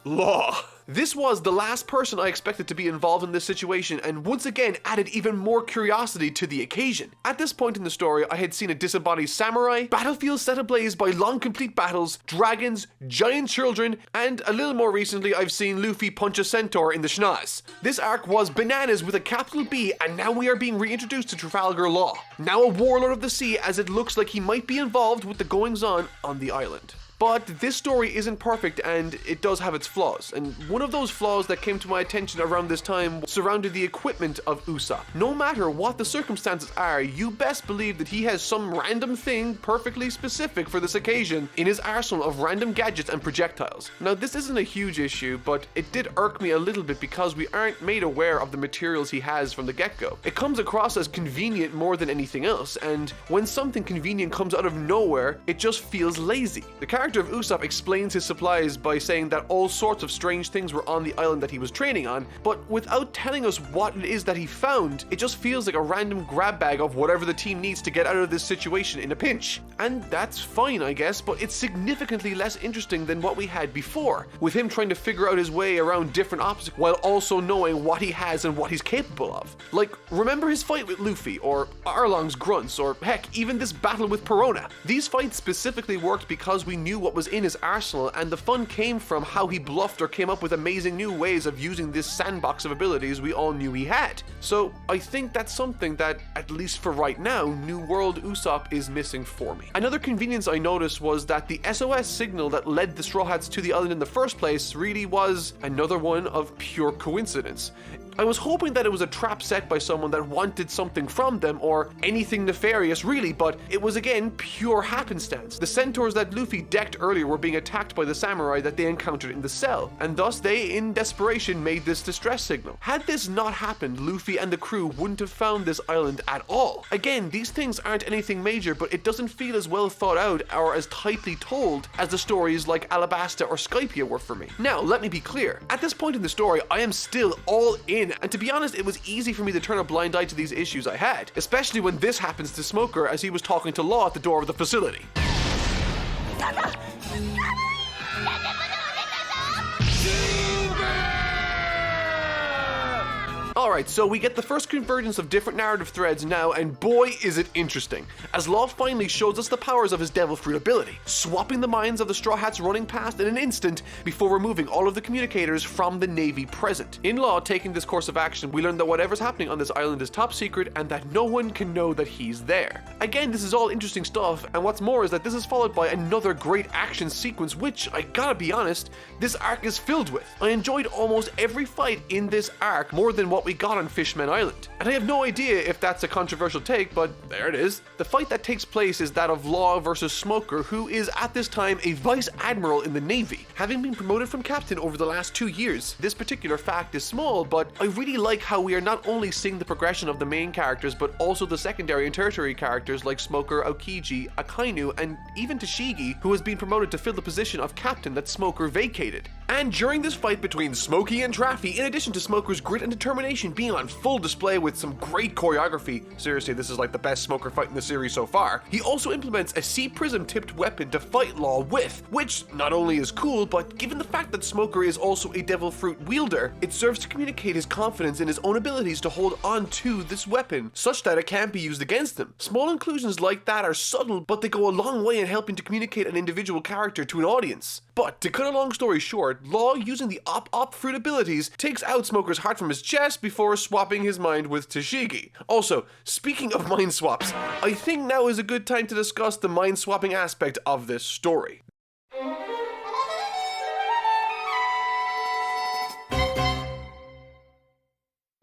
Law. This was the last person I expected to be involved in this situation, and once again added even more curiosity to the occasion. At this point in the story, I had seen a disembodied samurai, battlefields set ablaze by long complete battles, dragons, giant children, and a little more recently I've seen Luffy punch a centaur in the schnoz. This arc was bananas with a capital B, and now we are being reintroduced to Trafalgar Law, now a warlord of the sea, as it looks like he might be involved with the goings-on on the island. But this story isn't perfect, and it does have its flaws. And one of those flaws that came to my attention around this time surrounded the equipment of Usopp. No matter what the circumstances are, you best believe that he has some random thing perfectly specific for this occasion in his arsenal of random gadgets and projectiles. Now, this isn't a huge issue, but it did irk me a little bit because we aren't made aware of the materials he has from the get-go. It comes across as convenient more than anything else, and when something convenient comes out of nowhere, it just feels lazy. The character of Usopp explains his supplies by saying that all sorts of strange things were on the island that he was training on, but without telling us what it is that he found, it just feels like a random grab bag of whatever the team needs to get out of this situation in a pinch. And that's fine, I guess, but it's significantly less interesting than what we had before, with him trying to figure out his way around different obstacles while also knowing what he has and what he's capable of. Like, remember his fight with Luffy, or Arlong's grunts, or heck, even this battle with Perona. These fights specifically worked because we knew what was in his arsenal, and the fun came from how he bluffed or came up with amazing new ways of using this sandbox of abilities we all knew he had. So I think that's something that, at least for right now, New World Usopp is missing for me. Another convenience I noticed was that the SOS signal that led the Straw Hats to the island in the first place really was another one of pure coincidence. I was hoping that it was a trap set by someone that wanted something from them, or anything nefarious really, but it was again pure happenstance. The centaurs that Luffy decked earlier were being attacked by the samurai that they encountered in the cell, and thus they, in desperation, made this distress signal. Had this not happened, Luffy and the crew wouldn't have found this island at all. Again, these things aren't anything major, but it doesn't feel as well thought out or as tightly told as the stories like Alabasta or Skypiea were for me. Now, let me be clear. At this point in the story, I am still all in, and to be honest, it was easy for me to turn a blind eye to these issues I had, especially when this happens to Smoker as he was talking to Law at the door of the facility. Alright, so we get the first convergence of different narrative threads now, and boy is it interesting, as Law finally shows us the powers of his Devil Fruit ability, swapping the minds of the Straw Hats running past in an instant before removing all of the communicators from the Navy present. In Law taking this course of action, we learn that whatever's happening on this island is top secret and that no one can know that he's there. Again, this is all interesting stuff, and what's more is that this is followed by another great action sequence which, I gotta be honest, this arc is filled with. I enjoyed almost every fight in this arc more than what we got on Fishman Island. And I have no idea if that's a controversial take, but there it is. The fight that takes place is that of Law versus Smoker, who is at this time a Vice Admiral in the Navy, having been promoted from Captain over the last 2 years. This particular fact is small, but I really like how we are not only seeing the progression of the main characters, but also the secondary and tertiary characters like Smoker, Aokiji, Akainu, and even Tashigi, who has been promoted to fill the position of Captain that Smoker vacated. And during this fight between Smokey and Traffy, in addition to Smoker's grit and determination being on full display with some great choreography, seriously, this is like the best Smoker fight in the series so far, he also implements a sea prism tipped weapon to fight Law with, which not only is cool, but given the fact that Smoker is also a Devil Fruit wielder, it serves to communicate his confidence in his own abilities to hold on to this weapon, such that it can't be used against him. Small inclusions like that are subtle, but they go a long way in helping to communicate an individual character to an audience. But to cut a long story short, Law, using the Op Fruit abilities, takes out Smoker's heart from his chest before swapping his mind with Tashigi. Also, speaking of mind swaps, I think now is a good time to discuss the mind swapping aspect of this story.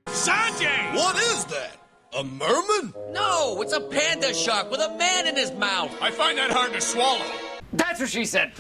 Sanjay! What is that? A merman? No, it's a panda shark with a man in his mouth. I find that hard to swallow. That's what she said.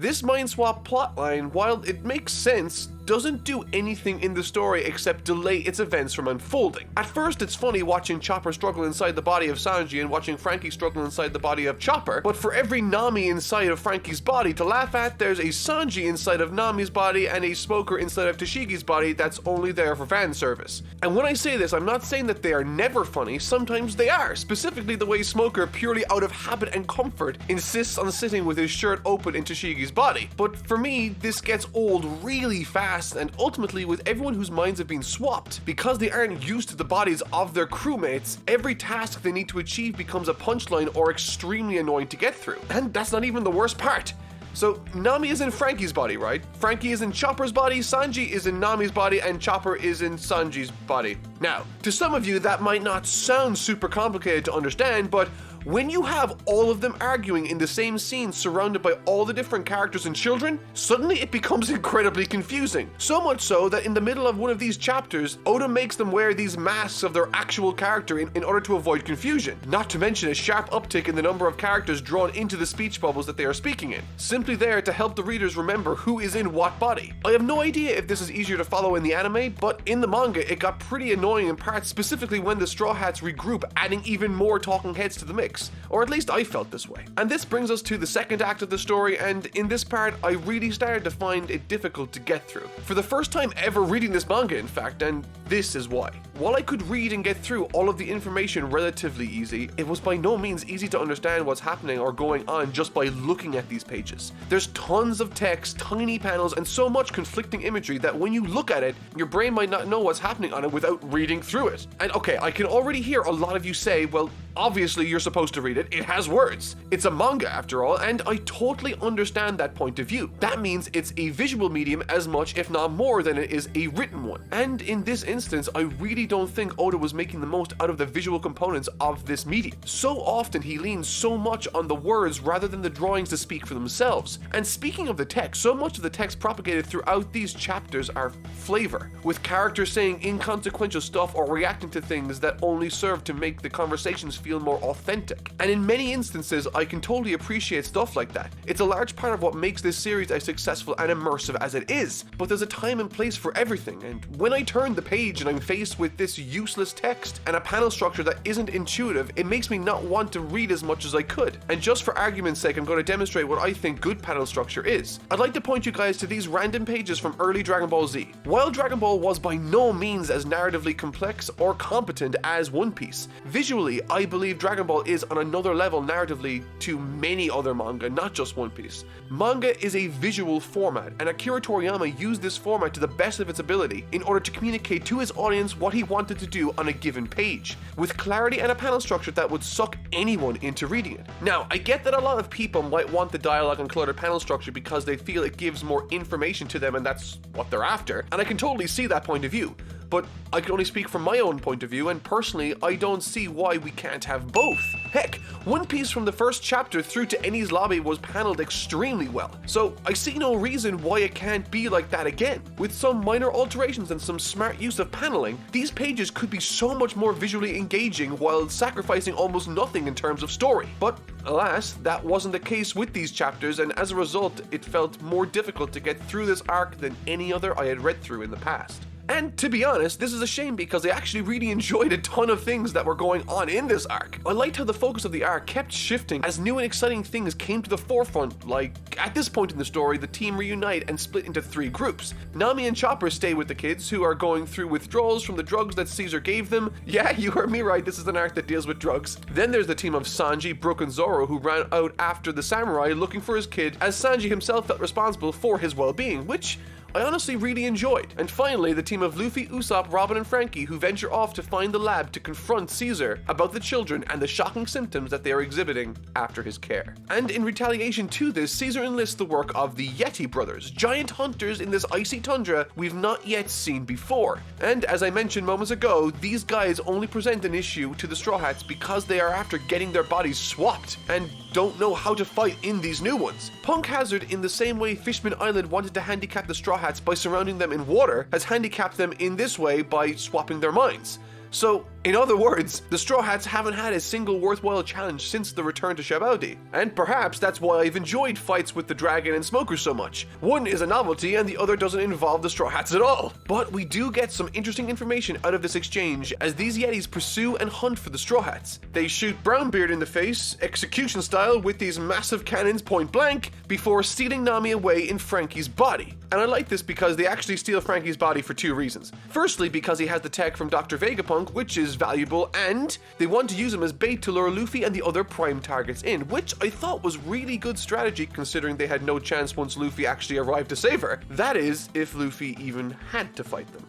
This mind swap plotline, while it makes sense, doesn't do anything in the story except delay its events from unfolding. At first, it's funny watching Chopper struggle inside the body of Sanji and watching Frankie struggle inside the body of Chopper, but for every Nami inside of Frankie's body to laugh at, there's a Sanji inside of Nami's body and a Smoker inside of Tashigi's body that's only there for fan service. And when I say this, I'm not saying that they are never funny, sometimes they are, specifically the way Smoker, purely out of habit and comfort, insists on sitting with his shirt open in Tashigi's body. But for me, this gets old really fast, and ultimately with everyone whose minds have been swapped, because they aren't used to the bodies of their crewmates, every task they need to achieve becomes a punchline or extremely annoying to get through. And that's not even the worst part. So Nami is in Frankie's body, right? Frankie is in Chopper's body, Sanji is in Nami's body, and Chopper is in Sanji's body. Now, to some of you that might not sound super complicated to understand, but when you have all of them arguing in the same scene surrounded by all the different characters and children, suddenly it becomes incredibly confusing. So much so that in the middle of one of these chapters, Oda makes them wear these masks of their actual character in order to avoid confusion. Not to mention a sharp uptick in the number of characters drawn into the speech bubbles that they are speaking in, simply there to help the readers remember who is in what body. I have no idea if this is easier to follow in the anime, but in the manga it got pretty annoying in parts, specifically when the Straw Hats regroup, adding even more talking heads to the mix. Or at least I felt this way. And this brings us to the second act of the story, and in this part I really started to find it difficult to get through. For the first time ever reading this manga, in fact, and this is why. While I could read and get through all of the information relatively easy, it was by no means easy to understand what's happening or going on just by looking at these pages. There's tons of text, tiny panels, and so much conflicting imagery that when you look at it, your brain might not know what's happening on it without reading through it. And okay, I can already hear a lot of you say, well, Obviously, you're supposed to read it. It has words. It's a manga after all, and I totally understand that point of view. That means it's a visual medium as much, if not more, than it is a written one. And in this instance, I really don't think Oda was making the most out of the visual components of this medium. So often he leans so much on the words rather than the drawings to speak for themselves. And speaking of the text, so much of the text propagated throughout these chapters are flavor, with characters saying inconsequential stuff or reacting to things that only serve to make the conversations feel more authentic. And in many instances, I can totally appreciate stuff like that. It's a large part of what makes this series as successful and immersive as it is, but there's a time and place for everything, and when I turn the page and I'm faced with this useless text and a panel structure that isn't intuitive, it makes me not want to read as much as I could. And just for argument's sake, I'm going to demonstrate what I think good panel structure is. I'd like to point you guys to these random pages from early Dragon Ball Z. While Dragon Ball was by no means as narratively complex or competent as One Piece, visually, I believe Dragon Ball is on another level narratively to many other manga, not just One Piece. Manga is a visual format, and Akira Toriyama used this format to the best of its ability in order to communicate to his audience what he wanted to do on a given page, with clarity and a panel structure that would suck anyone into reading it. Now, I get that a lot of people might want the dialogue and cluttered panel structure because they feel it gives more information to them and that's what they're after, and I can totally see that point of view. But I can only speak from my own point of view, and personally, I don't see why we can't have both. Heck, One Piece from the first chapter through to Enies Lobby was paneled extremely well, so I see no reason why it can't be like that again. With some minor alterations and some smart use of paneling, these pages could be so much more visually engaging while sacrificing almost nothing in terms of story. But alas, that wasn't the case with these chapters, and as a result, it felt more difficult to get through this arc than any other I had read through in the past. And to be honest, this is a shame because I actually really enjoyed a ton of things that were going on in this arc. I liked how the focus of the arc kept shifting as new and exciting things came to the forefront, like at this point in the story, the team reunite and split into 3 groups. Nami and Chopper stay with the kids who are going through withdrawals from the drugs that Caesar gave them. Yeah, you heard me right, this is an arc that deals with drugs. Then there's the team of Sanji, Brook, and Zoro who ran out after the samurai looking for his kid, as Sanji himself felt responsible for his well-being, which I honestly really enjoyed. And finally, the team of Luffy, Usopp, Robin, and Frankie who venture off to find the lab to confront Caesar about the children and the shocking symptoms that they are exhibiting after his care. And in retaliation to this, Caesar enlists the work of the Yeti brothers, giant hunters in this icy tundra we've not yet seen before. And as I mentioned moments ago, these guys only present an issue to the Straw Hats because they are after getting their bodies swapped and don't know how to fight in these new ones. Punk Hazard, in the same way Fishman Island wanted to handicap the Straw Hats by surrounding them in water, has handicapped them in this way by swapping their minds. So, in other words, the Straw Hats haven't had a single worthwhile challenge since the return to Sabaody. And perhaps that's why I've enjoyed fights with the Dragon and Smoker so much. One is a novelty and the other doesn't involve the Straw Hats at all. But we do get some interesting information out of this exchange as these Yetis pursue and hunt for the Straw Hats. They shoot Brownbeard in the face, execution style, with these massive cannons point blank, before stealing Nami away in Frankie's body. And I like this because they actually steal Frankie's body for 2 reasons. Firstly, because he has the tech from Dr. Vegapunk, which is valuable, and they want to use him as bait to lure Luffy and the other prime targets in, which I thought was really good strategy considering they had no chance once Luffy actually arrived to save her. That is, if Luffy even had to fight them.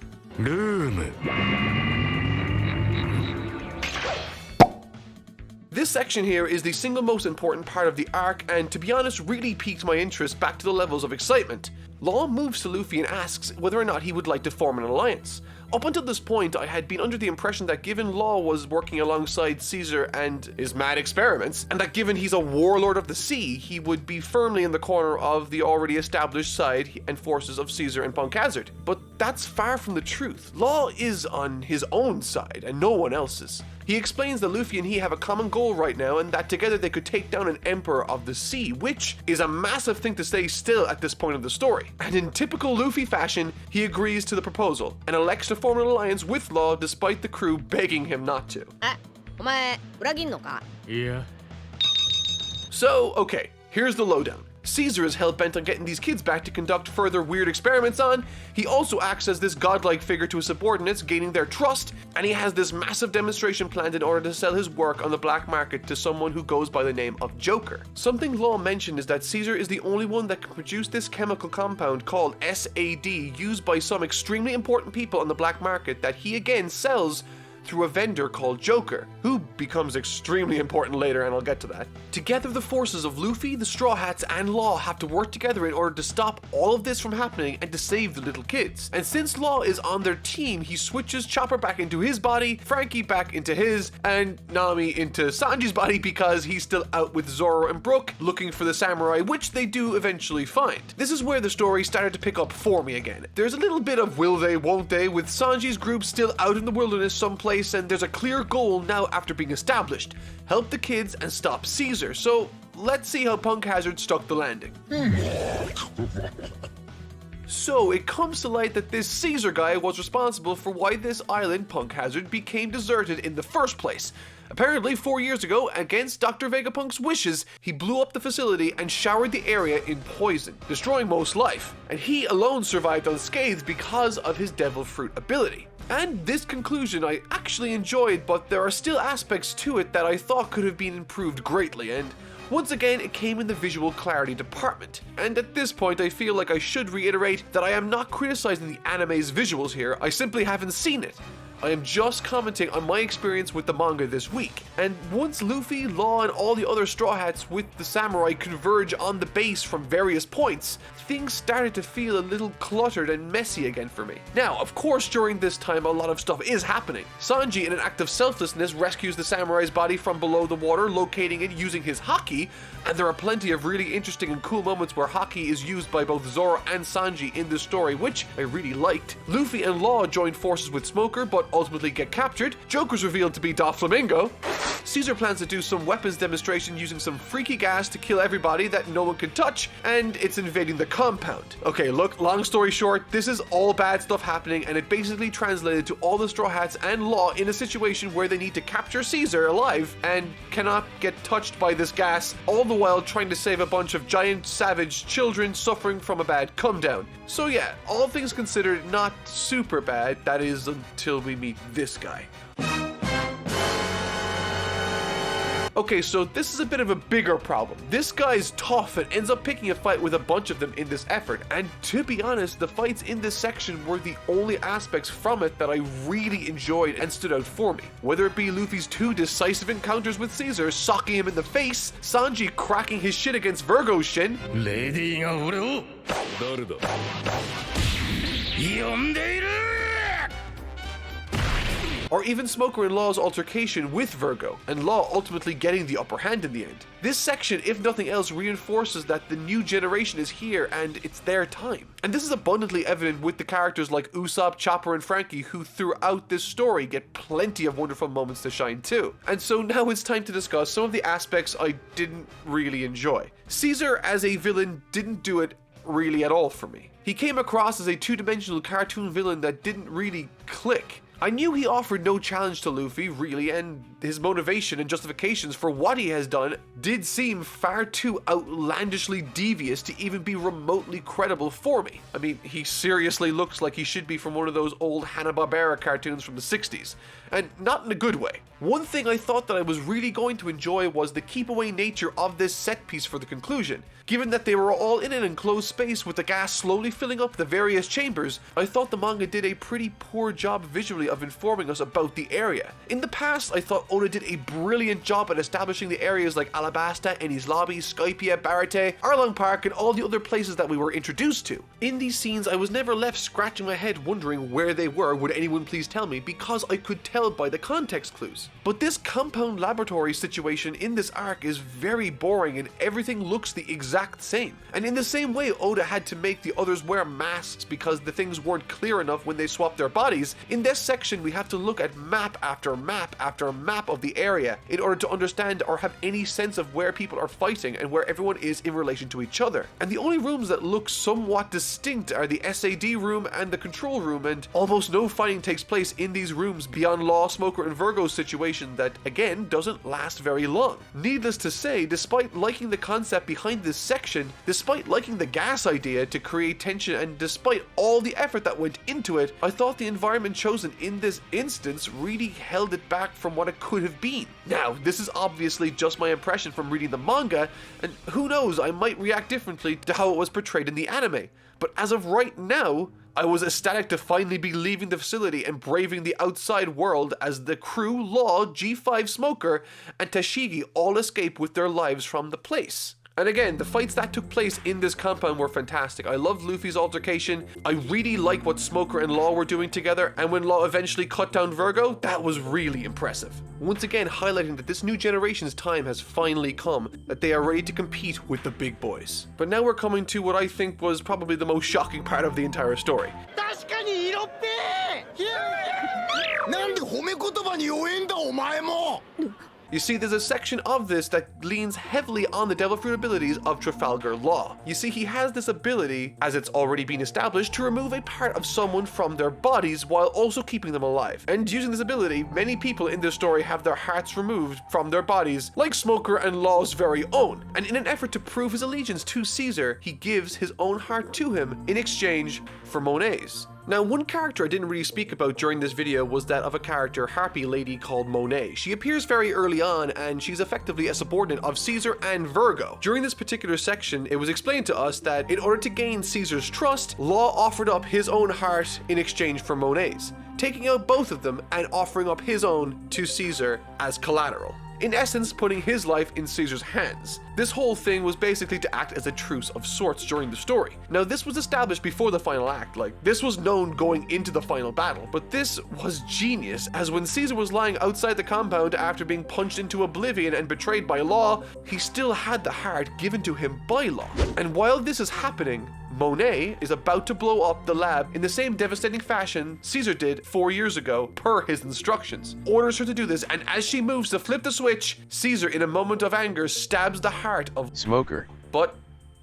This section here is the single most important part of the arc and, to be honest, really piqued my interest back to the levels of excitement. Law moves to Luffy and asks whether or not he would like to form an alliance. Up until this point, I had been under the impression that given Law was working alongside Caesar and his mad experiments, and that given he's a warlord of the sea, he would be firmly in the corner of the already established side and forces of Caesar and Punk Hazard. But that's far from the truth. Law is on his own side and no one else's. He explains that Luffy and he have a common goal right now and that together they could take down an emperor of the sea, which is a massive thing to say still at this point of the story. And in typical Luffy fashion, he agrees to the proposal and elects to form an alliance with Law despite the crew begging him not to. Yeah. So, okay, here's the lowdown. Caesar is hell-bent on getting these kids back to conduct further weird experiments on. He also acts as this godlike figure to his subordinates, gaining their trust, and he has this massive demonstration planned in order to sell his work on the black market to someone who goes by the name of Joker. Something Law mentioned is that Caesar is the only one that can produce this chemical compound called SAD, used by some extremely important people on the black market that he again sells through a vendor called Joker, who becomes extremely important later, and I'll get to that. Together, the forces of Luffy, the Straw Hats, and Law have to work together in order to stop all of this from happening and to save the little kids. And since Law is on their team, he switches Chopper back into his body, Frankie back into his, and Nami into Sanji's body because he's still out with Zoro and Brook looking for the samurai, which they do eventually find. This is where the story started to pick up for me again. There's a little bit of will they, won't they, with Sanji's group still out in the wilderness someplace, and there's a clear goal now after being established: help the kids and stop Caesar. So let's see how Punk Hazard stuck the landing. So it comes to light that this Caesar guy was responsible for why this island, Punk Hazard, became deserted in the first place. Apparently, 4 years ago, against Dr. Vegapunk's wishes, he blew up the facility and showered the area in poison, destroying most life. And he alone survived unscathed because of his devil fruit ability. And this conclusion I actually enjoyed, but there are still aspects to it that I thought could have been improved greatly, and once again, it came in the visual clarity department. And at this point, I feel like I should reiterate that I am not criticizing the anime's visuals here, I simply haven't seen it. I am just commenting on my experience with the manga this week. And once Luffy, Law, and all the other Straw Hats with the samurai converge on the base from various points, things started to feel a little cluttered and messy again for me. Now, of course, during this time, a lot of stuff is happening. Sanji, in an act of selflessness, rescues the samurai's body from below the water, locating it using his haki, and there are plenty of really interesting and cool moments where haki is used by both Zoro and Sanji in this story, which I really liked. Luffy and Law join forces with Smoker, but ultimately get captured. Joker's revealed to be Doflamingo. Caesar plans to do some weapons demonstration using some freaky gas to kill everybody that no one can touch, and it's invading the compound. Okay, look, long story short, this is all bad stuff happening, and it basically translated to all the Straw Hats and Law in a situation where they need to capture Caesar alive and cannot get touched by this gas, all the while trying to save a bunch of giant savage children suffering from a bad come down. So yeah, all things considered, not super bad, that is until we meet this guy. Okay, so this is a bit of a bigger problem. This guy's tough and ends up picking a fight with a bunch of them in this effort, and to be honest, the fights in this section were the only aspects from it that I really enjoyed and stood out for me. Whether it be Luffy's 2 decisive encounters with Caesar, socking him in the face, Sanji cracking his shit against Virgo's shin, or even Smoker and Law's altercation with Virgo, and Law ultimately getting the upper hand in the end. This section, if nothing else, reinforces that the new generation is here and it's their time. And this is abundantly evident with the characters like Usopp, Chopper, and Frankie, who throughout this story get plenty of wonderful moments to shine too. And so now it's time to discuss some of the aspects I didn't really enjoy. Caesar as a villain didn't do it really at all for me. He came across as a two-dimensional cartoon villain that didn't really click. I knew he offered no challenge to Luffy, really, and his motivation and justifications for what he has done did seem far too outlandishly devious to even be remotely credible for me. I mean, he seriously looks like he should be from one of those old Hanna-Barbera cartoons from the 60s, and not in a good way. One thing I thought that I was really going to enjoy was the keep-away nature of this set piece for the conclusion. Given that they were all in an enclosed space with the gas slowly filling up the various chambers, I thought the manga did a pretty poor job visually of informing us about the area. In the past, I thought Oda did a brilliant job at establishing the areas like Alabasta, Enies Lobby, Skypiea, Baratie, Arlong Park, and all the other places that we were introduced to. In these scenes, I was never left scratching my head wondering where they were, would anyone please tell me, because I could tell by the context clues. But this compound laboratory situation in this arc is very boring and everything looks the exact same. And in the same way Oda had to make the others wear masks because the things weren't clear enough when they swapped their bodies, in this section we have to look at map after map after map of the area in order to understand or have any sense of where people are fighting and where everyone is in relation to each other. And the only rooms that look somewhat distinct are the SAD room and the control room, and almost no fighting takes place in these rooms beyond Law, Smoker, and Virgo's situation that, again, doesn't last very long. Needless to say, despite liking the concept behind this section, despite liking the gas idea to create tension, and despite all the effort that went into it, I thought the environment chosen in this instance really held it back from what it could have been. Now, this is obviously just my impression from reading the manga, and who knows, I might react differently to how it was portrayed in the anime. But as of right now, I was ecstatic to finally be leaving the facility and braving the outside world as the crew, Law, G5 Smoker, and Tashigi all escape with their lives from the place. And again, the fights that took place in this compound were fantastic. I loved Luffy's altercation. I really liked what Smoker and Law were doing together, and when Law eventually cut down Virgo, that was really impressive. Once again, highlighting that this new generation's time has finally come, that they are ready to compete with the big boys. But now we're coming to what I think was probably the most shocking part of the entire story. You see, there's a section of this that leans heavily on the Devil Fruit abilities of Trafalgar Law. You see, he has this ability, as it's already been established, to remove a part of someone from their bodies while also keeping them alive. And using this ability, many people in this story have their hearts removed from their bodies, like Smoker and Law's very own. And in an effort to prove his allegiance to Caesar, he gives his own heart to him in exchange for Monet's. Now, one character I didn't really speak about during this video was that of a character, Harpy Lady, called Monet. She appears very early on, and she's effectively a subordinate of Caesar and Virgo. During this particular section, it was explained to us that in order to gain Caesar's trust, Law offered up his own heart in exchange for Monet's, taking out both of them and offering up his own to Caesar as collateral. In essence, putting his life in Caesar's hands. This whole thing was basically to act as a truce of sorts during the story. Now, this was established before the final act, this was known going into the final battle, but this was genius, as when Caesar was lying outside the compound after being punched into oblivion and betrayed by Law, he still had the heart given to him by Law. And while this is happening, Monet is about to blow up the lab in the same devastating fashion Caesar did 4 years ago per his instructions. Orders her to do this, and as she moves to flip the switch, Caesar, in a moment of anger, stabs the heart of Smoker. But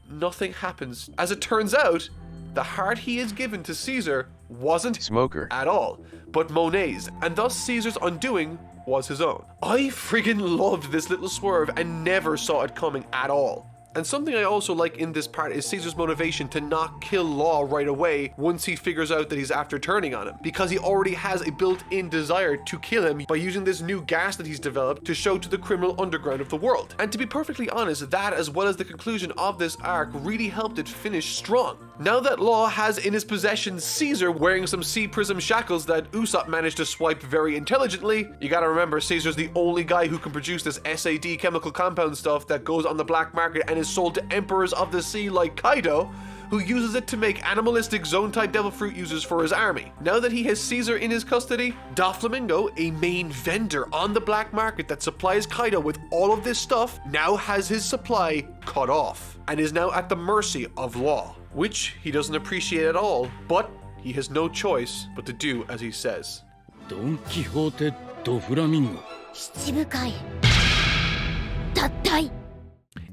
nothing happens. As it turns out, the heart he has given to Caesar wasn't Smoker at all, but Monet's, and thus Caesar's undoing was his own. I friggin' loved this little swerve and never saw it coming at all. And something I also like in this part is Caesar's motivation to not kill Law right away once he figures out that he's after turning on him, because he already has a built-in desire to kill him by using this new gas that he's developed to show to the criminal underground of the world. And to be perfectly honest, that as well as the conclusion of this arc really helped it finish strong. Now that Law has in his possession Caesar wearing some sea prism shackles that Usopp managed to swipe very intelligently, you gotta remember Caesar's the only guy who can produce this SAD chemical compound stuff that goes on the black market and is sold to emperors of the sea like Kaido, who uses it to make animalistic zone-type devil fruit users for his army. Now that he has Caesar in his custody, Doflamingo, a main vendor on the black market that supplies Kaido with all of this stuff, now has his supply cut off and is now at the mercy of Law, which he doesn't appreciate at all, but he has no choice but to do as he says. Don Quixote to Flamingo. 七部会脱退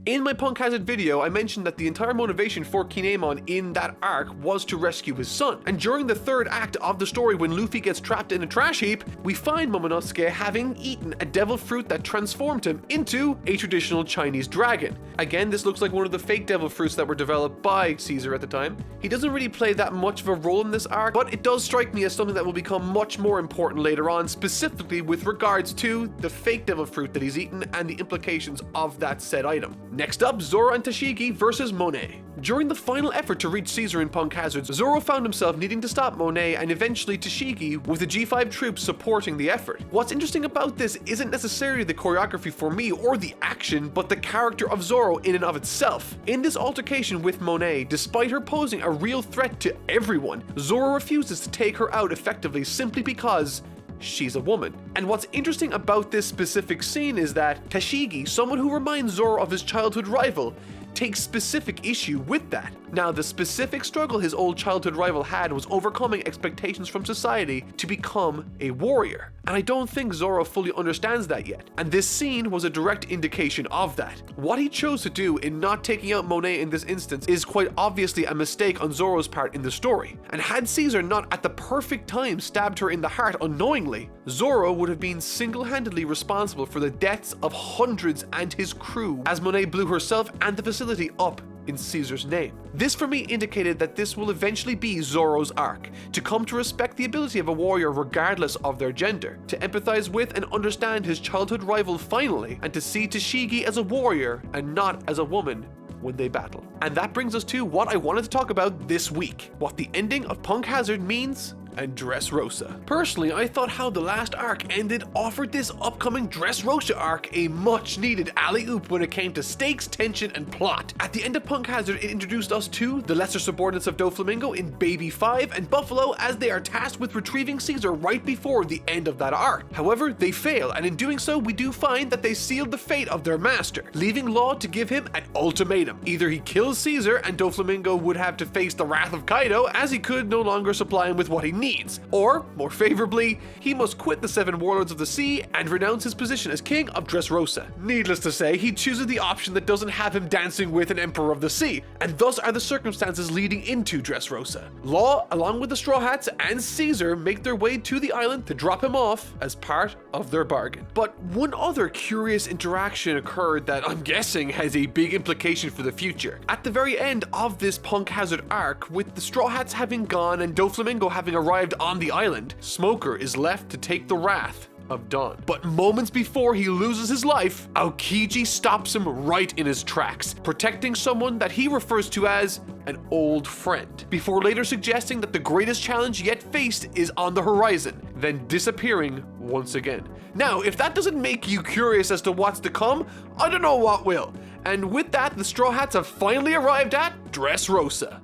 In my Punk Hazard video, I mentioned that the entire motivation for Kinemon in that arc was to rescue his son. And during the third act of the story, when Luffy gets trapped in a trash heap, we find Momonosuke having eaten a devil fruit that transformed him into a traditional Chinese dragon. Again, this looks like one of the fake devil fruits that were developed by Caesar at the time. He doesn't really play that much of a role in this arc, but it does strike me as something that will become much more important later on, specifically with regards to the fake devil fruit that he's eaten and the implications of that said item. Next up, Zoro and Tashigi versus Monet. During the final effort to reach Caesar in Punk Hazards, Zoro found himself needing to stop Monet and eventually Tashigi, with the G5 troops supporting the effort. What's interesting about this isn't necessarily the choreography for me or the action, but the character of Zoro in and of itself. In this altercation with Monet, despite her posing a real threat to everyone, Zoro refuses to take her out effectively simply because she's a woman. And what's interesting about this specific scene is that Tashigi, someone who reminds Zoro of his childhood rival, takes specific issue with that. Now, the specific struggle his old childhood rival had was overcoming expectations from society to become a warrior. And I don't think Zoro fully understands that yet. And this scene was a direct indication of that. What he chose to do in not taking out Monet in this instance is quite obviously a mistake on Zoro's part in the story. And had Caesar not at the perfect time stabbed her in the heart unknowingly, Zoro would have been single-handedly responsible for the deaths of hundreds and his crew, as Monet blew herself and the facility up in Caesar's name. This for me indicated that this will eventually be Zoro's arc, to come to respect the ability of a warrior regardless of their gender, to empathize with and understand his childhood rival finally, and to see Tashigi as a warrior and not as a woman when they battle. And that brings us to what I wanted to talk about this week, what the ending of Punk Hazard means and Dressrosa. Personally, I thought how the last arc ended offered this upcoming Dressrosa arc a much needed alley-oop when it came to stakes, tension, and plot. At the end of Punk Hazard, it introduced us to the lesser subordinates of Doflamingo in Baby 5 and Buffalo as they are tasked with retrieving Caesar right before the end of that arc. However, they fail, and in doing so, we do find that they sealed the fate of their master, leaving Law to give him an ultimatum. Either he kills Caesar and Doflamingo would have to face the wrath of Kaido as he could no longer supply him with what he needs, or, more favorably, he must quit the 7 warlords of the sea and renounce his position as king of Dressrosa. Needless to say, he chooses the option that doesn't have him dancing with an emperor of the sea, and thus are the circumstances leading into Dressrosa. Law, along with the Straw Hats and Caesar, make their way to the island to drop him off as part of their bargain. But one other curious interaction occurred that I'm guessing has a big implication for the future. At the very end of this Punk Hazard arc, with the Straw Hats having gone and Doflamingo having arrived on the island, Smoker is left to take the wrath of Dawn. But moments before he loses his life, Aokiji stops him right in his tracks, protecting someone that he refers to as an old friend, before later suggesting that the greatest challenge yet faced is on the horizon, then disappearing once again. Now, if that doesn't make you curious as to what's to come, I don't know what will. And with that, the Straw Hats have finally arrived at Dressrosa.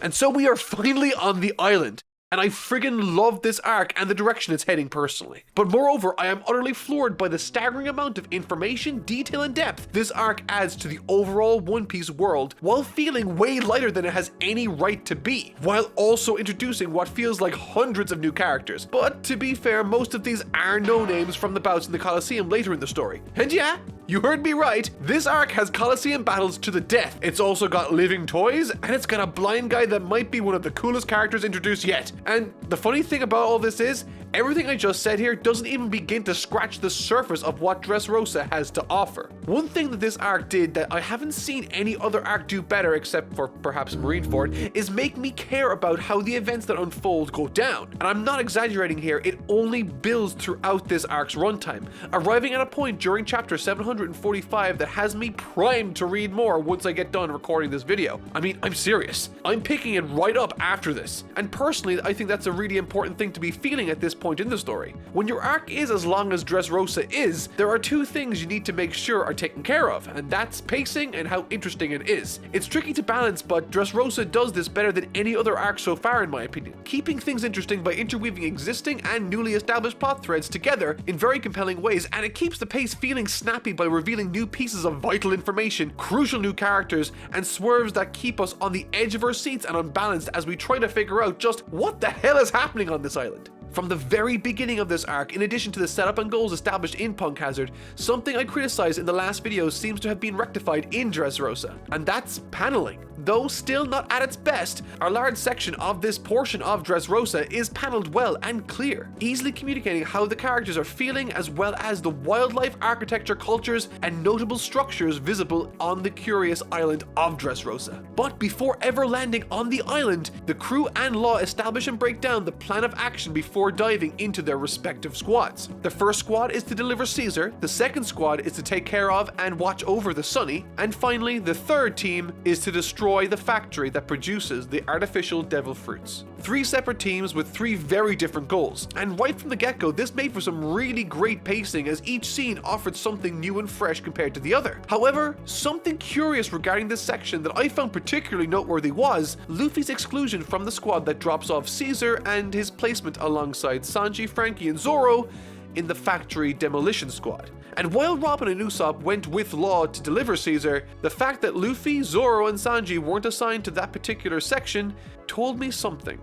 And so we are finally on the island, and I friggin' love this arc and the direction it's heading personally. But moreover, I am utterly floored by the staggering amount of information, detail, and depth this arc adds to the overall One Piece world, while feeling way lighter than it has any right to be, while also introducing what feels like hundreds of new characters. But to be fair, most of these are no-names from the bouts in the Colosseum later in the story. And yeah, you heard me right, this arc has Colosseum battles to the death. It's also got living toys, and it's got a blind guy that might be one of the coolest characters introduced yet. And the funny thing about all this is, everything I just said here doesn't even begin to scratch the surface of what Dressrosa has to offer. One thing that this arc did that I haven't seen any other arc do better, except for perhaps Marineford, is make me care about how the events that unfold go down. And I'm not exaggerating here, it only builds throughout this arc's runtime, arriving at a point during chapter 745 that has me primed to read more once I get done recording this video. I mean, I'm serious. I'm picking it right up after this. And personally, I think that's a really important thing to be feeling at this point in the story. When your arc is as long as Dressrosa is, there are 2 things you need to make sure are taken care of, and that's pacing and how interesting it is. It's tricky to balance, but Dressrosa does this better than any other arc so far in my opinion, keeping things interesting by interweaving existing and newly established plot threads together in very compelling ways, and it keeps the pace feeling snappy by revealing new pieces of vital information, crucial new characters, and swerves that keep us on the edge of our seats and unbalanced as we try to figure out just what the hell is happening on this island. From the very beginning of this arc, in addition to the setup and goals established in Punk Hazard, something I criticized in the last video seems to have been rectified in Dressrosa, and that's paneling. Though still not at its best, a large section of this portion of Dressrosa is paneled well and clear, easily communicating how the characters are feeling as well as the wildlife, architecture, cultures, and notable structures visible on the curious island of Dressrosa. But before ever landing on the island, the crew and Law establish and break down the plan of action before diving into their respective squads. The first squad is to deliver Caesar, the second squad is to take care of and watch over the Sunny, and finally the third team is to destroy the factory that produces the artificial devil fruits. 3 separate teams with 3 very different goals, and right from the get-go this made for some really great pacing as each scene offered something new and fresh compared to the other. However, something curious regarding this section that I found particularly noteworthy was Luffy's exclusion from the squad that drops off Caesar and his placement alongside Sanji, Frankie, and Zoro in the factory demolition squad. And while Robin and Usopp went with Law to deliver Caesar, the fact that Luffy, Zoro, and Sanji weren't assigned to that particular section told me something,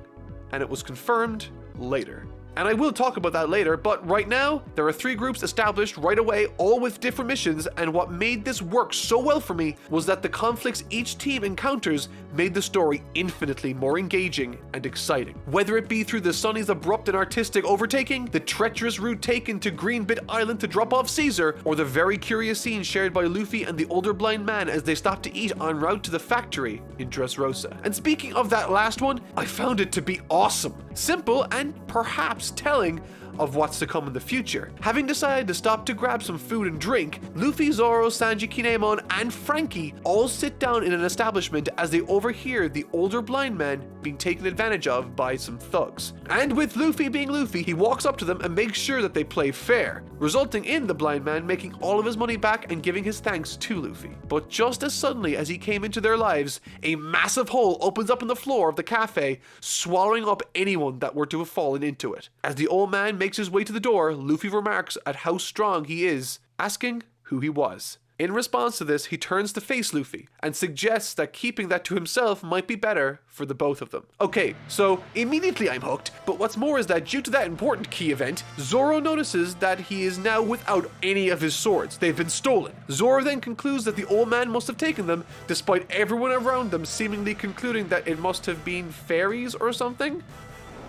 and it was confirmed later. And I will talk about that later, but right now, there are 3 groups established right away, all with different missions, and what made this work so well for me was that the conflicts each team encounters made the story infinitely more engaging and exciting. Whether it be through the Sunny's abrupt and artistic overtaking, the treacherous route taken to Greenbit Island to drop off Caesar, or the very curious scene shared by Luffy and the older blind man as they stop to eat en route to the factory in Dressrosa. And speaking of that last one, I found it to be awesome. Simple and perhaps perhaps telling of what's to come in the future. Having decided to stop to grab some food and drink, Luffy, Zoro, Sanji, Kinemon, and Frankie all sit down in an establishment as they overhear the older blind man being taken advantage of by some thugs. And with Luffy being Luffy, he walks up to them and makes sure that they play fair, resulting in the blind man making all of his money back and giving his thanks to Luffy. But just as suddenly as he came into their lives, a massive hole opens up in the floor of the cafe, swallowing up anyone that were to have fallen into it. As the old man makes his way to the door, Luffy remarks at how strong he is, asking who he was. In response to this, he turns to face Luffy and suggests that keeping that to himself might be better for the both of them. Okay, so immediately I'm hooked, but what's more is that due to that important key event, Zoro notices that he is now without any of his swords. They've been stolen. Zoro then concludes that the old man must have taken them, despite everyone around them seemingly concluding that it must have been fairies or something.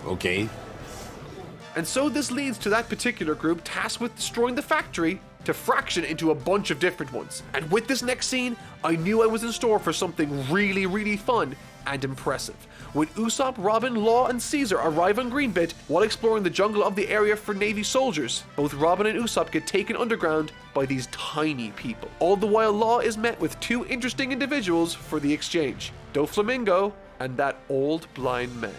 Okay. And so this leads to that particular group tasked with destroying the factory to fraction into a bunch of different ones. And with this next scene, I knew I was in store for something really, really fun and impressive. When Usopp, Robin, Law, and Caesar arrive on Greenbit while exploring the jungle of the area for Navy soldiers, both Robin and Usopp get taken underground by these tiny people. All the while Law is met with two interesting individuals for the exchange, Doflamingo and that old blind man.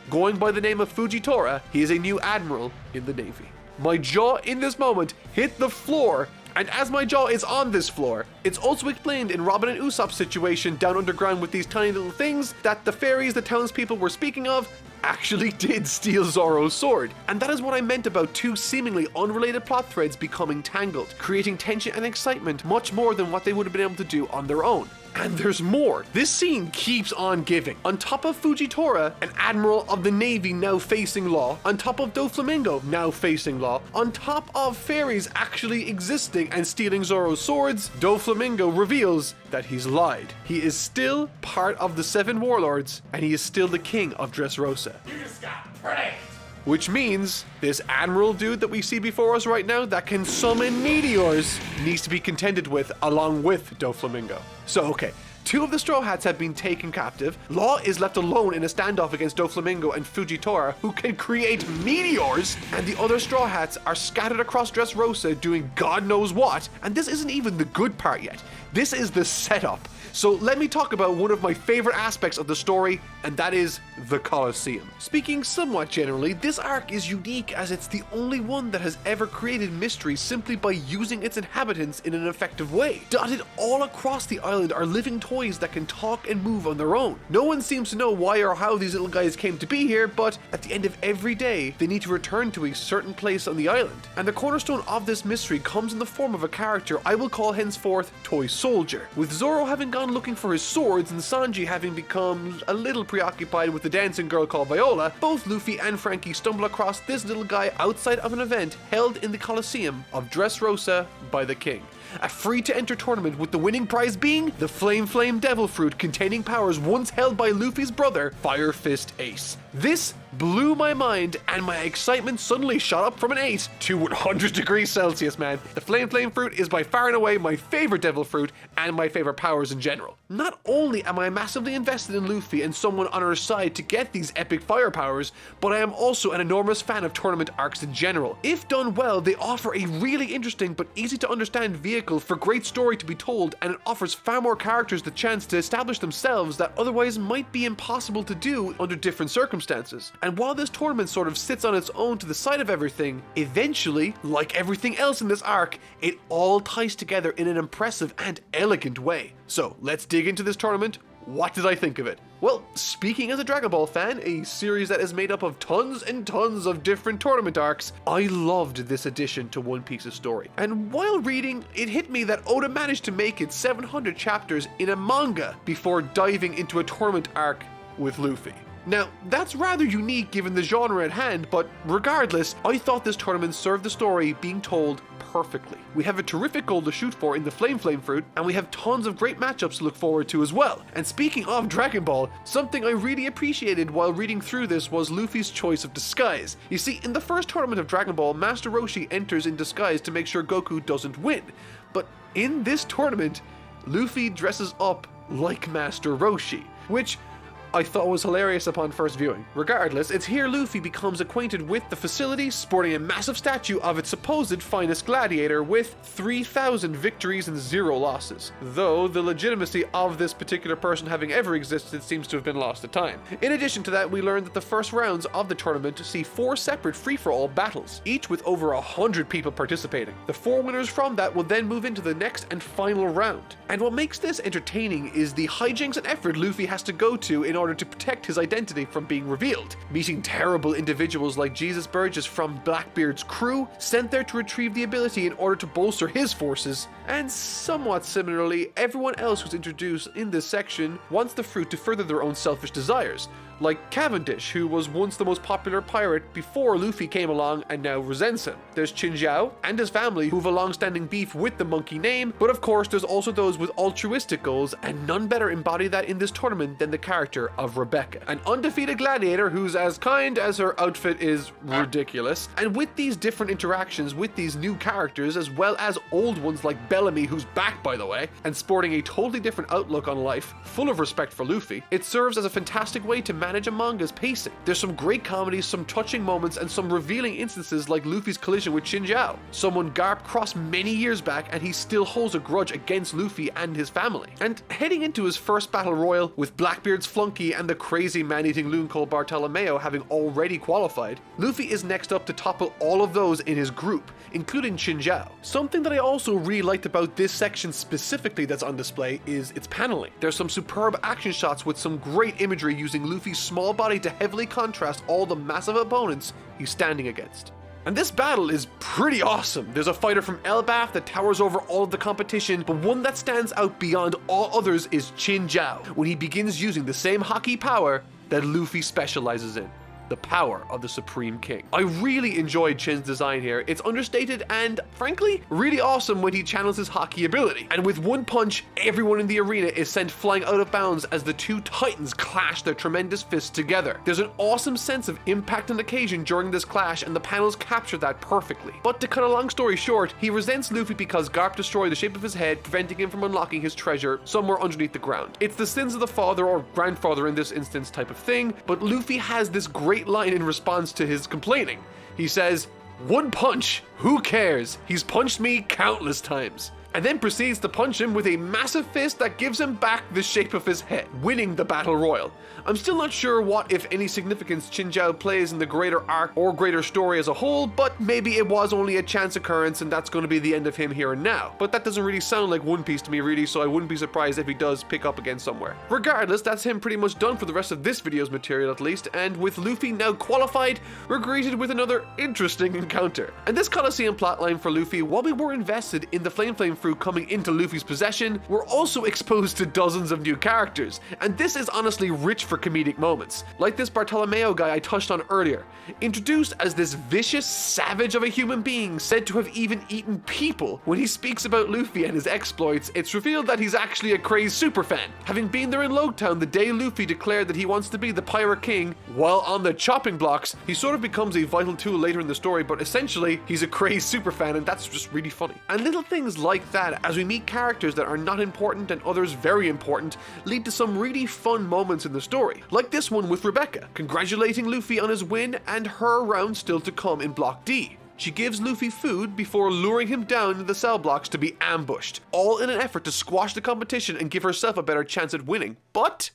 Going by the name of Fujitora, he is a new admiral in the Navy. My jaw in this moment hit the floor, and as my jaw is on this floor, it's also explained in Robin and Usopp's situation down underground with these tiny little things that the fairies the townspeople were speaking of actually did steal Zoro's sword. And that is what I meant about two seemingly unrelated plot threads becoming tangled, creating tension and excitement much more than what they would have been able to do on their own. And there's more. This scene keeps on giving. On top of Fujitora, an admiral of the Navy now facing Law, on top of Doflamingo now facing Law, on top of fairies actually existing and stealing Zoro's swords, Doflamingo reveals that he's lied. He is still part of the Seven Warlords, and he is still the king of Dressrosa. You just got pranked. Which means this admiral dude that we see before us right now that can summon meteors needs to be contended with along with Doflamingo. So okay, two of the Straw Hats have been taken captive. Law is left alone in a standoff against Doflamingo and Fujitora, who can create meteors, and the other Straw Hats are scattered across Dressrosa doing God knows what. And this isn't even the good part yet. This is the setup. So let me talk about one of my favorite aspects of the story, and that is the Colosseum. Speaking somewhat generally, this arc is unique as it's the only one that has ever created mystery simply by using its inhabitants in an effective way. Dotted all across the island are living toys that can talk and move on their own. No one seems to know why or how these little guys came to be here, but at the end of every day, they need to return to a certain place on the island. And the cornerstone of this mystery comes in the form of a character I will call henceforth Toy Soldier. With Zoro having gone looking for his swords and Sanji having become a little preoccupied with the dancing girl called Viola, both Luffy and Frankie stumble across this little guy outside of an event held in the Colosseum of Dressrosa by the king. A free-to-enter tournament with the winning prize being the Flame Devil Fruit containing powers once held by Luffy's brother, Fire Fist Ace. This blew my mind, and my excitement suddenly shot up from an 8 to 100 degrees Celsius, man. The Flame Fruit is by far and away my favorite devil fruit and my favorite powers in general. Not only am I massively invested in Luffy and someone on our side to get these epic fire powers, but I am also an enormous fan of tournament arcs in general. If done well, they offer a really interesting but easy to understand vehicle for great story to be told, and it offers far more characters the chance to establish themselves that otherwise might be impossible to do under different circumstances. And while this tournament sort of sits on its own to the side of everything, eventually, like everything else in this arc, it all ties together in an impressive and elegant way. So let's dig into this tournament. What did I think of it? Well, speaking as a Dragon Ball fan, a series that is made up of tons and tons of different tournament arcs, I loved this addition to One Piece's story. And while reading, it hit me that Oda managed to make it 700 chapters in a manga before diving into a tournament arc with Luffy. Now, that's rather unique given the genre at hand, but regardless, I thought this tournament served the story being told perfectly. We have a terrific goal to shoot for in the Flame Fruit, and we have tons of great matchups to look forward to as well. And speaking of Dragon Ball, something I really appreciated while reading through this was Luffy's choice of disguise. You see, in the first tournament of Dragon Ball, Master Roshi enters in disguise to make sure Goku doesn't win. But in this tournament, Luffy dresses up like Master Roshi, which I thought was hilarious upon first viewing. Regardless, it's here Luffy becomes acquainted with the facility, sporting a massive statue of its supposed finest gladiator with 3,000 victories and 0 losses, though the legitimacy of this particular person having ever existed seems to have been lost to time. In addition to that, we learned that the first rounds of the tournament see 4 separate free-for-all battles, each with over 100 people participating. The 4 winners from that will then move into the next and final round. And what makes this entertaining is the hijinks and effort Luffy has to go to in order to protect his identity from being revealed, meeting terrible individuals like Jesus Burgess from Blackbeard's crew, sent there to retrieve the ability in order to bolster his forces, and somewhat similarly, everyone else who's introduced in this section wants the fruit to further their own selfish desires, like Cavendish, who was once the most popular pirate before Luffy came along and now resents him. There's Qinjiao and his family who have a long-standing beef with the monkey name, but of course there's also those with altruistic goals, and none better embody that in this tournament than the character of Rebecca, an undefeated gladiator who's as kind as her outfit is ridiculous. And with these different interactions with these new characters, as well as old ones like Bellamy, who's back by the way, and sporting a totally different outlook on life, full of respect for Luffy, it serves as a fantastic way to manage a manga's pacing. There's some great comedy, some touching moments, and some revealing instances like Luffy's collision with Qinjiao, someone Garp crossed many years back, and he still holds a grudge against Luffy and his family. And heading into his first battle royal, with Blackbeard's flunky and the crazy man-eating loon called Bartolomeo having already qualified, Luffy is next up to topple all of those in his group, including Qinjiao. Something that I also really liked about this section specifically that's on display is its paneling. There's some superb action shots with some great imagery using Luffy's small body to heavily contrast all the massive opponents he's standing against. And this battle is pretty awesome. There's a fighter from Elbaf that towers over all of the competition, but one that stands out beyond all others is Qinjiao, when he begins using the same haki power that Luffy specializes in. The power of the Supreme King. I really enjoyed Chin's design here. It's understated and, frankly, really awesome when he channels his haki ability. And with one punch, everyone in the arena is sent flying out of bounds as the two titans clash their tremendous fists together. There's an awesome sense of impact and occasion during this clash, and the panels capture that perfectly. But to cut a long story short, he resents Luffy because Garp destroyed the shape of his head, preventing him from unlocking his treasure somewhere underneath the ground. It's the sins of the father or grandfather in this instance type of thing, but Luffy has this great line in response to his complaining. He says, "One punch, who cares? He's punched me countless times." And then proceeds to punch him with a massive fist that gives him back the shape of his head, winning the battle royal. I'm still not sure what, if any, significance Qinjiao plays in the greater arc or greater story as a whole, but maybe it was only a chance occurrence and that's going to be the end of him here and now. But that doesn't really sound like One Piece to me really, so I wouldn't be surprised if he does pick up again somewhere. Regardless, that's him pretty much done for the rest of this video's material at least, and with Luffy now qualified, we're greeted with another interesting encounter. And this Colosseum plotline for Luffy, while we were invested in the Flame fruit coming into Luffy's possession, we're also exposed to dozens of new characters, and this is honestly rich for comedic moments, like this Bartolomeo guy I touched on earlier, introduced as this vicious savage of a human being said to have even eaten people. When he speaks about Luffy and his exploits, it's revealed that he's actually a crazed superfan, having been there in Loguetown the day Luffy declared that he wants to be the Pirate King. While on the chopping blocks, he sort of becomes a vital tool later in the story, but essentially he's a crazed superfan, and that's just really funny. And little things like that, as we meet characters that are not important and others very important, lead to some really fun moments in the story, like this one with Rebecca, congratulating Luffy on his win and her round still to come in Block D. She gives Luffy food before luring him down into the cell blocks to be ambushed, all in an effort to squash the competition and give herself a better chance at winning. But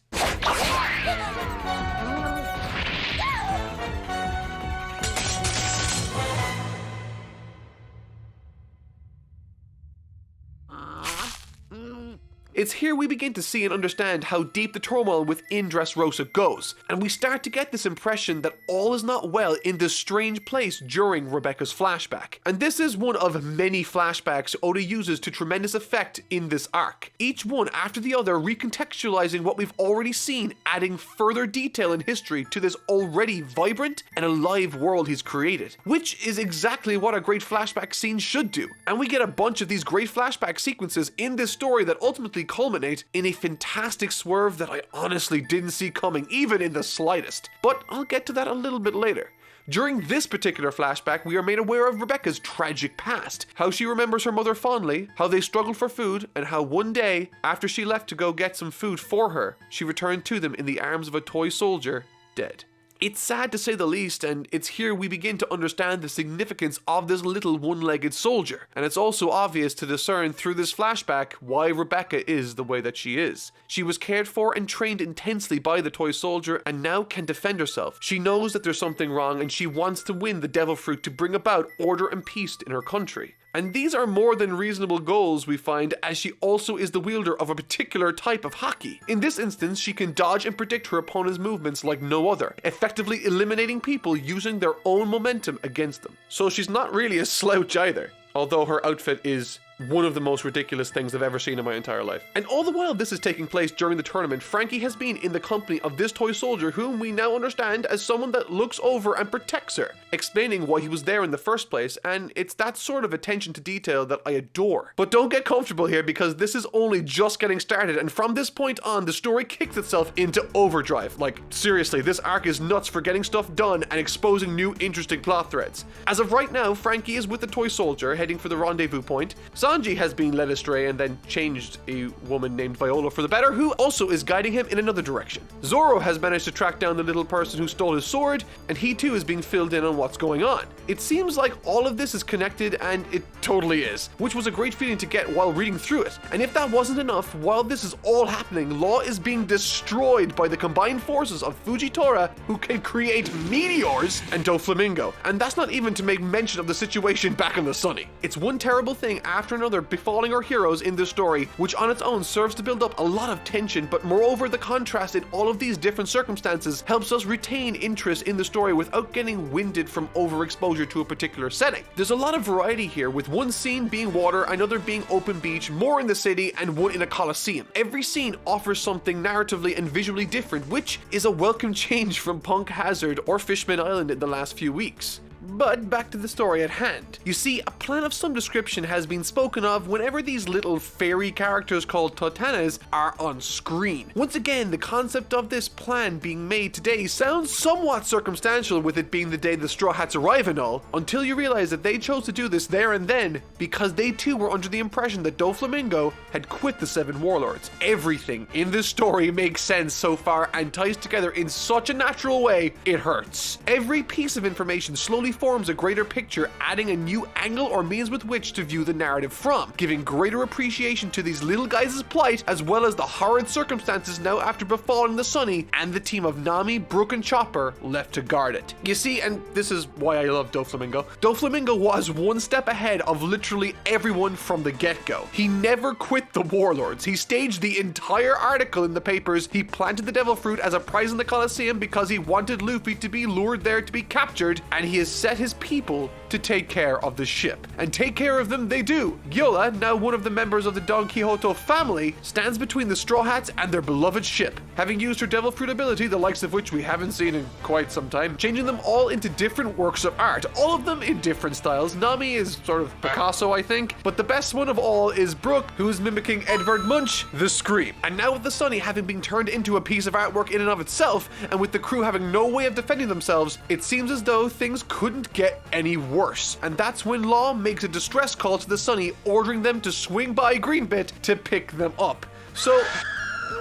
it's here we begin to see and understand how deep the turmoil within Dressrosa goes, and we start to get this impression that all is not well in this strange place during Rebecca's flashback. And this is one of many flashbacks Oda uses to tremendous effect in this arc, each one after the other recontextualizing what we've already seen, adding further detail and history to this already vibrant and alive world he's created, which is exactly what a great flashback scene should do. And we get a bunch of these great flashback sequences in this story that ultimately culminate in a fantastic swerve that I honestly didn't see coming, even in the slightest. But I'll get to that a little bit later. During this particular flashback, we are made aware of Rebecca's tragic past, how she remembers her mother fondly, how they struggled for food, and how one day, after she left to go get some food for her, she returned to them in the arms of a toy soldier, dead. It's sad to say the least, and it's here we begin to understand the significance of this little one-legged soldier. And it's also obvious to discern through this flashback why Rebecca is the way that she is. She was cared for and trained intensely by the toy soldier and now can defend herself. She knows that there's something wrong and she wants to win the devil fruit to bring about order and peace in her country. And these are more than reasonable goals, we find, as she also is the wielder of a particular type of hockey. In this instance, she can dodge and predict her opponent's movements like no other, effectively eliminating people using their own momentum against them. So she's not really a slouch either, although her outfit is one of the most ridiculous things I've ever seen in my entire life. And all the while this is taking place during the tournament, Frankie has been in the company of this toy soldier whom we now understand as someone that looks over and protects her, explaining why he was there in the first place, and it's that sort of attention to detail that I adore. But don't get comfortable here because this is only just getting started, and from this point on the story kicks itself into overdrive. Like, seriously, this arc is nuts for getting stuff done and exposing new interesting plot threads. As of right now, Frankie is with the toy soldier heading for the rendezvous point. Sanji has been led astray and then changed a woman named Viola for the better, who also is guiding him in another direction. Zoro has managed to track down the little person who stole his sword, and he too is being filled in on what's going on. It seems like all of this is connected, and it totally is, which was a great feeling to get while reading through it. And if that wasn't enough, while this is all happening, Law is being destroyed by the combined forces of Fujitora, who can create meteors, and Doflamingo. And that's not even to make mention of the situation back in the Sunny. It's one terrible thing after another befalling our heroes in this story, which on its own serves to build up a lot of tension, but moreover the contrast in all of these different circumstances helps us retain interest in the story without getting winded from overexposure to a particular setting. There's a lot of variety here, with one scene being water, another being open beach, more in the city, and one in a coliseum. Every scene offers something narratively and visually different, which is a welcome change from Punk Hazard or Fishman Island in the last few weeks. But back to the story at hand. You see, a plan of some description has been spoken of whenever these little fairy characters called Totanas are on screen. Once again, the concept of this plan being made today sounds somewhat circumstantial, with it being the day the Straw Hats arrive and all, until you realize that they chose to do this there and then because they too were under the impression that Doflamingo had quit the Seven Warlords. Everything in this story makes sense so far and ties together in such a natural way, it hurts. Every piece of information slowly forms a greater picture, adding a new angle or means with which to view the narrative from, giving greater appreciation to these little guys' plight, as well as the horrid circumstances now after befalling the Sunny and the team of Nami, Brook, and Chopper left to guard it. You see, and this is why I love Doflamingo, Doflamingo was one step ahead of literally everyone from the get-go. He never quit the Warlords. He staged the entire article in the papers. He planted the Devil Fruit as a prize in the Coliseum because he wanted Luffy to be lured there to be captured, and he has set his people to take care of the ship. And take care of them they do. Gyola, now one of the members of the Don Quixote family, stands between the Straw Hats and their beloved ship, having used her Devil Fruit ability, the likes of which we haven't seen in quite some time, changing them all into different works of art, all of them in different styles. Nami is sort of Picasso, I think, but the best one of all is Brook, who is mimicking Edvard Munch, the Scream. And now with the Sunny having been turned into a piece of artwork in and of itself, and with the crew having no way of defending themselves, it seems as though things couldn't get any worse. And that's when Law makes a distress call to the Sunny, ordering them to swing by Greenbit to pick them up. So,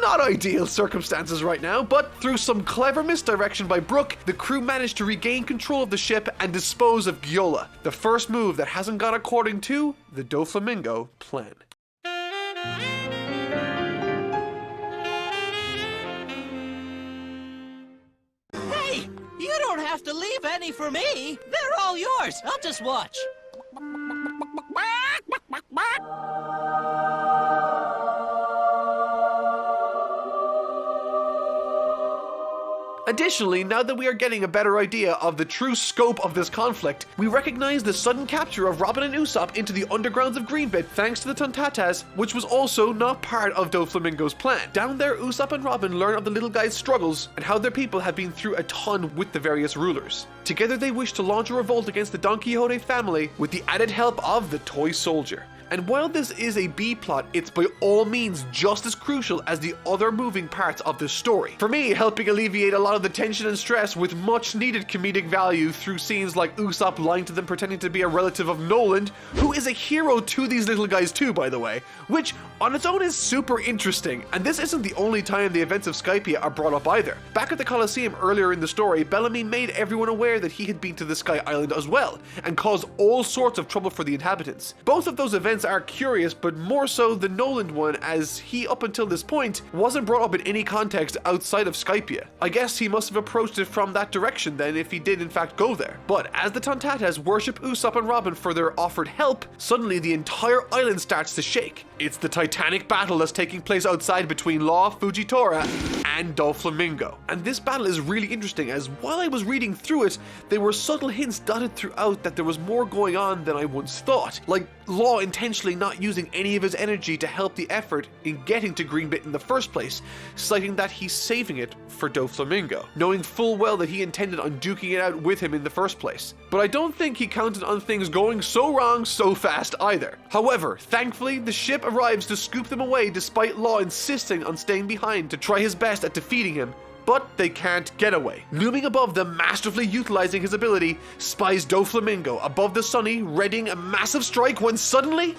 not ideal circumstances right now, but through some clever misdirection by Brook, the crew managed to regain control of the ship and dispose of Gyola, the first move that hasn't gone according to the Doflamingo plan. Hey, you don't have to leave any for me. They're all yours. I'll just watch. Additionally, now that we are getting a better idea of the true scope of this conflict, we recognize the sudden capture of Robin and Usopp into the undergrounds of Greenbit thanks to the Tontatas, which was also not part of Doflamingo's plan. Down there, Usopp and Robin learn of the little guy's struggles and how their people have been through a ton with the various rulers. Together they wish to launch a revolt against the Don Quixote family with the added help of the toy soldier. And while this is a B plot, it's by all means just as crucial as the other moving parts of this story. For me, helping alleviate a lot of the tension and stress with much needed comedic value through scenes like Usopp lying to them pretending to be a relative of Noland, who is a hero to these little guys too, by the way, which on its own is super interesting. And this isn't the only time the events of Skypiea are brought up either. Back at the Colosseum earlier in the story, Bellamy made everyone aware that he had been to the Sky Island as well, and caused all sorts of trouble for the inhabitants. Both of those events are curious, but more so the Noland one, as he up until this point wasn't brought up in any context outside of Skypiea. I guess he must have approached it from that direction then if he did in fact go there. But as the Tontatas worship Usopp and Robin for their offered help, suddenly the entire island starts to shake. It's the titanic battle that's taking place outside between Law, Fujitora, and Doflamingo. And this battle is really interesting, as while I was reading through it, there were subtle hints dotted throughout that there was more going on than I once thought. Like Law intentionally not using any of his energy to help the effort in getting to Greenbit in the first place, citing that he's saving it for Doflamingo, knowing full well that he intended on duking it out with him in the first place. But I don't think he counted on things going so wrong so fast either. However, thankfully, the ship arrives to scoop them away despite Law insisting on staying behind to try his best at defeating him. But they can't get away. Looming above them, masterfully utilizing his ability, spies Doflamingo above the Sunny, readying a massive strike when suddenly...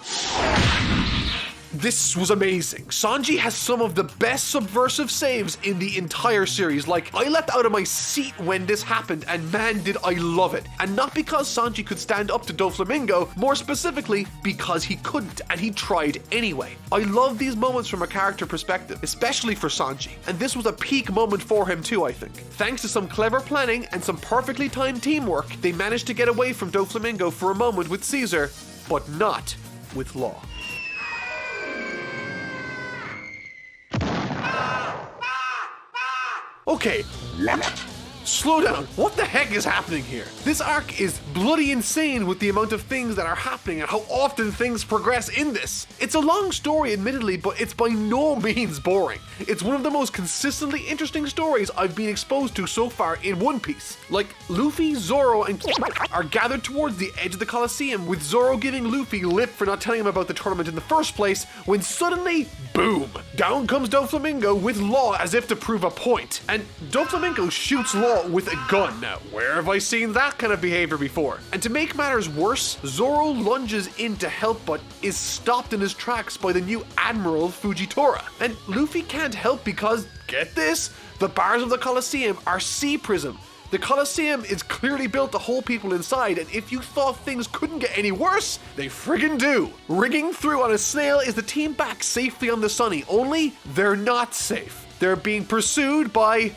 This was amazing. Sanji has some of the best subversive saves in the entire series. Like, I leapt out of my seat when this happened, and man did I love it. And not because Sanji could stand up to Doflamingo, more specifically because he couldn't, and he tried anyway. I love these moments from a character perspective, especially for Sanji, and this was a peak moment for him too, I think. Thanks to some clever planning and some perfectly timed teamwork, they managed to get away from Doflamingo for a moment with Caesar, but not with Law. Okay, what? Slow down. What the heck is happening here? This arc is bloody insane with the amount of things that are happening and how often things progress in this. It's a long story, admittedly, but it's by no means boring. It's one of the most consistently interesting stories I've been exposed to so far in One Piece. Like, Luffy, Zoro, and are gathered towards the edge of the Colosseum, with Zoro giving Luffy lip for not telling him about the tournament in the first place, when suddenly, boom! Down comes Doflamingo with Law as if to prove a point. And Doflamingo shoots Law with a gun. Now, where have I seen that kind of behavior before? And to make matters worse, Zoro lunges in to help but is stopped in his tracks by the new Admiral Fujitora. And Luffy can't help because, get this, the bars of the Colosseum are sea prism. The Colosseum is clearly built to hold people inside, and if you thought things couldn't get any worse, they friggin' do. Rigging through on a snail is the team back safely on the Sunny, only they're not safe. They're being pursued by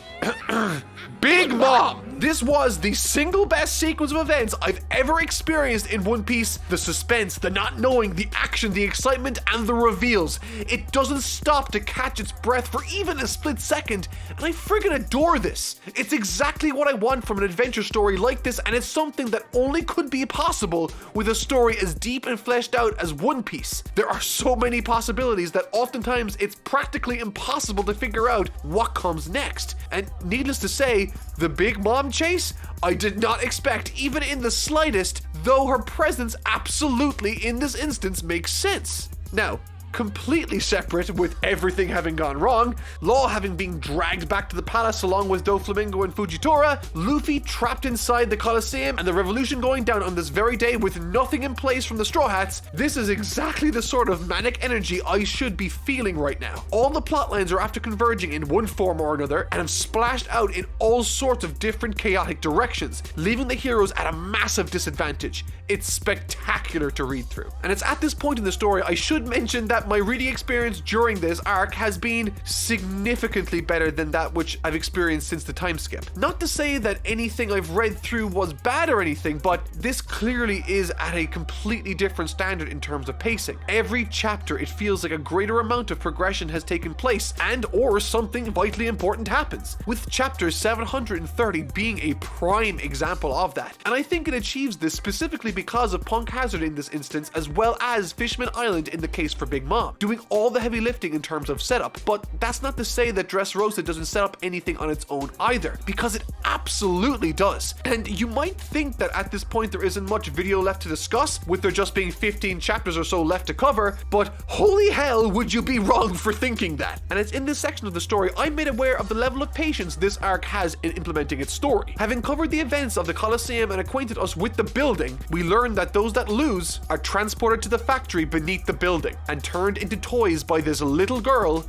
Big Mom! This was the single best sequence of events I've ever experienced in One Piece. The suspense, the not knowing, the action, the excitement, and the reveals. It doesn't stop to catch its breath for even a split second, and I friggin' adore this. It's exactly what I want from an adventure story like this, and it's something that only could be possible with a story as deep and fleshed out as One Piece. There are so many possibilities that oftentimes it's practically impossible to figure out what comes next. And needless to say, the Big Mom chase, I did not expect even in the slightest, though her presence absolutely in this instance makes sense. Now, completely separate with everything having gone wrong, Law having been dragged back to the palace along with Doflamingo and Fujitora, Luffy trapped inside the Colosseum, and the revolution going down on this very day with nothing in place from the Straw Hats. This is exactly the sort of manic energy I should be feeling right now. All the plot lines are after converging in one form or another and have splashed out in all sorts of different chaotic directions, leaving the heroes at a massive disadvantage. It's spectacular to read through. And it's at this point in the story I should mention that my reading experience during this arc has been significantly better than that which I've experienced since the time skip. Not to say that anything I've read through was bad or anything, but this clearly is at a completely different standard in terms of pacing. Every chapter it feels like a greater amount of progression has taken place and or something vitally important happens, with chapter 730 being a prime example of that. And I think it achieves this specifically because of Punk Hazard in this instance, as well as Fishman Island in the case for Big Mom. mom, doing all the heavy lifting in terms of setup. But that's not to say that Dressrosa doesn't set up anything on its own either, because it absolutely does. And you might think that at this point there isn't much video left to discuss, with there just being 15 chapters or so left to cover, but holy hell would you be wrong for thinking that. And it's in this section of the story I'm made aware of the level of patience this arc has in implementing its story. Having covered the events of the Colosseum and acquainted us with the building, we learn that those that lose are transported to the factory beneath the building and turned into toys by this little girl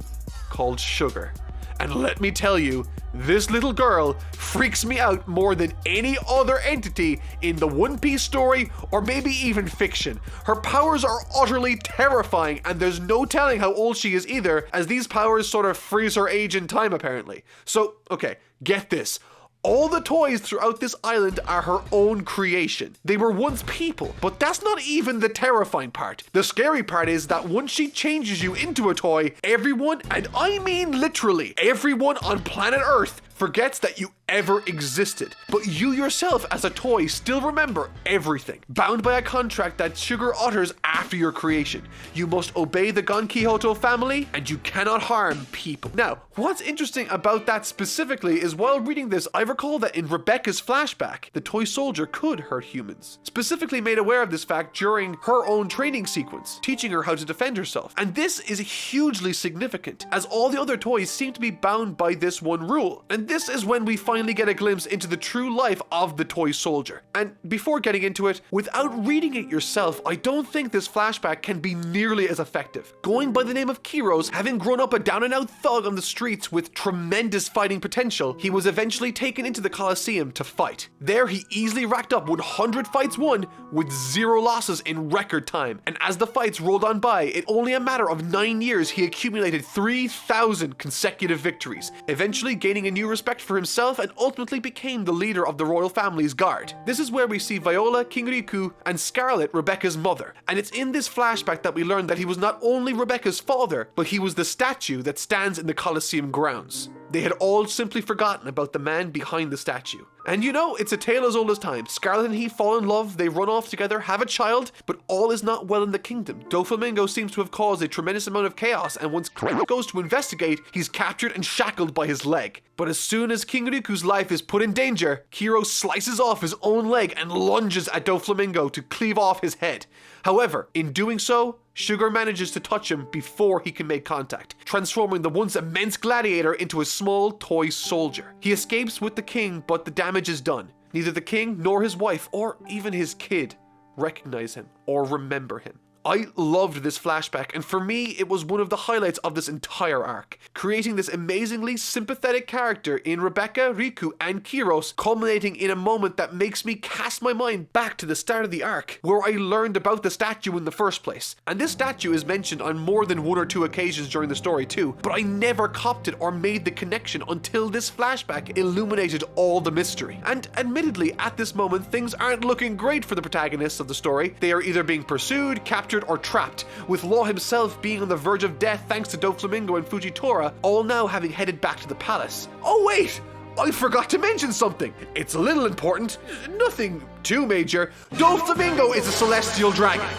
called Sugar. And let me tell you, this little girl freaks me out more than any other entity in the One Piece story, or maybe even fiction. Her powers are utterly terrifying, and there's no telling how old she is either, as these powers sort of freeze her age in time apparently. So, okay, get this. All the toys throughout this island are her own creation. They were once people, but that's not even the terrifying part. The scary part is that once she changes you into a toy, everyone, and I mean literally everyone on planet Earth, forgets that you ever existed. But you yourself as a toy still remember everything, bound by a contract that Sugar utters after your creation. You must obey the Gon Quixote family, and you cannot harm people. Now, what's interesting about that specifically is while reading this, I recall that in Rebecca's flashback, the toy soldier could hurt humans. Specifically made aware of this fact during her own training sequence, teaching her how to defend herself. And this is hugely significant, as all the other toys seem to be bound by this one rule. And this is when we finally get a glimpse into the true life of the toy soldier. And before getting into it, without reading it yourself, I don't think this flashback can be nearly as effective. Going by the name of Kiros, having grown up a down-and-out thug on the streets with tremendous fighting potential, he was eventually taken into the Colosseum to fight. There he easily racked up 100 fights won with 0 losses in record time. And as the fights rolled on by, in only a matter of 9 years he accumulated 3,000 consecutive victories, eventually gaining a new respect for himself and ultimately became the leader of the royal family's guard. This is where we see Viola, King Riku, and Scarlet, Rebecca's mother. And it's in this flashback that we learn that he was not only Rebecca's father, but he was the statue that stands in the Colosseum grounds. They had all simply forgotten about the man behind the statue. And you know, it's a tale as old as time. Scarlet and he fall in love, they run off together, have a child, but all is not well in the kingdom. Doflamingo seems to have caused a tremendous amount of chaos, and once Scarlet goes to investigate, he's captured and shackled by his leg. But as soon as King Riku's life is put in danger, Kiro slices off his own leg and lunges at Doflamingo to cleave off his head. However, in doing so, Sugar manages to touch him before he can make contact, transforming the once immense gladiator into a small toy soldier. He escapes with the king, but the damage is done. Neither the king nor his wife, or even his kid, recognize him or remember him. I loved this flashback, and for me, it was one of the highlights of this entire arc, creating this amazingly sympathetic character in Rebecca, Riku, and Kiros, culminating in a moment that makes me cast my mind back to the start of the arc, where I learned about the statue in the first place. And this statue is mentioned on more than 1 or 2 occasions during the story too, but I never copped it or made the connection until this flashback illuminated all the mystery. And admittedly, at this moment, things aren't looking great for the protagonists of the story. They are either being pursued, captured, or trapped, with Law himself being on the verge of death thanks to Doflamingo and Fujitora, all now having headed back to the palace. Oh wait! I forgot to mention something. It's a little important. Nothing too major. Doflamingo is a celestial dragon.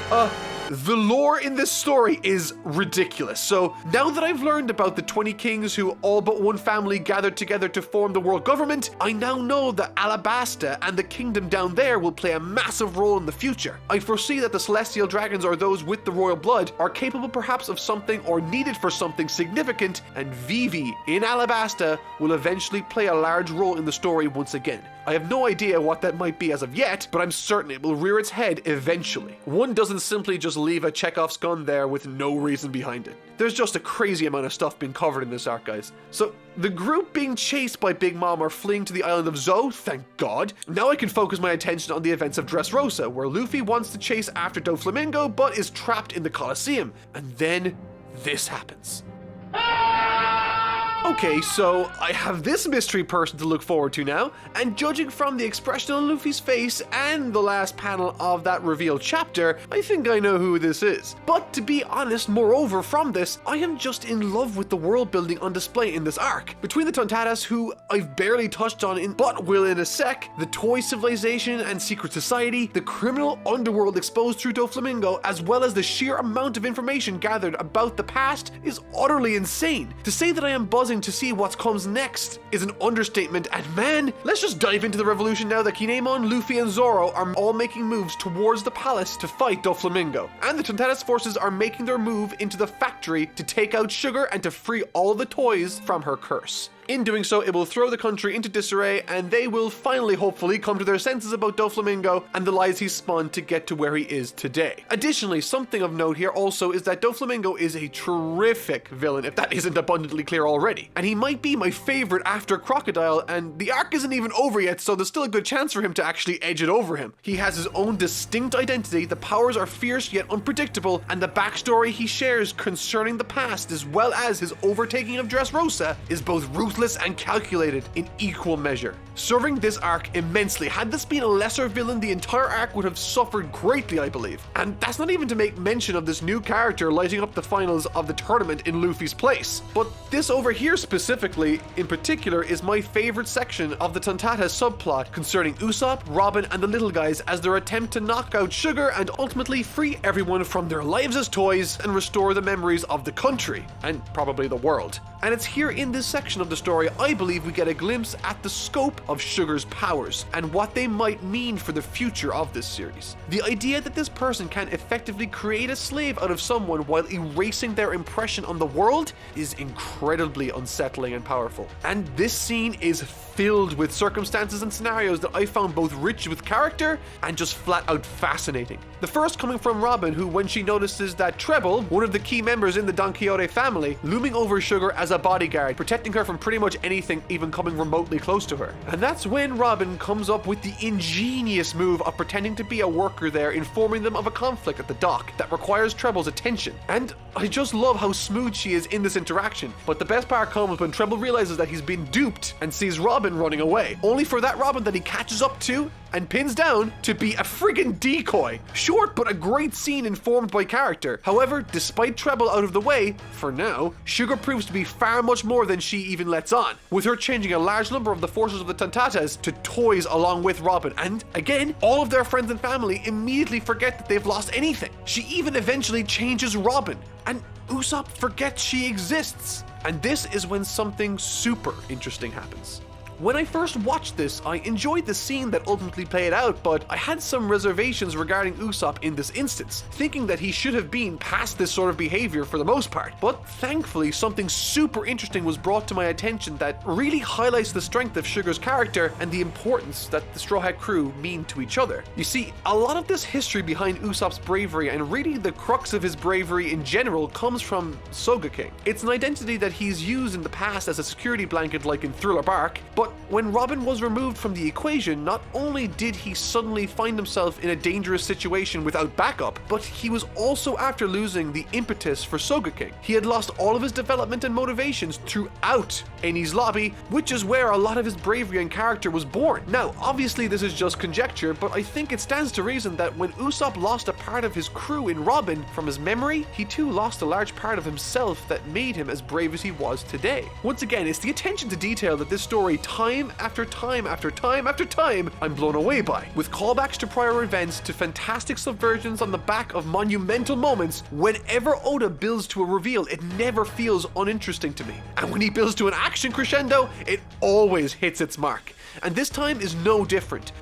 The lore in this story is ridiculous. So now that I've learned about the 20 kings who all but one family gathered together to form the world government, I now know that Alabasta and the kingdom down there will play a massive role in the future. I foresee that the celestial dragons, or those with the royal blood, are capable perhaps of something or needed for something significant, and Vivi in Alabasta will eventually play a large role in the story once again. I have no idea what that might be as of yet, but I'm certain it will rear its head eventually. One doesn't simply just leave a Chekhov's gun there with no reason behind it. There's just a crazy amount of stuff being covered in this arc, guys. So, the group being chased by Big Mom are fleeing to the island of Zo, thank God. Now I can focus my attention on the events of Dressrosa, where Luffy wants to chase after Doflamingo, but is trapped in the Colosseum. And then, this happens. Okay, so I have this mystery person to look forward to now, and judging from the expression on Luffy's face and the last panel of that reveal chapter, I think I know who this is. But to be honest, moreover from this, I am just in love with the world building on display in this arc. Between the Tontatas, who I've barely touched on but will in a sec, the toy civilization and secret society, the criminal underworld exposed through Doflamingo, as well as the sheer amount of information gathered about the past is utterly insane. To say that I am buzzing to see what comes next is an understatement, and man, let's just dive into the revolution now that Kinemon, Luffy and Zoro are all making moves towards the palace to fight Doflamingo, and the Tontatas forces are making their move into the factory to take out Sugar and to free all the toys from her curse. In doing so, it will throw the country into disarray, and they will finally, hopefully, come to their senses about Doflamingo and the lies he spun to get to where he is today. Additionally, something of note here also is that Doflamingo is a terrific villain, if that isn't abundantly clear already. And he might be my favorite after Crocodile, and the arc isn't even over yet, so there's still a good chance for him to actually edge it over him. He has his own distinct identity, the powers are fierce yet unpredictable, and the backstory he shares concerning the past, as well as his overtaking of Dressrosa, is both ruthless and calculated in equal measure. Serving this arc immensely. Had this been a lesser villain, the entire arc would have suffered greatly, I believe. And that's not even to make mention of this new character lighting up the finals of the tournament in Luffy's place. But this over here specifically, in particular, is my favorite section of the Tontata subplot concerning Usopp, Robin, and the little guys as their attempt to knock out Sugar and ultimately free everyone from their lives as toys and restore the memories of the country, and probably the world. And it's here in this section of the story I believe we get a glimpse at the scope of Sugar's powers and what they might mean for the future of this series. The idea that this person can effectively create a slave out of someone while erasing their impression on the world is incredibly unsettling and powerful. And this scene is filled with circumstances and scenarios that I found both rich with character and just flat out fascinating. The first coming from Robin, who when she notices that Treble, one of the key members in the Don Quixote family, looming over Sugar as a bodyguard, protecting her from pretty much anything even coming remotely close to her. And that's when Robin comes up with the ingenious move of pretending to be a worker there, informing them of a conflict at the dock that requires Treble's attention. And I just love how smooth she is in this interaction. But the best part comes when Treble realizes that he's been duped and sees Robin running away, only for that Robin that he catches up to and pins down to be a friggin' decoy. Short but a great scene informed by character. However, despite Treble out of the way, for now, Sugar proves to be far much more than she even lets on, with her changing a large number of the forces of the Tontatas to toys along with Robin, and again, all of their friends and family immediately forget that they've lost anything. She even eventually changes Robin, and Usopp forgets she exists. And this is when something super interesting happens. When I first watched this, I enjoyed the scene that ultimately played out, but I had some reservations regarding Usopp in this instance, thinking that he should have been past this sort of behavior for the most part. But thankfully, something super interesting was brought to my attention that really highlights the strength of Sugar's character and the importance that the Straw Hat crew mean to each other. You see, a lot of this history behind Usopp's bravery, and really the crux of his bravery in general, comes from Soga King. It's an identity that he's used in the past as a security blanket like in Thriller Bark, but when Robin was removed from the equation, not only did he suddenly find himself in a dangerous situation without backup, but he was also after losing the impetus for Soga King. He had lost all of his development and motivations throughout Enies Lobby, which is where a lot of his bravery and character was born. Now, obviously this is just conjecture, but I think it stands to reason that when Usopp lost a part of his crew in Robin from his memory, he too lost a large part of himself that made him as brave as he was today. Once again, it's the attention to detail that this story time after time after time after time I'm blown away by, with callbacks to prior events to fantastic subversions on the back of monumental moments. Whenever Oda builds to a reveal, it never feels uninteresting to me, and when he builds to an action crescendo, it always hits its mark, and this time is no different.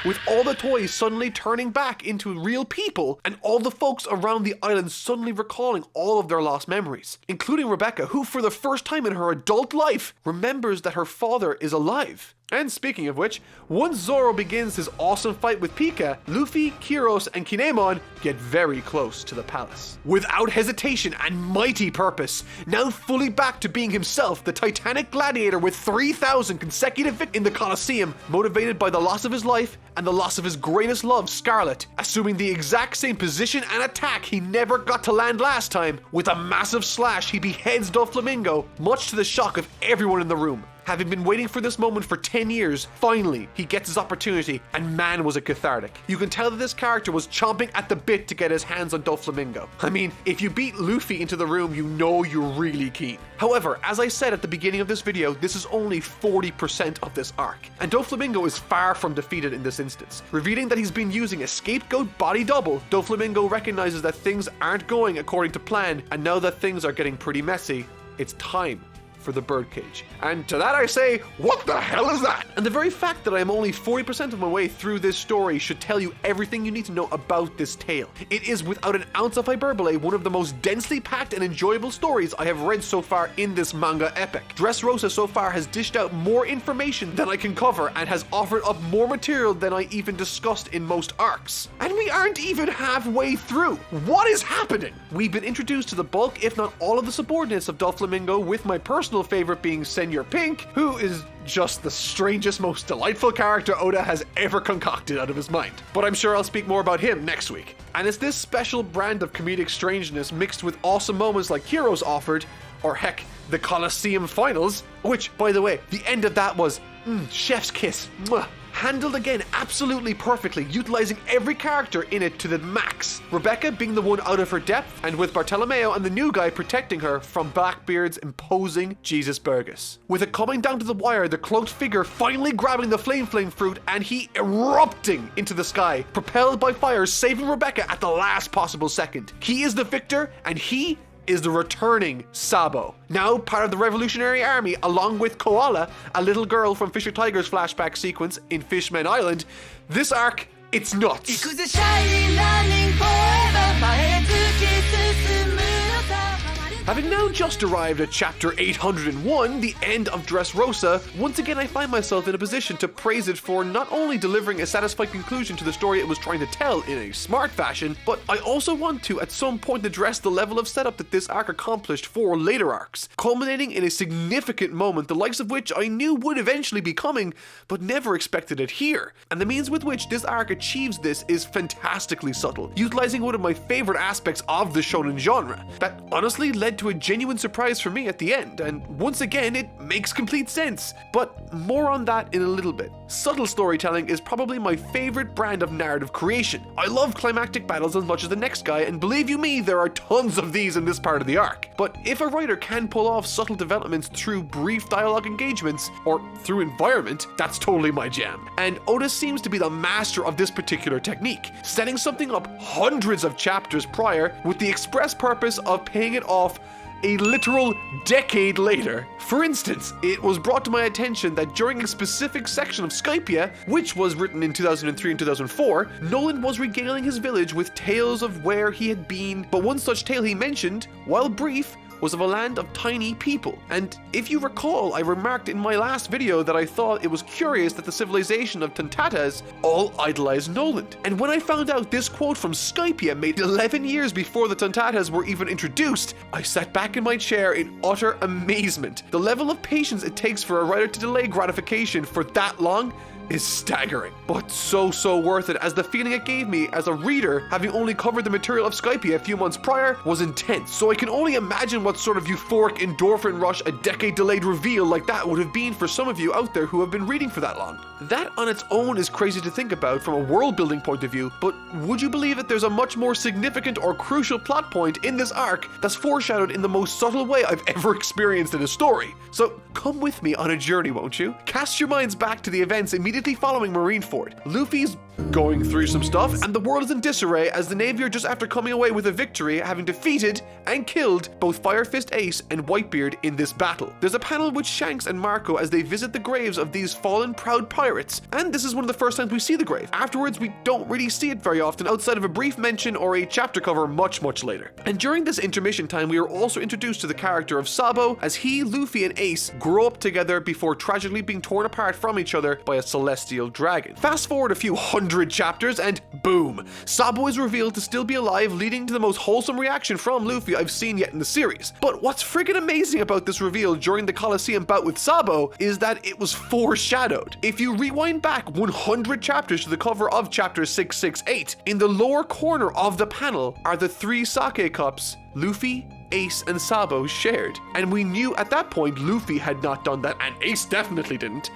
With all the toys suddenly turning back into real people, and all the folks around the island suddenly recalling all of their lost memories, including Rebecca, who for the first time in her adult life remembers that her father is alive. And speaking of which, once Zoro begins his awesome fight with Pika, Luffy, Kyros, and Kinemon get very close to the palace. Without hesitation and mighty purpose, now fully back to being himself, the titanic gladiator with 3,000 consecutive victories in the Colosseum, motivated by the loss of his life and the loss of his greatest love, Scarlet, assuming the exact same position and attack he never got to land last time, with a massive slash he beheads Doflamingo, much to the shock of everyone in the room. Having been waiting for this moment for 10 years, finally, he gets his opportunity, and man was it cathartic. You can tell that this character was chomping at the bit to get his hands on Doflamingo. I mean, if you beat Luffy into the room, you know you're really keen. However, as I said at the beginning of this video, this is only 40% of this arc, and Doflamingo is far from defeated in this instance. Revealing that he's been using a scapegoat body double, Doflamingo recognizes that things aren't going according to plan, and now that things are getting pretty messy, it's time for the birdcage. And to that I say, what the hell is that? And the very fact that I am only 40% of my way through this story should tell you everything you need to know about this tale. It is, without an ounce of hyperbole, one of the most densely packed and enjoyable stories I have read so far in this manga epic. Dressrosa so far has dished out more information than I can cover and has offered up more material than I even discussed in most arcs. And we aren't even halfway through. What is happening? We've been introduced to the bulk, if not all of the subordinates of Doflamingo, with my personal favorite being Senor Pink, who is just the strangest, most delightful character Oda has ever concocted out of his mind. But I'm sure I'll speak more about him next week. And it's this special brand of comedic strangeness mixed with awesome moments like Kyros offered, or heck, the Colosseum finals, which, by the way, the end of that was chef's kiss. Mwah. Handled again absolutely perfectly, utilizing every character in it to the max. Rebecca being the one out of her depth, and with Bartolomeo and the new guy protecting her from Blackbeard's imposing Jesus Burgess. With it coming down to the wire, the cloaked figure finally grabbing the flame fruit and he erupting into the sky, propelled by fire, saving Rebecca at the last possible second. He is the victor, and he is the returning Sabo, now part of the Revolutionary Army, along with Koala, a little girl from Fisher Tiger's flashback sequence in Fishman Island. This arc, it's nuts. Having now just arrived at chapter 801, the end of Dressrosa, once again I find myself in a position to praise it for not only delivering a satisfying conclusion to the story it was trying to tell in a smart fashion, but I also want to at some point address the level of setup that this arc accomplished for later arcs, culminating in a significant moment the likes of which I knew would eventually be coming, but never expected it here. And the means with which this arc achieves this is fantastically subtle, utilizing one of my favorite aspects of the shonen genre, that honestly led to a genuine surprise for me at the end, and once again it makes complete sense, but more on that in a little bit. Subtle storytelling is probably my favorite brand of narrative creation. I love climactic battles as much as the next guy, and believe you me, there are tons of these in this part of the arc. But if a writer can pull off subtle developments through brief dialogue engagements, or through environment, that's totally my jam. And Oda seems to be the master of this particular technique, setting something up hundreds of chapters prior with the express purpose of paying it off a literal decade later. For instance, it was brought to my attention that during a specific section of Skypiea, which was written in 2003 and 2004, Nolan was regaling his village with tales of where he had been, but one such tale he mentioned, while brief, was of a land of tiny people. And if you recall, I remarked in my last video that I thought it was curious that the civilization of Tantatas all idolized Noland. And when I found out this quote from Skypiea made 11 years before the Tantatas were even introduced, I sat back in my chair in utter amazement. The level of patience it takes for a writer to delay gratification for that long is staggering, but so worth it, as the feeling it gave me as a reader, having only covered the material of Skypiea a few months prior, was intense. So I can only imagine what sort of euphoric endorphin rush a decade delayed reveal like that would have been for some of you out there who have been reading for that long. That on its own is crazy to think about from a world building point of view, but would you believe that there's a much more significant or crucial plot point in this arc that's foreshadowed in the most subtle way I've ever experienced in a story? So come with me on a journey, won't you? Cast your minds back to the events immediately following Marineford. Luffy's going through some stuff, and the world is in disarray as the Navy are just after coming away with a victory, having defeated and killed both Fire Fist Ace and Whitebeard in this battle. There's a panel with Shanks and Marco as they visit the graves of these fallen proud pirates, and this is one of the first times we see the grave. Afterwards, we don't really see it very often outside of a brief mention or a chapter cover much later. And during this intermission time, we are also introduced to the character of Sabo as he, Luffy, and Ace grow up together before tragically being torn apart from each other by a celestial dragon. Fast forward a few hundred chapters and boom, Sabo is revealed to still be alive, leading to the most wholesome reaction from Luffy I've seen yet in the series. But what's friggin' amazing about this reveal during the Colosseum bout with Sabo is that it was foreshadowed. If you rewind back 100 chapters to the cover of chapter 668, in the lower corner of the panel are the 3 sake cups Luffy, Ace, and Sabo shared. And we knew at that point Luffy had not done that, and Ace definitely didn't.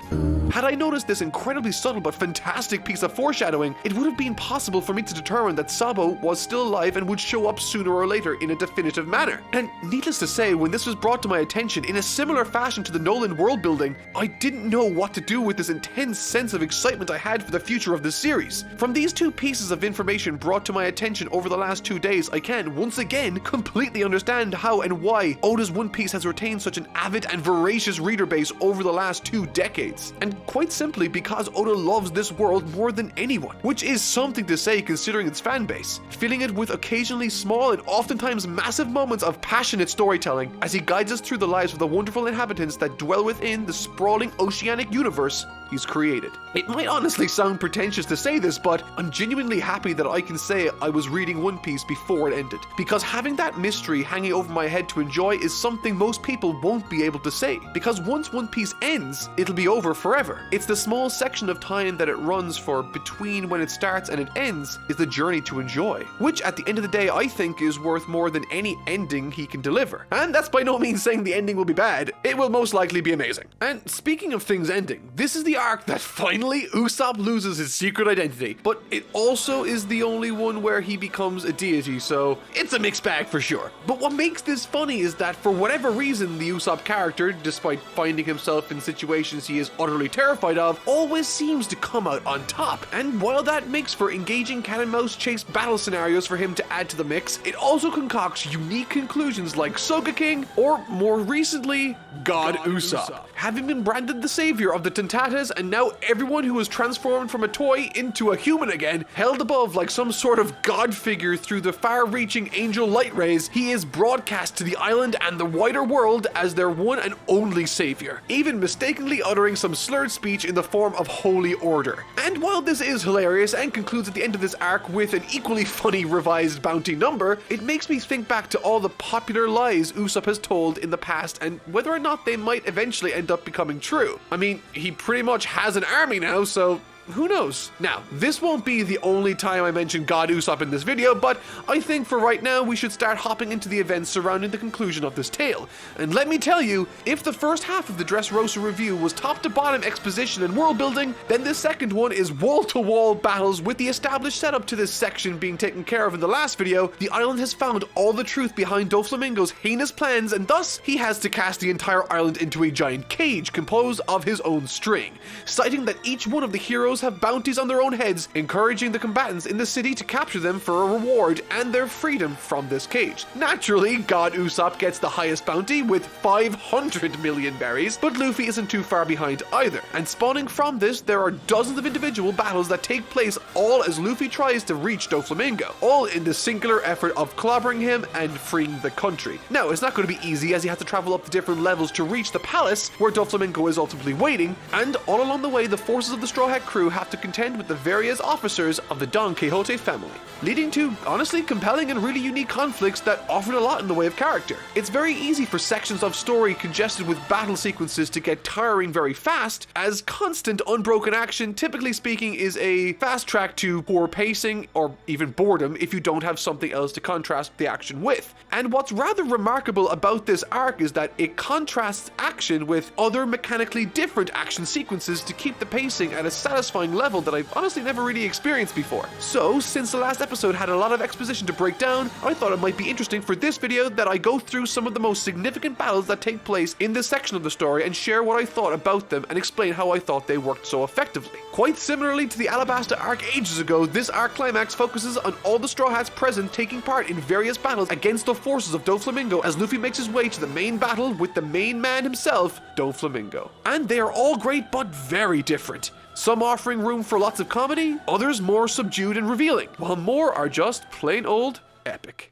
Had I noticed this incredibly subtle but fantastic piece of foreshadowing, it would have been possible for me to determine that Sabo was still alive and would show up sooner or later in a definitive manner. And needless to say, when this was brought to my attention in a similar fashion to the Nolan world building, I didn't know what to do with this intense sense of excitement I had for the future of this series. From these 2 pieces of information brought to my attention over the last 2 days, I can, once again, completely understand how and why Oda's One Piece has retained such an avid and voracious reader base over the last 2 decades. And quite simply because Oda loves this world more than anyone, which is something to say considering its fan base, filling it with occasionally small and oftentimes massive moments of passionate storytelling as he guides us through the lives of the wonderful inhabitants that dwell within the sprawling oceanic universe he's created. It might honestly sound pretentious to say this, but I'm genuinely happy that I can say I was reading One Piece before it ended, because having that mystery hanging over my head to enjoy is something most people won't be able to say, because once One Piece ends, it'll be over forever. It's the small section of time that it runs for between when it starts and it ends is the journey to enjoy, which at the end of the day I think is worth more than any ending he can deliver. And that's by no means saying the ending will be bad. It will most likely be amazing. And speaking of things ending, this is the arc that finally Usopp loses his secret identity, but it also is the only one where he becomes a deity, so it's a mixed bag for sure. But what makes this funny is that for whatever reason, the Usopp character, despite finding himself in situations he is utterly terrified of, always seems to come out on top. And while that makes for engaging cat and mouse chase battle scenarios for him to add to the mix, it also concocts unique conclusions like Soga King, or more recently, God Usopp. Having been branded the savior of the Tontatas, and now everyone who was transformed from a toy into a human again, held above like some sort of god figure through the far-reaching angel light rays, he is broadcast to the island and the wider world as their one and only savior, even mistakenly uttering some slurred speech in the form of holy order. And while this is hilarious and concludes at the end of this arc with an equally funny revised bounty number, it makes me think back to all the popular lies Usopp has told in the past and whether or not they might eventually end up becoming true. I mean, he pretty much has an army now, so who knows? Now, this won't be the only time I mention God Usopp in this video, but I think for right now we should start hopping into the events surrounding the conclusion of this tale. And let me tell you, if the first half of the Dressrosa review was top to bottom exposition and world building, then this second one is wall-to-wall battles with the established setup to this section being taken care of in the last video. The island has found all the truth behind Doflamingo's heinous plans, and thus he has to cast the entire island into a giant cage composed of his own string, citing that each one of the heroes have bounties on their own heads, encouraging the combatants in the city to capture them for a reward and their freedom from this cage. Naturally, God Usopp gets the highest bounty with 500 million berries, but Luffy isn't too far behind either. And spawning from this, there are dozens of individual battles that take place all as Luffy tries to reach Doflamingo, all in the singular effort of clobbering him and freeing the country. Now, it's not going to be easy as he has to travel up the different levels to reach the palace where Doflamingo is ultimately waiting, and all along the way the forces of the Straw Hat crew have to contend with the various officers of the Don Quixote family, leading to honestly compelling and really unique conflicts that offered a lot in the way of character. It's very easy for sections of story congested with battle sequences to get tiring very fast, as constant unbroken action, typically speaking, is a fast track to poor pacing or even boredom if you don't have something else to contrast the action with. And what's rather remarkable about this arc is that it contrasts action with other mechanically different action sequences to keep the pacing at a satisfying satisfying level that I've honestly never really experienced before. So, since the last episode had a lot of exposition to break down, I thought it might be interesting for this video that I go through some of the most significant battles that take place in this section of the story and share what I thought about them and explain how I thought they worked so effectively. Quite similarly to the Alabasta Arc ages ago, this arc climax focuses on all the Straw Hats present taking part in various battles against the forces of Doflamingo as Luffy makes his way to the main battle with the main man himself, Doflamingo. And they are all great but very different. Some offering room for lots of comedy, others more subdued and revealing, while more are just plain old epic.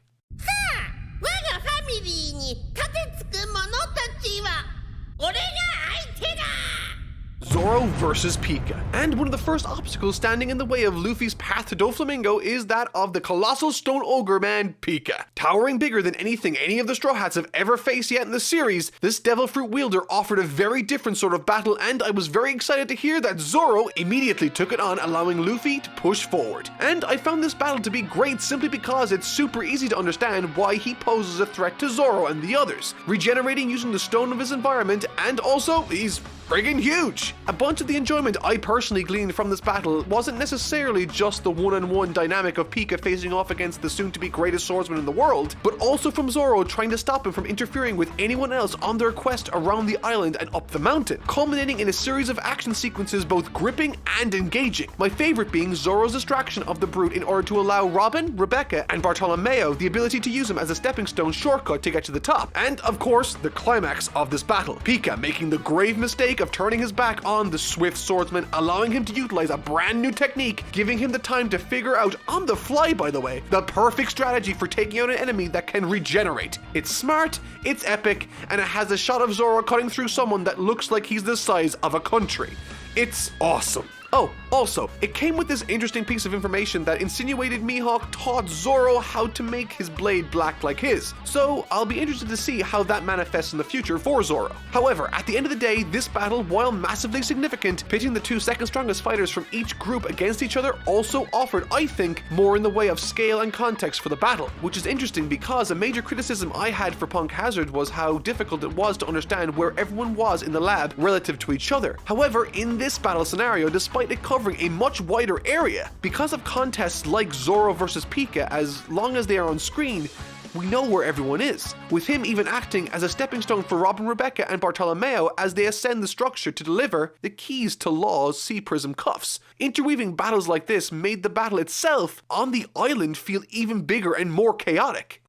Zoro versus Pika. And one of the first obstacles standing in the way of Luffy's path to Doflamingo is that of the colossal stone ogre man, Pika. Towering bigger than anything any of the Straw Hats have ever faced yet in the series, this devil fruit wielder offered a very different sort of battle, and I was very excited to hear that Zoro immediately took it on, allowing Luffy to push forward. And I found this battle to be great simply because it's super easy to understand why he poses a threat to Zoro and the others, regenerating using the stone of his environment, and also he's friggin' huge! A bunch of the enjoyment I personally gleaned from this battle wasn't necessarily just the one-on-one dynamic of Pika facing off against the soon-to-be greatest swordsman in the world, but also from Zoro trying to stop him from interfering with anyone else on their quest around the island and up the mountain, culminating in a series of action sequences both gripping and engaging. My favorite being Zoro's distraction of the brute in order to allow Robin, Rebecca, and Bartolomeo the ability to use him as a stepping stone shortcut to get to the top. And of course, the climax of this battle, Pika making the grave mistake of turning his back on the swift swordsman, allowing him to utilize a brand new technique, giving him the time to figure out, on the fly by the way, the perfect strategy for taking out an enemy that can regenerate. It's smart, it's epic, and it has a shot of Zoro cutting through someone that looks like he's the size of a country. It's awesome. Oh, also, it came with this interesting piece of information that insinuated Mihawk taught Zoro how to make his blade black like his, so I'll be interested to see how that manifests in the future for Zoro. However, at the end of the day, this battle, while massively significant, pitting the two second strongest fighters from each group against each other also offered, I think, more in the way of scale and context for the battle, which is interesting because a major criticism I had for Punk Hazard was how difficult it was to understand where everyone was in the lab relative to each other. However, in this battle scenario, despite it covering a much wider area, because of contests like Zoro versus Pika, as long as they are on screen, we know where everyone is, with him even acting as a stepping stone for Robin, Rebecca, and Bartolomeo as they ascend the structure to deliver the keys to Law's Sea Prism cuffs. Interweaving battles like this made the battle itself on the island feel even bigger and more chaotic.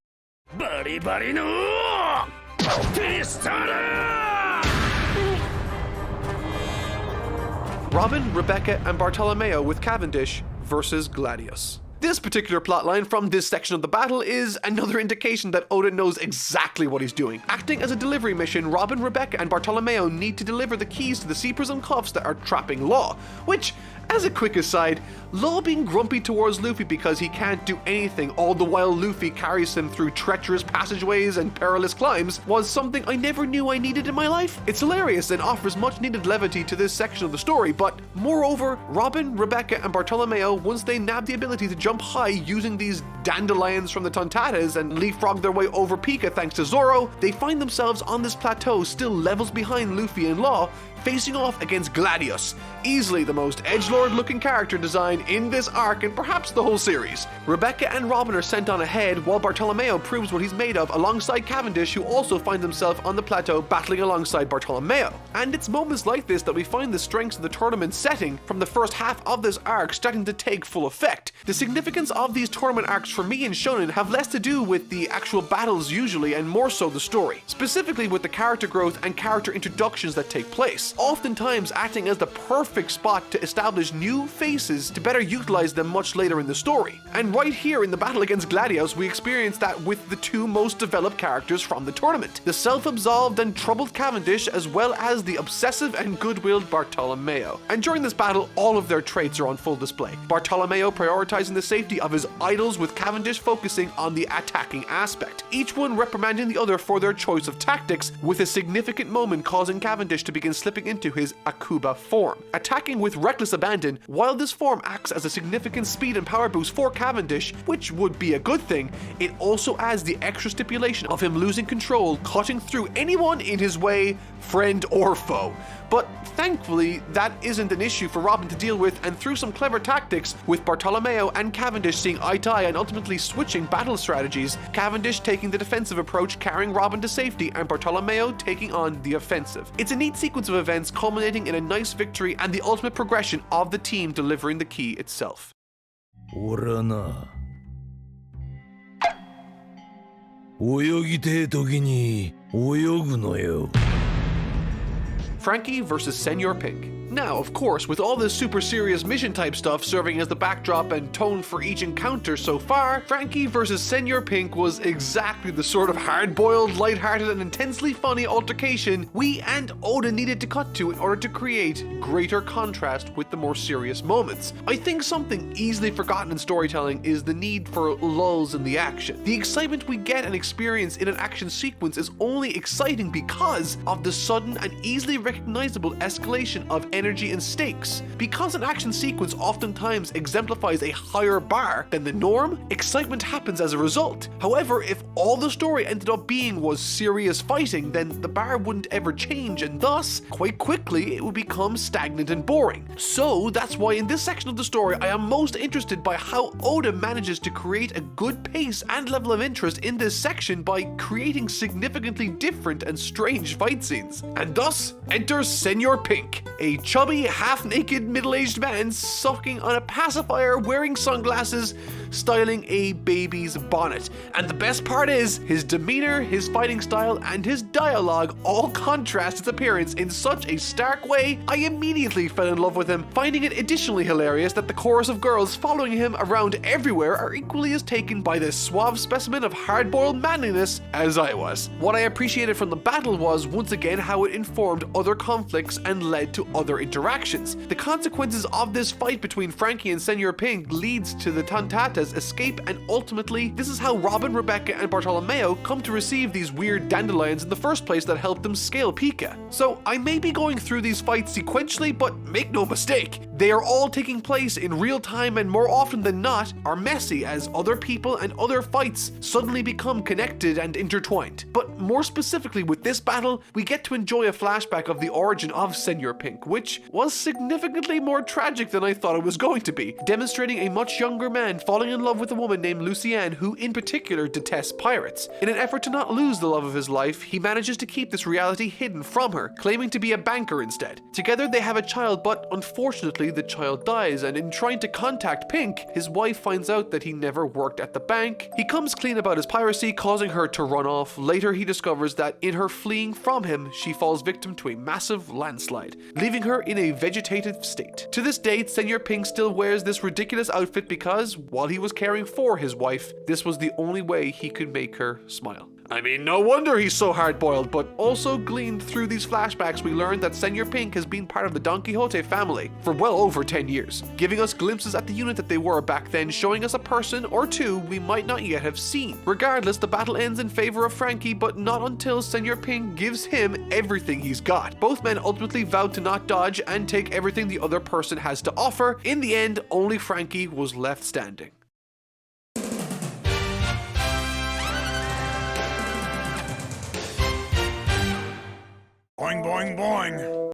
Robin, Rebecca, and Bartolomeo with Cavendish versus Gladius. This particular plotline from this section of the battle is another indication that Oda knows exactly what he's doing. Acting as a delivery mission, Robin, Rebecca, and Bartolomeo need to deliver the keys to the Sea Prism cuffs that are trapping Law, which, as a quick aside, Law being grumpy towards Luffy because he can't do anything all the while Luffy carries him through treacherous passageways and perilous climbs was something I never knew I needed in my life. It's hilarious and offers much needed levity to this section of the story, but moreover, Robin, Rebecca, and Bartolomeo, once they nab the ability to jump high using these dandelions from the Tontatas and leapfrog their way over Pika thanks to Zoro, they find themselves on this plateau still levels behind Luffy and Law, facing off against Gladius, easily the most edgelord looking character design in this arc and perhaps the whole series. Rebecca and Robin are sent on ahead while Bartolomeo proves what he's made of alongside Cavendish, who also finds himself on the plateau battling alongside Bartolomeo. And it's moments like this that we find the strengths of the tournament setting from the first half of this arc starting to take full effect. The significance of these tournament arcs for me in Shonen have less to do with the actual battles usually and more so the story, specifically with the character growth and character introductions that take place, oftentimes acting as the perfect spot to establish new faces to better utilize them much later in the story. And right here in the battle against Gladius, we experience that with the two most developed characters from the tournament, the self-absolved and troubled Cavendish as well as the obsessive and good-willed Bartolomeo. And during this battle, all of their traits are on full display. Bartolomeo prioritizing the safety of his idols with Cavendish focusing on the attacking aspect, each one reprimanding the other for their choice of tactics, with a significant moment causing Cavendish to begin slipping into his Akuba form, attacking with reckless abandon abandon, while this form acts as a significant speed and power boost for Cavendish, which would be a good thing, it also adds the extra stipulation of him losing control, cutting through anyone in his way, friend or foe. But thankfully, that isn't an issue for Robin to deal with, and through some clever tactics, with Bartolomeo and Cavendish seeing eye to eye and ultimately switching battle strategies, Cavendish taking the defensive approach, carrying Robin to safety, and Bartolomeo taking on the offensive. It's a neat sequence of events culminating in a nice victory and the ultimate progression of the team delivering the key itself. Frankie versus Senor Pink. Now, of course, with all this super serious mission type stuff serving as the backdrop and tone for each encounter so far, Frankie versus Senor Pink was exactly the sort of hard-boiled, lighthearted, and intensely funny altercation we and Oda needed to cut to in order to create greater contrast with the more serious moments. I think something easily forgotten in storytelling is the need for lulls in the action. The excitement we get and experience in an action sequence is only exciting because of the sudden and easily recognizable escalation of energy and stakes. Because an action sequence oftentimes exemplifies a higher bar than the norm, excitement happens as a result. However, if all the story ended up being was serious fighting, then the bar wouldn't ever change, and thus, quite quickly, it would become stagnant and boring. So that's why in this section of the story, I am most interested by how Oda manages to create a good pace and level of interest in this section by creating significantly different and strange fight scenes. And thus, enters Senor Pink, a chubby, half-naked, middle-aged man sucking on a pacifier, wearing sunglasses, styling a baby's bonnet. And the best part is, his demeanor, his fighting style, and his dialogue all contrast his appearance in such a stark way, I immediately fell in love with him, finding it additionally hilarious that the chorus of girls following him around everywhere are equally as taken by this suave specimen of hard-boiled manliness as I was. What I appreciated from the battle was, once again, how it informed other conflicts and led to other interactions. The consequences of this fight between Frankie and Senor Pink leads to the Tantata's escape, and ultimately, this is how Robin, Rebecca, and Bartolomeo come to receive these weird dandelions in the first place that helped them scale Pika. So I may be going through these fights sequentially, but make no mistake, they are all taking place in real time and more often than not are messy as other people and other fights suddenly become connected and intertwined. But more specifically with this battle, we get to enjoy a flashback of the origin of Senor Pink, which was significantly more tragic than I thought it was going to be, demonstrating a much younger man falling in love with a woman named Lucienne who in particular detests pirates. In an effort to not lose the love of his life, he manages to keep this reality hidden from her, claiming to be a banker instead. Together they have a child, but unfortunately the child dies, and in trying to contact Pink, his wife finds out that he never worked at the bank. He comes clean about his piracy, causing her to run off. Later he discovers that in her fleeing from him, she falls victim to a massive landslide, leaving her in a vegetative state. To this date, Senor Pink still wears this ridiculous outfit because, while he was caring for his wife, this was the only way he could make her smile. I mean, no wonder he's so hard-boiled, but also gleaned through these flashbacks we learned that Senor Pink has been part of the Don Quixote family for well over 10 years, giving us glimpses at the unit that they were back then, showing us a person or two we might not yet have seen. Regardless, the battle ends in favor of Frankie, but not until Senor Pink gives him everything he's got. Both men ultimately vowed to not dodge and take everything the other person has to offer. In the end, only Frankie was left standing. Boing, boing, boing.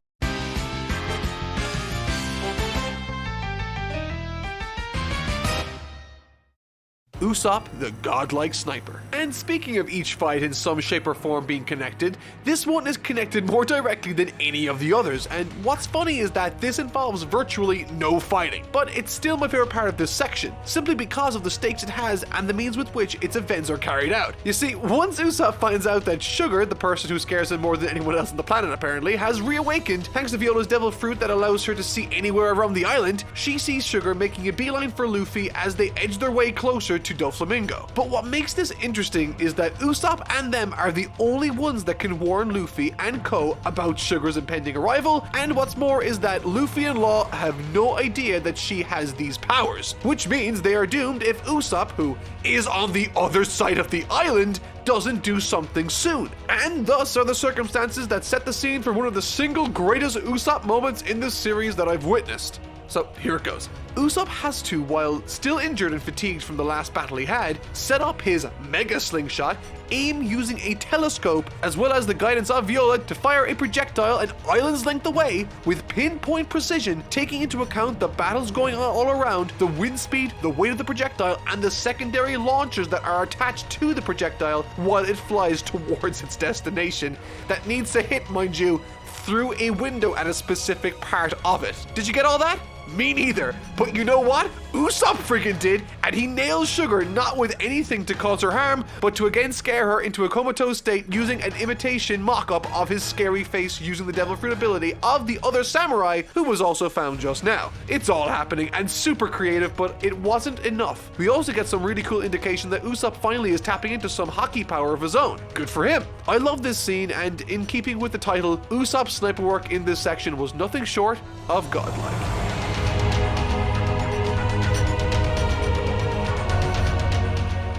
Usopp, the godlike sniper. And speaking of each fight in some shape or form being connected, this one is connected more directly than any of the others, and what's funny is that this involves virtually no fighting, but it's still my favorite part of this section, simply because of the stakes it has and the means with which its events are carried out. You see, once Usopp finds out that Sugar, the person who scares him more than anyone else on the planet apparently, has reawakened thanks to Viola's devil fruit that allows her to see anywhere around the island, she sees Sugar making a beeline for Luffy as they edge their way closer to Doflamingo. But what makes this interesting is that Usopp and them are the only ones that can warn Luffy and Co about Sugar's impending arrival, and what's more is that Luffy and Law have no idea that she has these powers, which means they are doomed if Usopp, who is on the other side of the island, doesn't do something soon. And thus are the circumstances that set the scene for one of the single greatest Usopp moments in this series that I've witnessed. So here it goes. Usopp has to, while still injured and fatigued from the last battle he had, set up his mega slingshot, aim using a telescope, as well as the guidance of Viola to fire a projectile an island's length away with pinpoint precision, taking into account the battles going on all around, the wind speed, the weight of the projectile, and the secondary launchers that are attached to the projectile while it flies towards its destination. That needs to hit, mind you, through a window at a specific part of it. Did you get all that? Me neither. But you know what? Usopp freaking did, and he nails Sugar not with anything to cause her harm, but to again scare her into a comatose state using an imitation mock-up of his scary face using the Devil Fruit ability of the other samurai who was also found just now. It's all happening and super creative, but it wasn't enough. We also get some really cool indication that Usopp finally is tapping into some hockey power of his own. Good for him. I love this scene, and in keeping with the title, Usopp's sniper work in this section was nothing short of godlike.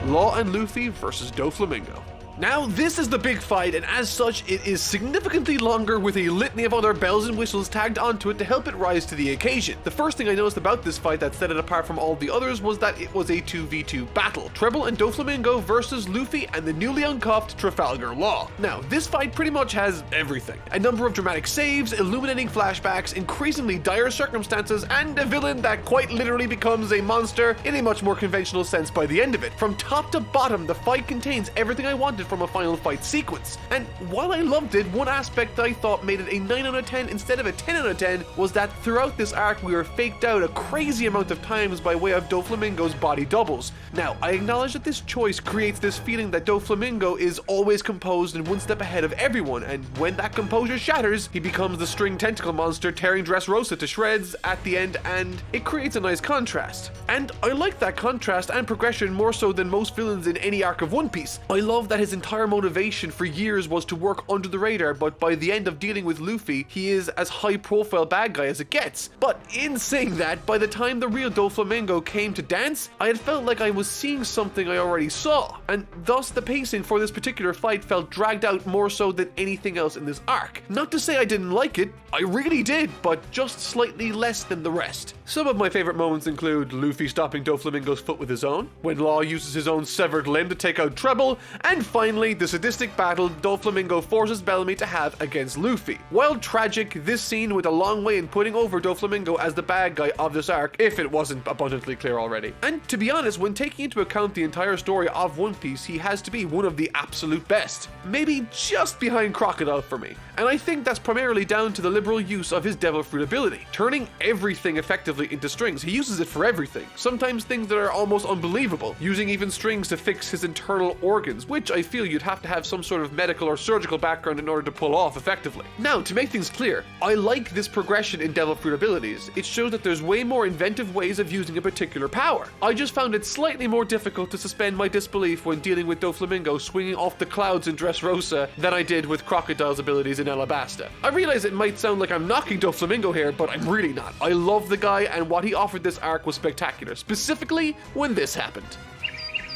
Law and Luffy versus Doflamingo. Now, this is the big fight, and as such, it is significantly longer with a litany of other bells and whistles tagged onto it to help it rise to the occasion. The first thing I noticed about this fight that set it apart from all the others was that it was a 2v2 battle. Treble and Doflamingo versus Luffy and the newly uncuffed Trafalgar Law. Now, this fight pretty much has everything. A number of dramatic saves, illuminating flashbacks, increasingly dire circumstances, and a villain that quite literally becomes a monster in a much more conventional sense by the end of it. From top to bottom, the fight contains everything I wanted from a final fight sequence. And while I loved it, one aspect that I thought made it a 9 out of 10 instead of a 10 out of 10 was that throughout this arc we were faked out a crazy amount of times by way of Doflamingo's body doubles. Now, I acknowledge that this choice creates this feeling that Doflamingo is always composed and one step ahead of everyone, and when that composure shatters, he becomes the string tentacle monster tearing Dressrosa to shreds at the end, and it creates a nice contrast. And I like that contrast and progression more so than most villains in any arc of One Piece. I love that his entire motivation for years was to work under the radar, but by the end of dealing with Luffy, he is as high profile bad guy as it gets. But in saying that, by the time the real Doflamingo came to dance, I had felt like I was seeing something I already saw, and thus the pacing for this particular fight felt dragged out more so than anything else in this arc. Not to say I didn't like it, I really did, but just slightly less than the rest. Some of my favorite moments include Luffy stopping Doflamingo's foot with his own, when Law uses his own severed limb to take out Treble, and finally the sadistic battle Doflamingo forces Bellamy to have against Luffy. While tragic, this scene went a long way in putting over Doflamingo as the bad guy of this arc, if it wasn't abundantly clear already. And to be honest, when taking into account the entire story of One Piece, he has to be one of the absolute best. Maybe just behind Crocodile for me. And I think that's primarily down to the liberal use of his Devil Fruit ability, turning everything effectively into strings. He uses it for everything, sometimes things that are almost unbelievable, using even strings to fix his internal organs, which I feel you'd have to have some sort of medical or surgical background in order to pull off effectively. Now, to make things clear, I like this progression in Devil Fruit abilities. It shows that there's way more inventive ways of using a particular power. I just found it slightly more difficult to suspend my disbelief when dealing with Doflamingo swinging off the clouds in Dressrosa than I did with Crocodile's abilities in Alabasta. I realize it might sound like I'm knocking Doflamingo here, but I'm really not. I love the guy, and what he offered this arc was spectacular, specifically when this happened.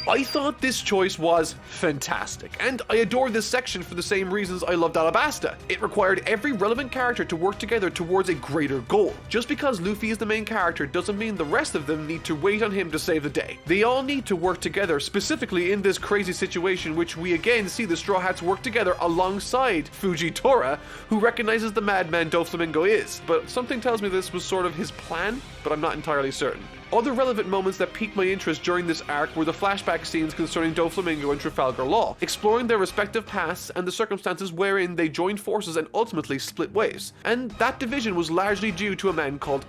I thought this choice was fantastic, and I adore this section for the same reasons I loved Alabasta. It required every relevant character to work together towards a greater goal. Just because Luffy is the main character doesn't mean the rest of them need to wait on him to save the day. They all need to work together, specifically in this crazy situation, which we again see the Straw Hats work together alongside Fujitora, who recognizes the madman Doflamingo is. But something tells me this was sort of his plan, but I'm not entirely certain. Other relevant moments that piqued my interest during this arc were the flashback scenes concerning Doflamingo and Trafalgar Law, exploring their respective pasts and the circumstances wherein they joined forces and ultimately split ways. And that division was largely due to a man called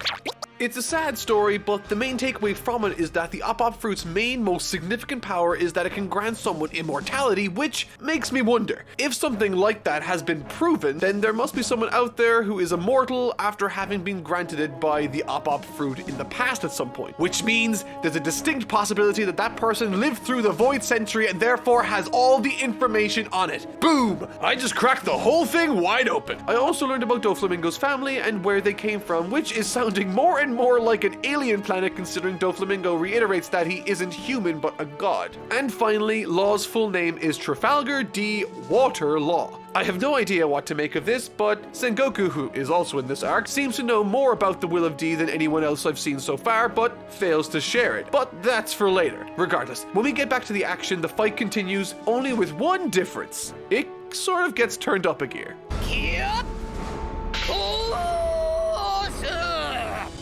It's a sad story, but the main takeaway from it is that the Op-Op Fruit's main, most significant power is that it can grant someone immortality, which makes me wonder, if something like that has been proven, then there must be someone out there who is immortal after having been granted it by the Op-Op Fruit in the past at some point, which means there's a distinct possibility that that person lived through the Void Century and therefore has all the information on it. Boom! I just cracked the whole thing wide open. I also learned about Doflamingo's family and where they came from, which is sounding more and and more like an alien planet considering Doflamingo reiterates that he isn't human but a god. And finally, Law's full name is Trafalgar D. Water Law. I have no idea what to make of this, but Sengoku, who is also in this arc, seems to know more about the will of D than anyone else I've seen so far, but fails to share it. But that's for later. Regardless, when we get back to the action, the fight continues, only with one difference. It sort of gets turned up a gear.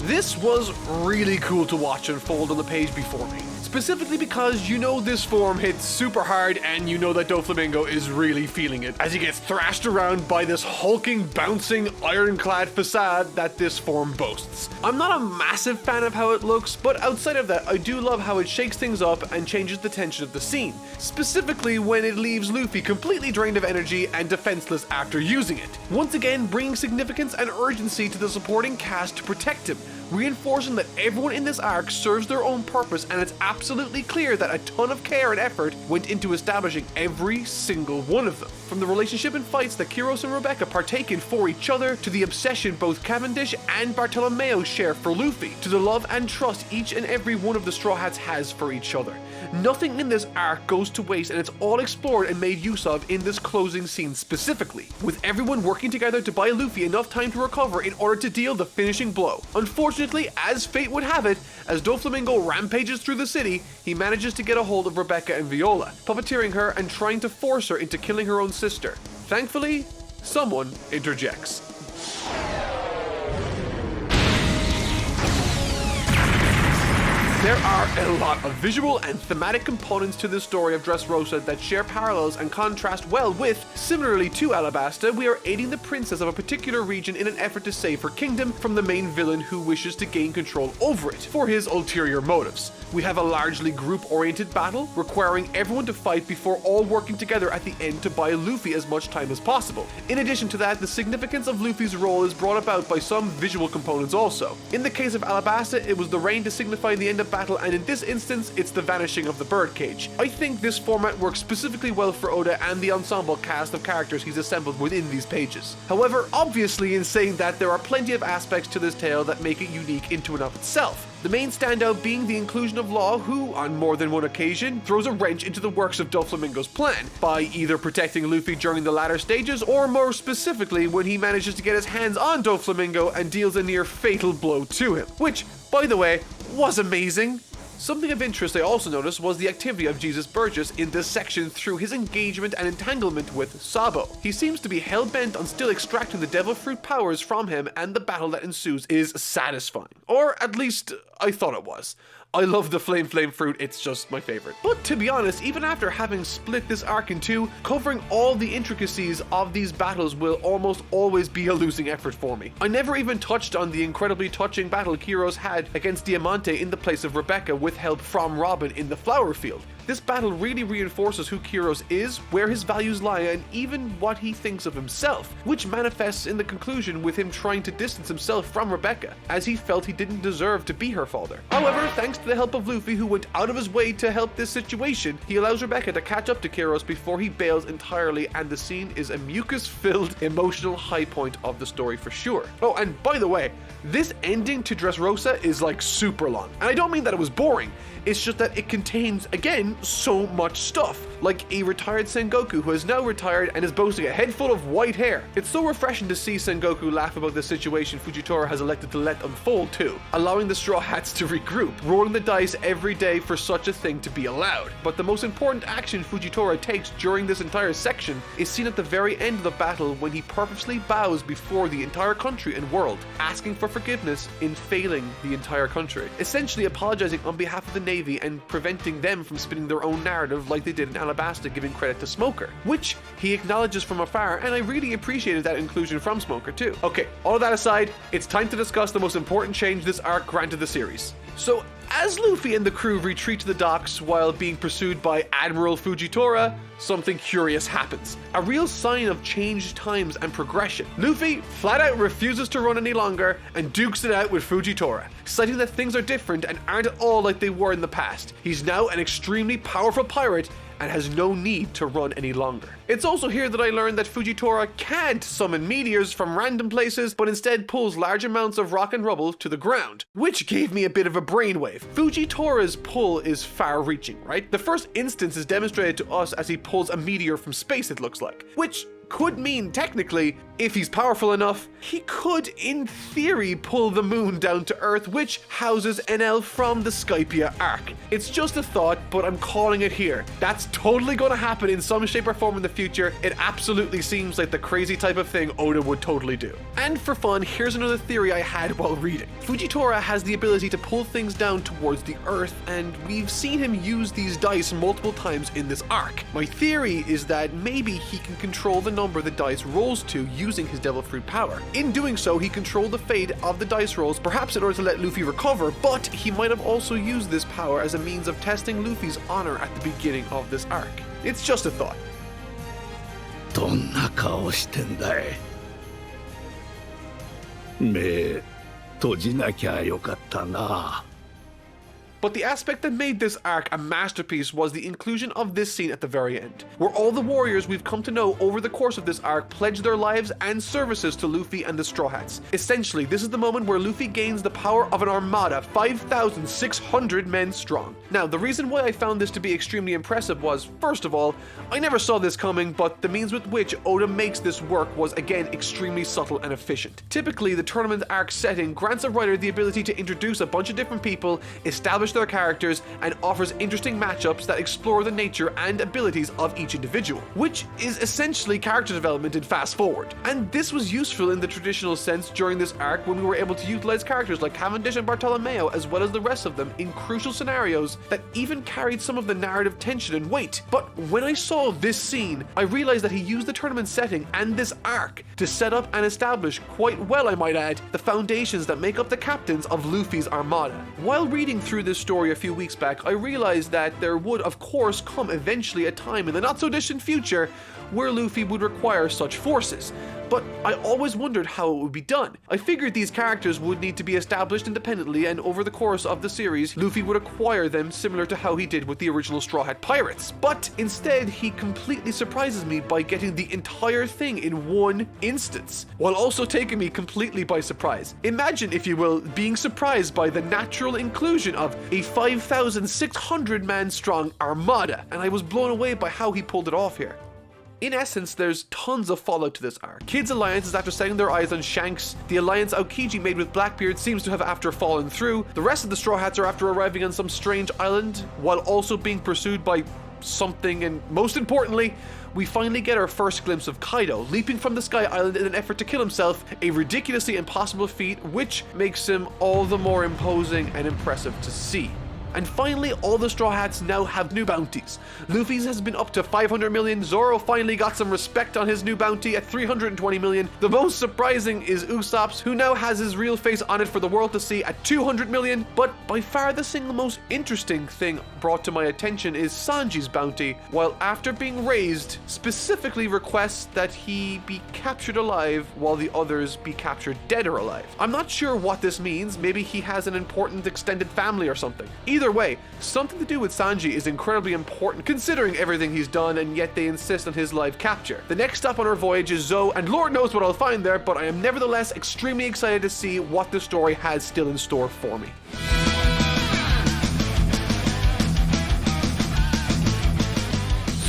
This was really cool to watch unfold on the page before me. Specifically because you know this form hits super hard and you know that Doflamingo is really feeling it as he gets thrashed around by this hulking, bouncing, ironclad facade that this form boasts. I'm not a massive fan of how it looks, but outside of that, I do love how it shakes things up and changes the tension of the scene, specifically when it leaves Luffy completely drained of energy and defenseless after using it, once again bringing significance and urgency to the supporting cast to protect him, reinforcing that everyone in this arc serves their own purpose, and it's absolutely clear that a ton of care and effort went into establishing every single one of them. From the relationship and fights that Kyros and Rebecca partake in for each other, to the obsession both Cavendish and Bartolomeo share for Luffy, to the love and trust each and every one of the Straw Hats has for each other. Nothing in this arc goes to waste, and it's all explored and made use of in this closing scene specifically, with everyone working together to buy Luffy enough time to recover in order to deal the finishing blow. Unfortunately, as fate would have it, as Doflamingo rampages through the city, he manages to get a hold of Rebecca and Viola, puppeteering her and trying to force her into killing her own sister. Thankfully, someone interjects. There are a lot of visual and thematic components to this story of Dressrosa that share parallels and contrast well with, similarly to Alabasta, we are aiding the princess of a particular region in an effort to save her kingdom from the main villain who wishes to gain control over it for his ulterior motives. We have a largely group-oriented battle, requiring everyone to fight before all working together at the end to buy Luffy as much time as possible. In addition to that, the significance of Luffy's role is brought about by some visual components also. In the case of Alabasta, it was the rain to signify the end of battle, and in this instance, it's the vanishing of the birdcage. I think this format works specifically well for Oda and the ensemble cast of characters he's assembled within these pages. However, obviously in saying that, there are plenty of aspects to this tale that make it unique into and of itself. The main standout being the inclusion of Law, who, on more than one occasion, throws a wrench into the works of Doflamingo's plan, by either protecting Luffy during the latter stages, or more specifically when he manages to get his hands on Doflamingo and deals a near fatal blow to him, which, by the way, was amazing. Something of interest I also noticed was the activity of Jesus Burgess in this section through his engagement and entanglement with Sabo. He seems to be hell-bent on still extracting the devil fruit powers from him, and the battle that ensues is satisfying. Or at least, I thought it was. I love the flame fruit, it's just my favorite. But to be honest, even after having split this arc in two, covering all the intricacies of these battles will almost always be a losing effort for me. I never even touched on the incredibly touching battle Kyros had against Diamante in the place of Rebecca with help from Robin in the flower field. This battle really reinforces who Kyros is, where his values lie, and even what he thinks of himself, which manifests in the conclusion with him trying to distance himself from Rebecca, as he felt he didn't deserve to be her father. However, thanks to the help of Luffy, who went out of his way to help this situation, he allows Rebecca to catch up to Kyros before he bails entirely, and the scene is a mucus-filled, emotional high point of the story for sure. Oh, and by the way, this ending to Dressrosa is like super long, and I don't mean that it was boring, it's just that it contains, again, so much stuff, like a retired Sengoku who has now retired and is boasting a head full of white hair. It's so refreshing to see Sengoku laugh about the situation Fujitora has elected to let unfold too, allowing the Straw Hats to regroup, rolling the dice every day for such a thing to be allowed. But the most important action Fujitora takes during this entire section is seen at the very end of the battle when he purposely bows before the entire country and world, asking for forgiveness in failing the entire country, essentially apologizing on behalf of the Navy and preventing them from spinning their own narrative like they did in Alabasta, giving credit to Smoker, which he acknowledges from afar, and I really appreciated that inclusion from Smoker too. Okay, all of that aside, it's time to discuss the most important change this arc granted the series. So, as Luffy and the crew retreat to the docks while being pursued by Admiral Fujitora, something curious happens. A real sign of changed times and progression. Luffy flat out refuses to run any longer and dukes it out with Fujitora, citing that things are different and aren't at all like they were in the past. He's now an extremely powerful pirate and has no need to run any longer. It's also here that I learned that Fujitora can't summon meteors from random places, but instead pulls large amounts of rock and rubble to the ground, which gave me a bit of a brainwave. Fujitora's pull is far-reaching, right? The first instance is demonstrated to us as he pulls a meteor from space, it looks like, which could mean, technically, if he's powerful enough, he could, in theory, pull the moon down to Earth, which houses Enel from the Skypiea Arc. It's just a thought, but I'm calling it here. That's totally gonna happen in some shape or form in the future. It absolutely seems like the crazy type of thing Oda would totally do. And for fun, here's another theory I had while reading. Fujitora has the ability to pull things down towards the Earth, and we've seen him use these dice multiple times in this arc. My theory is that maybe he can control the number the dice rolls to using his Devil Fruit power. In doing so, he controlled the fate of the dice rolls, perhaps in order to let Luffy recover, but he might have also used this power as a means of testing Luffy's honor at the beginning of this arc. It's just a thought. どんな顔してんだい。目閉じなきゃよかったな。 But the aspect that made this arc a masterpiece was the inclusion of this scene at the very end, where all the warriors we've come to know over the course of this arc pledge their lives and services to Luffy and the Straw Hats. Essentially, this is the moment where Luffy gains the power of an armada 5,600 men strong. Now, the reason why I found this to be extremely impressive was, first of all, I never saw this coming, but the means with which Oda makes this work was again extremely subtle and efficient. Typically, the tournament arc setting grants a writer the ability to introduce a bunch of different people, establish their characters, and offers interesting matchups that explore the nature and abilities of each individual, which is essentially character development in fast forward. And this was useful in the traditional sense during this arc when we were able to utilize characters like Cavendish and Bartolomeo as well as the rest of them in crucial scenarios that even carried some of the narrative tension and weight. But when I saw this scene, I realized that he used the tournament setting and this arc to set up and establish, quite well I might add, the foundations that make up the captains of Luffy's armada. While reading through this story a few weeks back, I realized that there would of course come eventually a time in the not so distant future where Luffy would require such forces. But I always wondered how it would be done. I figured these characters would need to be established independently, and over the course of the series, Luffy would acquire them similar to how he did with the original Straw Hat Pirates. But instead, he completely surprises me by getting the entire thing in one instance, while also taking me completely by surprise. Imagine, if you will, being surprised by the natural inclusion of a 5,600 man strong armada, and I was blown away by how he pulled it off here. In essence, there's tons of fallout to this arc. Kid's alliance is after setting their eyes on Shanks. The alliance Aokiji made with Blackbeard seems to have after fallen through. The rest of the Straw Hats are after arriving on some strange island, while also being pursued by something, and most importantly, we finally get our first glimpse of Kaido leaping from the Sky Island in an effort to kill himself, a ridiculously impossible feat which makes him all the more imposing and impressive to see. And finally, all the Straw Hats now have new bounties. Luffy's has been up to 500 million, Zoro finally got some respect on his new bounty at 320 million. The most surprising is Usopp's, who now has his real face on it for the world to see at 200 million. But by far the single most interesting thing brought to my attention is Sanji's bounty, while after being raised, specifically requests that he be captured alive while the others be captured dead or alive. I'm not sure what this means, maybe he has an important extended family or something. Either way, something to do with Sanji is incredibly important considering everything he's done, and yet they insist on his live capture. The next stop on our voyage is Zou, and Lord knows what I'll find there, but I am nevertheless extremely excited to see what the story has still in store for me.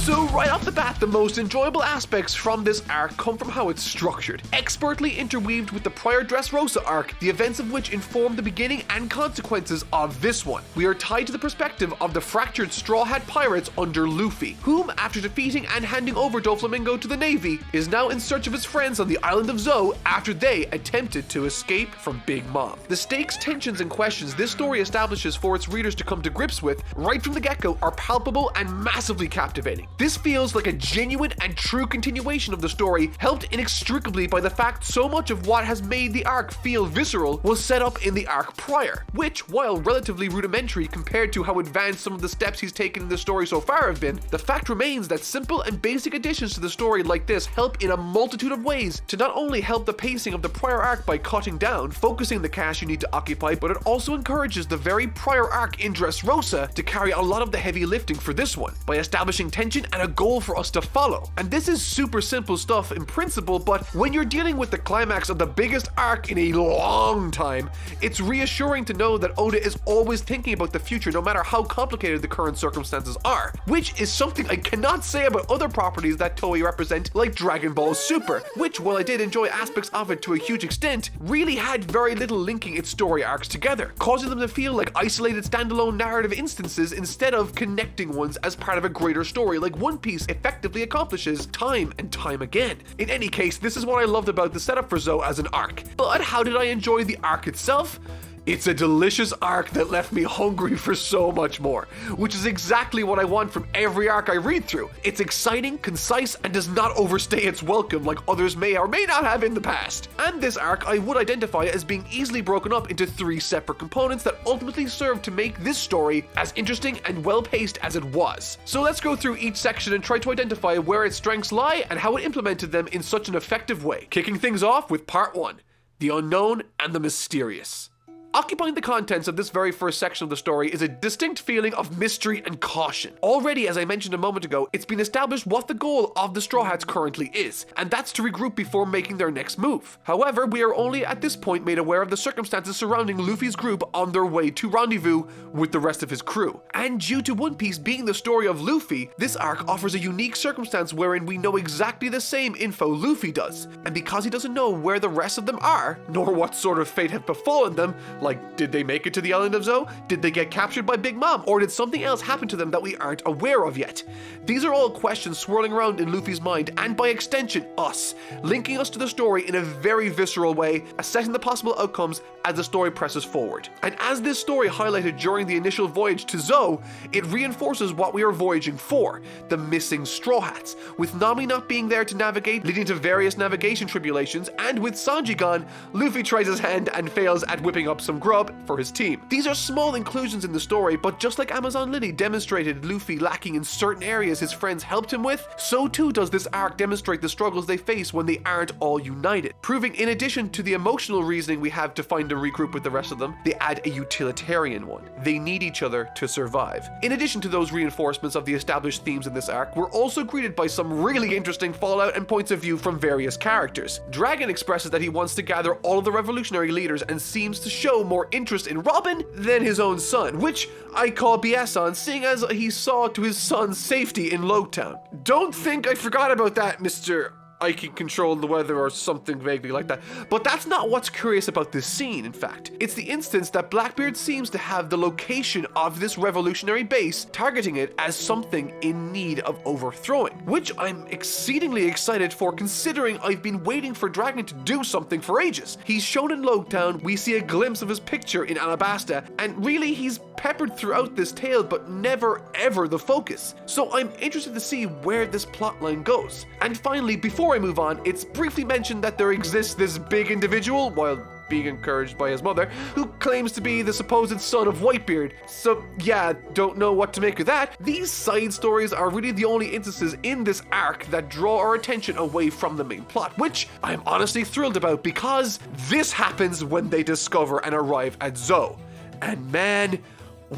So right off the bat, the most enjoyable aspects from this arc come from how it's structured. Expertly interweaved with the prior Dressrosa arc, the events of which inform the beginning and consequences of this one. We are tied to the perspective of the fractured Straw Hat Pirates under Luffy, whom, after defeating and handing over Doflamingo to the Navy, is now in search of his friends on the island of Zou after they attempted to escape from Big Mom. The stakes, tensions, and questions this story establishes for its readers to come to grips with right from the get-go are palpable and massively captivating. This feels like a genuine and true continuation of the story, helped inextricably by the fact so much of what has made the arc feel visceral was set up in the arc prior, which, while relatively rudimentary compared to how advanced some of the steps he's taken in the story so far have been, the fact remains that simple and basic additions to the story like this help in a multitude of ways to not only help the pacing of the prior arc by cutting down, focusing the cast you need to occupy, but it also encourages the very prior arc in Dressrosa to carry a lot of the heavy lifting for this one, by establishing tension and a goal for us to follow. And this is super simple stuff in principle, but when you're dealing with the climax of the biggest arc in a long time, it's reassuring to know that Oda is always thinking about the future no matter how complicated the current circumstances are, which is something I cannot say about other properties that Toei represent, like Dragon Ball Super, which, while I did enjoy aspects of it to a huge extent, really had very little linking its story arcs together, causing them to feel like isolated standalone narrative instances instead of connecting ones as part of a greater story like One Piece effectively accomplishes time and time again. In any case, this is what I loved about the setup for Zou as an arc. But how did I enjoy the arc itself? It's a delicious arc that left me hungry for so much more, which is exactly what I want from every arc I read through. It's exciting, concise, and does not overstay its welcome like others may or may not have in the past. And this arc I would identify as being easily broken up into 3 separate components that ultimately serve to make this story as interesting and well-paced as it was. So let's go through each section and try to identify where its strengths lie and how it implemented them in such an effective way. Kicking things off with Part 1, the unknown and the mysterious. Occupying the contents of this very first section of the story is a distinct feeling of mystery and caution. Already, as I mentioned a moment ago, it's been established what the goal of the Straw Hats currently is, and that's to regroup before making their next move. However, we are only at this point made aware of the circumstances surrounding Luffy's group on their way to rendezvous with the rest of his crew. And due to One Piece being the story of Luffy, this arc offers a unique circumstance wherein we know exactly the same info Luffy does. And because he doesn't know where the rest of them are, nor what sort of fate have befallen them, like, did they make it to the island of Zou? Did they get captured by Big Mom? Or did something else happen to them that we aren't aware of yet? These are all questions swirling around in Luffy's mind, and by extension, us, linking us to the story in a very visceral way, assessing the possible outcomes as the story presses forward. And as this story highlighted during the initial voyage to Zou, it reinforces what we are voyaging for, the missing Straw Hats, with Nami not being there to navigate, leading to various navigation tribulations, and with Sanji gone, Luffy tries his hand and fails at whipping up some grub for his team. These are small inclusions in the story, but just like Amazon Lily demonstrated Luffy lacking in certain areas his friends helped him with, so too does this arc demonstrate the struggles they face when they aren't all united, proving in addition to the emotional reasoning we have to find and regroup with the rest of them, they add a utilitarian one. They need each other to survive. In addition to those reinforcements of the established themes in this arc, we're also greeted by some really interesting fallout and points of view from various characters. Dragon expresses that he wants to gather all of the revolutionary leaders and seems to show more interest in Robin than his own son, which I call BS on, seeing as he saw to his son's safety in Loguetown. Don't think I forgot about that, Mr. I can control the weather or something vaguely like that. But that's not what's curious about this scene, in fact. It's the instance that Blackbeard seems to have the location of this revolutionary base, targeting it as something in need of overthrowing, which I'm exceedingly excited for considering I've been waiting for Dragon to do something for ages. He's shown in Loguetown, we see a glimpse of his picture in Alabasta, and really he's peppered throughout this tale but never ever the focus. So I'm interested to see where this plotline goes. And finally, before I move on, it's briefly mentioned that there exists this big individual, while being encouraged by his mother, who claims to be the supposed son of Whitebeard. So yeah, don't know what to make of that. These side stories are really the only instances in this arc that draw our attention away from the main plot, which I'm honestly thrilled about because this happens when they discover and arrive at Zou. And man,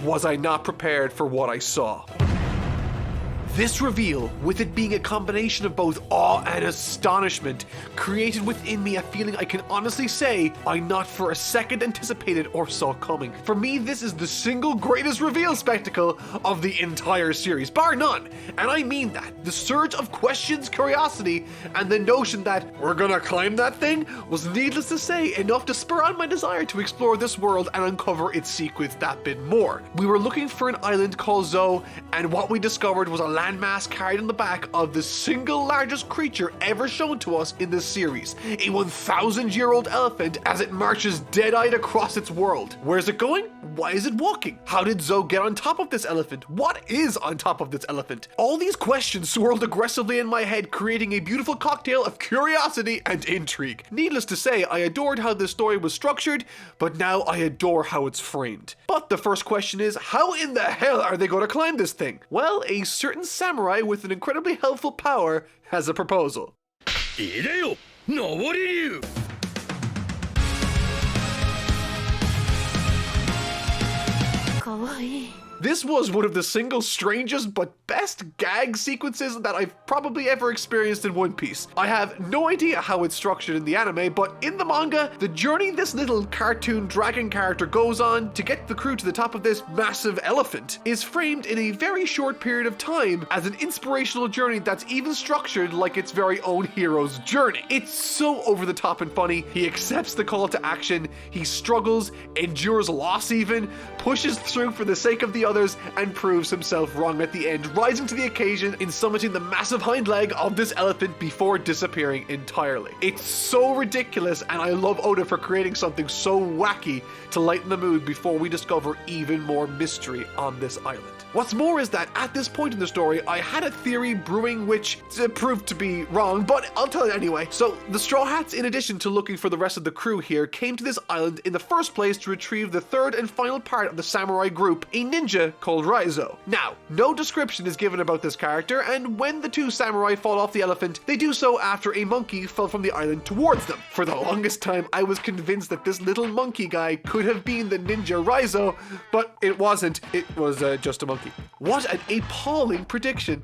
was I not prepared for what I saw. This reveal, with it being a combination of both awe and astonishment, created within me a feeling I can honestly say I not for a second anticipated or saw coming. For me, this is the single greatest reveal spectacle of the entire series, bar none. And I mean that. The surge of questions, curiosity, and the notion that we're gonna climb that thing was, needless to say, enough to spur on my desire to explore this world and uncover its secrets that bit more. We were looking for an island called Zou, and what we discovered was a land landmass carried on the back of the single largest creature ever shown to us in this series, a 1,000-year-old elephant as it marches dead-eyed across its world. Where's it going? Why is it walking? How did Zoro get on top of this elephant? What is on top of this elephant? All these questions swirled aggressively in my head, creating a beautiful cocktail of curiosity and intrigue. Needless to say, I adored how this story was structured, but now I adore how it's framed. But the first question is, how in the hell are they going to climb this thing? Well, a certain samurai with an incredibly helpful power has a proposal. This was one of the single strangest but best gag sequences that I've probably ever experienced in One Piece. I have no idea how it's structured in the anime, but in the manga, the journey this little cartoon dragon character goes on to get the crew to the top of this massive elephant is framed in a very short period of time as an inspirational journey that's even structured like its very own hero's journey. It's so over the top and funny. He accepts the call to action, he struggles, endures loss even, pushes through for the sake of the others, and proves himself wrong at the end, rising to the occasion in summiting the massive hind leg of this elephant before disappearing entirely. It's so ridiculous, and I love Oda for creating something so wacky to lighten the mood before we discover even more mystery on this island. What's more is that at this point in the story, I had a theory brewing which proved to be wrong, but I'll tell it anyway. So the Straw Hats, in addition to looking for the rest of the crew here, came to this island in the first place to retrieve the third and final part of the samurai group, a ninja called Raizo. Now, no description is given about this character, and when the two samurai fall off the elephant, they do so after a monkey fell from the island towards them. For the longest time, I was convinced that this little monkey guy could have been the ninja Raizo, but it wasn't. It was just a monkey. What an appalling prediction.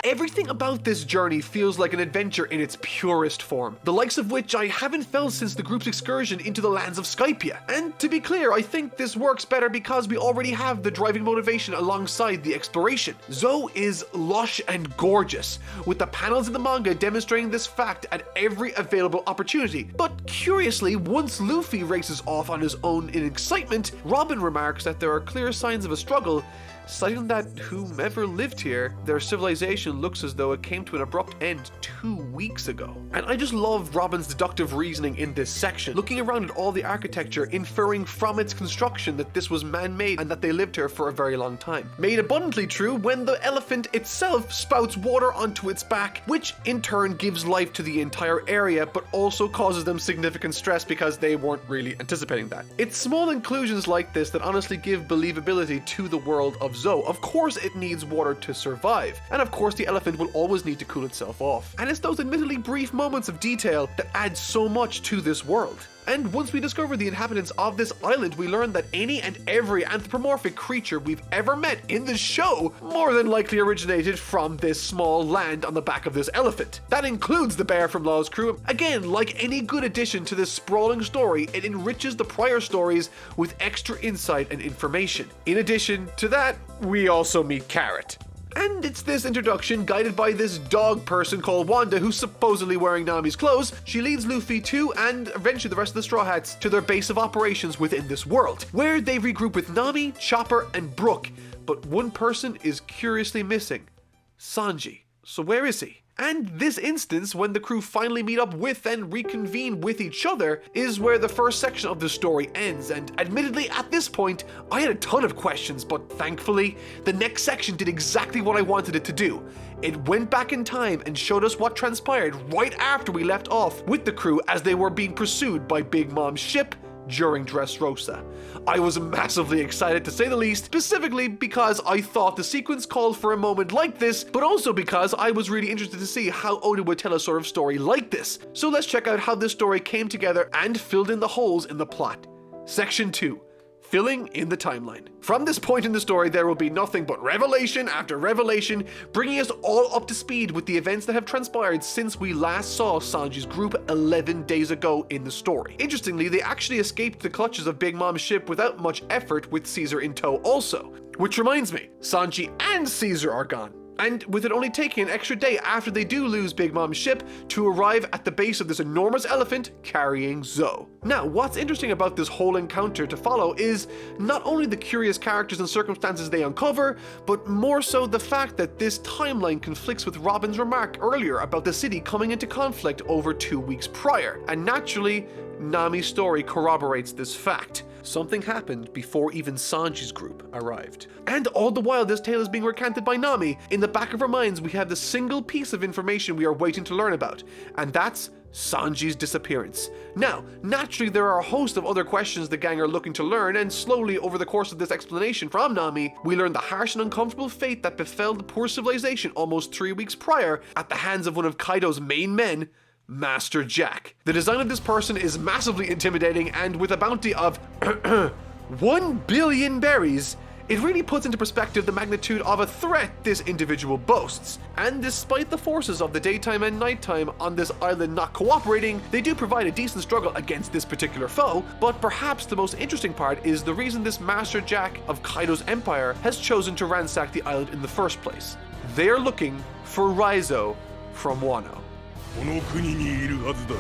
Everything about this journey feels like an adventure in its purest form, the likes of which I haven't felt since the group's excursion into the lands of Skypiea. And to be clear, I think this works better because we already have the driving motivation alongside the exploration. Zoro is lush and gorgeous, with the panels in the manga demonstrating this fact at every available opportunity. But curiously, once Luffy races off on his own in excitement, Robin remarks that there are clear signs of a struggle, citing that whomever lived here, their civilization looks as though it came to an abrupt end 2 weeks ago. And I just love Robin's deductive reasoning in this section, looking around at all the architecture, inferring from its construction that this was man-made and that they lived here for a very long time. Made abundantly true when the elephant itself spouts water onto its back, which in turn gives life to the entire area, but also causes them significant stress because they weren't really anticipating that. It's small inclusions like this that honestly give believability to the world of Zoro. Of course it needs water to survive, and of course the elephant will always need to cool itself off. And it's those admittedly brief moments of detail that add so much to this world. And once we discover the inhabitants of this island, we learn that any and every anthropomorphic creature we've ever met in the show more than likely originated from this small land on the back of this elephant. That includes the bear from Law's crew. Again, like any good addition to this sprawling story, it enriches the prior stories with extra insight and information. In addition to that, we also meet Carrot. And it's this introduction, guided by this dog person called Wanda, who's supposedly wearing Nami's clothes. She leads Luffy to, and eventually the rest of the Straw Hats, to their base of operations within this world, where they regroup with Nami, Chopper, and Brook. But one person is curiously missing: Sanji. So where is he? And this instance, when the crew finally meet up with and reconvene with each other, is where the first section of the story ends. And admittedly, at this point, I had a ton of questions, but thankfully, the next section did exactly what I wanted it to do. It went back in time and showed us what transpired right after we left off with the crew as they were being pursued by Big Mom's ship during Dressrosa. I was massively excited, to say the least, specifically because I thought the sequence called for a moment like this, but also because I was really interested to see how Oda would tell a sort of story like this. So let's check out how this story came together and filled in the holes in the plot. Section 2. Filling in the timeline. From this point in the story, there will be nothing but revelation after revelation, bringing us all up to speed with the events that have transpired since we last saw Sanji's group 11 days ago in the story. Interestingly, they actually escaped the clutches of Big Mom's ship without much effort, with Caesar in tow also. Which reminds me, Sanji and Caesar are gone. and with it only taking an extra day after they do lose Big Mom's ship to arrive at the base of this enormous elephant carrying Zoe. Now, what's interesting about this whole encounter to follow is not only the curious characters and circumstances they uncover, but more so the fact that this timeline conflicts with Robin's remark earlier about the city coming into conflict over 2 weeks prior, and naturally, Nami's story corroborates this fact. Something happened before even Sanji's group arrived. And all the while this tale is being recanted by Nami, in the back of our minds we have the single piece of information we are waiting to learn about, and that's Sanji's disappearance. Now, naturally there are a host of other questions the gang are looking to learn, and slowly over the course of this explanation from Nami, we learn the harsh and uncomfortable fate that befell the poor civilization almost 3 weeks prior at the hands of one of Kaido's main men, Master Jack. The design of this person is massively intimidating, and with a bounty of 1 billion berries, it really puts into perspective the magnitude of a threat this individual boasts. And despite the forces of the daytime and nighttime on this island not cooperating, they do provide a decent struggle against this particular foe, but perhaps the most interesting part is the reason this Master Jack of Kaido's empire has chosen to ransack the island in the first place. They are looking for Raizo from Wano. この国にいるはずだ。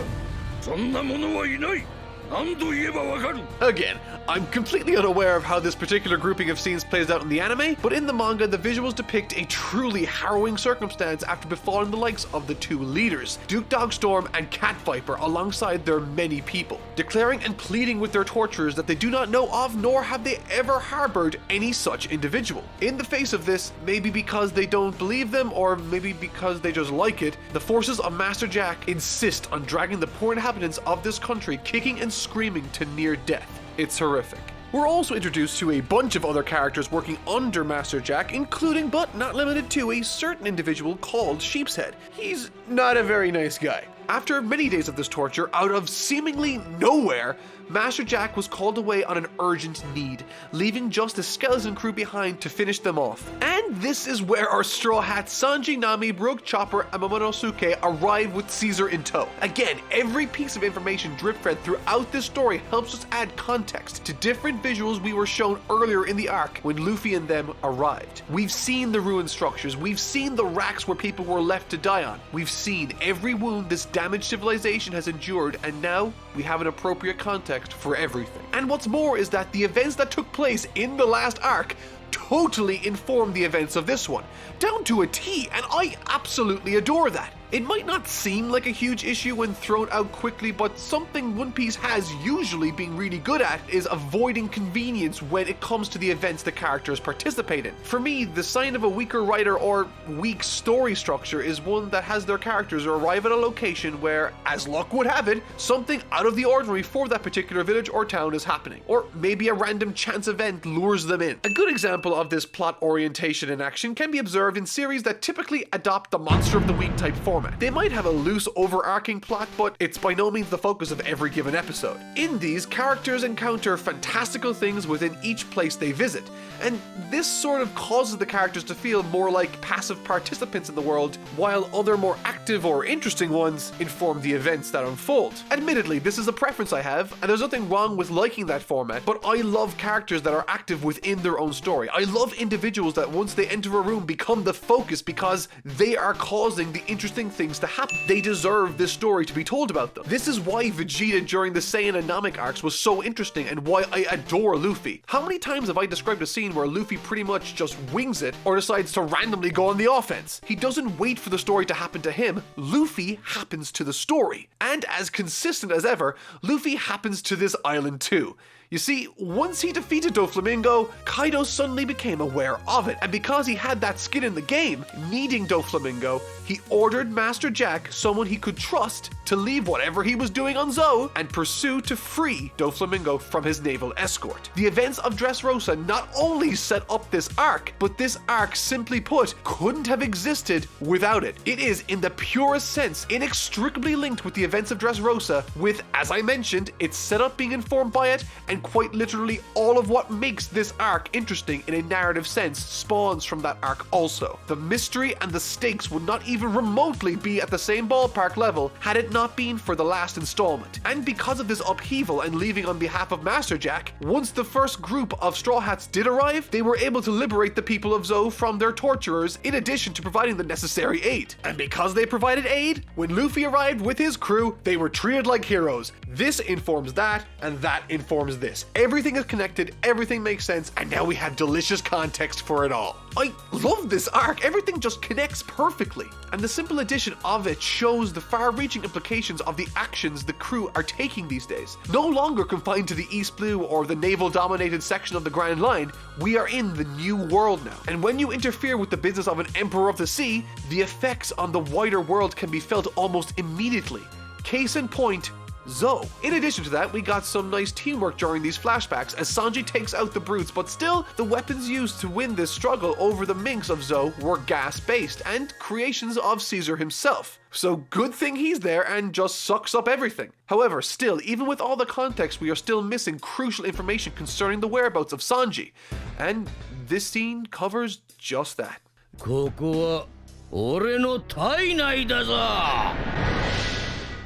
そんなものはいない。何度言えばわかる。 Again, I'm completely unaware of how this particular grouping of scenes plays out in the anime, but in the manga, the visuals depict a truly harrowing circumstance after befalling the likes of the two leaders, Duke Dogstorm and Cat Viper, alongside their many people, declaring and pleading with their torturers that they do not know of, nor have they ever harbored any such individual. In the face of this, maybe because they don't believe them, or maybe because they just like it, the forces of Master Jack insist on dragging the poor inhabitants of this country kicking and screaming to near death. It's horrific. We're also introduced to a bunch of other characters working under Master Jack, including but not limited to a certain individual called Sheepshead. He's not a very nice guy. After many days of this torture, out of seemingly nowhere, Master Jack was called away on an urgent need, leaving just a skeleton crew behind to finish them off. And this is where our Straw Hats Sanji, Nami, Brook, Chopper, and Momonosuke arrive with Caesar in tow. Again, every piece of information drip-fed throughout this story helps us add context to different visuals we were shown earlier in the arc when Luffy and them arrived. We've seen the ruined structures, we've seen the racks where people were left to die on, we've seen every wound this damaged civilization has endured, and now we have an appropriate context for everything. And what's more is that the events that took place in the last arc totally informed the events of this one, down to a T, and I absolutely adore that. It might not seem like a huge issue when thrown out quickly, but something One Piece has usually been really good at is avoiding convenience when it comes to the events the characters participate in. For me, the sign of a weaker writer or weak story structure is one that has their characters arrive at a location where, as luck would have it, something out of the ordinary for that particular village or town is happening, or maybe a random chance event lures them in. A good example of this plot orientation in action can be observed in series that typically adopt the Monster of the Week type format. They might have a loose overarching plot, but it's by no means the focus of every given episode. In these, characters encounter fantastical things within each place they visit, and this sort of causes the characters to feel more like passive participants in the world, while other more active or interesting ones inform the events that unfold. Admittedly, this is a preference I have, and there's nothing wrong with liking that format, but I love characters that are active within their own story. I love individuals that once they enter a room become the focus because they are causing the interesting things to happen. They deserve this story to be told about them. This is why Vegeta during the Saiyan and Namek arcs was so interesting, and why I adore Luffy. How many times have I described a scene where Luffy pretty much just wings it or decides to randomly go on the offense? He doesn't wait for the story to happen to him. Luffy happens to the story. And as consistent as ever, Luffy happens to this island too. You see, once he defeated Doflamingo, Kaido suddenly became aware of it, and because he had that skin in the game, needing Doflamingo, he ordered Master Jack, someone he could trust, to leave whatever he was doing on Zou and pursue to free Doflamingo from his naval escort. The events of Dressrosa not only set up this arc, but this arc, simply put, couldn't have existed without it. It is, in the purest sense, inextricably linked with the events of Dressrosa, with, as I mentioned, its setup being informed by it, and And quite literally all of what makes this arc interesting in a narrative sense spawns from that arc also. The mystery and the stakes would not even remotely be at the same ballpark level had it not been for the last installment. And because of this upheaval and leaving on behalf of Master Jack, once the first group of Straw Hats did arrive, they were able to liberate the people of Zou from their torturers in addition to providing the necessary aid. And because they provided aid, when Luffy arrived with his crew, they were treated like heroes. This informs that, and that informs this. Everything is connected, everything makes sense, and now we have delicious context for it all. I love this arc, everything just connects perfectly. And the simple addition of it shows the far-reaching implications of the actions the crew are taking these days. No longer confined to the East Blue or the naval-dominated section of the Grand Line, we are in the new world now. And when you interfere with the business of an Emperor of the Sea, the effects on the wider world can be felt almost immediately. Case in point, Zou. In addition to that, we got some nice teamwork during these flashbacks as Sanji takes out the brutes, but still, the weapons used to win this struggle over the minks of Zou were gas-based and creations of Caesar himself. So good thing he's there and just sucks up everything. However, still, even with all the context, we are still missing crucial information concerning the whereabouts of Sanji. And this scene covers just that. ここは俺の体内だぞ。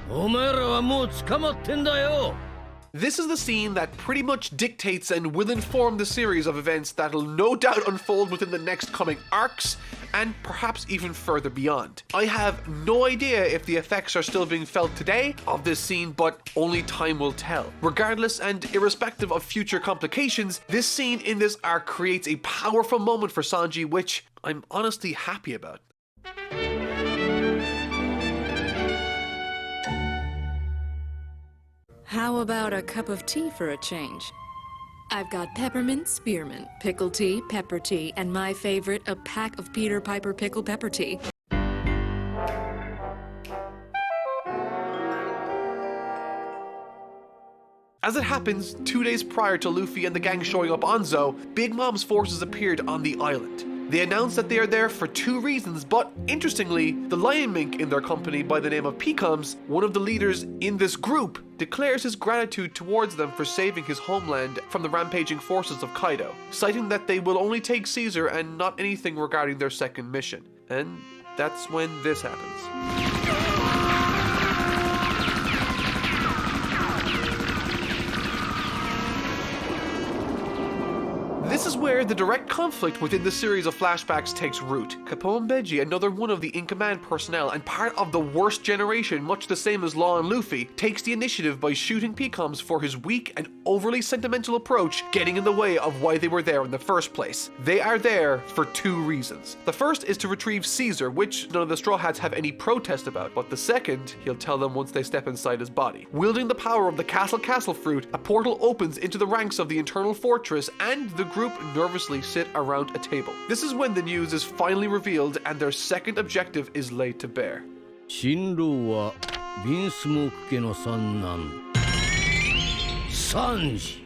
お前らはもう捕まってんだよ。 This is the scene that pretty much dictates and will inform the series of events that'll no doubt unfold within the next coming arcs, and perhaps even further beyond. I have no idea if the effects are still being felt today of this scene, but only time will tell. Regardless and irrespective of future complications, this scene in this arc creates a powerful moment for Sanji, which I'm honestly happy about. How about a cup of tea for a change? I've got peppermint spearmint, pickle tea, pepper tea, and my favorite, a pack of Peter Piper pickle pepper tea. As it happens, 2 days prior to Luffy and the gang showing up on Zou, Big Mom's forces appeared on the island. They announced that they are there for 2 reasons, but interestingly, the lion mink in their company by the name of Pecoms, one of the leaders in this group, declares his gratitude towards them for saving his homeland from the rampaging forces of Kaido, citing that they will only take Caesar and not anything regarding their second mission. And that's when this happens. This is where the direct conflict within the series of flashbacks takes root. Capone Beji, another one of the in command personnel and part of the worst generation, much the same as Law and Luffy, takes the initiative by shooting Pecoms for his weak and overly sentimental approach, getting in the way of why they were there in the first place. They are there for 2 reasons. The first is to retrieve Caesar, which none of the Straw Hats have any protest about, but the second, he'll tell them once they step inside his body. Wielding the power of the Castle fruit, a portal opens into the ranks of the internal fortress, and the group nervously sit around a table. This is when the news is finally revealed and their second objective is laid to bear. 新郎はビンスモーク家の三男サンジ。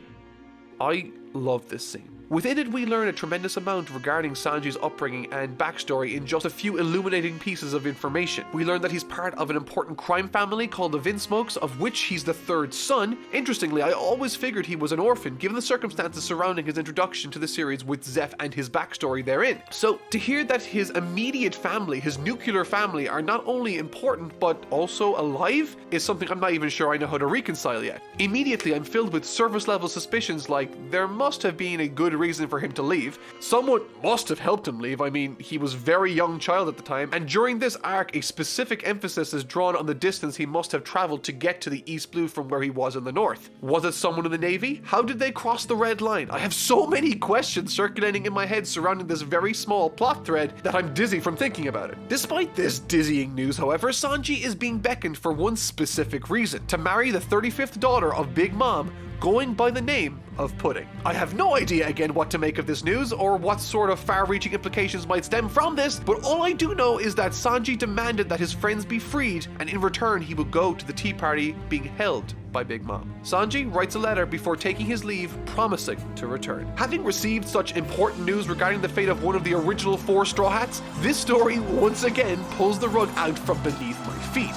I love this scene. Within it, we learn a tremendous amount regarding Sanji's upbringing and backstory in just a few illuminating pieces of information. We learn that he's part of an important crime family called the Vinsmokes, of which he's the 3rd son. Interestingly, I always figured he was an orphan, given the circumstances surrounding his introduction to the series with Zeph and his backstory therein. So, to hear that his immediate family, his nuclear family, are not only important but also alive is something I'm not even sure I know how to reconcile yet. Immediately, I'm filled with surface-level suspicions like there must have been a good reason for him to leave. Someone must have helped him leave. I mean, he was a very young child at the time, and during this arc, a specific emphasis is drawn on the distance he must have traveled to get to the East Blue from where he was in the north. Was it someone in the Navy? How did they cross the Red Line? I have so many questions circulating in my head surrounding this very small plot thread that I'm dizzy from thinking about it. Despite this dizzying news, however, Sanji is being beckoned for one specific reason: to marry the 35th daughter of Big Mom, going by the name of Pudding. I have no idea again what to make of this news or what sort of far-reaching implications might stem from this, but all I do know is that Sanji demanded that his friends be freed, and in return he would go to the tea party being held by Big Mom. Sanji writes a letter before taking his leave, promising to return. Having received such important news regarding the fate of one of the original 4 Straw Hats, this story once again pulls the rug out from beneath my feet.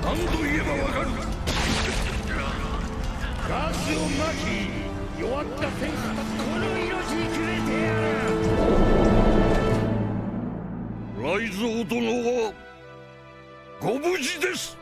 何度言えばわかる。ガスをまき、弱った戦士たちこの命にくれてやる。雷蔵殿はご無事です。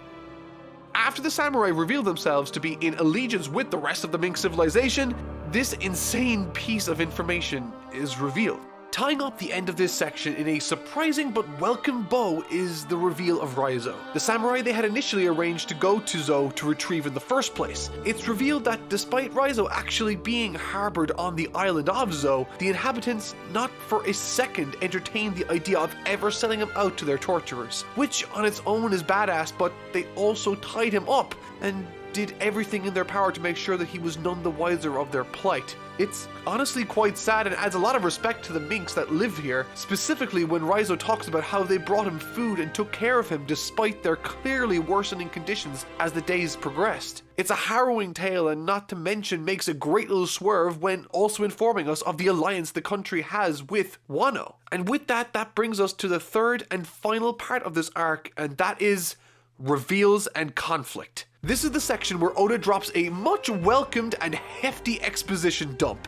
After the samurai reveal themselves to be in allegiance with the rest of the Mink civilization, this insane piece of information is revealed. Tying up the end of this section in a surprising but welcome bow is the reveal of Raizo, the samurai they had initially arranged to go to Zou to retrieve in the first place. It's revealed that despite Raizo actually being harbored on the island of Zou, the inhabitants not for a second entertained the idea of ever selling him out to their torturers, which on its own is badass, but they also tied him up and did everything in their power to make sure that he was none the wiser of their plight. It's honestly quite sad and adds a lot of respect to the minks that live here, specifically when Raizo talks about how they brought him food and took care of him despite their clearly worsening conditions as the days progressed. It's a harrowing tale, and not to mention makes a great little swerve when also informing us of the alliance the country has with Wano. And with that, that brings us to the third and final part of this arc, and that is reveals and conflict. This is the section where Oda drops a much welcomed and hefty exposition dump.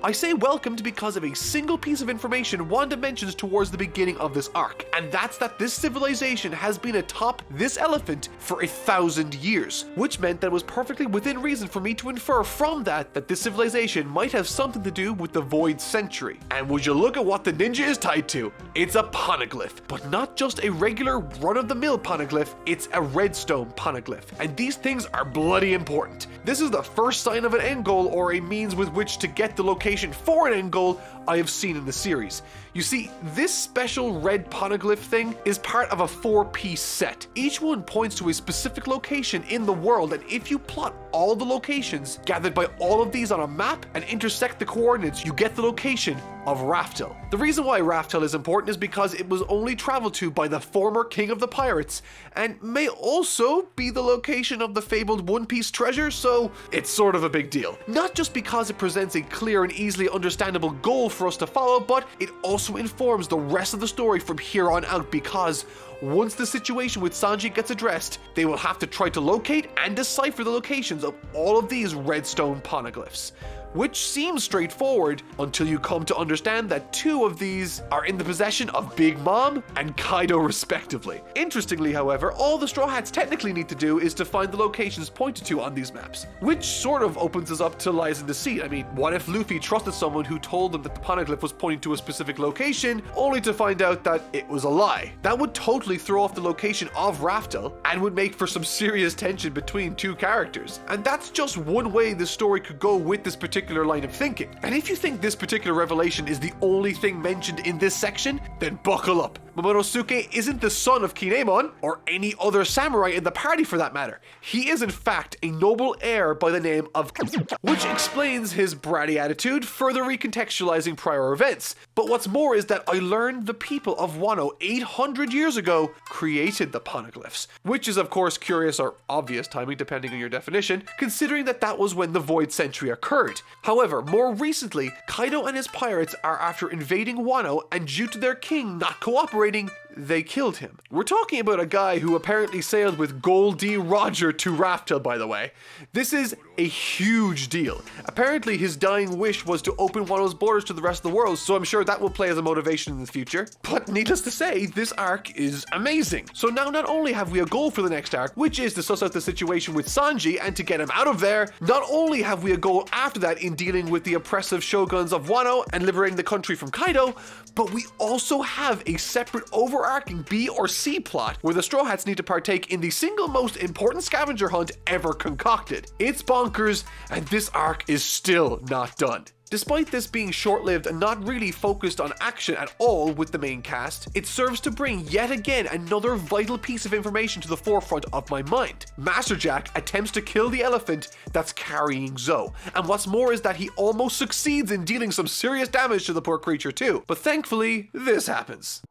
I say welcomed because of a single piece of information Wanda mentions towards the beginning of this arc, and that's that this civilization has been atop this elephant for 1,000 years, which meant that it was perfectly within reason for me to infer from that this civilization might have something to do with the Void Century. And would you look at what the ninja is tied to? It's a poneglyph, but not just a regular run-of-the-mill poneglyph, it's a redstone poneglyph, and these things are bloody important. This is the first sign of an end goal or a means with which to get the location for an end goal I have seen in the series. You see, this special red poneglyph thing is part of a 4-piece set. Each one points to a specific location in the world, and if you plot all the locations gathered by all of these on a map and intersect the coordinates, you get the location of Raftel. The reason why Raftel is important is because it was only traveled to by the former king of the pirates, and may also be the location of the fabled One Piece treasure, so it's sort of a big deal. Not just because it presents a clear and easily understandable goal for us to follow, but it also informs the rest of the story from here on out, because once the situation with Sanji gets addressed, they will have to try to locate and decipher the locations of all of these redstone poneglyphs. Which seems straightforward until you come to understand that 2 of these are in the possession of Big Mom and Kaido respectively. Interestingly, however, all the Straw Hats technically need to do is to find the locations pointed to on these maps, which sort of opens us up to lies in deceit. I mean, what if Luffy trusted someone who told them that the poneglyph was pointing to a specific location, only to find out that it was a lie? That would totally throw off the location of Raftel and would make for some serious tension between 2 characters. And that's just one way the story could go with this particular line of thinking. And if you think this particular revelation is the only thing mentioned in this section, then buckle up. Momonosuke isn't the son of Kinemon, or any other samurai in the party for that matter. He is in fact a noble heir by the name of which explains his bratty attitude, further recontextualizing prior events. But what's more is that I learned the people of Wano 800 years ago created the poneglyphs, which is of course curious or obvious timing depending on your definition, considering that that was when the Void Century occurred. However, more recently, Kaido and his pirates are after invading Wano, and due to their king not cooperating, they killed him. We're talking about a guy who apparently sailed with Gold D. Roger to Raftel, by the way. This is a huge deal. Apparently his dying wish was to open Wano's borders to the rest of the world, so I'm sure that will play as a motivation in the future. But needless to say, this arc is amazing. So now not only have we a goal for the next arc, which is to suss out the situation with Sanji and to get him out of there, not only have we a goal after that in dealing with the oppressive shoguns of Wano and liberating the country from Kaido, but we also have a separate overarching B or C plot where the Straw Hats need to partake in the single most important scavenger hunt ever concocted. It's bonkers, and this arc is still not done. Despite this being short-lived and not really focused on action at all with the main cast, it serves to bring yet again another vital piece of information to the forefront of my mind. Master Jack attempts to kill the elephant that's carrying Zou, and what's more is that he almost succeeds in dealing some serious damage to the poor creature too. But thankfully, this happens.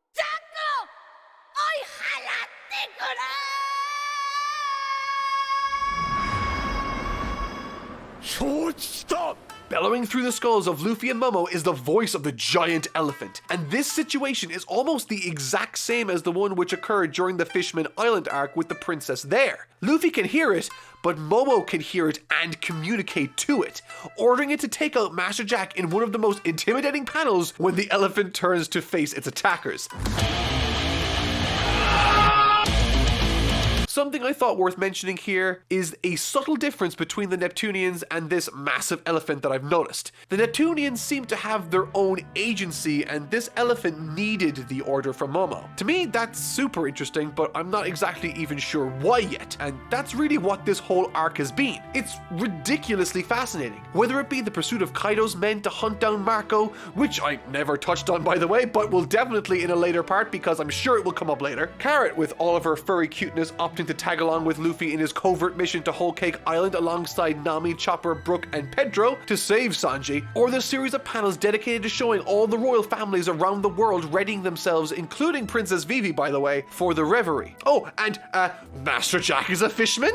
Bellowing through the skulls of Luffy and Momo is the voice of the giant elephant, and this situation is almost the exact same as the one which occurred during the Fishman Island arc with the princess there. Luffy can hear it, but Momo can hear it and communicate to it, ordering it to take out Master Jack in one of the most intimidating panels when the elephant turns to face its attackers. Something I thought worth mentioning here is a subtle difference between the Neptunians and this massive elephant that I've noticed. The Neptunians seem to have their own agency, and this elephant needed the order from Momo. To me, that's super interesting, but I'm not exactly even sure why yet, and that's really what this whole arc has been. It's ridiculously fascinating. Whether it be the pursuit of Kaido's men to hunt down Marco, which I never touched on by the way, but will definitely in a later part because I'm sure it will come up later. Carrot, with all of her furry cuteness, opting to tag along with Luffy in his covert mission to Whole Cake Island alongside Nami, Chopper, Brook, and Pedro to save Sanji, or the series of panels dedicated to showing all the royal families around the world readying themselves, including Princess Vivi by the way, for the Reverie. Oh, and Master Jack is a fishman?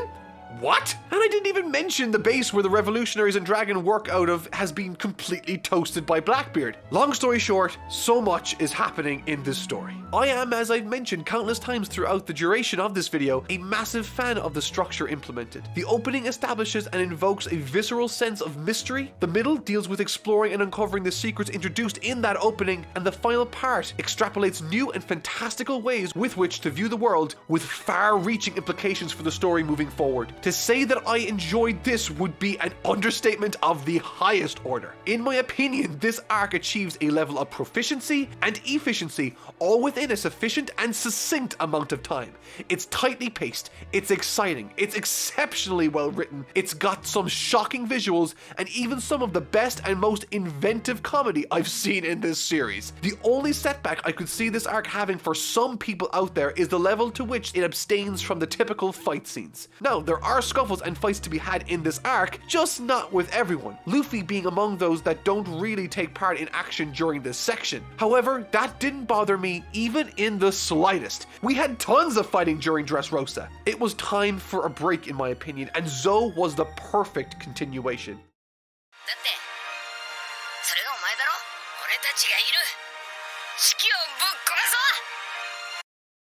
What? And I didn't even mention the base where the revolutionaries and dragon work out of has been completely toasted by Blackbeard. Long story short, so much is happening in this story. I am, as I've mentioned countless times throughout the duration of this video, a massive fan of the structure implemented. The opening establishes and invokes a visceral sense of mystery, the middle deals with exploring and uncovering the secrets introduced in that opening, and the final part extrapolates new and fantastical ways with which to view the world with far-reaching implications for the story moving forward. To say that I enjoyed this would be an understatement of the highest order. In my opinion, this arc achieves a level of proficiency and efficiency all within a sufficient and succinct amount of time. It's tightly paced, it's exciting, it's exceptionally well written, it's got some shocking visuals, and even some of the best and most inventive comedy I've seen in this series. The only setback I could see this arc having for some people out there is the level to which it abstains from the typical fight scenes. Now, there are scuffles and fights to be had in this arc, just not with everyone, Luffy being among those that don't really take part in action during this section. However, that didn't bother me even in the slightest. We had tons of fighting during Dressrosa. It was time for a break in my opinion, and Zoe was the perfect continuation.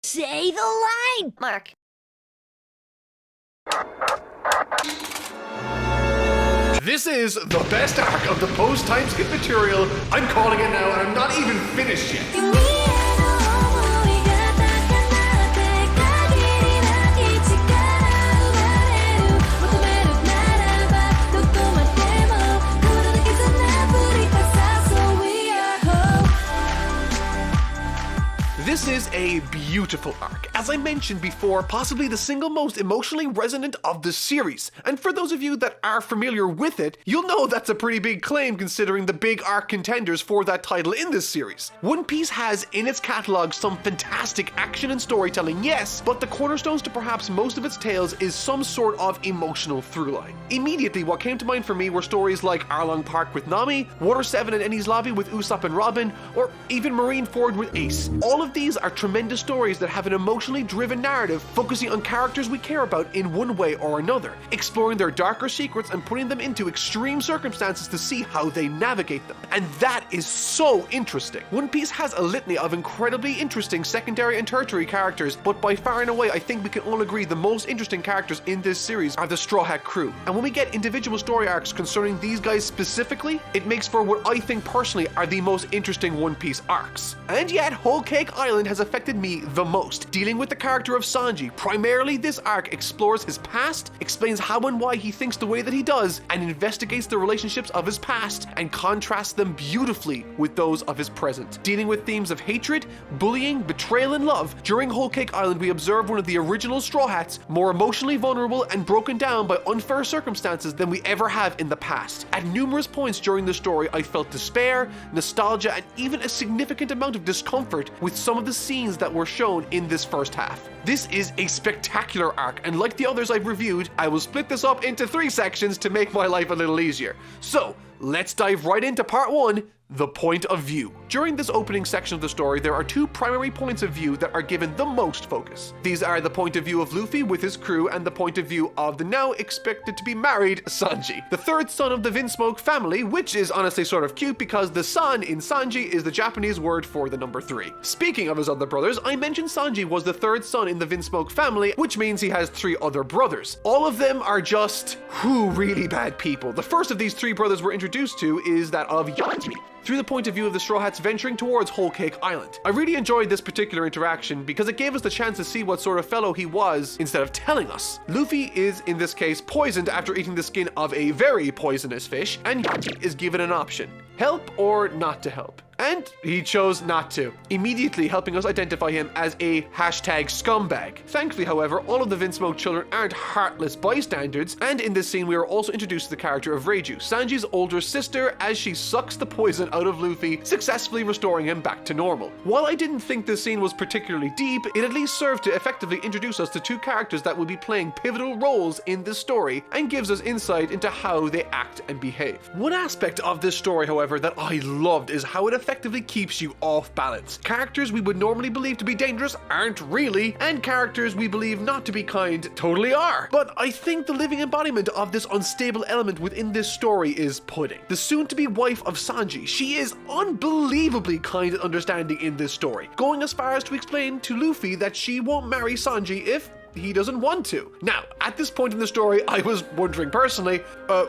Say the line, Mark. This is the best arc of the post-time skip material. I'm calling it now, and I'm not even finished yet. This is a beautiful arc. As I mentioned before, possibly the single most emotionally resonant of the series. And for those of you that are familiar with it, you'll know that's a pretty big claim considering the big arc contenders for that title in this series. One Piece has in its catalog some fantastic action and storytelling, yes, but the cornerstones to perhaps most of its tales is some sort of emotional throughline. Immediately, what came to mind for me were stories like Arlong Park with Nami, Water 7 and Enies Lobby with Usopp and Robin, or even Marineford with Ace. All of these are tremendous stories that have an emotionally driven narrative focusing on characters we care about in one way or another, exploring their darker secrets and putting them into extreme circumstances to see how they navigate them. And that is so interesting. One Piece has a litany of incredibly interesting secondary and tertiary characters, but by far and away I think we can all agree the most interesting characters in this series are the Straw Hat crew. And when we get individual story arcs concerning these guys specifically, it makes for what I think personally are the most interesting One Piece arcs. And yet, Whole Cake Island has affected me the most, dealing with the character of Sanji. Primarily, this arc explores his past, explains how and why he thinks the way that he does, and investigates the relationships of his past and contrasts them beautifully with those of his present. Dealing with themes of hatred, bullying, betrayal, and love, during Whole Cake Island we observe one of the original Straw Hats more emotionally vulnerable and broken down by unfair circumstances than we ever have in the past. At numerous points during the story I felt despair, nostalgia, and even a significant amount of discomfort with some of the scenes that were shown in this first half. This is a spectacular arc, and like the others I've reviewed, I will split this up into 3 sections to make my life a little easier. So, let's dive right into part 1, the point of view. During this opening section of the story, there are 2 primary points of view that are given the most focus. These are the point of view of Luffy with his crew and the point of view of the now expected to be married Sanji, the 3rd son of the Vinsmoke family, which is honestly sort of cute because the san in Sanji is the Japanese word for the number 3. Speaking of his other brothers, I mentioned Sanji was the 3rd son in the Vinsmoke family, which means he has 3 other brothers. All of them are just, really bad people. The first of these 3 brothers we're introduced to is that of Yanji, through the point of view of the Straw Hats venturing towards Whole Cake Island. I really enjoyed this particular interaction because it gave us the chance to see what sort of fellow he was instead of telling us. Luffy is, in this case, poisoned after eating the skin of a very poisonous fish, and Yanji is given an option: help or not to help. And he chose not to, immediately helping us identify him as a #scumbag. Thankfully, however, all of the Vinsmoke children aren't heartless bystanders, and in this scene we are also introduced to the character of Reiju, Sanji's older sister, as she sucks the poison out of Luffy, successfully restoring him back to normal. While I didn't think this scene was particularly deep, it at least served to effectively introduce us to 2 characters that will be playing pivotal roles in this story, and gives us insight into how they act and behave. One aspect of this story, however, that I loved is how it effectively keeps you off balance. Characters we would normally believe to be dangerous aren't really, and characters we believe not to be kind totally are. But I think the living embodiment of this unstable element within this story is Pudding, the soon-to-be wife of Sanji. She is unbelievably kind and understanding in this story, going as far as to explain to Luffy that she won't marry Sanji if he doesn't want to. Now, at this point in the story, I was wondering personally,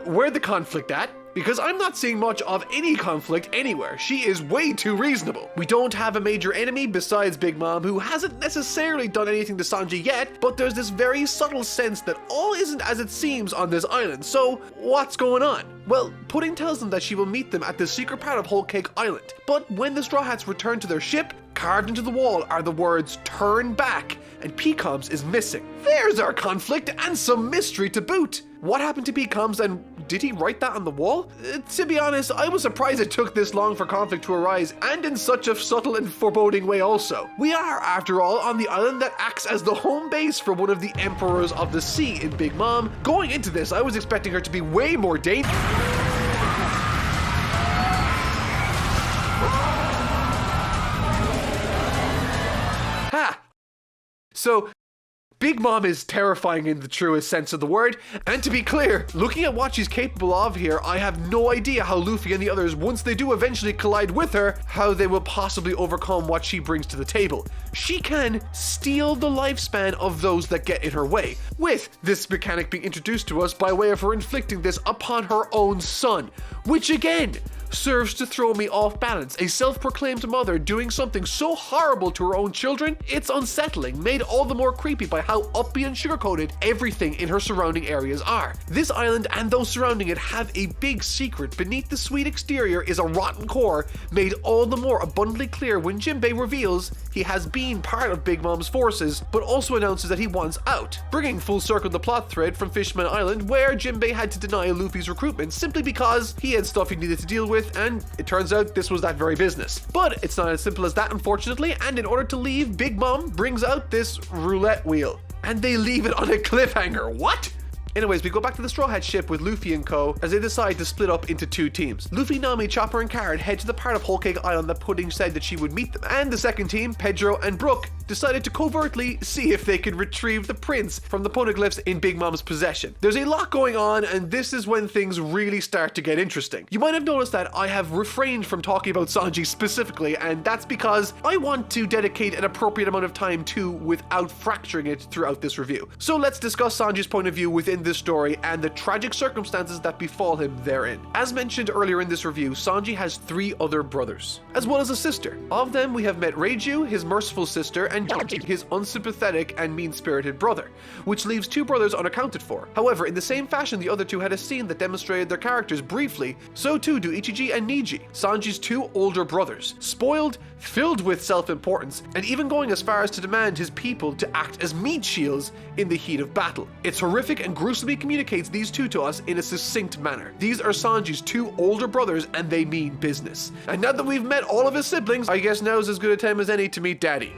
where'd the conflict at? Because I'm not seeing much of any conflict anywhere. She is way too reasonable. We don't have a major enemy besides Big Mom, who hasn't necessarily done anything to Sanji yet, but there's this very subtle sense that all isn't as it seems on this island. So what's going on? Well, Pudding tells them that she will meet them at the secret part of Whole Cake Island. But when the Straw Hats return to their ship, carved into the wall are the words "turn back," and Peacoms is missing. There's our conflict and some mystery to boot. What happened to Peacoms, and did he write that on the wall? To be honest, I was surprised it took this long for conflict to arise, and in such a subtle and foreboding way also. We are, after all, on the island that acts as the home base for one of the Emperors of the Sea in Big Mom. Going into this, I was expecting her to be way more dangerous. So, Big Mom is terrifying in the truest sense of the word, and to be clear, looking at what she's capable of here, I have no idea how Luffy and the others, once they do eventually collide with her, how they will possibly overcome what she brings to the table. She can steal the lifespan of those that get in her way, with this mechanic being introduced to us by way of her inflicting this upon her own son, which again serves to throw me off balance. A self-proclaimed mother doing something so horrible to her own children, it's unsettling, made all the more creepy by how upbeat and sugar-coated everything in her surrounding areas are. This island and those surrounding it have a big secret. Beneath the sweet exterior is a rotten core, made all the more abundantly clear when Jinbei reveals he has been part of Big Mom's forces, but also announces that he wants out, bringing full circle the plot thread from Fishman Island, where Jinbei had to deny Luffy's recruitment simply because he had stuff he needed to deal with, and it turns out this was that very business. But it's not as simple as that, unfortunately, and in order to leave, Big Mom brings out this roulette wheel, and they leave it on a cliffhanger. What? Anyways, we go back to the Straw Hat ship with Luffy and co. as they decide to split up into 2 teams. Luffy, Nami, Chopper, and Carrot head to the part of Whole Cake Island that Pudding said that she would meet them, and the second team, Pedro and Brook, decided to covertly see if they could retrieve the prince from the poneglyphs in Big Mom's possession. There's a lot going on, and this is when things really start to get interesting. You might have noticed that I have refrained from talking about Sanji specifically, and that's because I want to dedicate an appropriate amount of time to without fracturing it throughout this review. So let's discuss Sanji's point of view within this story and the tragic circumstances that befall him therein. As mentioned earlier in this review, Sanji has 3 other brothers, as well as a sister. Of them, we have met Reiju, his merciful sister, and Jaya, his unsympathetic and mean-spirited brother, which leaves 2 brothers unaccounted for. However, in the same fashion the other 2 had a scene that demonstrated their characters briefly, so too do Ichiji and Niji, Sanji's 2 older brothers, spoiled, filled with self-importance, and even going as far as to demand his people to act as meat shields in the heat of battle. It's horrific and gruesomely communicates these 2 to us in a succinct manner. These are Sanji's 2 older brothers, and they mean business. And now that we've met all of his siblings, I guess now's as good a time as any to meet Daddy.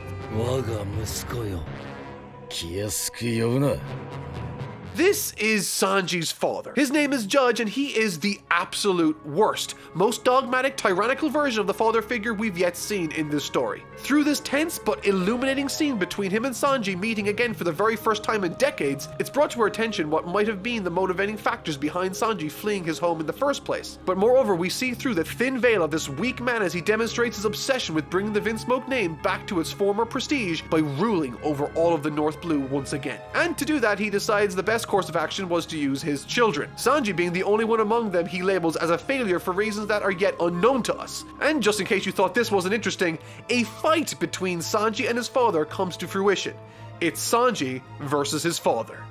This is Sanji's father. His name is Judge, and he is the absolute worst, most dogmatic, tyrannical version of the father figure we've yet seen in this story. Through this tense but illuminating scene between him and Sanji meeting again for the very first time in decades, it's brought to our attention what might have been the motivating factors behind Sanji fleeing his home in the first place. But moreover, we see through the thin veil of this weak man as he demonstrates his obsession with bringing the Vinsmoke name back to its former prestige by ruling over all of the North Blue once again. And to do that, he decides the best course of action was to use his children. Sanji being the only one among them he labels as a failure for reasons that are yet unknown to us. And just in case you thought this wasn't interesting, a fight between Sanji and his father comes to fruition. It's Sanji versus his father.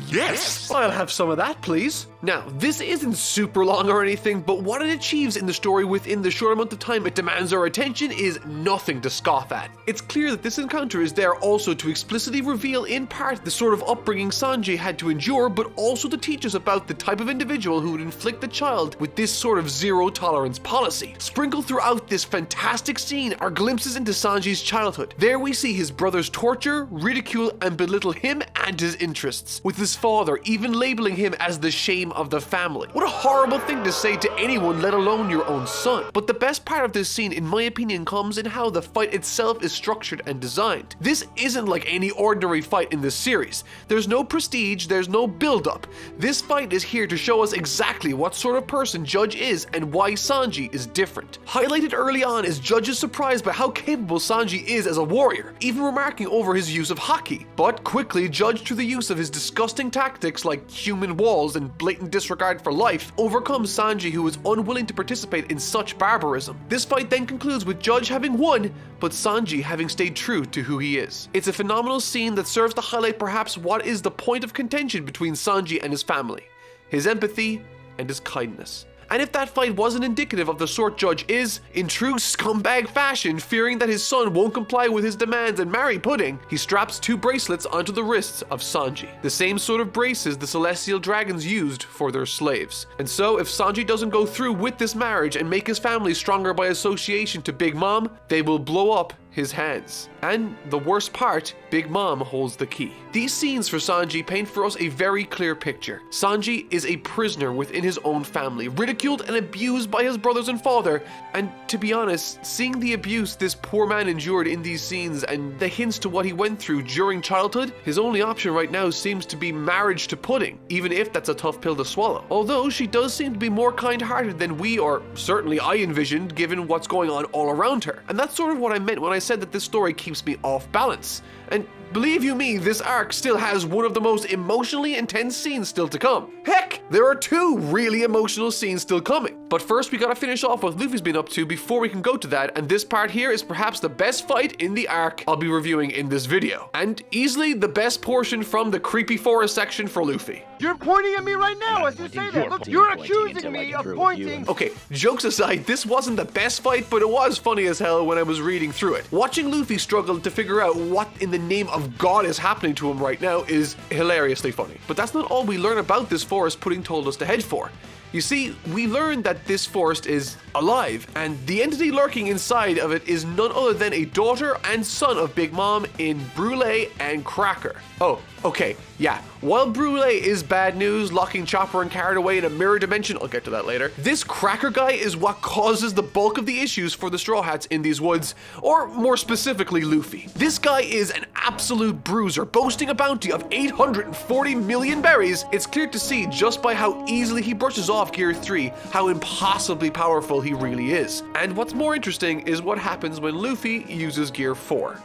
Yes! I'll have some of that, please. Now, this isn't super long or anything, but what it achieves in the story within the short amount of time it demands our attention is nothing to scoff at. It's clear that this encounter is there also to explicitly reveal in part the sort of upbringing Sanji had to endure, but also to teach us about the type of individual who would inflict the child with this sort of zero-tolerance policy. Sprinkled throughout this fantastic scene are glimpses into Sanji's childhood. There we see his brothers torture, ridicule, and belittle him and his interests, with his father even labeling him as the shame of the family. What a horrible thing to say to anyone, let alone your own son. But the best part of this scene, in my opinion, comes in how the fight itself is structured and designed. This isn't like any ordinary fight in this series. There's no prestige, there's no build-up. This fight is here to show us exactly what sort of person Judge is and why Sanji is different. Highlighted early on is Judge's surprise by how capable Sanji is as a warrior, even remarking over his use of haki. But quickly, Judge, through the use of his disgusting tactics like human walls and blatant disregard for life, overcomes Sanji, who is unwilling to participate in such barbarism. This fight then concludes with Judge having won, but Sanji having stayed true to who he is. It's a phenomenal scene that serves to highlight perhaps what is the point of contention between Sanji and his family: his empathy and his kindness. And if that fight wasn't indicative of the sort Judge is, in true scumbag fashion, fearing that his son won't comply with his demands and marry Pudding, he straps 2 bracelets onto the wrists of Sanji. The same sort of braces the Celestial Dragons used for their slaves. And so, if Sanji doesn't go through with this marriage and make his family stronger by association to Big Mom, they will blow up his hands. And the worst part, Big Mom holds the key. These scenes for Sanji paint for us a very clear picture. Sanji is a prisoner within his own family, ridiculed and abused by his brothers and father, and to be honest, seeing the abuse this poor man endured in these scenes and the hints to what he went through during childhood, his only option right now seems to be marriage to Pudding, even if that's a tough pill to swallow. Although she does seem to be more kind-hearted than we, or certainly I envisioned, given what's going on all around her. And that's sort of what I meant when I said that this story keeps me off balance. And believe you me, this arc still has one of the most emotionally intense scenes still to come. Heck, there are 2 really emotional scenes still coming. But first, we gotta finish off what Luffy's been up to before we can go to that, and this part here is perhaps the best fight in the arc I'll be reviewing in this video. And easily the best portion from the creepy forest section for Luffy. You're pointing at me right now as you say that. Look, you're accusing me of pointing. Okay, jokes aside, this wasn't the best fight, but it was funny as hell when I was reading through it. Watching Luffy struggle to figure out what in the name of God is happening to him right now is hilariously funny. But that's not all we learn about this forest Pudding told us to head for. You see, we learn that this forest is alive, and the entity lurking inside of it is none other than a daughter and son of Big Mom in Brule and Cracker. Oh, okay, yeah. While Brule is bad news, locking Chopper and Carrot away in a mirror dimension, I'll get to that later, this Cracker guy is what causes the bulk of the issues for the Straw Hats in these woods, or more specifically Luffy. This guy is an absolute bruiser, boasting a bounty of 840 million berries. It's clear to see just by how easily he brushes off Gear 3, how impossibly powerful he really is. And what's more interesting is what happens when Luffy uses Gear 4.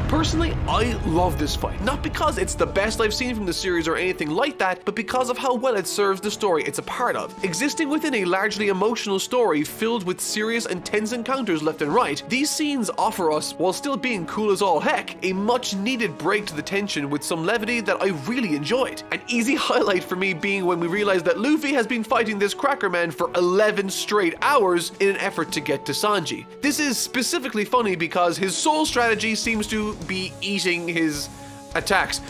Personally, I love this fight, not because it's the best I've seen from the series or anything like that, but because of how well it serves the story it's a part of. Existing within a largely emotional story filled with serious and tense encounters left and right, these scenes offer us, while still being cool as all heck, a much needed break to the tension with some levity that I really enjoyed. An easy highlight for me being when we realize that Luffy has been fighting this Cracker Man for 11 straight hours in an effort to get to Sanji. This is specifically funny because his sole strategy seems to be eating his attacks,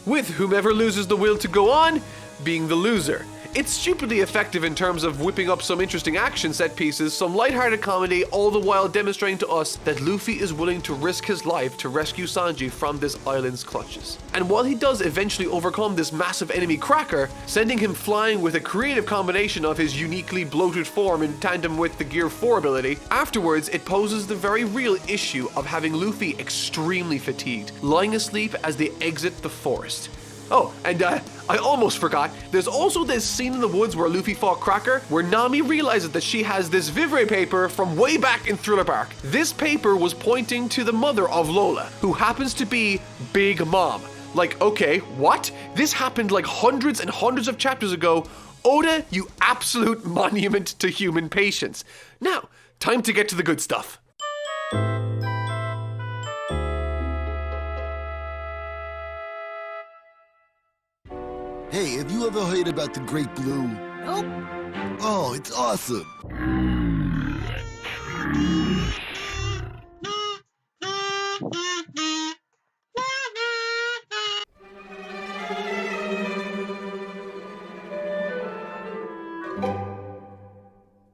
with whomever loses the will to go on being the loser. It's stupidly effective in terms of whipping up some interesting action set pieces, some lighthearted comedy, all the while demonstrating to us that Luffy is willing to risk his life to rescue Sanji from this island's clutches. And while he does eventually overcome this massive enemy Cracker, sending him flying with a creative combination of his uniquely bloated form in tandem with the Gear 4 ability, afterwards it poses the very real issue of having Luffy extremely fatigued, lying asleep as they exit the forest. Oh, and I almost forgot, there's also this scene in the woods where Luffy fought Cracker, where Nami realizes that she has this Reverie paper from way back in Thriller Bark. This paper was pointing to the mother of Lola, who happens to be Big Mom. Like, okay, what? This happened like hundreds and hundreds of chapters ago. Oda, you absolute monument to human patience. Now, time to get to the good stuff. Hey, have you ever heard about the Great Blue? Nope. Oh, it's awesome.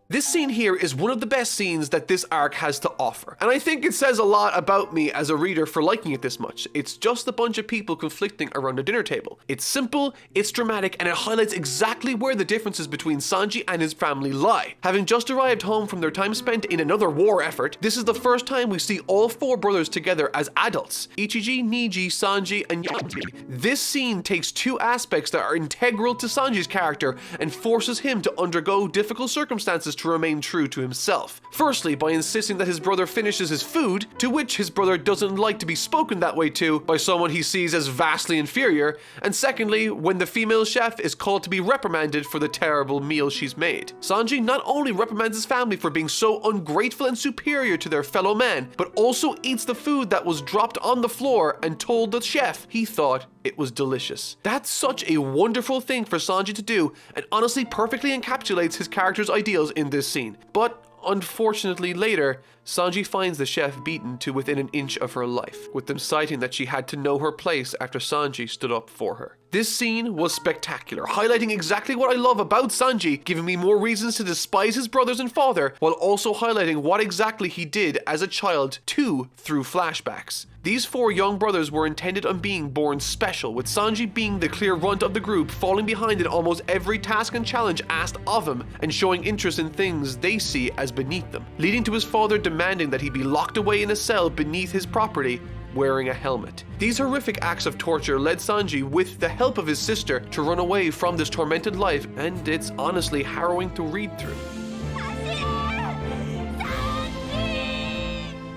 This scene here is one of the best scenes that this arc has to offer, and I think it says a lot about me as a reader for liking it this much. It's just a bunch of people conflicting around a dinner table. It's simple, it's dramatic, and it highlights exactly where the differences between Sanji and his family lie. Having just arrived home from their time spent in another war effort, this is the first time we see all four brothers together as adults: Ichiji, Niji, Sanji, and Yamato. This scene takes two aspects that are integral to Sanji's character and forces him to undergo difficult circumstances to remain true to himself. Firstly, by insisting that his brother finishes his food, to which his brother doesn't like to be spoken that way to by someone he sees as vastly inferior, and secondly, when the female chef is called to be reprimanded for the terrible meal she's made. Sanji not only reprimands his family for being so ungrateful and superior to their fellow man, but also eats the food that was dropped on the floor and told the chef he thought it was delicious. That's such a wonderful thing for Sanji to do, and honestly perfectly encapsulates his character's ideals in this scene. But unfortunately later, Sanji finds the chef beaten to within an inch of her life, with them citing that she had to know her place after Sanji stood up for her. This scene was spectacular, highlighting exactly what I love about Sanji, giving me more reasons to despise his brothers and father, while also highlighting what exactly he did as a child too through flashbacks. These four young brothers were intended on being born special, with Sanji being the clear runt of the group, falling behind in almost every task and challenge asked of him, and showing interest in things they see as beneath them, leading to his father demanding that he be locked away in a cell beneath his property, wearing a helmet. These horrific acts of torture led Sanji, with the help of his sister, to run away from this tormented life, and it's honestly harrowing to read through.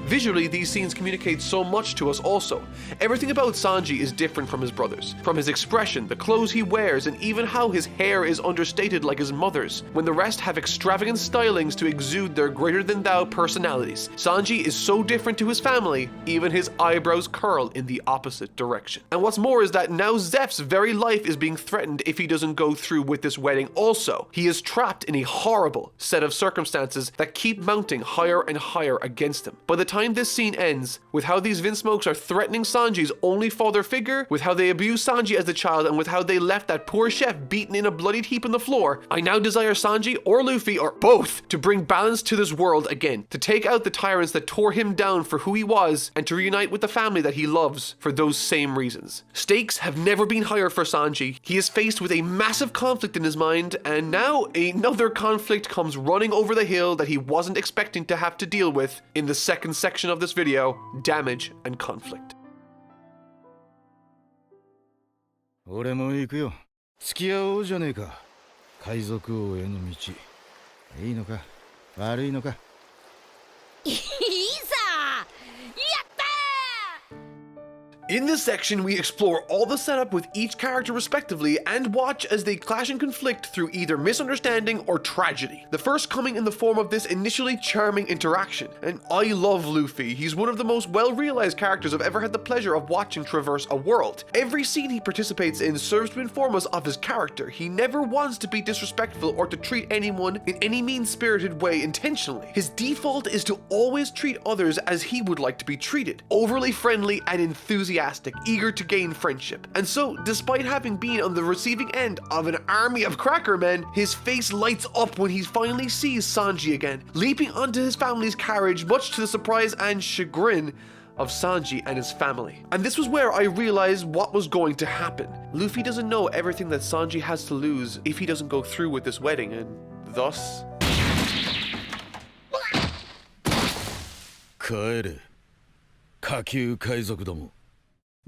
Visually, these scenes communicate so much to us also. Everything about Sanji is different from his brothers. From his expression, the clothes he wears, and even how his hair is understated like his mother's, when the rest have extravagant stylings to exude their greater-than-thou personalities. Sanji is so different to his family, even his eyebrows curl in the opposite direction. And what's more is that now Zeph's very life is being threatened if he doesn't go through with this wedding also. He is trapped in a horrible set of circumstances that keep mounting higher and higher against him. By the time this scene ends, with how these Vinsmokes are threatening Sanji's only father figure, with how they abuse Sanji as a child, and with how they left that poor chef beaten in a bloodied heap on the floor, I now desire Sanji or Luffy, or both, to bring balance to this world again, to take out the tyrants that tore him down for who he was, and to reunite with the family that he loves for those same reasons. Stakes have never been higher for Sanji. He is faced with a massive conflict in his mind, and now another conflict comes running over the hill that he wasn't expecting to have to deal with in the second section of this video: damage and conflict. 俺も行くよ。付き合おうじゃねえか。海賊王への道。いいのか悪いのか。いいさ。やったー。 In this section, we explore all the setup with each character respectively and watch as they clash and conflict through either misunderstanding or tragedy. The first coming in the form of this initially charming interaction. And I love Luffy. He's one of the most well-realized characters I've ever had the pleasure of watching traverse a world. Every scene he participates in serves to inform us of his character. He never wants to be disrespectful or to treat anyone in any mean-spirited way intentionally. His default is to always treat others as he would like to be treated. Overly friendly and enthusiastic enthusiastic, eager to gain friendship. And so, despite having been on the receiving end of an army of cracker men, his face lights up when he finally sees Sanji again, leaping onto his family's carriage, much to the surprise and chagrin of Sanji and his family. And this was where I realized what was going to happen. Luffy doesn't know everything that Sanji has to lose if he doesn't go through with this wedding, and thus... 帰れ、下級海賊ども。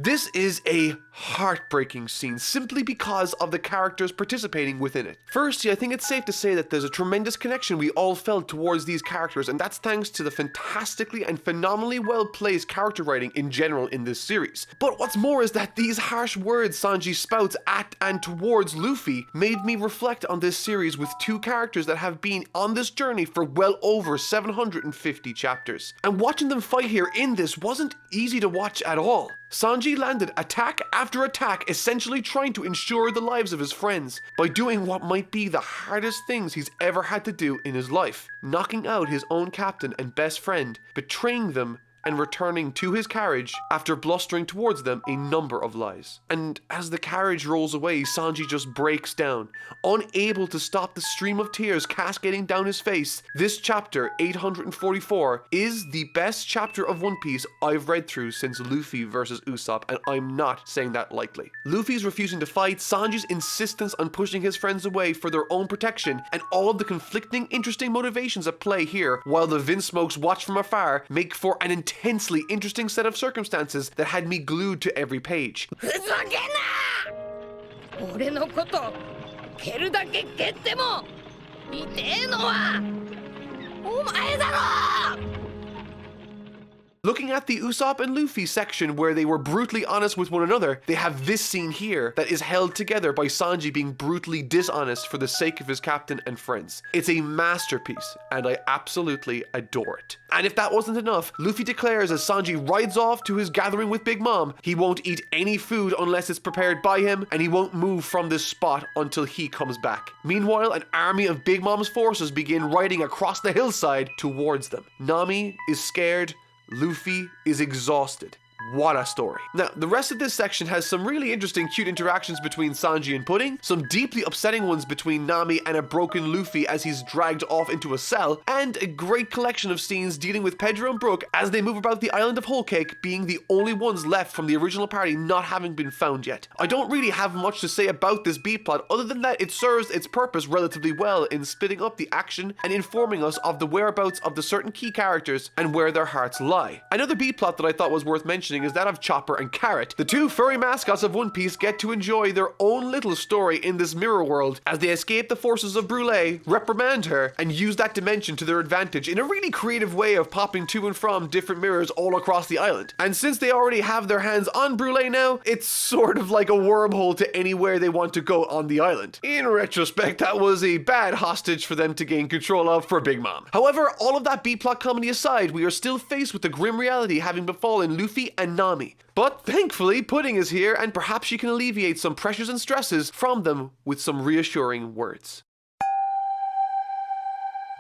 This is a heartbreaking scene simply because of the characters participating within it. Firstly, I think it's safe to say that there's a tremendous connection we all felt towards these characters, and that's thanks to the fantastically and phenomenally well-placed character writing in general in this series. But what's more is that these harsh words Sanji spouts at and towards Luffy made me reflect on this series with two characters that have been on this journey for well over 750 chapters. And watching them fight here in this wasn't easy to watch at all. Sanji landed attack after attack, essentially trying to ensure the lives of his friends by doing what might be the hardest things he's ever had to do in his life, knocking out his own captain and best friend, betraying them, and returning to his carriage after blustering towards them a number of lies. And as the carriage rolls away, Sanji just breaks down, unable to stop the stream of tears cascading down his face. This chapter, 844, is the best chapter of One Piece I've read through since Luffy versus Usopp, and I'm not saying that lightly. Luffy's refusing to fight, Sanji's insistence on pushing his friends away for their own protection, and all of the conflicting, interesting motivations at play here, while the Vinsmokes watch from afar, make for an intensely interesting set of circumstances that had me glued to every page. 俺のこと蹴るだけ蹴っても痛えのはお前だろ! Looking at the Usopp and Luffy section where they were brutally honest with one another, they have this scene here that is held together by Sanji being brutally dishonest for the sake of his captain and friends. It's a masterpiece, and I absolutely adore it. And if that wasn't enough, Luffy declares as Sanji rides off to his gathering with Big Mom, he won't eat any food unless it's prepared by him, and he won't move from this spot until he comes back. Meanwhile, an army of Big Mom's forces begin riding across the hillside towards them. Nami is scared, Luffy is exhausted. What a story. Now, the rest of this section has some really interesting, cute interactions between Sanji and Pudding, some deeply upsetting ones between Nami and a broken Luffy as he's dragged off into a cell, and a great collection of scenes dealing with Pedro and Brook as they move about the island of Whole Cake, being the only ones left from the original party not having been found yet. I don't really have much to say about this B-plot other than that it serves its purpose relatively well in splitting up the action and informing us of the whereabouts of the certain key characters and where their hearts lie. Another B-plot that I thought was worth mentioning is that of Chopper and Carrot. The two furry mascots of One Piece get to enjoy their own little story in this mirror world as they escape the forces of Brûlée, reprimand her, and use that dimension to their advantage in a really creative way of popping to and from different mirrors all across the island. And since they already have their hands on Brûlée now, it's sort of like a wormhole to anywhere they want to go on the island. In retrospect, that was a bad hostage for them to gain control of for Big Mom. However, all of that B-plot comedy aside, we are still faced with the grim reality having befallen Luffy and Nami. But thankfully, Pudding is here, and perhaps she can alleviate some pressures and stresses from them with some reassuring words.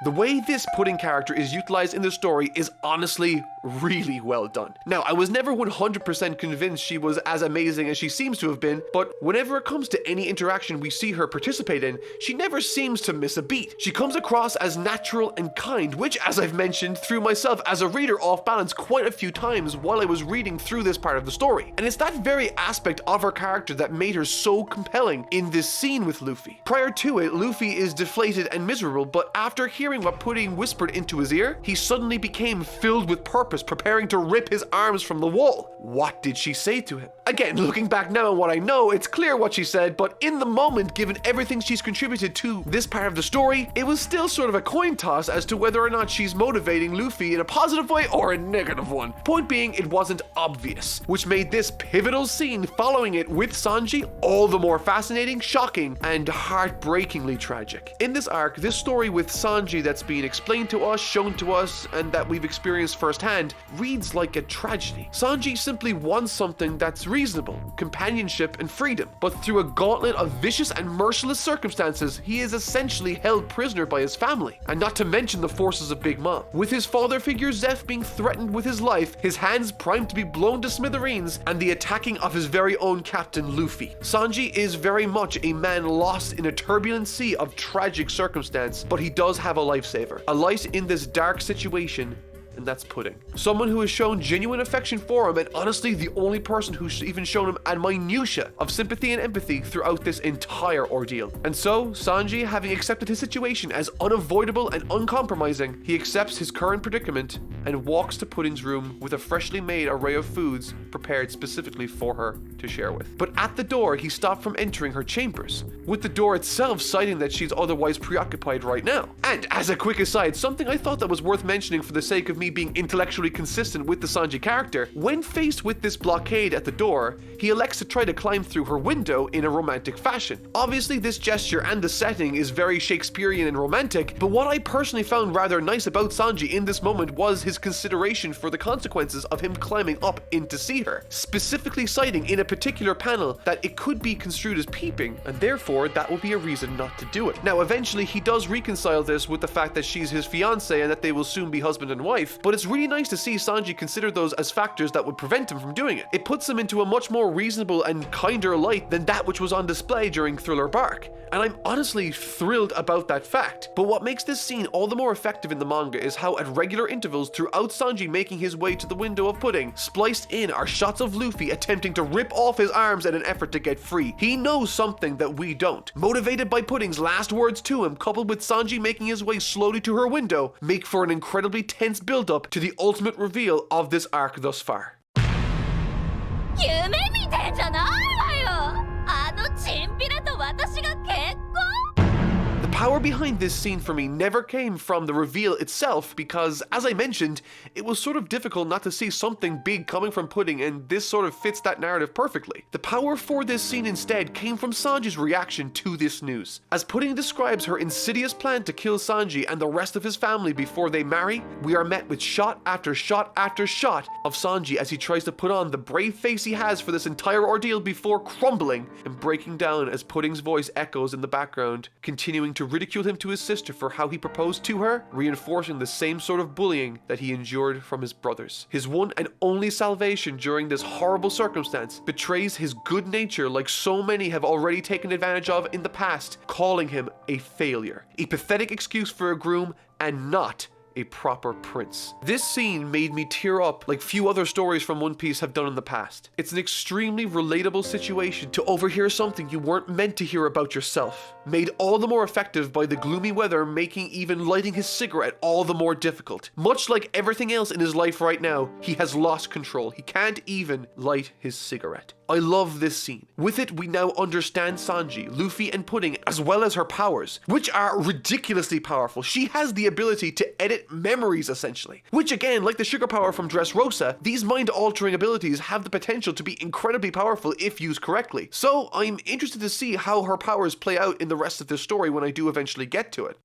The way this Pudding character is utilized in the story is honestly really well done. Now, I was never 100% convinced she was as amazing as she seems to have been, but whenever it comes to any interaction we see her participate in, she never seems to miss a beat. She comes across as natural and kind, which, as I've mentioned, threw myself as a reader off balance quite a few times while I was reading through this part of the story. And it's that very aspect of her character that made her so compelling in this scene with Luffy. Prior to it, Luffy is deflated and miserable, but after hearing what Pudding whispered into his ear, he suddenly became filled with purpose, preparing to rip his arms from the wall. What did she say to him? Again, looking back now on what I know, it's clear what she said, but in the moment, given everything she's contributed to this part of the story, it was still sort of a coin toss as to whether or not she's motivating Luffy in a positive way or a negative one. Point being, it wasn't obvious, which made this pivotal scene following it with Sanji all the more fascinating, shocking, and heartbreakingly tragic. In this arc, this story with Sanji tragedy that's being explained to us, shown to us, and that we've experienced firsthand reads like a tragedy. Sanji simply wants something that's reasonable, companionship and freedom, but through a gauntlet of vicious and merciless circumstances, he is essentially held prisoner by his family, and not to mention the forces of Big Mom. With his father figure Zeph being threatened with his life, his hands primed to be blown to smithereens, and the attacking of his very own captain Luffy. Sanji is very much a man lost in a turbulent sea of tragic circumstance, but he does have a lifesaver, a light in this dark situation, and that's Pudding. Someone who has shown genuine affection for him, and honestly the only person who's even shown him a minutia of sympathy and empathy throughout this entire ordeal. And so, Sanji, having accepted his situation as unavoidable and uncompromising, he accepts his current predicament and walks to Pudding's room with a freshly made array of foods prepared specifically for her to share with. But at the door, he stopped from entering her chambers, with the door itself citing that she's otherwise preoccupied right now. And as a quick aside, something I thought that was worth mentioning for the sake of me being intellectually consistent with the Sanji character, when faced with this blockade at the door, he elects to try to climb through her window in a romantic fashion. Obviously, this gesture and the setting is very Shakespearean and romantic, but what I personally found rather nice about Sanji in this moment was his consideration for the consequences of him climbing up in to see her, specifically citing in a particular panel that it could be construed as peeping, and therefore that would be a reason not to do it. Now, eventually he does reconcile this with the fact that she's his fiancée and that they will soon be husband and wife, but it's really nice to see Sanji consider those as factors that would prevent him from doing it. It puts him into a much more reasonable and kinder light than that which was on display during Thriller Bark, and I'm honestly thrilled about that fact. But what makes this scene all the more effective in the manga is how at regular intervals throughout Sanji making his way to the window of Pudding, spliced in are shots of Luffy attempting to rip off his arms in an effort to get free. He knows something that we don't. Motivated by Pudding's last words to him, coupled with Sanji making his way slowly to her window, make for an incredibly tense build-up to the ultimate reveal of this arc thus far. The power behind this scene for me never came from the reveal itself because, as I mentioned, it was sort of difficult not to see something big coming from Pudding, and this sort of fits that narrative perfectly. The power for this scene instead came from Sanji's reaction to this news. As Pudding describes her insidious plan to kill Sanji and the rest of his family before they marry, we are met with shot after shot after shot of Sanji as he tries to put on the brave face he has for this entire ordeal before crumbling and breaking down as Pudding's voice echoes in the background, continuing to ridicule him to his sister for how he proposed to her, reinforcing the same sort of bullying that he endured from his brothers. His one and only salvation during this horrible circumstance betrays his good nature like so many have already taken advantage of in the past, calling him a failure, a pathetic excuse for a groom, and not a proper prince. This scene made me tear up like few other stories from One Piece have done in the past. It's an extremely relatable situation to overhear something you weren't meant to hear about yourself, made all the more effective by the gloomy weather making even lighting his cigarette all the more difficult. Much like everything else in his life right now, he has lost control. He can't even light his cigarette. I love this scene. With it, we now understand Sanji, Luffy, and Pudding, as well as her powers, which are ridiculously powerful. She has the ability to edit memories, essentially. Which again, like the sugar power from Dressrosa, these mind-altering abilities have the potential to be incredibly powerful if used correctly. So I'm interested to see how her powers play out in the rest of this story when I do eventually get to it.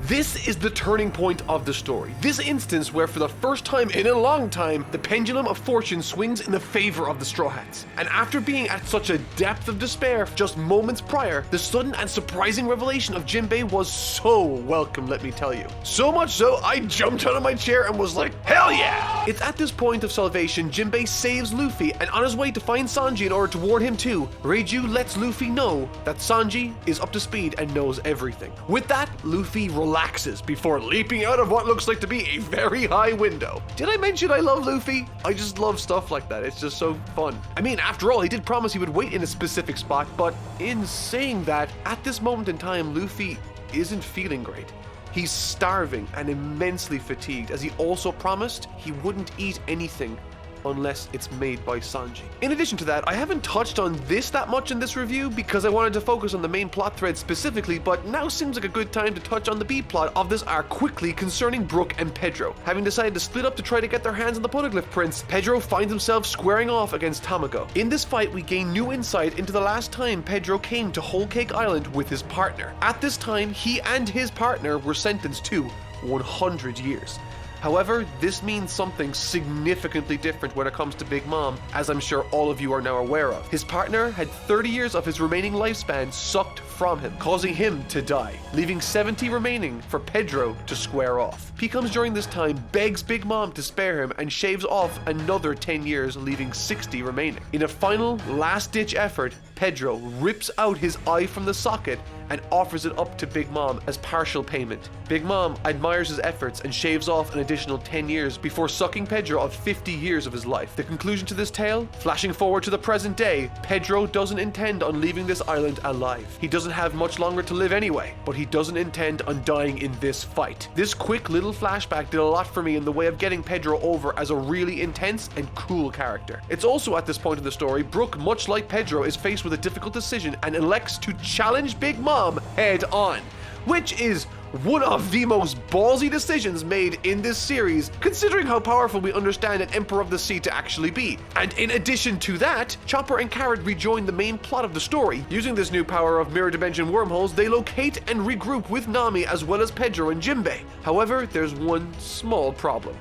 This is the turning point of the story. This instance where for the first time in a long time, the pendulum of fortune swings in the favor of the Straw Hats. And after being at such a depth of despair just moments prior, the sudden and surprising revelation of Jinbei was so welcome, let me tell you. So much so, I jumped out of my chair and was like, hell yeah! It's at this point of salvation, Jinbei saves Luffy, and on his way to find Sanji in order to warn him too, Reiju lets Luffy know that Sanji is up to speed and knows everything. With that, Luffy relaxes before leaping out of what looks like to be a very high window. Did I mention I love Luffy? I just love stuff like that. It's just so fun. I mean, after all, he did promise he would wait in a specific spot, but in saying that, at this moment in time, Luffy isn't feeling great. He's starving and immensely fatigued, as he also promised he wouldn't eat anything unless it's made by Sanji. In addition to that, I haven't touched on this that much in this review because I wanted to focus on the main plot thread specifically, but now seems like a good time to touch on the B-plot of this arc quickly concerning Brook and Pedro. Having decided to split up to try to get their hands on the Poneglyph Prince, Pedro finds himself squaring off against Tamago. In this fight, we gain new insight into the last time Pedro came to Whole Cake Island with his partner. At this time, he and his partner were sentenced to 100 years. However, this means something significantly different when it comes to Big Mom, as I'm sure all of you are now aware of. His partner had 30 years of his remaining lifespan sucked from him, causing him to die, leaving 70 remaining for Pedro to square off. He comes during this time, begs Big Mom to spare him, and shaves off another 10 years, leaving 60 remaining. In a final, last-ditch effort, Pedro rips out his eye from the socket and offers it up to Big Mom as partial payment. Big Mom admires his efforts and shaves off an additional 10 years before sucking Pedro of 50 years of his life. The conclusion to this tale? Flashing forward to the present day, Pedro doesn't intend on leaving this island alive. He doesn't have much longer to live anyway, but he doesn't intend on dying in this fight. This quick little flashback did a lot for me in the way of getting Pedro over as a really intense and cool character. It's also at this point in the story, Brook, much like Pedro, is faced with a difficult decision and elects to challenge Big Mom head on, which is one of the most ballsy decisions made in this series, considering how powerful we understand an Emperor of the Sea to actually be. And in addition to that, Chopper and Carrot rejoin the main plot of the story. Using this new power of mirror dimension wormholes, they locate and regroup with Nami as well as Pedro and Jinbei. However, there's one small problem.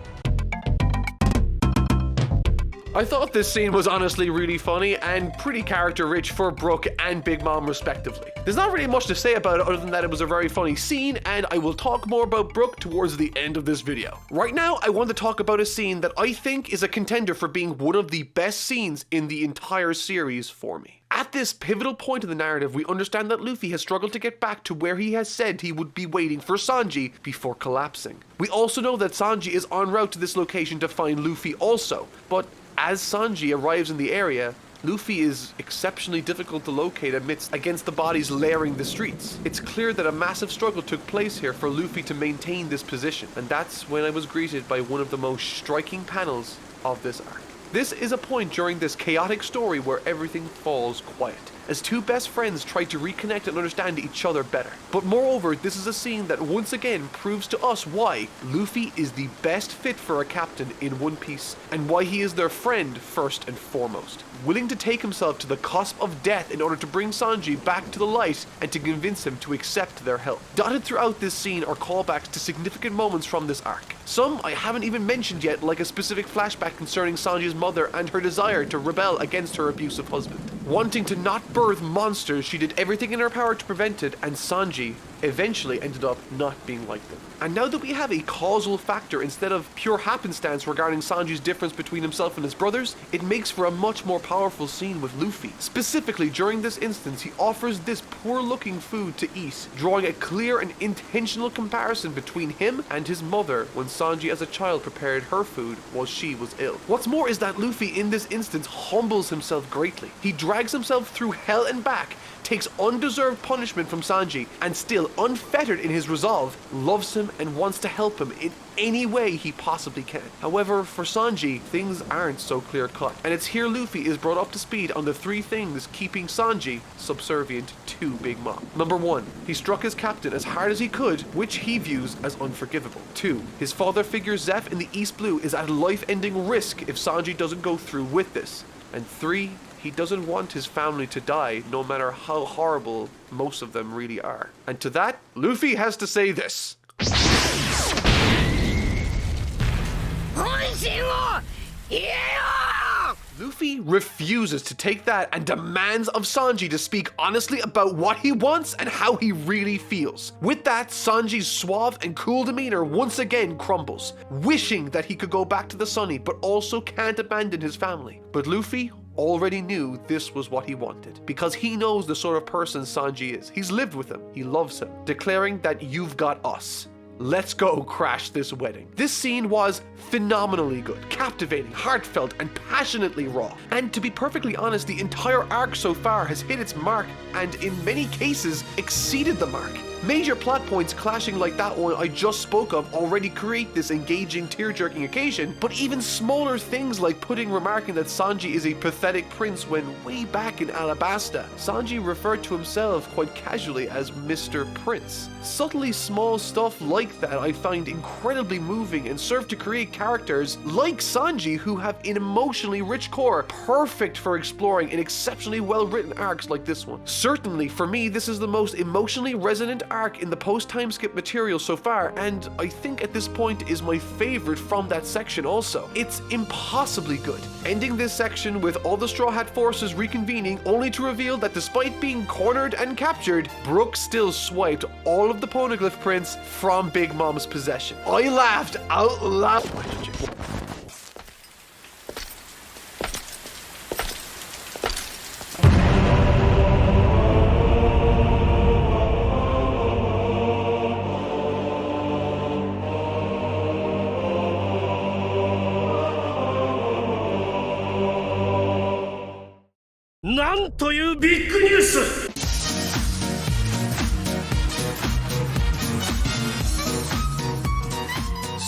I thought this scene was honestly really funny and pretty character rich for Brook and Big Mom respectively. There's not really much to say about it other than that it was a very funny scene, and I will talk more about Brook towards the end of this video. Right now, I want to talk about a scene that I think is a contender for being one of the best scenes in the entire series for me. At this pivotal point in the narrative, we understand that Luffy has struggled to get back to where he has said he would be waiting for Sanji before collapsing. We also know that Sanji is en route to this location to find Luffy also, but as Sanji arrives in the area, Luffy is exceptionally difficult to locate against the bodies layering the streets. It's clear that a massive struggle took place here for Luffy to maintain this position, and that's when I was greeted by one of the most striking panels of this arc. This is a point during this chaotic story where everything falls quiet, as two best friends try to reconnect and understand each other better. But moreover, this is a scene that once again proves to us why Luffy is the best fit for a captain in One Piece, and why he is their friend first and foremost, willing to take himself to the cusp of death in order to bring Sanji back to the light and to convince him to accept their help. Dotted throughout this scene are callbacks to significant moments from this arc. Some I haven't even mentioned yet, like a specific flashback concerning Sanji's mother and her desire to rebel against her abusive husband. Wanting to not birth monsters, she did everything in her power to prevent it, and Sanji eventually ended up not being like them. And now that we have a causal factor instead of pure happenstance regarding Sanji's difference between himself and his brothers, it makes for a much more powerful scene with Luffy. Specifically, during this instance, he offers this poor-looking food to eat, drawing a clear and intentional comparison between him and his mother when Sanji as a child prepared her food while she was ill. What's more is that Luffy in this instance humbles himself greatly. He drags himself through hell and back, takes undeserved punishment from Sanji, and still unfettered in his resolve, loves him and wants to help him in any way he possibly can. However, for Sanji, things aren't so clear-cut, and it's here Luffy is brought up to speed on the three things keeping Sanji subservient to Big Mom. Number 1, he struck his captain as hard as he could, which he views as unforgivable. 2, his father figure Zeph in the East Blue is at life-ending risk if Sanji doesn't go through with this. And 3, he doesn't want his family to die, no matter how horrible most of them really are. And to that, Luffy has to say this. Luffy refuses to take that and demands of Sanji to speak honestly about what he wants and how he really feels. With that, Sanji's suave and cool demeanor once again crumbles, wishing that he could go back to the Sunny, but also can't abandon his family. But Luffy already knew this was what he wanted, because he knows the sort of person Sanji is. He's lived with him, he loves him, declaring that you've got us. Let's go crash this wedding. This scene was phenomenally good, captivating, heartfelt, and passionately raw. And to be perfectly honest, the entire arc so far has hit its mark and in many cases exceeded the mark. Major plot points clashing like that one I just spoke of already create this engaging, tear-jerking occasion, but even smaller things like remarking that Sanji is a pathetic prince when way back in Alabasta, Sanji referred to himself quite casually as Mr. Prince. Subtly small stuff like that I find incredibly moving and serve to create characters like Sanji who have an emotionally rich core, perfect for exploring in exceptionally well-written arcs like this one. Certainly, for me, this is the most emotionally resonant arc in the post-time skip material so far, and I think at this point is my favorite from that section also. It's impossibly good. Ending this section with all the Straw Hat forces reconvening only to reveal that despite being cornered and captured, Brook still swiped all of the poneglyph prints from Big Mom's possession. I laughed out loud.なんというビッグニュース!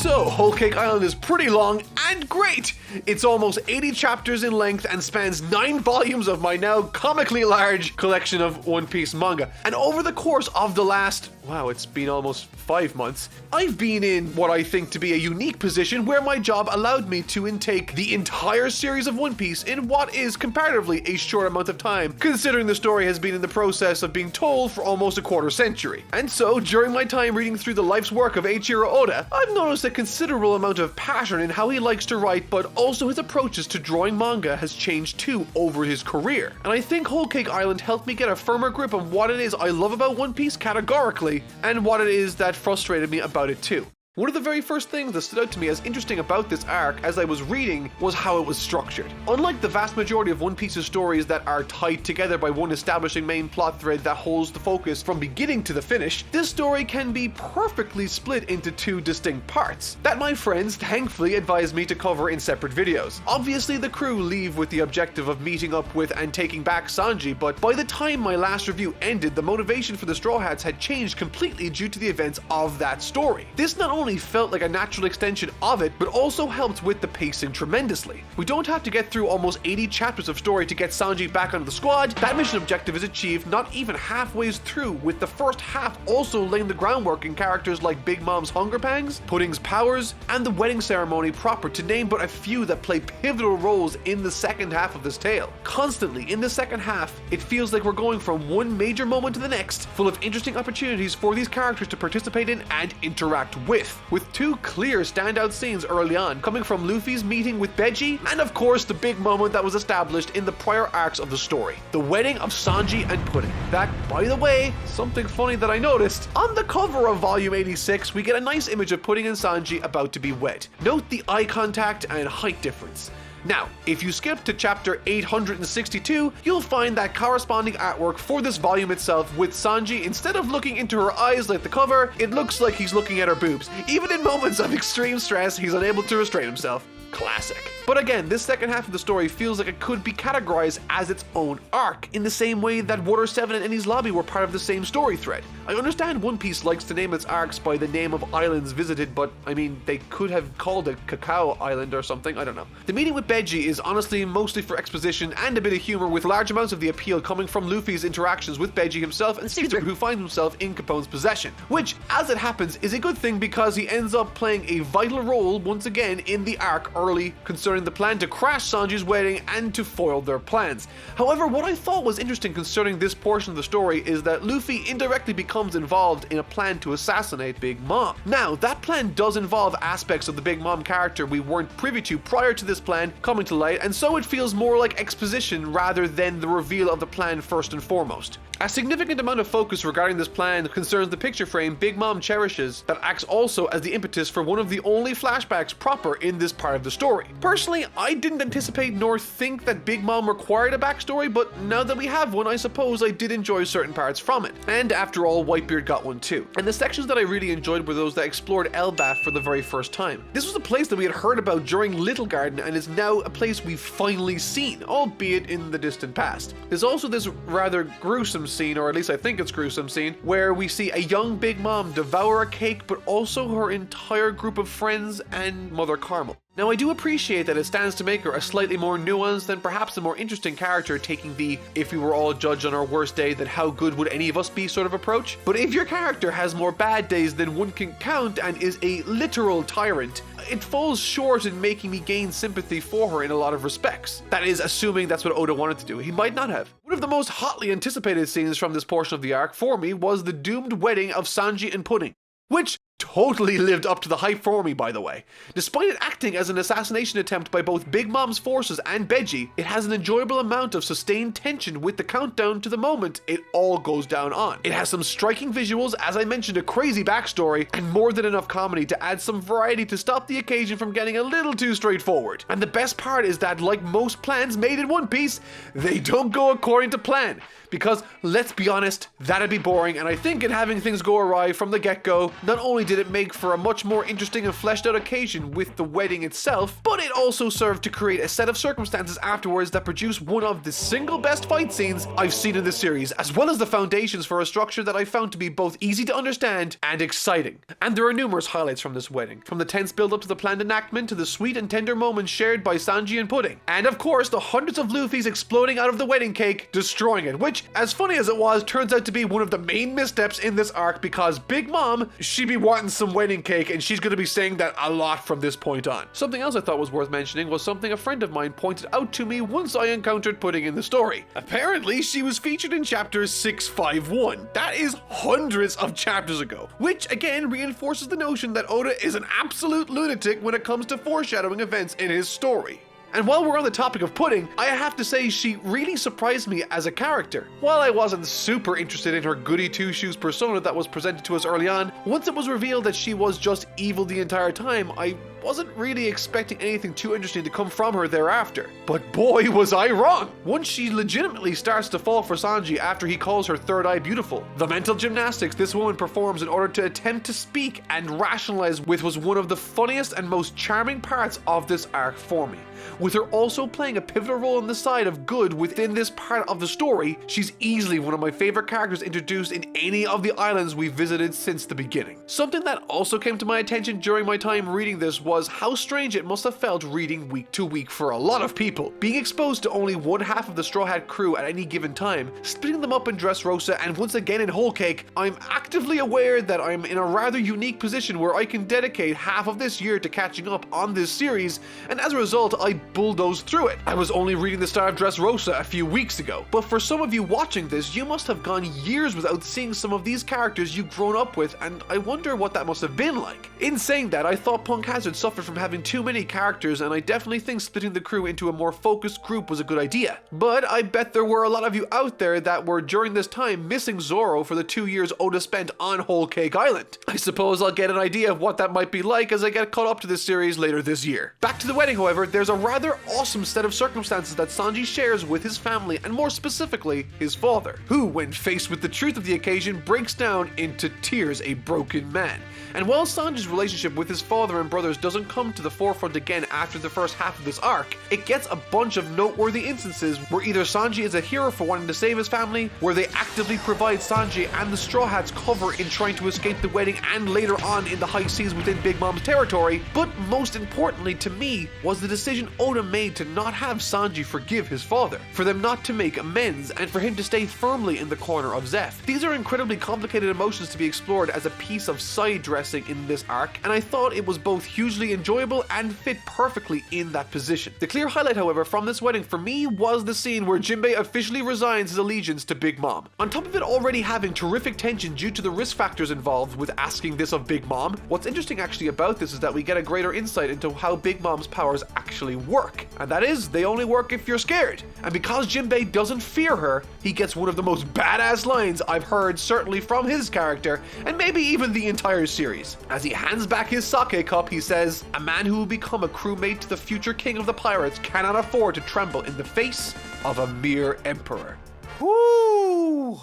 So, Whole Cake Island is pretty long and great! It's almost 80 chapters in length and spans 9 volumes of my now comically large collection of One Piece manga. And over the course of the last, wow, it's been almost 5 months, I've been in what I think to be a unique position where my job allowed me to intake the entire series of One Piece in what is comparatively a short amount of time, considering the story has been in the process of being told for almost a quarter century. And so, during my time reading through the life's work of Eiichiro Oda, I've noticed a considerable amount of passion in how he likes to write, but also his approaches to drawing manga has changed too over his career. And I think Whole Cake Island helped me get a firmer grip on what it is I love about One Piece categorically, and what it is that frustrated me about it too. One of the very first things that stood out to me as interesting about this arc as I was reading was how it was structured. Unlike the vast majority of One Piece's stories that are tied together by one establishing main plot thread that holds the focus from beginning to the finish, this story can be perfectly split into 2 distinct parts that my friends thankfully advised me to cover in separate videos. Obviously, the crew leave with the objective of meeting up with and taking back Sanji, but by the time my last review ended, the motivation for the Straw Hats had changed completely due to the events of that story. This not only felt like a natural extension of it, but also helped with the pacing tremendously. We don't have to get through almost 80 chapters of story to get Sanji back onto the squad. That mission objective is achieved not even halfway through, with the first half also laying the groundwork in characters like Big Mom's hunger pangs, Pudding's powers, and the wedding ceremony proper, to name but a few that play pivotal roles in the second half of this tale. Constantly, in the second half, it feels like we're going from one major moment to the next, full of interesting opportunities for these characters to participate in and interact with 2 clear standout scenes early on, coming from Luffy's meeting with Beji, and of course the big moment that was established in the prior arcs of the story, the wedding of Sanji and Pudding. That, by the way, something funny that I noticed, on the cover of volume 86, we get a nice image of Pudding and Sanji about to be wed. Note the eye contact and height difference. Now, if you skip to chapter 862, you'll find that corresponding artwork for this volume itself, with Sanji, instead of looking into her eyes like the cover, it looks like he's looking at her boobs. Even in moments of extreme stress, he's unable to restrain himself. Classic. But again, this second half of the story feels like it could be categorized as its own arc, in the same way that Water 7 and Enies Lobby were part of the same story thread. I understand One Piece likes to name its arcs by the name of islands visited, but I mean, they could have called it Cacao Island or something, I don't know. The meeting with Beji is honestly mostly for exposition and a bit of humor, with large amounts of the appeal coming from Luffy's interactions with Beji himself and Caesar, who finds himself in Capone's possession, which, as it happens, is a good thing because he ends up playing a vital role once again in the arc early, concerning the plan to crash Sanji's wedding and to foil their plans. However, what I thought was interesting concerning this portion of the story is that Luffy indirectly becomes involved in a plan to assassinate Big Mom. Now, that plan does involve aspects of the Big Mom character we weren't privy to prior to this plan coming to light, and so it feels more like exposition rather than the reveal of the plan first and foremost. A significant amount of focus regarding this plan concerns the picture frame Big Mom cherishes that acts also as the impetus for one of the only flashbacks proper in this part of the story. Personally, Personally, I didn't anticipate nor think that Big Mom required a backstory, but now that we have one, I suppose I did enjoy certain parts from it. And after all, Whitebeard got one too. And the sections that I really enjoyed were those that explored Elbaf for the very first time. This was a place that we had heard about during Little Garden and is now a place we've finally seen, albeit in the distant past. There's also this rather gruesome scene, or at least I think it's gruesome scene, where we see a young Big Mom devour a cake, but also her entire group of friends and Mother Carmel. Now, I do appreciate that it stands to make her a slightly more nuanced and perhaps a more interesting character, taking the if we were all judged on our worst day, then how good would any of us be sort of approach. But if your character has more bad days than one can count and is a literal tyrant, it falls short in making me gain sympathy for her in a lot of respects. That is, assuming that's what Oda wanted to do. He might not have. One of the most hotly anticipated scenes from this portion of the arc for me was the doomed wedding of Sanji and Pudding, which totally lived up to the hype for me, by the way. Despite it acting as an assassination attempt by both Big Mom's forces and Beji, it has an enjoyable amount of sustained tension with the countdown to the moment it all goes down on. It has some striking visuals, as I mentioned, a crazy backstory, and more than enough comedy to add some variety to stop the occasion from getting a little too straightforward. And the best part is that, like most plans made in One Piece, they don't go according to plan. Because, let's be honest, that'd be boring, and I think in having things go awry from the get-go, not only did it make for a much more interesting and fleshed out occasion with the wedding itself, but it also served to create a set of circumstances afterwards that produce one of the single best fight scenes I've seen in this series, as well as the foundations for a structure that I found to be both easy to understand and exciting. And there are numerous highlights from this wedding, from the tense build-up to the planned enactment to the sweet and tender moments shared by Sanji and Pudding. And of course, the hundreds of Luffys exploding out of the wedding cake, destroying it, which, as funny as it was, turns out to be one of the main missteps in this arc, because Big Mom, she be wanting some wedding cake, and she's going to be saying that a lot from this point on. Something else I thought was worth mentioning was something a friend of mine pointed out to me once I encountered Pudding in the story. Apparently, she was featured in chapter 651. That is hundreds of chapters ago, which again reinforces the notion that Oda is an absolute lunatic when it comes to foreshadowing events in his story. And while we're on the topic of Pudding, I have to say she really surprised me as a character. While I wasn't super interested in her goody two-shoes persona that was presented to us early on, once it was revealed that she was just evil the entire time, I wasn't really expecting anything too interesting to come from her thereafter. But boy, was I wrong! Once she legitimately starts to fall for Sanji after he calls her third eye beautiful, the mental gymnastics this woman performs in order to attempt to speak and rationalize with was one of the funniest and most charming parts of this arc for me. With her also playing a pivotal role on the side of good within this part of the story, she's easily one of my favorite characters introduced in any of the islands we've visited since the beginning. Something that also came to my attention during my time reading this was how strange it must have felt reading week to week for a lot of people. Being exposed to only one half of the Straw Hat crew at any given time, splitting them up in Dressrosa and once again in Whole Cake, I'm actively aware that I'm in a rather unique position where I can dedicate half of this year to catching up on this series, and as a result, I bulldoze through it. I was only reading the start of Dressrosa a few weeks ago, but for some of you watching this, you must have gone years without seeing some of these characters you've grown up with, and I wonder what that must have been like. In saying that, I thought Punk Hazard suffered from having too many characters, and I definitely think splitting the crew into a more focused group was a good idea. But I bet there were a lot of you out there that were during this time missing Zoro for the 2 years Oda spent on Whole Cake Island. I suppose I'll get an idea of what that might be like as I get caught up to this series later this year. Back to the wedding, however, there's a rather awesome set of circumstances that Sanji shares with his family, and more specifically, his father, who, when faced with the truth of the occasion, breaks down into tears, a broken man. And while Sanji's relationship with his father and brothers doesn't come to the forefront again after the first half of this arc, it gets a bunch of noteworthy instances where either Sanji is a hero for wanting to save his family, where they actively provide Sanji and the Straw Hats cover in trying to escape the wedding, and later on in the high seas within Big Mom's territory, but most importantly to me was the decision Oda made to not have Sanji forgive his father, for them not to make amends, and for him to stay firmly in the corner of Zeph. These are incredibly complicated emotions to be explored as a piece of side dressing in this arc, and I thought it was both hugely enjoyable and fit perfectly in that position. The clear highlight, however, from this wedding for me was the scene where Jinbei officially resigns his allegiance to Big Mom. On top of it already having terrific tension due to the risk factors involved with asking this of Big Mom, what's interesting actually about this is that we get a greater insight into how Big Mom's powers actually work, and that is, they only work if you're scared. And because Jinbei doesn't fear her, he gets one of the most badass lines I've heard, certainly from his character, and maybe even the entire series. As he hands back his sake cup, he says, says, "A man who will become a crewmate to the future king of the pirates cannot afford to tremble in the face of a mere emperor." Woo!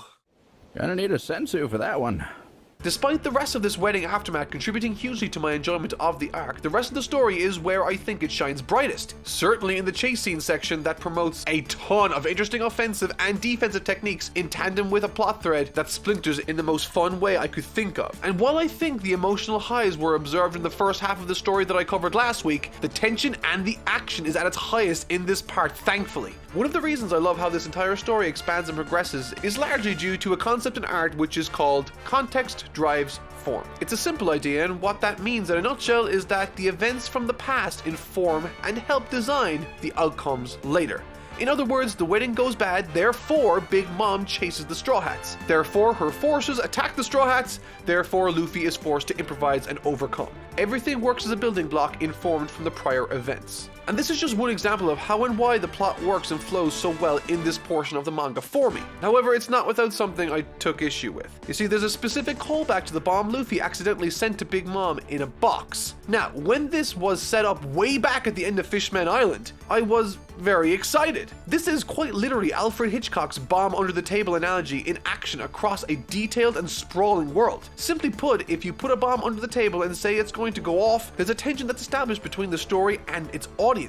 Gonna need a sensu for that one. Despite the rest of this wedding aftermath contributing hugely to my enjoyment of the arc, the rest of the story is where I think it shines brightest. Certainly in the chase scene section that promotes a ton of interesting offensive and defensive techniques in tandem with a plot thread that splinters in the most fun way I could think of. And while I think the emotional highs were observed in the first half of the story that I covered last week, the tension and the action is at its highest in this part, thankfully. One of the reasons I love how this entire story expands and progresses is largely due to a concept in art which is called context drives form. It's a simple idea, and what that means in a nutshell is that the events from the past inform and help design the outcomes later. In other words, the wedding goes bad, therefore Big Mom chases the Straw Hats. Therefore her forces attack the Straw Hats, therefore Luffy is forced to improvise and overcome. Everything works as a building block informed from the prior events. And this is just one example of how and why the plot works and flows so well in this portion of the manga for me. However, it's not without something I took issue with. You see, there's a specific callback to the bomb Luffy accidentally sent to Big Mom in a box. Now, when this was set up way back at the end of Fishman Island, I was very excited. This is quite literally Alfred Hitchcock's bomb under the table analogy in action across a detailed and sprawling world. Simply put, if you put a bomb under the table and say it's going to go off, there's a tension that's established between the story and its audience.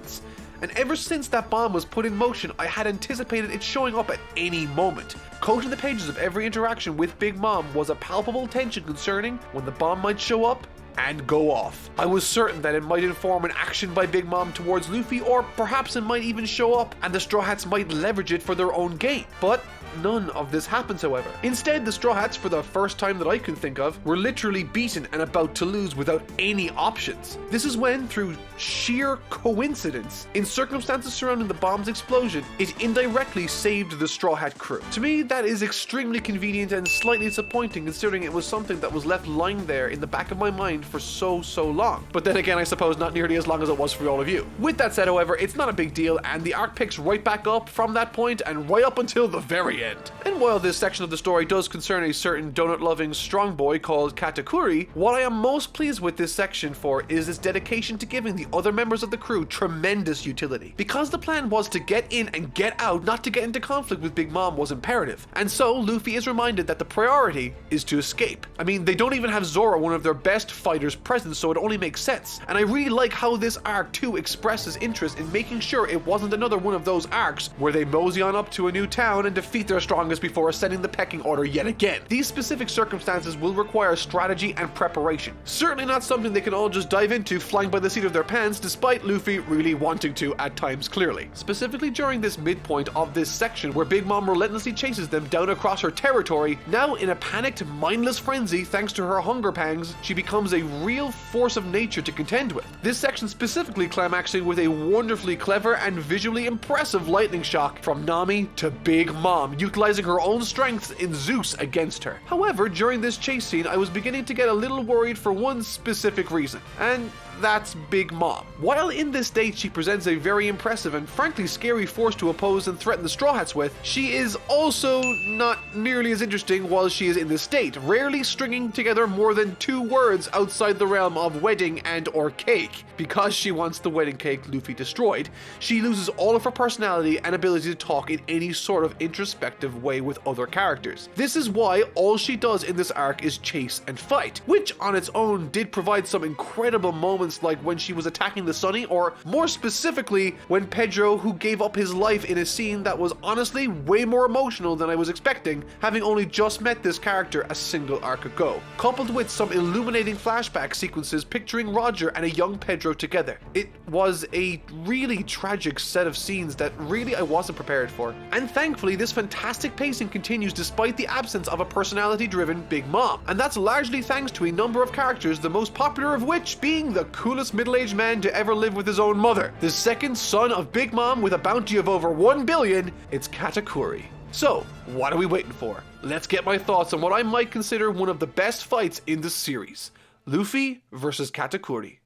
And ever since that bomb was put in motion, I had anticipated it showing up at any moment. Coating the pages of every interaction with Big Mom was a palpable tension concerning when the bomb might show up and go off. I was certain that it might inform an action by Big Mom towards Luffy, or perhaps it might even show up and the Straw Hats might leverage it for their own gain. But none of this happens, however. Instead, the Straw Hats, for the first time that I can think of, were literally beaten and about to lose without any options. This is when, through sheer coincidence, in circumstances surrounding the bomb's explosion, it indirectly saved the Straw Hat crew. To me, that is extremely convenient and slightly disappointing, considering it was something that was left lying there in the back of my mind for so long. But then again, I suppose not nearly as long as it was for all of you. With that said, however, it's not a big deal, and the arc picks right back up from that point and right up until the very end. And while this section of the story does concern a certain donut-loving strong boy called Katakuri, what I am most pleased with this section for is its dedication to giving the other members of the crew tremendous utility. Because the plan was to get in and get out, not to get into conflict with Big Mom, was imperative. And so Luffy is reminded that the priority is to escape. I mean, they don't even have Zoro, one of their best fighters, present, so it only makes sense. And I really like how this arc too expresses interest in making sure it wasn't another one of those arcs where they mosey on up to a new town and defeat their strongest before ascending the pecking order yet again. These specific circumstances will require strategy and preparation. Certainly not something they can all just dive into flying by the seat of their pants, despite Luffy really wanting to at times, clearly. Specifically during this midpoint of this section where Big Mom relentlessly chases them down across her territory, now in a panicked, mindless frenzy thanks to her hunger pangs, she becomes a real force of nature to contend with. This section specifically climaxing with a wonderfully clever and visually impressive lightning shock from Nami to Big Mom, utilizing her own strength in Zeus against her. However, during this chase scene, I was beginning to get a little worried for one specific reason, and that's Big Mom. While in this state she presents a very impressive and frankly scary force to oppose and threaten the Straw Hats with, she is also not nearly as interesting while she is in this state, rarely stringing together more than 2 words outside the realm of wedding and or cake. Because she wants the wedding cake Luffy destroyed, she loses all of her personality and ability to talk in any sort of introspective way with other characters. This is why all she does in this arc is chase and fight, which on its own did provide some incredible moments like when she was attacking the Sunny, or more specifically when Pedro, who gave up his life in a scene that was honestly way more emotional than I was expecting, having only just met this character a single arc ago, coupled with some illuminating flashback sequences picturing Roger and a young Pedro together. It was a really tragic set of scenes that really I wasn't prepared for, and thankfully this fantastic pacing continues despite the absence of a personality-driven Big Mom, and that's largely thanks to a number of characters, the most popular of which being the coolest middle-aged man to ever live with his own mother, the second son of Big Mom with a bounty of over 1 billion, it's Katakuri. So, what are we waiting for? Let's get my thoughts on what I might consider one of the best fights in the series. Luffy versus Katakuri.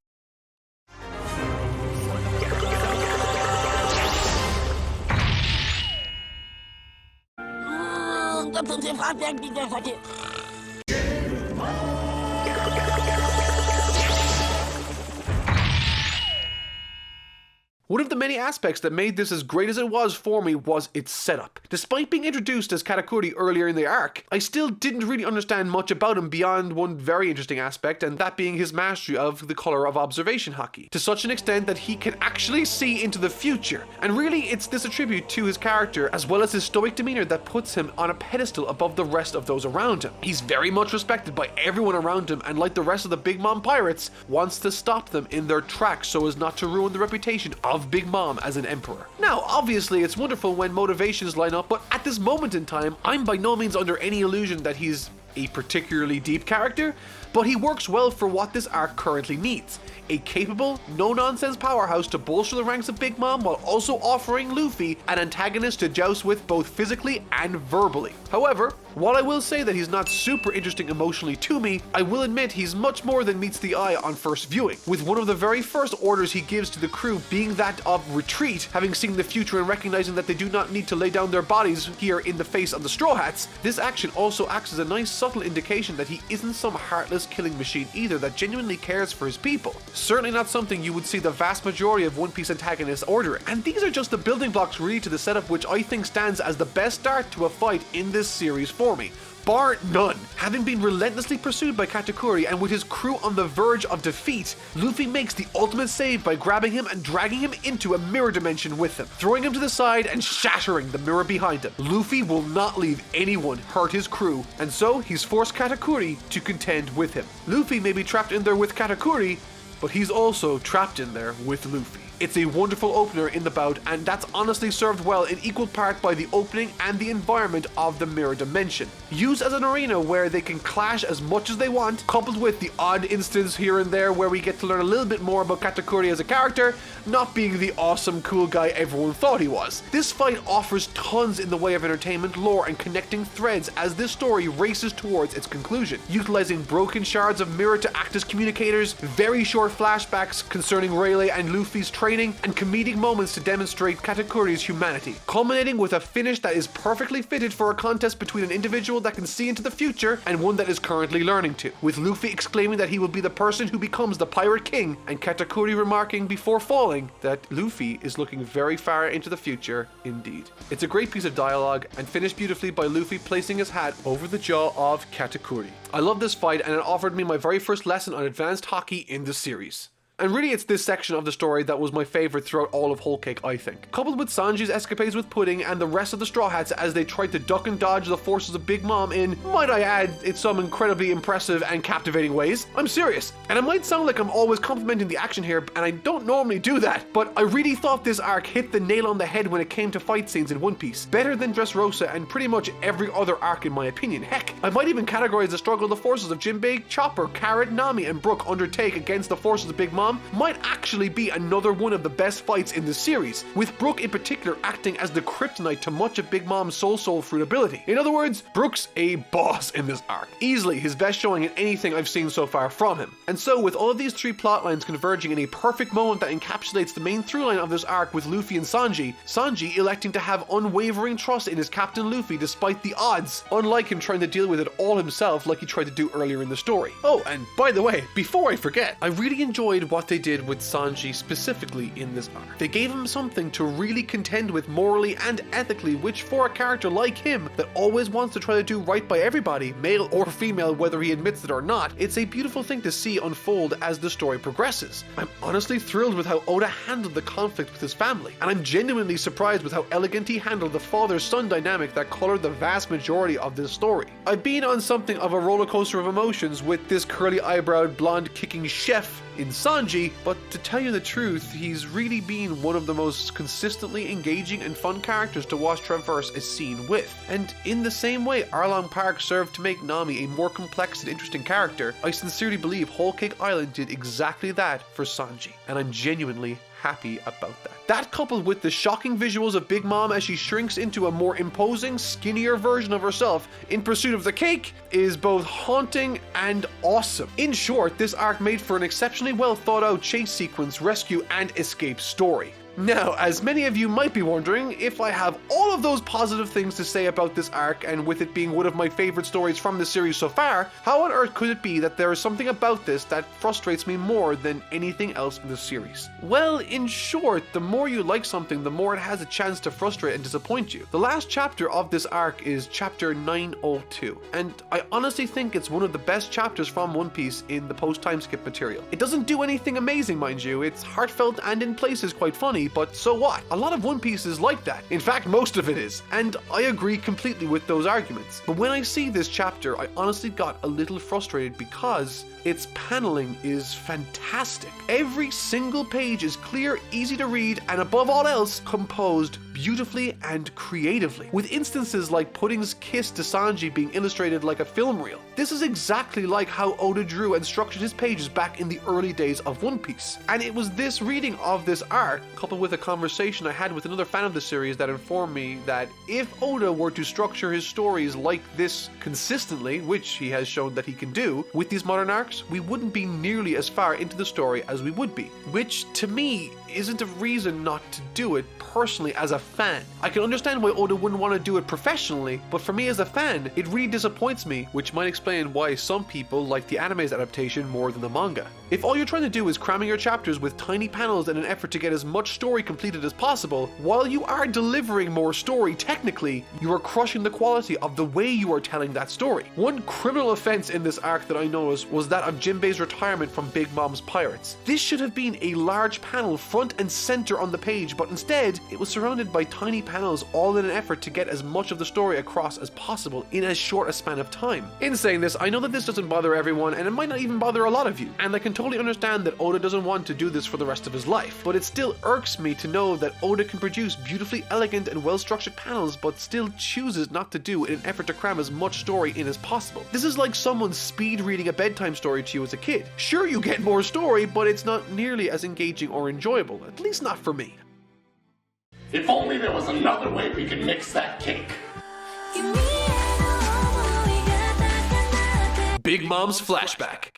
One of the many aspects that made this as great as it was for me was its setup. Despite being introduced as Katakuri earlier in the arc, I still didn't really understand much about him beyond one very interesting aspect, and that being his mastery of the color of observation haki, to such an extent that he can actually see into the future. And really, it's this attribute to his character, as well as his stoic demeanor, that puts him on a pedestal above the rest of those around him. He's very much respected by everyone around him, and like the rest of the Big Mom pirates, wants to stop them in their tracks so as not to ruin the reputation of Big Mom as an emperor. Now, obviously, it's wonderful when motivations line up, but at this moment in time, I'm by no means under any illusion that he's a particularly deep character, but he works well for what this arc currently needs. A capable, no-nonsense powerhouse to bolster the ranks of Big Mom while also offering Luffy an antagonist to joust with both physically and verbally. However, while I will say that he's not super interesting emotionally to me, I will admit he's much more than meets the eye on first viewing, with one of the very first orders he gives to the crew being that of retreat, having seen the future and recognizing that they do not need to lay down their bodies here in the face of the Straw Hats. This action also acts as a nice subtle indication that he isn't some heartless killing machine either that genuinely cares for his people. Certainly not something you would see the vast majority of One Piece antagonists ordering. And these are just the building blocks really to the setup which I think stands as the best start to a fight in this series for me. Bar none. Having been relentlessly pursued by Katakuri and with his crew on the verge of defeat, Luffy makes the ultimate save by grabbing him and dragging him into a mirror dimension with him, throwing him to the side and shattering the mirror behind him. Luffy will not leave anyone hurt his crew, and so he's forced Katakuri to contend with him. Luffy may be trapped in there with Katakuri, but he's also trapped in there with Luffy. It's a wonderful opener in the bout, and that's honestly served well in equal part by the opening and the environment of the mirror dimension. Used as an arena where they can clash as much as they want, coupled with the odd instance here and there where we get to learn a little bit more about Katakuri as a character, not being the awesome cool guy everyone thought he was. This fight offers tons in the way of entertainment, lore, and connecting threads as this story races towards its conclusion, utilizing broken shards of mirror to act as communicators, very short flashbacks concerning Rayleigh and Luffy's training, and comedic moments to demonstrate Katakuri's humanity, culminating with a finish that is perfectly fitted for a contest between an individual that can see into the future and one that is currently learning to, with Luffy exclaiming that he will be the person who becomes the Pirate King, and Katakuri remarking before falling that Luffy is looking very far into the future indeed. It's a great piece of dialogue and finished beautifully by Luffy placing his hat over the jaw of Katakuri. I love this fight, and it offered me my very first lesson on advanced haki in the series. And really, it's this section of the story that was my favorite throughout all of Whole Cake, I think. Coupled with Sanji's escapades with Pudding and the rest of the Straw Hats as they tried to duck and dodge the forces of Big Mom in, might I add, it's some incredibly impressive and captivating ways. I'm serious. And it might sound like I'm always complimenting the action here, and I don't normally do that, but I really thought this arc hit the nail on the head when it came to fight scenes in One Piece. Better than Dressrosa and pretty much every other arc in my opinion. Heck, I might even categorize the struggle the forces of Jinbei, Chopper, Carrot, Nami, and Brook undertake against the forces of Big Mom might actually be another one of the best fights in the series, with Brook in particular acting as the kryptonite to much of Big Mom's soul fruit ability. In other words, Brook's a boss in this arc. Easily his best showing in anything I've seen so far from him. And so with all of these three plot lines converging in a perfect moment that encapsulates the main through line of this arc with Luffy and Sanji electing to have unwavering trust in his Captain Luffy despite the odds, unlike him trying to deal with it all himself like he tried to do earlier in the story. Oh, and by the way, before I forget, I really enjoyed what they did with Sanji specifically in this arc. They gave him something to really contend with morally and ethically, which for a character like him that always wants to try to do right by everybody, male or female, whether he admits it or not, it's a beautiful thing to see unfold as the story progresses. I'm honestly thrilled with how Oda handled the conflict with his family, and I'm genuinely surprised with how elegant he handled the father-son dynamic that colored the vast majority of this story. I've been on something of a roller coaster of emotions with this curly-eyebrowed, blonde-kicking chef in Sanji, but to tell you the truth, he's really been one of the most consistently engaging and fun characters to watch traverse a scene with. And in the same way Arlong Park served to make Nami a more complex and interesting character, I sincerely believe Whole Cake Island did exactly that for Sanji, and I'm genuinely happy about that. That coupled with the shocking visuals of Big Mom as she shrinks into a more imposing, skinnier version of herself in pursuit of the cake is both haunting and awesome. In short, this arc made for an exceptionally well thought out chase sequence, rescue, and escape story. Now, as many of you might be wondering, if I have all of those positive things to say about this arc, and with it being one of my favorite stories from the series so far, how on earth could it be that there is something about this that frustrates me more than anything else in the series? Well, in short, the more you like something, the more it has a chance to frustrate and disappoint you. The last chapter of this arc is chapter 902, and I honestly think it's one of the best chapters from One Piece in the post-time skip material. It doesn't do anything amazing, mind you, it's heartfelt and in places quite funny, but so what? A lot of One Piece is like that. In fact, most of it is, and I agree completely with those arguments. But when I see this chapter, I honestly got a little frustrated because its paneling is fantastic. Every single page is clear, easy to read, and above all else, composed beautifully and creatively, with instances like Pudding's kiss to Sanji being illustrated like a film reel. This is exactly like how Oda drew and structured his pages back in the early days of One Piece. And it was this reading of this arc, coupled with a conversation I had with another fan of the series, that informed me that if Oda were to structure his stories like this consistently, which he has shown that he can do, with these modern arcs, we wouldn't be nearly as far into the story as we would be. Which, to me, isn't a reason not to do it personally as a fan. I can understand why Oda wouldn't want to do it professionally, but for me as a fan, it really disappoints me, which might explain why some people like the anime's adaptation more than the manga. If all you're trying to do is cramming your chapters with tiny panels in an effort to get as much story completed as possible, while you are delivering more story technically, you are crushing the quality of the way you are telling that story. One criminal offense in this arc that I noticed was that of Jinbei's retirement from Big Mom's pirates. This should have been a large panel front and center on the page, but instead it was surrounded by tiny panels, all in an effort to get as much of the story across as possible in as short a span of time. In saying this, I know that this doesn't bother everyone, and it might not even bother a lot of you, and I can totally understand that Oda doesn't want to do this for the rest of his life, but it still irks me to know that Oda can produce beautifully elegant and well-structured panels but still chooses not to do in an effort to cram as much story in as possible. This is like someone speed reading a bedtime story to you as a kid. Sure, you get more story, but it's not nearly as engaging or enjoyable, at least not for me. If only there was another way we could mix that cake. Big Mom's flashback.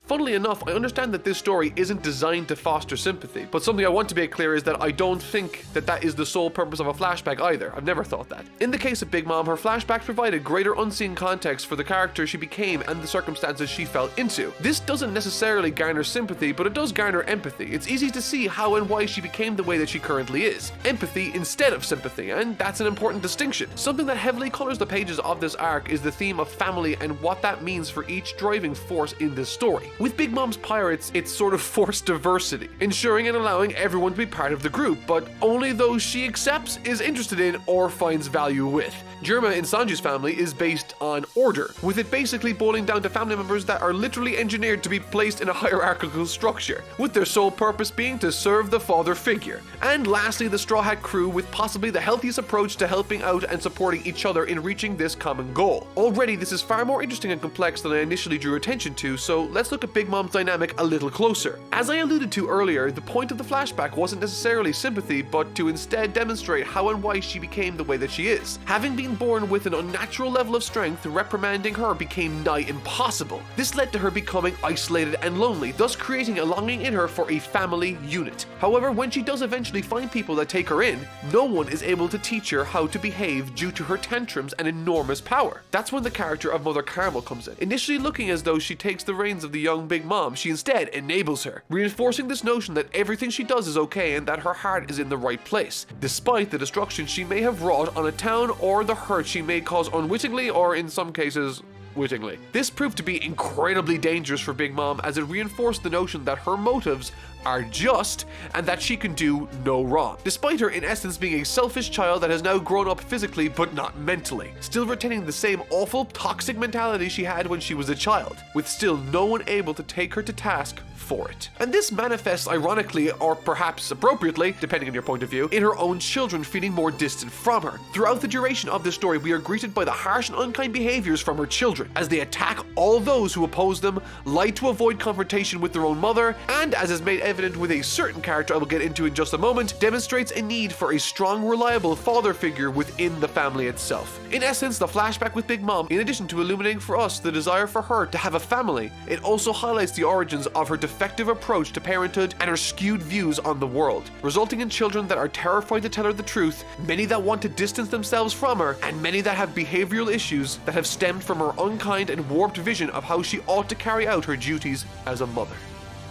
Funnily enough, I understand that this story isn't designed to foster sympathy, but something I want to make clear is that I don't think that that is the sole purpose of a flashback either. I've never thought that. In the case of Big Mom, her flashbacks provided greater unseen context for the character she became and the circumstances she fell into. This doesn't necessarily garner sympathy, but it does garner empathy. It's easy to see how and why she became the way that she currently is. Empathy instead of sympathy, and that's an important distinction. Something that heavily colors the pages of this arc is the theme of family and what that means for each driving force in this story. With Big Mom's pirates, it's sort of forced diversity, ensuring and allowing everyone to be part of the group, but only those she accepts, is interested in, or finds value with. Germa in Sanji's family is based on order, with it basically boiling down to family members that are literally engineered to be placed in a hierarchical structure, with their sole purpose being to serve the father figure. And lastly, the Straw Hat crew, with possibly the healthiest approach to helping out and supporting each other in reaching this common goal. Already, this is far more interesting and complex than I initially drew attention to, so let's look at Big Mom's dynamic a little closer. As I alluded to earlier, the point of the flashback wasn't necessarily sympathy, but to instead demonstrate how and why she became the way that she is. Having been born with an unnatural level of strength, reprimanding her became nigh impossible. This led to her becoming isolated and lonely, thus creating a longing in her for a family unit. However, when she does eventually find people that take her in, no one is able to teach her how to behave due to her tantrums and enormous power. That's when the character of Mother Carmel comes in. Initially looking as though she takes the reins of the young Big Mom, she instead enables her, reinforcing this notion that everything she does is okay and that her heart is in the right place, despite the destruction she may have wrought on a town or the hurt she may cause unwittingly, or in some cases, wittingly. This proved to be incredibly dangerous for Big Mom, as it reinforced the notion that her motives are just and that she can do no wrong, despite her in essence being a selfish child that has now grown up physically but not mentally, still retaining the same awful toxic mentality she had when she was a child, with still no one able to take her to task for it. And this manifests ironically, or perhaps appropriately, depending on your point of view, in her own children feeling more distant from her. Throughout the duration of this story, we are greeted by the harsh and unkind behaviors from her children, as they attack all those who oppose them, lie to avoid confrontation with their own mother, and as is made evident with a certain character I will get into in just a moment, demonstrates a need for a strong, reliable father figure within the family itself. In essence, the flashback with Big Mom, in addition to illuminating for us the desire for her to have a family, it also highlights the origins of her defective approach to parenthood and her skewed views on the world, resulting in children that are terrified to tell her the truth, many that want to distance themselves from her, and many that have behavioral issues that have stemmed from her unkind and warped vision of how she ought to carry out her duties as a mother.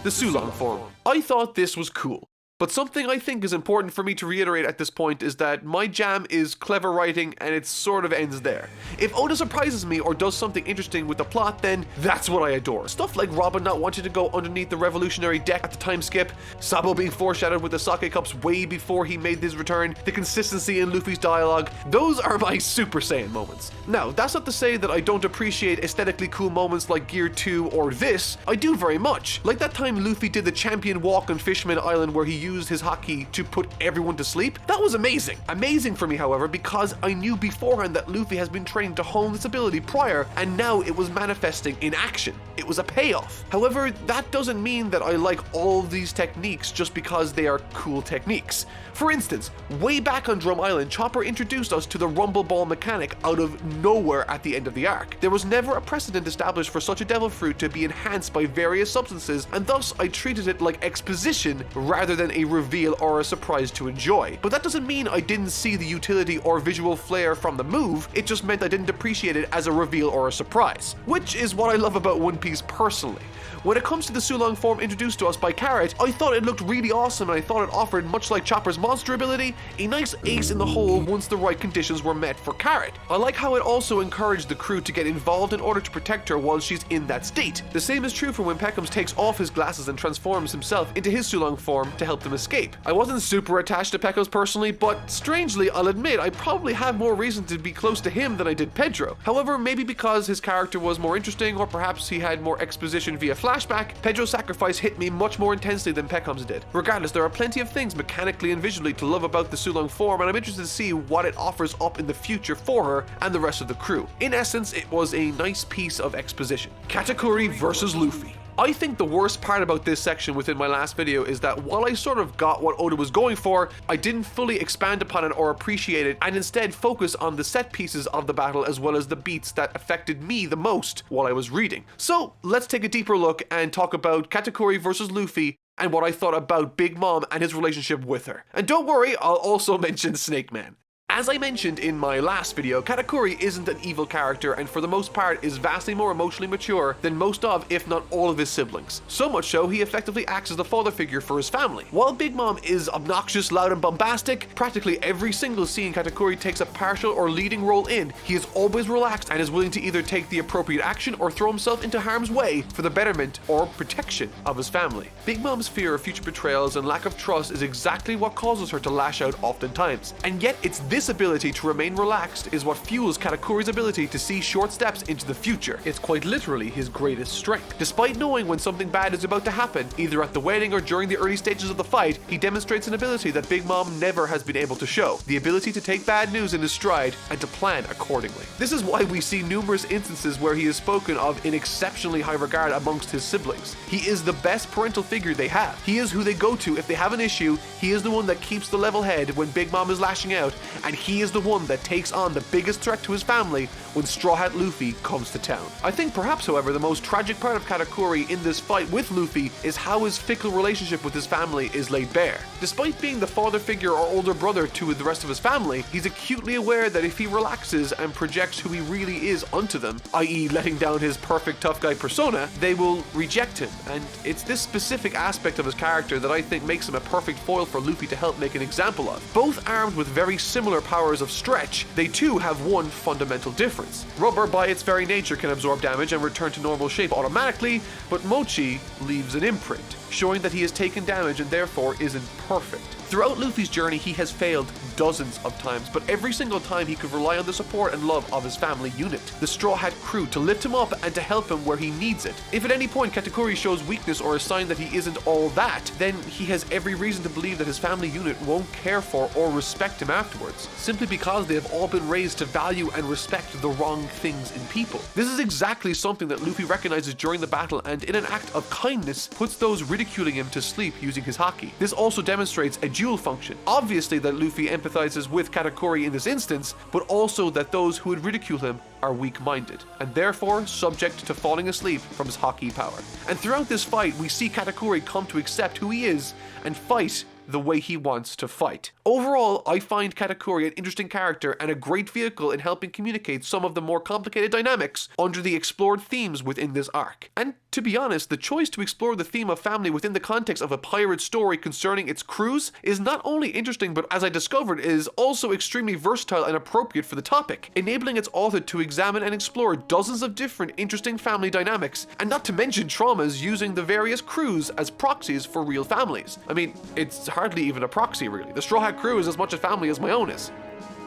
The Sulong form. I thought this was cool. But something I think is important for me to reiterate at this point is that my jam is clever writing and it sort of ends there. If Oda surprises me or does something interesting with the plot, then that's what I adore. Stuff like Robin not wanting to go underneath the revolutionary deck at the time skip, Sabo being foreshadowed with the sake cups way before he made his return, the consistency in Luffy's dialogue, those are my Super Saiyan moments. Now, that's not to say that I don't appreciate aesthetically cool moments like Gear 2 or this. I do very much. Like that time Luffy did the champion walk on Fishman Island where he used his haki to put everyone to sleep. That was amazing. Amazing for me, however, because I knew beforehand that Luffy has been trained to hone this ability prior, and now it was manifesting in action. It was a payoff. However, that doesn't mean that I like all of these techniques just because they are cool techniques. For instance, way back on Drum Island, Chopper introduced us to the Rumble Ball mechanic out of nowhere at the end of the arc. There was never a precedent established for such a devil fruit to be enhanced by various substances, and thus I treated it like exposition rather than a reveal or a surprise to enjoy. But that doesn't mean I didn't see the utility or visual flair from the move, it just meant I didn't appreciate it as a reveal or a surprise. Which is what I love about One Piece personally. When it comes to the Sulong form introduced to us by Carrot, I thought it looked really awesome and I thought it offered, much like Chopper's monster ability, a nice ace in the hole once the right conditions were met for Carrot. I like how it also encouraged the crew to get involved in order to protect her while she's in that state. The same is true for when Peckhams takes off his glasses and transforms himself into his Sulong form to help them escape. I wasn't super attached to Peckhams personally, but strangely, I'll admit, I probably have more reason to be close to him than I did Pedro. However, maybe because his character was more interesting or perhaps he had more exposition via flashback, Pedro's sacrifice hit me much more intensely than Peckhams did. Regardless, there are plenty of things mechanically and visually to love about the Sulong form, and I'm interested to see what it offers up in the future for her and the rest of the crew. In essence, it was a nice piece of exposition. Katakuri versus Luffy. I think the worst part about this section within my last video is that while I sort of got what Oda was going for, I didn't fully expand upon it or appreciate it, and instead focus on the set pieces of the battle as well as the beats that affected me the most while I was reading. So let's take a deeper look and talk about Katakuri versus Luffy and what I thought about Big Mom and his relationship with her. And don't worry, I'll also mention Snake Man. As I mentioned in my last video, Katakuri isn't an evil character and for the most part is vastly more emotionally mature than most of, if not all of his siblings. So much so, he effectively acts as the father figure for his family. While Big Mom is obnoxious, loud and bombastic, practically every single scene Katakuri takes a partial or leading role in, he is always relaxed and is willing to either take the appropriate action or throw himself into harm's way for the betterment or protection of his family. Big Mom's fear of future betrayals and lack of trust is exactly what causes her to lash out oftentimes. And yet it's this ability to remain relaxed is what fuels Katakuri's ability to see short steps into the future. It's quite literally his greatest strength. Despite knowing when something bad is about to happen, either at the wedding or during the early stages of the fight, he demonstrates an ability that Big Mom never has been able to show. The ability to take bad news in his stride and to plan accordingly. This is why we see numerous instances where he is spoken of in exceptionally high regard amongst his siblings. He is the best parental figure they have. He is who they go to if they have an issue. He is the one that keeps the level head when Big Mom is lashing out, and he is the one that takes on the biggest threat to his family when Straw Hat Luffy comes to town. I think perhaps, however, the most tragic part of Katakuri in this fight with Luffy is how his fickle relationship with his family is laid bare. Despite being the father figure or older brother to the rest of his family, he's acutely aware that if he relaxes and projects who he really is onto them, i.e. letting down his perfect tough guy persona, they will reject him. And it's this specific aspect of his character that I think makes him a perfect foil for Luffy to help make an example of. Both armed with very similar powers of stretch, they too have one fundamental difference. Rubber, by its very nature, can absorb damage and return to normal shape automatically, but Mochi leaves an imprint, showing that he has taken damage and therefore isn't perfect. Throughout Luffy's journey, he has failed dozens of times, but every single time he could rely on the support and love of his family unit, the Straw Hat crew, to lift him up and to help him where he needs it. If at any point Katakuri shows weakness or a sign that he isn't all that, then he has every reason to believe that his family unit won't care for or respect him afterwards, simply because they have all been raised to value and respect the wrong things in people. This is exactly something that Luffy recognizes during the battle and in an act of kindness puts those ridiculed ridiculing him to sleep using his haki. This also demonstrates a dual function. Obviously that Luffy empathizes with Katakuri in this instance, but also that those who would ridicule him are weak-minded, and therefore subject to falling asleep from his haki power. And throughout this fight, we see Katakuri come to accept who he is and fight the way he wants to fight. Overall, I find Katakuri an interesting character and a great vehicle in helping communicate some of the more complicated dynamics under the explored themes within this arc. And to be honest, the choice to explore the theme of family within the context of a pirate story concerning its crews is not only interesting, but as I discovered, is also extremely versatile and appropriate for the topic, enabling its author to examine and explore dozens of different interesting family dynamics, and not to mention traumas using the various crews as proxies for real families. I mean, it's hardly even a proxy really. The Straw Hat crew is as much a family as my own is.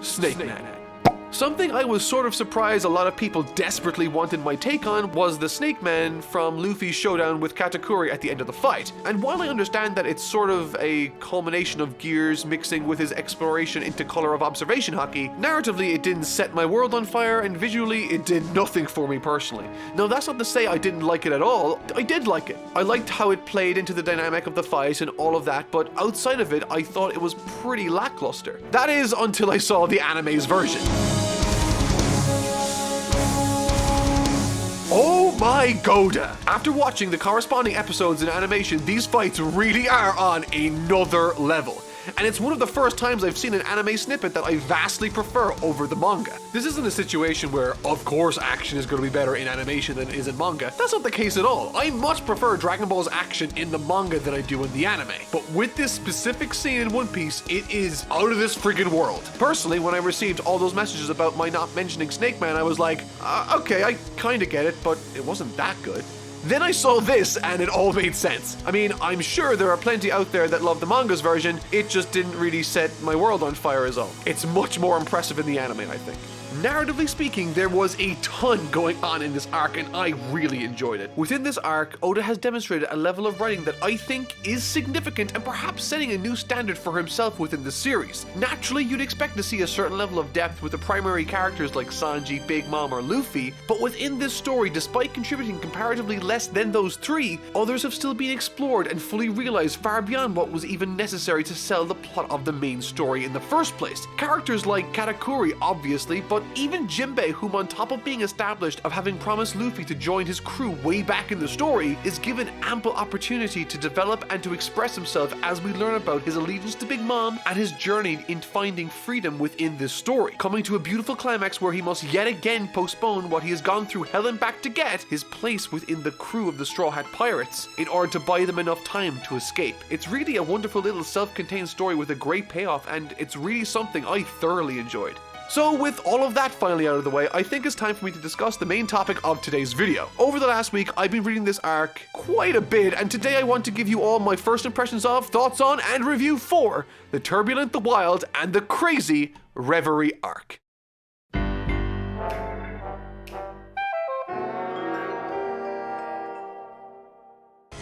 Snake Man. Something I was sort of surprised a lot of people desperately wanted my take on was the Snake Man from Luffy's showdown with Katakuri at the end of the fight. And while I understand that it's sort of a culmination of Gears mixing with his exploration into Color of Observation haki, narratively it didn't set my world on fire, and visually it did nothing for me personally. Now that's not to say I didn't like it at all. I did like it. I liked how it played into the dynamic of the fight and all of that, but outside of it I thought it was pretty lackluster. That is until I saw the anime's version. Oh my Goda! After watching the corresponding episodes in animation, these fights really are on another level. And it's one of the first times I've seen an anime snippet that I vastly prefer over the manga. This isn't a situation where, of course, action is going to be better in animation than it is in manga. That's not the case at all. I much prefer Dragon Ball's action in the manga than I do in the anime. But with this specific scene in One Piece, it is out of this freaking world. Personally, when I received all those messages about my not mentioning Snake Man, I was like, okay, I kinda get it, but it wasn't that good. Then I saw this and it all made sense. I mean, I'm sure there are plenty out there that love the manga's version, it just didn't really set my world on fire as all. It's much more impressive in the anime, I think. Narratively speaking, there was a ton going on in this arc and I really enjoyed it. Within this arc, Oda has demonstrated a level of writing that I think is significant and perhaps setting a new standard for himself within the series. Naturally, you'd expect to see a certain level of depth with the primary characters like Sanji, Big Mom, or Luffy, but within this story, despite contributing comparatively less than those three, others have still been explored and fully realized far beyond what was even necessary to sell the plot of the main story in the first place. Characters like Katakuri, obviously, but even Jinbei, whom on top of being established of having promised Luffy to join his crew way back in the story, is given ample opportunity to develop and to express himself as we learn about his allegiance to Big Mom and his journey in finding freedom within this story, coming to a beautiful climax where he must yet again postpone what he has gone through hell and back to get, his place within the crew of the Straw Hat Pirates, in order to buy them enough time to escape. It's really a wonderful little self-contained story with a great payoff, and it's really something I thoroughly enjoyed. So with all of that finally out of the way, I think it's time for me to discuss the main topic of today's video. Over the last week, I've been reading this arc quite a bit, and today I want to give you all my first impressions of, thoughts on, and review for the turbulent, the wild, and the crazy Reverie Arc.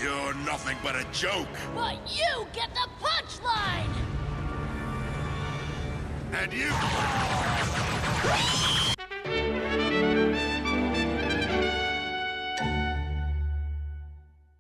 You're nothing but a joke. But you get the punchline! And you...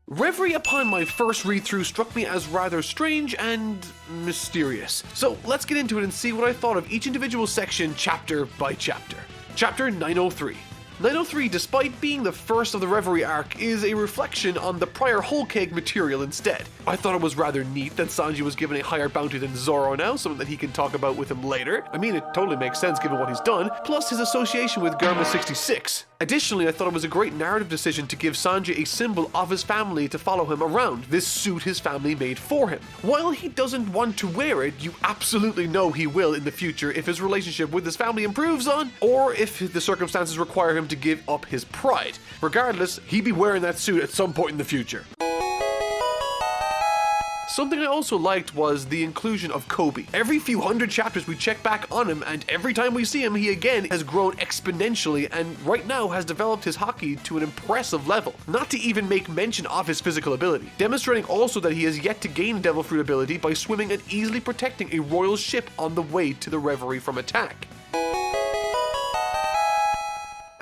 Reverie, upon my first read-through, struck me as rather strange and mysterious. So let's get into it and see what I thought of each individual section chapter by chapter. Chapter 903. 903, despite being the first of the Reverie Arc, is a reflection on the prior Whole Cake material instead. I thought it was rather neat that Sanji was given a higher bounty than Zoro now, something that he can talk about with him later. I mean, it totally makes sense given what he's done, plus his association with Germa 66. Additionally, I thought it was a great narrative decision to give Sanji a symbol of his family to follow him around, this suit his family made for him. While he doesn't want to wear it, you absolutely know he will in the future if his relationship with his family improves on, or if the circumstances require him to give up his pride. Regardless, he'd be wearing that suit at some point in the future. Something I also liked was the inclusion of Kobe. Every few hundred chapters we check back on him, and every time we see him, he again has grown exponentially and right now has developed his haki to an impressive level, not to even make mention of his physical ability, demonstrating also that he has yet to gain Devil Fruit ability by swimming and easily protecting a royal ship on the way to the Reverie from attack.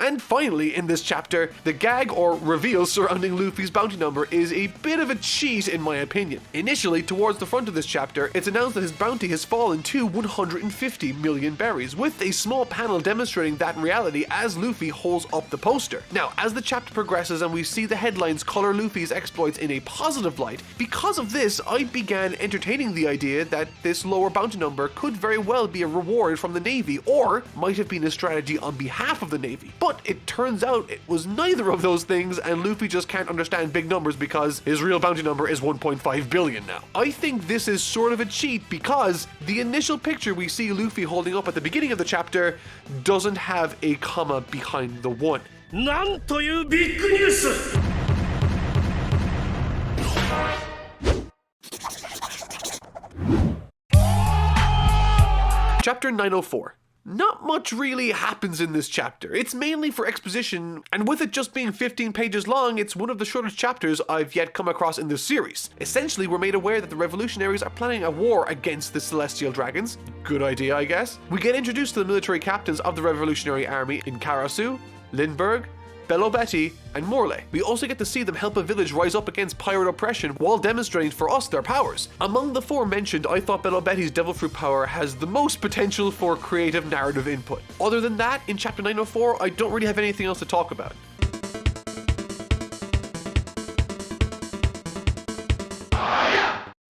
And finally, in this chapter, the gag or reveal surrounding Luffy's bounty number is a bit of a cheat in my opinion. Initially, towards the front of this chapter, it's announced that his bounty has fallen to 150 million berries, with a small panel demonstrating that in reality as Luffy holds up the poster. Now, as the chapter progresses and we see the headlines color Luffy's exploits in a positive light, because of this, I began entertaining the idea that this lower bounty number could very well be a reward from the Navy, or might have been a strategy on behalf of the Navy. But it turns out it was neither of those things, and Luffy just can't understand big numbers because his real bounty number is 1.5 billion now. I think this is sort of a cheat because the initial picture we see Luffy holding up at the beginning of the chapter doesn't have a comma behind the 1. Chapter 904. Not much really happens in this chapter. It's mainly for exposition, and with it just being 15 pages long, it's one of the shortest chapters I've yet come across in this series. Essentially, we're made aware that the revolutionaries are planning a war against the Celestial Dragons. Good idea, I guess. We get introduced to the military captains of the Revolutionary Army in Karasu, Lindbergh, Baratie, and Morley. We also get to see them help a village rise up against pirate oppression while demonstrating for us their powers. Among the 4 mentioned, I thought Barati's devil fruit power has the most potential for creative narrative input. Other than that, in chapter 904, I don't really have anything else to talk about.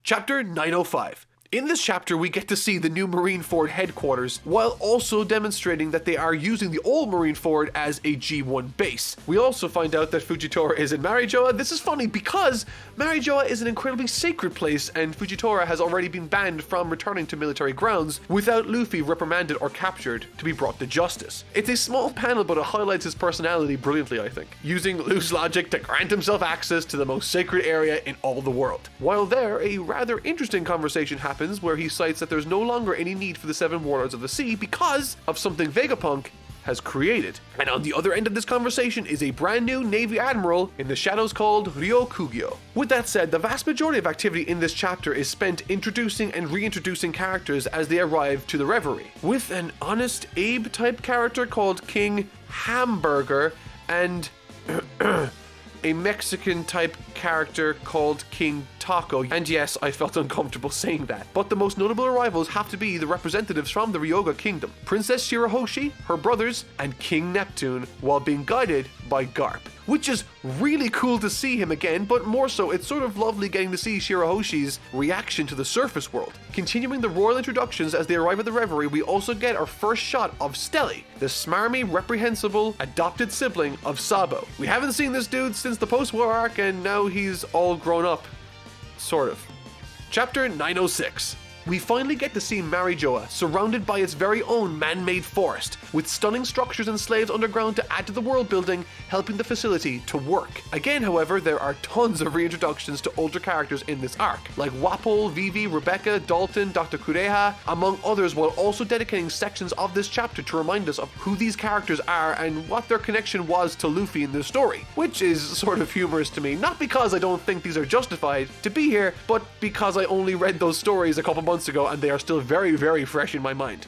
Chapter 905. In this chapter, we get to see the new Marineford headquarters, while also demonstrating that they are using the old Marineford as a G1 base. We also find out that Fujitora is in Marijoa. This is funny because Marijoa is an incredibly sacred place, and Fujitora has already been banned from returning to military grounds without Luffy reprimanded or captured to be brought to justice. It's a small panel, but it highlights his personality brilliantly, I think, using loose logic to grant himself access to the most sacred area in all the world. While there, a rather interesting conversation happens where he cites that there's no longer any need for the 7 Warlords of the Sea because of something Vegapunk has created. And on the other end of this conversation is a brand new Navy Admiral in the shadows called Ryokugyo. With that said, the vast majority of activity in this chapter is spent introducing and reintroducing characters as they arrive to the Reverie, with an Honest Abe type character called King Hamburger and a Mexican type character called King Taco. And yes, I felt uncomfortable saying that. But the most notable arrivals have to be the representatives from the Ryoga Kingdom, Princess Shirahoshi, her brothers, and King Neptune, while being guided by Garp. Which is really cool to see him again, but more so, it's sort of lovely getting to see Shirahoshi's reaction to the surface world. Continuing the royal introductions as they arrive at the Reverie, we also get our first shot of Stelly, the smarmy, reprehensible, adopted sibling of Sabo. We haven't seen this dude since the post-war arc, and now he's all grown up. Sort of. Chapter 906. We finally get to see Marijoa surrounded by its very own man-made forest, with stunning structures and slaves underground to add to the world building, helping the facility to work. Again, however, there are tons of reintroductions to older characters in this arc, like Wapol, Vivi, Rebecca, Dalton, Dr. Kureha, among others, while also dedicating sections of this chapter to remind us of who these characters are and what their connection was to Luffy in this story, which is sort of humorous to me, not because I don't think these are justified to be here, but because I only read those stories a couple months ago and they are still very, very fresh in my mind.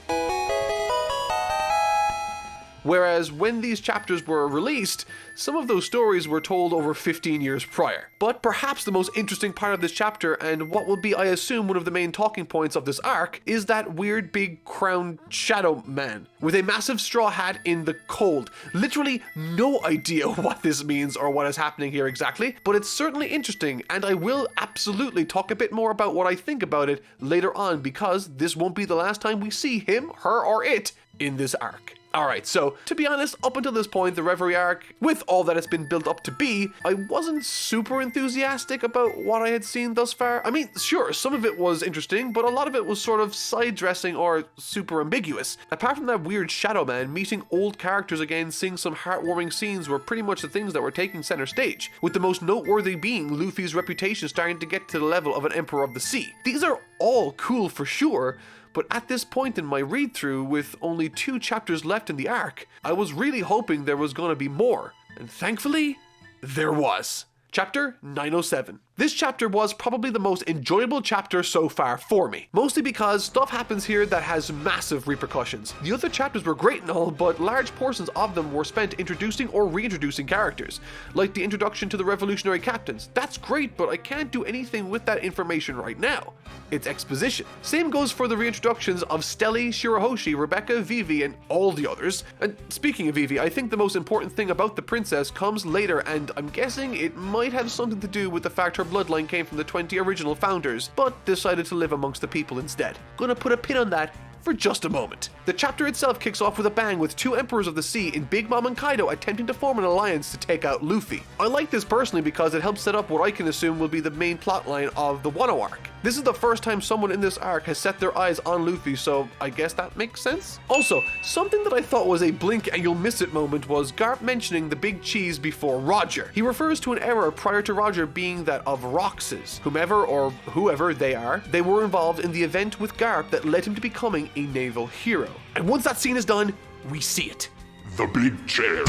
Whereas when these chapters were released, some of those stories were told over 15 years prior. But perhaps the most interesting part of this chapter, and what will be, I assume, one of the main talking points of this arc, is that weird big crowned shadow man with a massive straw hat in the cold. Literally no idea what this means or what is happening here exactly, but it's certainly interesting, and I will absolutely talk a bit more about what I think about it later on, because this won't be the last time we see him, her, or it in this arc. Alright, so to be honest, up until this point, the Reverie Arc, with all that it's been built up to be, I wasn't super enthusiastic about what I had seen thus far. I mean, sure, some of it was interesting, but a lot of it was sort of side dressing or super ambiguous. Apart from that weird Shadow Man, meeting old characters again, seeing some heartwarming scenes were pretty much the things that were taking center stage, with the most noteworthy being Luffy's reputation starting to get to the level of an Emperor of the Sea. These are all cool for sure, but at this point in my read-through, with only 2 chapters left in the arc, I was really hoping there was gonna be more, and thankfully, there was. Chapter 907. This chapter was probably the most enjoyable chapter so far for me, mostly because stuff happens here that has massive repercussions. The other chapters were great and all, but large portions of them were spent introducing or reintroducing characters, like the introduction to the revolutionary captains. That's great, but I can't do anything with that information right now. It's exposition. Same goes for the reintroductions of Stelly, Shirahoshi, Rebecca, Vivi, and all the others. And speaking of Vivi, I think the most important thing about the princess comes later, and I'm guessing it might have something to do with the fact her bloodline came from the 20 original founders, but decided to live amongst the people instead. Gonna put a pin on that for just a moment. The chapter itself kicks off with a bang with two Emperors of the Sea in Big Mom and Kaido attempting to form an alliance to take out Luffy. I like this personally because it helps set up what I can assume will be the main plotline of the Wano arc. This is the first time someone in this arc has set their eyes on Luffy, so I guess that makes sense? Also, something that I thought was a blink and you'll miss it moment was Garp mentioning the big cheese before Roger. He refers to an era prior to Roger being that of Roxas. Whomever or whoever they are, they were involved in the event with Garp that led him to becoming a naval hero. And once that scene is done, we see it. The big chair.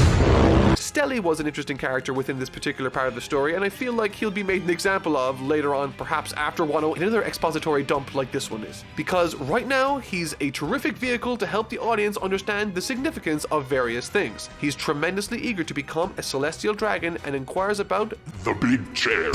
Stelly was an interesting character within this particular part of the story, and I feel like he'll be made an example of later on, perhaps after Wano, in another expository dump like this one is. Because right now, he's a terrific vehicle to help the audience understand the significance of various things. He's tremendously eager to become a celestial dragon and inquires about the big chair.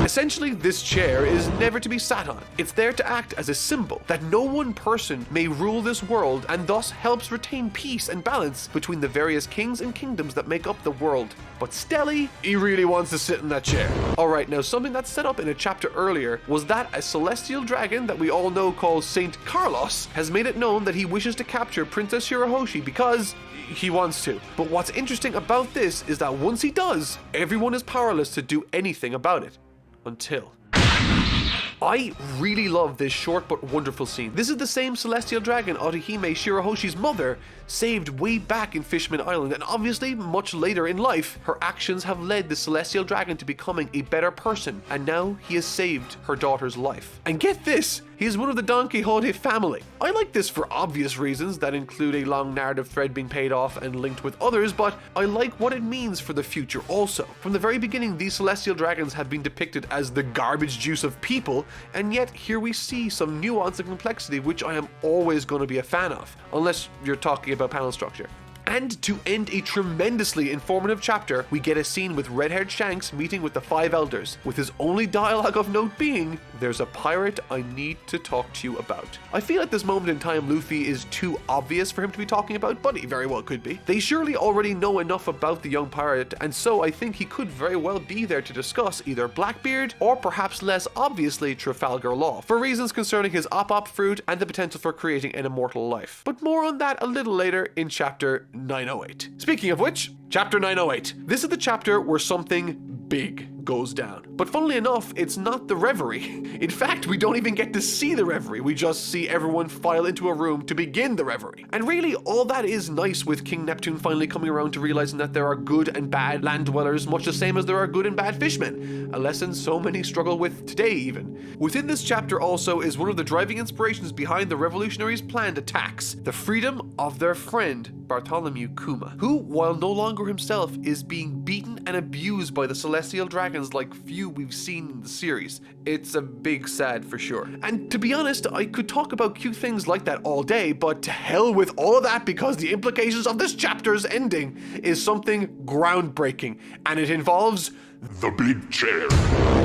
Essentially, this chair is never to be sat on. It's there to act as a symbol that no one person may rule this world, and thus helps retain peace and balance between the various kings and kingdoms that make up the world. But Stelly, he really wants to sit in that chair. Alright, now something that's set up in a chapter earlier was that a celestial dragon that we all know called Saint Carlos has made it known that he wishes to capture Princess Shirahoshi because he wants to. But what's interesting about this is that once he does, everyone is powerless to do anything about it. Until I really love this short but wonderful scene. This is the same celestial dragon Orihime, Shirahoshi's mother, saved way back in Fishman Island, and obviously much later in life, her actions have led the celestial dragon to becoming a better person, and now he has saved her daughter's life. And get this, he is one of the Don Quixote family. I like this for obvious reasons that include a long narrative thread being paid off and linked with others, but I like what it means for the future also. From the very beginning, these celestial dragons have been depicted as the garbage juice of people, and yet here we see some nuance and complexity which I am always going to be a fan of, unless you're talking about panel structure. And to end a tremendously informative chapter, we get a scene with red-haired Shanks meeting with the Five Elders, with his only dialogue of note being, "There's a pirate I need to talk to you about." I feel at this moment in time Luffy is too obvious for him to be talking about, but he very well could be. They surely already know enough about the young pirate, and so I think he could very well be there to discuss either Blackbeard, or perhaps less obviously Trafalgar Law, for reasons concerning his op-op fruit and the potential for creating an immortal life. But more on that a little later in chapter 908. Speaking of which, chapter 908. This is the chapter where something big goes down. But funnily enough, it's not the Reverie. In fact, we don't even get to see the Reverie. We just see everyone file into a room to begin the Reverie. And really, all that is nice with King Neptune finally coming around to realizing that there are good and bad land dwellers, much the same as there are good and bad fishmen. A lesson so many struggle with today even. Within this chapter also is one of the driving inspirations behind the revolutionaries' planned attacks, the freedom of their friend, Bartholomew Kuma, who, while no longer himself, is being beaten and abused by the celestial dragons like few we've seen in the series. It's a big sad for sure. And to be honest, I could talk about cute things like that all day, but to hell with all of that because the implications of this chapter's ending is something groundbreaking, and it involves the big chair.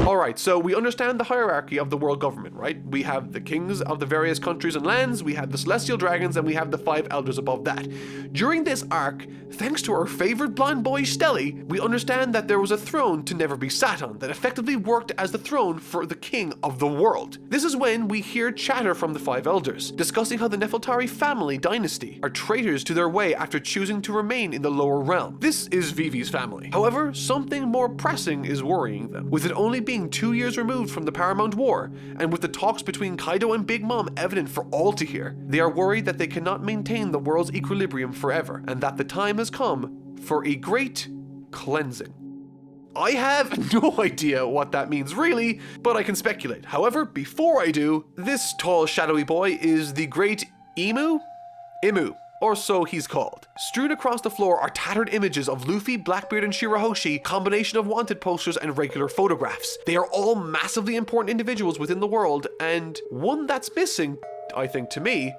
Alright, so we understand the hierarchy of the world government, right? We have the kings of the various countries and lands, we have the celestial dragons, and we have the five elders above that. During this arc, thanks to our favorite blonde boy Stelly, we understand that there was a throne to never be sat on that effectively worked as the throne for the king of the world. This is when we hear chatter from the five elders, discussing how the Nefeltari family dynasty are traitors to their way after choosing to remain in the lower realm. This is Vivi's family. However, something more pressing is worrying them. With it only being 2 years removed from the Paramount War, and with the talks between Kaido and Big Mom evident for all to hear, they are worried that they cannot maintain the world's equilibrium forever, and that the time has come for a great cleansing. I have no idea what that means really, but I can speculate. However, before I do, this tall shadowy boy is the great Imu? or so he's called. Strewn across the floor are tattered images of Luffy, Blackbeard, and Shirahoshi, combination of wanted posters and regular photographs. They are all massively important individuals within the world, and one that's missing, I think to me,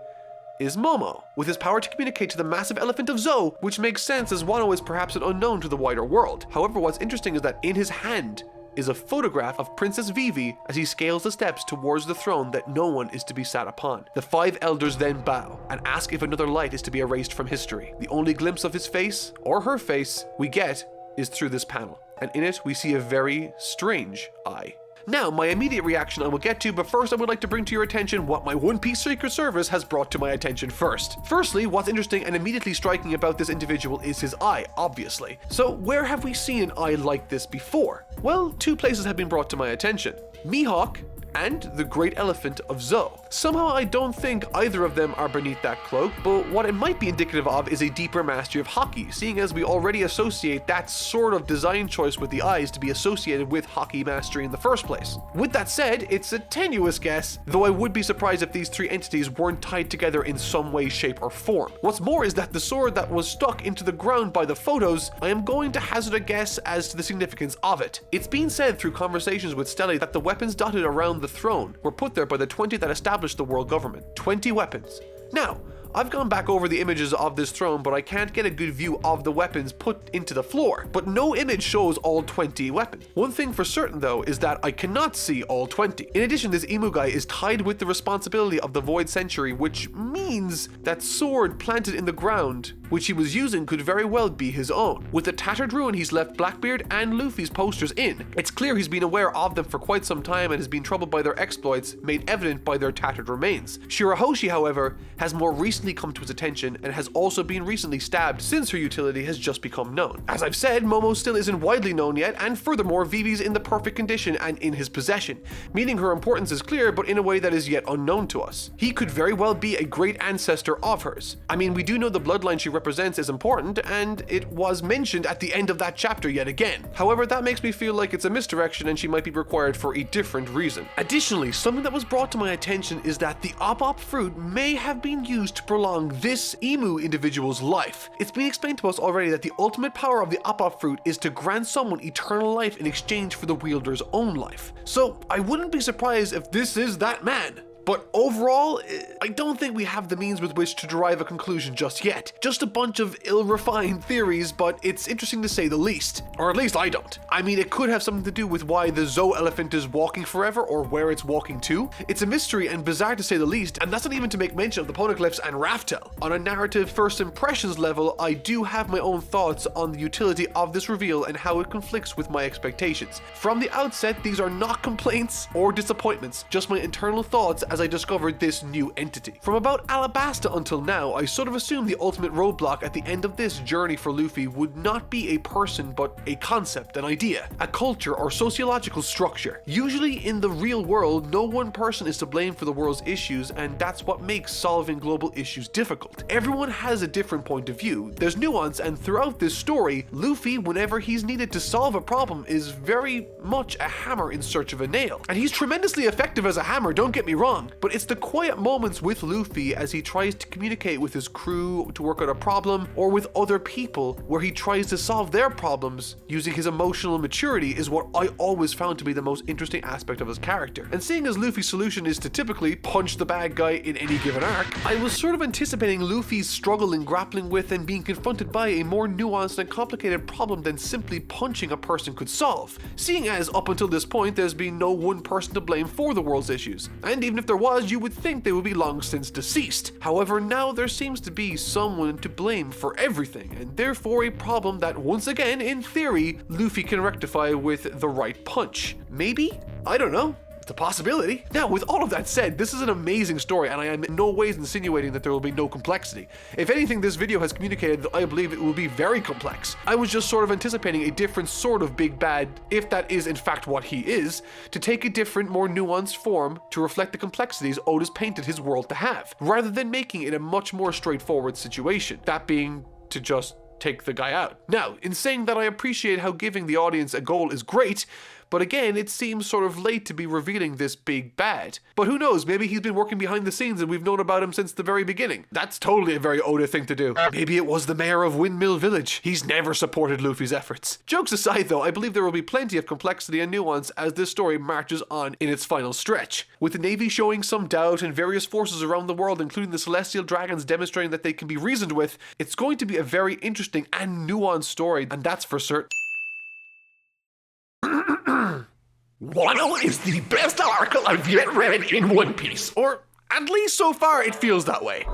is Momo, with his power to communicate to the massive elephant of Zou, which makes sense as Wano is perhaps an unknown to the wider world. However, what's interesting is that in his hand is a photograph of Princess Vivi as he scales the steps towards the throne that no one is to be sat upon. The 5 elders then bow and ask if another light is to be erased from history. The only glimpse of his face, or her face, we get is through this panel, and in it we see a very strange eye. Now, my immediate reaction I will get to, but first I would like to bring to your attention what my One Piece Secret Service has brought to my attention first. Firstly, what's interesting and immediately striking about this individual is his eye, obviously. So where have we seen an eye like this before? Well, 2 places have been brought to my attention: Mihawk and the Great Elephant of Zou. Somehow I don't think either of them are beneath that cloak, but what it might be indicative of is a deeper mastery of hockey, seeing as we already associate that sort of design choice with the eyes to be associated with hockey mastery in the first place. With that said, it's a tenuous guess, though I would be surprised if these 3 entities weren't tied together in some way, shape, or form. What's more is that the sword that was stuck into the ground by the photos, I am going to hazard a guess as to the significance of it. It's been said through conversations with Stelly that the weapons dotted around the throne were put there by the 20 that established the world government. 20 weapons. Now, I've gone back over the images of this throne, but I can't get a good view of the weapons put into the floor. But no image shows all 20 weapons. One thing for certain though is that I cannot see all 20. In addition, this emu guy is tied with the responsibility of the Void Century, which means that sword planted in the ground, which he was using, could very well be his own. With the tattered ruin he's left Blackbeard and Luffy's posters in, it's clear he's been aware of them for quite some time and has been troubled by their exploits, made evident by their tattered remains. Shirahoshi, however, has more recently come to his attention and has also been recently stabbed since her utility has just become known. As I've said, Momo still isn't widely known yet, and furthermore, Vivi's in the perfect condition and in his possession, meaning her importance is clear but in a way that is yet unknown to us. He could very well be a great ancestor of hers. I mean, we do know the bloodline she represents is important, and it was mentioned at the end of that chapter yet again. However, that makes me feel like it's a misdirection and she might be required for a different reason. Additionally, something that was brought to my attention is that the Op fruit may have been used to prolong this emu individual's life. It's been explained to us already that the ultimate power of the Op fruit is to grant someone eternal life in exchange for the wielder's own life. So I wouldn't be surprised if this is that man. But overall, I don't think we have the means with which to derive a conclusion just yet. Just a bunch of ill-refined theories, but it's interesting to say the least. Or at least I don't. I mean, it could have something to do with why the Zou elephant is walking forever or where it's walking to. It's a mystery and bizarre to say the least, and that's not even to make mention of the poneglyphs and Raftel. On a narrative first impressions level, I do have my own thoughts on the utility of this reveal and how it conflicts with my expectations. From the outset, these are not complaints or disappointments, just my internal thoughts as I discovered this new entity. From about Alabasta until now, I sort of assumed the ultimate roadblock at the end of this journey for Luffy would not be a person but a concept, an idea, a culture or sociological structure. Usually in the real world, no one person is to blame for the world's issues, and that's what makes solving global issues difficult. Everyone has a different point of view, there's nuance, and throughout this story, Luffy, whenever he's needed to solve a problem, is very much a hammer in search of a nail. And he's tremendously effective as a hammer, don't get me wrong, but it's the quiet moments with Luffy as he tries to communicate with his crew to work out a problem, or with other people where he tries to solve their problems using his emotional maturity, is what I always found to be the most interesting aspect of his character. And seeing as Luffy's solution is to typically punch the bad guy in any given arc, I was sort of anticipating Luffy's struggle in grappling with and being confronted by a more nuanced and complicated problem than simply punching a person could solve, seeing as up until this point there's been no one person to blame for the world's issues, and even if there was, you would think they would be long since deceased. However, now there seems to be someone to blame for everything, and therefore a problem that once again, in theory, Luffy can rectify with the right punch. Maybe? I don't know. It's a possibility. Now, with all of that said, this is an amazing story, and I am in no ways insinuating that there will be no complexity. If anything, this video has communicated that I believe it will be very complex. I was just sort of anticipating a different sort of big bad, if that is in fact what he is, to take a different, more nuanced form to reflect the complexities Oda's painted his world to have, rather than making it a much more straightforward situation. That being to just take the guy out. Now, in saying that, I appreciate how giving the audience a goal is great, but again, it seems sort of late to be revealing this big bad. But who knows, maybe he's been working behind the scenes and we've known about him since the very beginning. That's totally a very Oda thing to do. Maybe it was the mayor of Windmill Village. He's never supported Luffy's efforts. Jokes aside though, I believe there will be plenty of complexity and nuance as this story marches on in its final stretch. With the Navy showing some doubt and various forces around the world, including the Celestial Dragons, demonstrating that they can be reasoned with, it's going to be a very interesting and nuanced story, and that's for certain. Wano is the best arc I've yet read in One Piece. Or at least so far it feels that way.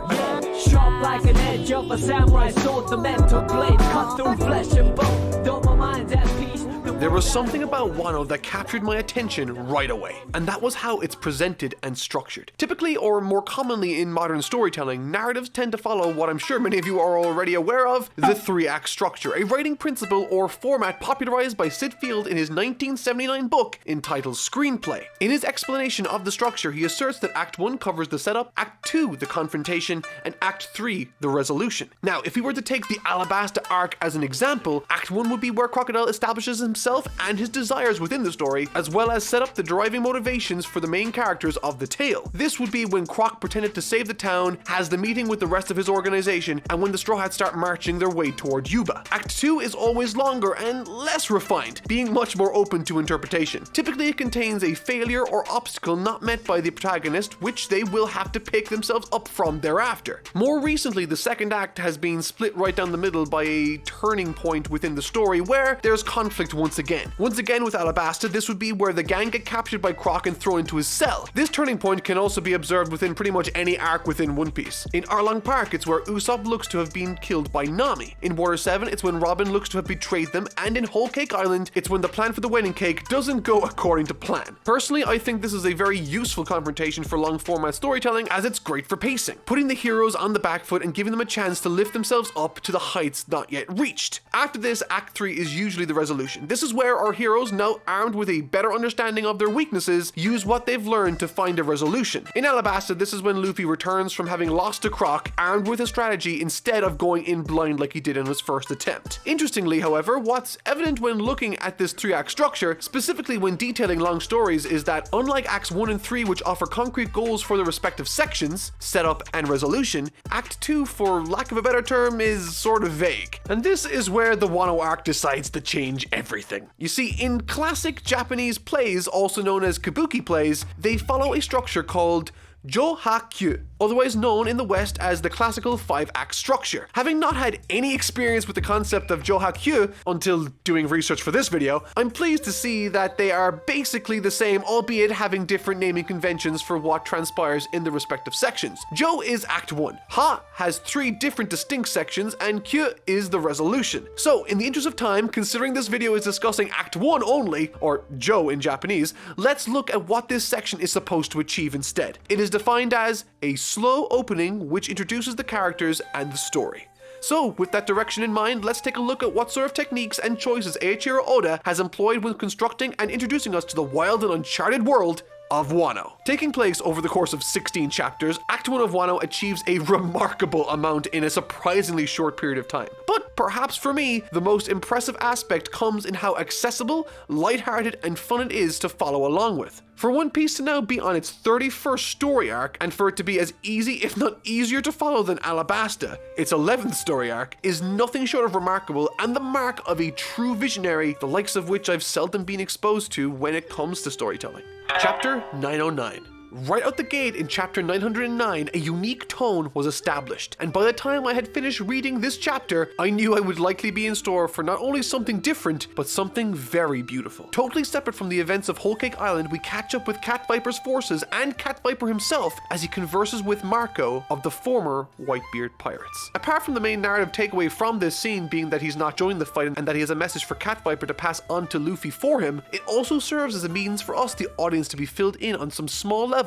Sharp like an edge of a samurai sword, the mental blade cut through flesh and bone. Though my mind's at peace. There was something about Wano that captured my attention right away, and that was how it's presented and structured. Typically, or more commonly in modern storytelling, narratives tend to follow what I'm sure many of you are already aware of, the 3-act structure, a writing principle or format popularized by Sid Field in his 1979 book entitled Screenplay. In his explanation of the structure, he asserts that Act 1 covers the setup, Act 2 the confrontation, and Act 3 the resolution. Now, if we were to take the Alabasta Arc as an example, Act 1 would be where Crocodile establishes himself and his desires within the story, as well as set up the driving motivations for the main characters of the tale. This would be when Croc pretended to save the town, has the meeting with the rest of his organization, and when the Straw Hats start marching their way toward Yuba. Act 2 is always longer and less refined, being much more open to interpretation. Typically it contains a failure or obstacle not met by the protagonist, which they will have to pick themselves up from thereafter. More recently, the second act has been split right down the middle by a turning point within the story where there's conflict once again. Once again with Alabasta, this would be where the gang get captured by Croc and thrown into his cell. This turning point can also be observed within pretty much any arc within One Piece. In Arlong Park, it's where Usopp looks to have been killed by Nami. In Water 7, it's when Robin looks to have betrayed them, and in Whole Cake Island, it's when the plan for the wedding cake doesn't go according to plan. Personally, I think this is a very useful confrontation for long format storytelling, as it's great for pacing, putting the heroes on the back foot and giving them a chance to lift themselves up to the heights not yet reached. After this, Act 3 is usually the resolution. This is where our heroes, now armed with a better understanding of their weaknesses, use what they've learned to find a resolution. In Alabasta, this is when Luffy returns from having lost to Croc, armed with a strategy instead of going in blind like he did in his first attempt. Interestingly, however, what's evident when looking at this 3-act structure, specifically when detailing long stories, is that unlike Acts 1 and 3, which offer concrete goals for their respective sections, setup and resolution, Act 2, for lack of a better term, is sort of vague. And this is where the Wano arc decides to change everything. You see, in classic Japanese plays, also known as kabuki plays, they follow a structure called Jōhakkyū, otherwise known in the West as the classical 5-act structure. Having not had any experience with the concept of Jōhakkyū until doing research for this video, I'm pleased to see that they are basically the same, albeit having different naming conventions for what transpires in the respective sections. Jo is Act 1, Ha has 3 different distinct sections, and Kyu is the resolution. So, in the interest of time, considering this video is discussing Act 1 only, or Jo in Japanese, let's look at what this section is supposed to achieve instead. It is defined as a slow opening which introduces the characters and the story. So, with that direction in mind, let's take a look at what sort of techniques and choices Eiichiro Oda has employed when constructing and introducing us to the wild and uncharted world of Wano. Taking place over the course of 16 chapters, Act 1 of Wano achieves a remarkable amount in a surprisingly short period of time. But perhaps for me, the most impressive aspect comes in how accessible, lighthearted, and fun it is to follow along with. For One Piece to now be on its 31st story arc, and for it to be as easy, if not easier to follow than Alabasta, its 11th story arc, is nothing short of remarkable and the mark of a true visionary, the likes of which I've seldom been exposed to when it comes to storytelling. Chapter 909. Right out the gate in chapter 909, a unique tone was established, and by the time I had finished reading this chapter, I knew I would likely be in store for not only something different, but something very beautiful. Totally separate from the events of Whole Cake Island, we catch up with Cat Viper's forces and Cat Viper himself as he converses with Marco of the former Whitebeard pirates. Apart from the main narrative takeaway from this scene being that he's not joining the fight and that he has a message for Cat Viper to pass on to Luffy for him, it also serves as a means for us, the audience, to be filled in on some small level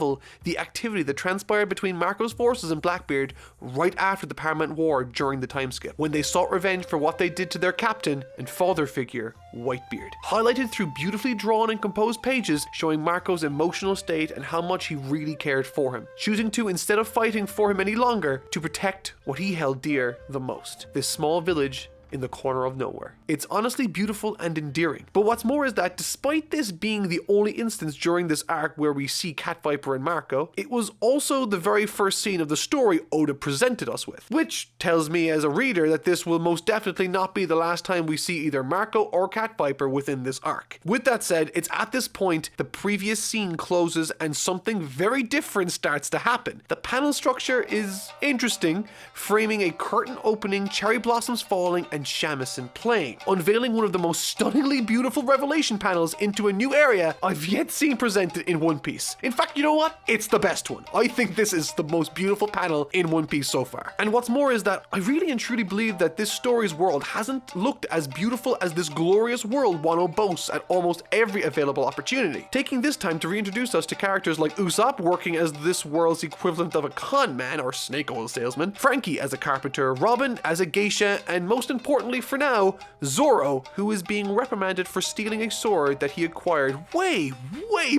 the activity that transpired between Marco's forces and Blackbeard right after the Paramount War during the time skip, when they sought revenge for what they did to their captain and father figure, Whitebeard. Highlighted through beautifully drawn and composed pages showing Marco's emotional state and how much he really cared for him, choosing to, instead of fighting for him any longer, to protect what he held dear the most, this small village in the corner of nowhere. It's honestly beautiful and endearing. But what's more is that despite this being the only instance during this arc where we see Cat Viper and Marco, it was also the very first scene of the story Oda presented us with, which tells me as a reader that this will most definitely not be the last time we see either Marco or Cat Viper within this arc. With that said, it's at this point the previous scene closes and something very different starts to happen. The panel structure is interesting, framing a curtain opening, cherry blossoms falling, and shamisen playing, unveiling one of the most stunningly beautiful revelation panels into a new area I've yet seen presented in One Piece. In fact, you know what? It's the best one. I think this is the most beautiful panel in One Piece so far. And what's more is that I really and truly believe that this story's world hasn't looked as beautiful as this glorious world Wano boasts at almost every available opportunity. Taking this time to reintroduce us to characters like Usopp working as this world's equivalent of a con man or snake oil salesman, Frankie as a carpenter, Robin as a geisha, and most importantly for now, Zoro, who is being reprimanded for stealing a sword that he acquired way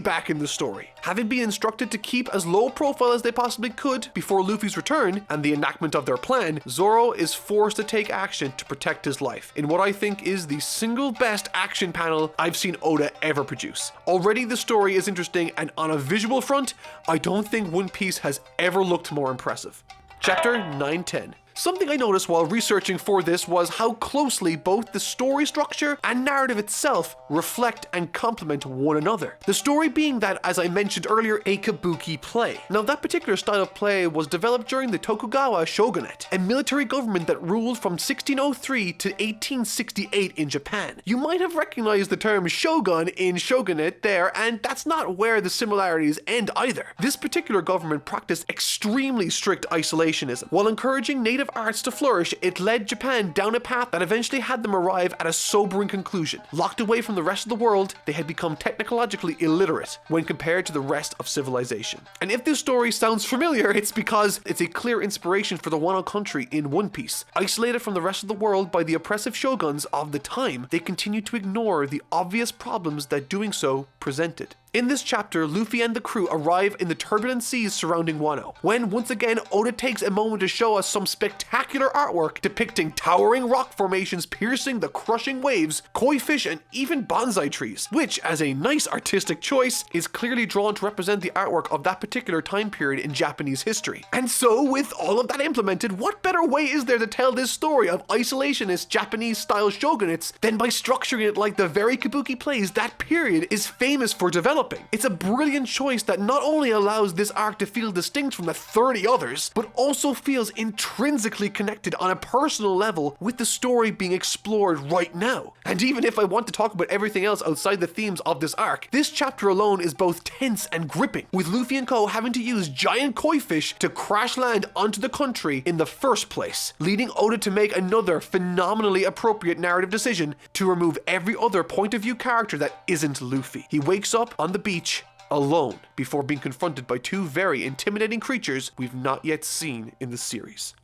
back in the story. Having been instructed to keep as low profile as they possibly could before Luffy's return and the enactment of their plan, Zoro is forced to take action to protect his life in what I think is the single best action panel I've seen Oda ever produce. Already the story is interesting, and on a visual front, I don't think One Piece has ever looked more impressive. Chapter 910. Something I noticed while researching for this was how closely both the story structure and narrative itself reflect and complement one another. The story being that, as I mentioned earlier, a kabuki play. Now that particular style of play was developed during the Tokugawa shogunate, a military government that ruled from 1603 to 1868 in Japan. You might have recognized the term shogun in shogunate there, and that's not where the similarities end either. This particular government practiced extremely strict isolationism. While encouraging native arts to flourish, it led Japan down a path that eventually had them arrive at a sobering conclusion. Locked away from the rest of the world, they had become technologically illiterate when compared to the rest of civilization. And if this story sounds familiar, it's because it's a clear inspiration for the Wano country in One Piece. Isolated from the rest of the world by the oppressive shoguns of the time, they continued to ignore the obvious problems that doing so presented. In this chapter, Luffy and the crew arrive in the turbulent seas surrounding Wano, when once again Oda takes a moment to show us some spectacular artwork depicting towering rock formations piercing the crushing waves, koi fish, and even bonsai trees, which, as a nice artistic choice, is clearly drawn to represent the artwork of that particular time period in Japanese history. And so, with all of that implemented, what better way is there to tell this story of isolationist Japanese-style shogunates than by structuring it like the very kabuki plays that period is famous for developing? It's a brilliant choice that not only allows this arc to feel distinct from the 30 others, but also feels intrinsically connected on a personal level with the story being explored right now. And even if I want to talk about everything else outside the themes of this arc, this chapter alone is both tense and gripping, with Luffy and co having to use giant koi fish to crash land onto the country in the first place, leading Oda to make another phenomenally appropriate narrative decision to remove every other point of view character that isn't Luffy. He wakes up on the beach alone before being confronted by two very intimidating creatures we've not yet seen in the series.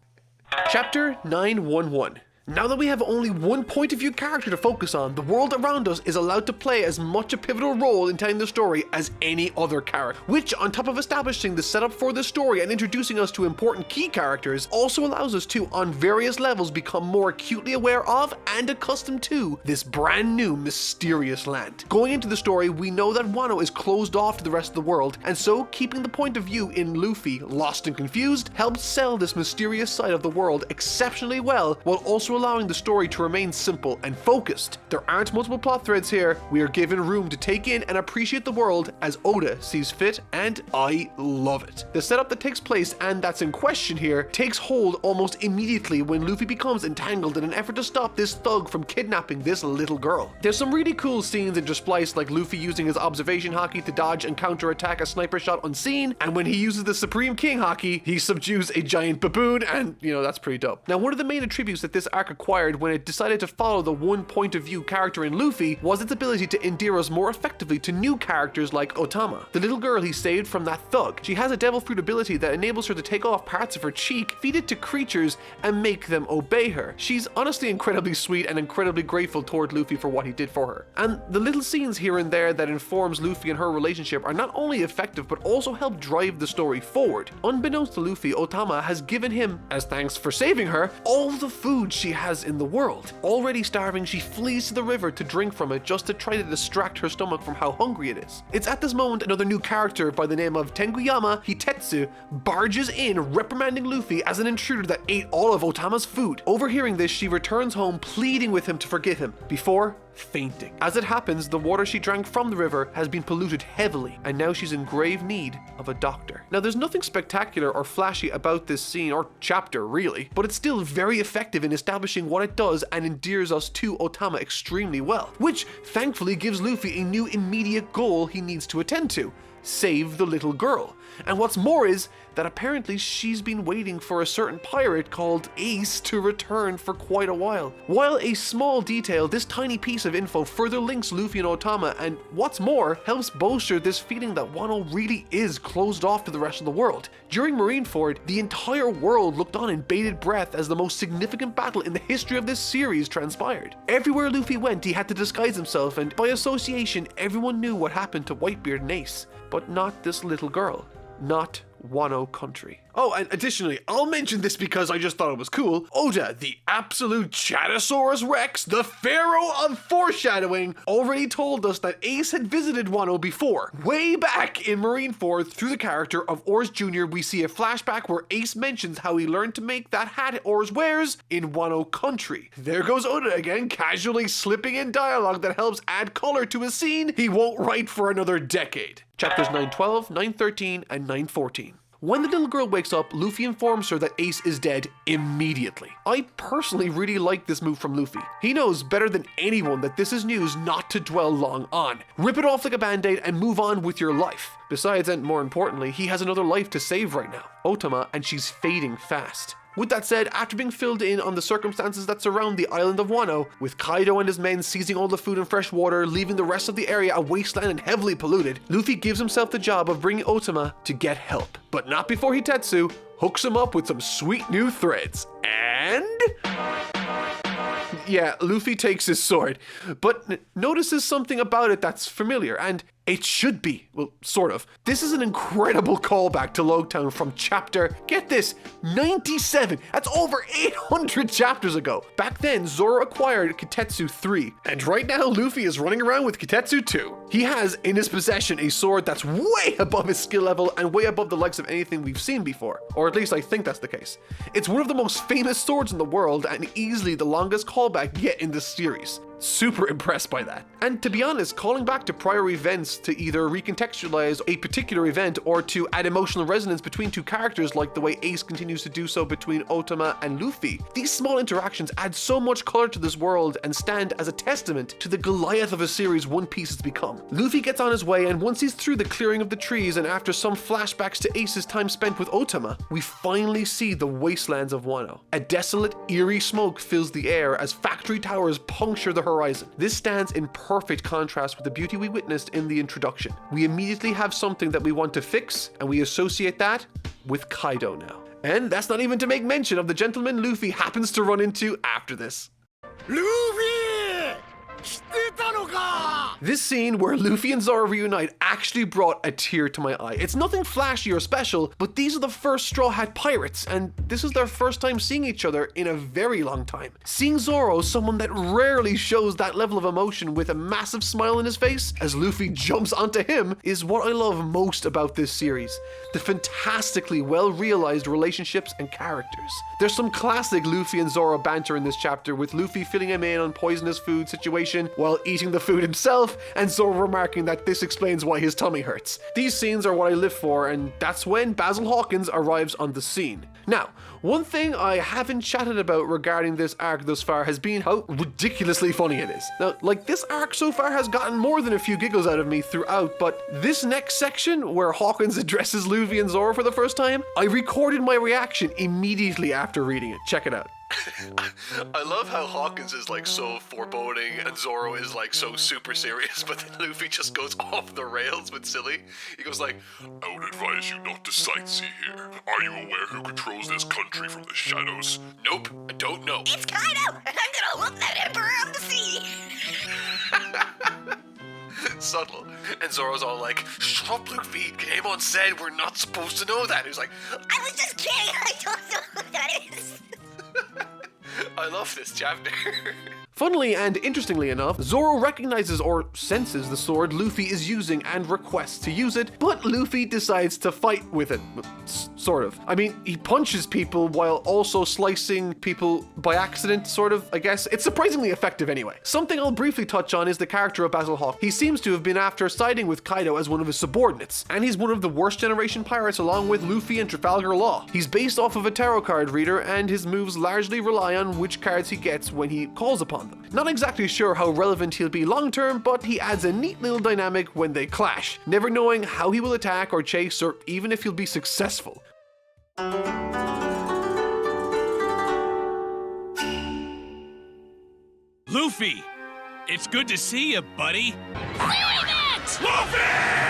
Chapter 911. Now that we have only one point of view character to focus on, the world around us is allowed to play as much a pivotal role in telling the story as any other character, which, on top of establishing the setup for the story and introducing us to important key characters, also allows us to, on various levels, become more acutely aware of and accustomed to this brand new mysterious land. Going into the story, we know that Wano is closed off to the rest of the world, and so keeping the point of view in Luffy, lost and confused, helps sell this mysterious side of the world exceptionally well, while also allowing the story to remain simple and focused. There aren't multiple plot threads here. We are given room to take in and appreciate the world as Oda sees fit, and I love it. The setup that takes place and that's in question here takes hold almost immediately when Luffy becomes entangled in an effort to stop this thug from kidnapping this little girl. There's some really cool scenes interspliced, like Luffy using his observation haki to dodge and counterattack a sniper shot unseen, and when he uses the Supreme King haki, he subdues a giant baboon, and that's pretty dope. Now, one of the main attributes that this arc acquired when it decided to follow the one point of view character in Luffy was its ability to endear us more effectively to new characters like Otama, the little girl he saved from that thug. She has a devil fruit ability that enables her to take off parts of her cheek, feed it to creatures, and make them obey her. She's honestly incredibly sweet and incredibly grateful toward Luffy for what he did for her. And the little scenes here and there that informs Luffy and her relationship are not only effective but also help drive the story forward. Unbeknownst to Luffy, Otama has given him, as thanks for saving her, all the food she she has in the world. Already starving, she flees to the river to drink from it just to try to distract her stomach from how hungry it is. It's at this moment another new character by the name of Tenguyama Hitetsu barges in, reprimanding Luffy as an intruder that ate all of Otama's food. Overhearing this, she returns home pleading with him to forgive him before fainting. As it happens, the water she drank from the river has been polluted heavily, and now she's in grave need of a doctor. Now, there's nothing spectacular or flashy about this scene or chapter really, but it's still very effective in establishing what it does and endears us to Otama extremely well, which thankfully gives Luffy a new immediate goal he needs to attend to: save the little girl. And what's more is that apparently she's been waiting for a certain pirate called Ace to return for quite a while. While a small detail, this tiny piece of info further links Luffy and Otama, and what's more, helps bolster this feeling that Wano really is closed off to the rest of the world. During Marineford, the entire world looked on in bated breath as the most significant battle in the history of this series transpired. Everywhere Luffy went, he had to disguise himself, and by association, everyone knew what happened to Whitebeard and Ace. But not this little girl. Not Wano country. Oh, and additionally, I'll mention this because I just thought it was cool. Oda, the absolute Chatosaurus Rex, the pharaoh of foreshadowing, already told us that Ace had visited Wano before. Way back in Marineford, through the character of Oars Jr., we see a flashback where Ace mentions how he learned to make that hat Oars wears in Wano country. There goes Oda again, casually slipping in dialogue that helps add color to a scene he won't write for another decade. Chapters 912, 913, and 914. When the little girl wakes up, Luffy informs her that Ace is dead immediately. I personally really like this move from Luffy. He knows better than anyone that this is news not to dwell long on. Rip it off like a band-aid and move on with your life. Besides, and more importantly, he has another life to save right now, Otama, and she's fading fast. With that said, after being filled in on the circumstances that surround the island of Wano, with Kaido and his men seizing all the food and fresh water, leaving the rest of the area a wasteland and heavily polluted, Luffy gives himself the job of bringing Otama to get help. But not before Hitetsu hooks him up with some sweet new threads. And... yeah, Luffy takes his sword, but notices something about it that's familiar, and it should be. Well, sort of. This is an incredible callback to Loguetown from chapter, get this, 97. That's over 800 chapters ago. Back then, Zoro acquired Kitetsu 3, and right now Luffy is running around with Kitetsu 2. He has in his possession a sword that's way above his skill level and way above the likes of anything we've seen before, or at least I think that's the case. It's one of the most famous swords in the world and easily the longest callback yet in this series. Super impressed by that. And to be honest, calling back to prior events to either recontextualize a particular event or to add emotional resonance between two characters like the way Ace continues to do so between Otama and Luffy, these small interactions add so much color to this world and stand as a testament to the Goliath of a series One Piece has become. Luffy gets on his way, and once he's through the clearing of the trees and after some flashbacks to Ace's time spent with Otama, we finally see the wastelands of Wano. A desolate, eerie smoke fills the air as factory towers puncture the horizon. This stands in perfect contrast with the beauty we witnessed in the introduction. We immediately have something that we want to fix, and we associate that with Kaido now. And that's not even to make mention of the gentleman Luffy happens to run into after this. Luffy! This scene where Luffy and Zoro reunite actually brought a tear to my eye. It's nothing flashy or special, but these are the first Straw Hat pirates, and this is their first time seeing each other in a very long time. Seeing Zoro, someone that rarely shows that level of emotion with a massive smile on his face as Luffy jumps onto him, is what I love most about this series. The fantastically well-realized relationships and characters. There's some classic Luffy and Zoro banter in this chapter, with Luffy filling him in on poisonous food situation while eating the food himself, and Zoro remarking that this explains why his tummy hurts. These scenes are what I live for, and that's when Basil Hawkins arrives on the scene. Now, one thing I haven't chatted about regarding this arc thus far has been how ridiculously funny it is. Now, like, this arc so far has gotten more than a few giggles out of me throughout, but this next section where Hawkins addresses Luffy and Zoro for the first time, I recorded my reaction immediately after reading it. Check it out. I love how Hawkins is like so foreboding and Zoro is like so super serious, but then Luffy just goes off the rails with silly. He goes like, I would advise you not to sightsee here. Are you aware who controls this country from the shadows? Nope, I don't know. It's Kaido, and I'm gonna whoop that emperor of the sea. Subtle. And Zoro's all like, shut up, Luffy. Gaemon said we're not supposed to know that. He's like, I was just kidding. I don't know who that is. I love this chapter. Funnily and interestingly enough, Zoro recognizes or senses the sword Luffy is using and requests to use it, but Luffy decides to fight with it. Sort of. I mean, he punches people while also slicing people by accident, sort of, I guess. It's surprisingly effective anyway. Something I'll briefly touch on is the character of Basil Hawk. He seems to have been after siding with Kaido as one of his subordinates, and he's one of the worst generation pirates along with Luffy and Trafalgar Law. He's based off of a tarot card reader, and his moves largely rely on which cards he gets when he calls upon them. Not exactly sure how relevant he'll be long term, but he adds a neat little dynamic when they clash, never knowing how he will attack or chase or even if he'll be successful. Luffy! It's good to see you, buddy. Doing it! Luffy!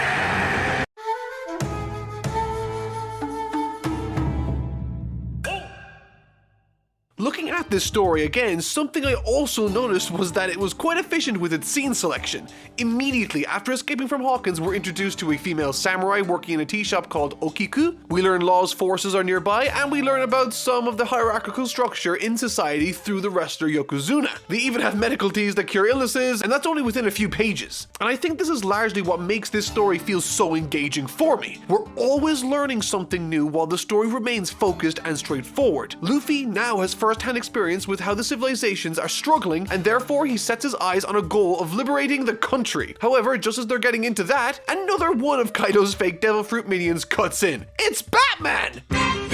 Looking at this story again, something I also noticed was that it was quite efficient with its scene selection. Immediately after escaping from Hawkins, we're introduced to a female samurai working in a tea shop called Okiku. We learn Law's forces are nearby, and we learn about some of the hierarchical structure in society through the wrestler Yokozuna. They even have medical teas that cure illnesses, and that's only within a few pages. And I think this is largely what makes this story feel so engaging for me. We're always learning something new while the story remains focused and straightforward. Luffy now has first-hand experience with how the civilizations are struggling, and therefore he sets his eyes on a goal of liberating the country. However, just as they're getting into that, another one of Kaido's fake devil fruit minions cuts in. It's Batman!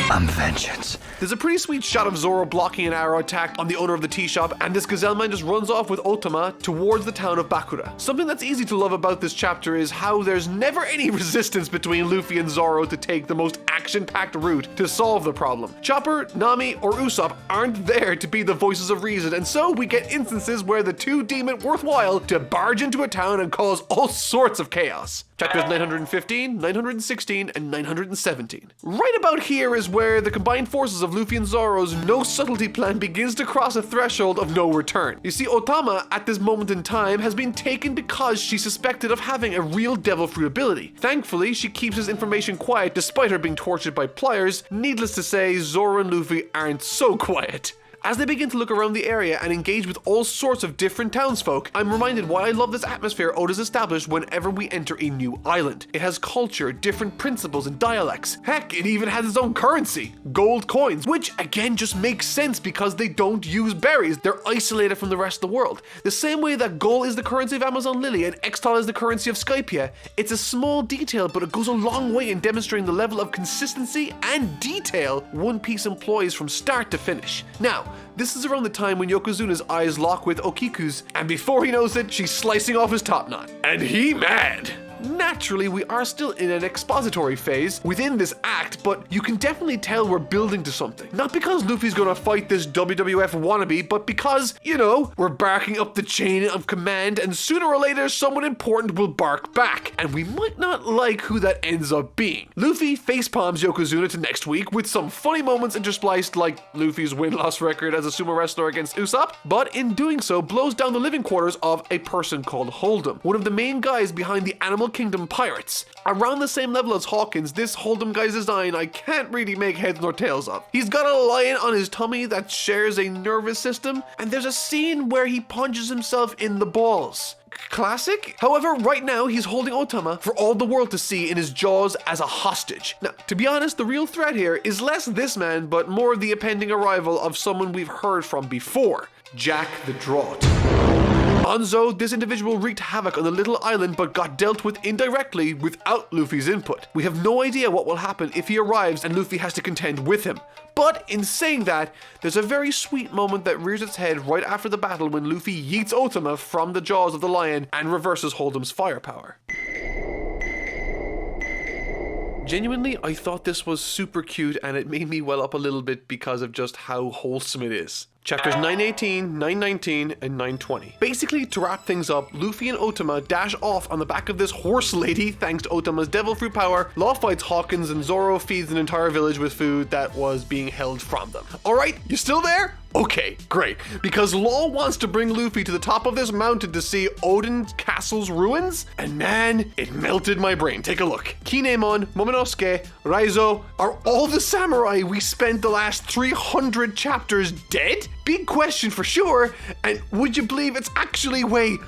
I'm vengeance. There's a pretty sweet shot of Zoro blocking an arrow attack on the owner of the tea shop, and this gazelle man just runs off with Otama towards the town of Bakura. Something that's easy to love about this chapter is how there's never any resistance between Luffy and Zoro to take the most action-packed route to solve the problem. Chopper, Nami, or Usopp aren't there to be the voices of reason, and so we get instances where the two deem it worthwhile to barge into a town and cause all sorts of chaos. Chapters 915, 916, and 917. Right about here is where the combined forces of Luffy and Zoro's no subtlety plan begins to cross a threshold of no return. You see, Otama, at this moment in time, has been taken because she's suspected of having a real devil fruit ability. Thankfully, she keeps his information quiet despite her being tortured by pliers. Needless to say, Zoro and Luffy aren't so quiet. As they begin to look around the area and engage with all sorts of different townsfolk, I'm reminded why I love this atmosphere Oda's established whenever we enter a new island. It has culture, different principles and dialects. Heck, it even has its own currency, gold coins, which again just makes sense because they don't use berries. They're isolated from the rest of the world. The same way that gold is the currency of Amazon Lily and Extal is the currency of Skypiea. It's a small detail, but it goes a long way in demonstrating the level of consistency and detail One Piece employs from start to finish. Now, this is around the time when Yokozuna's eyes lock with Okiku's, and before he knows it, she's slicing off his top knot. And he mad! Naturally, we are still in an expository phase within this act, but you can definitely tell we're building to something. Not because Luffy's gonna fight this WWF wannabe, but because, you know, we're barking up the chain of command, and sooner or later someone important will bark back, and we might not like who that ends up being. Luffy facepalms Yokozuna to next week with some funny moments interspliced, like Luffy's win-loss record as a sumo wrestler against Usopp, but in doing so blows down the living quarters of a person called Hold'em, one of the main guys behind the Animal Kingdom Pirates. Around the same level as Hawkins, this Hold'em guy's design I can't really make heads nor tails of. He's got a lion on his tummy that shares a nervous system, and there's a scene where he punches himself in the balls. Classic? However, right now he's holding Otama for all the world to see in his jaws as a hostage. Now, to be honest, the real threat here is less this man, but more the impending arrival of someone we've heard from before, Jack the Draught. Anzo, this individual wreaked havoc on the little island but got dealt with indirectly without Luffy's input. We have no idea what will happen if he arrives and Luffy has to contend with him. But in saying that, there's a very sweet moment that rears its head right after the battle when Luffy yeets Otama from the jaws of the lion and reverses Hold'em's firepower. Genuinely, I thought this was super cute and it made me well up a little bit because of just how wholesome it is. Chapters 918, 919, and 920. Basically, to wrap things up, Luffy and Otama dash off on the back of this horse lady thanks to Otama's devil fruit power. Law fights Hawkins and Zoro feeds an entire village with food that was being held from them. Alright, you still there? Okay, great. Because Law wants to bring Luffy to the top of this mountain to see Odin's castle's ruins, and man, it melted my brain. Take a look. Kinemon, Momonosuke, Raizo, are all the samurai we spent the last 300 chapters dead? big question for sure, and would you believe it's actually way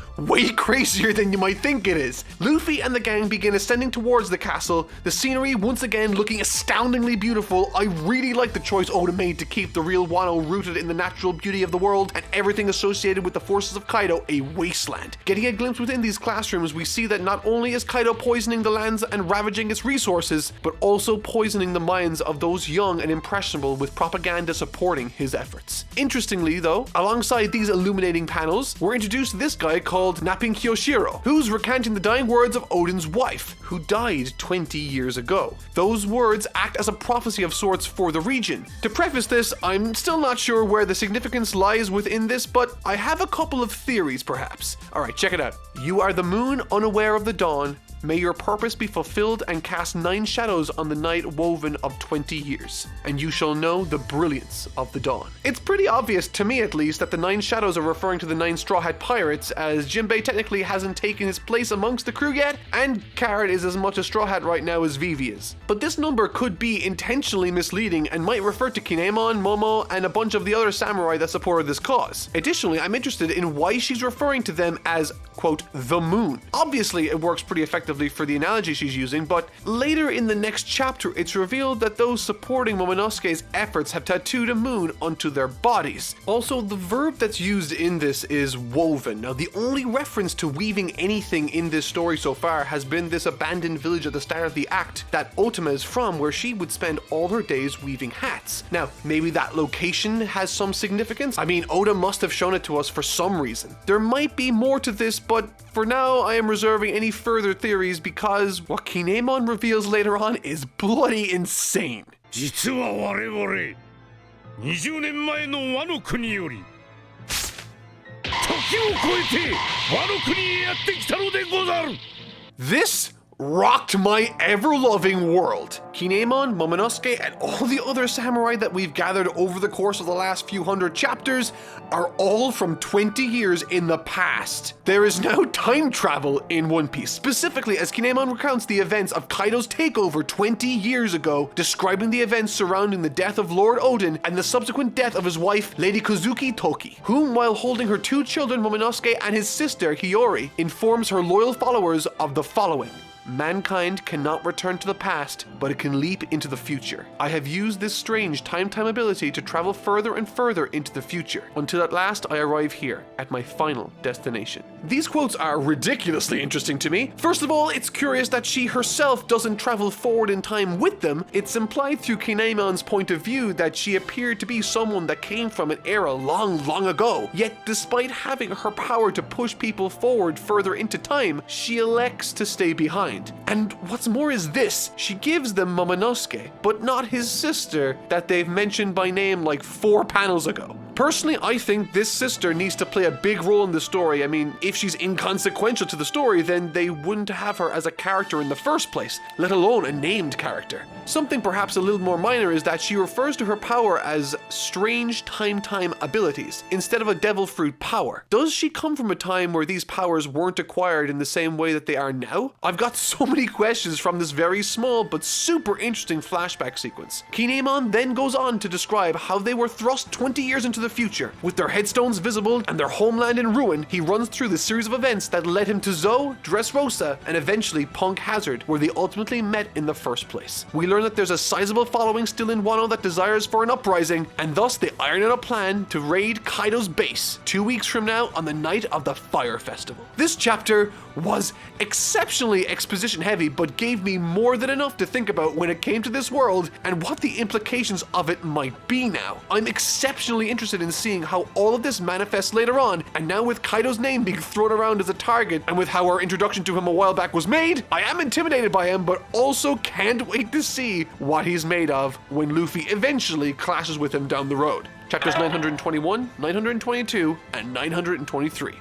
crazier than you might think it is. Luffy and the gang begin ascending towards the castle, the scenery once again looking astoundingly beautiful. I really like the choice Oda made to keep the real Wano rooted in the natural beauty of the world and everything associated with the forces of Kaido a wasteland. Getting a glimpse within these classrooms, we see that not only is Kaido poisoning the lands and ravaging its resources, but also poisoning the minds of those young and impressionable with propaganda supporting his efforts. Interestingly though, alongside these illuminating panels, we're introduced to this guy called Napping Kyoshiro, who's recanting the dying words of Odin's wife, who died 20 years ago. Those words act as a prophecy of sorts for the region. To preface this, I'm still not sure where the significance lies within this, but I have a couple of theories perhaps. Alright, check it out. You are the moon unaware of the dawn. May your purpose be fulfilled and cast 9 shadows on the night woven of 20 years, and you shall know the brilliance of the dawn. It's pretty obvious, to me at least, that the 9 shadows are referring to the 9 Straw Hat Pirates, as Jinbei technically hasn't taken his place amongst the crew yet, and Carrot is as much a Straw Hat right now as Vivi is. But this number could be intentionally misleading and might refer to Kinemon, Momo, and a bunch of the other samurai that supported this cause. Additionally, I'm interested in why she's referring to them as, quote, the moon. Obviously, it works pretty effectively for the analogy she's using, but later in the next chapter, it's revealed that those supporting Momonosuke's efforts have tattooed a moon onto their bodies. Also, the verb that's used in this is woven. Now, the only reference to weaving anything in this story so far has been this abandoned village at the start of the act that Otama is from, where she would spend all her days weaving hats. Now, maybe that location has some significance. I mean, Oda must have shown it to us for some reason. There might be more to this, but for now, I am reserving any further theories because what Kinemon reveals later on is bloody insane. 実は我々20年前のワノ国より時を超えてワノ国へやってきたのでござる。 This rocked my ever-loving world. Kinemon, Momonosuke, and all the other samurai that we've gathered over the course of the last few hundred chapters are all from 20 years in the past. There is now time travel in One Piece, specifically as Kinemon recounts the events of Kaido's takeover 20 years ago, describing the events surrounding the death of Lord Odin and the subsequent death of his wife, Lady Kozuki Toki, whom, while holding her 2 children, Momonosuke, and his sister, Hiyori, informs her loyal followers of the following. Mankind cannot return to the past, but it can leap into the future. I have used this strange time ability to travel further and further into the future, until at last I arrive here, at my final destination. These quotes are ridiculously interesting to me. First of all, it's curious that she herself doesn't travel forward in time with them. It's implied through Kinemon's point of view that she appeared to be someone that came from an era long, long ago. Yet, despite having her power to push people forward further into time, she elects to stay behind. And what's more is this, she gives them Momonosuke, but not his sister that they've mentioned by name like 4 panels ago. Personally, I think this sister needs to play a big role in the story. I mean, if she's inconsequential to the story, then they wouldn't have her as a character in the first place, let alone a named character. Something perhaps a little more minor is that she refers to her power as strange time abilities, instead of a devil fruit power. Does she come from a time where these powers weren't acquired in the same way that they are now? I've got so many questions from this very small but super interesting flashback sequence. Kinemon then goes on to describe how they were thrust 20 years into the future. With their headstones visible and their homeland in ruin, he runs through the series of events that led him to Zou, Dressrosa, and eventually Punk Hazard, where they ultimately met in the first place. We learn that there's a sizable following still in Wano that desires for an uprising, and thus they iron out a plan to raid Kaido's base 2 weeks from now on the night of the Fire Festival. This chapter was exceptionally exposition heavy, but gave me more than enough to think about when it came to this world and what the implications of it might be now. I'm exceptionally interested in seeing how all of this manifests later on, and now with Kaido's name being thrown around as a target, and with how our introduction to him a while back was made, I am intimidated by him, but also can't wait to see what he's made of when Luffy eventually clashes with him down the road. Chapters 921, 922, and 923.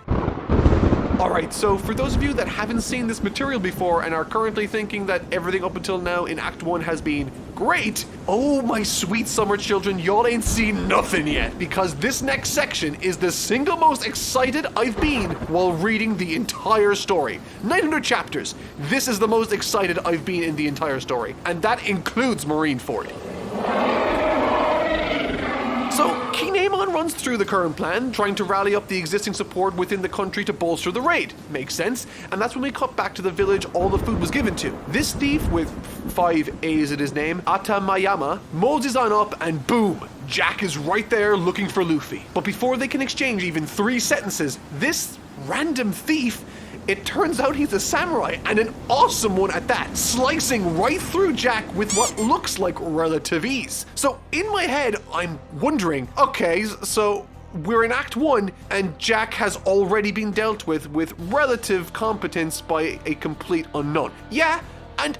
Alright, so for those of you that haven't seen this material before and are currently thinking that everything up until now in Act 1 has been great, oh my sweet summer children, y'all ain't seen nothing yet, because this next section is the single most excited I've been while reading the entire story. 900 chapters. This is the most excited I've been in the entire story, and that includes Marineford. So, Amon runs through the current plan, trying to rally up the existing support within the country to bolster the raid. Makes sense, and that's when we cut back to the village all the food was given to. This thief, with 5 A's in his name, Atamayama, molds on up and boom! Jack is right there looking for Luffy. But before they can exchange even 3 sentences, this random thief, it turns out he's a samurai, and an awesome one at that, slicing right through Jack with what looks like relative ease. So in my head, I'm wondering, okay, so we're in Act 1, and Jack has already been dealt with relative competence by a complete unknown. Yeah, and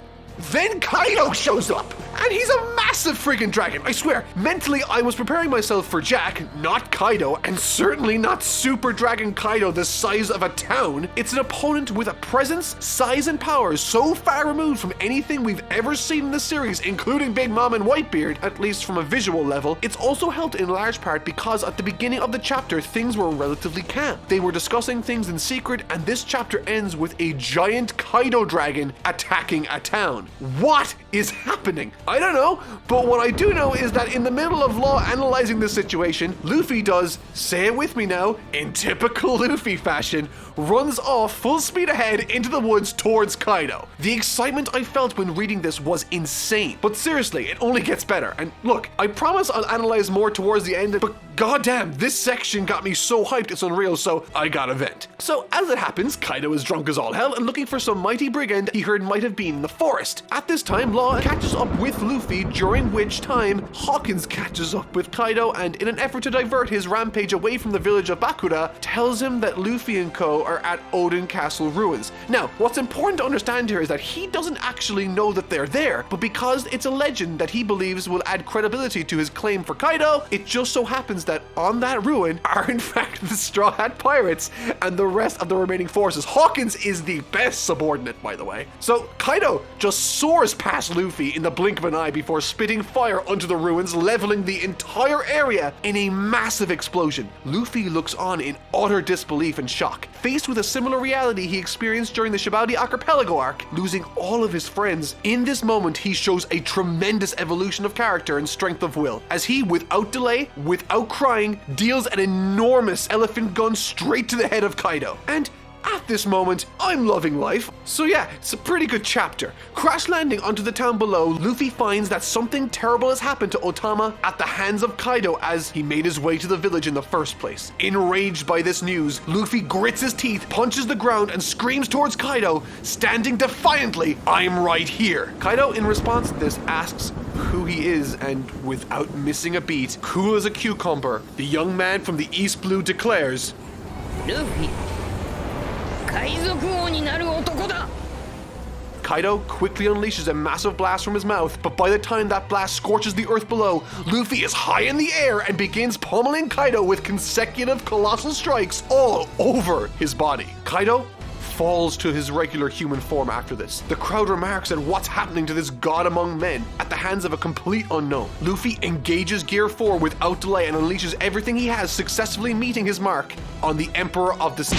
then Kaido shows up, and he's a massive friggin' dragon. I swear, mentally I was preparing myself for Jack, not Kaido, and certainly not Super Dragon Kaido the size of a town. It's an opponent with a presence, size, and power so far removed from anything we've ever seen in the series, including Big Mom and Whitebeard, at least from a visual level. It's also helped in large part because at the beginning of the chapter, things were relatively calm. They were discussing things in secret, and this chapter ends with a giant Kaido dragon attacking a town. What is happening? I don't know, but what I do know is that in the middle of Law analyzing this situation, Luffy does, say it with me now, in typical Luffy fashion, runs off full speed ahead into the woods towards Kaido. The excitement I felt when reading this was insane, but seriously, it only gets better. And look, I promise I'll analyze more towards the end, but goddamn, this section got me so hyped it's unreal, so I gotta vent. So as it happens, Kaido is drunk as all hell and looking for some mighty brigand he heard might have been in the forest. At this time, Law catches up with Luffy, during which time Hawkins catches up with Kaido and in an effort to divert his rampage away from the village of Bakura, tells him that Luffy and co are at Odin Castle ruins. Now, what's important to understand here is that he doesn't actually know that they're there, but because it's a legend that he believes will add credibility to his claim for Kaido, it just so happens that on that ruin are in fact the Straw Hat Pirates and the rest of the remaining forces. Hawkins is the best subordinate, by the way. So Kaido just soars past Luffy in the blink of an eye before spitting fire onto the ruins, leveling the entire area in a massive explosion. Luffy looks on in utter disbelief and shock, faced with a similar reality he experienced during the Sabaody Archipelago arc, losing all of his friends. In this moment, he shows a tremendous evolution of character and strength of will, as he, without delay, without crying, deals an enormous elephant gun straight to the head of Kaido. And at this moment, I'm loving life. So yeah, it's a pretty good chapter. Crash landing onto the town below, Luffy finds that something terrible has happened to Otama at the hands of Kaido as he made his way to the village in the first place. Enraged by this news, Luffy grits his teeth, punches the ground, and screams towards Kaido, standing defiantly, "I'm right here." Kaido, in response to this, asks who he is, and without missing a beat, cool as a cucumber, the young man from the East Blue declares, Luffy. Kaido quickly unleashes a massive blast from his mouth, but by the time that blast scorches the earth below, Luffy is high in the air and begins pummeling Kaido with consecutive colossal strikes all over his body. Kaido falls to his regular human form after this. The crowd remarks at what's happening to this god among men at the hands of a complete unknown. Luffy engages Gear 4 without delay and unleashes everything he has, successfully meeting his mark on the Emperor of the Sea.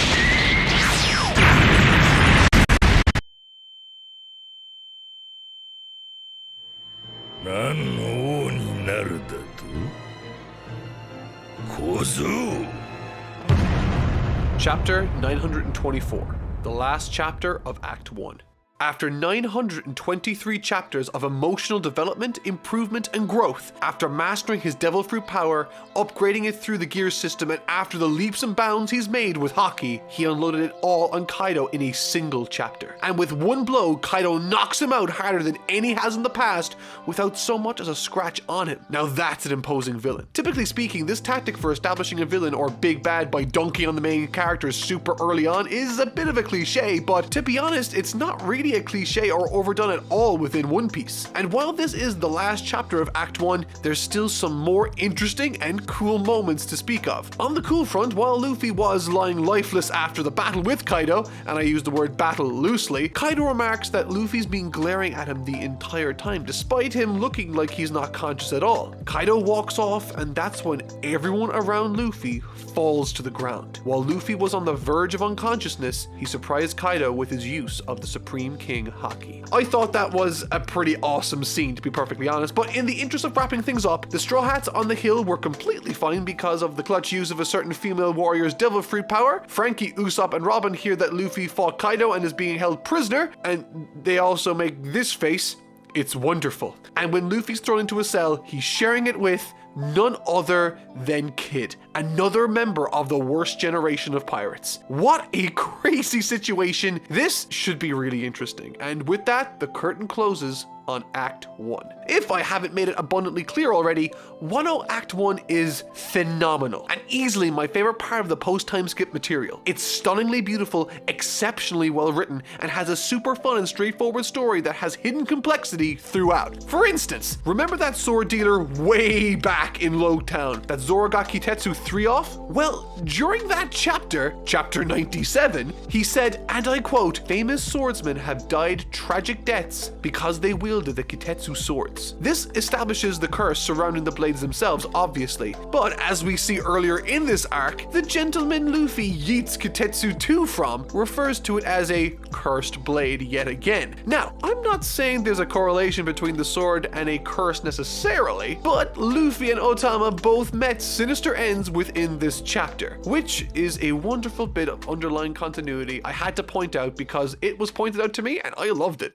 Chapter 924, the last chapter of Act 1. After 923 chapters of emotional development, improvement, and growth, after mastering his Devil Fruit power, upgrading it through the gear system, and after the leaps and bounds he's made with Haki, he unloaded it all on Kaido in a single chapter. And with one blow, Kaido knocks him out harder than any has in the past, without so much as a scratch on him. Now that's an imposing villain. Typically speaking, this tactic for establishing a villain or big bad by dunking on the main characters super early on is a bit of a cliche, but to be honest, it's not really a cliche or overdone at all within One Piece. And while this is the last chapter of Act 1, there's still some more interesting and cool moments to speak of. On the cool front, while Luffy was lying lifeless after the battle with Kaido, and I use the word battle loosely, Kaido remarks that Luffy's been glaring at him the entire time, despite him looking like he's not conscious at all. Kaido walks off, and that's when everyone around Luffy falls to the ground. While Luffy was on the verge of unconsciousness, he surprised Kaido with his use of the Supreme King Haki. I thought that was a pretty awesome scene, to be perfectly honest, but in the interest of wrapping things up, the Straw Hats on the hill were completely fine because of the clutch use of a certain female warrior's devil fruit power. Frankie, Usopp, and Robin hear that Luffy fought Kaido and is being held prisoner, and they also make this face. It's wonderful. And when Luffy's thrown into a cell, he's sharing it with none other than Kid, another member of the worst generation of pirates. What a crazy situation. This should be really interesting. And with that, the curtain closes on Act 1. If I haven't made it abundantly clear already, Wano Act 1 is phenomenal and easily my favorite part of the post-time skip material. It's stunningly beautiful, exceptionally well written, and has a super fun and straightforward story that has hidden complexity throughout. For instance, remember that sword dealer way back in Loguetown that Zoro got Kitetsu 3 off? Well, during that chapter, chapter 97, he said, and I quote, "Famous swordsmen have died tragic deaths because they wielded the Kitetsu swords." This establishes the curse surrounding the blades themselves, obviously, but as we see earlier in this arc, the gentleman Luffy yeets Kitetsu 2 from refers to it as a cursed blade yet again. Now, I'm not saying there's a correlation between the sword and a curse necessarily, but Luffy and Otama both met sinister ends within this chapter, which is a wonderful bit of underlying continuity I had to point out because it was pointed out to me and I loved it.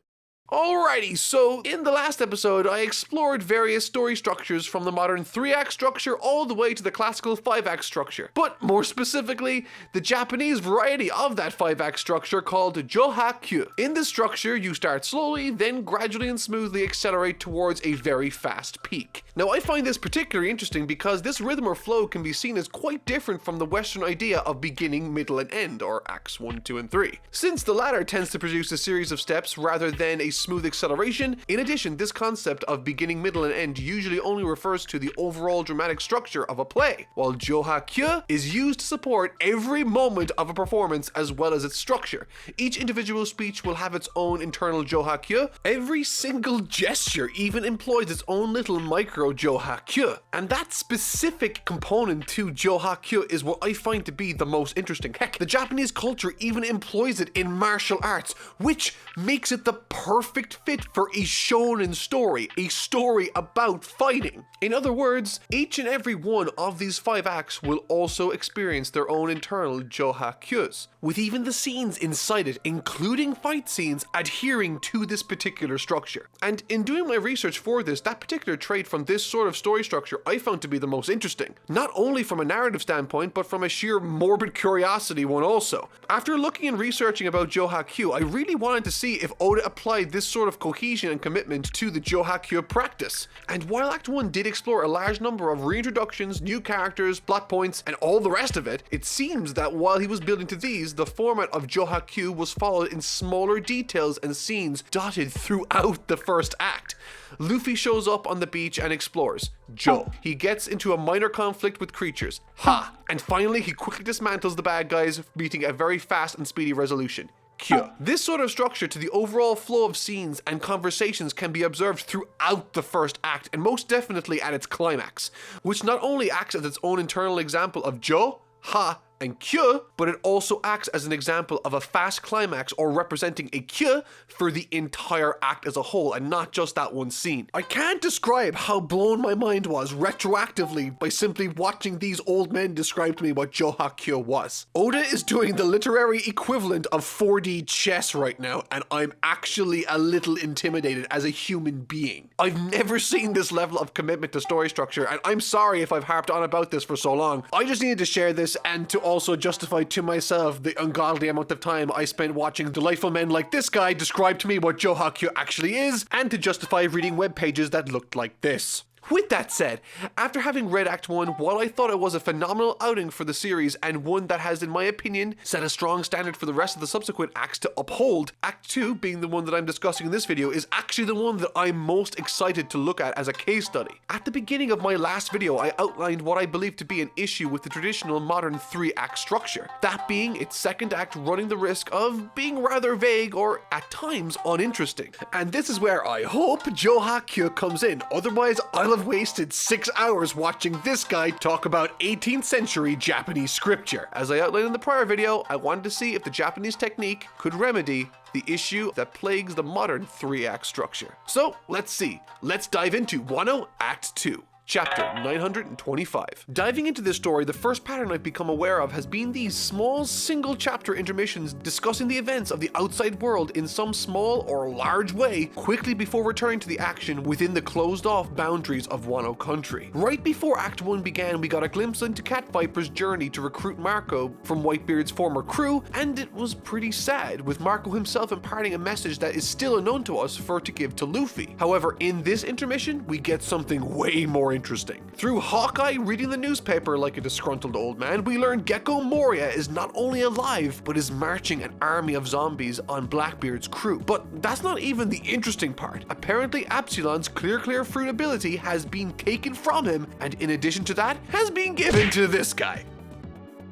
Alrighty, so in the last episode, I explored various story structures from the modern 3-act structure all the way to the classical 5-act structure, but more specifically, the Japanese variety of that 5-act structure called Joha-kyu. In this structure, you start slowly, then gradually and smoothly accelerate towards a very fast peak. Now, I find this particularly interesting because this rhythm or flow can be seen as quite different from the Western idea of beginning, middle, and end, or acts 1, 2, and 3. Since the latter tends to produce a series of steps rather than a smooth acceleration, in addition, this concept of beginning, middle, and end usually only refers to the overall dramatic structure of a play, while Joha-kyu is used to support every moment of a performance as well as its structure. Each individual speech will have its own internal Joha-kyu. Every single gesture even employs its own little micro Joha-kyu, and that specific component to Joha-kyu is what I find to be the most interesting. Heck, the Japanese culture even employs it in martial arts, which makes it the perfect fit for a shonen story, a story about fighting. In other words, each and every one of these 5 acts will also experience their own internal Joha-kyus, with even the scenes inside it, including fight scenes, adhering to this particular structure. And in doing my research for this, that particular trait from this sort of story structure I found to be the most interesting, not only from a narrative standpoint, but from a sheer morbid curiosity one also. After looking and researching about Joha-kyu, I really wanted to see if Oda applied this sort of cohesion and commitment to the Joha-kyu practice. And while Act 1 did explore a large number of reintroductions, new characters, plot points, and all the rest of it, it seems that while he was building to these, the format of Joha-kyu was followed in smaller details and scenes dotted throughout the first act. Luffy shows up on the beach and explores. Jo. He gets into a minor conflict with creatures. Ha! And finally, he quickly dismantles the bad guys, meeting a very fast and speedy resolution. Kyu. This sort of structure to the overall flow of scenes and conversations can be observed throughout the first act, and most definitely at its climax, which not only acts as its own internal example of Jo, Ha, and Kyu, but it also acts as an example of a fast climax or representing a Kyu for the entire act as a whole and not just that one scene. I can't describe how blown my mind was retroactively by simply watching these old men describe to me what Joha-kyu was. Oda is doing the literary equivalent of 4D chess right now, and I'm actually a little intimidated as a human being. I've never seen this level of commitment to story structure, and I'm sorry if I've harped on about this for so long. I just needed to share this and to also justify to myself the ungodly amount of time I spent watching delightful men like this guy describe to me what Joha-kyu actually is, and to justify reading web pages that looked like this. With that said, after having read Act 1, while I thought it was a phenomenal outing for the series and one that has, in my opinion, set a strong standard for the rest of the subsequent acts to uphold, Act 2, being the one that I'm discussing in this video, is actually the one that I'm most excited to look at as a case study. At the beginning of my last video, I outlined what I believe to be an issue with the traditional modern 3-act structure, that being its second act running the risk of being rather vague or, at times, uninteresting. And this is where I hope Joha-kyu comes in, otherwise I'll have wasted 6 hours watching this guy talk about 18th century Japanese scripture. As I outlined in the prior video, I wanted to see if the Japanese technique could remedy the issue that plagues the modern 3-act structure. So let's see. Let's dive into Wano Act 2. Chapter 925. Diving into this story, the first pattern I've become aware of has been these small single chapter intermissions discussing the events of the outside world in some small or large way quickly before returning to the action within the closed off boundaries of Wano country. Right before Act 1 began, we got a glimpse into Cat Viper's journey to recruit Marco from Whitebeard's former crew, and it was pretty sad, with Marco himself imparting a message that is still unknown to us for to give to Luffy. However, in this intermission, we get something way more interesting. Through Hawkeye reading the newspaper like a disgruntled old man, we learn Gecko Moria is not only alive, but is marching an army of zombies on Blackbeard's crew. But that's not even the interesting part. Apparently, Absalon's clear fruit ability has been taken from him, and in addition to that, has been given to this guy.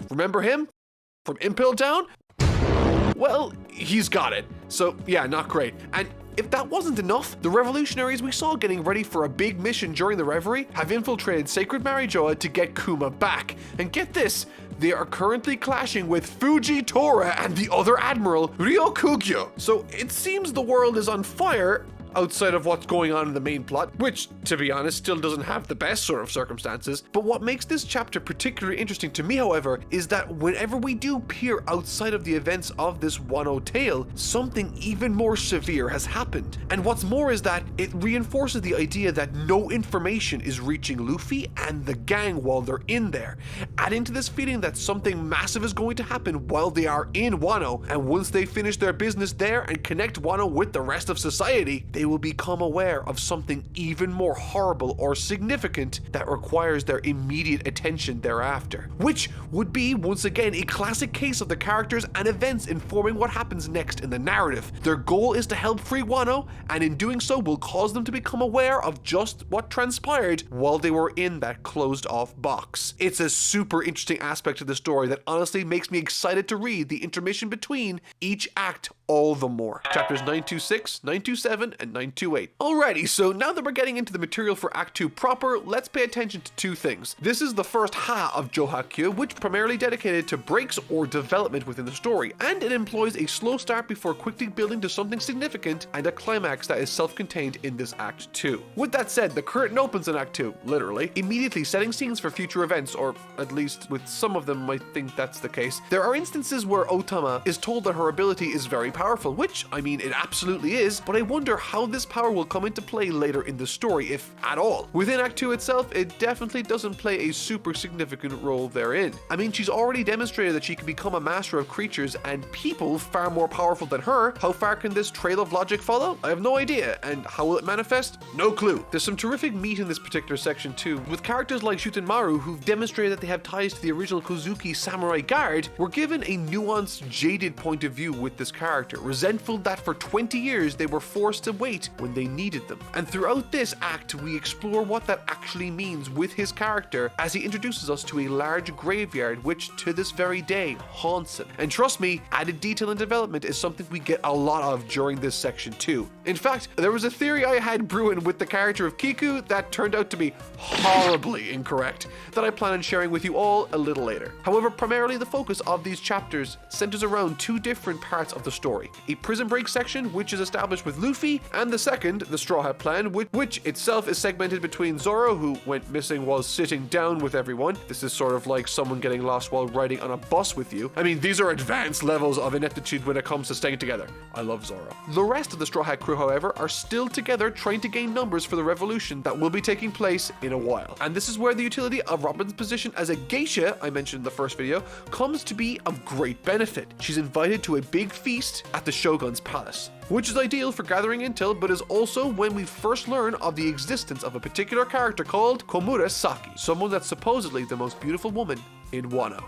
Remember him? From Impel Down? Well, he's got it. So yeah, not great. And if that wasn't enough, the revolutionaries we saw getting ready for a big mission during the Reverie have infiltrated Sacred Marijoa to get Kuma back. And get this, they are currently clashing with Fujitora and the other admiral, Ryokugyo. So it seems the world is on fire outside of what's going on in the main plot, which, to be honest, still doesn't have the best sort of circumstances. But what makes this chapter particularly interesting to me, however, is that whenever we do peer outside of the events of this Wano tale, something even more severe has happened. And what's more is that it reinforces the idea that no information is reaching Luffy and the gang while they're in there, adding to this feeling that something massive is going to happen while they are in Wano, and once they finish their business there and connect Wano with the rest of society, they will become aware of something even more horrible or significant that requires their immediate attention thereafter. Which would be, once again, a classic case of the characters and events informing what happens next in the narrative. Their goal is to help free Wano, and in doing so will cause them to become aware of just what transpired while they were in that closed off box. It's a super interesting aspect of the story that honestly makes me excited to read the intermission between each act all the more. Chapters 926, 927, and 928. Alrighty, so now that we're getting into the material for Act 2 proper, let's pay attention to two things. This is the first ha of Johakyu, which primarily dedicated to breaks or development within the story, and it employs a slow start before quickly building to something significant and a climax that is self-contained in this Act 2. With that said, the curtain opens in Act 2, literally, immediately setting scenes for future events, or at least with some of them I think that's the case. There are instances where Otama is told that her ability is very powerful, which, I mean, it absolutely is, but I wonder how this power will come into play later in the story, if at all. Within Act 2 itself, it definitely doesn't play a super significant role therein. I mean, she's already demonstrated that she can become a master of creatures and people far more powerful than her. How far can this trail of logic follow? I have no idea, and how will it manifest? No clue. There's some terrific meat in this particular section too, with characters like Shutenmaru who've demonstrated that they have ties to the original Kozuki Samurai Guard. We're given a nuanced, jaded point of view with this character, resentful that for 20 years they were forced to wait when they needed them. And throughout this act, we explore what that actually means with his character as he introduces us to a large graveyard which to this very day haunts him. And trust me, added detail and development is something we get a lot of during this section too. In fact, there was a theory I had brewing with the character of Kiku that turned out to be horribly incorrect that I plan on sharing with you all a little later. However, primarily the focus of these chapters centers around two different parts of the story. A prison break section which is established with Luffy, and the second, the Straw Hat Plan, which itself is segmented between Zoro, who went missing while sitting down with everyone. This is sort of like someone getting lost while riding on a bus with you. I mean, these are advanced levels of ineptitude when it comes to staying together. I love Zoro. The rest of the Straw Hat crew, however, are still together trying to gain numbers for the revolution that will be taking place in a while. And this is where the utility of Robin's position as a geisha, I mentioned in the first video, comes to be of great benefit. She's invited to a big feast at the Shogun's palace, which is ideal for gathering intel, but is also when we first learn of the existence of a particular character called Komura Saki, someone that's supposedly the most beautiful woman in Wano.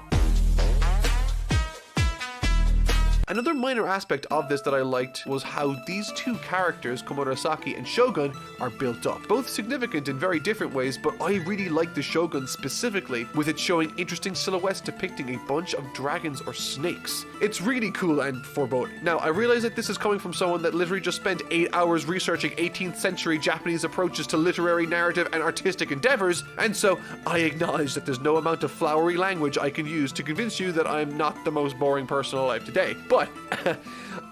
Another minor aspect of this that I liked was how these two characters, Komurasaki and Shogun, are built up. Both significant in very different ways, but I really like the Shogun specifically, with it showing interesting silhouettes depicting a bunch of dragons or snakes. It's really cool and foreboding. Now, I realize that this is coming from someone that literally just spent 8 hours researching 18th century Japanese approaches to literary narrative and artistic endeavors, and so I acknowledge that there's no amount of flowery language I can use to convince you that I'm not the most boring person alive today. But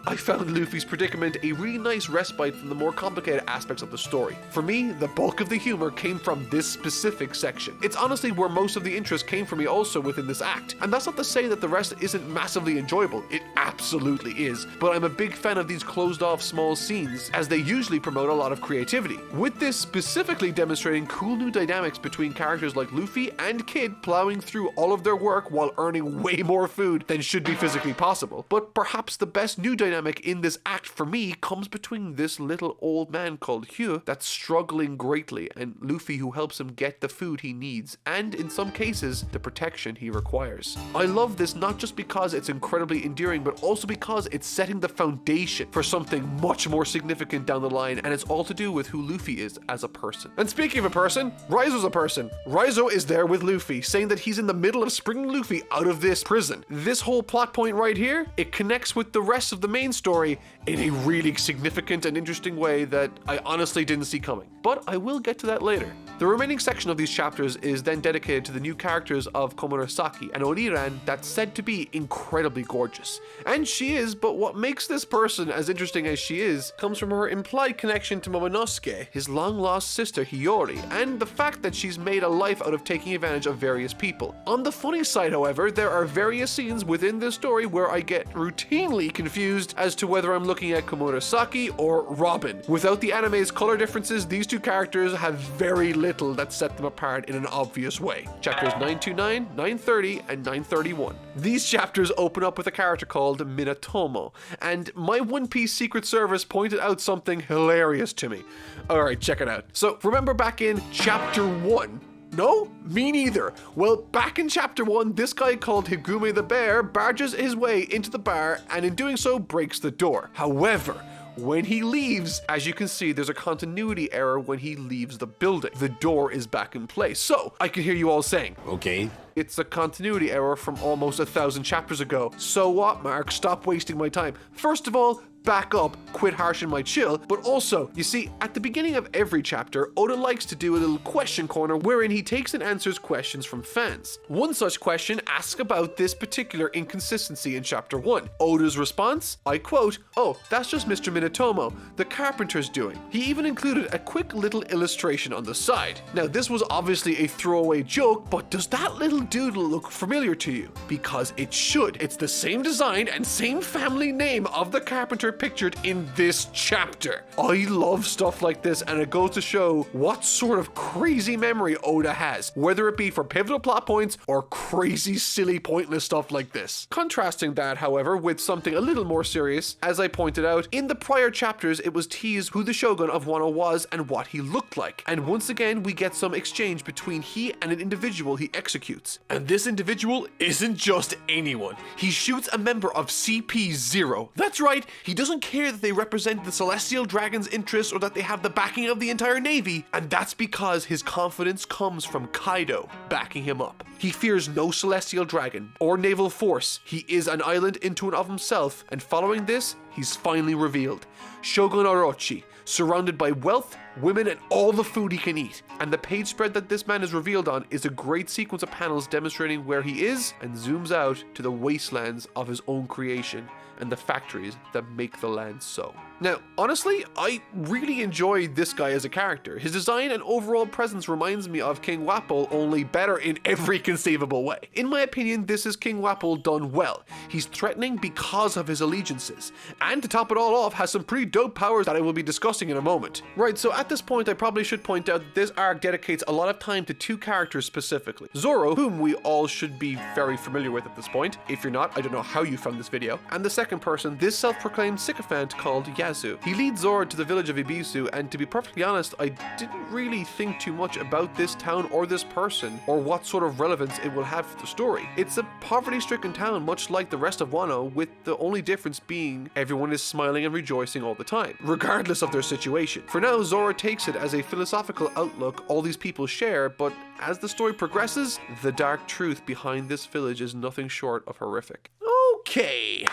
I found Luffy's predicament a really nice respite from the more complicated aspects of the story. For me, the bulk of the humor came from this specific section. It's honestly where most of the interest came for me also within this act. And that's not to say that the rest isn't massively enjoyable. It absolutely is. But I'm a big fan of these closed off small scenes, as they usually promote a lot of creativity. With this specifically demonstrating cool new dynamics between characters like Luffy and Kid plowing through all of their work while earning way more food than should be physically possible. But perhaps the best new dynamic in this act for me comes between this little old man called Hugh that's struggling greatly, and Luffy who helps him get the food he needs, and in some cases, the protection he requires. I love this not just because it's incredibly endearing, but also because it's setting the foundation for something much more significant down the line, and it's all to do with who Luffy is as a person. And speaking of a person, Raizo's a person. Raizo is there with Luffy, saying that he's in the middle of springing Luffy out of this prison. This whole plot point right here, it connects with the rest of the main story in a really significant and interesting way that I honestly didn't see coming. But I will get to that later. The remaining section of these chapters is then dedicated to the new characters of Komurasaki and Oriran that's said to be incredibly gorgeous. And she is, but what makes this person as interesting as she is comes from her implied connection to Momonosuke, his long-lost sister Hiyori, and the fact that she's made a life out of taking advantage of various people. On the funny side, however, there are various scenes within this story where I get routinely confused as to whether I'm looking at Komurasaki or Robin. Without the anime's color differences, these two characters have very little that set them apart in an obvious way. Chapters 929, 930, and 931. These chapters open up with a character called Minatomo, and my One Piece Secret Service pointed out something hilarious to me. Alright, check it out. So, remember back in Chapter 1, no? Me neither. Well, back in Chapter 1, this guy called Higume the Bear barges his way into the bar and in doing so breaks the door. However, when he leaves, as you can see, there's a continuity error when he leaves the building. The door is back in place. So, I can hear you all saying, okay, it's a continuity error from almost 1,000 chapters ago. So what, Mark? Stop wasting my time. First of all, back up, quit harshing my chill, but also, you see, at the beginning of every chapter, Oda likes to do a little question corner wherein he takes and answers questions from fans. One such question asks about this particular inconsistency in Chapter 1. Oda's response, I quote, "Oh, that's just Mr. Minatomo, the carpenter's doing." He even included a quick little illustration on the side. Now, this was obviously a throwaway joke, but does that little doodle look familiar to you? Because it should. It's the same design and same family name of the carpenter pictured in this chapter. I love stuff like this, and it goes to show what sort of crazy memory Oda has, whether it be for pivotal plot points or crazy, silly, pointless stuff like this. Contrasting that, however, with something a little more serious, as I pointed out, in the prior chapters it was teased who the Shogun of Wano was and what he looked like, and once again we get some exchange between he and an individual he executes. And this individual isn't just anyone. He shoots a member of CP0. That's right, he doesn't care that they represent the Celestial Dragon's interests or that they have the backing of the entire Navy, and that's because his confidence comes from Kaido backing him up. He fears no Celestial Dragon or naval force. He is an island into and of himself, and following this, he's finally revealed. Shogun Orochi, surrounded by wealth, women, and all the food he can eat. And the page spread that this man is revealed on is a great sequence of panels demonstrating where he is and zooms out to the wastelands of his own creation and the factories that make the land so. Now, honestly, I really enjoy this guy as a character. His design and overall presence reminds me of King Wapol, only better in every conceivable way. In my opinion, this is King Wapol done well. He's threatening because of his allegiances, and to top it all off, has some pretty dope powers that I will be discussing discussing in a moment. Right, so at this point I probably should point out that this arc dedicates a lot of time to two characters specifically. Zoro, whom we all should be very familiar with at this point. If you're not, I don't know how you found this video. And the second person, this self-proclaimed sycophant called Yasu. He leads Zoro to the village of Ibisu, and to be perfectly honest, I didn't really think too much about this town or this person, or what sort of relevance it will have for the story. It's a poverty-stricken town much like the rest of Wano, with the only difference being everyone is smiling and rejoicing all the time, regardless of their situation. For now, Zoro takes it as a philosophical outlook all these people share, but as the story progresses, the dark truth behind this village is nothing short of horrific. Okay,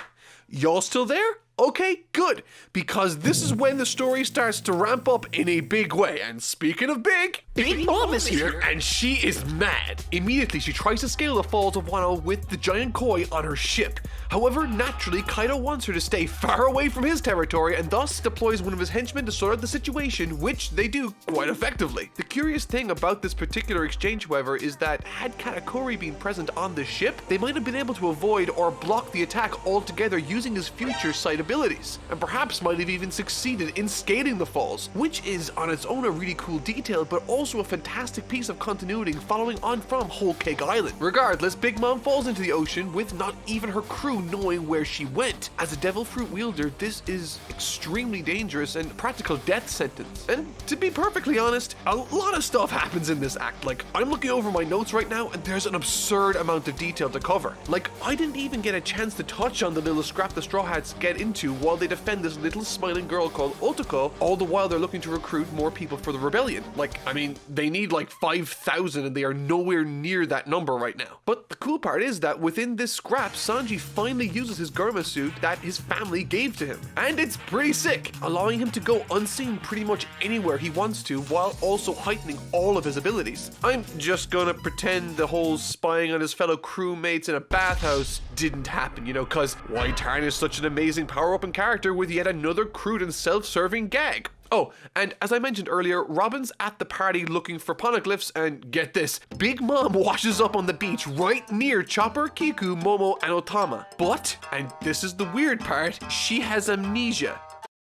y'all still there? Okay, good, because this is when the story starts to ramp up in a big way. And speaking of big, Big Mom is here, and she is mad. Immediately, she tries to scale the falls of Wano with the giant koi on her ship. However, naturally, Kaido wants her to stay far away from his territory and thus deploys one of his henchmen to sort out the situation, which they do quite effectively. The curious thing about this particular exchange, however, is that had Katakuri been present on the ship, they might have been able to avoid or block the attack altogether using his future sight abilities, and perhaps might have even succeeded in scaling the falls, which is on its own a really cool detail, but also a fantastic piece of continuity following on from Whole Cake Island. Regardless, Big Mom falls into the ocean with not even her crew knowing where she went. As a devil fruit wielder, this is extremely dangerous and a practical death sentence. And to be perfectly honest, a lot of stuff happens in this act. Like, I'm looking over my notes right now and there's an absurd amount of detail to cover. Like, I didn't even get a chance to touch on the little scrap the Straw Hats get into while they defend this little smiling girl called Otoko, all the while they're looking to recruit more people for the rebellion. Like, I mean, they need like 5,000 and they are nowhere near that number right now. But the cool part is that within this scrap, Sanji finally uses his Garma suit that his family gave to him. And it's pretty sick, allowing him to go unseen pretty much anywhere he wants to while also heightening all of his abilities. I'm just gonna pretend the whole spying on his fellow crewmates in a bathhouse didn't happen, you know, cause why tarnish such an amazing power-up and character with yet another crude and self-serving gag? Oh, and as I mentioned earlier, Robin's at the party looking for poneglyphs, and get this, Big Mom washes up on the beach right near Chopper, Kiku, Momo, and Otama. But, and this is the weird part, she has amnesia.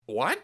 What?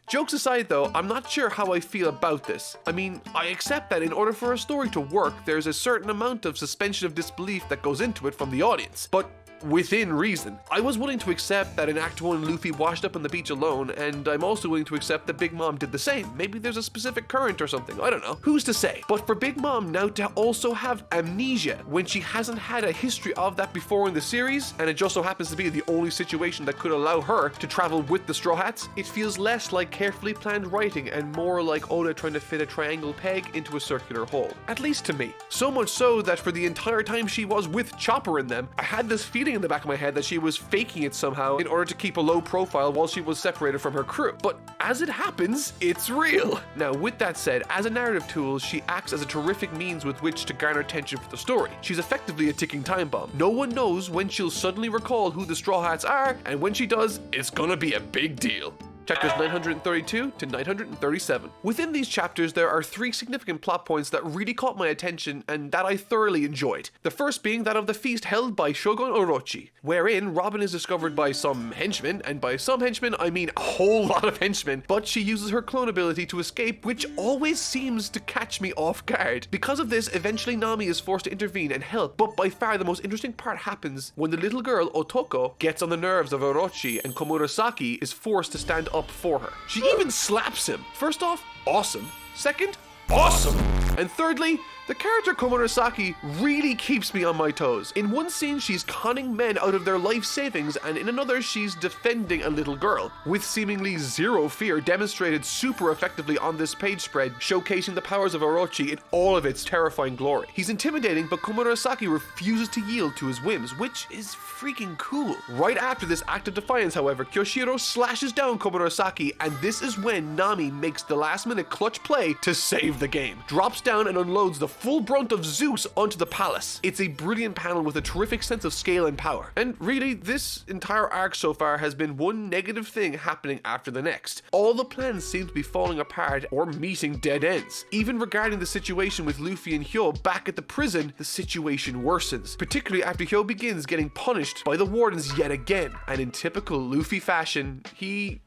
Jokes aside though, I'm not sure how I feel about this. I mean, I accept that in order for a story to work, there's a certain amount of suspension of disbelief that goes into it from the audience. But within reason. I was willing to accept that in Act 1 Luffy washed up on the beach alone, and I'm also willing to accept that Big Mom did the same. Maybe there's a specific current or something, I don't know. Who's to say? But for Big Mom now to also have amnesia when she hasn't had a history of that before in the series, and it just so happens to be the only situation that could allow her to travel with the Straw Hats, it feels less like carefully planned writing and more like Oda trying to fit a triangle peg into a circular hole. At least to me. So much so that for the entire time she was with Chopper in them, I had this feeling in the back of my head that she was faking it somehow in order to keep a low profile while she was separated from her crew. But as it happens, it's real. Now, with that said, as a narrative tool, she acts as a terrific means with which to garner attention for the story. She's effectively a ticking time bomb. No one knows when she'll suddenly recall who the Straw Hats are, and when she does, it's gonna be a big deal. Chapters 932 to 937. Within these chapters, there are three significant plot points that really caught my attention and that I thoroughly enjoyed. The first being that of the feast held by Shogun Orochi, wherein Robin is discovered by some henchmen, and by some henchmen, I mean a whole lot of henchmen, but she uses her clone ability to escape, which always seems to catch me off guard. Because of this, eventually Nami is forced to intervene and help, but by far the most interesting part happens when the little girl, Otoko, gets on the nerves of Orochi and Komurasaki is forced to stand up for her. She even slaps him. First off, awesome. Second, awesome. And thirdly, the character Komurasaki really keeps me on my toes. In one scene, she's conning men out of their life savings, and in another, she's defending a little girl, with seemingly zero fear demonstrated super effectively on this page spread, showcasing the powers of Orochi in all of its terrifying glory. He's intimidating, but Komurasaki refuses to yield to his whims, which is freaking cool. Right after this act of defiance, however, Kyoshiro slashes down Komurasaki, and this is when Nami makes the last-minute clutch play to save the game. Drops down and unloads the full brunt of Zeus onto the palace. It's a brilliant panel with a terrific sense of scale and power. And really, this entire arc so far has been one negative thing happening after the next. All the plans seem to be falling apart or meeting dead ends. Even regarding the situation with Luffy and Hyo back at the prison, the situation worsens, particularly after Hyo begins getting punished by the wardens yet again. And in typical Luffy fashion, he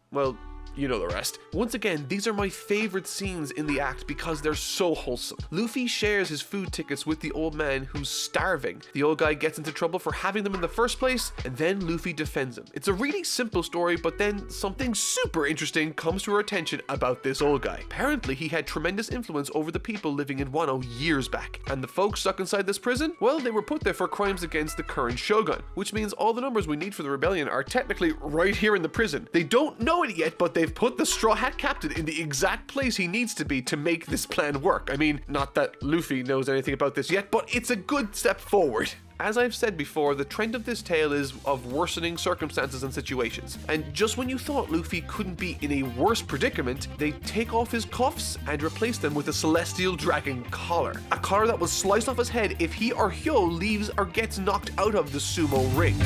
you know the rest. Once again, these are my favorite scenes in the act because they're so wholesome. Luffy shares his food tickets with the old man who's starving. The old guy gets into trouble for having them in the first place, and then Luffy defends him. It's a really simple story, but then something super interesting comes to our attention about this old guy. Apparently, he had tremendous influence over the people living in Wano years back. And the folks stuck inside this prison? Well, they were put there for crimes against the current shogun, which means all the numbers we need for the rebellion are technically right here in the prison. They don't know it yet, but they've put the Straw Hat Captain in the exact place he needs to be to make this plan work. I mean, not that Luffy knows anything about this yet, but it's a good step forward. As I've said before, the trend of this tale is of worsening circumstances and situations. And just when you thought Luffy couldn't be in a worse predicament, they take off his cuffs and replace them with a celestial dragon collar. A collar that will slice off his head if he or Hyo leaves or gets knocked out of the sumo ring.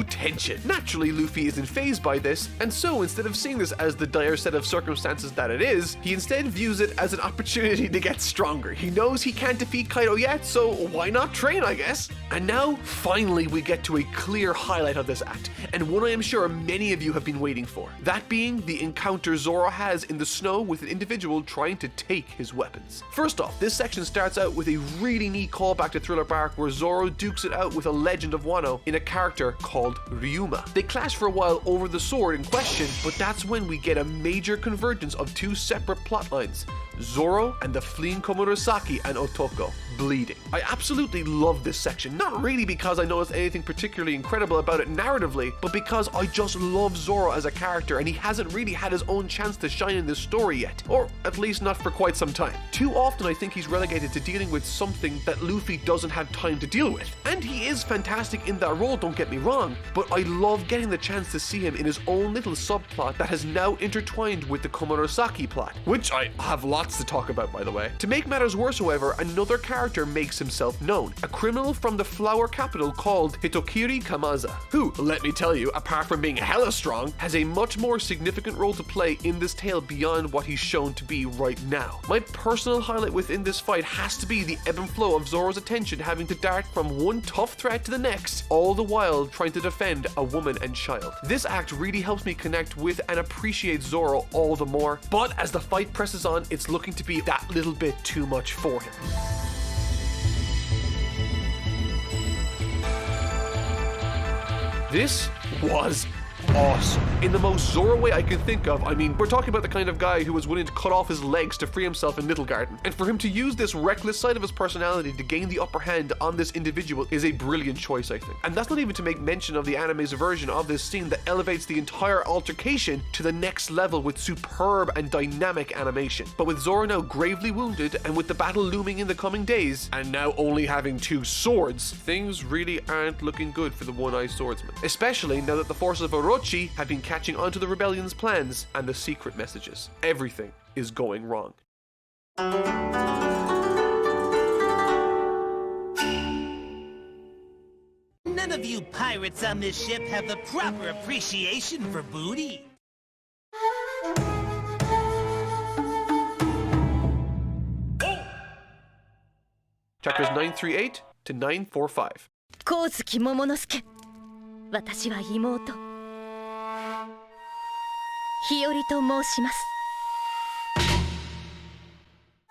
Tension. Naturally, Luffy isn't fazed by this, and so instead of seeing this as the dire set of circumstances that it is, he instead views it as an opportunity to get stronger. He knows he can't defeat Kaido yet, so why not train, I guess? And now, finally, we get to a clear highlight of this act, and one I am sure many of you have been waiting for. That being the encounter Zoro has in the snow with an individual trying to take his weapons. First off, this section starts out with a really neat callback to Thriller Bark where Zoro dukes it out with a legend of Wano in a character called Ryuma. They clash for a while over the sword in question, but that's when we get a major convergence of two separate plot lines. Zoro and the fleeing Komurasaki and Otoko bleeding. I absolutely love this section, not really because I noticed anything particularly incredible about it narratively, but because I just love Zoro as a character and he hasn't really had his own chance to shine in this story yet, or at least not for quite some time. Too often I think he's relegated to dealing with something that Luffy doesn't have time to deal with. And he is fantastic in that role, don't get me wrong, but I love getting the chance to see him in his own little subplot that has now intertwined with the Komurasaki plot, which I have lots to talk about, by the way. To make matters worse, however, another character makes himself known, a criminal from the flower capital called Hitokiri Kamaza, who, let me tell you, apart from being hella strong, has a much more significant role to play in this tale beyond what he's shown to be right now. My personal highlight within this fight has to be the ebb and flow of Zoro's attention having to dart from one tough threat to the next, all the while trying to defend a woman and child. This act really helps me connect with and appreciate Zoro all the more, but as the fight presses on, it's looking to be that little bit too much for him. This was awesome. In the most Zoro way I can think of. I mean, we're talking about the kind of guy who was willing to cut off his legs to free himself in Middle Garden. And for him to use this reckless side of his personality to gain the upper hand on this individual is a brilliant choice, I think. And that's not even to make mention of the anime's version of this scene that elevates the entire altercation to the next level with superb and dynamic animation. But with Zoro now gravely wounded and with the battle looming in the coming days, and now only having two swords, things really aren't looking good for the one-eyed swordsman. Especially now that the forces of Orochi have been catching onto the rebellion's plans and the secret messages. Everything is going wrong. None of you pirates on this ship have the proper appreciation for booty. Chapters 938 to 945. 光月桃之助、私は妹日和と申します。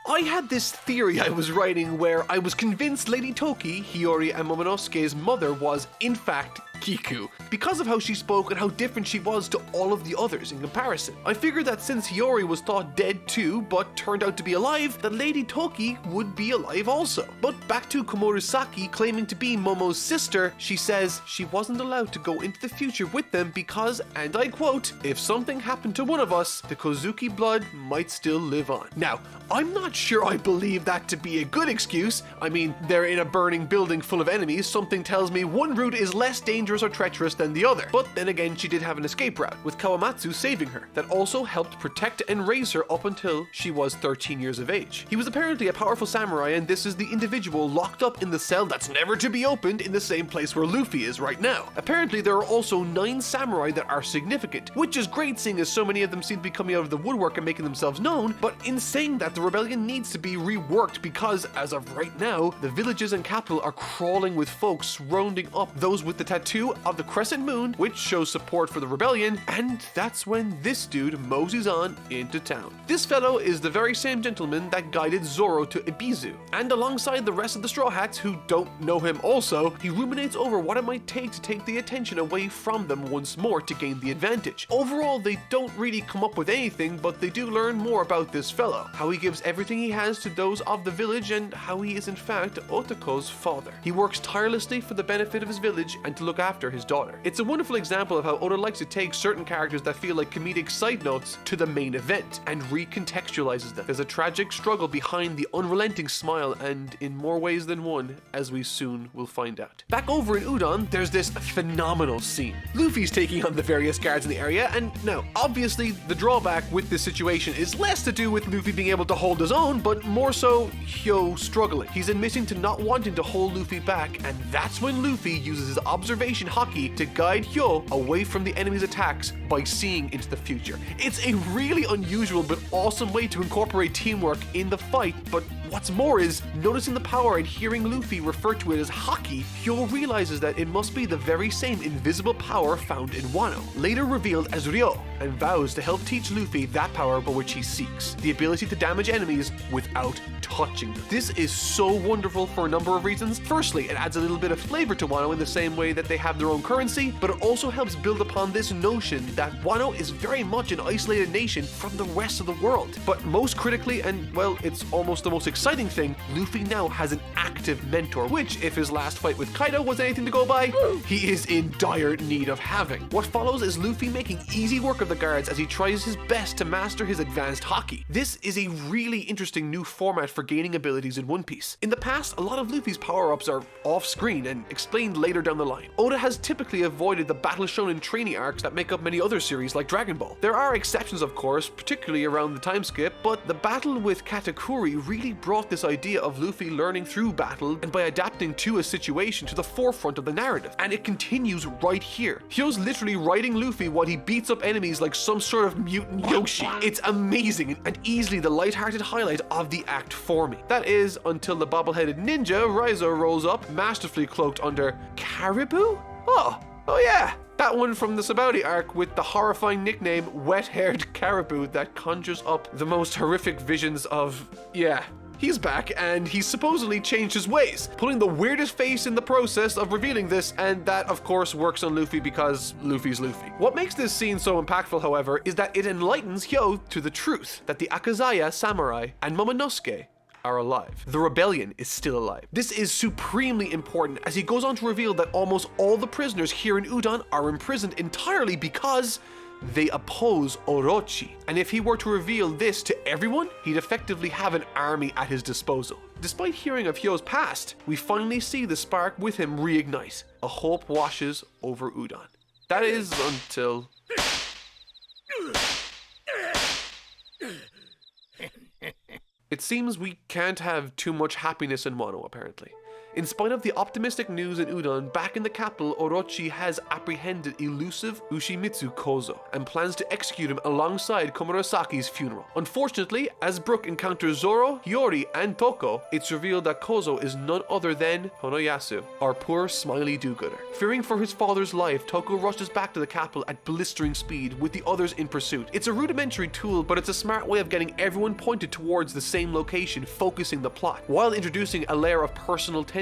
I had this theory I was writing where I was convinced Lady Toki, Hiyori and Momonosuke's mother, was in fact Kiku, because of how she spoke and how different she was to all of the others in comparison. I figured that since Hiyori was thought dead too, but turned out to be alive, that Lady Toki would be alive also. But back to Komurasaki claiming to be Momo's sister, she says she wasn't allowed to go into the future with them because, and I quote, if something happened to one of us, the Kozuki blood might still live on. Now, I'm not sure I believe that to be a good excuse. I mean, they're in a burning building full of enemies. Something tells me one route is less dangerous or treacherous than the other. But then again, she did have an escape route, with Kawamatsu saving her, that also helped protect and raise her up until she was 13 years of age. He was apparently a powerful samurai, and this is the individual locked up in the cell that's never to be opened in the same place where Luffy is right now. Apparently, there are also 9 samurai that are significant, which is great seeing as so many of them seem to be coming out of the woodwork and making themselves known, but in saying that, the rebellion needs to be reworked because, as of right now, the villages and capital are crawling with folks rounding up those with the tattoo statue of the Crescent Moon, which shows support for the rebellion, and that's when this dude moseys on into town. This fellow is the very same gentleman that guided Zoro to Ibizu, and alongside the rest of the Straw Hats who don't know him also, he ruminates over what it might take to take the attention away from them once more to gain the advantage. Overall, they don't really come up with anything, but they do learn more about this fellow, how he gives everything he has to those of the village, and how he is in fact Otako's father. He works tirelessly for the benefit of his village and to look after his daughter. It's a wonderful example of how Oda likes to take certain characters that feel like comedic side notes to the main event and recontextualizes them. There's a tragic struggle behind the unrelenting smile, and in more ways than one, as we soon will find out. Back over in Udon, there's this phenomenal scene. Luffy's taking on the various guards in the area, and now, obviously, the drawback with this situation is less to do with Luffy being able to hold his own, but more so Hyo struggling. He's admitting to not wanting to hold Luffy back, and that's when Luffy uses his observation haki to guide Hyo away from the enemy's attacks by seeing into the future. It's a really unusual but awesome way to incorporate teamwork in the fight, but what's more is, noticing the power and hearing Luffy refer to it as haki, Hyo realizes that it must be the very same invisible power found in Wano, later revealed as Ryo, and vows to help teach Luffy that power by which he seeks, the ability to damage enemies without touching them. This is so wonderful for a number of reasons. Firstly, it adds a little bit of flavor to Wano in the same way that they have their own currency, but it also helps build upon this notion that Wano is very much an isolated nation from the rest of the world. But most critically, and well, it's almost the most exciting thing, Luffy now has an active mentor, which, if his last fight with Kaido was anything to go by, he is in dire need of having. What follows is Luffy making easy work of the guards as he tries his best to master his advanced haki. This is a really interesting new format for gaining abilities in One Piece. In the past, a lot of Luffy's power-ups are off-screen and explained later down the line. Oda has typically avoided the battle shonen trainee arcs that make up many other series like Dragon Ball. There are exceptions, of course, particularly around the time skip, but the battle with Katakuri really brought this idea of Luffy learning through battle and by adapting to a situation to the forefront of the narrative, and it continues right here. Hyo's literally riding Luffy while he beats up enemies like some sort of mutant Yoshi. It's amazing and easily the lighthearted highlight of the act for me. That is, until the bobble-headed ninja Raizo rolls up, masterfully cloaked under Caribou? Oh yeah! That one from the Sabaody Arc with the horrifying nickname Wet-Haired Caribou that conjures up the most horrific visions of, yeah. He's back, and he's supposedly changed his ways, putting the weirdest face in the process of revealing this, and that, of course, works on Luffy because Luffy's Luffy. What makes this scene so impactful, however, is that it enlightens Hyo to the truth that the Akazaya samurai and Momonosuke are alive. The rebellion is still alive. This is supremely important as he goes on to reveal that almost all the prisoners here in Udon are imprisoned entirely because they oppose Orochi. And if he were to reveal this to everyone, he'd effectively have an army at his disposal. Despite hearing of Hyo's past, we finally see the spark with him reignite. A hope washes over Udon. That is until... It seems we can't have too much happiness in Wano, apparently. In spite of the optimistic news in Udon, back in the capital, Orochi has apprehended elusive Ushimitsu Kozo and plans to execute him alongside Komurasaki's funeral. Unfortunately, as Brook encounters Zoro, Hiyori, and Toko, it's revealed that Kozo is none other than Honoyasu, our poor smiley do-gooder. Fearing for his father's life, Toko rushes back to the capital at blistering speed, with the others in pursuit. It's a rudimentary tool, but it's a smart way of getting everyone pointed towards the same location, focusing the plot, while introducing a layer of personal tension.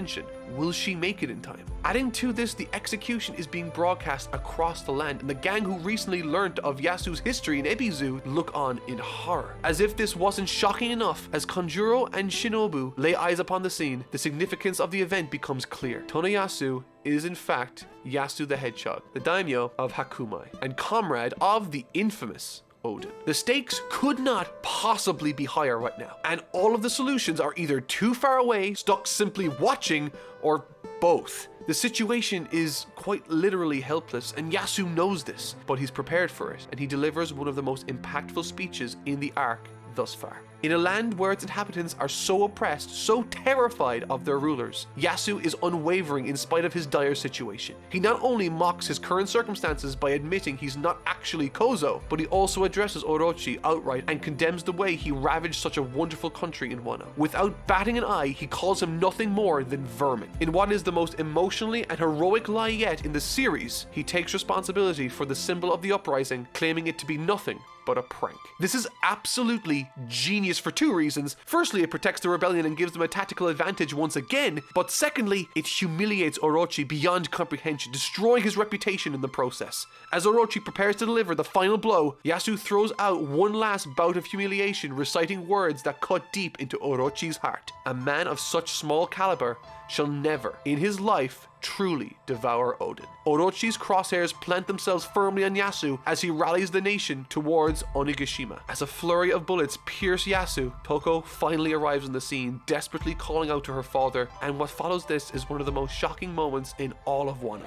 Will she make it in time? Adding to this, the execution is being broadcast across the land, and the gang who recently learned of Yasu's history in Ibizu look on in horror. As if this wasn't shocking enough, as Kanjuro and Shinobu lay eyes upon the scene, the significance of the event becomes clear. Tonoyasu is in fact Yasu the Hedgehog, the daimyo of Hakumai, and comrade of the infamous Odin. The stakes could not possibly be higher right now, and all of the solutions are either too far away, stuck simply watching, or both. The situation is quite literally helpless, and Yasu knows this, but he's prepared for it, and he delivers one of the most impactful speeches in the arc thus far. In a land where its inhabitants are so oppressed, so terrified of their rulers, Yasu is unwavering in spite of his dire situation. He not only mocks his current circumstances by admitting he's not actually Kozo, but he also addresses Orochi outright and condemns the way he ravaged such a wonderful country in Wano. Without batting an eye, he calls him nothing more than vermin. In what is the most emotionally and heroic lie yet in the series, he takes responsibility for the symbol of the uprising, claiming it to be nothing but a prank. This is absolutely genius for two reasons. Firstly, it protects the rebellion and gives them a tactical advantage once again, but secondly, it humiliates Orochi beyond comprehension, destroying his reputation in the process. As Orochi prepares to deliver the final blow, Yasu throws out one last bout of humiliation, reciting words that cut deep into Orochi's heart. A man of such small caliber shall never, in his life, truly devour Oden. Orochi's crosshairs plant themselves firmly on Yasu as he rallies the nation towards Onigashima. As a flurry of bullets pierce Yasu, Toko finally arrives on the scene, desperately calling out to her father, and what follows this is one of the most shocking moments in all of Wano.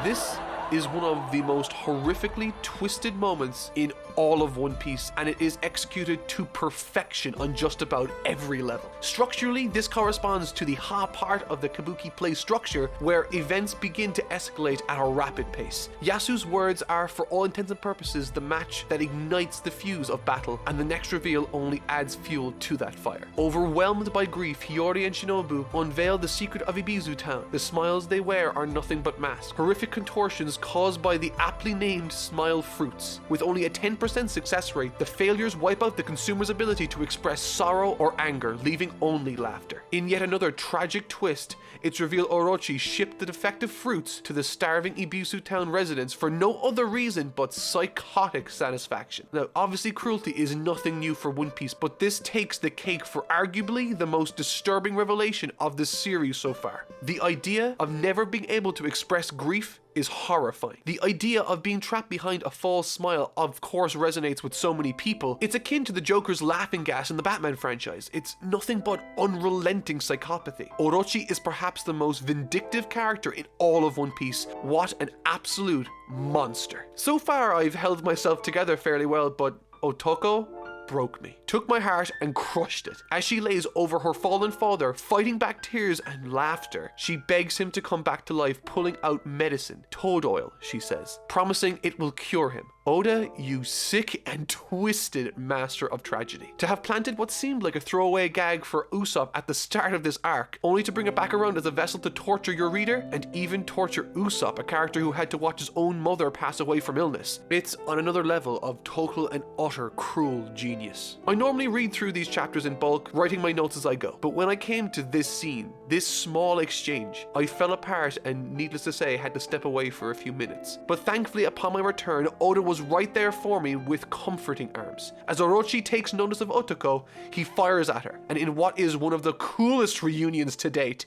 This is one of the most horrifically twisted moments in all of One Piece, and it is executed to perfection on just about every level. Structurally, this corresponds to the ha part of the Kabuki play structure, where events begin to escalate at a rapid pace. Yasu's words are, for all intents and purposes, the match that ignites the fuse of battle, and the next reveal only adds fuel to that fire. Overwhelmed by grief, Hiyori and Shinobu unveil the secret of Ibizu Town. The smiles they wear are nothing but masks, horrific contortions caused by the aptly named smile fruits. With only a 10% success rate, the failures wipe out the consumer's ability to express sorrow or anger, leaving only laughter. In yet another tragic twist, it's revealed Orochi shipped the defective fruits to the starving Ibisu Town residents for no other reason but psychotic satisfaction. Now, obviously cruelty is nothing new for One Piece, but this takes the cake for arguably the most disturbing revelation of this series so far. The idea of never being able to express grief is horrifying. The idea of being trapped behind a false smile of course resonates with so many people. It's akin to the Joker's laughing gas in the Batman franchise. It's nothing but unrelenting psychopathy. Orochi is perhaps the most vindictive character in all of One Piece. What an absolute monster. So far I've held myself together fairly well, but Otoko broke me, took my heart and crushed it. As she lays over her fallen father, fighting back tears and laughter, she begs him to come back to life, pulling out medicine, toad oil, she says, promising it will cure him. Oda, you sick and twisted master of tragedy. To have planted what seemed like a throwaway gag for Usopp at the start of this arc, only to bring it back around as a vessel to torture your reader, and even torture Usopp, a character who had to watch his own mother pass away from illness. It's on another level of total and utter cruel genius. I normally read through these chapters in bulk, writing my notes as I go, but when I came to this scene, this small exchange, I fell apart and, needless to say, had to step away for a few minutes. But thankfully, upon my return, Oda was right there for me with comforting arms. As Orochi takes notice of Otoko, he fires at her, and in what is one of the coolest reunions to date,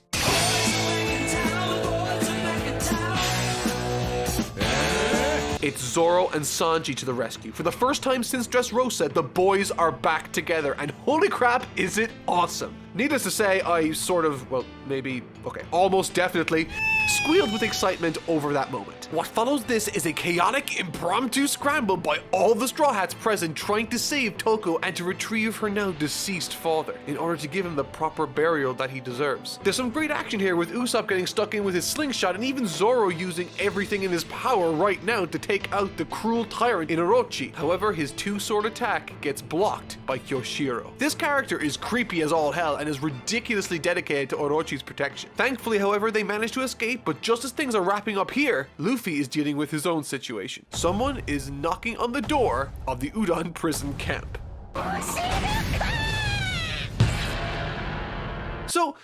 it's Zoro and Sanji to the rescue. For the first time since Dressrosa, the boys are back together, and holy crap, is it awesome. Needless to say, I sort of, well, maybe, okay, almost definitely squealed with excitement over that moment. What follows this is a chaotic, impromptu scramble by all the Straw Hats present, trying to save Toko and to retrieve her now deceased father in order to give him the proper burial that he deserves. There's some great action here, with Usopp getting stuck in with his slingshot, and even Zoro using everything in his power right now to take out the cruel tyrant in Orochi. However, his two-sword attack gets blocked by Kyoshiro. This character is creepy as all hell and is ridiculously dedicated to Orochi's protection. Thankfully, however, they manage to escape, but just as things are wrapping up here, Luffy is dealing with his own situation. Someone is knocking on the door of the Udon prison camp. So,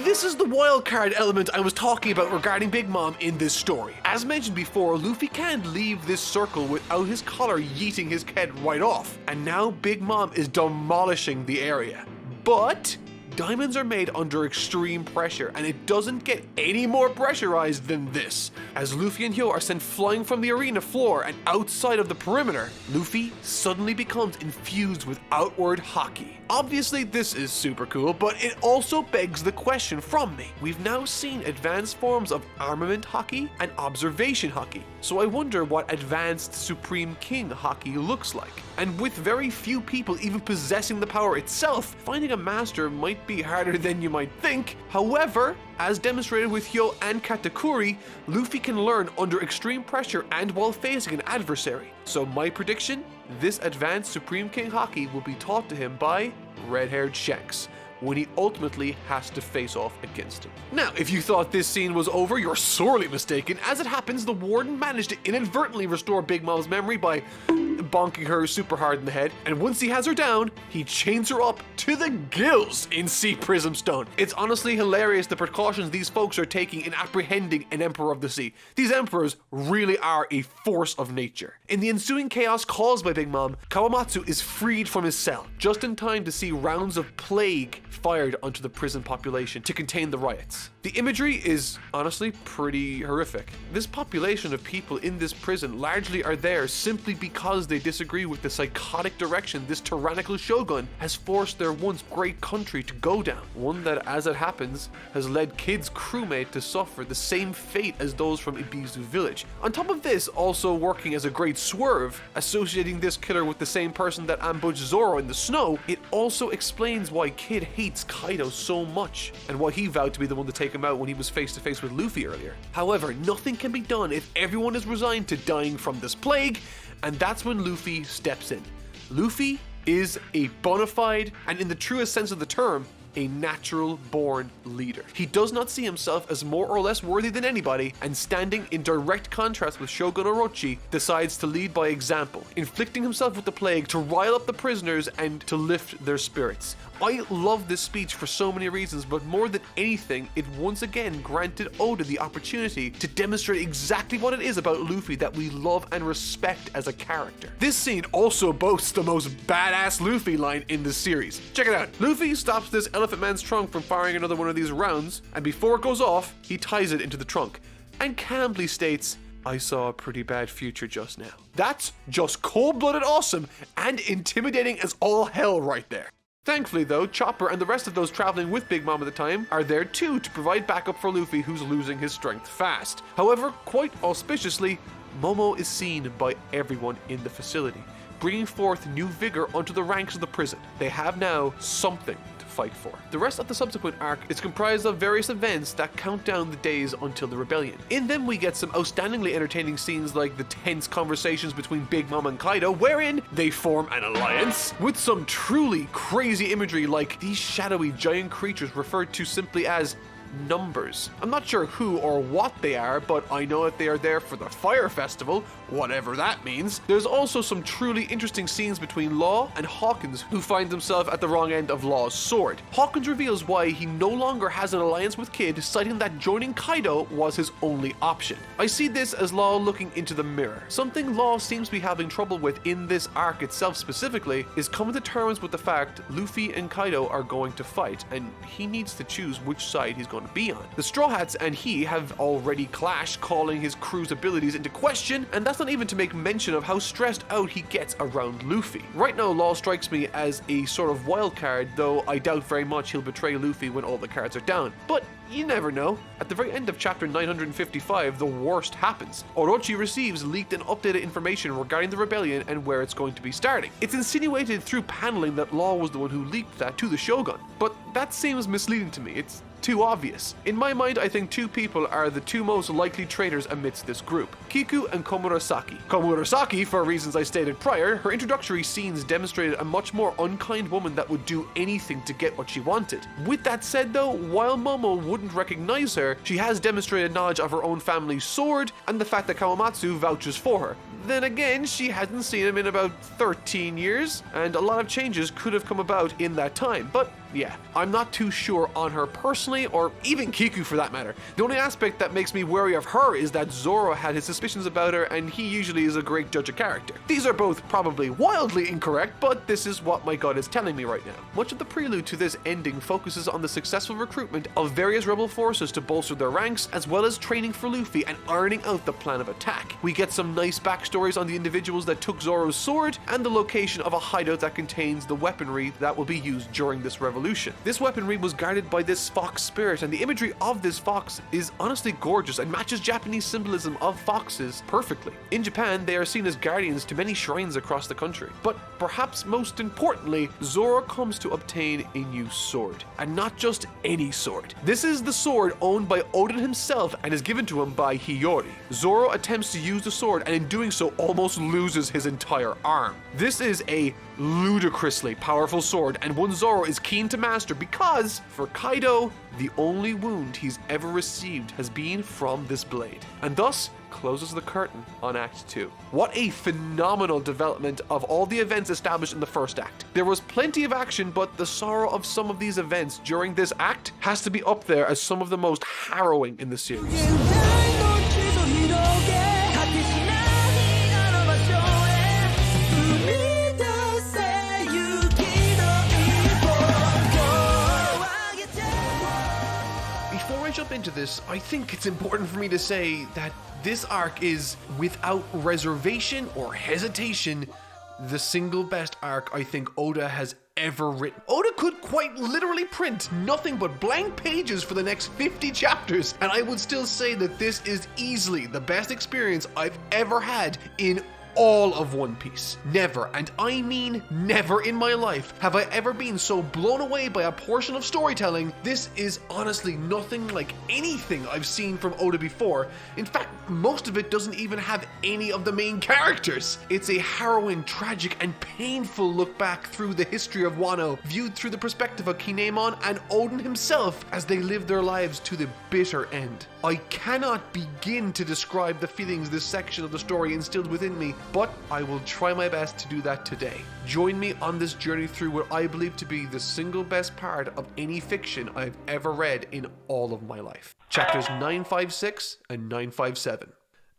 this is the wildcard element I was talking about regarding Big Mom in this story. As mentioned before, Luffy can't leave this circle without his collar yeeting his head right off, and now Big Mom is demolishing the area. But Diamonds are made under extreme pressure, and it doesn't get any more pressurized than this. As Luffy and Hyo are sent flying from the arena floor and outside of the perimeter, Luffy suddenly becomes infused with outward haki. Obviously, this is super cool, but it also begs the question from me. We've now seen advanced forms of armament haki and observation haki, so I wonder what advanced Supreme King haki looks like. And with very few people even possessing the power itself, finding a master might be harder than you might think. However, as demonstrated with Hyo and Katakuri, Luffy can learn under extreme pressure and while facing an adversary. So my prediction, this advanced Supreme King haki will be taught to him by red-haired Shanks when he ultimately has to face off against him. Now, if you thought this scene was over, you're sorely mistaken. As it happens, the warden managed to inadvertently restore Big Mom's memory by bonking her super hard in the head, and once he has her down, he chains her up to the gills in Sea Prism Stone. It's honestly hilarious the precautions these folks are taking in apprehending an Emperor of the Sea. These emperors really are a force of nature. In the ensuing chaos caused by Big Mom, Kawamatsu is freed from his cell, just in time to see rounds of plague fired onto the prison population to contain the riots. The imagery is honestly pretty horrific. This population of people in this prison largely are there simply because they disagree with the psychotic direction this tyrannical shogun has forced their once great country to go down. One that, as it happens, has led Kid's crewmate to suffer the same fate as those from Ibizu village. On top of this, also working as a great swerve, associating this killer with the same person that ambushed Zoro in the snow, it also explains why Kid hates Kaido so much, and why he vowed to be the one to take him out when he was face to face with Luffy earlier. However, nothing can be done if everyone is resigned to dying from this plague, and that's when Luffy steps in. Luffy is a bona fide, and in the truest sense of the term, a natural-born leader. He does not see himself as more or less worthy than anybody, and standing in direct contrast with Shogun Orochi, decides to lead by example, inflicting himself with the plague to rile up the prisoners and to lift their spirits. I love this speech for so many reasons, but more than anything, it once again granted Oda the opportunity to demonstrate exactly what it is about Luffy that we love and respect as a character. This scene also boasts the most badass Luffy line in the series. Check it out. Luffy stops this Elephant Man's trunk from firing another one of these rounds, and before it goes off, he ties it into the trunk, and calmly states, "I saw a pretty bad future just now." That's just cold-blooded awesome and intimidating as all hell right there. Thankfully though, Chopper and the rest of those traveling with Big Mom at the time are there too to provide backup for Luffy, who's losing his strength fast. However, quite auspiciously, Momo is seen by everyone in the facility, bringing forth new vigor onto the ranks of the prison. They have now something to fight for. The rest of the subsequent arc is comprised of various events that count down the days until the rebellion. In them we get some outstandingly entertaining scenes like the tense conversations between Big Mom and Kaido, wherein they form an alliance, with some truly crazy imagery like these shadowy giant creatures referred to simply as numbers. I'm not sure who or what they are, but I know that they are there for the Fire Festival, whatever that means. There's also some truly interesting scenes between Law and Hawkins, who find himself at the wrong end of Law's sword. Hawkins reveals why he no longer has an alliance with Kid, citing that joining Kaido was his only option. I see this as Law looking into the mirror. Something Law seems to be having trouble with in this arc itself specifically is coming to terms with the fact Luffy and Kaido are going to fight, and he needs to choose which side he's going to be on. The Straw Hats and he have already clashed, calling his crew's abilities into question, and that's not even to make mention of how stressed out he gets around Luffy. Right now, Law strikes me as a sort of wild card, though I doubt very much he'll betray Luffy when all the cards are down. But you never know. At the very end of chapter 955, the worst happens. Orochi receives leaked and updated information regarding the rebellion and where it's going to be starting. It's insinuated through paneling that Law was the one who leaked that to the Shogun, but that seems misleading to me. It's too obvious. In my mind, I think two people are the two most likely traitors amidst this group: Kiku and Komurasaki. Komurasaki, for reasons I stated prior, her introductory scenes demonstrated a much more unkind woman that would do anything to get what she wanted. With that said though, while Momo wouldn't recognize her, she has demonstrated knowledge of her own family's sword and the fact that Kawamatsu vouches for her. Then again, she hasn't seen him in about 13 years, and a lot of changes could have come about in that time, but yeah, I'm not too sure on her personally, or even Kiku for that matter. The only aspect that makes me wary of her is that Zoro had his suspicions about her, and he usually is a great judge of character. These are both probably wildly incorrect, but this is what my gut is telling me right now. Much of the prelude to this ending focuses on the successful recruitment of various rebel forces to bolster their ranks, as well as training for Luffy and ironing out the plan of attack. We get some nice backstories on the individuals that took Zoro's sword, and the location of a hideout that contains the weaponry that will be used during this revolution. This weaponry was guarded by this fox spirit, and the imagery of this fox is honestly gorgeous and matches Japanese symbolism of foxes perfectly. In Japan, they are seen as guardians to many shrines across the country. But perhaps most importantly, Zoro comes to obtain a new sword. And not just any sword. This is the sword owned by Oden himself and is given to him by Hiyori. Zoro attempts to use the sword, and in doing so almost loses his entire arm. This is a ludicrously powerful sword, and one Zoro is keen to master because, for Kaido, the only wound he's ever received has been from this blade, and thus closes the curtain on Act 2. What a phenomenal development of all the events established in the first act. There was plenty of action, but the sorrow of some of these events during this act has to be up there as some of the most harrowing in the series. Before I jump into this, I think it's important for me to say that this arc is, without reservation or hesitation, the single best arc I think Oda has ever written. Oda could quite literally print nothing but blank pages for the next 50 chapters, and I would still say that this is easily the best experience I've ever had in all of One Piece. Never, and I mean never in my life, have I ever been so blown away by a portion of storytelling. This is honestly nothing like anything I've seen from Oda before. In fact, most of it doesn't even have any of the main characters. It's a harrowing, tragic, and painful look back through the history of Wano, viewed through the perspective of Kinemon and Oden himself as they live their lives to the bitter end. I cannot begin to describe the feelings this section of the story instilled within me, but I will try my best to do that today. Join me on this journey through what I believe to be the single best part of any fiction I've ever read in all of my life. Chapters 956 and 957.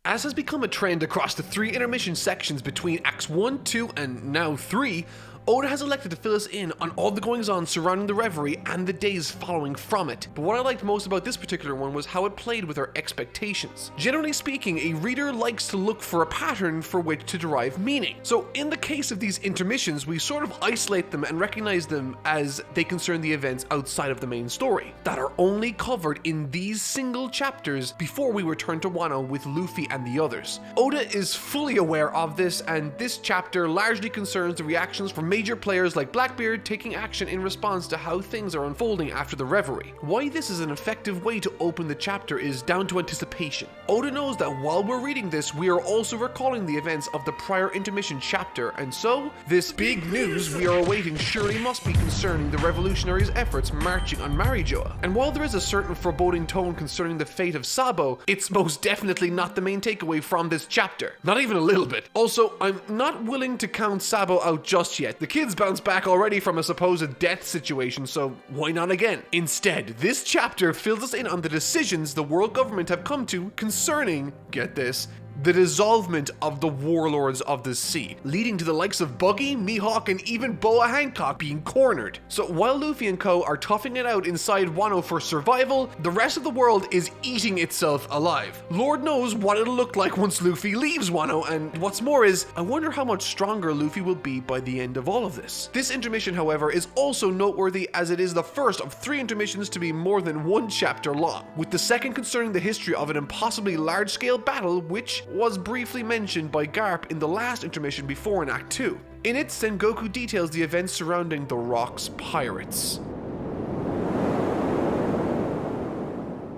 As has become a trend across the 3 intermission sections between Acts 1, 2, and now 3, Oda has elected to fill us in on all the goings-on surrounding the Reverie and the days following from it. But what I liked most about this particular one was how it played with our expectations. Generally speaking, a reader likes to look for a pattern for which to derive meaning. So in the case of these intermissions, we sort of isolate them and recognize them as they concern the events outside of the main story, that are only covered in these single chapters before we return to Wano with Luffy and the others. Oda is fully aware of this, and this chapter largely concerns the reactions from major players like Blackbeard taking action in response to how things are unfolding after the Reverie. Why this is an effective way to open the chapter is down to anticipation. Oda knows that while we're reading this, we are also recalling the events of the prior intermission chapter, and so this big news we are awaiting surely must be concerning the revolutionaries' efforts marching on Marijoa. And while there is a certain foreboding tone concerning the fate of Sabo, it's most definitely not the main takeaway from this chapter. Not even a little bit. Also, I'm not willing to count Sabo out just yet. The kids bounced back already from a supposed death situation, so why not again? Instead, this chapter fills us in on the decisions the world government have come to concerning, get this, the dissolvement of the warlords of the sea, leading to the likes of Buggy, Mihawk, and even Boa Hancock being cornered. So while Luffy and co are toughing it out inside Wano for survival, the rest of the world is eating itself alive. Lord knows what it'll look like once Luffy leaves Wano, and what's more is, I wonder how much stronger Luffy will be by the end of all of this. This intermission, however, is also noteworthy as it is the first of 3 intermissions to be more than 1 chapter long, with the second concerning the history of an impossibly large-scale battle which was briefly mentioned by Garp in the last intermission before in Act 2. In it, Sengoku details the events surrounding the Rock's pirates.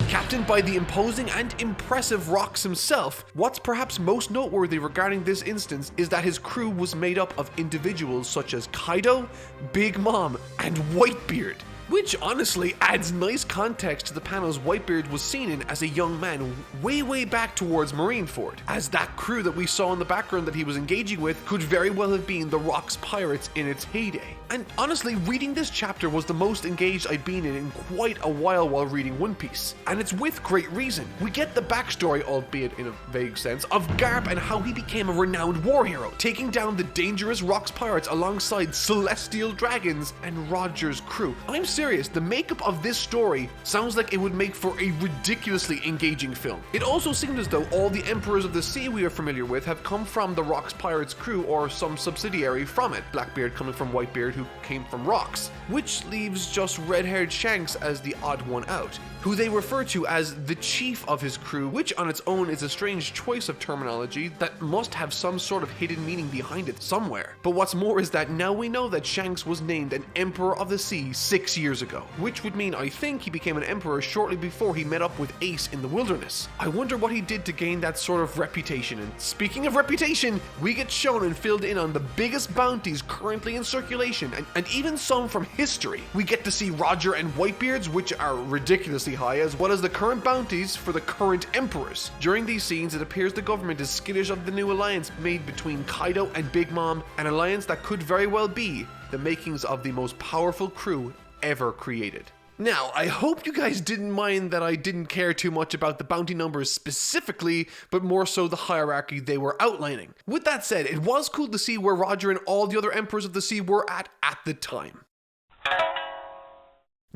Captained by the imposing and impressive Rocks himself, what's perhaps most noteworthy regarding this instance is that his crew was made up of individuals such as Kaido, Big Mom, and Whitebeard. which honestly adds nice context to the panels Whitebeard was seen in as a young man way back towards Marineford, as that crew that we saw in the background that he was engaging with could very well have been the Rock's pirates in its heyday. And honestly, reading this chapter was the most engaged I'd been in quite a while reading One Piece, and it's with great reason. We get the backstory, albeit in a vague sense, of Garp and how he became a renowned war hero, taking down the dangerous Rock's pirates alongside celestial dragons and Roger's crew. I'm serious, the makeup of this story sounds like it would make for a ridiculously engaging film. It also seemed as though all the Emperors of the Sea we are familiar with have come from the Rock's pirates crew or some subsidiary from it, Blackbeard coming from Whitebeard who came from Rocks, which leaves just red-haired Shanks as the odd one out, who they refer to as the chief of his crew, which on its own is a strange choice of terminology that must have some sort of hidden meaning behind it somewhere. But what's more is that now we know that Shanks was named an Emperor of the Sea 6 years ago, which would mean I think he became an emperor shortly before he met up with Ace in the wilderness. I wonder what he did to gain that sort of reputation. And speaking of reputation, we get shown and filled in on the biggest bounties currently in circulation, and even some from history. We get to see Roger and Whitebeard's, which are ridiculously high, as well as the current bounties for the current emperors. During these scenes, it appears the government is skittish of the new alliance made between Kaido and Big Mom, an alliance that could very well be the makings of the most powerful crew ever created. Now, I hope you guys didn't mind that I didn't care too much about the bounty numbers specifically, but more so the hierarchy they were outlining. With that said, it was cool to see where Roger and all the other Emperors of the Sea were at the time.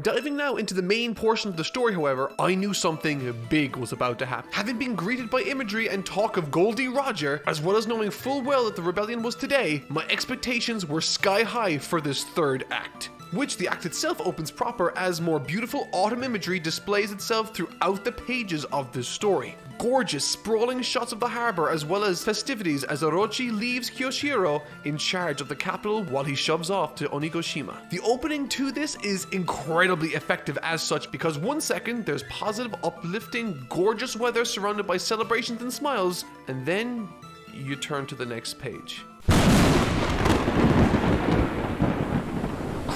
Diving now into the main portion of the story, however, I knew something big was about to happen. Having been greeted by imagery and talk of Goldie Roger, as well as knowing full well that the rebellion was today, my expectations were sky high for this third act, which the act itself opens proper as more beautiful autumn imagery displays itself throughout the pages of this story. Gorgeous, sprawling shots of the harbor, as well as festivities as Orochi leaves Kyoshiro in charge of the capital while he shoves off to Onigashima. The opening to this is incredibly effective as such, because one second there's positive, uplifting, gorgeous weather surrounded by celebrations and smiles, and then you turn to the next page.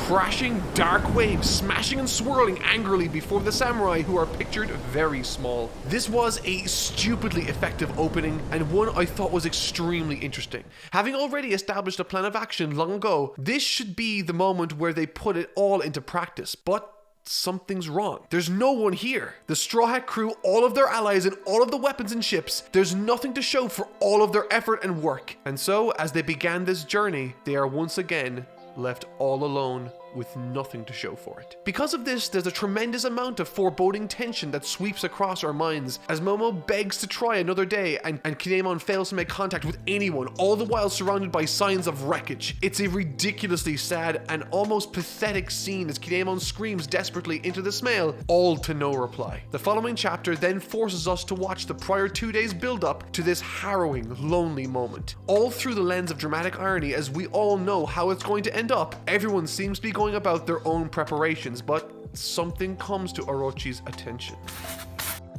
Crashing dark waves, smashing and swirling angrily before the samurai, who are pictured very small. This was a stupidly effective opening, and one I thought was extremely interesting. Having already established a plan of action long ago, this should be the moment where they put it all into practice, but something's wrong. There's no one here. The Straw Hat crew, all of their allies, and all of the weapons and ships, there's nothing to show for all of their effort and work. And so, as they began this journey, they are once again left all alone with nothing to show for it. Because of this, there's a tremendous amount of foreboding tension that sweeps across our minds as Momo begs to try another day and Kinemon fails to make contact with anyone, all the while surrounded by signs of wreckage. It's a ridiculously sad and almost pathetic scene as Kinemon screams desperately into the smell, all to no reply. The following chapter then forces us to watch the prior 2 days build up to this harrowing, lonely moment, all through the lens of dramatic irony, as we all know how it's going to end up. Everyone seems to be going about their own preparations, but something comes to Orochi's attention.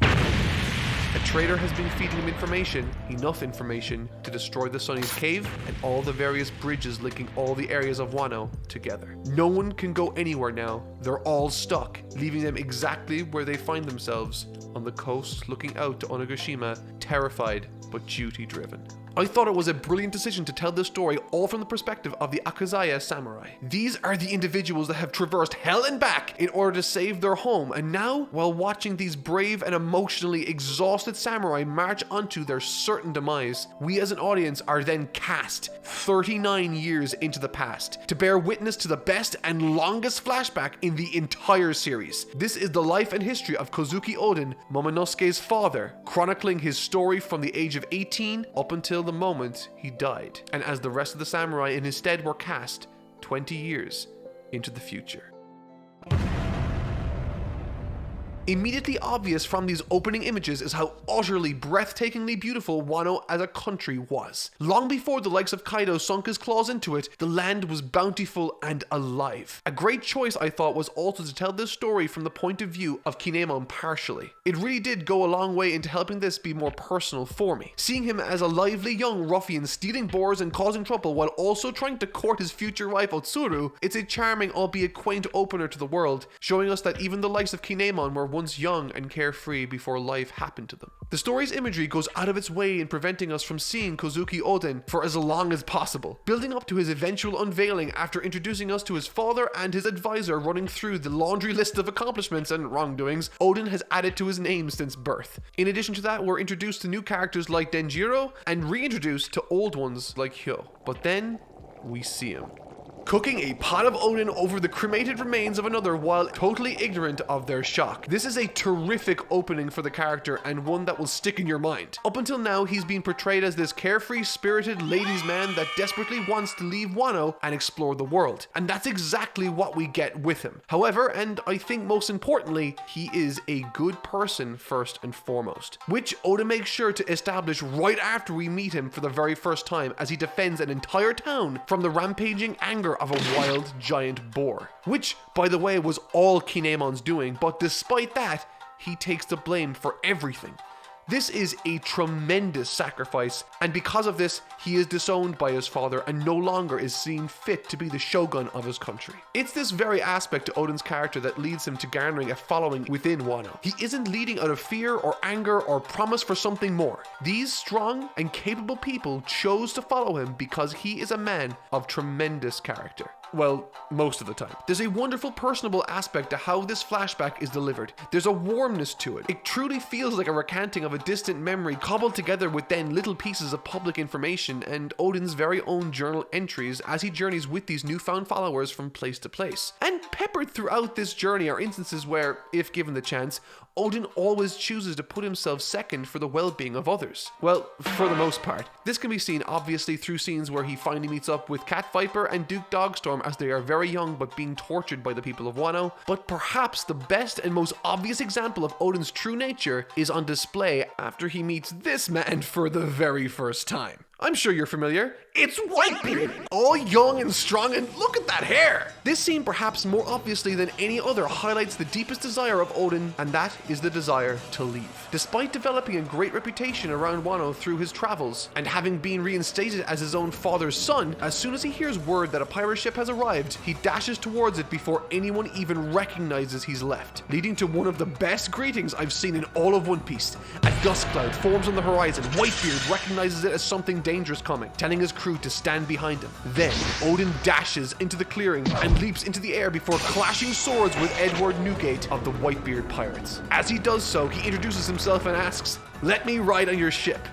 A traitor has been feeding him information, enough information to destroy the Sunny's cave and all the various bridges linking all the areas of Wano together. No one can go anywhere now. They're all stuck, leaving them exactly where they find themselves, on the coast looking out to Onigashima, terrified but duty-driven. I thought it was a brilliant decision to tell this story all from the perspective of the Akazaya samurai. These are the individuals that have traversed hell and back in order to save their home, and now, while watching these brave and emotionally exhausted samurai march onto their certain demise, we as an audience are then cast 39 years into the past to bear witness to the best and longest flashback in the entire series. This is the life and history of Kozuki Oden, Momonosuke's father, chronicling his story from the age of 18 up until the moment he died, and as the rest of the samurai in his stead were cast 20 years into the future. Immediately obvious from these opening images is how utterly breathtakingly beautiful Wano as a country was. Long before the likes of Kaido sunk his claws into it, the land was bountiful and alive. A great choice, I thought, was also to tell this story from the point of view of Kinemon partially. It really did go a long way into helping this be more personal for me. Seeing him as a lively young ruffian stealing boars and causing trouble while also trying to court his future wife Otsuru, it's a charming albeit quaint opener to the world, showing us that even the likes of Kinemon were once young and carefree before life happened to them. The story's imagery goes out of its way in preventing us from seeing Kozuki Oden for as long as possible, building up to his eventual unveiling after introducing us to his father and his advisor running through the laundry list of accomplishments and wrongdoings Oden has added to his name since birth. In addition to that, we're introduced to new characters like Denjiro and reintroduced to old ones like Hyo. But then we see him cooking a pot of Oden over the cremated remains of another while totally ignorant of their shock. This is a terrific opening for the character and one that will stick in your mind. Up until now, he's been portrayed as this carefree, spirited ladies' man that desperately wants to leave Wano and explore the world. And that's exactly what we get with him. However, and I think most importantly, he is a good person first and foremost, which Oda makes sure to establish right after we meet him for the very first time as he defends an entire town from the rampaging anger of a wild giant boar, which, by the way, was all Kinemon's doing, but despite that, he takes the blame for everything. This is a tremendous sacrifice, and because of this, he is disowned by his father and no longer is seen fit to be the shogun of his country. It's this very aspect to Oden's character that leads him to garnering a following within Wano. He isn't leading out of fear or anger or promise for something more. These strong and capable people chose to follow him because he is a man of tremendous character. Well, most of the time. There's a wonderful personable aspect to how this flashback is delivered. There's a warmness to it. It truly feels like a recanting of a distant memory cobbled together with then little pieces of public information and Oden's very own journal entries as he journeys with these newfound followers from place to place. And peppered throughout this journey are instances where, if given the chance, Oden always chooses to put himself second for the well-being of others. Well, for the most part. This can be seen obviously through scenes where he finally meets up with Cat Viper and Duke Dogstorm as they are very young but being tortured by the people of Wano. But perhaps the best and most obvious example of Oden's true nature is on display after he meets this man for the very first time. I'm sure you're familiar. It's Whitebeard! All young and strong, and look at that hair! This scene, perhaps more obviously than any other, highlights the deepest desire of Oden, and that is the desire to leave. Despite developing a great reputation around Wano through his travels, and having been reinstated as his own father's son, as soon as he hears word that a pirate ship has arrived, he dashes towards it before anyone even recognizes he's left, leading to one of the best greetings I've seen in all of One Piece. A dust cloud forms on the horizon. Whitebeard recognizes it as something dangerous coming, telling his crew to stand behind him. Then, Oden dashes into the clearing and leaps into the air before clashing swords with Edward Newgate of the Whitebeard Pirates. As he does so, he introduces himself and asks, "Let me ride on your ship."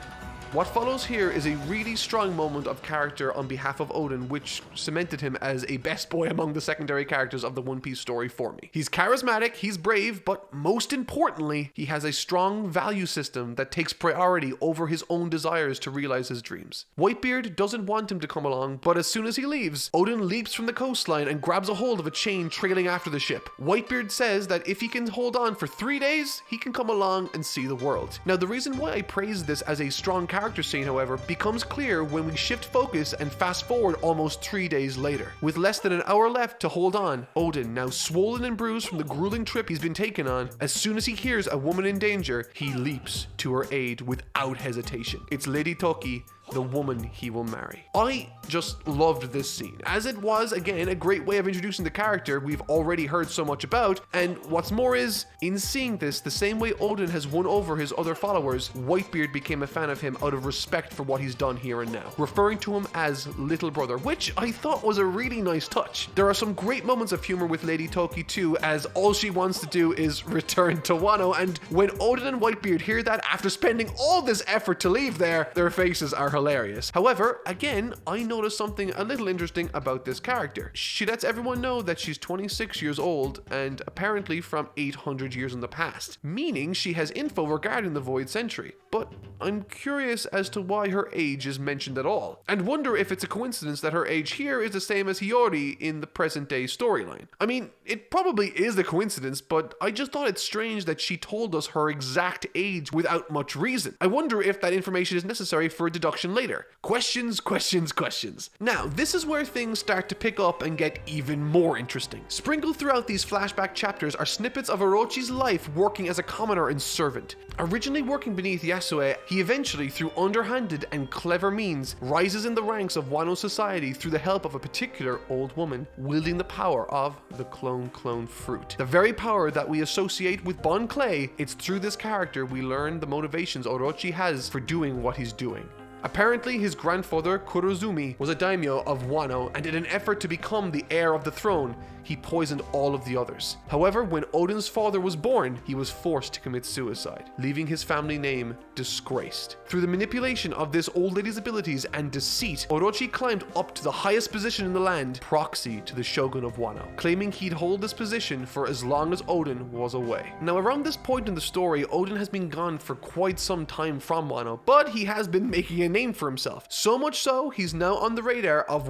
What follows here is a really strong moment of character on behalf of Oden, which cemented him as a best boy among the secondary characters of the One Piece story for me. He's charismatic, he's brave, but most importantly, he has a strong value system that takes priority over his own desires to realize his dreams. Whitebeard doesn't want him to come along, but as soon as he leaves, Oden leaps from the coastline and grabs a hold of a chain trailing after the ship. Whitebeard says that if he can hold on for 3 days, he can come along and see the world. Now, the reason why I praise this as a strong character scene, however, becomes clear when we shift focus and fast forward almost 3 days later. With less than an hour left to hold on, Oden, now swollen and bruised from the grueling trip he's been taken on, as soon as he hears a woman in danger, he leaps to her aid without hesitation. It's Lady Toki, the woman he will marry. I just loved this scene, as it was, again, a great way of introducing the character we've already heard so much about, and what's more is, in seeing this, the same way Oden has won over his other followers, Whitebeard became a fan of him out of respect for what he's done here and now, referring to him as little brother, which I thought was a really nice touch. There are some great moments of humor with Lady Toki too, as all she wants to do is return to Wano, and when Oden and Whitebeard hear that after spending all this effort to leave there, their faces are hilarious. hilarious. However, again, I noticed something a little interesting about this character. She lets everyone know that she's 26 years old and apparently from 800 years in the past, meaning she has info regarding the Void Century. But I'm curious as to why her age is mentioned at all, and wonder if it's a coincidence that her age here is the same as Hiyori in the present day storyline. I mean, it probably is a coincidence, but I just thought it's strange that she told us her exact age without much reason. I wonder if that information is necessary for a deduction later. Questions, questions, questions. Now, this is where things start to pick up and get even more interesting. Sprinkled throughout these flashback chapters are snippets of Orochi's life working as a commoner and servant. Originally working beneath Yasue, he eventually, through underhanded and clever means, rises in the ranks of Wano society through the help of a particular old woman wielding the power of the clone fruit. The very power that we associate with Bon Clay. It's through this character we learn the motivations Orochi has for doing what he's doing. Apparently, his grandfather, Kurozumi, was a daimyo of Wano, and in an effort to become the heir of the throne, he poisoned all of the others. However, when Odin's father was born, he was forced to commit suicide, leaving his family name disgraced. Through the manipulation of this old lady's abilities and deceit, Orochi climbed up to the highest position in the land, proxy to the shogun of Wano, claiming he'd hold this position for as long as Odin was away. Now, around this point in the story, Odin has been gone for quite some time from Wano, but he has been making a name for himself. So much so, he's now on the radar of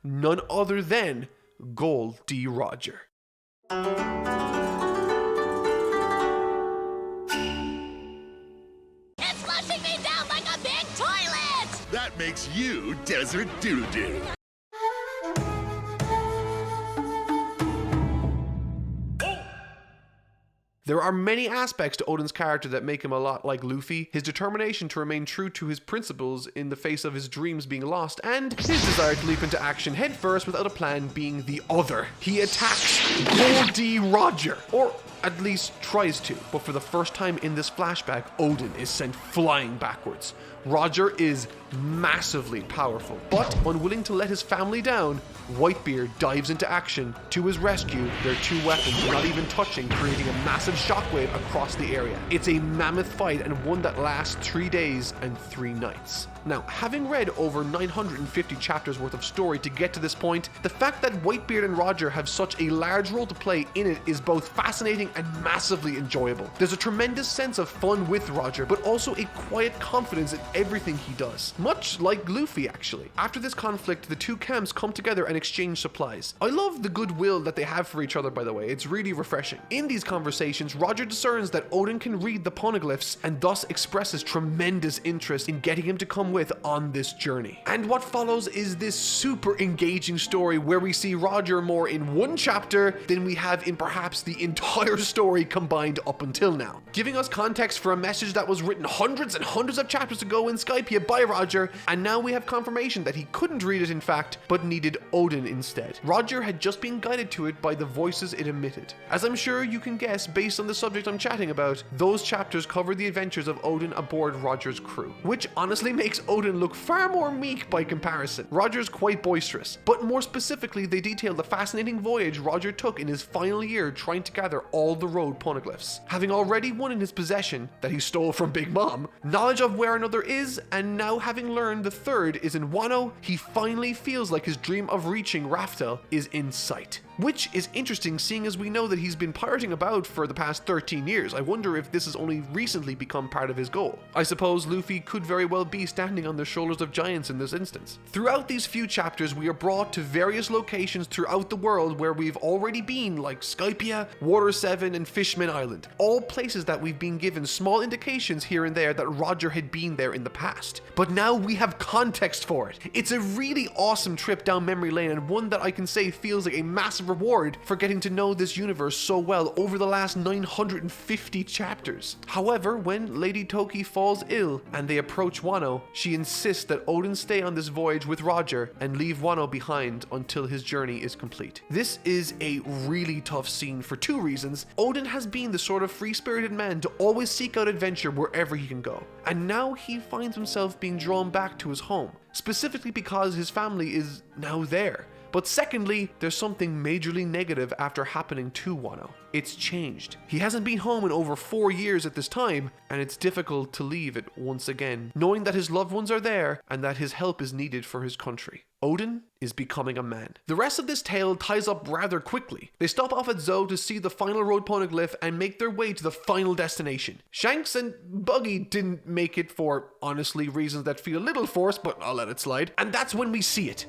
none other than Gold D. Roger. It's flushing me down like a big toilet! That makes you Desert Doo-Doo. There are many aspects to Odin's character that make him a lot like Luffy. His determination to remain true to his principles in the face of his dreams being lost, and his desire to leap into action headfirst without a plan being the other. He attacks Gold D. Roger, or at least tries to, but for the first time in this flashback, Odin is sent flying backwards. Roger is massively powerful, but unwilling to let his family down, Whitebeard dives into action. To his rescue, their two weapons not even touching, creating a massive shockwave across the area. It's a mammoth fight and one that lasts 3 days and 3 nights. Now, having read over 950 chapters worth of story to get to this point, the fact that Whitebeard and Roger have such a large role to play in it is both fascinating and massively enjoyable. There's a tremendous sense of fun with Roger, but also a quiet confidence in everything he does. Much like Luffy, actually. After this conflict, the two camps come together and exchange supplies. I love the goodwill that they have for each other, by the way. It's really refreshing. In these conversations, Roger discerns that Odin can read the poneglyphs and thus expresses tremendous interest in getting him to come with on this journey. And what follows is this super engaging story where we see Roger more in one chapter than we have in perhaps the entire story combined up until now, giving us context for a message that was written hundreds and hundreds of chapters ago in Skypiea by Roger, and now we have confirmation that he couldn't read it in fact, but needed Odin instead. Roger had just been guided to it by the voices it emitted. As I'm sure you can guess based on the subject I'm chatting about, those chapters cover the adventures of Odin aboard Roger's crew, which honestly makes Odin look far more meek by comparison. Roger's quite boisterous, but more specifically they detail the fascinating voyage Roger took in his final year trying to gather all the road poneglyphs. Having already one in his possession that he stole from Big Mom, knowledge of where another is, and now having learned the third is in Wano, he finally feels like his dream of reaching Raftel is in sight. Which is interesting seeing as we know that he's been pirating about for the past 13 years. I wonder if this has only recently become part of his goal. I suppose Luffy could very well be standing on the shoulders of giants in this instance. Throughout these few chapters, we are brought to various locations throughout the world where we've already been, like Skypiea, Water 7, and Fishman Island. All places that we've been given small indications here and there that Roger had been there in the past. But now we have context for it. It's a really awesome trip down memory lane, and one that I can say feels like a massive reward for getting to know this universe so well over the last 950 chapters. However, when Lady Toki falls ill and they approach Wano, she insists that Odin stay on this voyage with Roger and leave Wano behind until his journey is complete. This is a really tough scene for two reasons. Odin has been the sort of free-spirited man to always seek out adventure wherever he can go, and now he finds himself being drawn back to his home, specifically because his family is now there. But secondly, there's something majorly negative after happening to Wano. It's changed. He hasn't been home in over 4 years at this time, and it's difficult to leave it once again, knowing that his loved ones are there and that his help is needed for his country. Odin is becoming a man. The rest of this tale ties up rather quickly. They stop off at Zou to see the final road poneglyph and make their way to the final destination. Shanks and Buggy didn't make it for, honestly, reasons that feel a little forced, but I'll let it slide. And that's when we see it.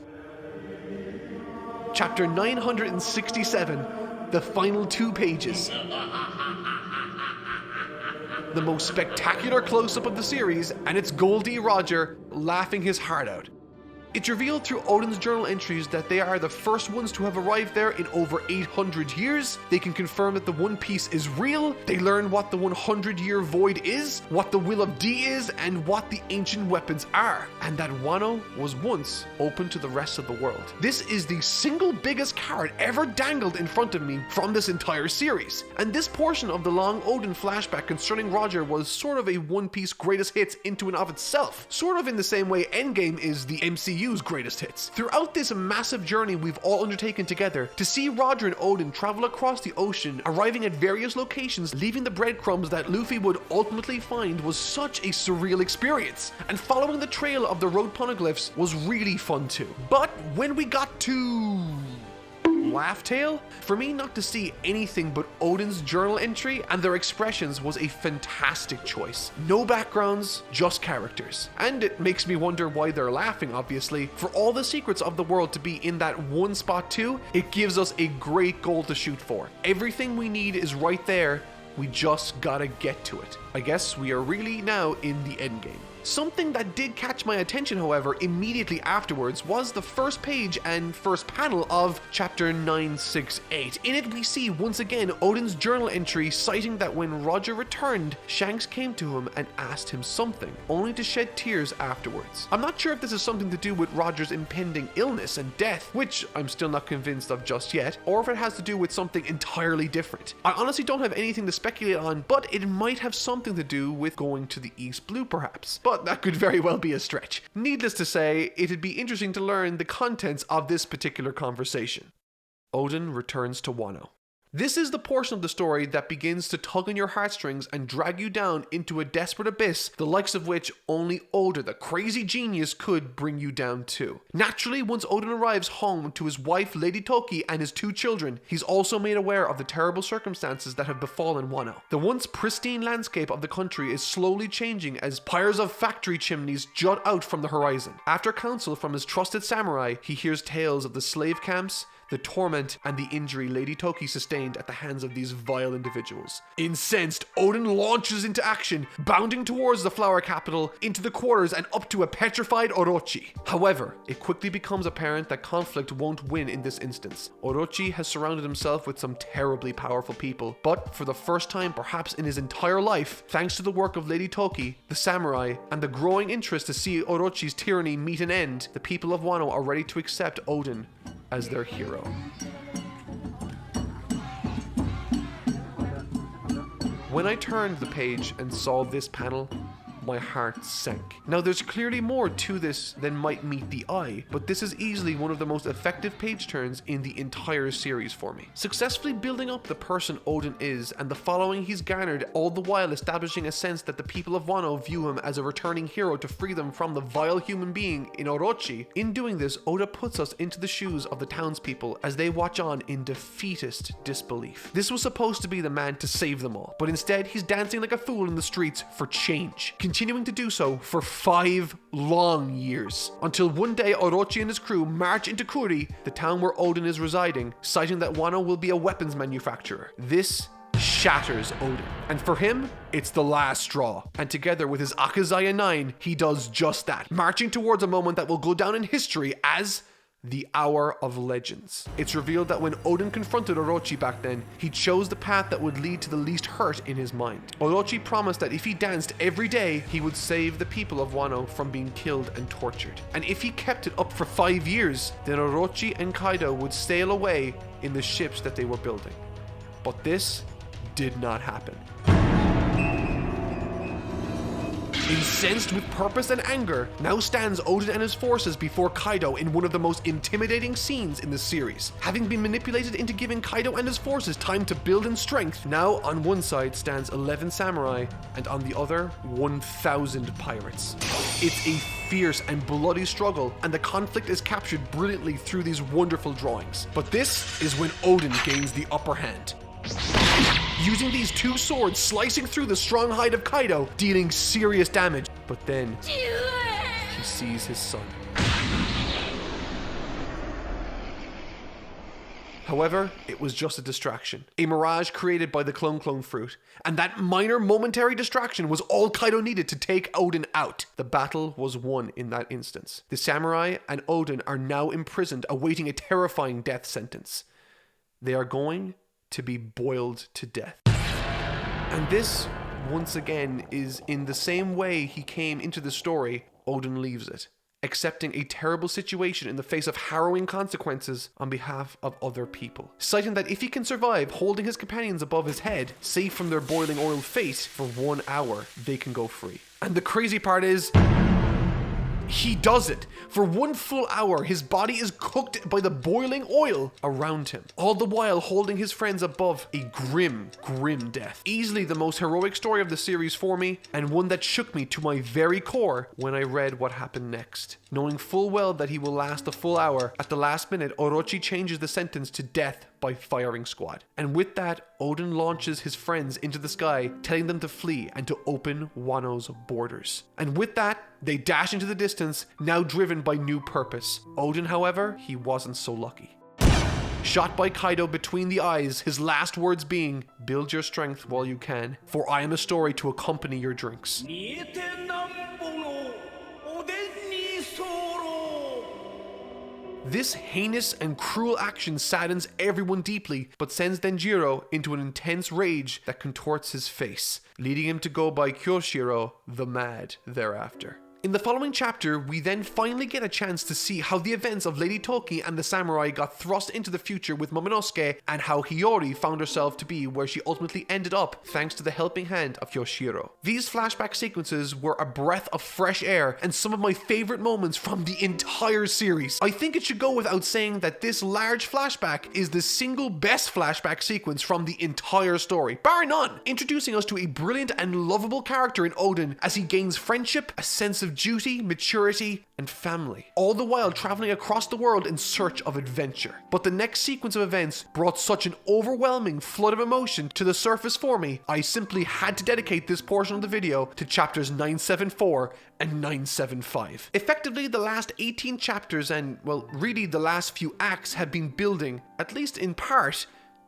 Chapter 967, the final 2 pages. The most spectacular close-up of the series, and it's Goldie Roger laughing his heart out. It's revealed through Odin's journal entries that they are the first ones to have arrived there in over 800 years. They can confirm that the One Piece is real. They learn what the 100-year void is, what the Will of D is, and what the ancient weapons are. And that Wano was once open to the rest of the world. This is the single biggest carrot ever dangled in front of me from this entire series. And this portion of the long Odin flashback concerning Roger was sort of a One Piece greatest hits into and of itself. Sort of in the same way Endgame is the MCU greatest hits. Throughout this massive journey we've all undertaken together, to see Roger and Odin travel across the ocean, arriving at various locations, leaving the breadcrumbs that Luffy would ultimately find was such a surreal experience. And following the trail of the road poneglyphs was really fun too. But when we got to Laugh Tale, for me not to see anything but Odin's journal entry and their expressions was a fantastic choice. No backgrounds, just characters. And it makes me wonder why they're laughing, obviously. For all the secrets of the world to be in that one spot too, it gives us a great goal to shoot for. Everything we need is right there, we just gotta get to it. I guess we are really now in the endgame. Something that did catch my attention, however, immediately afterwards was the first page and first panel of chapter 968. In it, we see once again Odin's journal entry citing that when Roger returned, Shanks came to him and asked him something, only to shed tears afterwards. I'm not sure if this is something to do with Roger's impending illness and death, which I'm still not convinced of just yet, or if it has to do with something entirely different. I honestly don't have anything to speculate on, but it might have something to do with going to the East Blue perhaps. But that could very well be a stretch. Needless to say, it'd be interesting to learn the contents of this particular conversation. Odin returns to Wano. This is the portion of the story that begins to tug on your heartstrings and drag you down into a desperate abyss, the likes of which only Oda, the crazy genius, could bring you down to. Naturally, once Odin arrives home to his wife Lady Toki and his 2 children, he's also made aware of the terrible circumstances that have befallen Wano. The once pristine landscape of the country is slowly changing as pyres of factory chimneys jut out from the horizon. After counsel from his trusted samurai, he hears tales of the slave camps, the torment, and the injury Lady Toki sustained at the hands of these vile individuals. Incensed, Odin launches into action, bounding towards the flower capital, into the quarters, and up to a petrified Orochi. However, it quickly becomes apparent that conflict won't win in this instance. Orochi has surrounded himself with some terribly powerful people, but for the first time perhaps in his entire life, thanks to the work of Lady Toki, the samurai, and the growing interest to see Orochi's tyranny meet an end, the people of Wano are ready to accept Odin as their hero. When I turned the page and saw this panel, my heart sank. Now there's clearly more to this than might meet the eye, but this is easily one of the most effective page turns in the entire series for me. Successfully building up the person Odin is and the following he's garnered, all the while establishing a sense that the people of Wano view him as a returning hero to free them from the vile human being in Orochi. In doing this, Oda puts us into the shoes of the townspeople as they watch on in defeatist disbelief. This was supposed to be the man to save them all, but instead he's dancing like a fool in the streets for change, continuing to do so for 5 long years, until one day Orochi and his crew march into Kuri, the town where Odin is residing, citing that Wano will be a weapons manufacturer. This shatters Odin, and for him, it's the last straw. And together with his Akazaya 9, he does just that, marching towards a moment that will go down in history as the Hour of Legends. It's revealed that when Odin confronted Orochi back then, he chose the path that would lead to the least hurt in his mind. Orochi promised that if he danced every day, he would save the people of Wano from being killed and tortured. And if he kept it up for 5 years, then Orochi and Kaido would sail away in the ships that they were building. But this did not happen. Incensed with purpose and anger, now stands Oden and his forces before Kaido in one of the most intimidating scenes in the series. Having been manipulated into giving Kaido and his forces time to build in strength, now on one side stands 11 samurai and on the other 1,000 pirates. It's a fierce and bloody struggle, and the conflict is captured brilliantly through these wonderful drawings. But this is when Oden gains the upper hand, using these two swords slicing through the strong hide of Kaido, dealing serious damage. But then he sees his son. However, it was just a distraction, a mirage created by the clone fruit, and that minor momentary distraction was all Kaido needed to take Oden out. The battle was won in that instance. The samurai and Oden are now imprisoned, awaiting a terrifying death sentence. They are going to be boiled to death. And this, once again, is in the same way he came into the story. Oden leaves it, accepting a terrible situation in the face of harrowing consequences on behalf of other people, citing that if he can survive holding his companions above his head, safe from their boiling oil fate, for 1 hour, they can go free. And the crazy part is, he does it. For 1 full hour, his body is cooked by the boiling oil around him, all the while holding his friends above a grim, grim death. Easily the most heroic story of the series for me, and one that shook me to my very core when I read what happened next. Knowing full well that he will last a full hour, at the last minute, Orochi changes the sentence to death by firing squad. And with that, Oden launches his friends into the sky, telling them to flee and to open Wano's borders. And with that, they dash into the distance, now driven by new purpose. Oden, however, he wasn't so lucky. Shot by Kaido between the eyes, his last words being, "Build your strength while you can, for I am a story to accompany your drinks." This heinous and cruel action saddens everyone deeply, but sends Denjiro into an intense rage that contorts his face, leading him to go by Kyoshiro the Mad thereafter. In the following chapter, we then finally get a chance to see how the events of Lady Toki and the samurai got thrust into the future with Momonosuke, and how Hiyori found herself to be where she ultimately ended up thanks to the helping hand of Kyoshiro. These flashback sequences were a breath of fresh air and some of my favorite moments from the entire series. I think it should go without saying that this large flashback is the single best flashback sequence from the entire story, bar none, introducing us to a brilliant and lovable character in Oden as he gains friendship, a sense of duty, maturity, and family, all the while traveling across the world in search of adventure. But the next sequence of events brought such an overwhelming flood of emotion to the surface for me, I simply had to dedicate this portion of the video to chapters 974 and 975. Effectively, the last 18 chapters and, well, really the last few acts have been building, at least in part,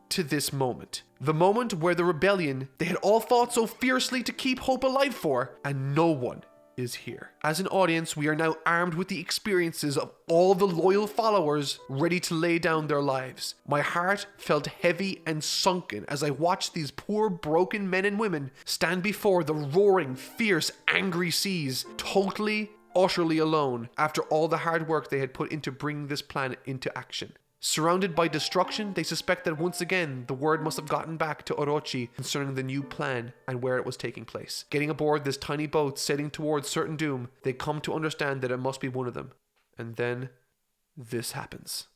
to this moment. The moment where the rebellion they had all fought so fiercely to keep hope alive for, and no one is here. As an audience, we are now armed with the experiences of all the loyal followers ready to lay down their lives. My heart felt heavy and sunken as I watched these poor broken men and women stand before the roaring, fierce, angry seas, totally, utterly alone after all the hard work they had put into bringing this planet into action. Surrounded by destruction, they suspect that once again the word must have gotten back to Orochi concerning the new plan and where it was taking place. Getting aboard this tiny boat sailing towards certain doom, they come to understand that it must be one of them. And then this happens.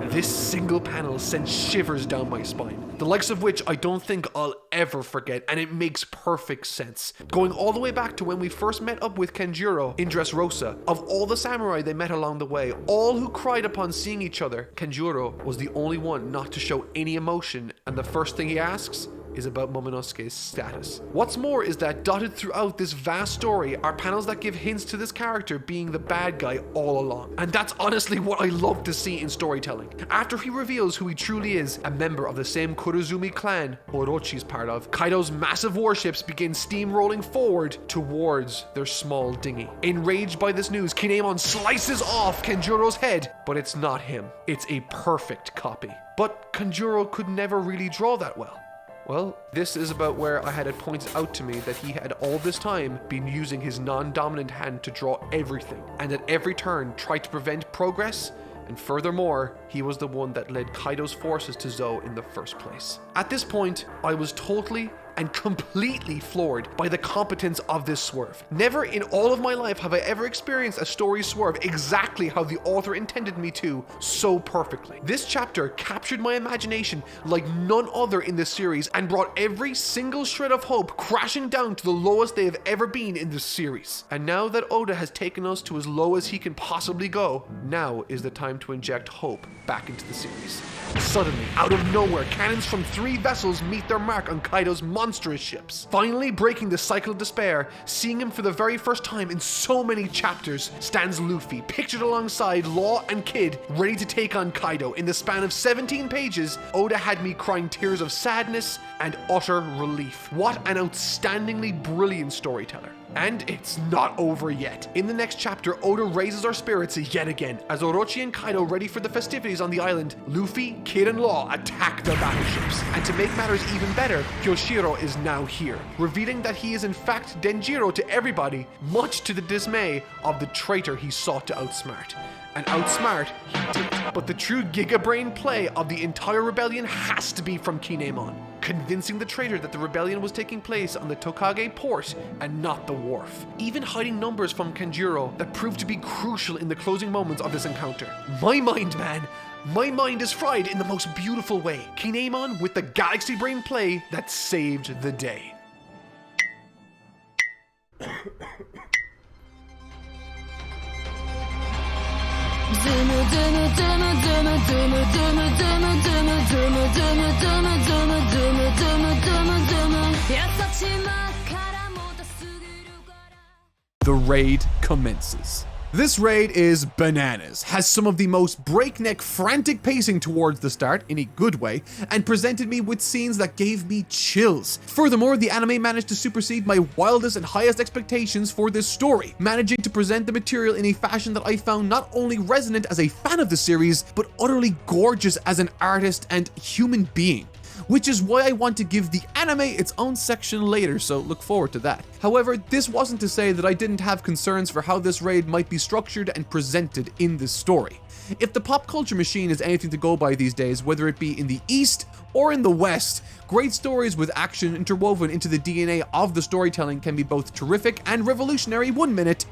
This single panel sends shivers down my spine, the likes of which I don't think I'll ever forget, and it makes perfect sense. Going all the way back to when we first met up with Kenjiro in Dressrosa, of all the samurai they met along the way, all who cried upon seeing each other, Kenjiro was the only one not to show any emotion, and the first thing he asks is about Momonosuke's status. What's more is that dotted throughout this vast story are panels that give hints to this character being the bad guy all along. And that's honestly what I love to see in storytelling. After he reveals who he truly is, a member of the same Kurozumi clan Orochi's part of, Kaido's massive warships begin steamrolling forward towards their small dinghy. Enraged by this news, Kinemon slices off Kenjuro's head, but it's not him. It's a perfect copy. But Kenjiro could never really draw that well. Well, this is about where I had it pointed out to me that he had all this time been using his non-dominant hand to draw everything, and at every turn tried to prevent progress, and furthermore, he was the one that led Kaido's forces to Zou in the first place. At this point, I was totally and completely floored by the competence of this swerve. Never in all of my life have I ever experienced a story swerve exactly how the author intended me to, so perfectly. This chapter captured my imagination like none other in this series and brought every single shred of hope crashing down to the lowest they have ever been in this series. And now that Oda has taken us to as low as he can possibly go, now is the time to inject hope back into the series. Suddenly, out of nowhere, cannons from 3 vessels meet their mark on Kaido's monstrous ships. Finally breaking the cycle of despair, seeing him for the very first time in so many chapters, stands Luffy, pictured alongside Law and Kid, ready to take on Kaido. In the span of 17 pages, Oda had me crying tears of sadness and utter relief. What an outstandingly brilliant storyteller. And it's not over yet. In the next chapter, Oda raises our spirits yet again. As Orochi and Kaido ready for the festivities on the island, Luffy, Kid, and Law attack their battleships. And to make matters even better, Kyoshiro is now here, revealing that he is in fact Denjiro to everybody, much to the dismay of the traitor he sought to outsmart. And outsmart he did. But the true giga-brain play of the entire rebellion has to be from Kinemon, convincing the traitor that the rebellion was taking place on the Tokage port and not the wharf. Even hiding numbers from Kanjuro that proved to be crucial in the closing moments of this encounter. My mind, man. My mind is fried in the most beautiful way. Kinemon with the galaxy brain play that saved the day. The raid commences. This raid is bananas, has some of the most breakneck, frantic pacing towards the start, in a good way, and presented me with scenes that gave me chills. Furthermore, the anime managed to supersede my wildest and highest expectations for this story, managing to present the material in a fashion that I found not only resonant as a fan of the series, but utterly gorgeous as an artist and human being. Which is why I want to give the anime its own section later, so look forward to that. However, this wasn't to say that I didn't have concerns for how this raid might be structured and presented in this story. If the pop culture machine is anything to go by these days, whether it be in the East or in the West, great stories with action interwoven into the DNA of the storytelling can be both terrific and revolutionary 1 minute,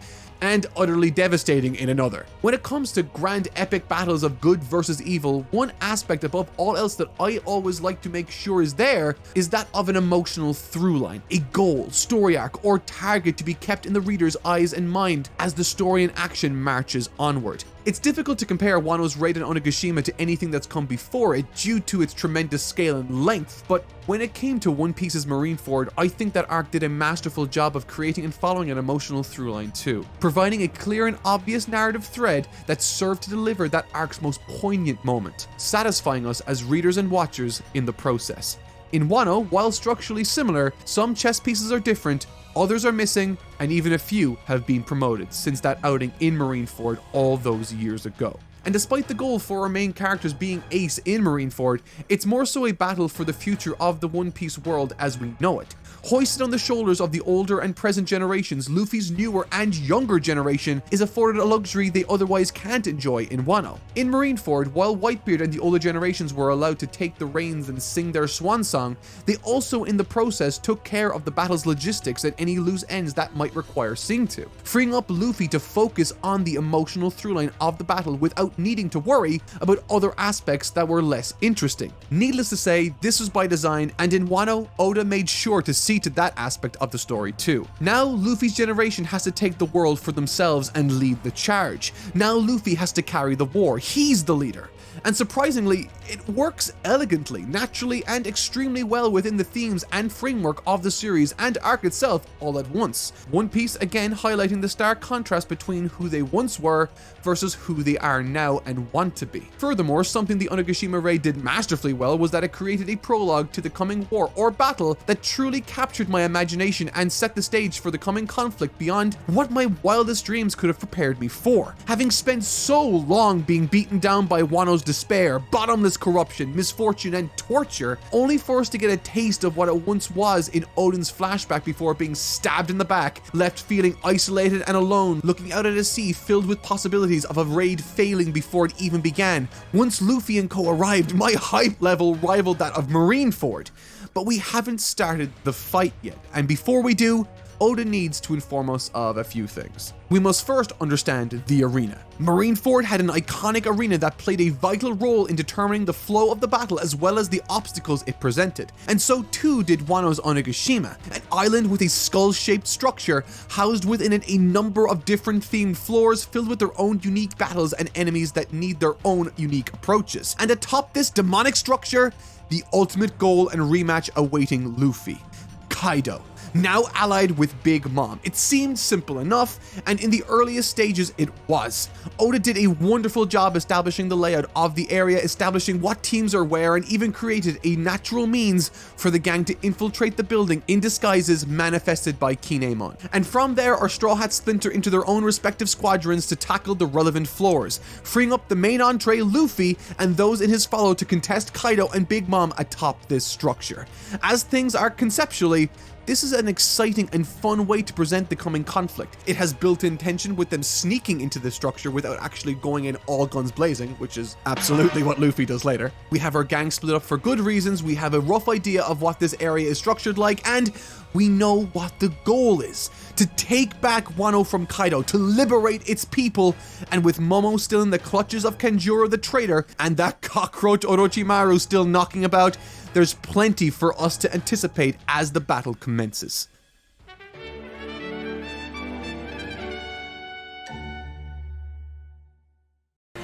and utterly devastating in another. When it comes to grand epic battles of good versus evil, one aspect above all else that I always like to make sure is there is that of an emotional through line, a goal, story arc, or target to be kept in the reader's eyes and mind as the story and action marches onward. It's difficult to compare Wano's raid on Onigashima to anything that's come before it due to its tremendous scale and length, but when it came to One Piece's Marineford, I think that arc did a masterful job of creating and following an emotional through line too, providing a clear and obvious narrative thread that served to deliver that arc's most poignant moment, satisfying us as readers and watchers in the process. In Wano, while structurally similar, some chess pieces are different, others are missing, and even a few have been promoted since that outing in Marineford all those years ago. And despite the goal for our main characters being ace in Marineford, it's more so a battle for the future of the One Piece world as we know it. Hoisted on the shoulders of the older and present generations, Luffy's newer and younger generation is afforded a luxury they otherwise can't enjoy in Wano. In Marineford, while Whitebeard and the older generations were allowed to take the reins and sing their swan song, they also in the process took care of the battle's logistics and any loose ends that might require seeing to, freeing up Luffy to focus on the emotional throughline of the battle without needing to worry about other aspects that were less interesting. Needless to say, this was by design, and in Wano, Oda made sure to see to that aspect of the story too. Now Luffy's generation has to take the world for themselves and lead the charge. Now Luffy has to carry the war. He's the leader. And surprisingly, it works elegantly, naturally, and extremely well within the themes and framework of the series and arc itself all at once. One Piece again highlighting the stark contrast between who they once were versus who they are now and want to be. Furthermore, something the Onigashima raid did masterfully well was that it created a prologue to the coming war or battle that truly captured my imagination and set the stage for the coming conflict beyond what my wildest dreams could have prepared me for. Having spent so long being beaten down by Wano's despair, bottomless corruption, misfortune, and torture, only for us to get a taste of what it once was in Odin's flashback before being stabbed in the back, left feeling isolated and alone, looking out at a sea filled with possibilities of a raid failing before it even began. Once Luffy and co arrived, my hype level rivaled that of Marineford. but we haven't started the fight yet. And before we do, Oda needs to inform us of a few things. We must first understand the arena. Marineford had an iconic arena that played a vital role in determining the flow of the battle as well as the obstacles it presented. And so too did Wano's Onigashima, an island with a skull-shaped structure housed within it a number of different themed floors filled with their own unique battles and enemies that need their own unique approaches. And atop this demonic structure, the ultimate goal and rematch awaiting Luffy, Kaido, now allied with Big Mom. It seemed simple enough, and in the earliest stages it was. Oda did a wonderful job establishing the layout of the area, establishing what teams are where, and even created a natural means for the gang to infiltrate the building in disguises manifested by Kinemon. And from there, our Straw Hats splinter into their own respective squadrons to tackle the relevant floors, freeing up the main entree Luffy and those in his follow to contest Kaido and Big Mom atop this structure. As things are conceptually, this is an exciting and fun way to present the coming conflict. It has built-in tension with them sneaking into the structure without actually going in all guns blazing, which is absolutely what Luffy does later. We have our gang split up for good reasons, we have a rough idea of what this area is structured like, and we know what the goal is: to take back Wano from Kaido, to liberate its people. And with Momo still in the clutches of Kanjuro the traitor, and that cockroach Orochimaru still knocking about, there's plenty for us to anticipate as the battle commences.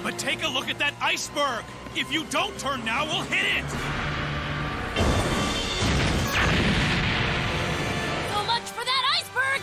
But take a look at that iceberg! If you don't turn now, we'll hit it! So much for that iceberg!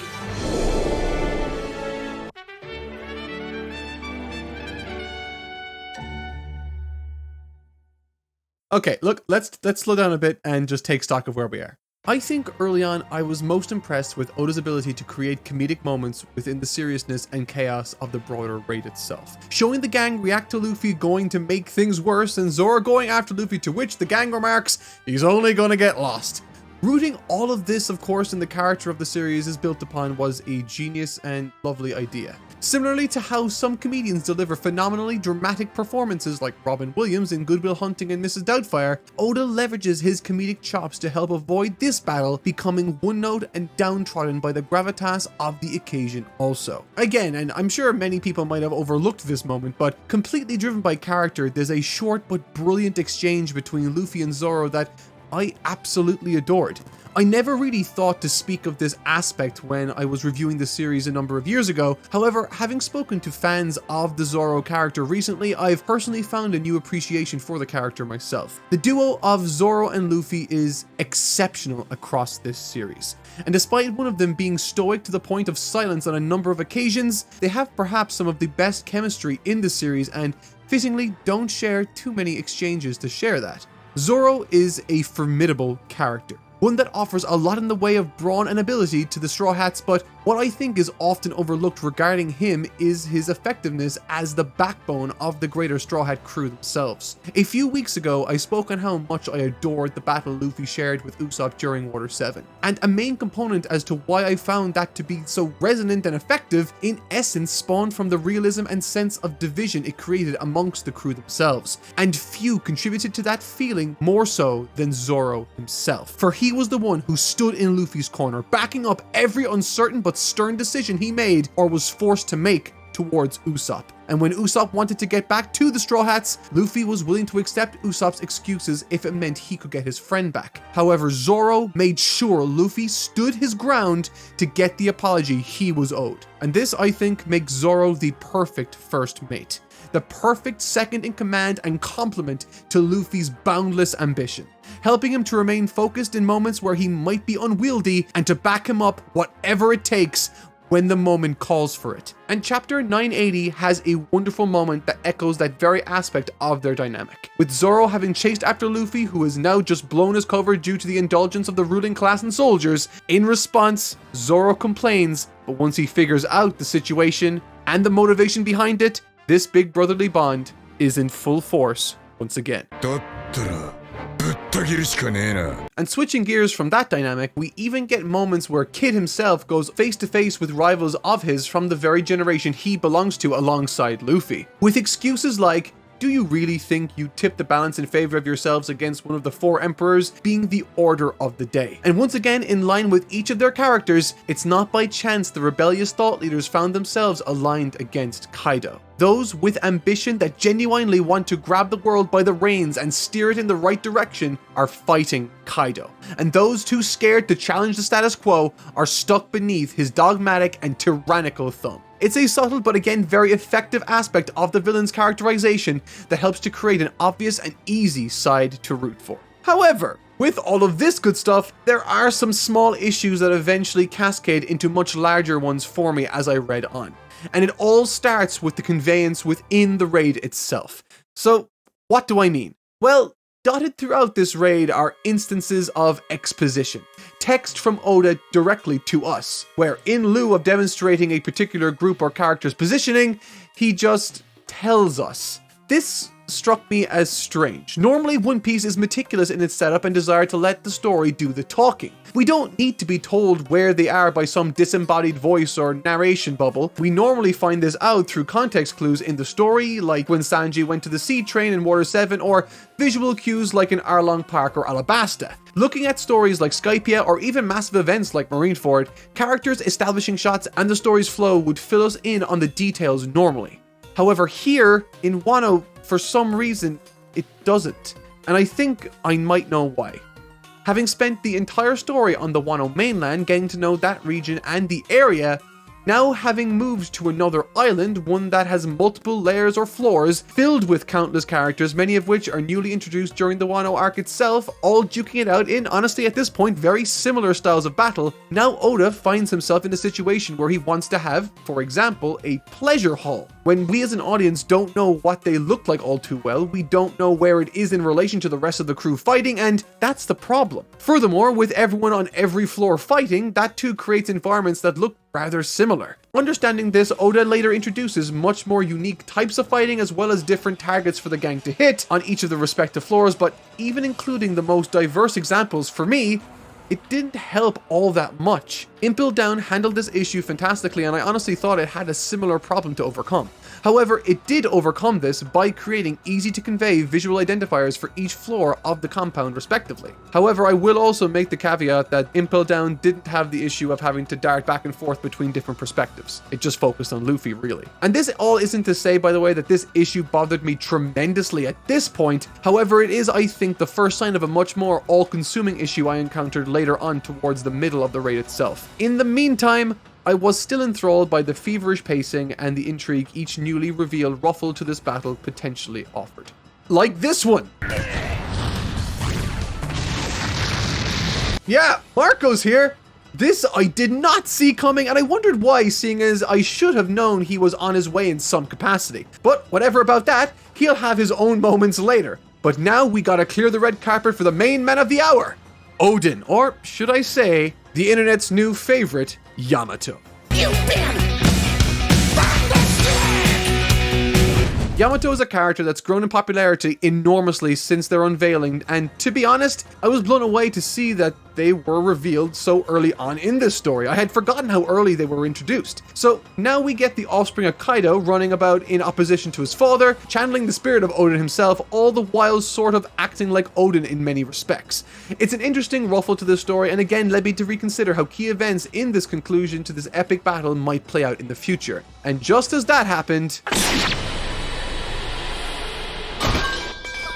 Okay, look, let's slow down a bit and just take stock of where we are. I think early on I was most impressed with Oda's ability to create comedic moments within the seriousness and chaos of the broader raid itself. Showing the gang react to Luffy going to make things worse and Zoro going after Luffy, to which the gang remarks, "He's only gonna get lost." Rooting all of this, of course, in the character of the series is built upon was a genius and lovely idea. Similarly to how some comedians deliver phenomenally dramatic performances like Robin Williams in Good Will Hunting and Mrs. Doubtfire, Oda leverages his comedic chops to help avoid this battle becoming one-note and downtrodden by the gravitas of the occasion also. Again, and I'm sure many people might have overlooked this moment, but completely driven by character, there's a short but brilliant exchange between Luffy and Zoro that I absolutely adored. I never really thought to speak of this aspect when I was reviewing the series a number of years ago. However, having spoken to fans of the Zoro character recently, I've personally found a new appreciation for the character myself. The duo of Zoro and Luffy is exceptional across this series, and despite one of them being stoic to the point of silence on a number of occasions, they have perhaps some of the best chemistry in the series and fittingly don't share too many exchanges to share that. Zoro is a formidable character, one that offers a lot in the way of brawn and ability to the Straw Hats, but what I think is often overlooked regarding him is his effectiveness as the backbone of the greater Straw Hat crew themselves. A few weeks ago, I spoke on how much I adored the battle Luffy shared with Usopp during Water 7, and a main component as to why I found that to be so resonant and effective, in essence spawned from the realism and sense of division it created amongst the crew themselves, and few contributed to that feeling more so than Zoro himself, for he was the one who stood in Luffy's corner, backing up every uncertain but stern decision he made or was forced to make towards Usopp. And when Usopp wanted to get back to the Straw Hats, Luffy was willing to accept Usopp's excuses if it meant he could get his friend back. However, Zoro made sure Luffy stood his ground to get the apology he was owed. And this, I think, makes Zoro the perfect first mate, the perfect second in command and complement to Luffy's boundless ambition, helping him to remain focused in moments where he might be unwieldy and to back him up whatever it takes when the moment calls for it. And chapter 980 has a wonderful moment that echoes that very aspect of their dynamic, with Zoro having chased after Luffy, who is now just blown his cover due to the indulgence of the ruling class and soldiers. In response, Zoro complains, but once he figures out the situation and the motivation behind it, this big brotherly bond is in full force once again. And switching gears from that dynamic, we even get moments where Kid himself goes face to face with rivals of his from the very generation he belongs to alongside Luffy, with excuses like, do you really think you tip the balance in favor of yourselves against one of the 4 emperors being the order of the day? And once again, in line with each of their characters, it's not by chance the rebellious thought leaders found themselves aligned against Kaido. Those with ambition that genuinely want to grab the world by the reins and steer it in the right direction are fighting Kaido. And those too scared to challenge the status quo are stuck beneath his dogmatic and tyrannical thumb. It's a subtle but again very effective aspect of the villain's characterization that helps to create an obvious and easy side to root for. However, with all of this good stuff, there are some small issues that eventually cascade into much larger ones for me as I read on. And it all starts with the conveyance within the raid itself. So, what do I mean? Well, dotted throughout this raid are instances of exposition, text from Oda directly to us, where in lieu of demonstrating a particular group or character's positioning, he just tells us. This struck me as strange. Normally, One Piece is meticulous in its setup and desire to let the story do the talking. We don't need to be told where they are by some disembodied voice or narration bubble. We normally find this out through context clues in the story, like when Sanji went to the sea train in Water 7, or visual cues like in Arlong Park or Alabasta. Looking at stories like Skypiea or even massive events like Marineford, characters establishing shots and the story's flow would fill us in on the details normally. However, here in Wano, for some reason, it doesn't. And I think I might know why. Having spent the entire story on the Wano mainland, getting to know that region and the area, now having moved to another island, one that has multiple layers or floors, filled with countless characters, many of which are newly introduced during the Wano arc itself, all duking it out in, honestly at this point, very similar styles of battle, now Oda finds himself in a situation where he wants to have, for example, a pleasure hall. When we as an audience don't know what they look like all too well, we don't know where it is in relation to the rest of the crew fighting, and that's the problem. Furthermore, with everyone on every floor fighting, that too creates environments that look rather similar. Understanding this, Oda later introduces much more unique types of fighting as well as different targets for the gang to hit on each of the respective floors, but even including the most diverse examples for me, it didn't help all that much. Impel Down handled this issue fantastically, and I honestly thought it had a similar problem to overcome. However, it did overcome this by creating easy to convey visual identifiers for each floor of the compound respectively. However, I will also make the caveat that Impel Down didn't have the issue of having to dart back and forth between different perspectives. It just focused on Luffy, really. And this all isn't to say, by the way, that this issue bothered me tremendously at this point. However, it is, I think, the first sign of a much more all-consuming issue I encountered later on towards the middle of the raid itself. In the meantime, I was still enthralled by the feverish pacing and the intrigue each newly revealed ruffle to this battle potentially offered. Like this one! Yeah, Marco's here! This I did not see coming, and I wondered why, seeing as I should have known he was on his way in some capacity. But whatever about that, he'll have his own moments later. But now we gotta clear the red carpet for the main man of the hour! Odin, or should I say, the internet's new favorite, Yamato. Yamato is a character that's grown in popularity enormously since their unveiling, and to be honest, I was blown away to see that they were revealed so early on in this story. I had forgotten how early they were introduced. So now we get the offspring of Kaido running about in opposition to his father, channeling the spirit of Odin himself, all the while sort of acting like Odin in many respects. It's an interesting ruffle to this story, and again led me to reconsider how key events in this conclusion to this epic battle might play out in the future. And just as that happened...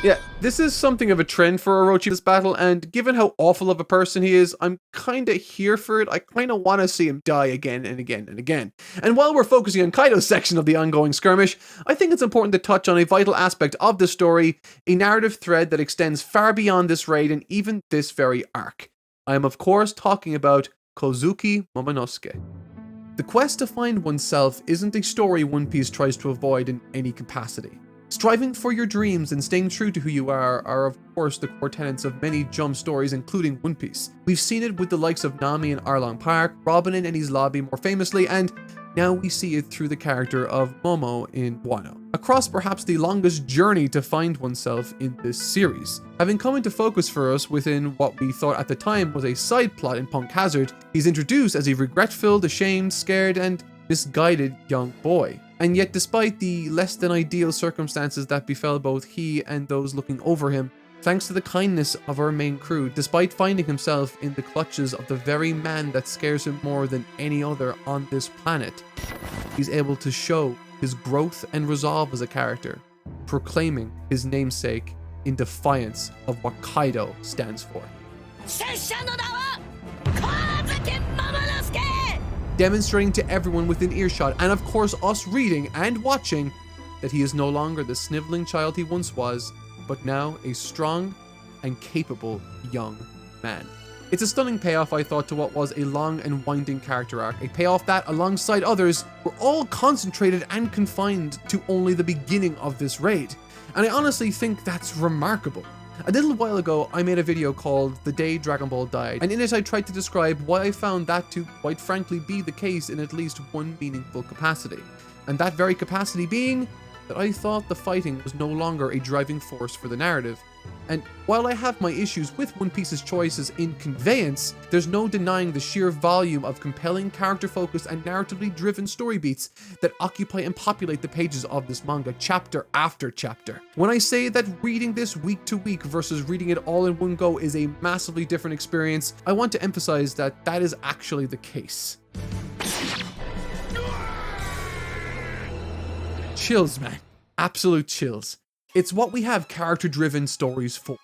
Yeah, this is something of a trend for Orochi this battle, and given how awful of a person he is, I'm kinda here for it. I kinda wanna see him die again and again and again. And while we're focusing on Kaido's section of the ongoing skirmish, I think it's important to touch on a vital aspect of this story, a narrative thread that extends far beyond this raid and even this very arc. I am of course talking about Kozuki Momonosuke. The quest to find oneself isn't a story One Piece tries to avoid in any capacity. Striving for your dreams and staying true to who you are of course the core tenets of many Jump stories, including One Piece. We've seen it with the likes of Nami in Arlong Park, Robin in Enies Lobby more famously, and now we see it through the character of Momo in Wano. Across perhaps the longest journey to find oneself in this series. Having come into focus for us within what we thought at the time was a side plot in Punk Hazard, he's introduced as a regret-filled, ashamed, scared, and misguided young boy. And yet, despite the less than ideal circumstances that befell both he and those looking over him, thanks to the kindness of our main crew, despite finding himself in the clutches of the very man that scares him more than any other on this planet, he's able to show his growth and resolve as a character, proclaiming his namesake in defiance of what Kaido stands for. Demonstrating to everyone within earshot, and of course us reading and watching, that he is no longer the sniveling child he once was, but now a strong and capable young man. It's a stunning payoff, I thought, to what was a long and winding character arc, a payoff that, alongside others, were all concentrated and confined to only the beginning of this raid. And I honestly think that's remarkable. A little while ago, I made a video called The Day Dragon Ball Died, and in it I tried to describe why I found that to, quite frankly, be the case in at least one meaningful capacity. And that very capacity being that I thought the fighting was no longer a driving force for the narrative. And while I have my issues with One Piece's choices in conveyance, there's no denying the sheer volume of compelling, character-focused and narratively driven story beats that occupy and populate the pages of this manga, chapter after chapter. When I say that reading this week to week versus reading it all in one go is a massively different experience, I want to emphasize that that is actually the case. Chills, man. Absolute chills. It's what we have character-driven stories for.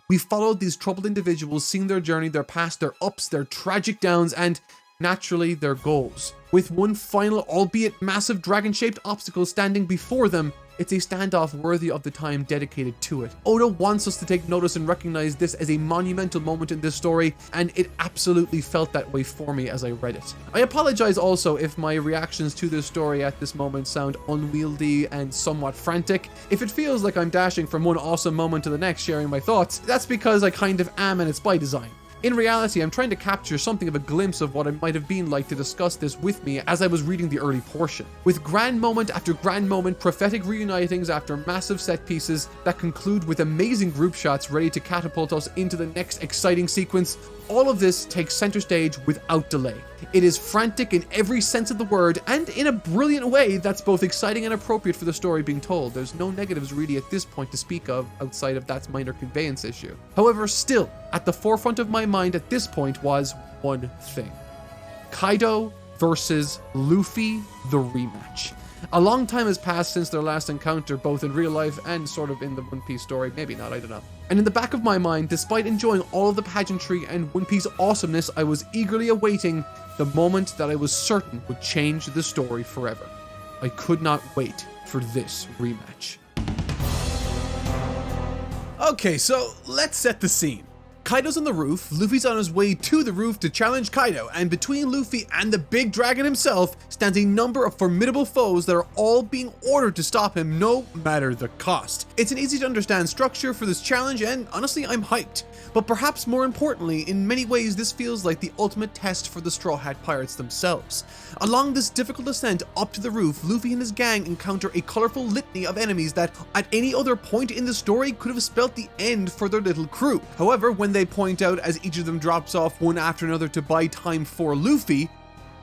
We followed these troubled individuals, seeing their journey, their past, their ups, their tragic downs, and naturally their goals. With one final, albeit massive dragon-shaped obstacle standing before them, it's a standoff worthy of the time dedicated to it. Oda wants us to take notice and recognize this as a monumental moment in this story, and it absolutely felt that way for me as I read it. I apologize also if my reactions to this story at this moment sound unwieldy and somewhat frantic. If it feels like I'm dashing from one awesome moment to the next sharing my thoughts, that's because I kind of am, and it's by design. In reality, I'm trying to capture something of a glimpse of what it might have been like to discuss this with me as I was reading the early portion. With grand moment after grand moment, prophetic reunitings after massive set pieces that conclude with amazing group shots ready to catapult us into the next exciting sequence, all of this takes center stage without delay. It is frantic in every sense of the word, and in a brilliant way that's both exciting and appropriate for the story being told. There's no negatives really at this point to speak of outside of that minor conveyance issue. However, still, at the forefront of my mind at this point was one thing. Kaido versus Luffy, the rematch. A long time has passed since their last encounter, both in real life and sort of in the One Piece story. Maybe not, I don't know. And in the back of my mind, despite enjoying all of the pageantry and One Piece awesomeness, I was eagerly awaiting the moment that I was certain would change the story forever. I could not wait for this rematch. Okay, so let's set the scene. Kaido's on the roof, Luffy's on his way to the roof to challenge Kaido, and between Luffy and the big dragon himself stands a number of formidable foes that are all being ordered to stop him no matter the cost. It's an easy to understand structure for this challenge, and honestly I'm hyped. But perhaps more importantly, in many ways this feels like the ultimate test for the Straw Hat Pirates themselves. Along this difficult ascent up to the roof, Luffy and his gang encounter a colorful litany of enemies that at any other point in the story could have spelt the end for their little crew. However, when they point out as each of them drops off one after another to buy time for Luffy,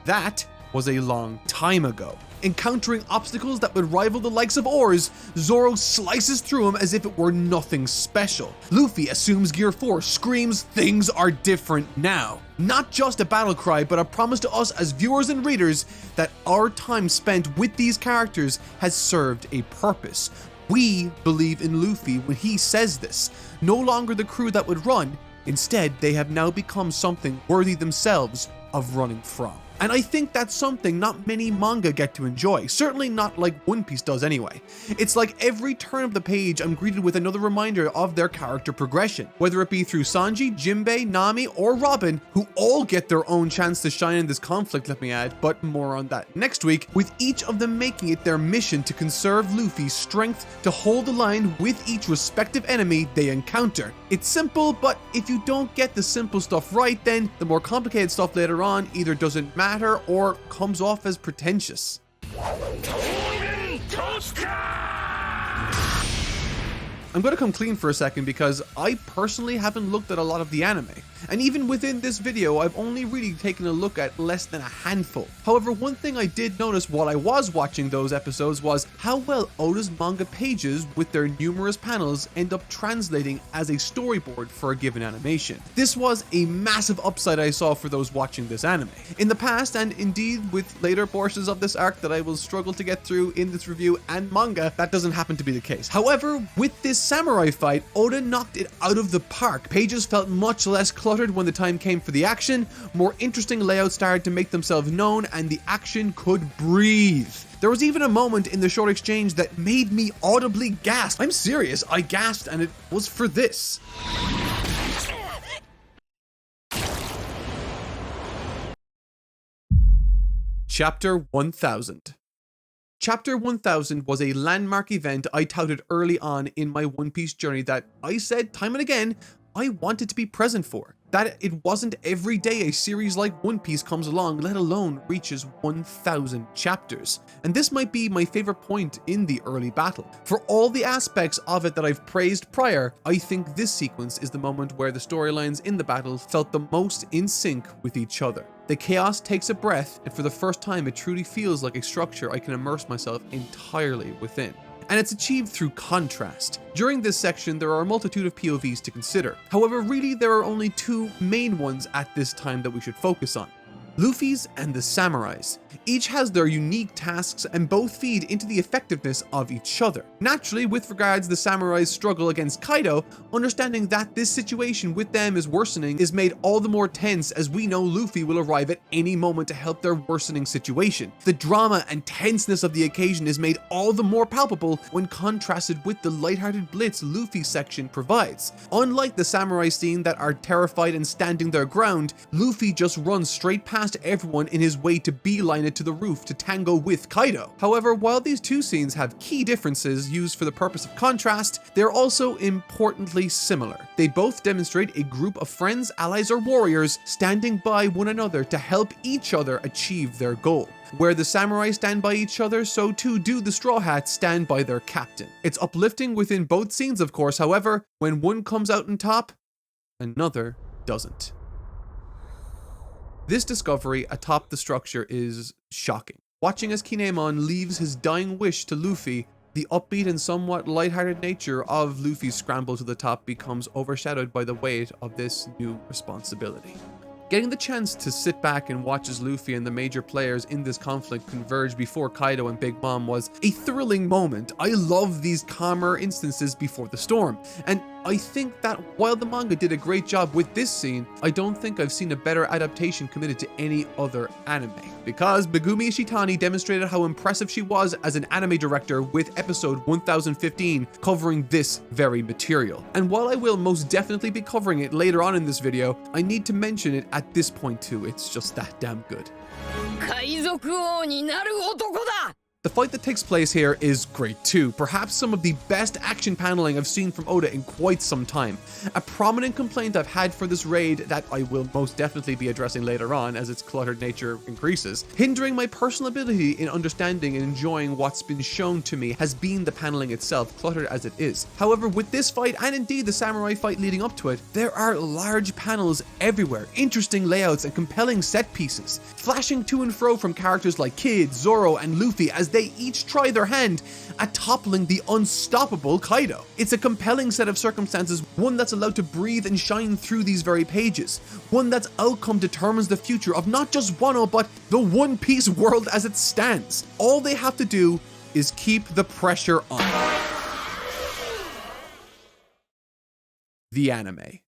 that was a long time ago. Encountering obstacles that would rival the likes of oars, Zoro slices through them as if it were nothing special. Luffy assumes Gear 4, screams, "Things are different now." Not just a battle cry, but a promise to us as viewers and readers that our time spent with these characters has served a purpose. We believe in Luffy when he says this. No longer the crew that would run, instead they have now become something worthy themselves of running from. And I think that's something not many manga get to enjoy, certainly not like One Piece does anyway. It's like every turn of the page I'm greeted with another reminder of their character progression, whether it be through Sanji, Jinbei, Nami, or Robin, who all get their own chance to shine in this conflict, let me add, but more on that next week, with each of them making it their mission to conserve Luffy's strength to hold the line with each respective enemy they encounter. It's simple, but if you don't get the simple stuff right, then the more complicated stuff later on either doesn't matter or comes off as pretentious. I'm going to come clean for a second because I personally haven't looked at a lot of the anime. and even within this video I've only really taken a look at less than a handful. However, one thing I did notice while I was watching those episodes was how well Oda's manga pages with their numerous panels end up translating as a storyboard for a given animation. This was a massive upside I saw for those watching this anime. In the past, and indeed with later portions of this arc that I will struggle to get through in this review and manga, that doesn't happen to be the case. However, with this samurai fight, Oda knocked it out of the park. Pages felt much less cluttered when the time came for the action, more interesting layouts started to make themselves known, and the action could breathe. There was even a moment in the short exchange that made me audibly gasp. I'm serious, I gasped, and it was for this. Chapter 1000. Chapter 1000 was a landmark event I touted early on in my One Piece journey that I said time and again I wanted to be present for. That it wasn't every day a series like One Piece comes along, let alone reaches 1000 chapters. And this might be my favorite point in the early battle. For all the aspects of it that I've praised prior, I think this sequence is the moment where the storylines in the battle felt the most in sync with each other. The chaos takes a breath, and for the first time it truly feels like a structure I can immerse myself entirely within. And it's achieved through contrast. During this section, there are a multitude of POVs to consider. However, really there are only two main ones at this time that we should focus on. Luffy's and the samurais. Each has their unique tasks and both feed into the effectiveness of each other. Naturally, with regards to the samurai's struggle against Kaido, understanding that this situation with them is worsening is made all the more tense as we know Luffy will arrive at any moment to help their worsening situation. The drama and tenseness of the occasion is made all the more palpable when contrasted with the lighthearted blitz Luffy section provides. Unlike the samurai scene that are terrified and standing their ground, Luffy just runs straight past everyone in his way to beeline it to the roof to tango with Kaido. However, while these two scenes have key differences used for the purpose of contrast, they're also importantly similar. They both demonstrate a group of friends, allies, or warriors standing by one another to help each other achieve their goal. Where the samurai stand by each other, so too do the Straw Hats stand by their captain. It's uplifting within both scenes, of course, however, when one comes out on top, another doesn't. This discovery atop the structure is shocking. Watching as Kinemon leaves his dying wish to Luffy, the upbeat and somewhat lighthearted nature of Luffy's scramble to the top becomes overshadowed by the weight of this new responsibility. Getting the chance to sit back and watch as Luffy and the major players in this conflict converge before Kaido and Big Mom was a thrilling moment. I love these calmer instances before the storm, and I think that while the manga did a great job with this scene, I don't think I've seen a better adaptation committed to any other anime. Because Megumi Ishitani demonstrated how impressive she was as an anime director with episode 1015 covering this very material. And while I will most definitely be covering it later on in this video, I need to mention it at this point too, it's just that damn good. The fight that takes place here is great too, perhaps some of the best action paneling I've seen from Oda in quite some time. A prominent complaint I've had for this raid that I will most definitely be addressing later on as its cluttered nature increases, hindering my personal ability in understanding and enjoying what's been shown to me has been the paneling itself, cluttered as it is. However, with this fight and indeed the samurai fight leading up to it, there are large panels everywhere, interesting layouts and compelling set pieces, flashing to and fro from characters like Kid, Zoro and Luffy as they each try their hand at toppling the unstoppable Kaido. It's a compelling set of circumstances, one that's allowed to breathe and shine through these very pages, one that's outcome determines the future of not just Wano but the One Piece world as it stands. All they have to do is keep the pressure on. The anime.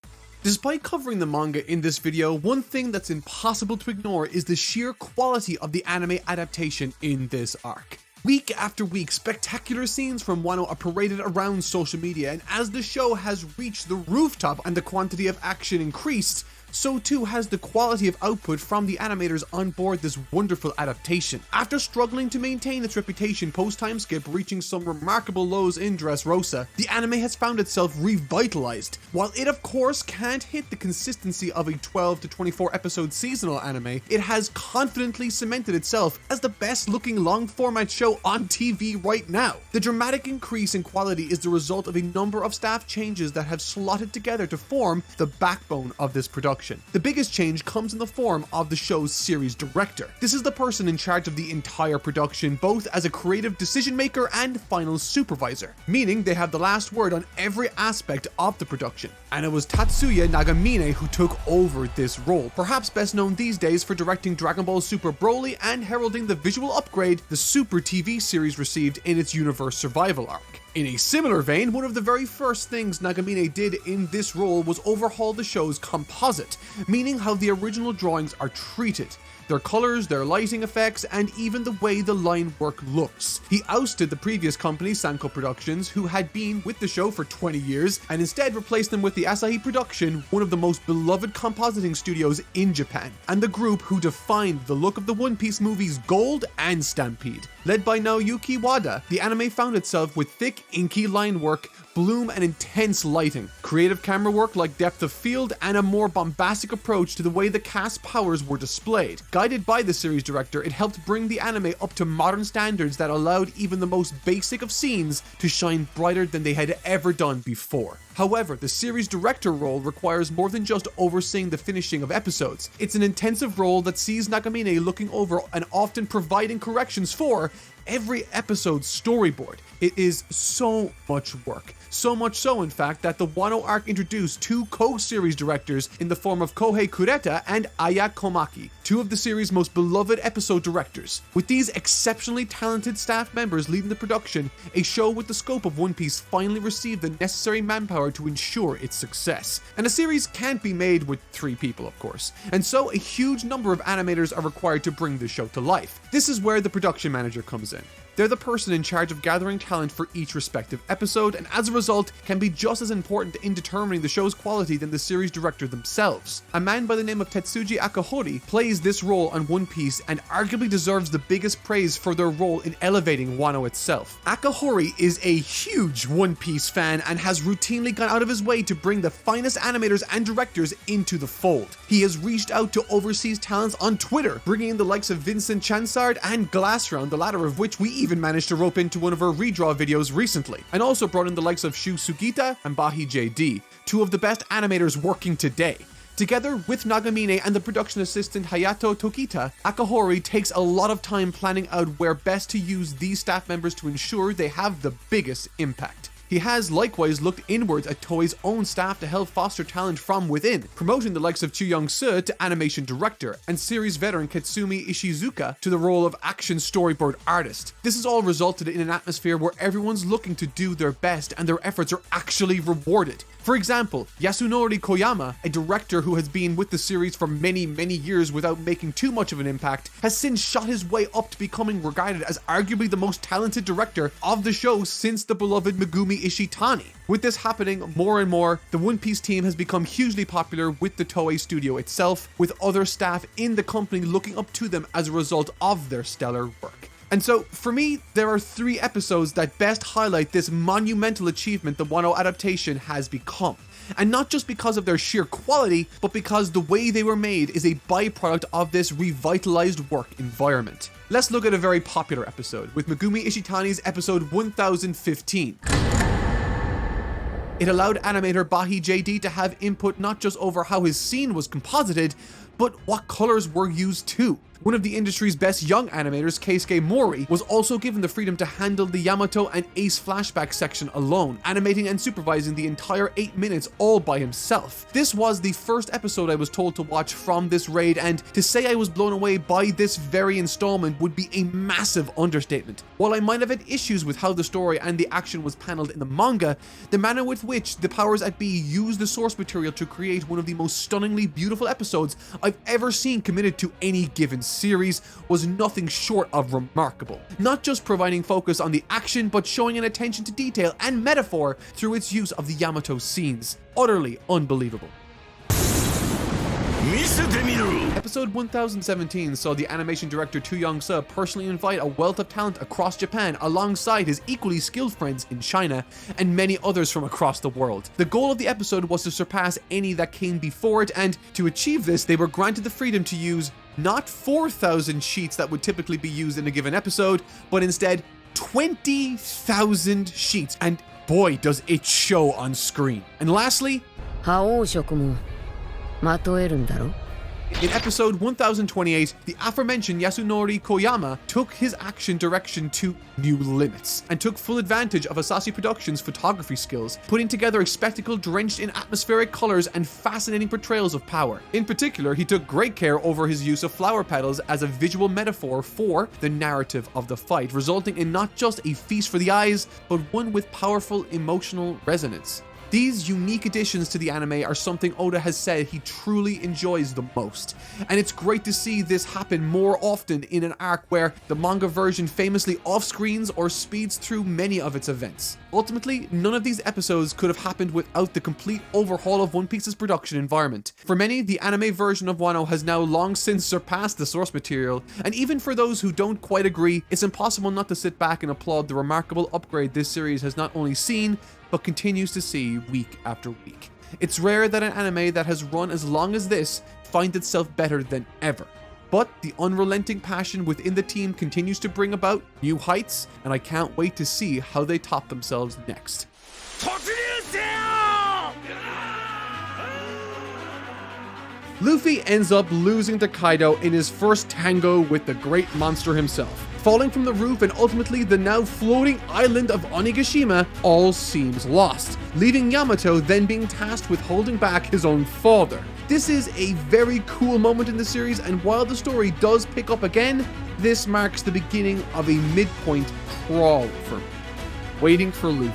Despite covering the manga in this video, one thing that's impossible to ignore is the sheer quality of the anime adaptation in this arc. Week after week, spectacular scenes from Wano are paraded around social media, and as the show has reached the rooftop and the quantity of action increased, so too has the quality of output from the animators on board this wonderful adaptation. After struggling to maintain its reputation post-time skip, reaching some remarkable lows in Dressrosa, the anime has found itself revitalized. While it of course can't hit the consistency of a 12 to 24 episode seasonal anime, it has confidently cemented itself as the best looking long format show on TV right now. The dramatic increase in quality is the result of a number of staff changes that have slotted together to form the backbone of this production. production. The biggest change comes in the form of the show's series director. This is the person in charge of the entire production, both as a creative decision maker and final supervisor, meaning they have the last word on every aspect of the production. And it was Tatsuya Nagamine who took over this role, perhaps best known these days for directing Dragon Ball Super Broly and heralding the visual upgrade the Super TV series received in its Universe Survival arc. In a similar vein, one of the very first things Nagamine did in this role was overhaul the show's composite, meaning how the original drawings are treated. Their colors, their lighting effects, and even the way the line work looks. He ousted the previous company, Sanko Productions, who had been with the show for 20 years, and instead replaced them with the Asahi Production, one of the most beloved compositing studios in Japan, and the group who defined the look of the One Piece movies Gold and Stampede. Led by Naoyuki Wada, the anime found itself with thick, inky line work, bloom, and intense lighting, creative camera work like depth of field, and a more bombastic approach to the way the cast's powers were displayed. Guided by the series director, it helped bring the anime up to modern standards that allowed even the most basic of scenes to shine brighter than they had ever done before. However, the series director role requires more than just overseeing the finishing of episodes. It's an intensive role that sees Nagamine looking over and often providing corrections for every episode's storyboard. It is so much work. So much so, in fact, that the Wano arc introduced two co-series directors in the form of Kohei Kureta and Aya Komaki, two of the series' most beloved episode directors. With these exceptionally talented staff members leading the production, a show with the scope of One Piece finally received the necessary manpower to ensure its success. And a series can't be made with 3 people, of course, and so a huge number of animators are required to bring the show to life. This is where the production manager comes in. They're the person in charge of gathering talent for each respective episode, and as a result, can be just as important in determining the show's quality than the series director themselves. A man by the name of Tetsuji Akahori plays this role on One Piece and arguably deserves the biggest praise for their role in elevating Wano itself. Akahori is a huge One Piece fan and has routinely gone out of his way to bring the finest animators and directors into the fold. He has reached out to overseas talents on Twitter, bringing in the likes of Vincent Chansard and Glassround, the latter of which we even managed to rope into one of our redraw videos recently, and also brought in the likes of Shu Sugita and Bahi JD, two of the best animators working today. Together with Nagamine and the production assistant Hayato Tokita, Akahori takes a lot of time planning out where best to use these staff members to ensure they have the biggest impact. He has likewise looked inwards at Toei's own staff to help foster talent from within, promoting the likes of Chu Young-soo to animation director, and series veteran Katsumi Ishizuka to the role of action storyboard artist. This has all resulted in an atmosphere where everyone's looking to do their best and their efforts are actually rewarded. For example, Yasunori Koyama, a director who has been with the series for many years without making too much of an impact, has since shot his way up to becoming regarded as arguably the most talented director of the show since the beloved Megumi Ishitani. With this happening more and more, the One Piece team has become hugely popular with the Toei studio itself, with other staff in the company looking up to them as a result of their stellar work. And so, for me, there are 3 episodes that best highlight this monumental achievement the Wano adaptation has become. And not just because of their sheer quality, but because the way they were made is a byproduct of this revitalized work environment. Let's look at a very popular episode, with Megumi Ishitani's episode 1015. It allowed animator Bahi JD to have input not just over how his scene was composited, but what colors were used too. One of the industry's best young animators, Keisuke Mori, was also given the freedom to handle the Yamato and Ace flashback section alone, animating and supervising the entire 8 minutes all by himself. This was the first episode I was told to watch from this raid, and to say I was blown away by this very installment would be a massive understatement. While I might have had issues with how the story and the action was paneled in the manga, the manner with which the powers at be used the source material to create one of the most stunningly beautiful episodes I've ever seen committed to any given series was nothing short of remarkable. Not just providing focus on the action, but showing an attention to detail and metaphor through its use of the Yamato scenes. Utterly unbelievable. Episode 1017 saw the animation director Tu Young-soo personally invite a wealth of talent across Japan alongside his equally skilled friends in China and many others from across the world. The goal of the episode was to surpass any that came before it, and to achieve this, they were granted the freedom to use not 4,000 sheets that would typically be used in a given episode, but instead 20,000 sheets, and boy does it show on screen. And lastly, まとえるんだろ? In episode 1028, the aforementioned Yasunori Koyama took his action direction to new limits and took full advantage of Asahi Productions' photography skills, putting together a spectacle drenched in atmospheric colors and fascinating portrayals of power. In particular, he took great care over his use of flower petals as a visual metaphor for the narrative of the fight, resulting in not just a feast for the eyes, but one with powerful emotional resonance. These unique additions to the anime are something Oda has said he truly enjoys the most, and it's great to see this happen more often in an arc where the manga version famously off-screens or speeds through many of its events. Ultimately, none of these episodes could have happened without the complete overhaul of One Piece's production environment. For many, the anime version of Wano has now long since surpassed the source material, and even for those who don't quite agree, it's impossible not to sit back and applaud the remarkable upgrade this series has not only seen, but continues to see week after week. It's rare that an anime that has run as long as this finds itself better than ever. But the unrelenting passion within the team continues to bring about new heights, and I can't wait to see how they top themselves next. Luffy ends up losing to Kaido in his first tango with the great monster himself. Falling from the roof and ultimately the now floating island of Onigashima, all seems lost, leaving Yamato then being tasked with holding back his own father. This is a very cool moment in the series, and while the story does pick up again, this marks the beginning of a midpoint crawl for me. Waiting for Luffy.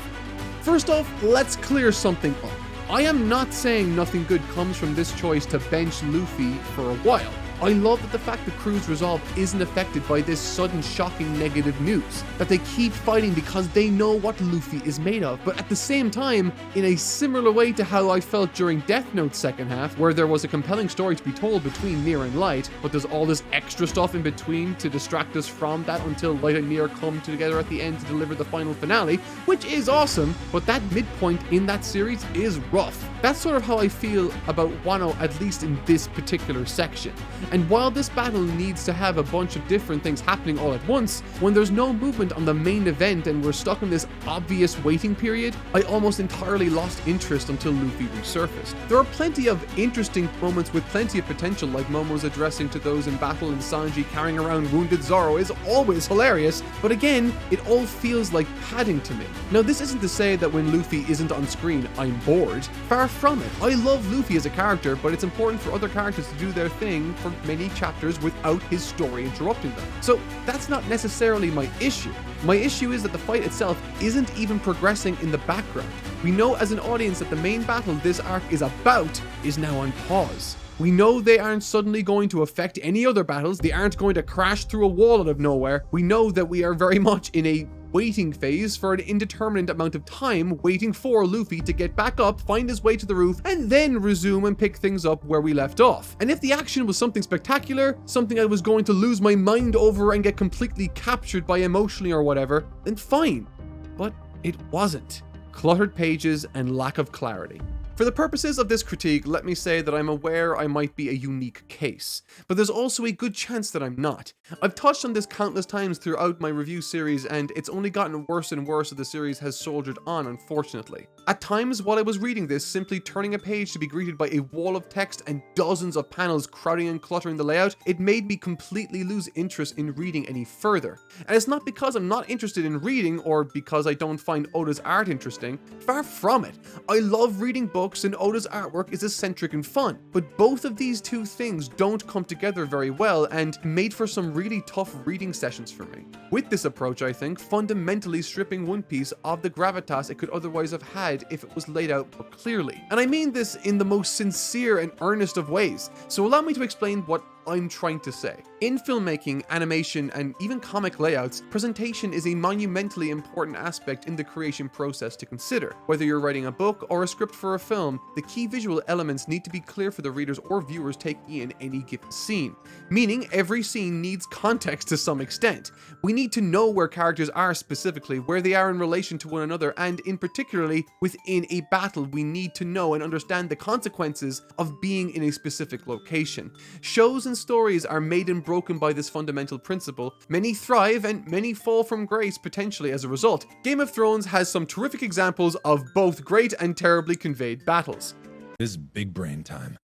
First off, let's clear something up. I am not saying nothing good comes from this choice to bench Luffy for a while. I love that the fact the crew's resolve isn't affected by this sudden shocking negative news, that they keep fighting because they know what Luffy is made of, but at the same time, in a similar way to how I felt during Death Note's second half, where there was a compelling story to be told between Near and Light, but there's all this extra stuff in between to distract us from that until Light and Near come together at the end to deliver the final finale, which is awesome, but that midpoint in that series is rough. That's sort of how I feel about Wano, at least in this particular section. And while this battle needs to have a bunch of different things happening all at once, when there's no movement on the main event and we're stuck in this obvious waiting period, I almost entirely lost interest until Luffy resurfaced. There are plenty of interesting moments with plenty of potential, like Momo's addressing to those in battle and Sanji carrying around wounded Zoro is always hilarious, but again, it all feels like padding to me. Now, this isn't to say that when Luffy isn't on screen, I'm bored. Far from it. I love Luffy as a character, but it's important for other characters to do their thing for many chapters without his story interrupting them. So that's not necessarily my issue. My issue is that the fight itself isn't even progressing in the background. We know as an audience that the main battle this arc is about is now on pause. We know they aren't suddenly going to affect any other battles. They aren't going to crash through a wall out of nowhere. We know that we are very much in a waiting phase for an indeterminate amount of time, waiting for Luffy to get back up, find his way to the roof, and then resume and pick things up where we left off. And if the action was something spectacular, something I was going to lose my mind over and get completely captured by emotionally or whatever, then fine. But it wasn't. Cluttered pages and lack of clarity. For the purposes of this critique, let me say that I'm aware I might be a unique case, but there's also a good chance that I'm not. I've touched on this countless times throughout my review series, and it's only gotten worse and worse as the series has soldiered on, unfortunately. At times, while I was reading this, simply turning a page to be greeted by a wall of text and dozens of panels crowding and cluttering the layout, it made me completely lose interest in reading any further. And it's not because I'm not interested in reading or because I don't find Oda's art interesting. Far from it. I love reading books and Oda's artwork is eccentric and fun, but both of these two things don't come together very well and made for some really tough reading sessions for me. With this approach, I think, fundamentally stripping One Piece of the gravitas it could otherwise have had if it was laid out more clearly. And I mean this in the most sincere and earnest of ways, so allow me to explain what I'm trying to say. In filmmaking, animation, and even comic layouts, presentation is a monumentally important aspect in the creation process to consider. Whether you're writing a book or a script for a film, the key visual elements need to be clear for the readers or viewers taking in any given scene. Meaning, every scene needs context to some extent. We need to know where characters are specifically, where they are in relation to one another, and in particularly, within a battle, we need to know and understand the consequences of being in a specific location. Shows and stories are made and broken by this fundamental principle. Many thrive and many fall from grace potentially as a result. Game of Thrones has some terrific examples of both great and terribly conveyed battles. This is big brain time.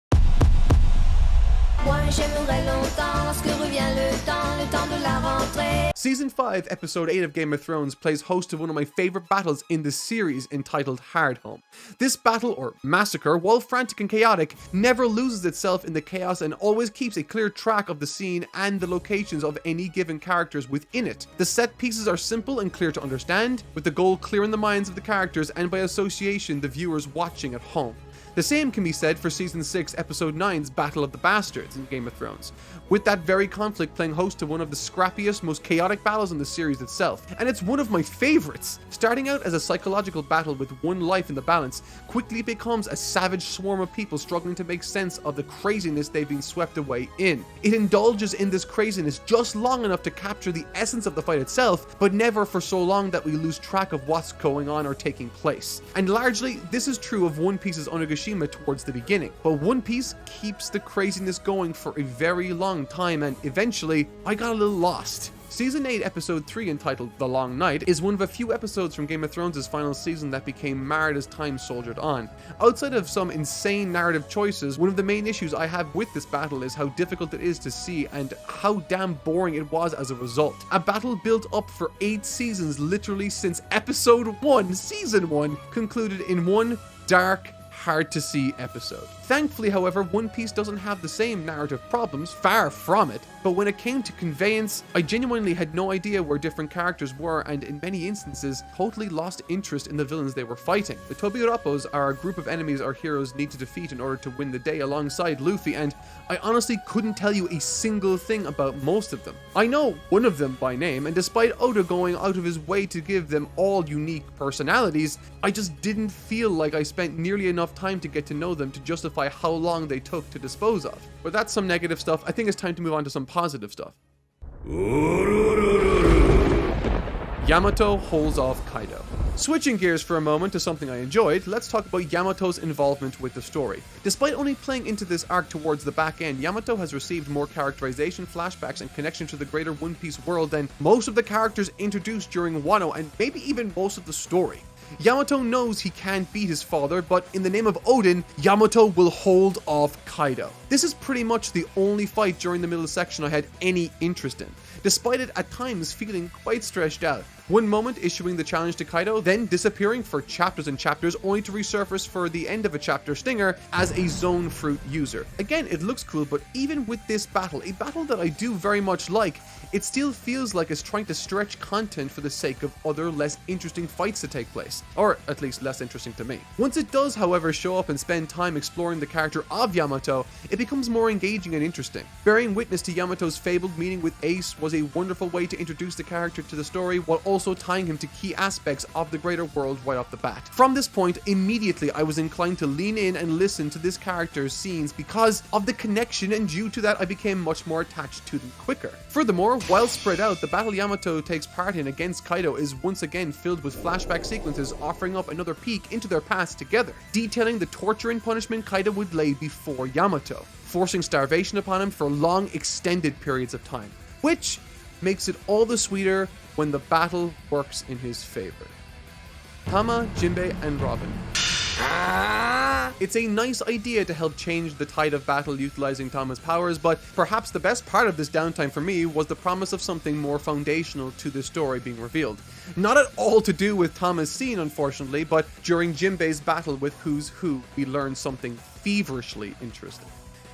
Moi j'aimerais longtemps lorsque revient le temps de la rentrée. Season 5, Episode 8 of Game of Thrones plays host to one of my favourite battles in the series entitled Hardhome. This battle, or massacre, while frantic and chaotic, never loses itself in the chaos and always keeps a clear track of the scene and the locations of any given characters within it. The set pieces are simple and clear to understand, with the goal clear in the minds of the characters and by association the viewers watching at home. The same can be said for Season 6, Episode 9's Battle of the Bastards in Game of Thrones, with that very conflict playing host to one of the scrappiest, most chaotic battles in the series itself, and it's one of my favourites. Starting out as a psychological battle with one life in the balance, quickly becomes a savage swarm of people struggling to make sense of the craziness they've been swept away in. It indulges in this craziness just long enough to capture the essence of the fight itself, but never for so long that we lose track of what's going on or taking place. And largely, this is true of One Piece's Onigashima towards the beginning, but One Piece keeps the craziness going for a very long time, and eventually I got a little lost. Season 8, Episode 3, entitled The Long Night, is one of a few episodes from Game of Thrones' final season that became marred as time soldiered on. Outside of some insane narrative choices, one of the main issues I have with this battle is how difficult it is to see and how damn boring it was as a result. A battle built up for 8 seasons, literally since Episode 1, Season 1, concluded in one dark, hard to see episode. Thankfully, however, One Piece doesn't have the same narrative problems, far from it, but when it came to conveyance, I genuinely had no idea where different characters were, and in many instances, totally lost interest in the villains they were fighting. The Tobiropos are a group of enemies our heroes need to defeat in order to win the day alongside Luffy, and I honestly couldn't tell you a single thing about most of them. I know one of them by name, and despite Oda going out of his way to give them all unique personalities, I just didn't feel like I spent nearly enough time to get to know them to justify how long they took to dispose of. But that's some negative stuff. I think it's time to move on to some positive stuff. Yamato holds off Kaido. Switching gears for a moment to something I enjoyed, let's talk about Yamato's involvement with the story. Despite only playing into this arc towards the back end, Yamato has received more characterization, flashbacks, and connection to the greater One Piece world than most of the characters introduced during Wano, and maybe even most of the story. Yamato knows he can't beat his father, but in the name of Odin, Yamato will hold off Kaido. This is pretty much the only fight during the middle section I had any interest in, despite it at times feeling quite stretched out. One moment issuing the challenge to Kaido, then disappearing for chapters and chapters, only to resurface for the end of a chapter stinger as a zone fruit user. Again, it looks cool, but even with this battle, a battle that I do very much like, it still feels like it's trying to stretch content for the sake of other less interesting fights to take place, or at least less interesting to me. Once it does, however, show up and spend time exploring the character of Yamato, it becomes more engaging and interesting. Bearing witness to Yamato's fabled meeting with Ace was a wonderful way to introduce the character to the story, while also tying him to key aspects of the greater world right off the bat. From this point, immediately I was inclined to lean in and listen to this character's scenes because of the connection, and due to that I became much more attached to them quicker. Furthermore, while spread out, the battle Yamato takes part in against Kaido is once again filled with flashback sequences offering up another peek into their past together, detailing the torture and punishment Kaido would lay before Yamato, forcing starvation upon him for long extended periods of time, which makes it all the sweeter when the battle works in his favor. Tama, Jinbei, and Robin. It's a nice idea to help change the tide of battle utilizing Tama's powers, but perhaps the best part of this downtime for me was the promise of something more foundational to the story being revealed. Not at all to do with Tama's scene, unfortunately, but during Jinbei's battle with Who's Who, we learned something feverishly interesting.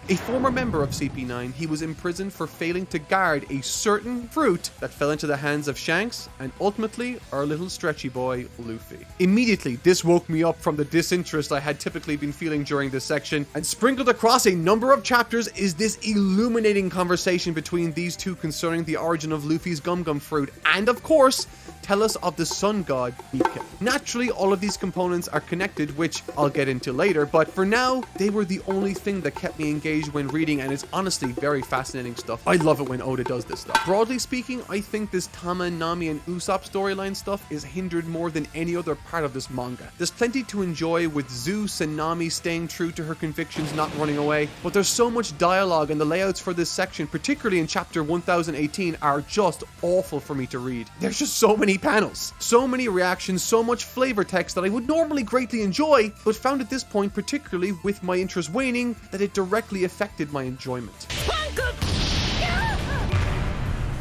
A former member of CP9, he was imprisoned for failing to guard a certain fruit that fell into the hands of Shanks and ultimately our little stretchy boy, Luffy. Immediately, this woke me up from the disinterest I had typically been feeling during this section, and sprinkled across a number of chapters is this illuminating conversation between these two concerning the origin of Luffy's Gum Gum fruit, and of course, tell us of the sun god, Nika. Naturally, all of these components are connected, which I'll get into later, but for now, they were the only thing that kept me engaged when reading, and it's honestly very fascinating stuff. I love it when Oda does this stuff. Broadly speaking, I think this Tama, Nami, and Usopp storyline stuff is hindered more than any other part of this manga. There's plenty to enjoy with Zeus and Nami staying true to her convictions, not running away, but there's so much dialogue, and the layouts for this section, particularly in chapter 1018, are just awful for me to read. There's just so many panels. So many reactions, so much flavor text that I would normally greatly enjoy, but found at this point, particularly with my interest waning, that it directly affected my enjoyment.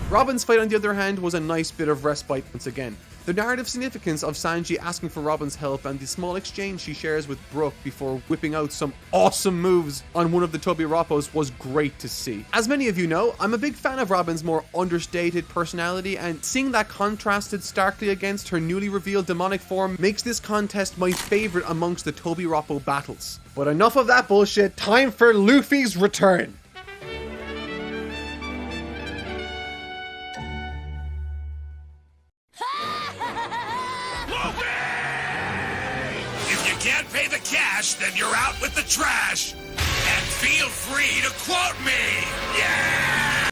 Robin's fight, on the other hand, was a nice bit of respite once again. The narrative significance of Sanji asking for Robin's help and the small exchange she shares with Brook before whipping out some awesome moves on one of the Tobiropos was great to see. As many of you know, I'm a big fan of Robin's more understated personality, and seeing that contrasted starkly against her newly revealed demonic form makes this contest my favorite amongst the Tobiropo battles. But enough of that bullshit, time for Luffy's return! If you can't pay the cash, then you're out with the trash. And feel free to quote me. Yeah!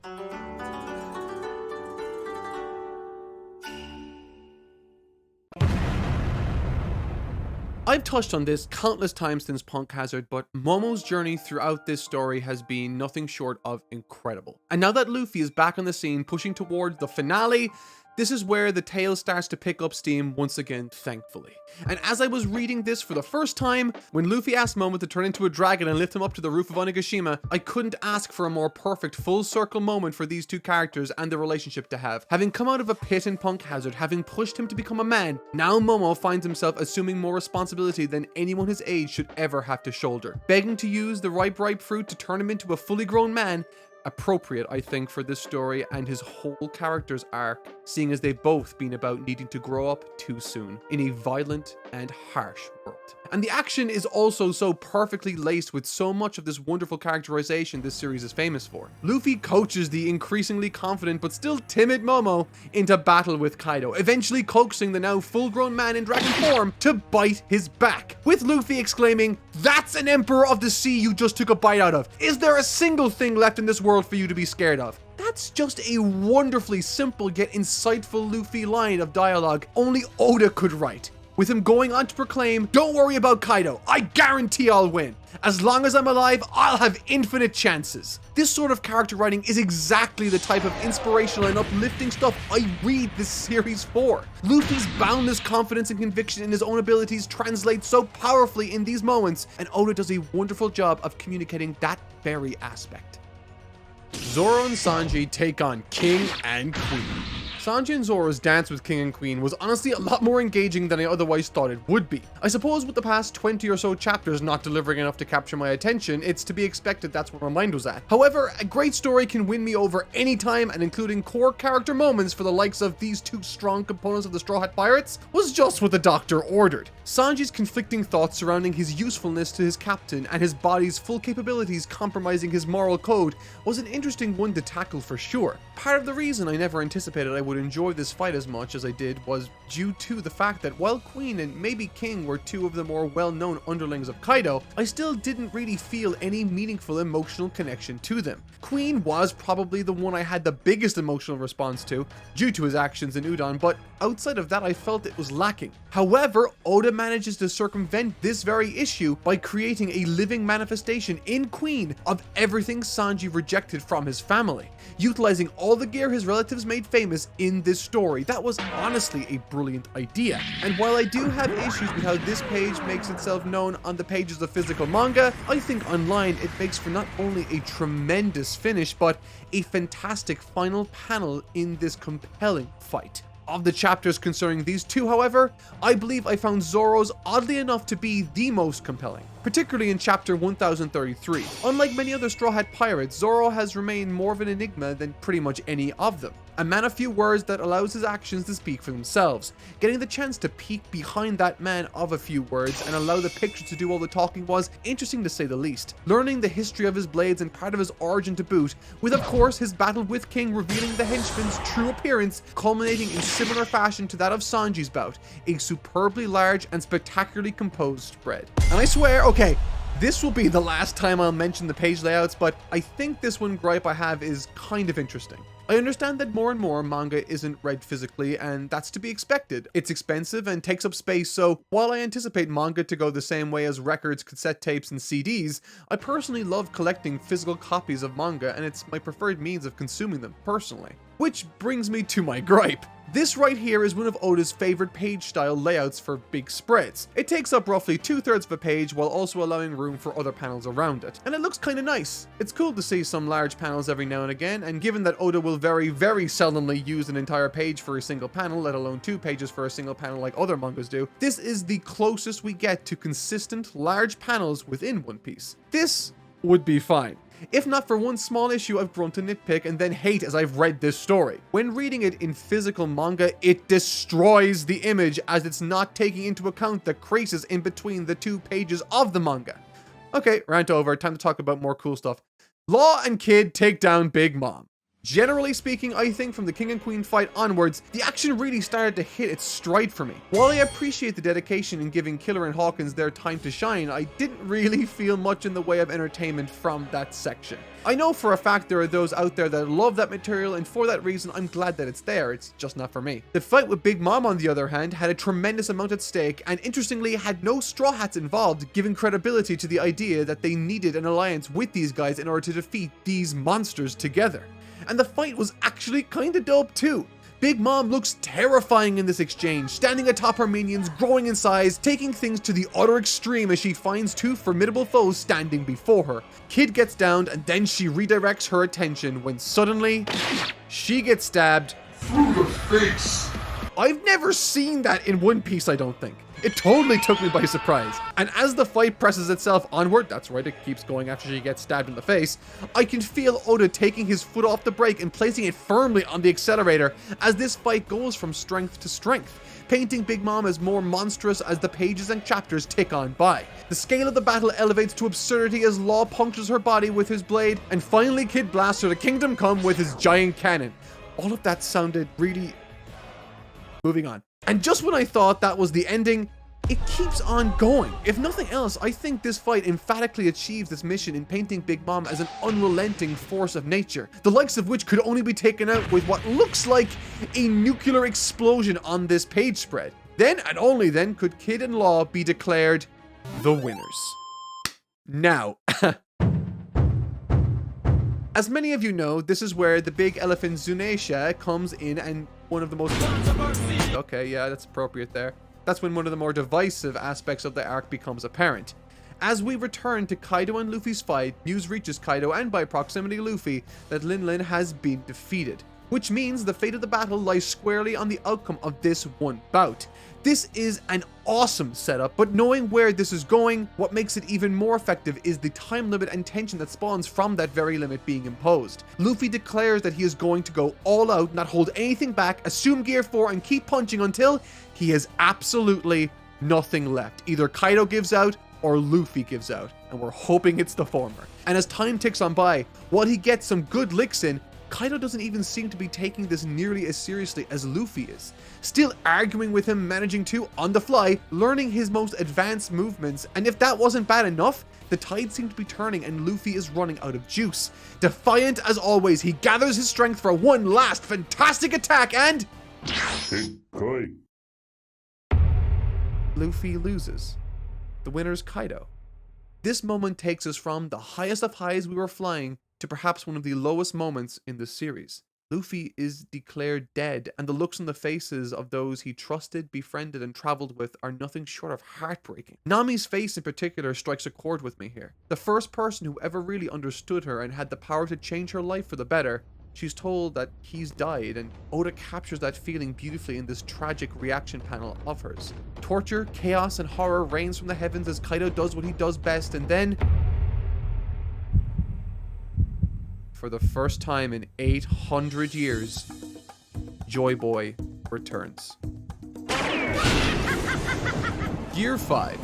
I've touched on this countless times since Punk Hazard, but Momo's journey throughout this story has been nothing short of incredible. And now that Luffy is back on the scene pushing towards the finale, this is where the tale starts to pick up steam once again, thankfully. And as I was reading this for the first time, when Luffy asked Momo to turn into a dragon and lift him up to the roof of Onigashima, I couldn't ask for a more perfect full circle moment for these two characters and their relationship to have. Having come out of a pit in Punk Hazard, having pushed him to become a man, now Momo finds himself assuming more responsibility than anyone his age should ever have to shoulder. Begging to use the ripe fruit to turn him into a fully grown man, appropriate, I think, for this story and his whole character's arc, seeing as they've both been about needing to grow up too soon in a violent and harsh world. And the action is also so perfectly laced with so much of this wonderful characterization this series is famous for. Luffy coaches the increasingly confident but still timid Momo into battle with Kaido, eventually coaxing the now full-grown man in dragon form to bite his back, with Luffy exclaiming, "That's an Emperor of the Sea you just took a bite out of. Is there a single thing left in this world for you to be scared of?" That's just a wonderfully simple yet insightful Luffy line of dialogue only Oda could write, with him going on to proclaim, "Don't worry about Kaido, I guarantee I'll win. As long as I'm alive, I'll have infinite chances." This sort of character writing is exactly the type of inspirational and uplifting stuff I read this series for. Luffy's boundless confidence and conviction in his own abilities translates so powerfully in these moments, and Oda does a wonderful job of communicating that very aspect. Zoro and Sanji take on King and Queen. Sanji and Zoro's dance with King and Queen was honestly a lot more engaging than I otherwise thought it would be. I suppose with the past 20 or so chapters not delivering enough to capture my attention, it's to be expected that's where my mind was at. However, a great story can win me over anytime, and including core character moments for the likes of these two strong components of the Straw Hat Pirates was just what the Doctor ordered. Sanji's conflicting thoughts surrounding his usefulness to his captain and his body's full capabilities compromising his moral code was an interesting one to tackle for sure. Part of the reason I never anticipated I would enjoy this fight as much as I did was due to the fact that while Queen and maybe King were two of the more well-known underlings of Kaido, I still didn't really feel any meaningful emotional connection to them. Queen was probably the one I had the biggest emotional response to, due to his actions in Udon, but outside of that I felt it was lacking. However, Oda manages to circumvent this very issue by creating a living manifestation in Queen of everything Sanji rejected from his family, utilizing all the gear his relatives made famous in this story. That was honestly a brilliant idea. And while I do have issues with how this page makes itself known on the pages of physical manga, I think online it makes for not only a tremendous finish, but a fantastic final panel in this compelling fight. Of the chapters concerning these two, however, I believe I found Zoro's oddly enough to be the most compelling, particularly in chapter 1033. Unlike many other Straw Hat Pirates, Zoro has remained more of an enigma than pretty much any of them. A man of few words that allows his actions to speak for themselves. Getting the chance to peek behind that man of a few words and allow the picture to do all the talking was interesting to say the least. Learning the history of his blades and part of his origin to boot, with of course his battle with King revealing the henchman's true appearance, culminating in similar fashion to that of Sanji's bout, a superbly large and spectacularly composed spread. And I swear, okay, this will be the last time I'll mention the page layouts, but I think this one gripe I have is kind of interesting. I understand that more and more manga isn't read physically, and that's to be expected. It's expensive and takes up space, so while I anticipate manga to go the same way as records, cassette tapes, and CDs, I personally love collecting physical copies of manga, and it's my preferred means of consuming them personally. Which brings me to my gripe. This right here is one of Oda's favorite page style layouts for big spreads. It takes up roughly 2/3 of a page while also allowing room for other panels around it. And it looks kinda nice. It's cool to see some large panels every now and again, and given that Oda will very, very seldomly use an entire page for a single panel, let alone 2 pages for a single panel like other mangas do, this is the closest we get to consistent large panels within One Piece. This would be fine. If not for one small issue I've grown to nitpick and then hate as I've read this story. When reading it in physical manga, it destroys the image as it's not taking into account the creases in between the 2 pages of the manga. Okay, rant over, time to talk about more cool stuff. Law and Kid take down Big Mom. Generally speaking, I think from the King and Queen fight onwards, the action really started to hit its stride for me. While I appreciate the dedication in giving Killer and Hawkins their time to shine, I didn't really feel much in the way of entertainment from that section. I know for a fact there are those out there that love that material, and for that reason I'm glad that it's there, it's just not for me. The fight with Big Mom, on the other hand, had a tremendous amount at stake, and interestingly had no Straw Hats involved, giving credibility to the idea that they needed an alliance with these guys in order to defeat these monsters together. And the fight was actually kinda dope too. Big Mom looks terrifying in this exchange, standing atop her minions, growing in size, taking things to the utter extreme as she finds 2 formidable foes standing before her. Kid gets downed and then she redirects her attention when suddenly, she gets stabbed through the face. I've never seen that in One Piece, I don't think. It totally took me by surprise. And as the fight presses itself onward, that's right, it keeps going after she gets stabbed in the face, I can feel Oda taking his foot off the brake and placing it firmly on the accelerator as this fight goes from strength to strength, painting Big Mom as more monstrous as the pages and chapters tick on by. The scale of the battle elevates to absurdity as Law punctures her body with his blade, and finally Kid blasts her to Kingdom Come with his giant cannon. All of that sounded really... Moving on. And just when I thought that was the ending, it keeps on going. If nothing else, I think this fight emphatically achieves this mission in painting Big Mom as an unrelenting force of nature, the likes of which could only be taken out with what looks like a nuclear explosion on this page spread. Then, and only then, could Kid and Law be declared the winners. Now, as many of you know, this is where the big elephant Zunisha comes in, and one of the most... Okay, yeah, that's appropriate there. That's when one of the more divisive aspects of the arc becomes apparent. As we return to Kaido and Luffy's fight, news reaches Kaido and by proximity Luffy that Lin Lin has been defeated, which means the fate of the battle lies squarely on the outcome of this one bout. This is an awesome setup, but knowing where this is going, what makes it even more effective is the time limit and tension that spawns from that very limit being imposed. Luffy declares that he is going to go all out, not hold anything back, assume Gear 4 and keep punching until he has absolutely nothing left. Either Kaido gives out or Luffy gives out, and we're hoping it's the former. And as time ticks on by, while he gets some good licks in, Kaido doesn't even seem to be taking this nearly as seriously as Luffy is. Still arguing with him, managing to, on the fly, learning his most advanced movements, and if that wasn't bad enough, the tide seemed to be turning and Luffy is running out of juice. Defiant as always, he gathers his strength for one last fantastic attack and... Luffy loses. The winner's Kaido. This moment takes us from the highest of highs we were flying to perhaps one of the lowest moments in the series. Luffy is declared dead, and the looks on the faces of those he trusted, befriended, and traveled with are nothing short of heartbreaking. Nami's face in particular strikes a chord with me here. The first person who ever really understood her and had the power to change her life for the better, she's told that he's died, and Oda captures that feeling beautifully in this tragic reaction panel of hers. Torture, chaos, and horror reigns from the heavens as Kaido does what he does best, and then... for the first time in 800 years, Joy Boy returns. Gear 5.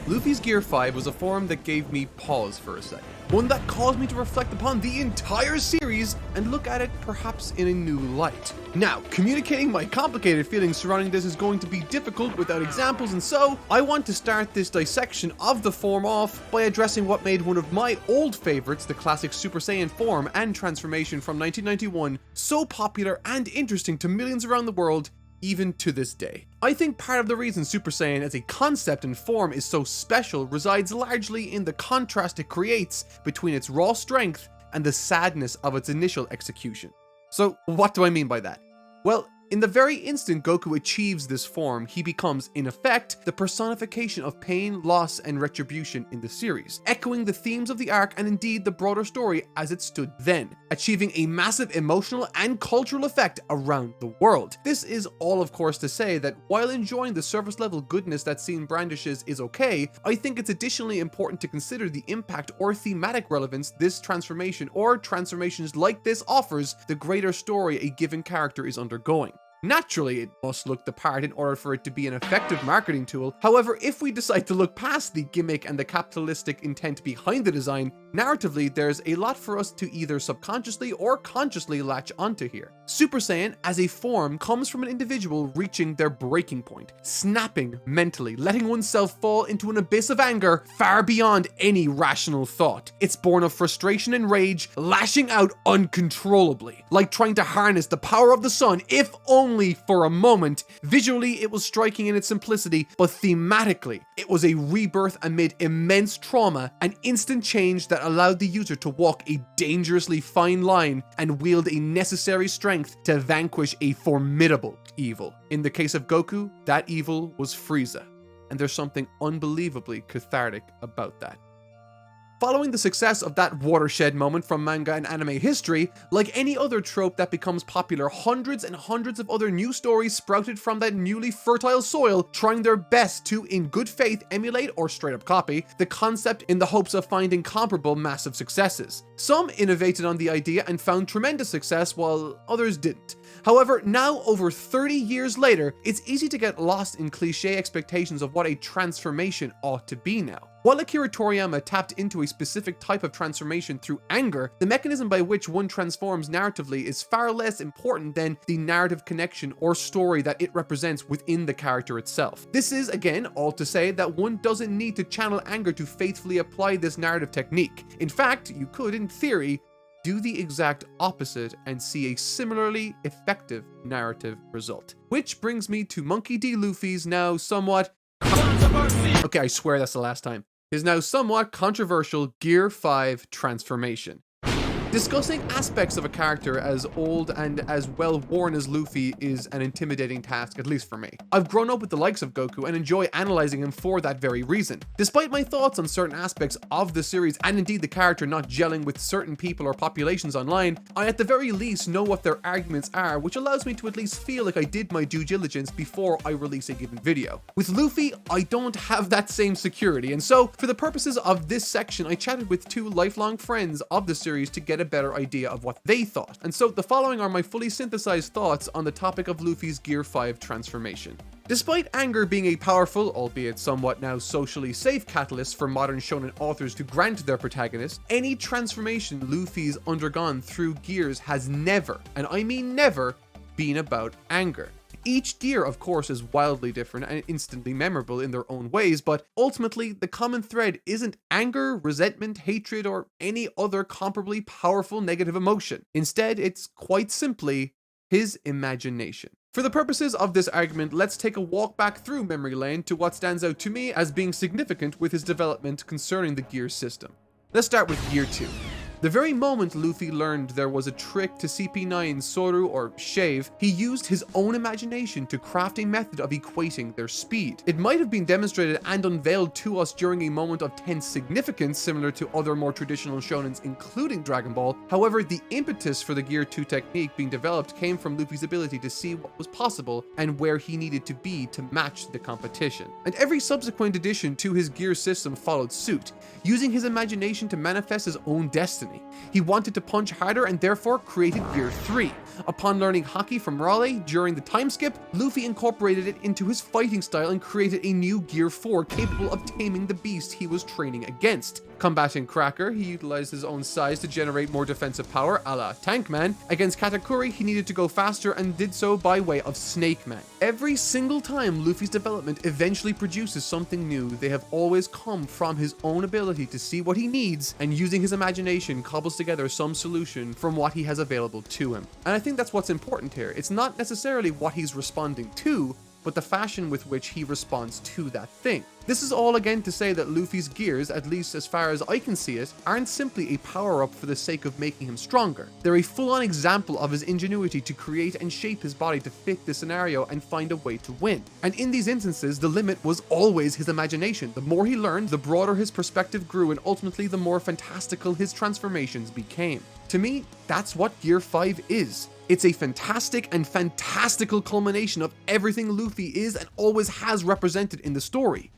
Luffy's Gear 5 was a form that gave me pause for a second. One that caused me to reflect upon the entire series and look at it perhaps in a new light. Now, communicating my complicated feelings surrounding this is going to be difficult without examples, and so I want to start this dissection of the form off by addressing what made one of my old favorites, the classic Super Saiyan form and transformation from 1991, so popular and interesting to millions around the world, even to this day. I think part of the reason Super Saiyan as a concept and form is so special resides largely in the contrast it creates between its raw strength and the sadness of its initial execution. So what do I mean by that? Well, in the very instant Goku achieves this form, he becomes, in effect, the personification of pain, loss, and retribution in the series, echoing the themes of the arc and indeed the broader story as it stood then, achieving a massive emotional and cultural effect around the world. This is all, of course, to say that while enjoying the surface level goodness that scene brandishes is okay, I think it's additionally important to consider the impact or thematic relevance this transformation or transformations like this offers the greater story a given character is undergoing. Naturally, it must look the part in order for it to be an effective marketing tool. However, if we decide to look past the gimmick and the capitalistic intent behind the design, narratively, there's a lot for us to either subconsciously or consciously latch onto here. Super Saiyan as a form comes from an individual reaching their breaking point, snapping mentally, letting oneself fall into an abyss of anger far beyond any rational thought. It's born of frustration and rage, lashing out uncontrollably, like trying to harness the power of the sun, if only for a moment. Visually, it was striking in its simplicity, but thematically, it was a rebirth amid immense trauma, an instant change that allowed the user to walk a dangerously fine line and wield a necessary strength to vanquish a formidable evil. In the case of Goku, that evil was Frieza, and there's something unbelievably cathartic about that. Following the success of that watershed moment from manga and anime history, like any other trope that becomes popular, hundreds and hundreds of other new stories sprouted from that newly fertile soil, trying their best to, in good faith, emulate or straight up copy the concept in the hopes of finding comparable massive successes. Some innovated on the idea and found tremendous success, while others didn't. However, now over 30 years later, it's easy to get lost in cliche expectations of what a transformation ought to be now. While Akira Toriyama tapped into a specific type of transformation through anger, the mechanism by which one transforms narratively is far less important than the narrative connection or story that it represents within the character itself. This is, again, all to say that one doesn't need to channel anger to faithfully apply this narrative technique. In fact, you could, in theory, do the exact opposite and see a similarly effective narrative result. Which brings me to Monkey D. Luffy's now somewhat okay, I swear that's the last time. His now somewhat controversial Gear 5 transformation. Discussing aspects of a character as old and as well worn as Luffy is an intimidating task, at least for me. I've grown up with the likes of Goku and enjoy analyzing him for that very reason. Despite my thoughts on certain aspects of the series and indeed the character not gelling with certain people or populations online, I at the very least know what their arguments are, which allows me to at least feel like I did my due diligence before I release a given video. With Luffy, I don't have that same security, and so for the purposes of this section, I chatted with two lifelong friends of the series to get a better idea of what they thought. And so the following are my fully synthesized thoughts on the topic of Luffy's Gear 5 transformation. Despite anger being a powerful, albeit somewhat now socially safe catalyst for modern shonen authors to grant their protagonist, any transformation Luffy's undergone through gears has never, and I mean never, been about anger. Each gear, of course, is wildly different and instantly memorable in their own ways, but ultimately, the common thread isn't anger, resentment, hatred, or any other comparably powerful negative emotion. Instead, it's quite simply his imagination. For the purposes of this argument, let's take a walk back through memory lane to what stands out to me as being significant with his development concerning the gear system. Let's start with Gear 2. The very moment Luffy learned there was a trick to CP9's Soru or shave, he used his own imagination to craft a method of equating their speed. It might have been demonstrated and unveiled to us during a moment of tense significance similar to other more traditional shonens including Dragon Ball. However, the impetus for the Gear 2 technique being developed came from Luffy's ability to see what was possible and where he needed to be to match the competition. And every subsequent addition to his gear system followed suit, using his imagination to manifest his own destiny. He wanted to punch harder and therefore created Gear 3. Upon learning Haki from Raleigh during the time skip, Luffy incorporated it into his fighting style and created a new Gear 4 capable of taming the beast he was training against. Combating Cracker, he utilized his own size to generate more defensive power, a la Tank Man. Against Katakuri, he needed to go faster and did so by way of Snake Man. Every single time Luffy's development eventually produces something new, they have always come from his own ability to see what he needs and using his imagination cobbles together some solution from what he has available to him. And I think that's what's important here. It's not necessarily what he's responding to, but the fashion with which he responds to that thing. This is all again to say that Luffy's gears, at least as far as I can see it, aren't simply a power-up for the sake of making him stronger. They're a full-on example of his ingenuity to create and shape his body to fit the scenario and find a way to win. And in these instances, the limit was always his imagination. The more he learned, the broader his perspective grew, and ultimately the more fantastical his transformations became. To me, that's what Gear 5 is. It's a fantastic and fantastical culmination of everything Luffy is and always has represented in the story.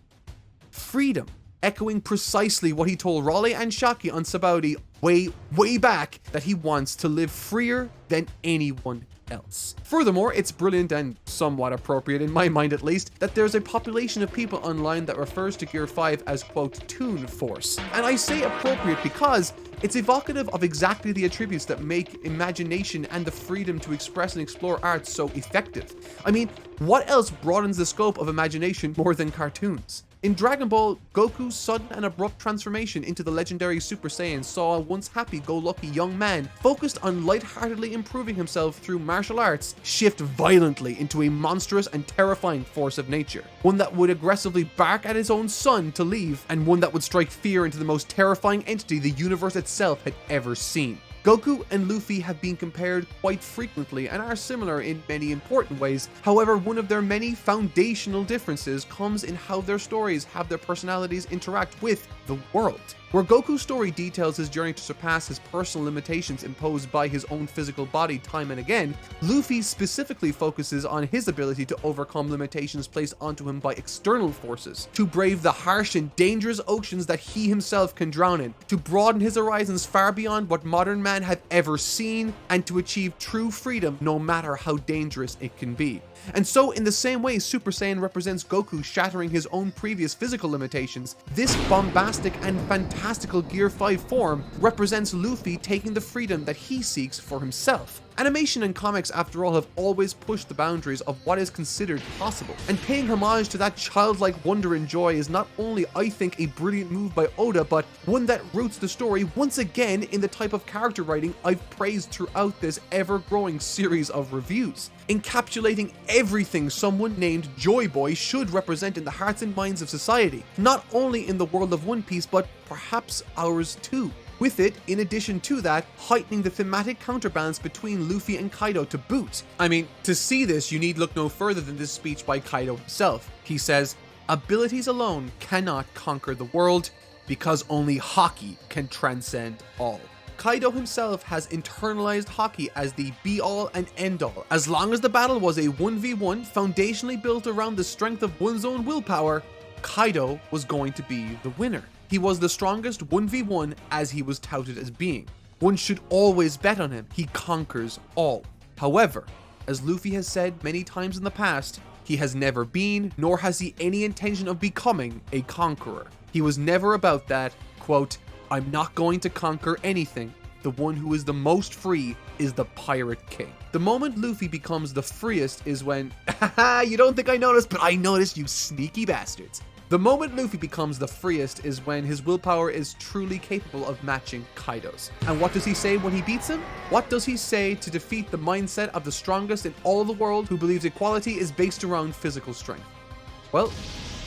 Freedom, echoing precisely what he told Raleigh and Shaki on Sabaody way back, that he wants to live freer than anyone else. Furthermore, it's brilliant and somewhat appropriate, in my mind at least, that there's a population of people online that refers to Gear 5 as, quote, Toon Force. And I say appropriate because it's evocative of exactly the attributes that make imagination and the freedom to express and explore art so effective. I mean, what else broadens the scope of imagination more than cartoons? In Dragon Ball, Goku's sudden and abrupt transformation into the legendary Super Saiyan saw a once happy-go-lucky young man focused on lightheartedly improving himself through martial arts shift violently into a monstrous and terrifying force of nature. One that would aggressively bark at his own son to leave, and one that would strike fear into the most terrifying entity the universe itself had ever seen. Goku and Luffy have been compared quite frequently and are similar in many important ways. However, one of their many foundational differences comes in how their stories have their personalities interact with the world. Where Goku's story details his journey to surpass his personal limitations imposed by his own physical body time and again, Luffy specifically focuses on his ability to overcome limitations placed onto him by external forces, to brave the harsh and dangerous oceans that he himself can drown in, to broaden his horizons far beyond what modern man have ever seen, and to achieve true freedom no matter how dangerous it can be. And so, in the same way Super Saiyan represents Goku shattering his own previous physical limitations, this bombastic and fantastical Gear 5 form represents Luffy taking the freedom that he seeks for himself. Animation and comics, after all, have always pushed the boundaries of what is considered possible, and paying homage to that childlike wonder and joy is not only, I think, a brilliant move by Oda, but one that roots the story once again in the type of character writing I've praised throughout this ever-growing series of reviews, encapsulating everything someone named Joy Boy should represent in the hearts and minds of society, not only in the world of One Piece, but perhaps ours too. With it, in addition to that, heightening the thematic counterbalance between Luffy and Kaido to boot. I mean, to see this, you need look no further than this speech by Kaido himself. He says, "Abilities alone cannot conquer the world, because only Haki can transcend all." Kaido himself has internalized Haki as the be-all and end-all. As long as the battle was a 1v1 foundationally built around the strength of one's own willpower, Kaido was going to be the winner. He was the strongest 1v1 as he was touted as being. One should always bet on him. He conquers all. However, as Luffy has said many times in the past, he has never been, nor has he any intention of becoming, a conqueror. He was never about that, quote, "I'm not going to conquer anything. The one who is the most free is the Pirate King." The moment Luffy becomes the freest is when, haha, you don't think I noticed, but I noticed, you sneaky bastards. The moment Luffy becomes the freest is when his willpower is truly capable of matching Kaido's. And what does he say when he beats him? What does he say to defeat the mindset of the strongest in all of the world who believes equality is based around physical strength? Well,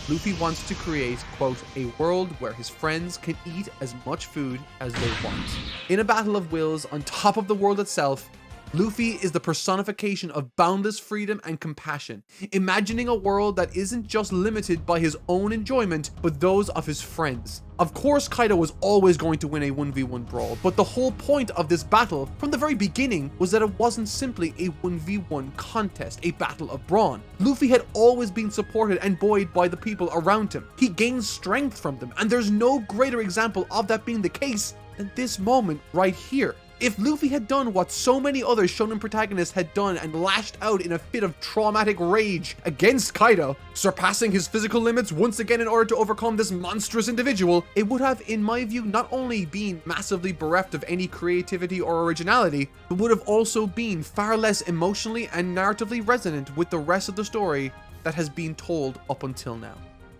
Luffy wants to create, quote, "a world where his friends can eat as much food as they want." In a battle of wills on top of the world itself, Luffy is the personification of boundless freedom and compassion, imagining a world that isn't just limited by his own enjoyment, but those of his friends. Of course, Kaido was always going to win a 1v1 brawl, but the whole point of this battle from the very beginning was that it wasn't simply a 1v1 contest, a battle of brawn. Luffy had always been supported and buoyed by the people around him. He gained strength from them, and there's no greater example of that being the case than this moment right here. If Luffy had done what so many other shonen protagonists had done and lashed out in a fit of traumatic rage against Kaido, surpassing his physical limits once again in order to overcome this monstrous individual, it would have, in my view, not only been massively bereft of any creativity or originality, but would have also been far less emotionally and narratively resonant with the rest of the story that has been told up until now.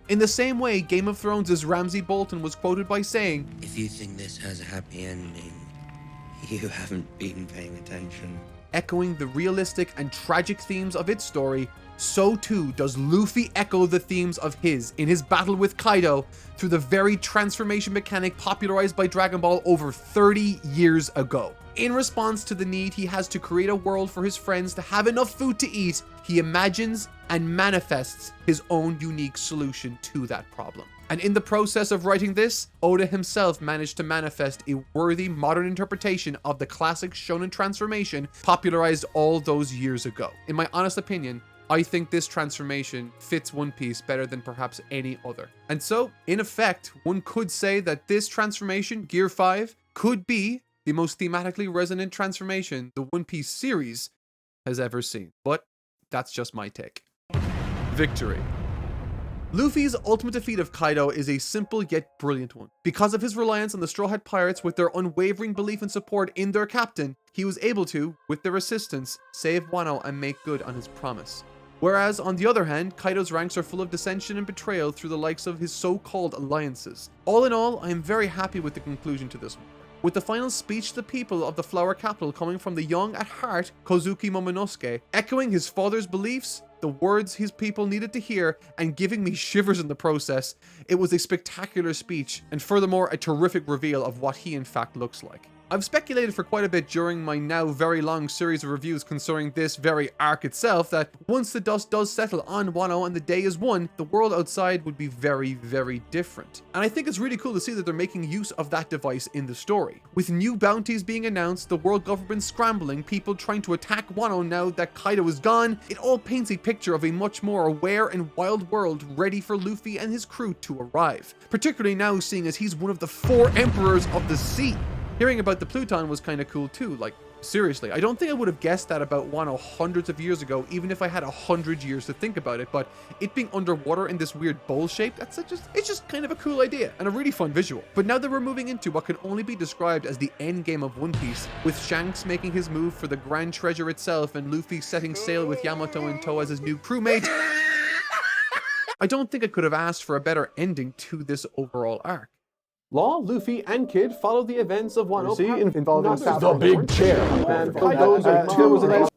In the same way, Game of Thrones' Ramsay Bolton was quoted by saying, "If you think this has a happy ending, you haven't been paying attention." echoing the realistic and tragic themes of its story, so too does Luffy echo the themes of his in his battle with Kaido through the very transformation mechanic popularized by Dragon Ball over 30 years ago. In response to the need he has to create a world for his friends to have enough food to eat, he imagines and manifests his own unique solution to that problem. And in the process of writing this, Oda himself managed to manifest a worthy modern interpretation of the classic shonen transformation popularized all those years ago. In my honest opinion, I think this transformation fits One Piece better than perhaps any other. And so, in effect, one could say that this transformation, Gear 5, could be the most thematically resonant transformation the One Piece series has ever seen. But that's just my take. Victory. Luffy's ultimate defeat of Kaido is a simple yet brilliant one. Because of his reliance on the Straw Hat Pirates with their unwavering belief and support in their captain, he was able to, with their assistance, save Wano and make good on his promise. Whereas, on the other hand, Kaido's ranks are full of dissension and betrayal through the likes of his so-called alliances. All in all, I am very happy with the conclusion to this one. With the final speech to the people of the Flower Capital coming from the young at heart Kozuki Momonosuke, echoing his father's beliefs, the words his people needed to hear, and giving me shivers in the process, it was a spectacular speech, and furthermore a terrific reveal of what he in fact looks like. I've speculated for quite a bit during my now very long series of reviews concerning this very arc itself that once the dust does settle on Wano and the day is won, the world outside would be very, very different. And I think it's really cool to see that they're making use of that device in the story. With new bounties being announced, the world government scrambling, people trying to attack Wano now that Kaido is gone, it all paints a picture of a much more aware and wild world ready for Luffy and his crew to arrive. Particularly now seeing as he's one of the 4 emperors of the sea. Hearing about the Pluton was kind of cool too, like, seriously. I don't think I would have guessed that about Wano hundreds of years ago, even if I had 100 years to think about it, but it being underwater in this weird bowl shape, it's just kind of a cool idea, and a really fun visual. But now that we're moving into what can only be described as the end game of One Piece, with Shanks making his move for the grand treasure itself, and Luffy setting sail with Yamato in tow as his new crewmate, I don't think I could have asked for a better ending to this overall arc. Law, Luffy, and Kid follow the events of Wano involving The big chair. And for those there was a nice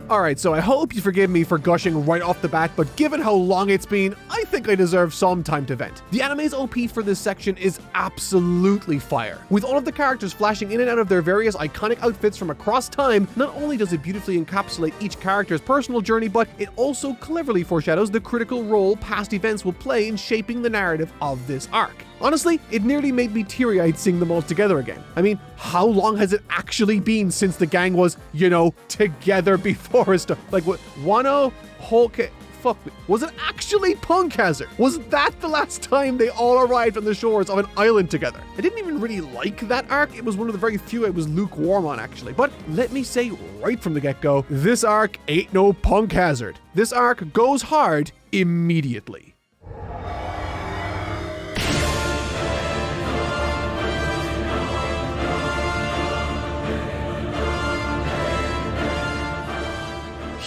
Alright, so I hope you forgive me for gushing right off the bat, but given how long it's been, I think I deserve some time to vent. The anime's OP for this section is absolutely fire. With all of the characters flashing in and out of their various iconic outfits from across time, not only does it beautifully encapsulate each character's personal journey, but it also cleverly foreshadows the critical role past events will play in shaping the narrative of this arc. Honestly, it nearly made me teary-eyed seeing them all together again. I mean, how long has it actually been since the gang was, you know, together before a start? Like, what? Wano, Hulk, fuck me. Was it actually Punk Hazard? Was that the last time they all arrived on the shores of an island together? I didn't even really like that arc. It was one of the very few I was lukewarm on, actually. But let me say right from the get-go, this arc ain't no Punk Hazard. This arc goes hard immediately.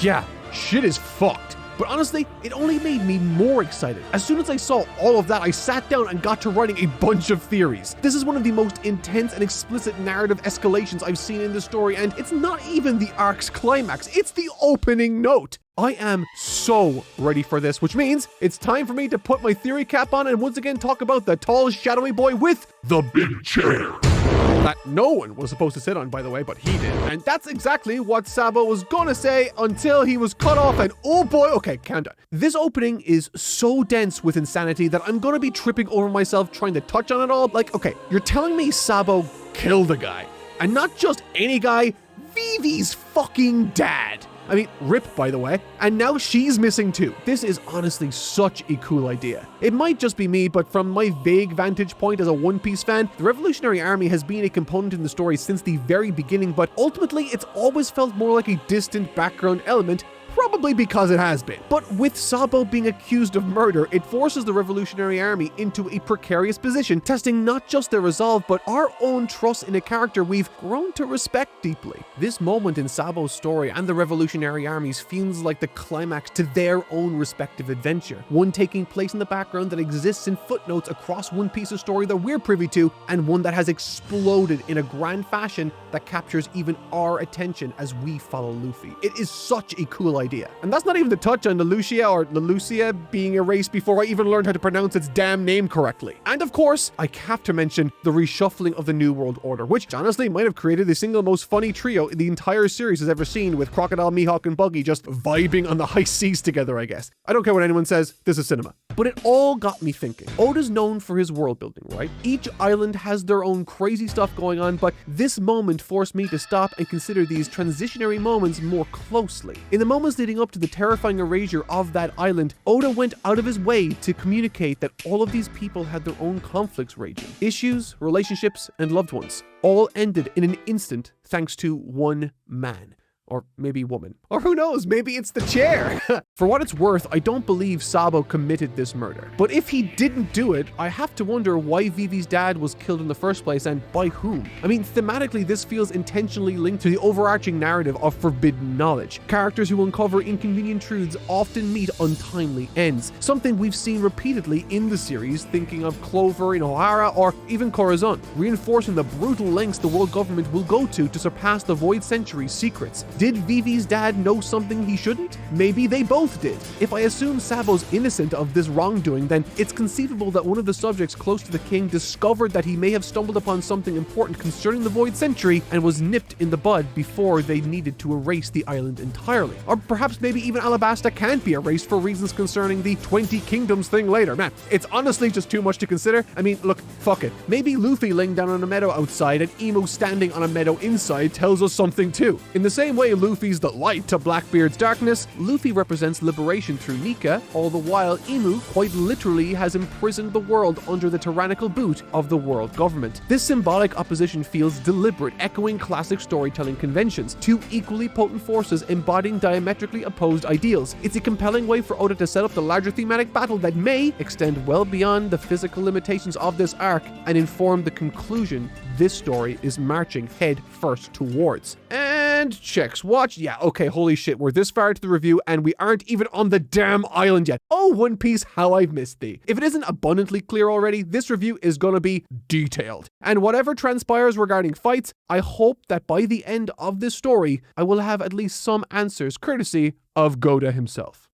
Yeah, shit is fucked. But honestly, it only made me more excited. As soon as I saw all of that, I sat down and got to writing a bunch of theories. This is one of the most intense and explicit narrative escalations I've seen in the story, and it's not even the arc's climax, it's the opening note. I am so ready for this, which means it's time for me to put my theory cap on and once again talk about the tall, shadowy boy with the big chair. That no one was supposed to sit on, by the way, but he did. And that's exactly what Sabo was gonna say until he was cut off, and oh boy, okay, calm down. This opening is so dense with insanity that I'm gonna be tripping over myself trying to touch on it all. Like, okay, you're telling me Sabo killed a guy, and not just any guy, Vivi's fucking dad. I mean, Rip, by the way. And now she's missing too. This is honestly such a cool idea. It might just be me, but from my vague vantage point as a One Piece fan, the Revolutionary Army has been a component in the story since the very beginning, but ultimately it's always felt more like a distant background element, Probably because it has been. But with Sabo being accused of murder, it forces the Revolutionary Army into a precarious position, testing not just their resolve, but our own trust in a character we've grown to respect deeply. This moment in Sabo's story and the Revolutionary Armies feels like the climax to their own respective adventure, one taking place in the background that exists in footnotes across One Piece's story that we're privy to, and one that has exploded in a grand fashion that captures even our attention as we follow Luffy. It is such a cool idea. And that's not even the touch on Leloucia being erased before I even learned how to pronounce its damn name correctly. And of course, I have to mention the reshuffling of the New World Order, which honestly might have created the single most funny trio the entire series has ever seen, with Crocodile, Mihawk, and Buggy just vibing on the high seas together, I guess. I don't care what anyone says, this is cinema. But it all got me thinking. Oda's known for his world building, right? Each island has their own crazy stuff going on, but this moment forced me to stop and consider these transitionary moments more closely. In the moments leading up to the terrifying erasure of that island, Oda went out of his way to communicate that all of these people had their own conflicts raging. Issues, relationships, and loved ones all ended in an instant thanks to one man. Or maybe woman. Or who knows, maybe it's the chair. For what it's worth, I don't believe Sabo committed this murder. But if he didn't do it, I have to wonder why Vivi's dad was killed in the first place and by whom. I mean, thematically, this feels intentionally linked to the overarching narrative of forbidden knowledge. Characters who uncover inconvenient truths often meet untimely ends, something we've seen repeatedly in the series, thinking of Clover in Ohara or even Corazon, reinforcing the brutal lengths the world government will go to surpass the Void Century's secrets. Did Vivi's dad know something he shouldn't? Maybe they both did. If I assume Sabo's innocent of this wrongdoing, then it's conceivable that one of the subjects close to the king discovered that he may have stumbled upon something important concerning the Void Century and was nipped in the bud before they needed to erase the island entirely. Or perhaps maybe even Alabasta can't be erased for reasons concerning the 20 Kingdoms thing later. Man, it's honestly just too much to consider. I mean, look, fuck it. Maybe Luffy laying down on a meadow outside and Emo standing on a meadow inside tells us something too. In the same way Luffy's the light to Blackbeard's darkness, Luffy represents liberation through Nika, all the while Emu quite literally has imprisoned the world under the tyrannical boot of the world government. This symbolic opposition feels deliberate, echoing classic storytelling conventions, two equally potent forces embodying diametrically opposed ideals. It's a compelling way for Oda to set up the larger thematic battle that may extend well beyond the physical limitations of this arc and inform the conclusion this story is marching head first towards. And checks watch. Yeah, okay, holy shit, we're this far into the review and we aren't even on the damn island yet. Oh, One Piece, how I've missed thee. If it isn't abundantly clear already, this review is gonna be detailed. And whatever transpires regarding fights, I hope that by the end of this story, I will have at least some answers courtesy of Goda himself.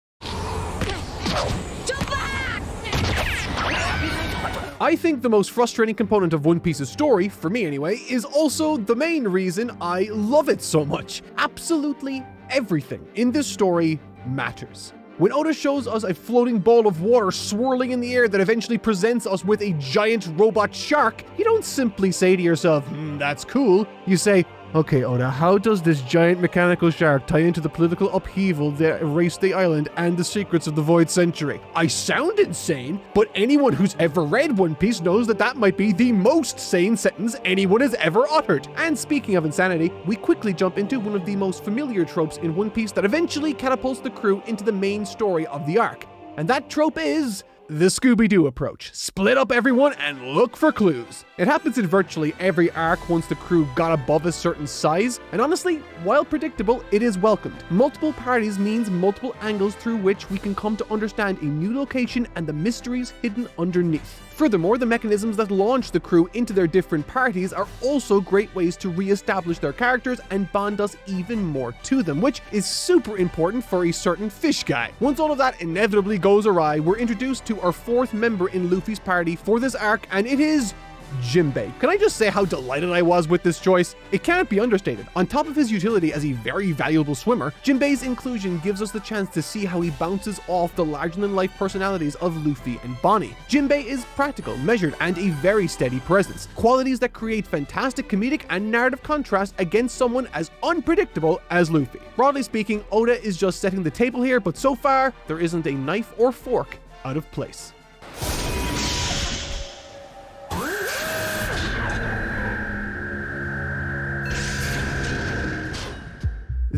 I think the most frustrating component of One Piece's story, for me anyway, is also the main reason I love it so much. Absolutely everything in this story matters. When Oda shows us a floating ball of water swirling in the air that eventually presents us with a giant robot shark, you don't simply say to yourself, that's cool. You say, okay, Oda, how does this giant mechanical shark tie into the political upheaval that erased the island and the secrets of the Void Century? I sound insane, but anyone who's ever read One Piece knows that that might be the most sane sentence anyone has ever uttered. And speaking of insanity, we quickly jump into one of the most familiar tropes in One Piece that eventually catapults the crew into the main story of the arc. And that trope is the Scooby-Doo approach. Split up everyone and look for clues. It happens in virtually every arc once the crew got above a certain size, and honestly, while predictable, it is welcomed. Multiple parties means multiple angles through which we can come to understand a new location and the mysteries hidden underneath. Furthermore, the mechanisms that launch the crew into their different parties are also great ways to re-establish their characters and bond us even more to them, which is super important for a certain fish guy. Once all of that inevitably goes awry, we're introduced to our fourth member in Luffy's party for this arc, and it is Jinbei. Can I just say how delighted I was with this choice? It can't be understated. On top of his utility as a very valuable swimmer, Jinbei's inclusion gives us the chance to see how he bounces off the larger-than-life personalities of Luffy and Bonnie. Jinbei is practical, measured, and a very steady presence, qualities that create fantastic comedic and narrative contrast against someone as unpredictable as Luffy. Broadly speaking, Oda is just setting the table here, but so far, there isn't a knife or fork out of place.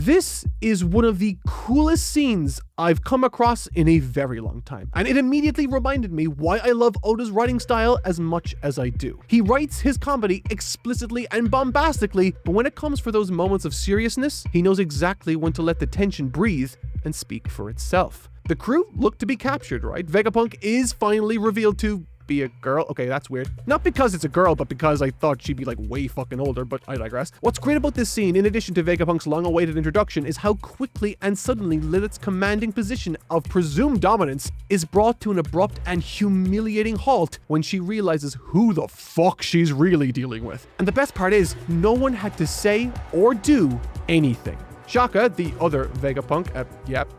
This is one of the coolest scenes I've come across in a very long time, and it immediately reminded me why I love Oda's writing style as much as I do. He writes his comedy explicitly and bombastically, but when it comes for those moments of seriousness, he knows exactly when to let the tension breathe and speak for itself. The crew look to be captured, right? Vegapunk is finally revealed to be a girl. Okay, that's weird. Not because it's a girl, but because I thought she'd be like way fucking older, but I digress. What's great about this scene, in addition to Vegapunk's long-awaited introduction, is how quickly and suddenly Lilith's commanding position of presumed dominance is brought to an abrupt and humiliating halt when she realizes who the fuck she's really dealing with. And the best part is, no one had to say or do anything. Shaka, the other Vegapunk,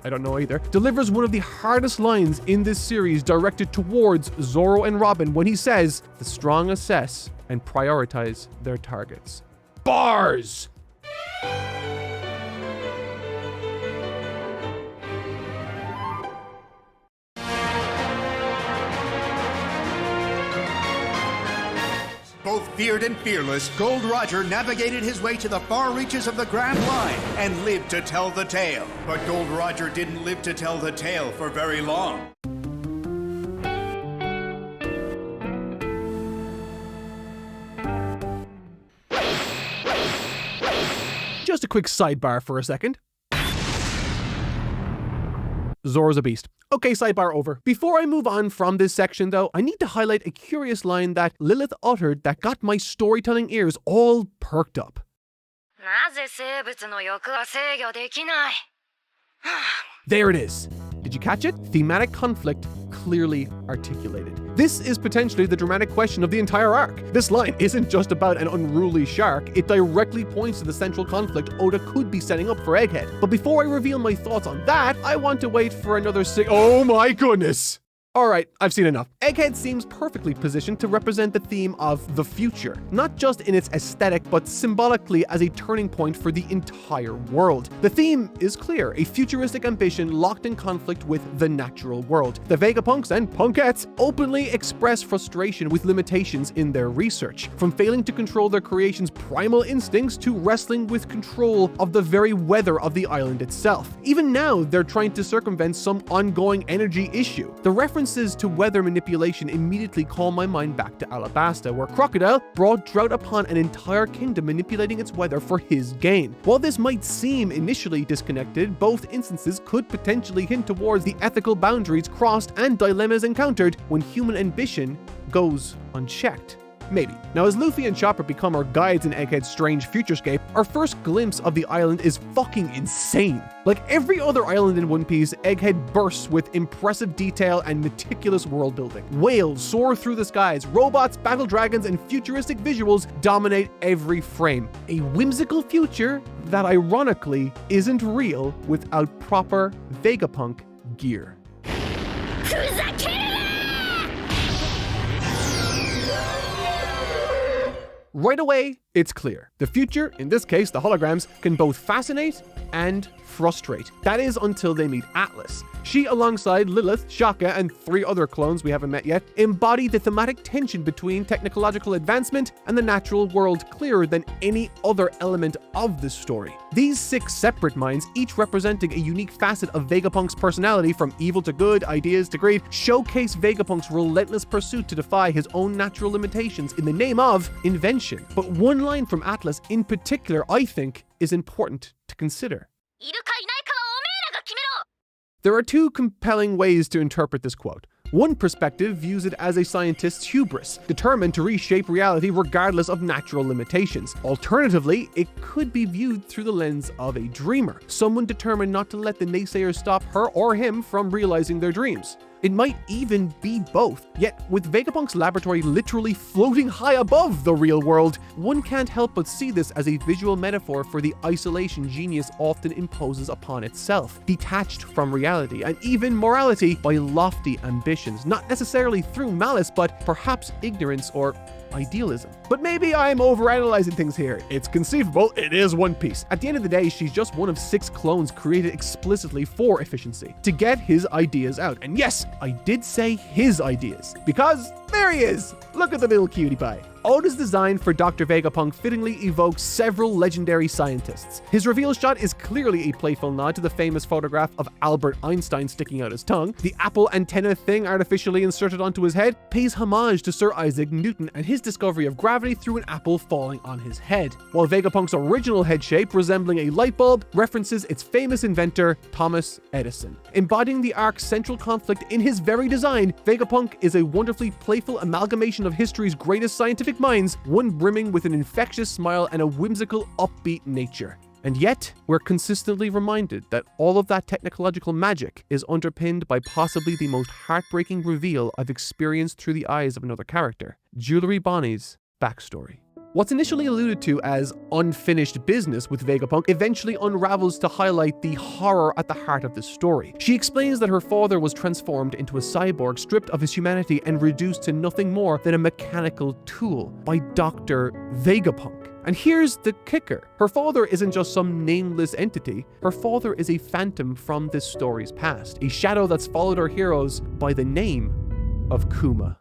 I don't know either, delivers one of the hardest lines in this series directed towards Zoro and Robin when he says, "The strong assess and prioritize their targets." Bars! Both feared and fearless, Gold Roger navigated his way to the far reaches of the Grand Line and lived to tell the tale. But Gold Roger didn't live to tell the tale for very long. Just a quick sidebar for a second. Zoro's a beast. Okay, sidebar over. Before I move on from this section though, I need to highlight a curious line that Lilith uttered that got my storytelling ears all perked up. There it is. Did you catch it? Thematic conflict clearly articulated. This is potentially the dramatic question of the entire arc. This line isn't just about an unruly shark, it directly points to the central conflict Oda could be setting up for Egghead. But before I reveal my thoughts on that, I want to wait for another oh my goodness! Alright, I've seen enough. Egghead seems perfectly positioned to represent the theme of the future, not just in its aesthetic, but symbolically as a turning point for the entire world. The theme is clear, a futuristic ambition locked in conflict with the natural world. The Vegapunks and Punkettes openly express frustration with limitations in their research, from failing to control their creation's primal instincts to wrestling with control of the very weather of the island itself. Even now, they're trying to circumvent some ongoing energy issue. The references to weather manipulation immediately call my mind back to Alabasta, where Crocodile brought drought upon an entire kingdom, manipulating its weather for his gain. While this might seem initially disconnected, both instances could potentially hint towards the ethical boundaries crossed and dilemmas encountered when human ambition goes unchecked. Maybe. Now, as Luffy and Chopper become our guides in Egghead's strange futurescape, our first glimpse of the island is fucking insane. Like every other island in One Piece, Egghead bursts with impressive detail and meticulous world building. Whales soar through the skies, robots, battle dragons, and futuristic visuals dominate every frame. A whimsical future that ironically isn't real without proper Vegapunk gear. Right away, it's clear. The future, in this case the holograms, can both fascinate and frustrate. That is until they meet Atlas. She, alongside Lilith, Shaka, and 3 other clones we haven't met yet, embody the thematic tension between technological advancement and the natural world clearer than any other element of the story. These 6 separate minds, each representing a unique facet of Vegapunk's personality, from evil to good, ideas to greed, showcase Vegapunk's relentless pursuit to defy his own natural limitations in the name of invention. But one line from Atlas in particular, I think, is important to consider. There are 2 compelling ways to interpret this quote. One perspective views it as a scientist's hubris, determined to reshape reality regardless of natural limitations. Alternatively, it could be viewed through the lens of a dreamer, someone determined not to let the naysayers stop her or him from realizing their dreams. It might even be both. Yet, with Vegapunk's laboratory literally floating high above the real world, one can't help but see this as a visual metaphor for the isolation genius often imposes upon itself, detached from reality and even morality by lofty ambitions, not necessarily through malice, but perhaps ignorance or idealism. But maybe I'm overanalyzing things here. It's conceivable, it is One Piece. At the end of the day, she's just one of 6 clones created explicitly for efficiency, to get his ideas out. And yes, I did say his ideas, because there he is! Look at the little cutie pie. Oda's design for Dr. Vegapunk fittingly evokes several legendary scientists. His reveal shot is clearly a playful nod to the famous photograph of Albert Einstein sticking out his tongue. The apple antenna thing artificially inserted onto his head pays homage to Sir Isaac Newton and his discovery of gravity through an apple falling on his head, while Vegapunk's original head shape, resembling a light bulb, references its famous inventor, Thomas Edison. Embodying the arc's central conflict in his very design, Vegapunk is a wonderfully playful amalgamation of history's greatest scientific minds, one brimming with an infectious smile and a whimsical, upbeat nature. And yet, we're consistently reminded that all of that technological magic is underpinned by possibly the most heartbreaking reveal I've experienced through the eyes of another character, Jewelry Bonnie's backstory. What's initially alluded to as unfinished business with Vegapunk eventually unravels to highlight the horror at the heart of this story. She explains that her father was transformed into a cyborg, stripped of his humanity and reduced to nothing more than a mechanical tool by Dr. Vegapunk. And here's the kicker. Her father isn't just some nameless entity. Her father is a phantom from this story's past, a shadow that's followed our heroes by the name of Kuma.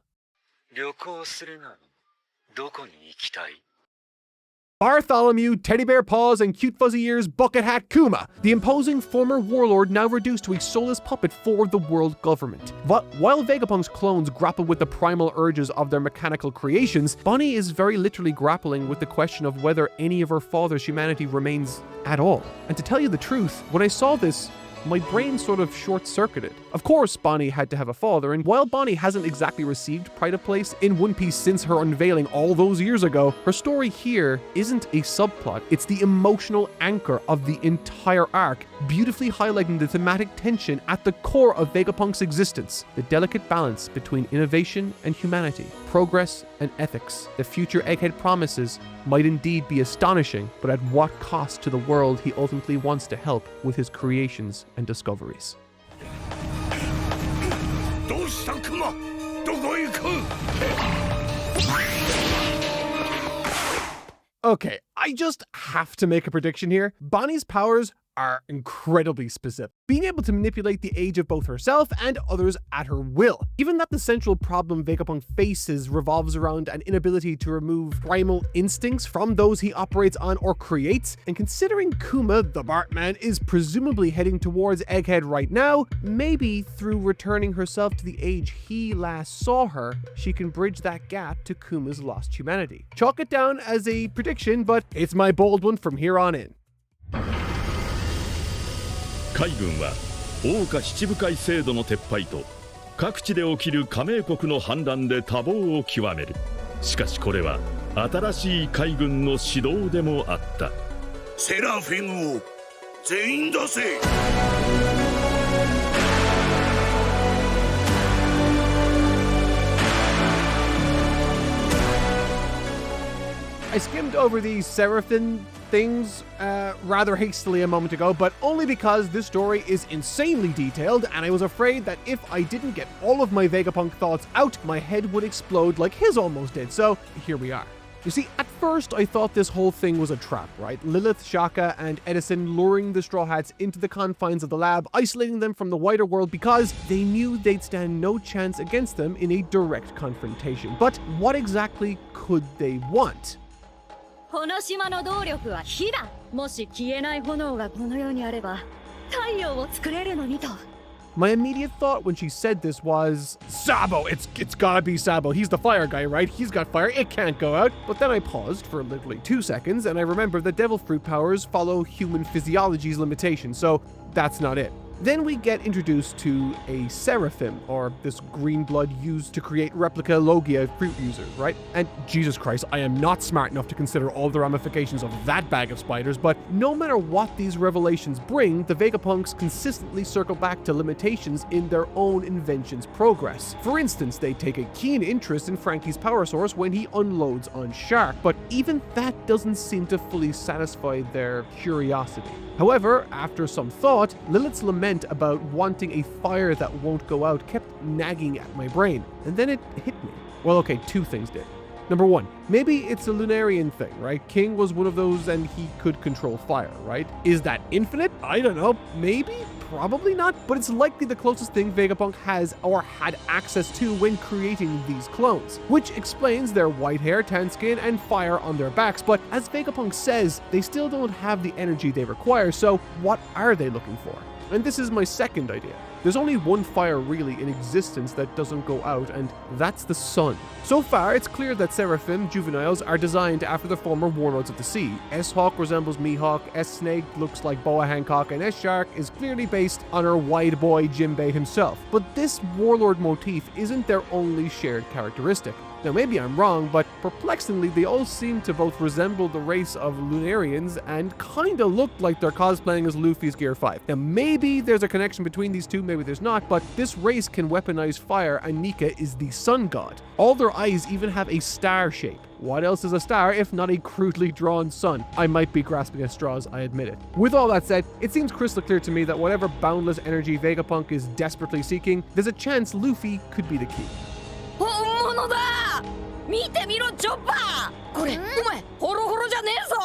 Bartholomew, Teddy Bear Paws, and Cute Fuzzy Ears Bucket Hat Kuma, the imposing former warlord now reduced to a soulless puppet for the world government. But while Vegapunk's clones grapple with the primal urges of their mechanical creations, Bonnie is very literally grappling with the question of whether any of her father's humanity remains at all. And to tell you the truth, when I saw this, my brain sort of short-circuited. Of course, Bonnie had to have a father, and while Bonnie hasn't exactly received pride of place in One Piece since her unveiling all those years ago, her story here isn't a subplot, it's the emotional anchor of the entire arc, beautifully highlighting the thematic tension at the core of Vegapunk's existence, the delicate balance between innovation and humanity, progress and ethics. The future Egghead promises might indeed be astonishing, but at what cost to the world he ultimately wants to help with his creations and discoveries. Okay, I just have to make a prediction here. Bonnie's powers are incredibly specific, being able to manipulate the age of both herself and others at her will. Given that the central problem Vegapunk faces revolves around an inability to remove primal instincts from those he operates on or creates, and considering Kuma, the Bartman, is presumably heading towards Egghead right now, maybe through returning herself to the age he last saw her, she can bridge that gap to Kuma's lost humanity. Chalk it down as a prediction, but it's my bold one from here on in. 海軍は桜花七部会制度の撤廃と各地で起きる加盟国の反乱で多忙を極める。しかしこれは新しい海軍の指導でもあった。セラフィムを全員出せ。I skimmed over these Seraphim things rather hastily a moment ago, but only because this story is insanely detailed, and I was afraid that if I didn't get all of my Vegapunk thoughts out, my head would explode like his almost did, so here we are. You see, at first I thought this whole thing was a trap, right? Lilith, Shaka, and Edison luring the Straw Hats into the confines of the lab, isolating them from the wider world because they knew they'd stand no chance against them in a direct confrontation. But what exactly could they want? この島の動力は火だ。もし消えない炎がこの世にあれば、太陽を作れるのにと。 My immediate thought when she said this was, Sabo! It's gotta be Sabo. He's the fire guy, right? He's got fire, it can't go out. But then I paused for literally 2 seconds and I remembered that devil fruit powers follow human physiology's limitations, so that's not it. Then we get introduced to a Seraphim, or this green blood used to create replica Logia fruit users, right? And Jesus Christ, I am not smart enough to consider all the ramifications of that bag of spiders, but no matter what these revelations bring, the Vegapunks consistently circle back to limitations in their own invention's progress. For instance, they take a keen interest in Frankie's power source when he unloads on Shark, but even that doesn't seem to fully satisfy their curiosity. However, after some thought, Lilith's lament about wanting a fire that won't go out kept nagging at my brain, and then it hit me. Well, okay, 2 things did. Number one, maybe it's a Lunarian thing, right? King was one of those and he could control fire, right? Is that infinite? I don't know. Maybe? Probably not, but it's likely the closest thing Vegapunk has or had access to when creating these clones, which explains their white hair, tan skin, and fire on their backs. But as Vegapunk says, they still don't have the energy they require, so what are they looking for? And this is my second idea. There's only one fire really in existence that doesn't go out, and that's the sun. So far, it's clear that Seraphim juveniles are designed after the former warlords of the sea. S-Hawk resembles Mihawk, S-Snake looks like Boa Hancock, and S-Shark is clearly based on our wide boy Jinbei himself. But this warlord motif isn't their only shared characteristic. Now maybe I'm wrong, but perplexingly they all seem to both resemble the race of Lunarians and kinda look like they're cosplaying as Luffy's Gear 5. Now maybe there's a connection between these two, maybe there's not, but this race can weaponize fire and Nika is the sun god. All their eyes even have a star shape. What else is a star if not a crudely drawn sun? I might be grasping at straws, I admit it. With all that said, it seems crystal clear to me that whatever boundless energy Vegapunk is desperately seeking, there's a chance Luffy could be the key. 本物だ見てみろチョッパーこれお前ホロホロじゃねえぞ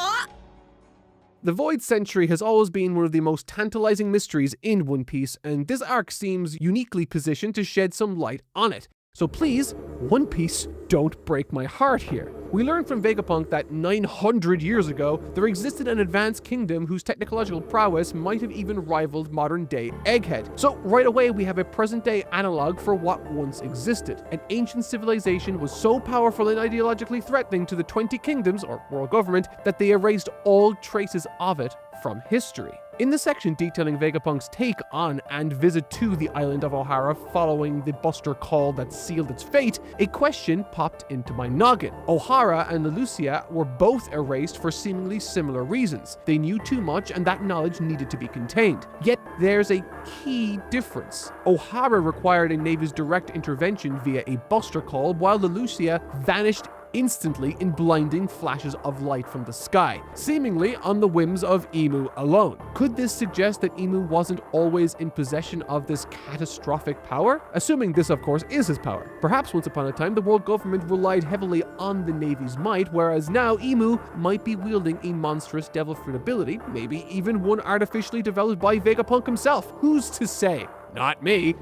The Void Century has always been one of the most tantalizing mysteries in One Piece, and this arc seems uniquely positioned to shed some light on it. So please, One Piece, don't break my heart here. We learned from Vegapunk that 900 years ago, there existed an advanced kingdom whose technological prowess might have even rivaled modern-day Egghead. So right away, we have a present-day analog for what once existed. An ancient civilization was so powerful and ideologically threatening to the 20 kingdoms, or world government, that they erased all traces of it from history. In the section detailing Vegapunk's take on and visit to the island of Ohara following the Buster call that sealed its fate, a question popped into my noggin. Ohara and Leloucia were both erased for seemingly similar reasons. They knew too much and that knowledge needed to be contained. Yet there's a key difference. Ohara required a Navy's direct intervention via a Buster call, while Leloucia vanished instantly in blinding flashes of light from the sky, seemingly on the whims of Imu alone. Could this suggest that Imu wasn't always in possession of this catastrophic power? Assuming this, of course, is his power. Perhaps once upon a time, the world government relied heavily on the Navy's might, whereas now Imu might be wielding a monstrous devil fruit ability, maybe even one artificially developed by Vegapunk himself. Who's to say? Not me.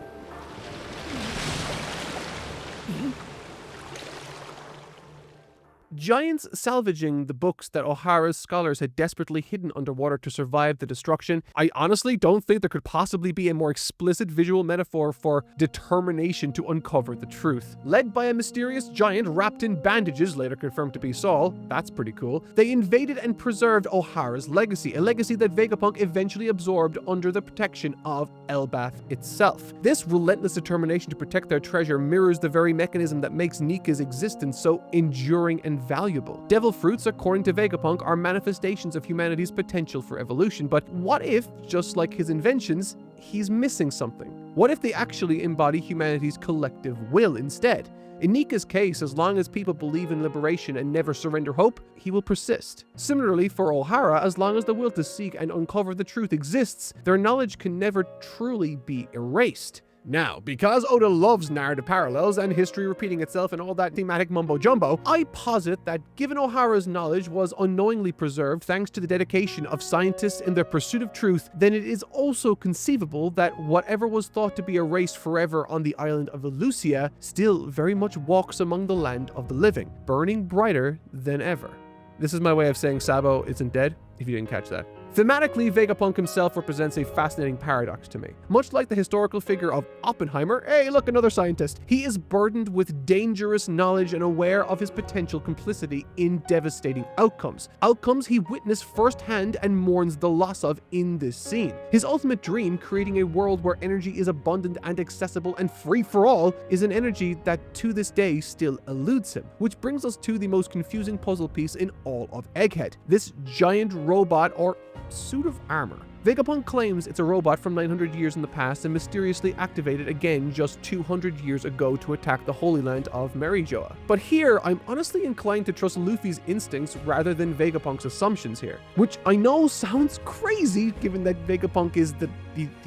Giants salvaging the books that Ohara's scholars had desperately hidden underwater to survive the destruction. I honestly don't think there could possibly be a more explicit visual metaphor for determination to uncover the truth. Led by a mysterious giant wrapped in bandages, later confirmed to be Saul, that's pretty cool, they invaded and preserved Ohara's legacy, a legacy that Vegapunk eventually absorbed under the protection of Elbaf itself. This relentless determination to protect their treasure mirrors the very mechanism that makes Nika's existence so enduring and valuable. Devil fruits, according to Vegapunk, are manifestations of humanity's potential for evolution, but what if, just like his inventions, he's missing something? What if they actually embody humanity's collective will instead? In Nika's case, as long as people believe in liberation and never surrender hope, he will persist. Similarly, for Ohara, as long as the will to seek and uncover the truth exists, their knowledge can never truly be erased. Now, because Oda loves narrative parallels and history repeating itself and all that thematic mumbo-jumbo, I posit that given Ohara's knowledge was unknowingly preserved thanks to the dedication of scientists in their pursuit of truth, then it is also conceivable that whatever was thought to be erased forever on the island of Leloucia still very much walks among the land of the living, burning brighter than ever. This is my way of saying Sabo isn't dead, if you didn't catch that. Thematically, Vegapunk himself represents a fascinating paradox to me. Much like the historical figure of Oppenheimer, hey look, another scientist, he is burdened with dangerous knowledge and aware of his potential complicity in devastating outcomes. Outcomes he witnessed firsthand and mourns the loss of in this scene. His ultimate dream, creating a world where energy is abundant and accessible and free for all, is an energy that to this day still eludes him. Which brings us to the most confusing puzzle piece in all of Egghead, this giant robot or suit of armor. Vegapunk claims it's a robot from 900 years in the past and mysteriously activated again just 200 years ago to attack the Holy Land of Marijoa. But here, I'm honestly inclined to trust Luffy's instincts rather than Vegapunk's assumptions here, which I know sounds crazy given that Vegapunk is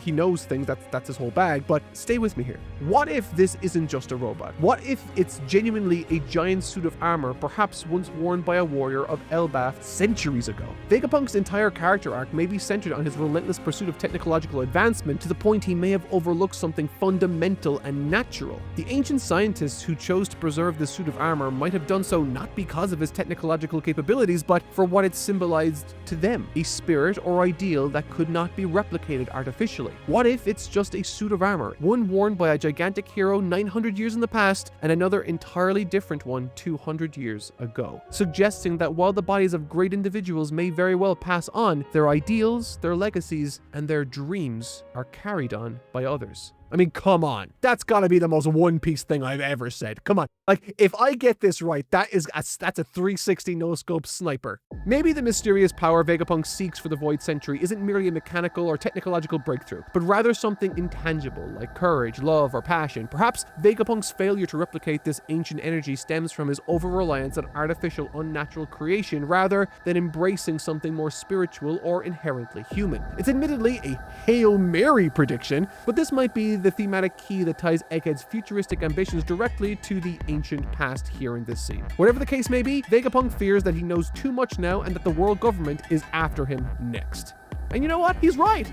he knows things, that's his whole bag, but stay with me here. What if this isn't just a robot? What if it's genuinely a giant suit of armor, perhaps once worn by a warrior of Elbaf centuries ago? Vegapunk's entire character arc may be centered on his relentless pursuit of technological advancement to the point he may have overlooked something fundamental and natural. The ancient scientists who chose to preserve this suit of armor might have done so not because of his technological capabilities, but for what it symbolized to them, a spirit or ideal that could not be replicated artificially. What if it's just a suit of armor, one worn by a gigantic hero 900 years in the past and another entirely different one 200 years ago, suggesting that while the bodies of great individuals may very well pass on, their ideals, their legacies, and their dreams are carried on by others. I mean, come on. That's gotta be the most One Piece thing I've ever said. Come on. Like, if I get this right, that's a 360 no-scope sniper. Maybe the mysterious power Vegapunk seeks for the Void Century isn't merely a mechanical or technological breakthrough, but rather something intangible, like courage, love, or passion. Perhaps Vegapunk's failure to replicate this ancient energy stems from his over-reliance on artificial, unnatural creation, rather than embracing something more spiritual or inherently human. It's admittedly a Hail Mary prediction, but this might be the thematic key that ties Egghead's futuristic ambitions directly to the ancient past here in this scene. Whatever the case may be, Vegapunk fears that he knows too much now and that the world government is after him next. And you know what? He's right.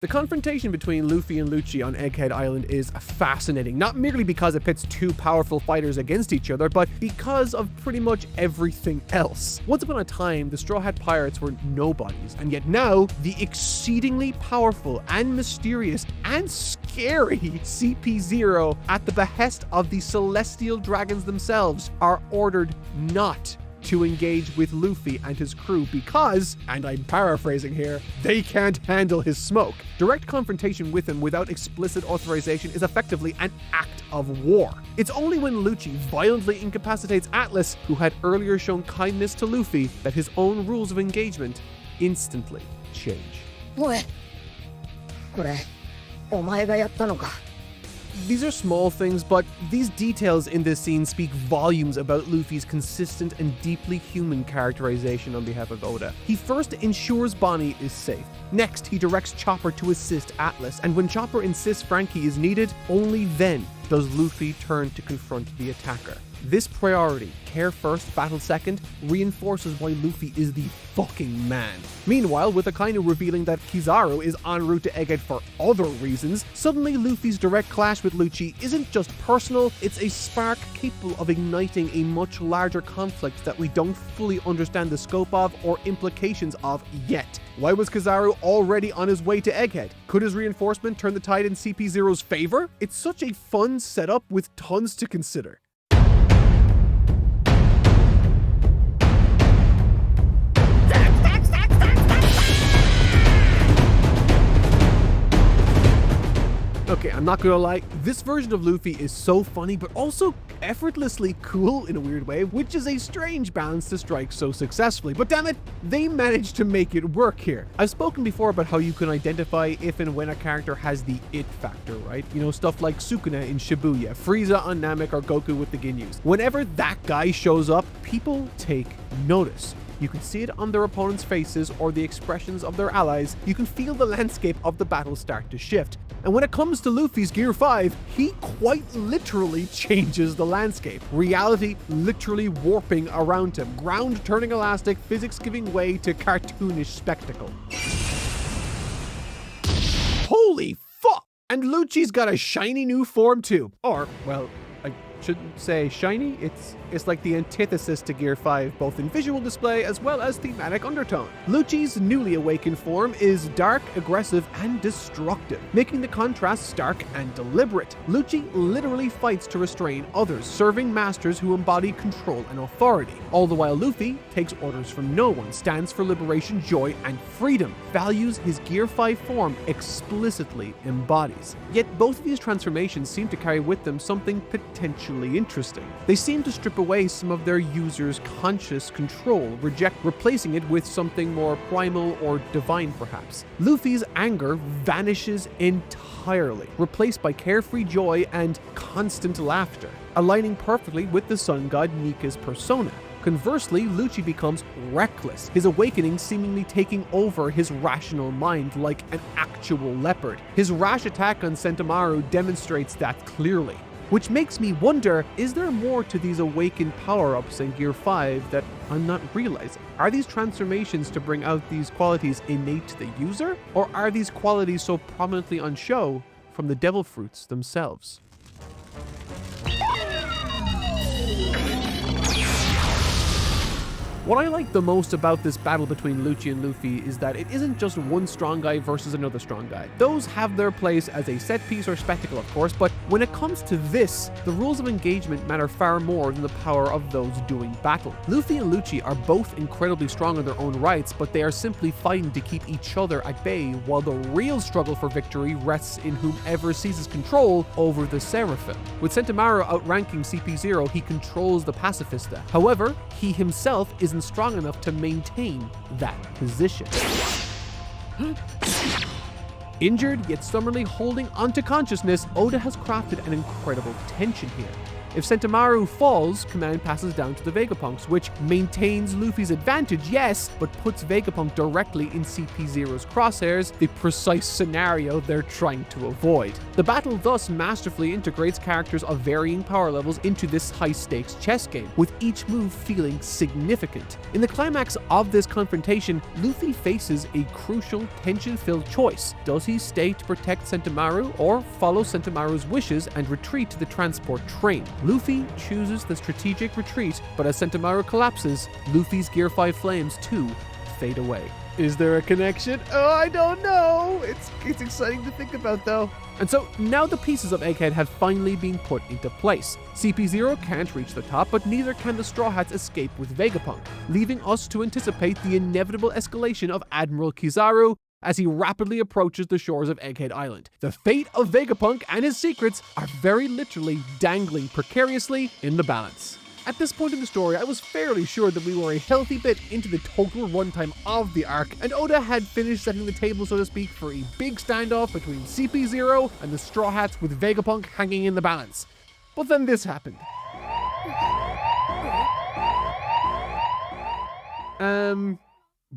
The confrontation between Luffy and Lucci on Egghead Island is fascinating, not merely because it pits two powerful fighters against each other, but because of pretty much everything else. Once upon a time, the Straw Hat Pirates were nobodies, and yet now, the exceedingly powerful and mysterious and scary CP0, at the behest of the Celestial Dragons themselves, are ordered not to engage with Luffy and his crew because, and I'm paraphrasing here, they can't handle his smoke. Direct confrontation with him without explicit authorization is effectively an act of war. It's only when Lucci violently incapacitates Atlas, who had earlier shown kindness to Luffy, that his own rules of engagement instantly change. おい、これ、お前がやったのか? These are small things, but these details in this scene speak volumes about Luffy's consistent and deeply human characterization on behalf of Oda. He first ensures Bonnie is safe. Next, he directs Chopper to assist Atlas, and when Chopper insists Frankie is needed, only then does Luffy turn to confront the attacker. This priority, care first, battle second, reinforces why Luffy is the fucking man. Meanwhile, with Akainu revealing that Kizaru is en route to Egghead for other reasons, suddenly Luffy's direct clash with Lucci isn't just personal, it's a spark capable of igniting a much larger conflict that we don't fully understand the scope of or implications of yet. Why was Kizaru already on his way to Egghead? Could his reinforcement turn the tide in CP0's favor? It's such a fun setup with tons to consider. Okay, I'm not gonna lie, this version of Luffy is so funny, but also effortlessly cool in a weird way, which is a strange balance to strike so successfully. But damn it, they managed to make it work here. I've spoken before about how you can identify if and when a character has the it factor, right? You know, stuff like Sukuna in Shibuya, Frieza on Namek, or Goku with the Ginyus. Whenever that guy shows up, people take notice. You can see it on their opponents' faces or the expressions of their allies. You can feel the landscape of the battle start to shift. And when it comes to Luffy's Gear 5, he quite literally changes the landscape. Reality literally warping around him. Ground turning elastic, physics giving way to cartoonish spectacle. Holy fuck! And Lucci's got a shiny new form too. Or, well, I shouldn't say shiny, it's like the antithesis to Gear 5, both in visual display as well as thematic undertone. Lucci's newly awakened form is dark, aggressive, and destructive, making the contrast stark and deliberate. Lucci literally fights to restrain others, serving masters who embody control and authority. All the while Luffy takes orders from no one, stands for liberation, joy, and freedom, values his Gear 5 form explicitly embodies. Yet both of these transformations seem to carry with them something potentially actually interesting. They seem to strip away some of their users' conscious control, replacing it with something more primal or divine perhaps. Luffy's anger vanishes entirely, replaced by carefree joy and constant laughter, aligning perfectly with the sun god Nika's persona. Conversely, Lucci becomes reckless, his awakening seemingly taking over his rational mind like an actual leopard. His rash attack on Sentomaru demonstrates that clearly. Which makes me wonder, is there more to these awakened power-ups in Gear 5 that I'm not realizing? Are these transformations to bring out these qualities innate to the user? Or are these qualities so prominently on show from the devil fruits themselves? What I like the most about this battle between Lucci and Luffy is that it isn't just one strong guy versus another strong guy. Those have their place as a set piece or spectacle, of course, but when it comes to this, the rules of engagement matter far more than the power of those doing battle. Luffy and Lucci are both incredibly strong in their own rights, but they are simply fighting to keep each other at bay, while the real struggle for victory rests in whomever seizes control over the Seraphim. With Sentomaru outranking CP0, he controls the Pacifista. However, he himself isn't strong enough to maintain that position. Injured yet stubbornly holding onto consciousness, Oda has crafted an incredible tension here. If Sentomaru falls, command passes down to the Vegapunks, which maintains Luffy's advantage, yes, but puts Vegapunk directly in CP0's crosshairs, the precise scenario they're trying to avoid. The battle thus masterfully integrates characters of varying power levels into this high-stakes chess game, with each move feeling significant. In the climax of this confrontation, Luffy faces a crucial, tension-filled choice. Does he stay to protect Sentomaru, or follow Sentomaru's wishes and retreat to the transport train? Luffy chooses the strategic retreat, but as Sentomaru collapses, Luffy's Gear 5 flames too fade away. Is there a connection? Oh, I don't know. It's exciting to think about though. And so now the pieces of Egghead have finally been put into place. CP0 can't reach the top, but neither can the Straw Hats escape with Vegapunk, leaving us to anticipate the inevitable escalation of Admiral Kizaru as he rapidly approaches the shores of Egghead Island. The fate of Vegapunk and his secrets are very literally dangling precariously in the balance. At this point in the story, I was fairly sure that we were a healthy bit into the total runtime of the arc, and Oda had finished setting the table, so to speak, for a big standoff between CP0 and the Straw Hats with Vegapunk hanging in the balance. But then this happened.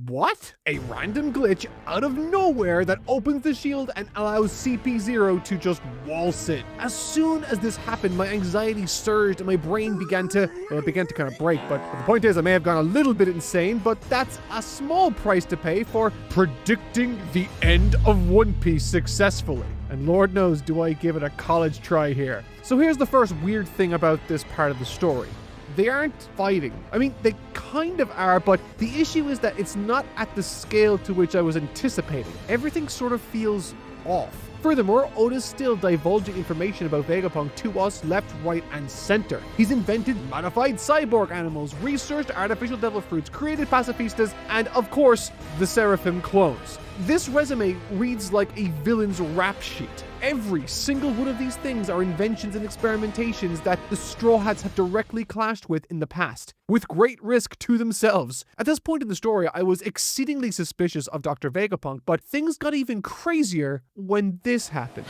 What? A random glitch out of nowhere that opens the shield and allows CP0 to just waltz it. As soon as this happened, my anxiety surged and my brain began to kind of break, but the point is I may have gone a little bit insane, but that's a small price to pay for predicting the end of One Piece successfully. And Lord knows, do I give it a college try here. So here's the first weird thing about this part of the story. They aren't fighting. I mean, they kind of are, but the issue is that it's not at the scale to which I was anticipating. Everything sort of feels off. Furthermore, Oda's still divulging information about Vegapunk to us left, right, and center. He's invented modified cyborg animals, researched artificial devil fruits, created pacifistas, and of course, the Seraphim clones. This resume reads like a villain's rap sheet. Every single one of these things are inventions and experimentations that the Straw Hats have directly clashed with in the past, with great risk to themselves. At this point in the story, I was exceedingly suspicious of Dr. Vegapunk, but things got even crazier when this happened.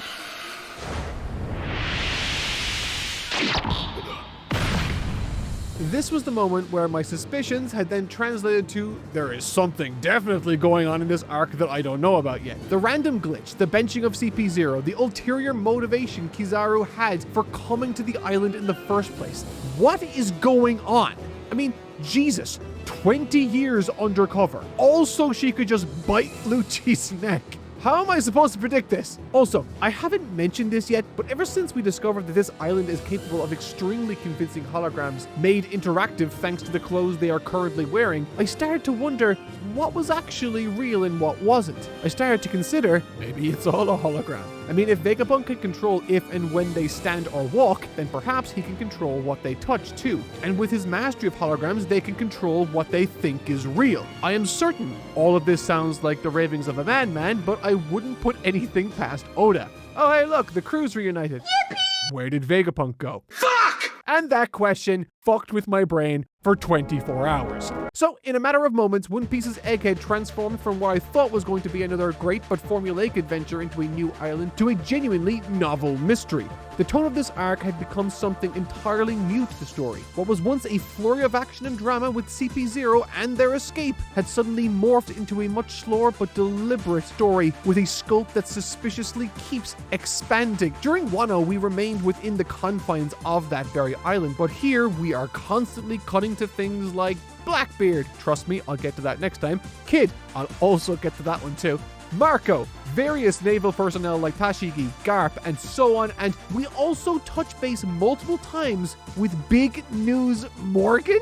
This was the moment where my suspicions had then translated to, there is something definitely going on in this arc that I don't know about yet. The random glitch, the benching of CP0, the ulterior motivation Kizaru had for coming to the island in the first place. What is going on? I mean, Jesus, 20 years undercover. Also, she could just bite Lucci's neck. How am I supposed to predict this? Also, I haven't mentioned this yet, but ever since we discovered that this island is capable of extremely convincing holograms made interactive thanks to the clothes they are currently wearing, I started to wonder what was actually real and what wasn't. I started to consider maybe it's all a hologram. I mean, if Vegapunk can control if and when they stand or walk, then perhaps he can control what they touch too. And with his mastery of holograms, they can control what they think is real. I am certain all of this sounds like the ravings of a madman, but I wouldn't put anything past Oda. Oh hey look, the crew's reunited. Yippee! Where did Vegapunk go? Fuck! And that question fucked with my brain for 24 hours. So, in a matter of moments, One Piece's Egghead transformed from what I thought was going to be another great but formulaic adventure into a new island to a genuinely novel mystery. The tone of this arc had become something entirely new to the story. What was once a flurry of action and drama with CP0 and their escape had suddenly morphed into a much slower but deliberate story with a scope that suspiciously keeps expanding. During Wano, we remained within the confines of that very island, but here we are constantly cutting to things like Blackbeard. Trust me, I'll get to that next time. Kid, I'll also get to that one too. Marco, various naval personnel like Tashigi, Garp, and so on, and we also touch base multiple times with Big News Morgan?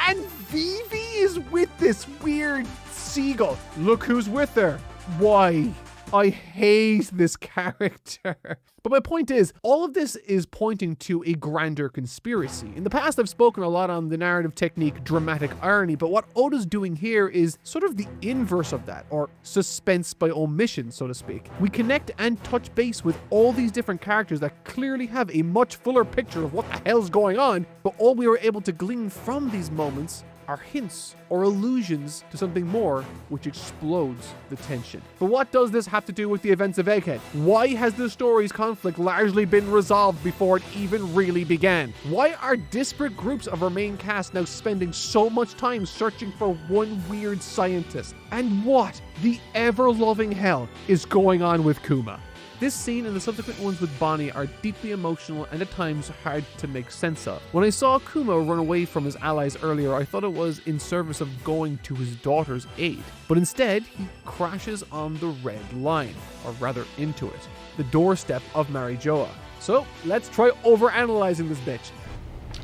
And Vivi is with this weird seagull. Look who's with her. Why? I hate this character. But my point is, all of this is pointing to a grander conspiracy. In the past, I've spoken a lot on the narrative technique dramatic irony, but what Oda's doing here is sort of the inverse of that, or suspense by omission, so to speak. We connect and touch base with all these different characters that clearly have a much fuller picture of what the hell's going on, but all we were able to glean from these moments are hints or allusions to something more, which explodes the tension. But what does this have to do with the events of Egghead? Why has the story's conflict largely been resolved before it even really began? Why are disparate groups of our main cast now spending so much time searching for one weird scientist? And what the ever-loving hell is going on with Kuma? This scene and the subsequent ones with Bonnie are deeply emotional and at times hard to make sense of. When I saw Kuma run away from his allies earlier, I thought it was in service of going to his daughter's aid. But instead, he crashes on the red line, or rather into it, the doorstep of Marijoa. So let's try overanalyzing this bitch.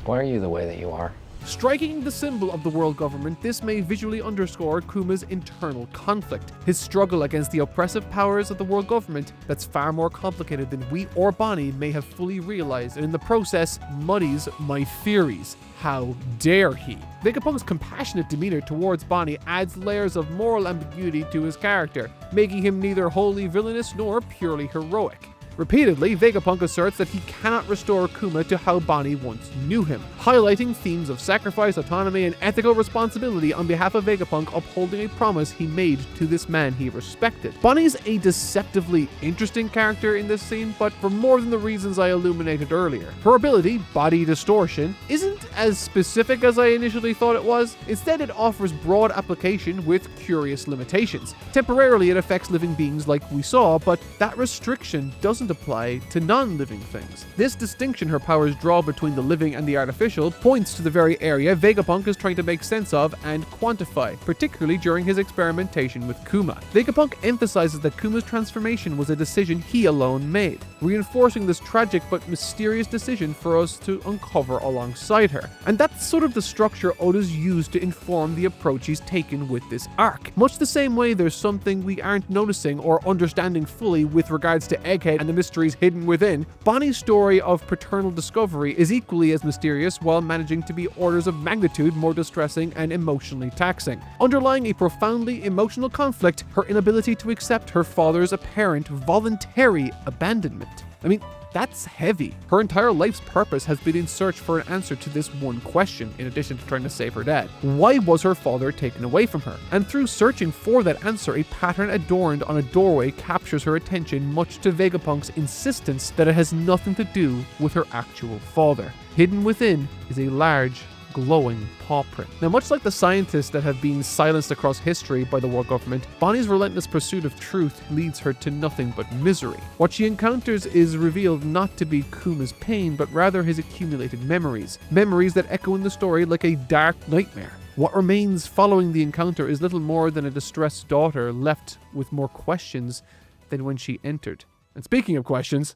Why are you the way that you are? Striking the symbol of the world government, this may visually underscore Kuma's internal conflict, his struggle against the oppressive powers of the world government that's far more complicated than we or Bonnie may have fully realized, and in the process muddies my theories. How dare he? Vegapunk's compassionate demeanor towards Bonnie adds layers of moral ambiguity to his character, making him neither wholly villainous nor purely heroic. Repeatedly, Vegapunk asserts that he cannot restore Kuma to how Bonnie once knew him, highlighting themes of sacrifice, autonomy, and ethical responsibility on behalf of Vegapunk, upholding a promise he made to this man he respected. Bonnie's a deceptively interesting character in this scene, but for more than the reasons I illuminated earlier. Her ability, body distortion, isn't as specific as I initially thought it was. Instead, it offers broad application with curious limitations. Temporarily, it affects living beings like we saw, but that restriction doesn't apply to non-living things. This distinction her powers draw between the living and the artificial points to the very area Vegapunk is trying to make sense of and quantify, particularly during his experimentation with Kuma. Vegapunk emphasizes that Kuma's transformation was a decision he alone made, reinforcing this tragic but mysterious decision for us to uncover alongside her. And that's sort of the structure Oda's used to inform the approach he's taken with this arc. Much the same way there's something we aren't noticing or understanding fully with regards to Egghead and the mysteries hidden within, Bonnie's story of paternal discovery is equally as mysterious while managing to be orders of magnitude more distressing and emotionally taxing. Underlying a profoundly emotional conflict, her inability to accept her father's apparent voluntary abandonment. I mean, that's heavy. Her entire life's purpose has been in search for an answer to this one question, in addition to trying to save her dad. Why was her father taken away from her? And through searching for that answer, a pattern adorned on a doorway captures her attention, much to Vegapunk's insistence that it has nothing to do with her actual father. Hidden within is a large, glowing paw print. Now, much like the scientists that have been silenced across history by the world government, Bonnie's relentless pursuit of truth leads her to nothing but misery. What she encounters is revealed not to be Kuma's pain, but rather his accumulated memories. Memories that echo in the story like a dark nightmare. What remains following the encounter is little more than a distressed daughter left with more questions than when she entered. And speaking of questions...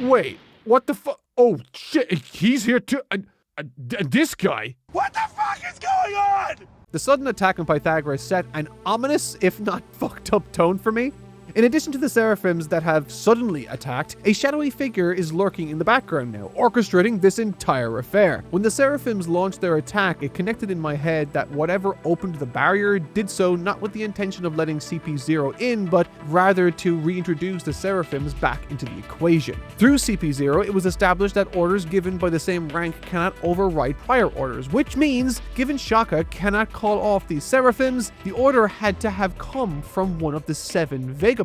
Wait. What the fuck? Oh shit, he's here too. This guy? What the fuck is going on? The sudden attack on Pythagoras set an ominous, if not fucked up tone for me. In addition to the Seraphims that have suddenly attacked, a shadowy figure is lurking in the background now, orchestrating this entire affair. When the Seraphims launched their attack, it connected in my head that whatever opened the barrier did so not with the intention of letting CP0 in, but rather to reintroduce the Seraphims back into the equation. Through CP0, it was established that orders given by the same rank cannot override prior orders, which means, given Shaka cannot call off these Seraphims, the order had to have come from one of the 7 Vegapunks.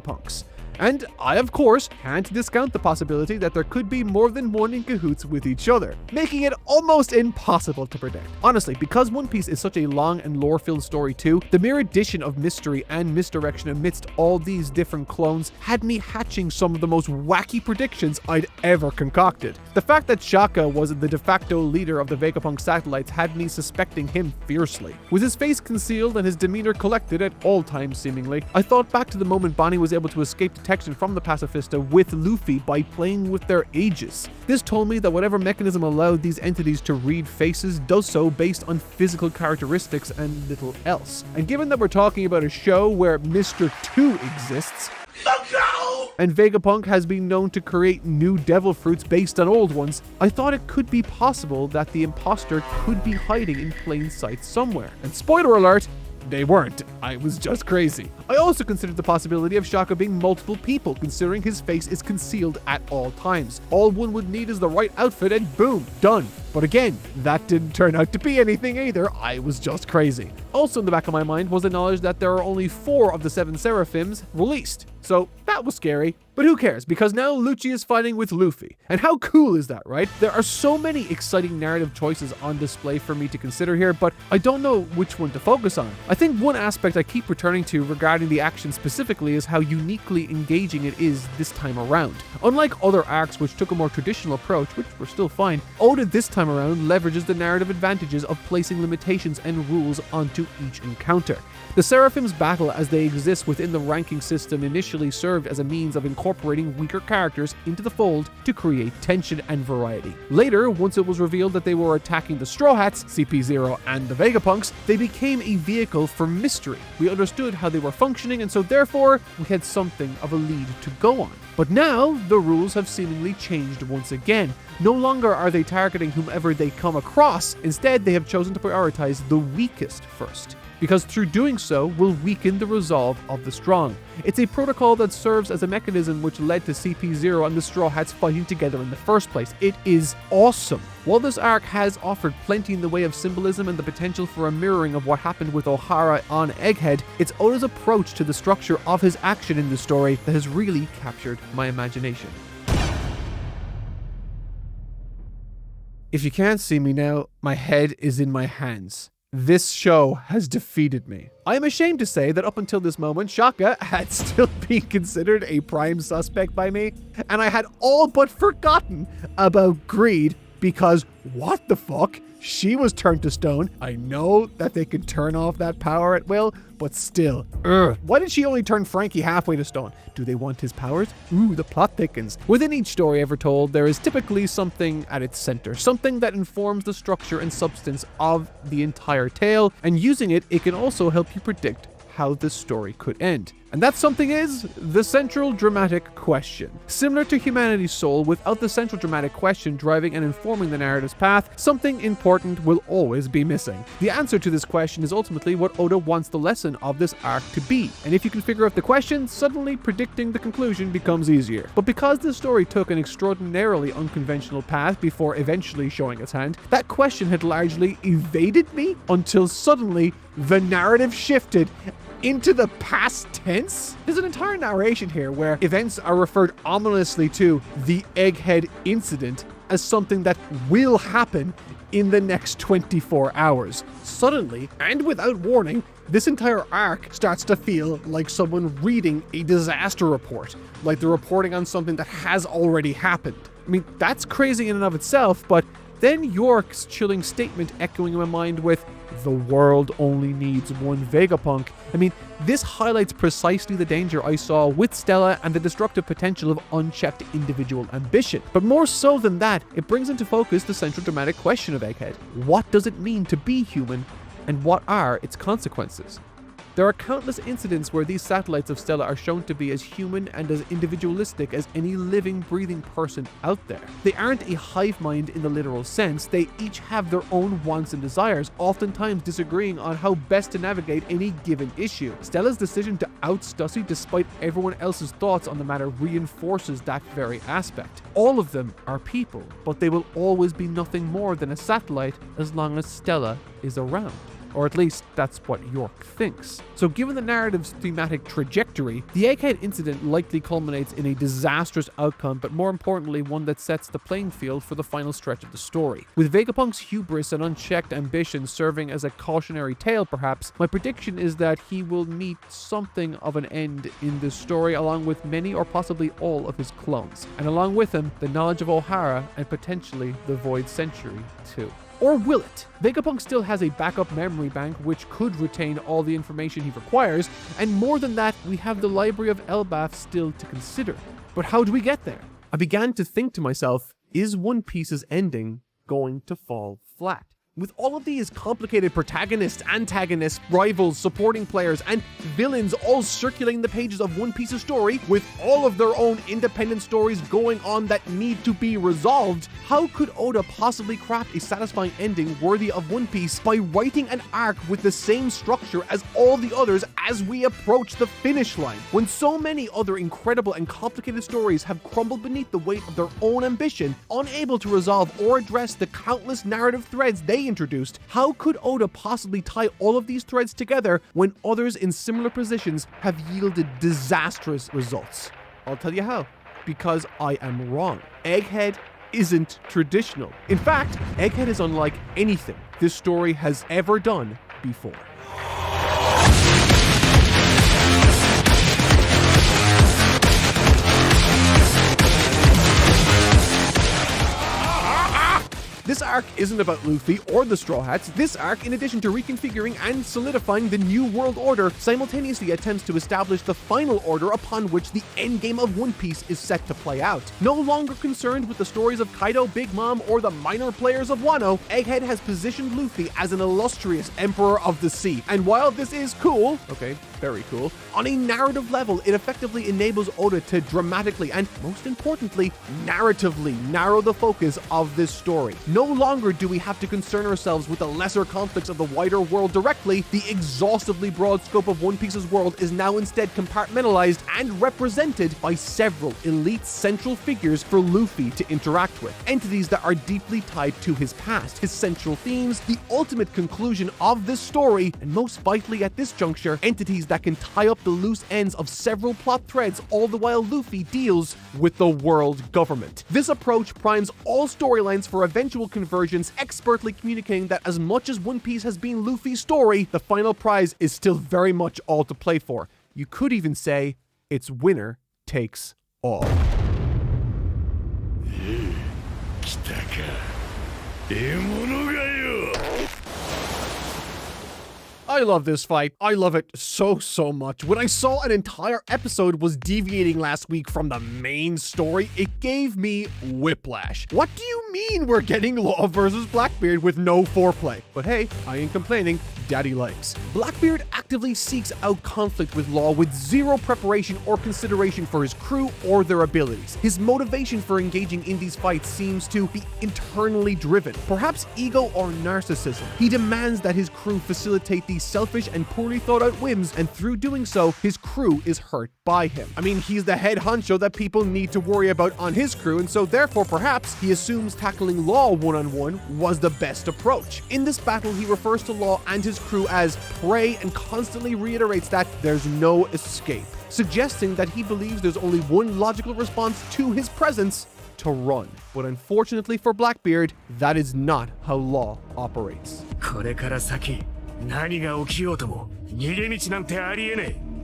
And I, of course, can't discount the possibility that there could be more than one in cahoots with each other, making it almost impossible to predict. Honestly, because One Piece is such a long and lore-filled story too, the mere addition of mystery and misdirection amidst all these different clones had me hatching some of the most wacky predictions I'd ever concocted. The fact that Shaka was the de facto leader of the Vegapunk satellites had me suspecting him fiercely. With his face concealed and his demeanor collected at all times seemingly, I thought back to the moment Bonnie was able to escape detection from the Pacifista with Luffy by playing with their ages. This told me that whatever mechanism allowed these entities to read faces does so based on physical characteristics and little else. And given that we're talking about a show where Mr. 2 exists, and Vegapunk has been known to create new devil fruits based on old ones, I thought it could be possible that the imposter could be hiding in plain sight somewhere. And spoiler alert, they weren't. I was just crazy. I also considered the possibility of Shaka being multiple people, considering his face is concealed at all times. All one would need is the right outfit and boom, done. But again, that didn't turn out to be anything either. I was just crazy. Also in the back of my mind was the knowledge that there are only 4 of the 7 Seraphims released. So that was scary. But who cares, because now Lucci is fighting with Luffy. And how cool is that, right? There are so many exciting narrative choices on display for me to consider here, but I don't know which one to focus on. I think one aspect I keep returning to regarding the action specifically is how uniquely engaging it is this time around. Unlike other arcs which took a more traditional approach, which were still fine, Oda this time around leverages the narrative advantages of placing limitations and rules onto each encounter. The Seraphims battle as they exist within the ranking system initially served as a means of incorporating weaker characters into the fold to create tension and variety. Later, once it was revealed that they were attacking the Straw Hats, CP0 and the Vegapunks, they became a vehicle for mystery. We understood how they were functioning, and so therefore, we had something of a lead to go on. But now, the rules have seemingly changed once again. No longer are they targeting whomever they come across. Instead, they have chosen to prioritize the weakest first, because through doing so will weaken the resolve of the strong. It's a protocol that serves as a mechanism which led to CP0 and the Straw Hats fighting together in the first place. It is awesome. While this arc has offered plenty in the way of symbolism and the potential for a mirroring of what happened with O'Hara on Egghead, it's Oda's approach to the structure of his action in the story that has really captured my imagination. If you can't see me now, my head is in my hands. This show has defeated me. I am ashamed to say that up until this moment, Shaka had still been considered a prime suspect by me, and I had all but forgotten about Greed because what the fuck? She was turned to stone. I know that they can turn off that power at will, but still, why did she only turn Frankie halfway to stone? Do they want his powers? Ooh, the plot thickens. Within each story ever told, there is typically something at its center, something that informs the structure and substance of the entire tale, and using it, it can also help you predict how this story could end. And that something is the central dramatic question. Similar to humanity's soul, without the central dramatic question driving and informing the narrative's path, something important will always be missing. The answer to this question is ultimately what Oda wants the lesson of this arc to be. And if you can figure out the question, suddenly predicting the conclusion becomes easier. But because this story took an extraordinarily unconventional path before eventually showing its hand, that question had largely evaded me until suddenly the narrative shifted into the past tense? There's an entire narration here where events are referred ominously to the Egghead incident as something that will happen in the next 24 hours. Suddenly, and without warning, this entire arc starts to feel like someone reading a disaster report, like they're reporting on something that has already happened. I mean, that's crazy in and of itself, but then York's chilling statement echoing in my mind with, "The world only needs one Vegapunk." I mean, this highlights precisely the danger I saw with Stella and the destructive potential of unchecked individual ambition. But more so than that, it brings into focus the central dramatic question of Egghead. What does it mean to be human, and what are its consequences? There are countless incidents where these satellites of Stella are shown to be as human and as individualistic as any living, breathing person out there. They aren't a hive mind in the literal sense, they each have their own wants and desires, oftentimes disagreeing on how best to navigate any given issue. Stella's decision to out Stussy despite everyone else's thoughts on the matter reinforces that very aspect. All of them are people, but they will always be nothing more than a satellite as long as Stella is around. Or at least that's what York thinks. So given the narrative's thematic trajectory, the Egghead incident likely culminates in a disastrous outcome, but more importantly one that sets the playing field for the final stretch of the story. With Vegapunk's hubris and unchecked ambition serving as a cautionary tale perhaps, my prediction is that he will meet something of an end in this story along with many or possibly all of his clones. And along with him, the knowledge of O'Hara and potentially the Void Century too. Or will it? Vegapunk still has a backup memory bank which could retain all the information he requires, and more than that, we have the Library of Elbaf still to consider. But how do we get there? I began to think to myself, is One Piece's ending going to fall flat? With all of these complicated protagonists, antagonists, rivals, supporting players, and villains all circulating the pages of One Piece's story, with all of their own independent stories going on that need to be resolved, how could Oda possibly craft a satisfying ending worthy of One Piece by writing an arc with the same structure as all the others as we approach the finish line? When so many other incredible and complicated stories have crumbled beneath the weight of their own ambition, unable to resolve or address the countless narrative threads they introduced, how could Oda possibly tie all of these threads together when others in similar positions have yielded disastrous results? I'll tell you how. Because I am wrong. Egghead isn't traditional. In fact, Egghead is unlike anything this story has ever done before. This arc isn't about Luffy or the Straw Hats. This arc, in addition to reconfiguring and solidifying the New World Order, simultaneously attempts to establish the final order upon which the endgame of One Piece is set to play out. No longer concerned with the stories of Kaido, Big Mom, or the minor players of Wano, Egghead has positioned Luffy as an illustrious Emperor of the Sea. And while this is cool, okay, very cool, on a narrative level, it effectively enables Oda to dramatically and, most importantly, narratively narrow the focus of this story. No longer do we have to concern ourselves with the lesser conflicts of the wider world directly. The exhaustively broad scope of One Piece's world is now instead compartmentalized and represented by several elite central figures for Luffy to interact with. Entities that are deeply tied to his past, his central themes, the ultimate conclusion of this story, and most vitally at this juncture, entities that can tie up the loose ends of several plot threads all the while Luffy deals with the world government. This approach primes all storylines for eventual convergence, expertly communicating that as much as One Piece has been Luffy's story, the final prize is still very much all to play for. You could even say it's winner takes all. I love this fight. I love it so much. When I saw an entire episode was deviating last week from the main story, it gave me whiplash. What do you mean we're getting Law versus Blackbeard with no foreplay? But hey, I ain't complaining. Daddy likes. Blackbeard actively seeks out conflict with Law with zero preparation or consideration for his crew or their abilities. His motivation for engaging in these fights seems to be internally driven, perhaps ego or narcissism. He demands that his crew facilitate these selfish and poorly thought out whims, and through doing so, his crew is hurt by him. I mean, he's the head honcho that people need to worry about on his crew, and so therefore perhaps he assumes tackling Law one-on-one was the best approach. In this battle, he refers to Law and his crew as prey and constantly reiterates that there's no escape, suggesting that he believes there's only one logical response to his presence: to run. But unfortunately for Blackbeard, that is not how Law operates.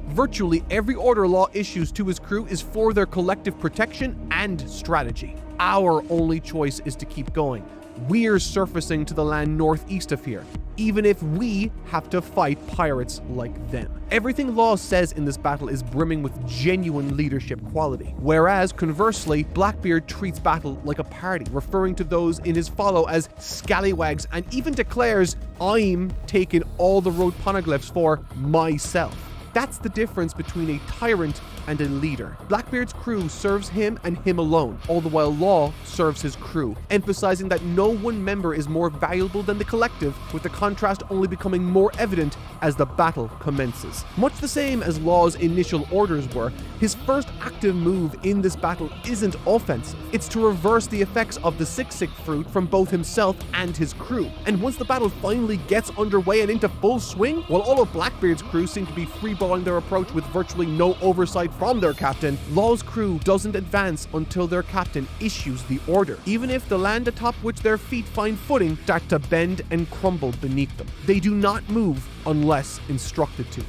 Virtually every order Law issues to his crew is for their collective protection and strategy. Our only choice is to keep going. We're surfacing to the land northeast of here. even if we have to fight pirates like them. Everything Law says in this battle is brimming with genuine leadership quality, whereas conversely, Blackbeard treats battle like a party, referring to those in his follow as scallywags, and even declares, "I'm taking all the road poneglyphs for myself." That's the difference between a tyrant and a leader. Blackbeard's crew serves him and him alone, all the while Law serves his crew, emphasizing that no one member is more valuable than the collective, with the contrast only becoming more evident as the battle commences. Much the same as Law's initial orders were, his first active move in this battle isn't offensive. It's to reverse the effects of the Sick fruit from both himself and his crew. And once the battle finally gets underway and into full swing, while all of Blackbeard's crew seem to be freeballing their approach with virtually no oversight from their captain, Law's crew doesn't advance until their captain issues the order, even if the land atop which their feet find footing start to bend and crumble beneath them. They do not move unless instructed to.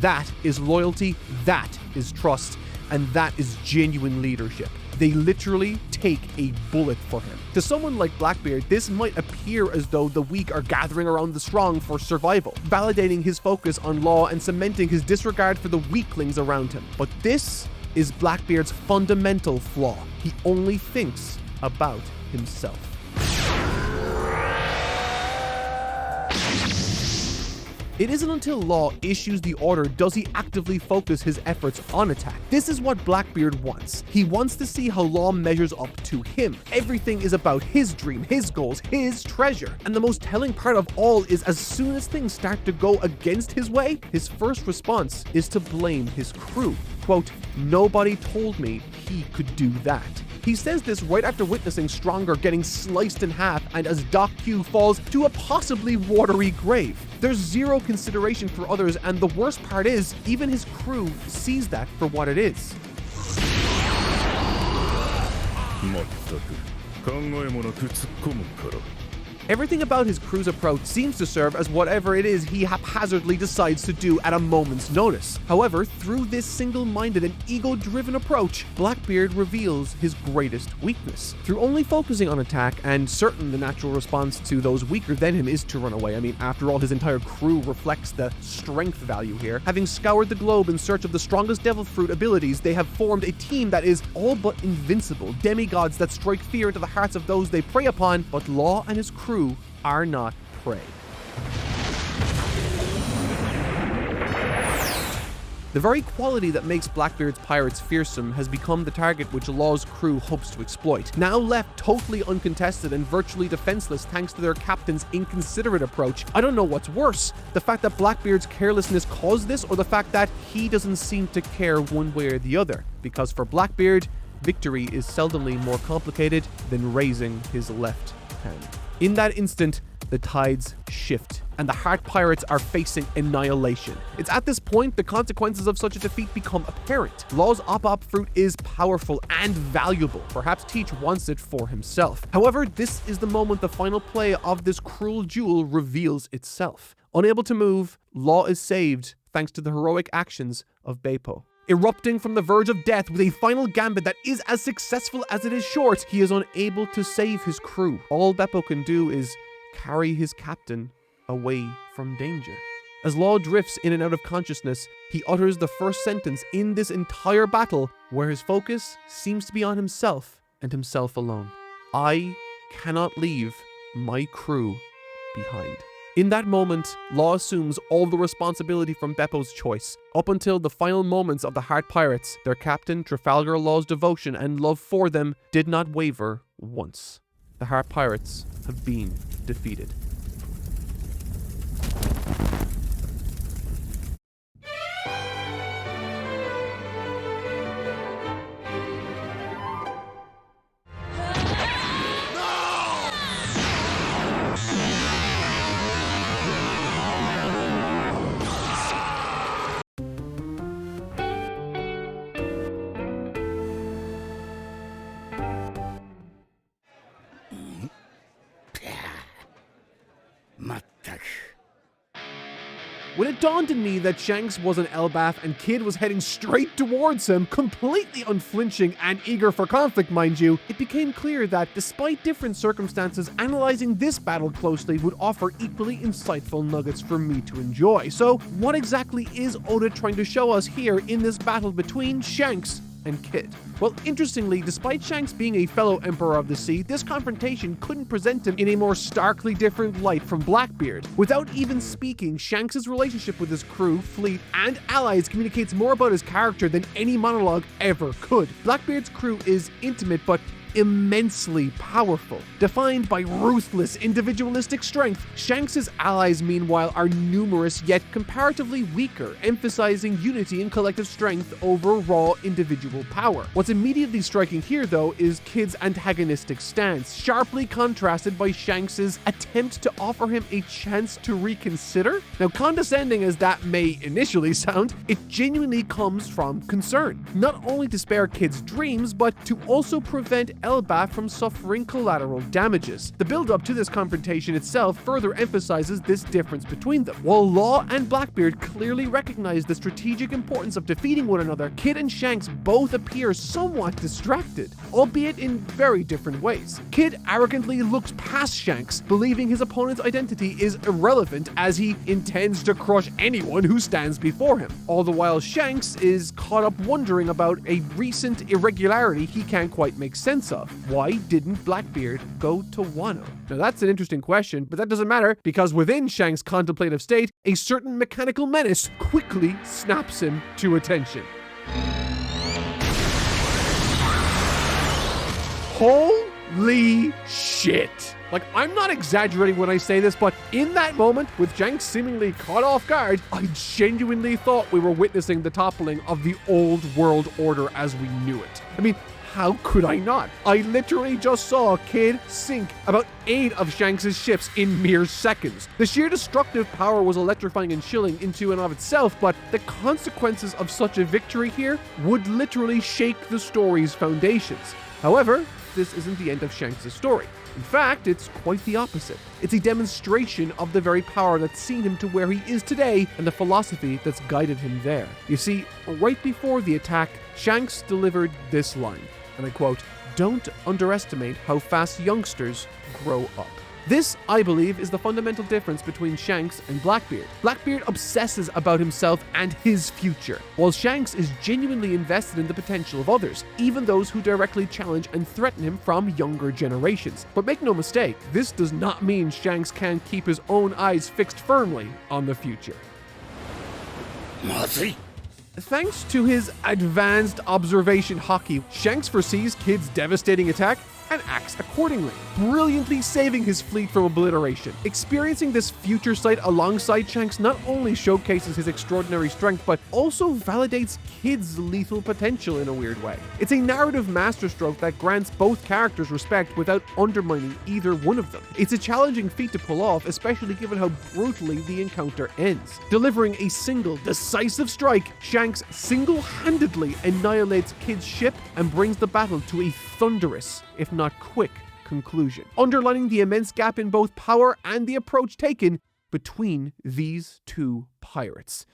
That is loyalty, that is trust, and that is genuine leadership. They literally take a bullet for him. To someone like Blackbeard, this might appear as though the weak are gathering around the strong for survival, validating his focus on Law and cementing his disregard for the weaklings around him. But this is Blackbeard's fundamental flaw. He only thinks about himself. It isn't until Law issues the order does he actively focus his efforts on attack. This is what Blackbeard wants. He wants to see how Law measures up to him. Everything is about his dream, his goals, his treasure. And the most telling part of all is as soon as things start to go against his way, his first response is to blame his crew. Quote, "Nobody told me he could do that." He says this right after witnessing Stronger getting sliced in half and as Doc Q falls to a possibly watery grave. There's zero consideration for others, and the worst part is, even his crew sees that for what it is. Everything about his crew's approach seems to serve as whatever it is he haphazardly decides to do at a moment's notice. However, through this single-minded and ego-driven approach, Blackbeard reveals his greatest weakness. Through only focusing on attack, and certain the natural response to those weaker than him is to run away. I mean, after all, his entire crew reflects the strength value here. Having scoured the globe in search of the strongest devil fruit abilities, they have formed a team that is all but invincible, demigods that strike fear into the hearts of those they prey upon, but Law and his crew are not prey. The very quality that makes Blackbeard's pirates fearsome has become the target which Law's crew hopes to exploit. Now left totally uncontested and virtually defenseless thanks to their captain's inconsiderate approach, I don't know what's worse, the fact that Blackbeard's carelessness caused this, or the fact that he doesn't seem to care one way or the other. Because for Blackbeard, victory is seldomly more complicated than raising his left hand. In that instant, the tides shift, and the Heart Pirates are facing annihilation. It's at this point the consequences of such a defeat become apparent. Law's Op fruit is powerful and valuable. Perhaps Teach wants it for himself. However, this is the moment the final play of this cruel duel reveals itself. Unable to move, Law is saved thanks to the heroic actions of Beppo. Erupting from the verge of death with a final gambit that is as successful as it is short, he is unable to save his crew. All Beppo can do is carry his captain away from danger. As Law drifts in and out of consciousness, he utters the first sentence in this entire battle where his focus seems to be on himself and himself alone. "I cannot leave my crew behind." In that moment, Law assumes all the responsibility from Beppo's choice. Up until the final moments of the Heart Pirates, their captain, Trafalgar Law's devotion and love for them did not waver once. The Heart Pirates have been defeated. When it dawned on me that Shanks was an Elbaf and Kid was heading straight towards him, completely unflinching and eager for conflict, mind you, it became clear that despite different circumstances, analyzing this battle closely would offer equally insightful nuggets for me to enjoy. So, what exactly is Oda trying to show us here in this battle between Shanks and Kid? Well, interestingly, despite Shanks being a fellow Emperor of the Sea, this confrontation couldn't present him in a more starkly different light from Blackbeard. Without even speaking, Shanks' relationship with his crew, fleet, and allies communicates more about his character than any monologue ever could. Blackbeard's crew is intimate but immensely powerful. Defined by ruthless individualistic strength, Shanks' allies meanwhile are numerous yet comparatively weaker, emphasizing unity and collective strength over raw individual power. What's immediately striking here though is Kid's antagonistic stance, sharply contrasted by Shanks' attempt to offer him a chance to reconsider. Now, condescending as that may initially sound, it genuinely comes from concern, not only to spare Kid's dreams, but to also prevent Elbaf from suffering collateral damages. The build-up to this confrontation itself further emphasizes this difference between them. While Law and Blackbeard clearly recognize the strategic importance of defeating one another, Kid and Shanks both appear somewhat distracted, albeit in very different ways. Kid arrogantly looks past Shanks, believing his opponent's identity is irrelevant as he intends to crush anyone who stands before him. All the while, Shanks is caught up wondering about a recent irregularity he can't quite make sense of. Why didn't Blackbeard go to Wano? Now that's an interesting question, but that doesn't matter because within Shanks' contemplative state, a certain mechanical menace quickly snaps him to attention. Holy shit! Like, I'm not exaggerating when I say this, but in that moment, with Shanks seemingly caught off guard, I genuinely thought we were witnessing the toppling of the old world order as we knew it. I mean, how could I not? I literally just saw Kid sink about 8 of Shanks' ships in mere seconds. The sheer destructive power was electrifying and chilling into and of itself, but the consequences of such a victory here would literally shake the story's foundations. However, this isn't the end of Shanks' story. In fact, it's quite the opposite. It's a demonstration of the very power that's seen him to where he is today and the philosophy that's guided him there. You see, right before the attack, Shanks delivered this line, and I quote, "Don't underestimate how fast youngsters grow up." This, I believe, is the fundamental difference between Shanks and Blackbeard. Blackbeard obsesses about himself and his future, while Shanks is genuinely invested in the potential of others, even those who directly challenge and threaten him from younger generations. But make no mistake, this does not mean Shanks can't keep his own eyes fixed firmly on the future. Thanks to his advanced observation hockey, Shanks foresees Kid's devastating attack and acts accordingly, brilliantly saving his fleet from obliteration. Experiencing this future sight alongside Shanks not only showcases his extraordinary strength, but also validates Kid's lethal potential in a weird way. It's a narrative masterstroke that grants both characters respect without undermining either one of them. It's a challenging feat to pull off, especially given how brutally the encounter ends. Delivering a single, decisive strike, Shanks single-handedly annihilates Kid's ship and brings the battle to a thunderous, if not quick, conclusion, underlining the immense gap in both power and the approach taken between these two pirates.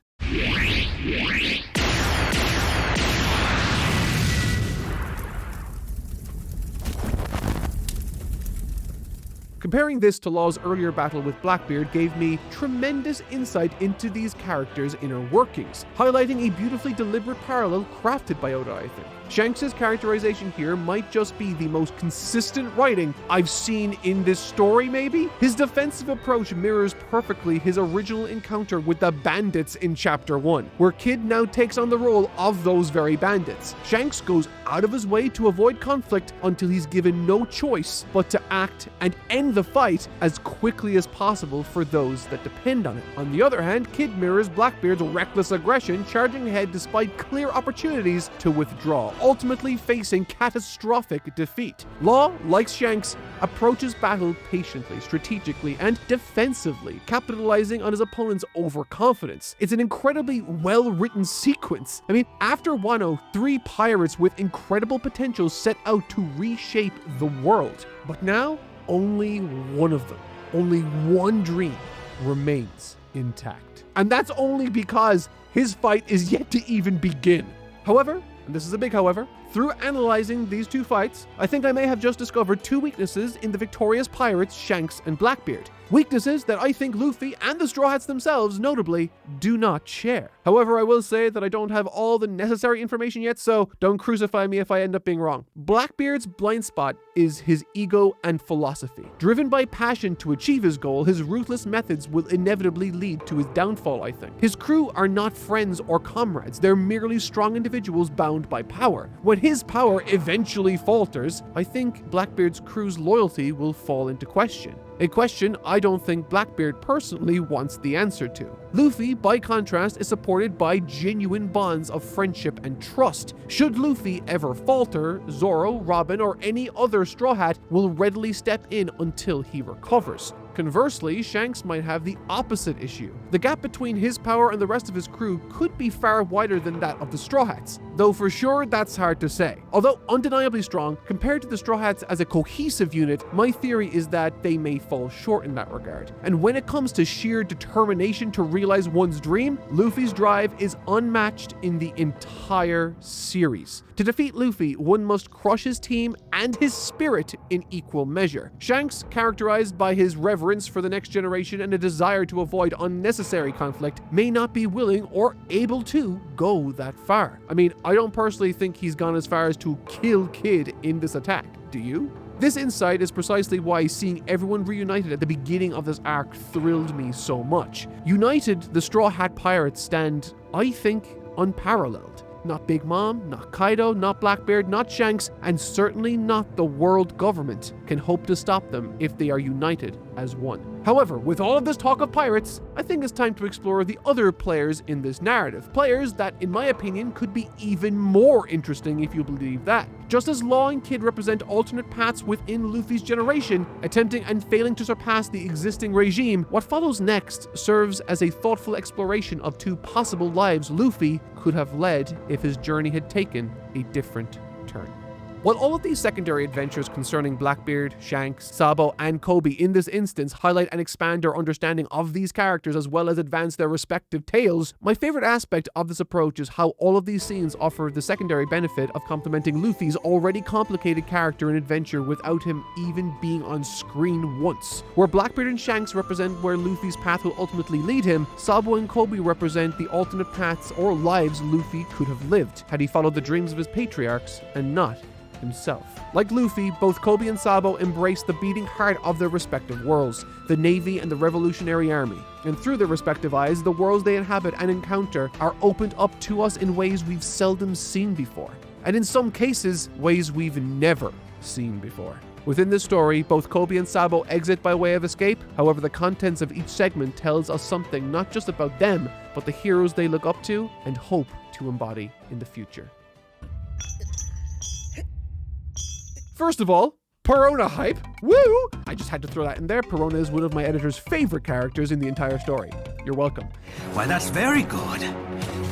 Comparing this to Law's earlier battle with Blackbeard gave me tremendous insight into these characters' inner workings, highlighting a beautifully deliberate parallel crafted by Oda, I think. Shanks' characterization here might just be the most consistent writing I've seen in this story, maybe? His defensive approach mirrors perfectly his original encounter with the bandits in Chapter 1, where Kid now takes on the role of those very bandits. Shanks goes out of his way to avoid conflict until he's given no choice but to act and end the fight as quickly as possible for those that depend on it. On the other hand, Kid mirrors Blackbeard's reckless aggression, charging ahead despite clear opportunities to withdraw, ultimately facing catastrophic defeat. Law, like Shanks, approaches battle patiently, strategically, and defensively, capitalizing on his opponent's overconfidence. It's an incredibly well-written sequence. I mean, after Wano, 3 pirates with incredible potential set out to reshape the world. But now, only one of them, only one dream remains intact. And that's only because his fight is yet to even begin. However, and this is a big however, through analyzing these two fights, I think I may have just discovered two weaknesses in the victorious pirates Shanks and Blackbeard. Weaknesses that I think Luffy and the Straw Hats themselves, notably, do not share. However, I will say that I don't have all the necessary information yet, so don't crucify me if I end up being wrong. Blackbeard's blind spot is his ego and philosophy. Driven by passion to achieve his goal, his ruthless methods will inevitably lead to his downfall, I think. His crew are not friends or comrades, they're merely strong individuals bound by power. When his power eventually falters, I think Blackbeard's crew's loyalty will fall into question. A question I don't think Blackbeard personally wants the answer to. Luffy, by contrast, is supported by genuine bonds of friendship and trust. Should Luffy ever falter, Zoro, Robin, or any other Straw Hat will readily step in until he recovers. Conversely, Shanks might have the opposite issue. The gap between his power and the rest of his crew could be far wider than that of the Straw Hats, though for sure that's hard to say. Although undeniably strong, compared to the Straw Hats as a cohesive unit, my theory is that they may fall short in that regard. And when it comes to sheer determination to realize one's dream, Luffy's drive is unmatched in the entire series. To defeat Luffy, one must crush his team and his spirit in equal measure. Shanks, characterized by his reverence for the next generation and a desire to avoid unnecessary conflict, may not be willing or able to go that far. I mean, I don't personally think he's gone as far as to kill Kid in this attack. Do you? This insight is precisely why seeing everyone reunited at the beginning of this arc thrilled me so much. United, the Straw Hat Pirates stand, I think, unparalleled. Not Big Mom, not Kaido, not Blackbeard, not Shanks, and certainly not the world government can hope to stop them if they are united as one. However, with all of this talk of pirates, I think it's time to explore the other players in this narrative. Players that, in my opinion, could be even more interesting if you believe that. Just as Law and Kid represent alternate paths within Luffy's generation, attempting and failing to surpass the existing regime, what follows next serves as a thoughtful exploration of two possible lives Luffy could have led if his journey had taken a different turn. While all of these secondary adventures concerning Blackbeard, Shanks, Sabo, and Kobe in this instance highlight and expand our understanding of these characters as well as advance their respective tales, my favorite aspect of this approach is how all of these scenes offer the secondary benefit of complementing Luffy's already complicated character and adventure without him even being on screen once. Where Blackbeard and Shanks represent where Luffy's path will ultimately lead him, Sabo and Kobe represent the alternate paths or lives Luffy could have lived had he followed the dreams of his patriarchs and not himself. Like Luffy, both Kobe and Sabo embrace the beating heart of their respective worlds, the Navy and the Revolutionary Army. And through their respective eyes, the worlds they inhabit and encounter are opened up to us in ways we've seldom seen before. And in some cases, ways we've never seen before. Within this story, both Kobe and Sabo exit by way of escape. However, the contents of each segment tells us something not just about them, but the heroes they look up to and hope to embody in the future. First of all, Perona hype. Woo! I just had to throw that in there. Perona is one of my editor's favorite characters in the entire story. You're welcome. Why, that's very good.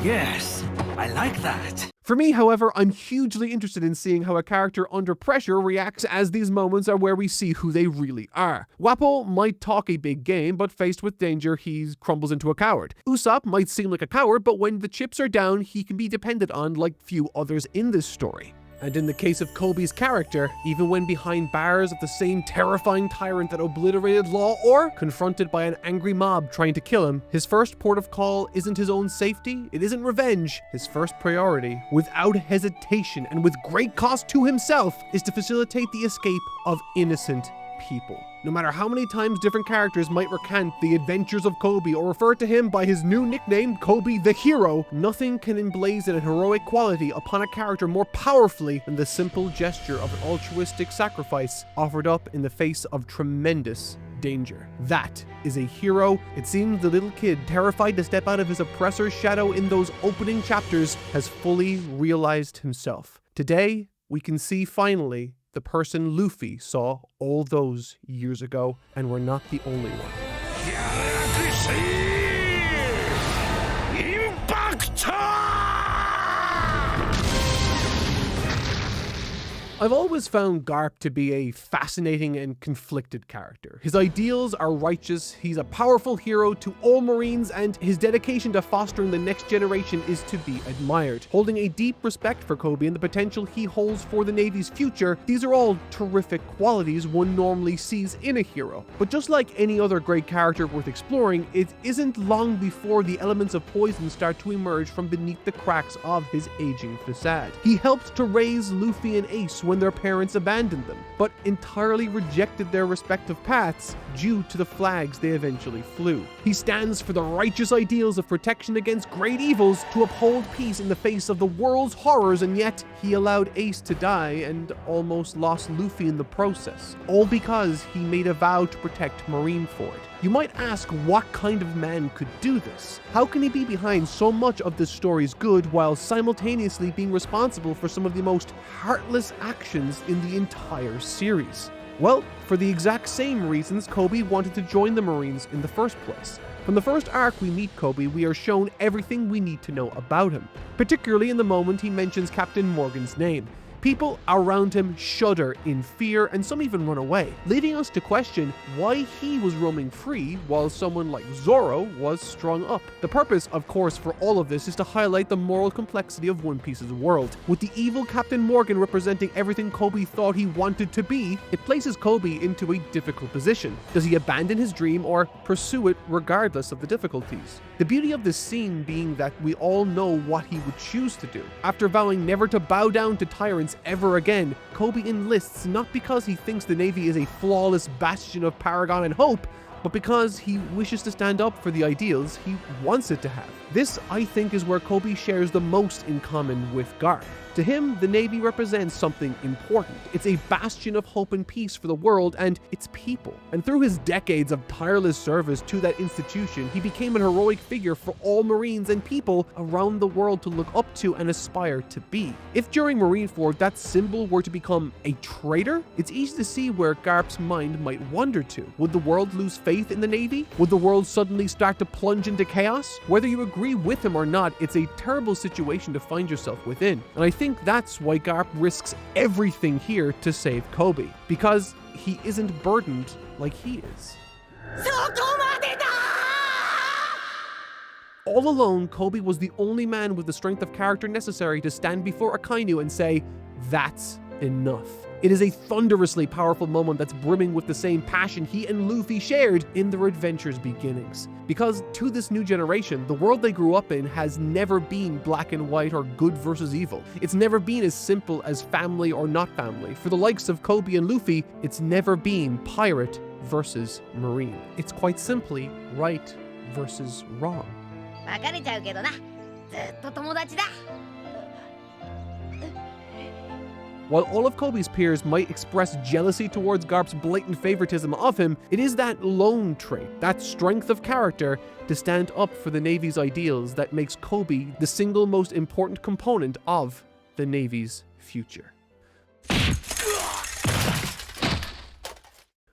Yes, I like that. For me, however, I'm hugely interested in seeing how a character under pressure reacts, as these moments are where we see who they really are. Wappo might talk a big game, but faced with danger, he crumbles into a coward. Usopp might seem like a coward, but when the chips are down, he can be depended on like few others in this story. And in the case of Kobe's character, even when behind bars of the same terrifying tyrant that obliterated Law or confronted by an angry mob trying to kill him, his first port of call isn't his own safety, it isn't revenge. His first priority, without hesitation and with great cost to himself, is to facilitate the escape of innocent people. No matter how many times different characters might recant the adventures of Kobe or refer to him by his new nickname, Kobe the Hero, nothing can emblazon a heroic quality upon a character more powerfully than the simple gesture of an altruistic sacrifice offered up in the face of tremendous danger. That is a hero. It seems the little kid, terrified to step out of his oppressor's shadow in those opening chapters, has fully realized himself. Today, we can see finally the person Luffy saw all those years ago, and we're not the only one. I've always found Garp to be a fascinating and conflicted character. His ideals are righteous, he's a powerful hero to all Marines, and his dedication to fostering the next generation is to be admired. Holding a deep respect for Koby and the potential he holds for the Navy's future, these are all terrific qualities one normally sees in a hero. But just like any other great character worth exploring, it isn't long before the elements of poison start to emerge from beneath the cracks of his aging facade. He helped to raise Luffy and Ace when their parents abandoned them, but entirely rejected their respective paths due to the flags they eventually flew. He stands for the righteous ideals of protection against great evils, to uphold peace in the face of the world's horrors, and yet he allowed Ace to die and almost lost Luffy in the process, all because he made a vow to protect Marineford. You might ask, what kind of man could do this? How can he be behind so much of this story's good while simultaneously being responsible for some of the most heartless actions in the entire series? Well, for the exact same reasons Koby wanted to join the Marines in the first place. From the first arc we meet Koby, we are shown everything we need to know about him, particularly in the moment he mentions Captain Morgan's name. People around him shudder in fear, and some even run away, leading us to question why he was roaming free while someone like Zoro was strung up. The purpose, of course, for all of this is to highlight the moral complexity of One Piece's world. With the evil Captain Morgan representing everything Koby thought he wanted to be, it places Koby into a difficult position. Does he abandon his dream or pursue it regardless of the difficulties? The beauty of this scene being that we all know what he would choose to do. After vowing never to bow down to tyrants ever again, Koby enlists not because he thinks the Navy is a flawless bastion of paragon and hope, but because he wishes to stand up for the ideals he wants it to have. This, I think, is where Koby shares the most in common with Garp. To him, the Navy represents something important. It's a bastion of hope and peace for the world and its people. And through his decades of tireless service to that institution, he became an heroic figure for all Marines and people around the world to look up to and aspire to be. If during Marineford that symbol were to become a traitor, it's easy to see where Garp's mind might wander to. Would the world lose faith in the Navy? Would the world suddenly start to plunge into chaos? Whether you agree with him or not, it's a terrible situation to find yourself within. And I think that's why Garp risks everything here to save Koby, because he isn't burdened like he is. All alone, Koby was the only man with the strength of character necessary to stand before Akainu and say, "That's enough." It is a thunderously powerful moment that's brimming with the same passion he and Luffy shared in their adventure's beginnings. Because to this new generation, the world they grew up in has never been black and white or good versus evil. It's never been as simple as family or not family. For the likes of Koby and Luffy, it's never been pirate versus marine. It's quite simply right versus wrong. While all of Koby's peers might express jealousy towards Garp's blatant favoritism of him, it is that lone trait, that strength of character to stand up for the Navy's ideals that makes Koby the single most important component of the Navy's future.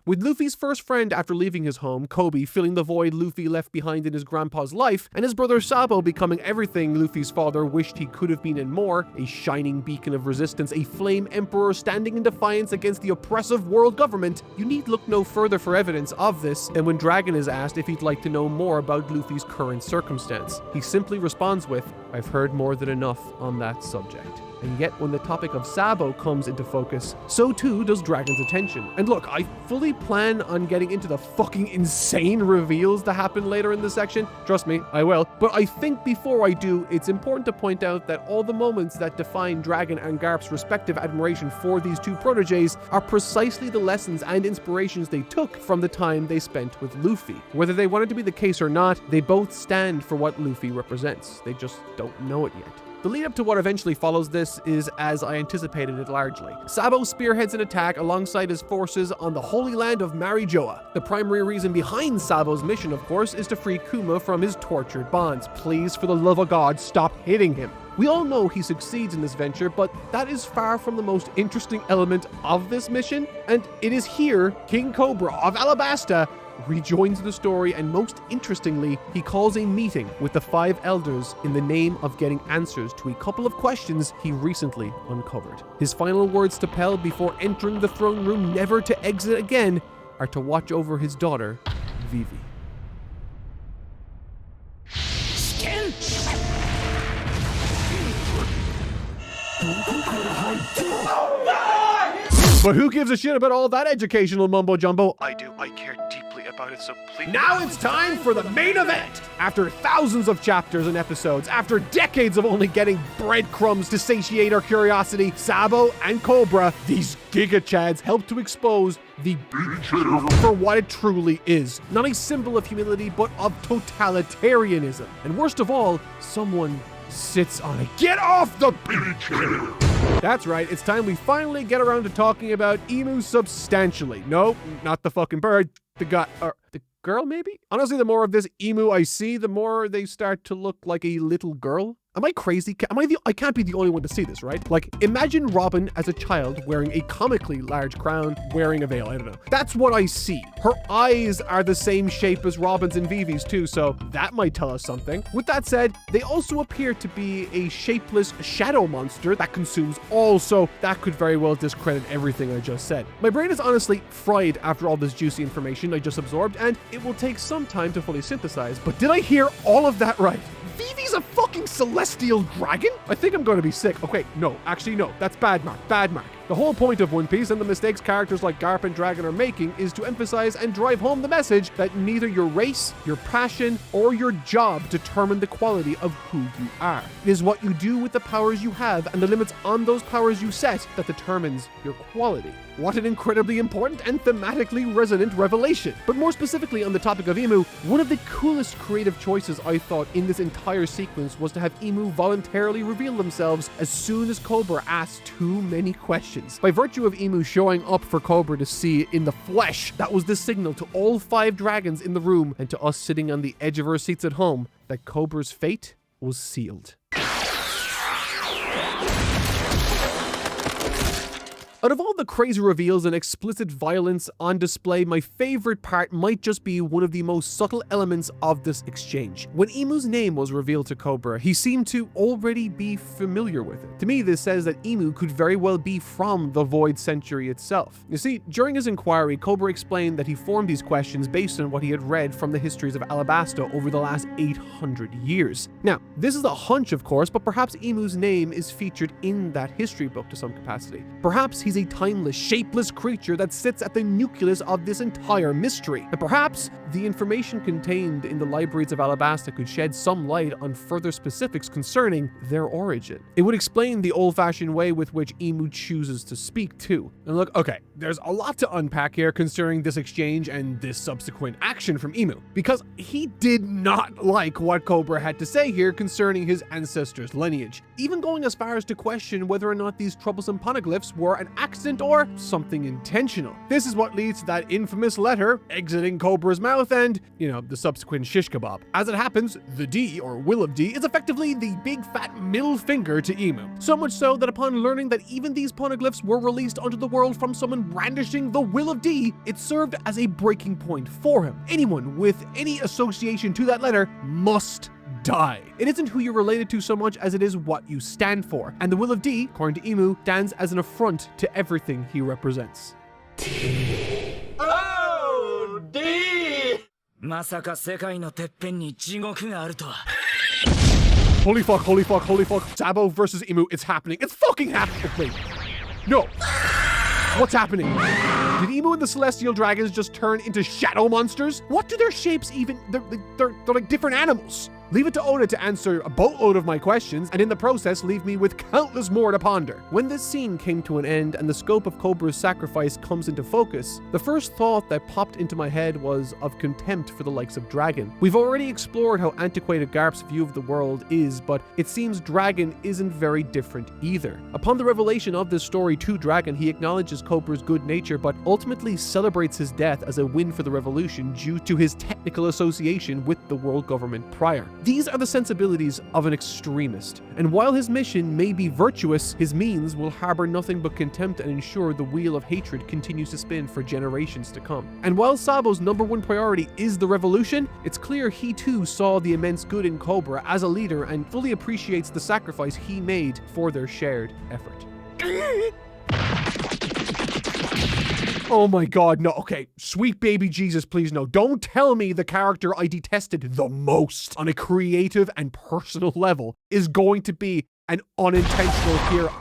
With Luffy's first friend after leaving his home, Koby, filling the void Luffy left behind in his grandpa's life, and his brother Sabo becoming everything Luffy's father wished he could have been and more, a shining beacon of resistance, a flame emperor standing in defiance against the oppressive world government, you need look no further for evidence of this than when Dragon is asked if he'd like to know more about Luffy's current circumstance. He simply responds with, "I've heard more than enough on that subject." And yet when the topic of Sabo comes into focus, so too does Dragon's attention. And look, I fully plan on getting into the fucking insane reveals that happen later in this section. Trust me, I will. But I think before I do, it's important to point out that all the moments that define Dragon and Garp's respective admiration for these two proteges are precisely the lessons and inspirations they took from the time they spent with Luffy. Whether they wanted to be the case or not, they both stand for what Luffy represents. They just don't know it yet. The lead up to what eventually follows this is as I anticipated it largely. Sabo spearheads an attack alongside his forces on the holy land of Marijoa. The primary reason behind Sabo's mission, of course, is to free Kuma from his tortured bonds. Please, for the love of God, stop hitting him. We all know he succeeds in this venture, but that is far from the most interesting element of this mission, and it is here King Cobra of Alabasta rejoins the story, and most interestingly, he calls a meeting with the 5 elders in the name of getting answers to a couple of questions he recently uncovered. His final words to Pell before entering the throne room, never to exit again, are to watch over his daughter, Vivi. But who gives a shit about all that educational mumbo jumbo? I do. I care deeply about it, so please. Now it's time for the main event! After thousands of chapters and episodes, after decades of only getting breadcrumbs to satiate our curiosity, Sabo and Cobra, these Giga Chads, help to expose the for what it truly is. Not a symbol of humility, but of totalitarianism. And worst of all, someone sits on it. Get off the chair! That's right, it's time we finally get around to talking about Emu substantially. No, not the fucking bird. The guy, or the girl maybe? Honestly, the more of this emu I see, the more they start to look like a little girl. Am I crazy? I can't be the only one to see this, right? Like, imagine Robin as a child wearing a comically large crown, wearing a veil, I don't know. That's what I see. Her eyes are the same shape as Robin's and Vivi's too, so that might tell us something. With that said, they also appear to be a shapeless shadow monster that consumes all, so that could very well discredit everything I just said. My brain is honestly fried after all this juicy information I just absorbed, and it will take some time to fully synthesize, but did I hear all of that right? Vivi's a fucking celestial dragon? I think I'm going to be sick. Okay, no, actually no, that's bad mark, bad mark. The whole point of One Piece and the mistakes characters like Garp and Dragon are making is to emphasize and drive home the message that neither your race, your passion, or your job determine the quality of who you are. It is what you do with the powers you have and the limits on those powers you set that determines your quality. What an incredibly important and thematically resonant revelation. But more specifically on the topic of Emu, one of the coolest creative choices I thought in this entire sequence was to have Emu voluntarily reveal themselves as soon as Cobra asked too many questions. By virtue of Emu showing up for Cobra to see in the flesh, that was the signal to all 5 dragons in the room and to us sitting on the edge of our seats at home that Cobra's fate was sealed. Out of all the crazy reveals and explicit violence on display, my favorite part might just be one of the most subtle elements of this exchange. When Emu's name was revealed to Cobra, he seemed to already be familiar with it. To me, this says that Emu could very well be from the Void Century itself. You see, during his inquiry, Cobra explained that he formed these questions based on what he had read from the histories of Alabasta over the last 800 years. Now, this is a hunch, of course, but perhaps Emu's name is featured in that history book to some capacity. Perhaps he's a timeless, shapeless creature that sits at the nucleus of this entire mystery. And perhaps the information contained in the libraries of Alabasta could shed some light on further specifics concerning their origin. It would explain the old-fashioned way with which Emu chooses to speak too. And look, okay, there's a lot to unpack here concerning this exchange and this subsequent action from Emu, because he did not like what Cobra had to say here concerning his ancestors' lineage, even going as far as to question whether or not these troublesome poneglyphs were an accident or something intentional. This is what leads to that infamous letter exiting Cobra's mouth and, the subsequent shish kebab. As it happens, the D, or Will of D, is effectively the big fat middle finger to Emu. So much so that upon learning that even these poneglyphs were released onto the world from someone brandishing the Will of D, it served as a breaking point for him. Anyone with any association to that letter must die. It isn't who you're related to so much as it is what you stand for. And the Will of D, according to Emu, stands as an affront to everything he represents. Oh, D! Holy fuck, holy fuck, holy fuck. Sabo versus Emu, it's happening. It's fucking happening. Wait. No. What's happening? Did Emu and the Celestial Dragons just turn into shadow monsters? What do their shapes even... They're like different animals. Leave it to Oda to answer a boatload of my questions, and in the process leave me with countless more to ponder. When this scene came to an end and the scope of Cobra's sacrifice comes into focus, the first thought that popped into my head was of contempt for the likes of Dragon. We've already explored how antiquated Garp's view of the world is, but it seems Dragon isn't very different either. Upon the revelation of this story to Dragon, he acknowledges Cobra's good nature, but ultimately celebrates his death as a win for the revolution due to his technical association with the world government prior. These are the sensibilities of an extremist, and while his mission may be virtuous, his means will harbor nothing but contempt and ensure the wheel of hatred continues to spin for generations to come. And while Sabo's #1 priority is the revolution, it's clear he too saw the immense good in Cobra as a leader and fully appreciates the sacrifice he made for their shared effort. Oh my god, no, okay. Sweet baby Jesus, please no. Don't tell me the character I detested the most on a creative and personal level is going to be an unintentional hero.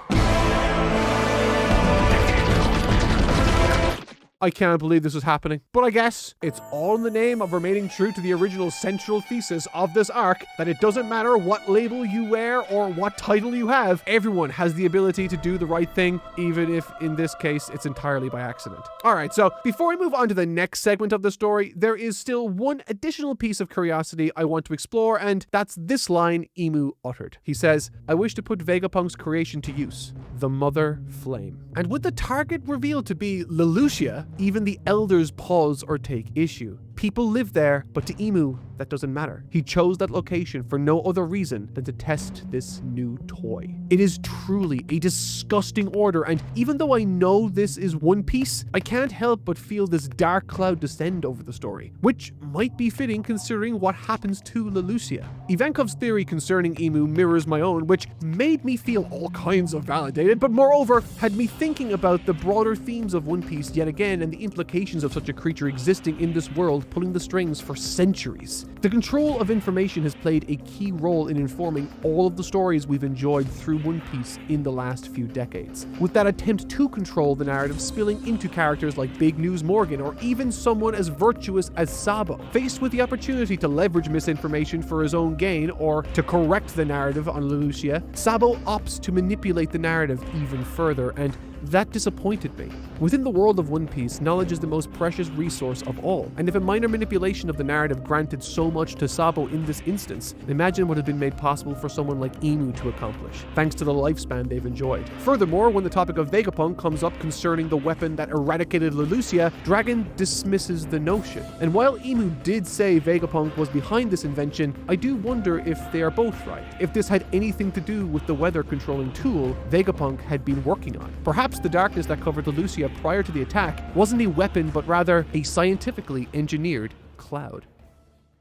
I can't believe this is happening. But I guess it's all in the name of remaining true to the original central thesis of this arc, that it doesn't matter what label you wear or what title you have, everyone has the ability to do the right thing, even if in this case it's entirely by accident. Alright, so before we move on to the next segment of the story, there is still one additional piece of curiosity I want to explore, and that's this line Imu uttered. He says, "I wish to put Vegapunk's creation to use, the Mother Flame." And with the target revealed to be Lelouchia, even the elders pause or take issue. People live there, but to Imu, that doesn't matter. He chose that location for no other reason than to test this new toy. It is truly a disgusting order, and even though I know this is One Piece, I can't help but feel this dark cloud descend over the story, which might be fitting considering what happens to Lelouchia. Ivankov's theory concerning Imu mirrors my own, which made me feel all kinds of validated, but moreover, had me thinking about the broader themes of One Piece yet again and the implications of such a creature existing in this world, pulling the strings for centuries. The control of information has played a key role in informing all of the stories we've enjoyed through One Piece in the last few decades, with that attempt to control the narrative spilling into characters like Big News Morgan or even someone as virtuous as Sabo. Faced with the opportunity to leverage misinformation for his own gain or to correct the narrative on Lelouchia, Sabo opts to manipulate the narrative even further, and that disappointed me. Within the world of One Piece, knowledge is the most precious resource of all, and if a minor manipulation of the narrative granted so much to Sabo in this instance, imagine what had been made possible for someone like Imu to accomplish, thanks to the lifespan they've enjoyed. Furthermore, when the topic of Vegapunk comes up concerning the weapon that eradicated Lelouchia, Dragon dismisses the notion. And while Imu did say Vegapunk was behind this invention, I do wonder if they are both right. If this had anything to do with the weather controlling tool Vegapunk had been working on. Perhaps the darkness that covered Lelouchia prior to the attack wasn't a weapon, but rather a scientifically engineered cloud.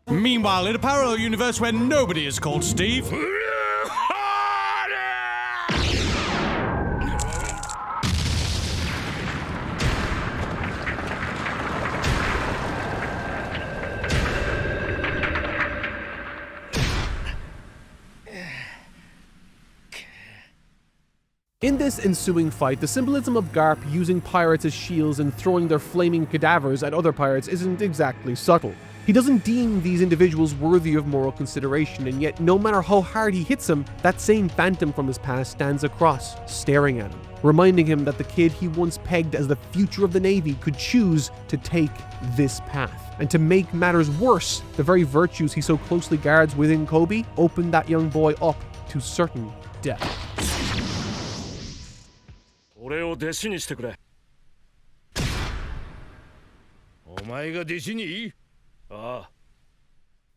Meanwhile, in a parallel universe where nobody is called Steve. In this ensuing fight, the symbolism of Garp using pirates as shields and throwing their flaming cadavers at other pirates isn't exactly subtle. He doesn't deem these individuals worthy of moral consideration, and yet no matter how hard he hits him, that same phantom from his past stands across, staring at him, reminding him that the kid he once pegged as the future of the Navy could choose to take this path. And to make matters worse, the very virtues he so closely guards within Kobe opened that young boy up to certain death. 俺を弟子にしてくれ。お前が弟子に？ああ。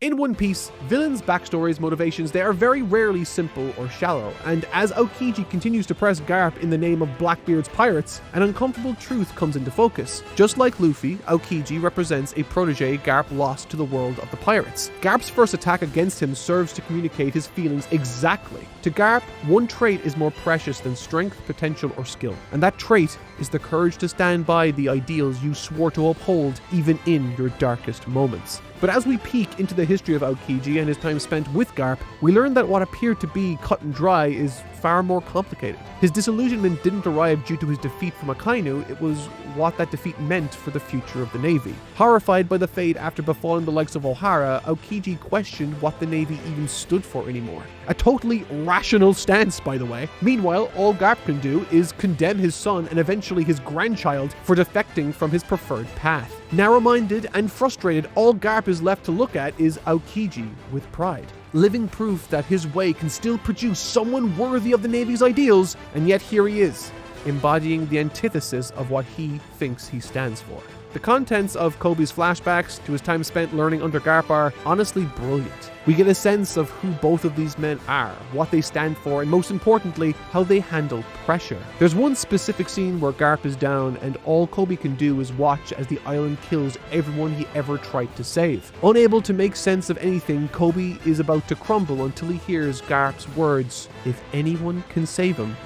In One Piece, villains' backstories, motivations, they are very rarely simple or shallow, and as Aokiji continues to press Garp in the name of Blackbeard's pirates, an uncomfortable truth comes into focus. Just like Luffy, Aokiji represents a protege Garp lost to the world of the pirates. Garp's first attack against him serves to communicate his feelings exactly. To Garp, one trait is more precious than strength, potential, or skill, and that trait is the courage to stand by the ideals you swore to uphold even in your darkest moments. But as we peek into the history of Aokiji and his time spent with Garp, we learn that what appeared to be cut and dry is far more complicated. His disillusionment didn't arrive due to his defeat from Akainu, it was what that defeat meant for the future of the Navy. Horrified by the fate after befalling the likes of Ohara, Aokiji questioned what the Navy even stood for anymore. A totally rational stance, by the way. Meanwhile, all Garp can do is condemn his son and eventually his grandchild for defecting from his preferred path. Narrow-minded and frustrated, all Garp is left to look at is Aokiji with pride. Living proof that his way can still produce someone worthy of the Navy's ideals, and yet here he is, embodying the antithesis of what he thinks he stands for. The contents of Kobe's flashbacks to his time spent learning under Garp are honestly brilliant. We get a sense of who both of these men are, what they stand for, and most importantly, how they handle pressure. There's one specific scene where Garp is down and all Kobe can do is watch as the island kills everyone he ever tried to save. Unable to make sense of anything, Kobe is about to crumble until he hears Garp's words, "If anyone can save him,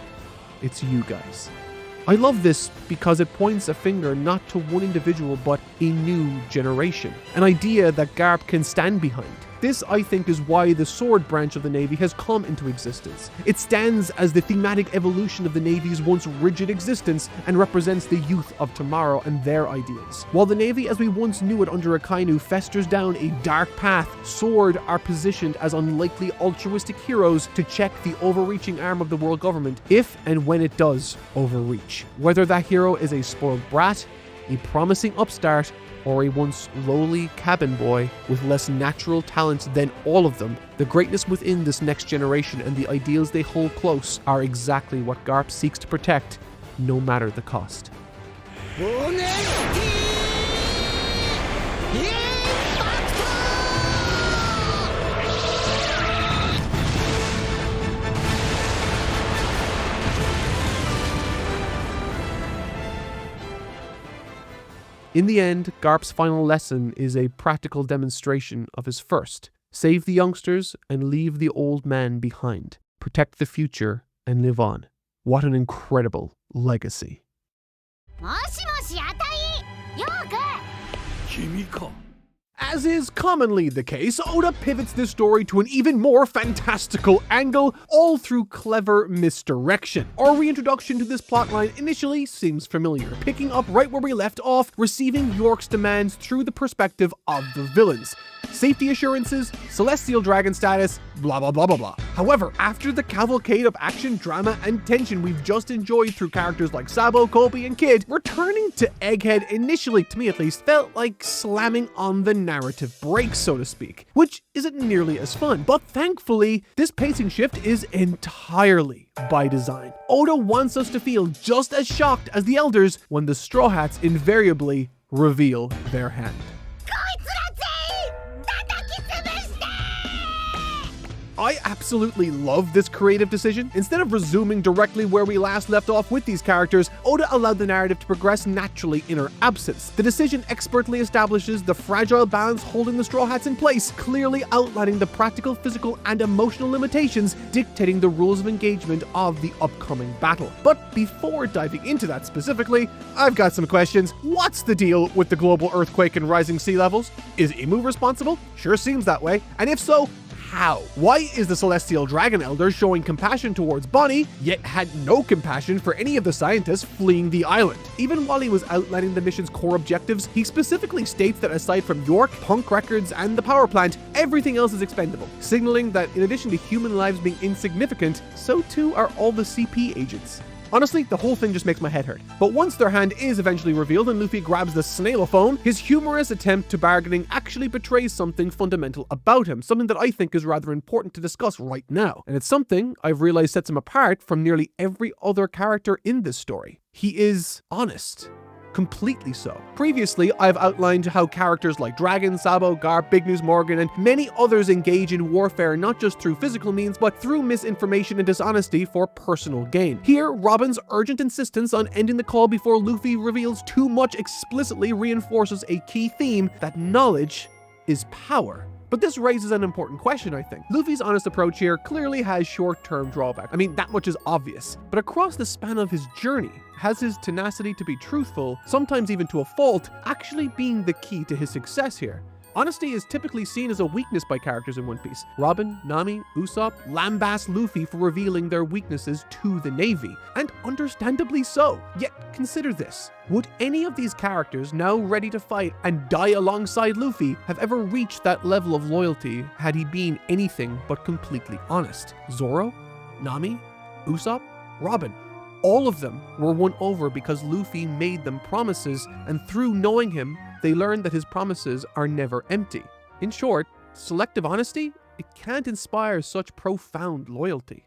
it's you guys." I love this because it points a finger not to one individual but a new generation, an idea that Garp can stand behind. This, I think, is why the sword branch of the Navy has come into existence. It stands as the thematic evolution of the Navy's once rigid existence and represents the youth of tomorrow and their ideals. While the Navy as we once knew it under Akainu festers down a dark path, Sword are positioned as unlikely altruistic heroes to check the overreaching arm of the world government if and when it does overreach. Whether that hero is a spoiled brat, a promising upstart, or a once lowly cabin boy with less natural talents than all of them, the greatness within this next generation and the ideals they hold close are exactly what Garp seeks to protect, no matter the cost. In the end, Garp's final lesson is a practical demonstration of his first. Save the youngsters and leave the old man behind. Protect the future and live on. What an incredible legacy. As is commonly the case, Oda pivots this story to an even more fantastical angle, all through clever misdirection. Our reintroduction to this plotline initially seems familiar, picking up right where we left off, receiving York's demands through the perspective of the villains. Safety assurances, celestial dragon status, blah blah blah blah blah. However, after the cavalcade of action, drama, and tension we've just enjoyed through characters like Sabo, Kobe, and Kid, returning to Egghead initially, to me at least, felt like slamming on the narrative brakes, so to speak, which isn't nearly as fun. But thankfully, this pacing shift is entirely by design. Oda wants us to feel just as shocked as the elders when the Straw Hats invariably reveal their hand. I absolutely love this creative decision. Instead of resuming directly where we last left off with these characters, Oda allowed the narrative to progress naturally in our absence. The decision expertly establishes the fragile balance holding the Straw Hats in place, clearly outlining the practical, physical, and emotional limitations dictating the rules of engagement of the upcoming battle. But before diving into that specifically, I've got some questions. What's the deal with the global earthquake and rising sea levels? Is Imu responsible? Sure seems that way. And if so, how? Why is the Celestial Dragon Elder showing compassion towards Bonnie, yet had no compassion for any of the scientists fleeing the island? Even while he was outlining the mission's core objectives, he specifically states that aside from York, Punk Records, and the power plant, everything else is expendable, signaling that in addition to human lives being insignificant, so too are all the CP agents. Honestly, the whole thing just makes my head hurt. But once their hand is eventually revealed and Luffy grabs the snailophone, his humorous attempt to bargaining actually betrays something fundamental about him, something that I think is rather important to discuss right now. And it's something I've realized sets him apart from nearly every other character in this story. He is honest. Completely so. Previously, I've outlined how characters like Dragon, Sabo, Garp, Big News Morgan, and many others engage in warfare not just through physical means, but through misinformation and dishonesty for personal gain. Here, Robin's urgent insistence on ending the call before Luffy reveals too much explicitly reinforces a key theme that knowledge is power. But this raises an important question, I think. Luffy's honest approach here clearly has short-term drawbacks. I mean, that much is obvious. But across the span of his journey, has his tenacity to be truthful, sometimes even to a fault, actually being the key to his success here? Honesty is typically seen as a weakness by characters in One Piece. Robin, Nami, Usopp lambast Luffy for revealing their weaknesses to the Navy, and understandably so. Yet consider this. Would any of these characters now ready to fight and die alongside Luffy have ever reached that level of loyalty had he been anything but completely honest? Zoro? Nami? Usopp? Robin? All of them were won over because Luffy made them promises, and through knowing him, they learned that his promises are never empty. In short, selective honesty, it can't inspire such profound loyalty.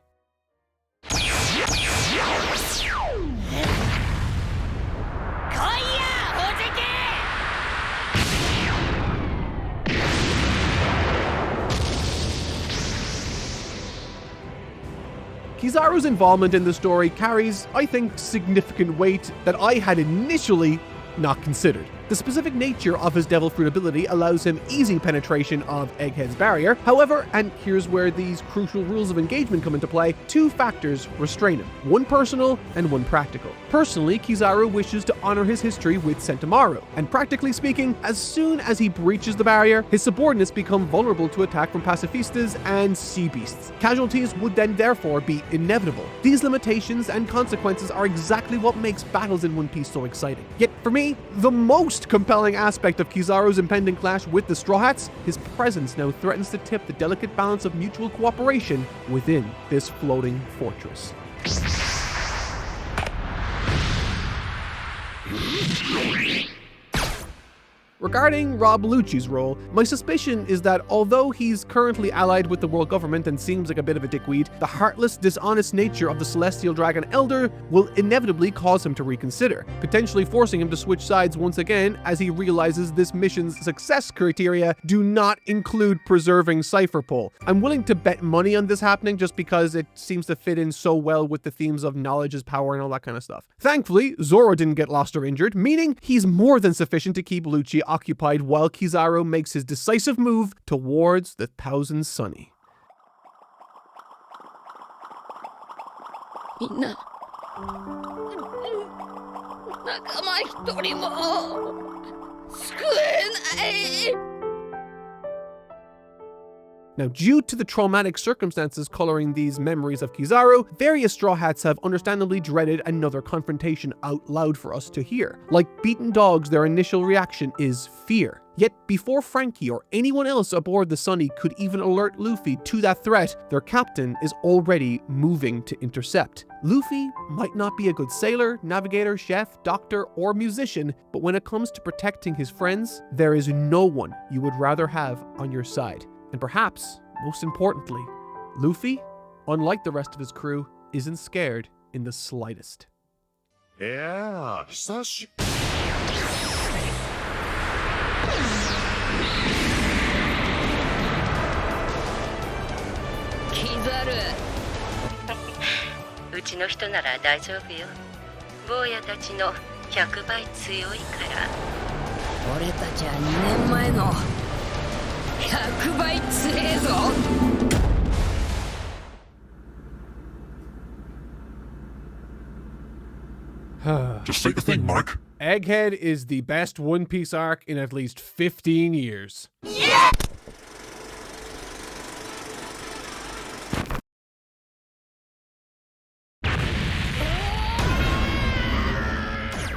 Kizaru's involvement in the story carries, I think, significant weight that I had initially not considered. The specific nature of his Devil Fruit ability allows him easy penetration of Egghead's barrier. However, and here's where these crucial rules of engagement come into play, two factors restrain him, one personal and one practical. Personally, Kizaru wishes to honor his history with Sentomaru, and practically speaking, as soon as he breaches the barrier, his subordinates become vulnerable to attack from pacifistas and sea beasts. Casualties would then therefore be inevitable. These limitations and consequences are exactly what makes battles in One Piece so exciting. Yet for me, the most compelling aspect of Kizaru's impending clash with the Straw Hats, his presence now threatens to tip the delicate balance of mutual cooperation within this floating fortress. Regarding Rob Lucci's role, my suspicion is that although he's currently allied with the world government and seems like a bit of a dickweed, the heartless, dishonest nature of the Celestial Dragon Elder will inevitably cause him to reconsider, potentially forcing him to switch sides once again as he realizes this mission's success criteria do not include preserving Cypher Pole. I'm willing to bet money on this happening just because it seems to fit in so well with the themes of knowledge is power and all that kind of stuff. Thankfully, Zoro didn't get lost or injured, meaning he's more than sufficient to keep Lucci occupied while Kizaru makes his decisive move towards the Thousand Sunny. みんな仲間一人も救えない。 Now, due to the traumatic circumstances coloring these memories of Kizaru, various Straw Hats have understandably dreaded another confrontation out loud for us to hear. Like beaten dogs, their initial reaction is fear. Yet, before Frankie or anyone else aboard the Sunny could even alert Luffy to that threat, their captain is already moving to intercept. Luffy might not be a good sailor, navigator, chef, doctor, or musician, but when it comes to protecting his friends, there is no one you would rather have on your side. And perhaps, most importantly, Luffy, unlike the rest of his crew, isn't scared in the slightest. Yeah, Kizaru! うちの人なら大丈夫よ。坊やたちの100倍強いから。俺たちは2年前の100倍強えぞ。Just say the thing, Mike. Egghead is the best One Piece arc in at least 15 years. Yeah!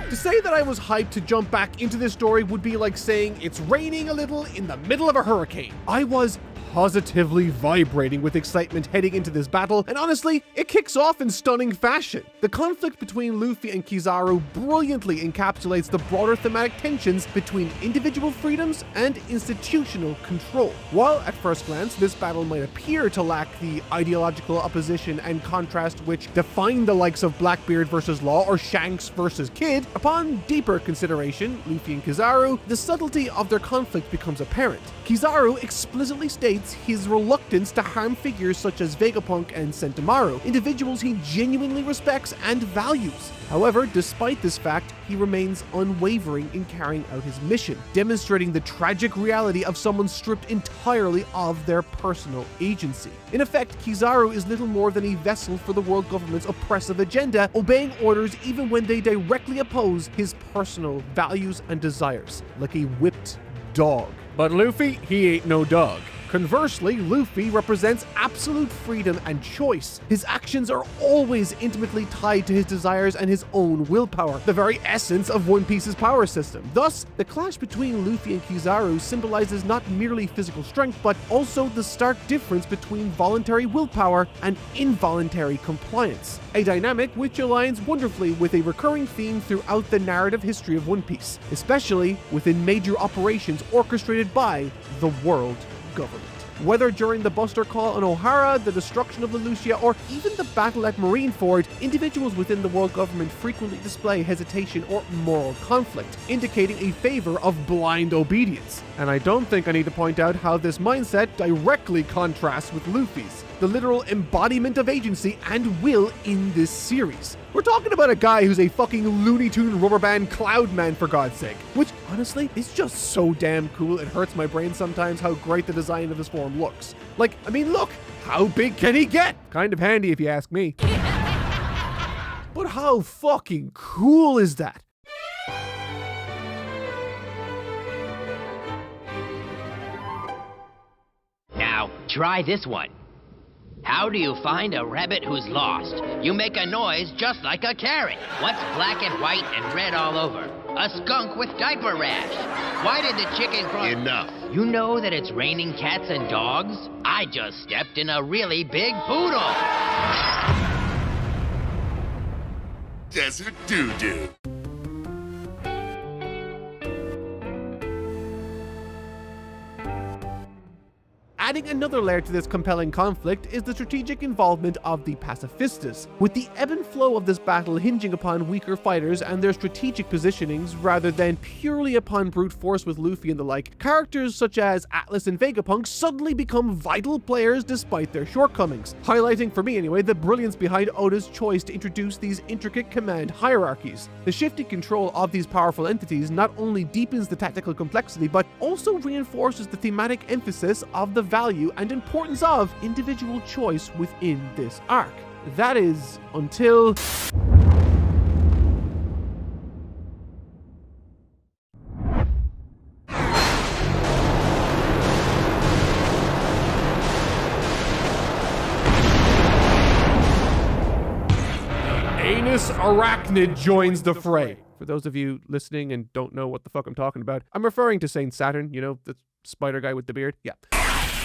To say that I was hyped to jump back into this story would be like saying it's raining a little in the middle of a hurricane. I was positively vibrating with excitement heading into this battle, and honestly, it kicks off in stunning fashion. The conflict between Luffy and Kizaru brilliantly encapsulates the broader thematic tensions between individual freedoms and institutional control. While at first glance, this battle might appear to lack the ideological opposition and contrast which define the likes of Blackbeard versus Law or Shanks versus Kid, upon deeper consideration, Luffy and Kizaru, the subtlety of their conflict becomes apparent. Kizaru explicitly states his reluctance to harm figures such as Vegapunk and Sentomaru, individuals he genuinely respects and values. However, despite this fact, he remains unwavering in carrying out his mission, demonstrating the tragic reality of someone stripped entirely of their personal agency. In effect, Kizaru is little more than a vessel for the world government's oppressive agenda, obeying orders even when they directly oppose his personal values and desires, like a whipped dog. But Luffy, he ain't no dog. Conversely, Luffy represents absolute freedom and choice. His actions are always intimately tied to his desires and his own willpower, the very essence of One Piece's power system. Thus, the clash between Luffy and Kizaru symbolizes not merely physical strength, but also the stark difference between voluntary willpower and involuntary compliance, a dynamic which aligns wonderfully with a recurring theme throughout the narrative history of One Piece, especially within major operations orchestrated by the world government. Whether during the Buster Call on O'Hara, the destruction of the Lucia, or even the battle at Marineford, individuals within the world government frequently display hesitation or moral conflict, indicating a favor of blind obedience. And I don't think I need to point out how this mindset directly contrasts with Luffy's, the literal embodiment of agency and will in this series. We're talking about a guy who's a fucking Looney Tune rubber band cloud man, for God's sake, which honestly is just so damn cool. It hurts my brain sometimes how great the design of his form looks. Like, I mean, look, how big can he get? Kind of handy if you ask me. But how fucking cool is that? Now, try this one. How do you find a rabbit who's lost? You make a noise just like a carrot. What's black and white and red all over? A skunk with diaper rash. Why did the chicken cross? Enough. You know that it's raining cats and dogs? I just stepped in a really big poodle. Desert doo-doo. Adding another layer to this compelling conflict is the strategic involvement of the pacifistas, with the ebb and flow of this battle hinging upon weaker fighters and their strategic positionings rather than purely upon brute force with Luffy and the like. Characters such as Atlas and Vegapunk suddenly become vital players despite their shortcomings, highlighting, for me anyway, the brilliance behind Oda's choice to introduce these intricate command hierarchies. The shifting control of these powerful entities not only deepens the tactical complexity, but also reinforces the thematic emphasis of the value and importance of individual choice within this arc. That is, until... Anus Arachnid joins the fray. For those of you listening and don't know what the fuck I'm talking about, I'm referring to Saint Saturn, you know, the spider guy with the beard. Yeah.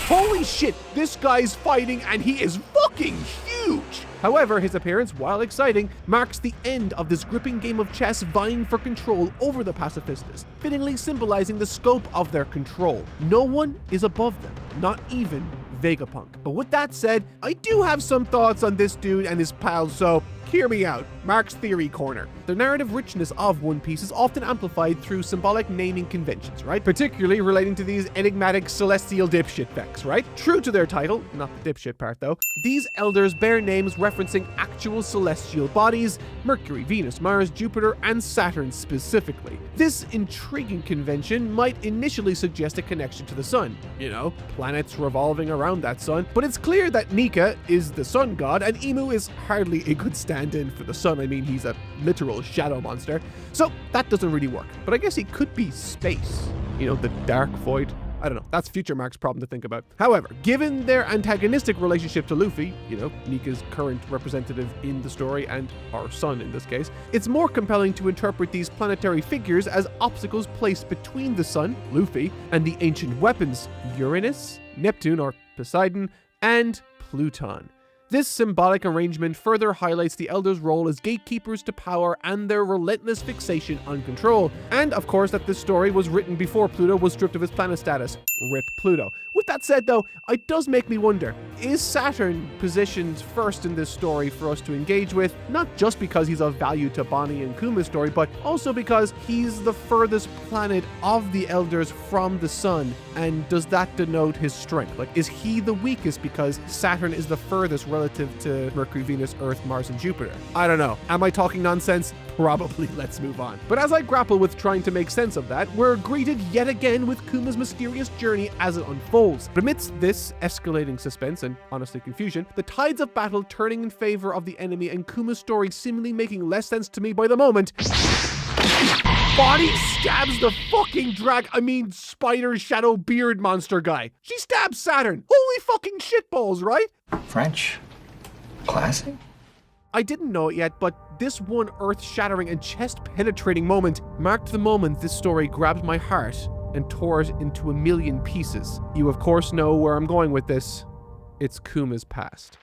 Holy shit, this guy's fighting and he is fucking huge! However, his appearance, while exciting, marks the end of this gripping game of chess vying for control over the pacifistas, fittingly symbolizing the scope of their control. No one is above them, not even Vegapunk. But with that said, I do have some thoughts on this dude and his pals, so hear me out. Mark's Theory Corner. The narrative richness of One Piece is often amplified through symbolic naming conventions, right? Particularly relating to these enigmatic celestial dipshit Vex, right? True to their title, not the dipshit part though, these elders bear names referencing actual celestial bodies, Mercury, Venus, Mars, Jupiter, and Saturn specifically. This intriguing convention might initially suggest a connection to the sun, you know, planets revolving around that sun, but it's clear that Nika is the sun god and Imu is hardly a good stand-in for the sun. I mean, he's a literal shadow monster, so that doesn't really work. But I guess he could be space, you know, the dark void. I don't know, that's Future Mark's problem to think about. However, given their antagonistic relationship to Luffy, you know, Nika's current representative in the story and our son in this case, it's more compelling to interpret these planetary figures as obstacles placed between the sun, Luffy, and the ancient weapons, Uranus, Neptune or Poseidon, and Pluton. This symbolic arrangement further highlights the Elders' role as gatekeepers to power and their relentless fixation on control. And of course that this story was written before Pluto was stripped of his planet status. Rip Pluto. With that said though, it does make me wonder, is Saturn positioned first in this story for us to engage with, not just because he's of value to Bonnie and Kuma's story, but also because he's the furthest planet of the Elders from the sun, and does that denote his strength? Like, is he the weakest because Saturn is the furthest relative to Mercury, Venus, Earth, Mars, and Jupiter? I don't know. Am I talking nonsense? Probably. Let's move on. But as I grapple with trying to make sense of that, we're greeted yet again with Kuma's mysterious journey as it unfolds. But amidst this escalating suspense and honestly confusion, the tides of battle turning in favor of the enemy and Kuma's story seemingly making less sense to me by the moment, Bonnie stabs the fucking spider shadow beard monster guy. She stabs Saturn. Holy fucking shitballs, right? French? Classic? I didn't know it yet, but this one earth-shattering and chest-penetrating moment marked the moment this story grabbed my heart and tore it into a million pieces. You of course know where I'm going with this. It's Kuma's past.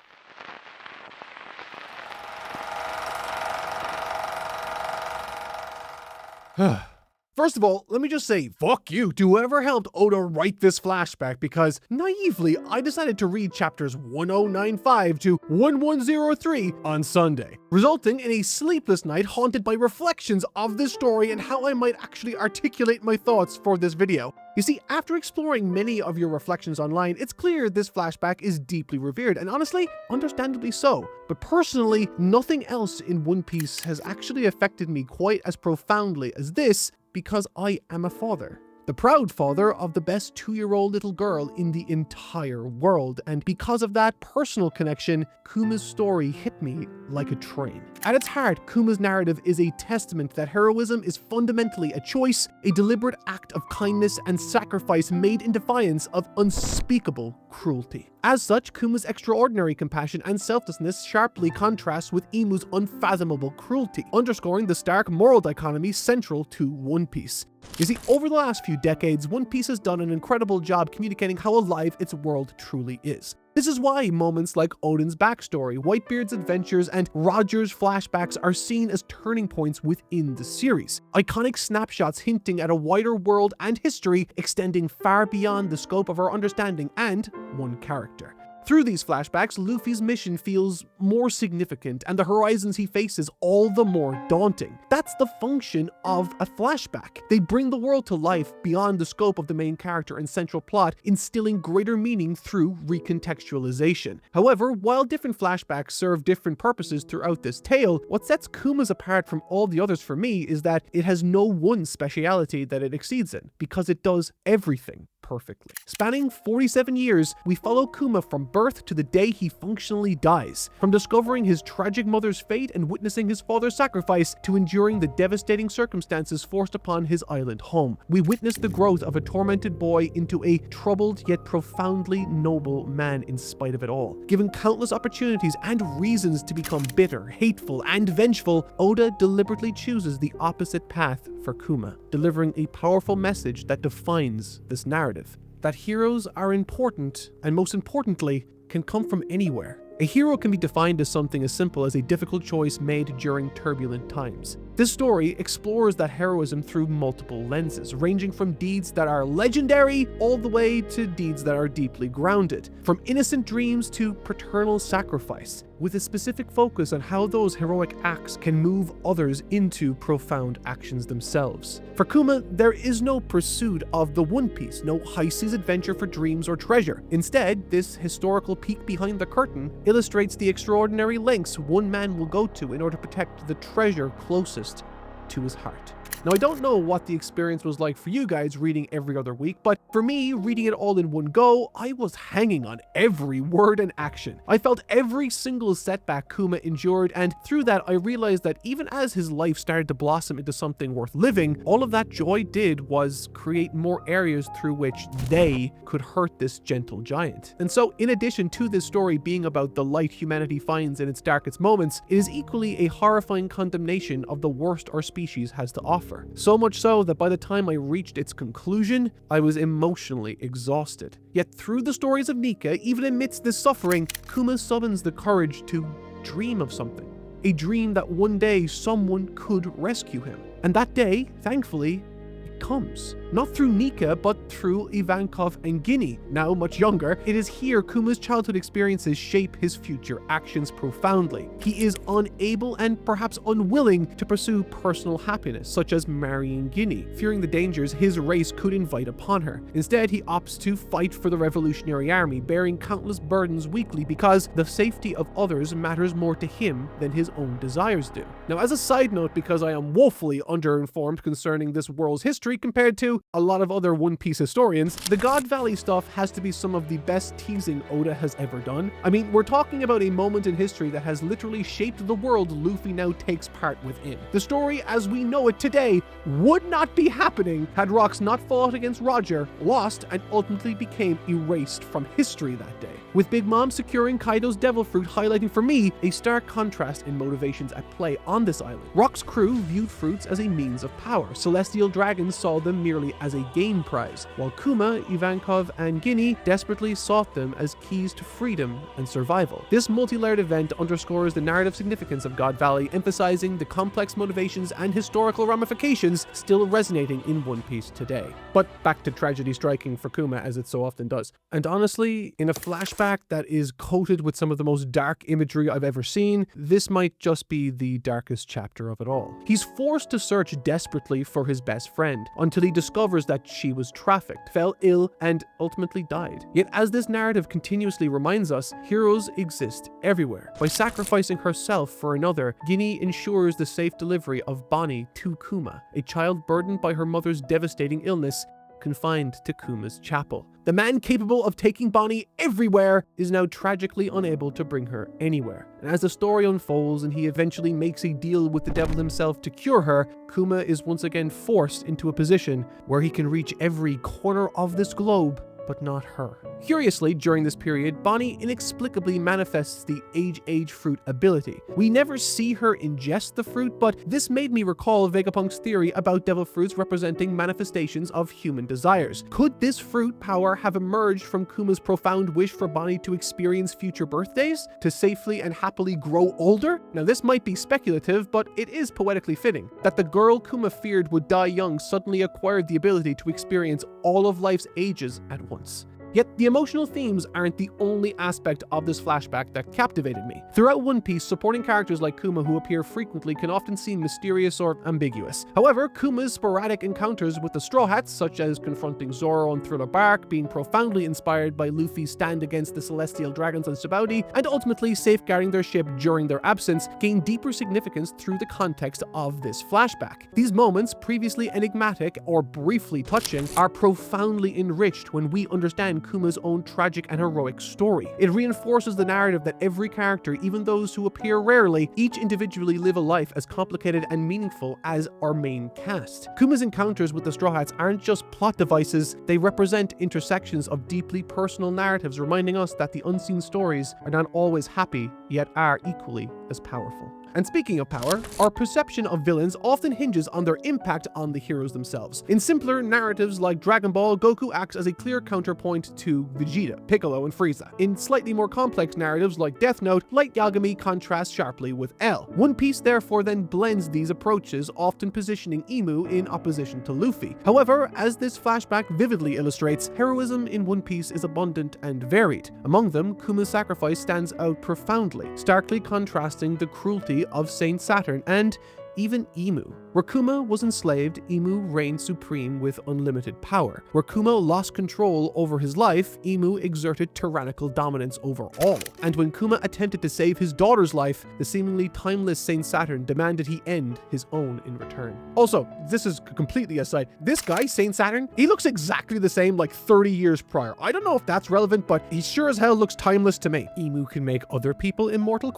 First of all, let me just say, fuck you to whoever helped Oda write this flashback, because naively, I decided to read chapters 1095 to 1103 on Sunday, resulting in a sleepless night haunted by reflections of this story and how I might actually articulate my thoughts for this video. You see, after exploring many of your reflections online, it's clear this flashback is deeply revered, and honestly, understandably so. But personally, nothing else in One Piece has actually affected me quite as profoundly as this, because I am a father. The proud father of the best 2-year-old little girl in the entire world, and because of that personal connection, Kuma's story hit me like a train. At its heart, Kuma's narrative is a testament that heroism is fundamentally a choice, a deliberate act of kindness and sacrifice made in defiance of unspeakable cruelty. As such, Kuma's extraordinary compassion and selflessness sharply contrasts with Imu's unfathomable cruelty, underscoring the stark moral dichotomy central to One Piece. You see, over the last few decades, One Piece has done an incredible job communicating how alive its world truly is. This is why moments like Oden's backstory, Whitebeard's adventures, and Roger's flashbacks are seen as turning points within the series. Iconic snapshots hinting at a wider world and history extending far beyond the scope of our understanding and one character. Through these flashbacks, Luffy's mission feels more significant and the horizons he faces all the more daunting. That's the function of a flashback. They bring the world to life beyond the scope of the main character and central plot, instilling greater meaning through recontextualization. However, while different flashbacks serve different purposes throughout this tale, what sets Kuma's apart from all the others for me is that it has no one speciality that it exceeds in, because it does everything perfectly. Spanning 47 years, we follow Kuma from birth to the day he functionally dies. From discovering his tragic mother's fate and witnessing his father's sacrifice to enduring the devastating circumstances forced upon his island home. We witness the growth of a tormented boy into a troubled yet profoundly noble man in spite of it all. Given countless opportunities and reasons to become bitter, hateful, and vengeful, Oda deliberately chooses the opposite path for Kuma, delivering a powerful message that defines this narrative. That heroes are important, and most importantly, can come from anywhere. A hero can be defined as something as simple as a difficult choice made during turbulent times. This story explores that heroism through multiple lenses, ranging from deeds that are legendary all the way to deeds that are deeply grounded, from innocent dreams to paternal sacrifice, with a specific focus on how those heroic acts can move others into profound actions themselves. For Kuma, there is no pursuit of the One Piece, no high-seas adventure for dreams or treasure. Instead, this historical peek behind the curtain illustrates the extraordinary lengths one man will go to in order to protect the treasure closest to his heart. Now, I don't know what the experience was like for you guys reading every other week, but for me, reading it all in one go, I was hanging on every word and action. I felt every single setback Kuma endured, and through that, I realized that even as his life started to blossom into something worth living, all of that joy did was create more areas through which they could hurt this gentle giant. And so, in addition to this story being about the light humanity finds in its darkest moments, it is equally a horrifying condemnation of the worst our species has to offer. So much so that by the time I reached its conclusion, I was emotionally exhausted. Yet through the stories of Nika, even amidst this suffering, Kuma summons the courage to dream of something. A dream that one day someone could rescue him. And that day, thankfully, it comes. Not through Nika, but through Ivankov and Ginny. Now much younger, it is here Kuma's childhood experiences shape his future actions profoundly. He is unable and perhaps unwilling to pursue personal happiness, such as marrying Ginny, fearing the dangers his race could invite upon her. Instead, he opts to fight for the Revolutionary Army, bearing countless burdens weekly because the safety of others matters more to him than his own desires do. Now, as a side note, because I am woefully underinformed concerning this world's history compared to a lot of other One Piece historians, the God Valley stuff has to be some of the best teasing Oda has ever done. I mean, we're talking about a moment in history that has literally shaped the world Luffy now takes part within. The story as we know it today would not be happening had Rox not fought against Roger, lost, and ultimately became erased from history that day. with Big Mom securing Kaido's devil fruit highlighting for me a stark contrast in motivations at play on this island. Rock's crew viewed fruits as a means of power. Celestial dragons saw them merely as a game prize, while Kuma, Ivankov, and Ginny desperately sought them as keys to freedom and survival. This multi-layered event underscores the narrative significance of God Valley, emphasizing the complex motivations and historical ramifications still resonating in One Piece today. But back to tragedy striking for Kuma, as it so often does. And honestly, in a flashback that is coated with some of the most dark imagery I've ever seen, this might just be the darkest chapter of it all. He's forced to search desperately for his best friend until he discovers that she was trafficked, fell ill, and ultimately died. Yet as this narrative continuously reminds us, heroes exist everywhere. By sacrificing herself for another, Ginny ensures the safe delivery of Bonnie to Kuma, a child burdened by her mother's devastating illness, confined to Kuma's chapel. The man capable of taking Bonnie everywhere is now tragically unable to bring her anywhere. And as the story unfolds and he eventually makes a deal with the devil himself to cure her, Kuma is once again forced into a position where he can reach every corner of this globe, but not her. Curiously, during this period, Bonnie inexplicably manifests the age fruit ability. We never see her ingest the fruit, but this made me recall Vegapunk's theory about devil fruits representing manifestations of human desires. Could this fruit power have emerged from Kuma's profound wish for Bonnie to experience future birthdays, to safely and happily grow older? Now this might be speculative, but it is poetically fitting that the girl Kuma feared would die young suddenly acquired the ability to experience all of life's ages at once. Yet the emotional themes aren't the only aspect of this flashback that captivated me. Throughout One Piece, supporting characters like Kuma who appear frequently can often seem mysterious or ambiguous. However, Kuma's sporadic encounters with the Straw Hats, such as confronting Zoro on Thriller Bark, being profoundly inspired by Luffy's stand against the Celestial Dragons on Sabaody, and ultimately safeguarding their ship during their absence, gain deeper significance through the context of this flashback. These moments, previously enigmatic or briefly touching, are profoundly enriched when we understand Kuma's own tragic and heroic story. It reinforces the narrative that every character, even those who appear rarely, each individually live a life as complicated and meaningful as our main cast. Kuma's encounters with the Straw Hats aren't just plot devices, they represent intersections of deeply personal narratives, reminding us that the unseen stories are not always happy, yet are equally as powerful. And speaking of power, our perception of villains often hinges on their impact on the heroes themselves. In simpler narratives like Dragon Ball, Goku acts as a clear counterpoint to Vegeta, Piccolo, and Frieza. In slightly more complex narratives like Death Note, Light Yagami contrasts sharply with L. One Piece therefore then blends these approaches, often positioning Imu in opposition to Luffy. However, as this flashback vividly illustrates, heroism in One Piece is abundant and varied. Among them, Kuma's sacrifice stands out profoundly, starkly contrasting the cruelty of Saint Saturn and even Imu. Where Kuma was enslaved, Imu reigned supreme with unlimited power. Where Kuma lost control over his life, Imu exerted tyrannical dominance over all. And when Kuma attempted to save his daughter's life, the seemingly timeless Saint Saturn demanded he end his own in return. Also, this is completely aside, this guy, Saint Saturn, he looks exactly the same like 30 years prior. I don't know if that's relevant, but he sure as hell looks timeless to me. Imu can make other people immortal ?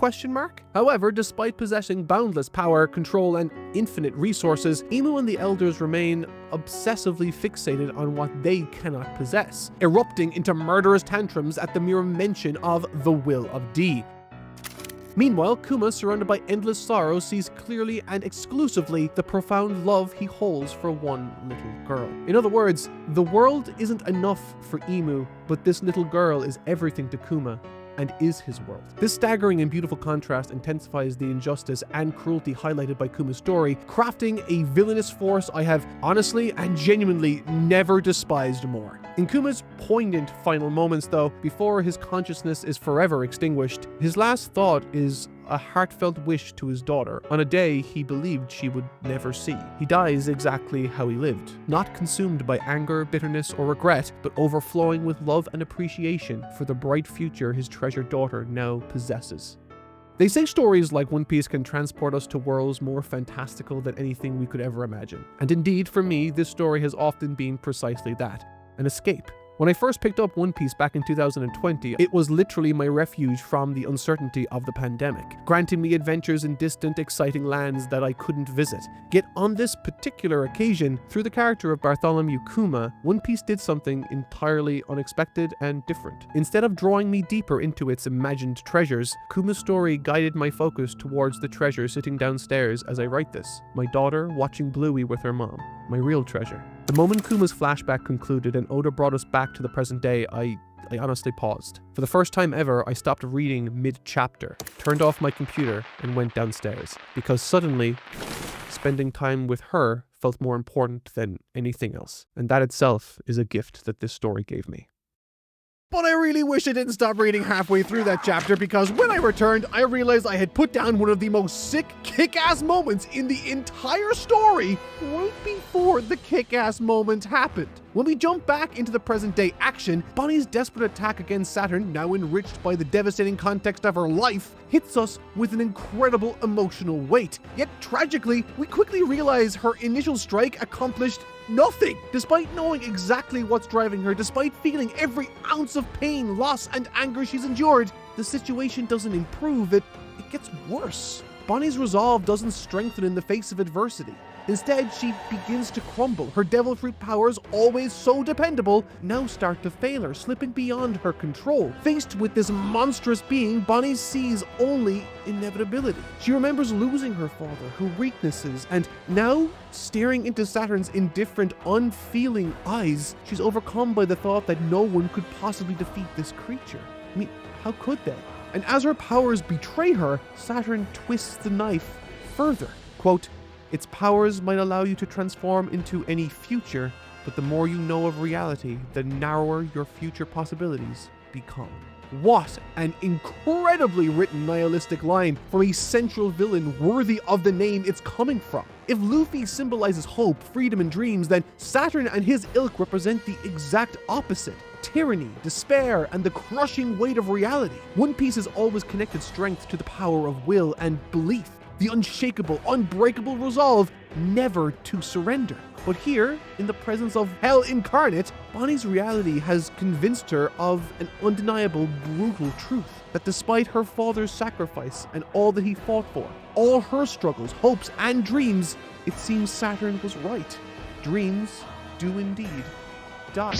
However, despite possessing boundless power, control, and infinite resources, Imu and the Elders remain obsessively fixated on what they cannot possess, erupting into murderous tantrums at the mere mention of the will of D. Meanwhile, Kuma, surrounded by endless sorrow, sees clearly and exclusively the profound love he holds for one little girl. In other words, the world isn't enough for Imu, but this little girl is everything to Kuma, and is his world. This staggering and beautiful contrast intensifies the injustice and cruelty highlighted by Kuma's story, crafting a villainous force I have honestly and genuinely never despised more. In Kuma's poignant final moments though, before his consciousness is forever extinguished, his last thought is a heartfelt wish to his daughter on a day he believed she would never see. He dies exactly how he lived, not consumed by anger, bitterness, or regret, but overflowing with love and appreciation for the bright future his treasured daughter now possesses. They say stories like One Piece can transport us to worlds more fantastical than anything we could ever imagine. And indeed, for me, this story has often been precisely that, an escape When I first picked up One Piece back in 2020, it was literally my refuge from the uncertainty of the pandemic, granting me adventures in distant, exciting lands that I couldn't visit. Yet on this particular occasion, through the character of Bartholomew Kuma, One Piece did something entirely unexpected and different. Instead of drawing me deeper into its imagined treasures, Kuma's story guided my focus towards the treasure sitting downstairs as I write this. My daughter watching Bluey with her mom. My real treasure. The moment Kuma's flashback concluded and Oda brought us back to the present day, I honestly paused. For the first time ever, I stopped reading mid-chapter, turned off my computer, and went downstairs. Because suddenly, spending time with her felt more important than anything else. And that itself is a gift that this story gave me. But I really wish I didn't stop reading halfway through that chapter, because when I returned, I realized I had put down one of the most sick, kick-ass moments in the entire story right before the kick-ass moment happened. When we jump back into the present-day action, Bonnie's desperate attack against Saturn, now enriched by the devastating context of her life, hits us with an incredible emotional weight. Yet tragically, we quickly realize her initial strike accomplished nothing. Despite knowing exactly what's driving her, despite feeling every ounce of pain, loss, and anger she's endured, the situation doesn't improve, it gets worse. Bonnie's resolve doesn't strengthen in the face of adversity. Instead, she begins to crumble. Her devil fruit powers, always so dependable, now start to fail her, slipping beyond her control. Faced with this monstrous being, Bonnie sees only inevitability. She remembers losing her father, her weaknesses, and now, staring into Saturn's indifferent, unfeeling eyes, she's overcome by the thought that no one could possibly defeat this creature. I mean, how could they? And as her powers betray her, Saturn twists the knife further. Quote, "Its powers might allow you to transform into any future, but the more you know of reality, the narrower your future possibilities become." What an incredibly written nihilistic line from a central villain worthy of the name it's coming from. If Luffy symbolizes hope, freedom, and dreams, then Saturn and his ilk represent the exact opposite. Tyranny, despair, and the crushing weight of reality. One Piece has always connected strength to the power of will and belief. The unshakable, unbreakable resolve never to surrender. But here, in the presence of hell incarnate, Bonnie's reality has convinced her of an undeniable, brutal truth. That despite her father's sacrifice and all that he fought for, all her struggles, hopes, and dreams, it seems Saturn was right. Dreams do indeed die.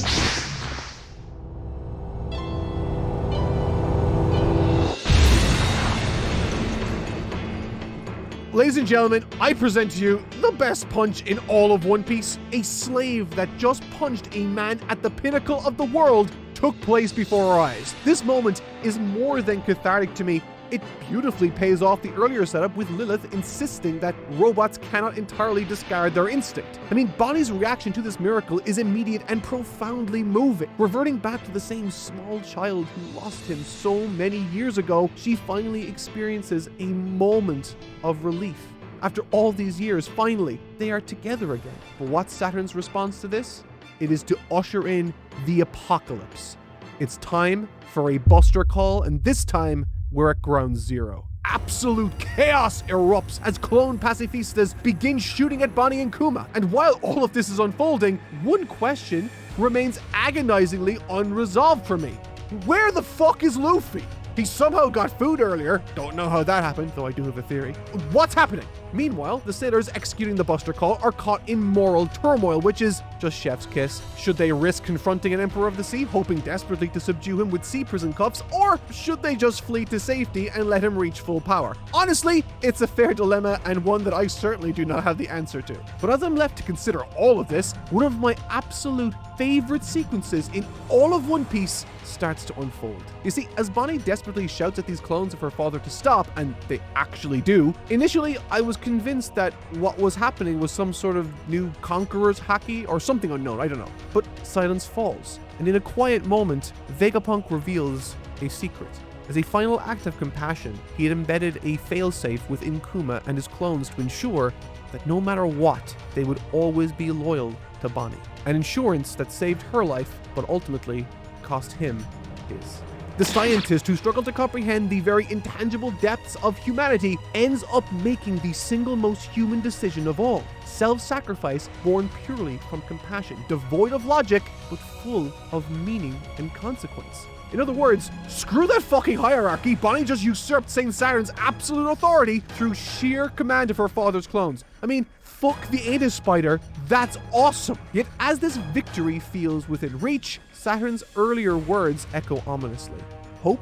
Ladies and gentlemen, I present to you the best punch in all of One Piece. A slave that just punched a man at the pinnacle of the world took place before our eyes. This moment is more than cathartic to me. It beautifully pays off the earlier setup with Lilith insisting that robots cannot entirely discard their instinct. I mean, Bonnie's reaction to this miracle is immediate and profoundly moving. Reverting back to the same small child who lost him so many years ago, she finally experiences a moment of relief. After all these years, finally, they are together again. But what's Saturn's response to this? It is to usher in the apocalypse. It's time for a buster call, and this time, we're at ground zero. Absolute chaos erupts as clone pacifistas begin shooting at Bonnie and Kuma. And while all of this is unfolding, one question remains agonizingly unresolved for me. Where the fuck is Luffy? He somehow got food earlier. Don't know how that happened, though I do have a theory. What's happening? Meanwhile, the sailors executing the buster call are caught in moral turmoil, which is just chef's kiss. Should they risk confronting an Emperor of the Sea, hoping desperately to subdue him with sea prison cuffs, or should they just flee to safety and let him reach full power? Honestly, it's a fair dilemma and one that I certainly do not have the answer to. But as I'm left to consider all of this, one of my absolute favorite sequences in all of One Piece starts to unfold. You see, as Bonnie desperately shouts at these clones of her father to stop, and they actually do, initially I was convinced that what was happening was some sort of new Conqueror's haki or something unknown, I don't know. But silence falls, and in a quiet moment, Vegapunk reveals a secret. As a final act of compassion, he had embedded a failsafe within Kuma and his clones to ensure that no matter what, they would always be loyal to Bonnie. An insurance that saved her life, but ultimately cost him his. The scientist who struggled to comprehend the very intangible depths of humanity ends up making the single most human decision of all. Self-sacrifice born purely from compassion, devoid of logic, but full of meaning and consequence. In other words, screw that fucking hierarchy. Bonnie just usurped Saint Saturn's absolute authority through sheer command of her father's clones. I mean, fuck the Aegis Spider, that's awesome. Yet as this victory feels within reach, Saturn's earlier words echo ominously. Hope,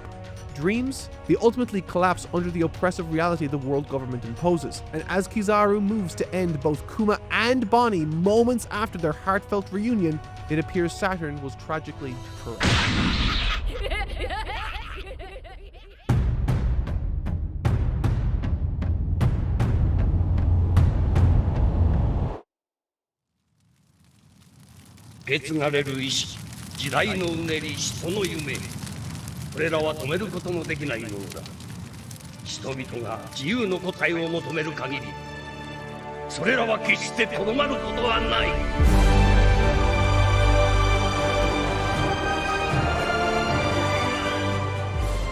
dreams, they ultimately collapse under the oppressive reality the world government imposes. And as Kizaru moves to end both Kuma and Bonnie moments after their heartfelt reunion, it appears Saturn was tragically correct. 受がれる意志、時代のうねり、人の夢、これらは止めることのできないものだ。人々が自由の答えを求める限り、それらは決してとどまることはない。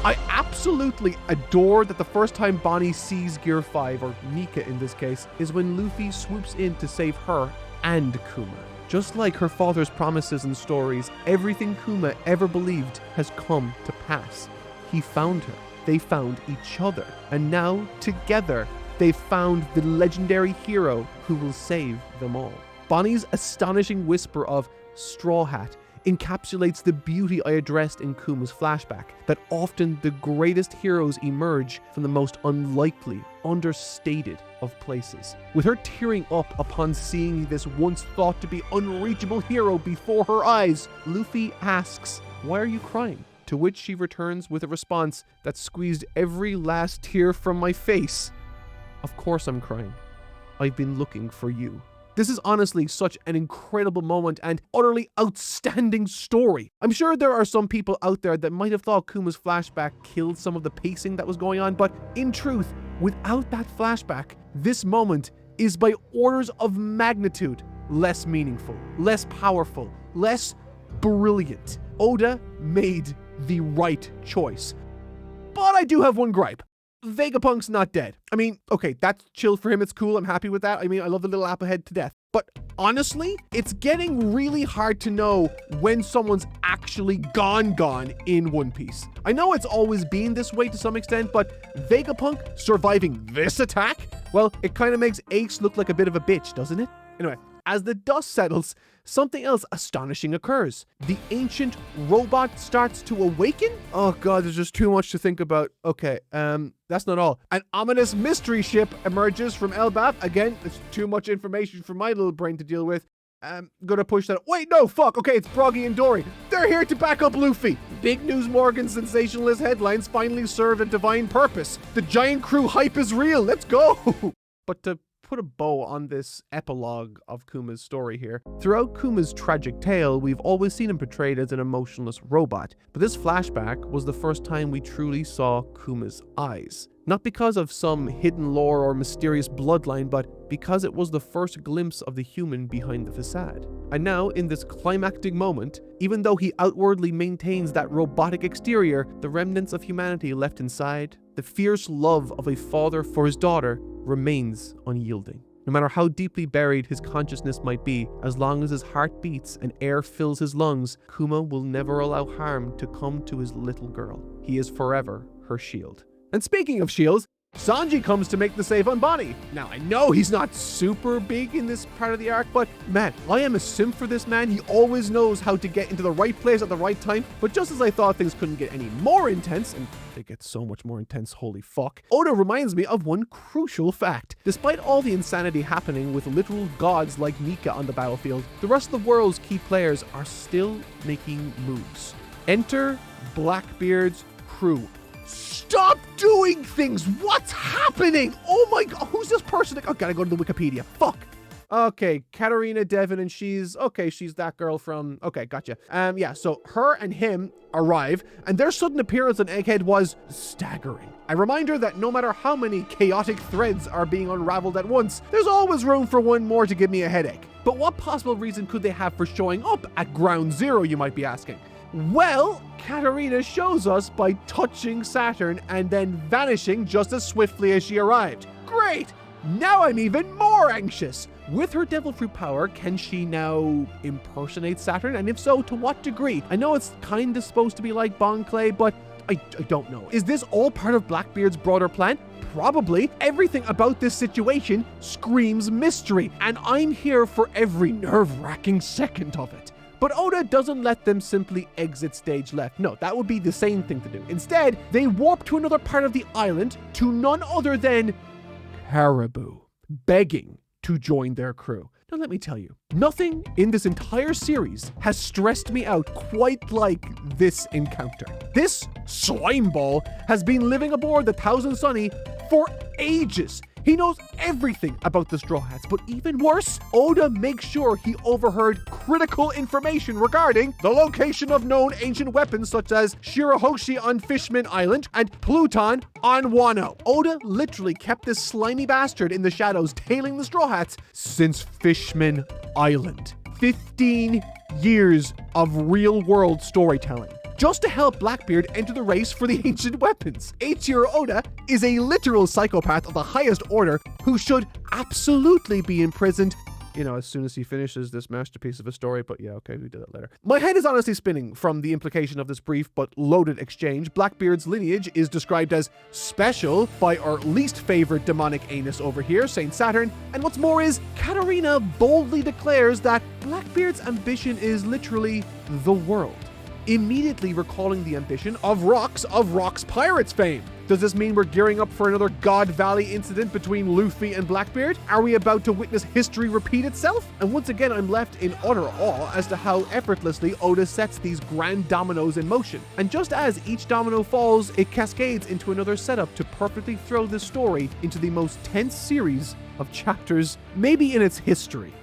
I absolutely adore that the first time Bonnie sees Gear 5, or Nika in this case, is when Luffy swoops in to save her and Kuma. Just like her father's promises and stories, everything Kuma ever believed has come to pass. He found her, they found each other, and now, together, they've found the legendary hero who will save them all. Bonnie's astonishing whisper of "Straw Hat" encapsulates the beauty I addressed in Kuma's flashback, that often the greatest heroes emerge from the most unlikely, understated of places. With her tearing up upon seeing this once thought to be unreachable hero before her eyes, Luffy asks, "Why are you crying?" To which she returns with a response that squeezed every last tear from my face. "Of course I'm crying. I've been looking for you." This is honestly such an incredible moment and utterly outstanding story. I'm sure there are some people out there that might have thought Kuma's flashback killed some of the pacing that was going on, but in truth, without that flashback, this moment is by orders of magnitude less meaningful, less powerful, less brilliant. Oda made the right choice. But I do have one gripe. Vegapunk's not dead. I mean, okay, that's chill for him, it's cool, I'm happy with that. I mean, I love the little applehead to death. But honestly, it's getting really hard to know when someone's actually gone in One Piece. I know it's always been this way to some extent, but Vegapunk surviving this attack? Well, it kind of makes Ace look like a bit of a bitch, doesn't it? Anyway, as the dust settles, something else astonishing occurs. The ancient robot starts to awaken? Oh god, there's just too much to think about. Okay, that's not all. An ominous mystery ship emerges from Elbaf. Again, it's too much information for my little brain to deal with. Gonna push that. Wait, no, fuck. Okay, it's Broggy and Dory. They're here to back up Luffy. Big News Morgan sensationalist headlines finally serve a divine purpose. The giant crew hype is real. Let's go. But to put a bow on this epilogue of Kuma's story here. Throughout Kuma's tragic tale, we've always seen him portrayed as an emotionless robot, but this flashback was the first time we truly saw Kuma's eyes. Not because of some hidden lore or mysterious bloodline, but because it was the first glimpse of the human behind the facade. And now, in this climactic moment, even though he outwardly maintains that robotic exterior, the remnants of humanity left inside, the fierce love of a father for his daughter, remains unyielding. No matter how deeply buried his consciousness might be, as long as his heart beats and air fills his lungs, Kuma will never allow harm to come to his little girl. He is forever her shield. And speaking of shields, Sanji comes to make the save on Bonnie. Now, I know he's not super big in this part of the arc, but man, I am a simp for this man. He always knows how to get into the right place at the right time. But just as I thought things couldn't get any more intense, and they get so much more intense, holy fuck, Oda reminds me of one crucial fact. Despite all the insanity happening with literal gods like Nika on the battlefield, the rest of the world's key players are still making moves. Enter Blackbeard's crew. Stop doing things! What's happening? Oh my god, who's this person? Oh, gotta go to the Wikipedia. Fuck. Okay, Katarina Devon, and she's that girl from, okay, gotcha. Yeah, so her and him arrive, and their sudden appearance on Egghead was staggering. A reminder that no matter how many chaotic threads are being unraveled at once, there's always room for one more to give me a headache. But what possible reason could they have for showing up at Ground Zero, you might be asking? Well, Katarina shows us by touching Saturn and then vanishing just as swiftly as she arrived. Great! Now I'm even more anxious. With her devil fruit power, can she now impersonate Saturn? And if so, to what degree? I know it's kinda supposed to be like Bon Clay, but I don't know. Is this all part of Blackbeard's broader plan? Probably. Everything about this situation screams mystery, and I'm here for every nerve-wracking second of it. But Oda doesn't let them simply exit stage left. No, that would be the sane thing to do. Instead, they warp to another part of the island to none other than Caribou, begging to join their crew. Now let me tell you, nothing in this entire series has stressed me out quite like this encounter. This slime ball has been living aboard the Thousand Sunny for ages. He knows everything about the Straw Hats, but even worse, Oda makes sure he overheard critical information regarding the location of known ancient weapons such as Shirahoshi on Fishman Island and Pluton on Wano. Oda literally kept this slimy bastard in the shadows tailing the Straw Hats since Fishman Island. 15 years of real-world storytelling, just to help Blackbeard enter the race for the ancient weapons. Eiichiro Oda is a literal psychopath of the highest order who should absolutely be imprisoned, as soon as he finishes this masterpiece of a story, but yeah, okay, we did that later. My head is honestly spinning from the implication of this brief but loaded exchange. Blackbeard's lineage is described as special by our least favorite demonic anus over here, Saint Saturn, and what's more is, Katarina boldly declares that Blackbeard's ambition is literally the world, immediately recalling the ambition of Rock's Pirates fame. Does this mean we're gearing up for another God Valley incident between Luffy and Blackbeard? Are we about to witness history repeat itself? And once again, I'm left in utter awe as to how effortlessly Oda sets these grand dominoes in motion. And just as each domino falls, it cascades into another setup to perfectly throw this story into the most tense series of chapters, maybe in its history.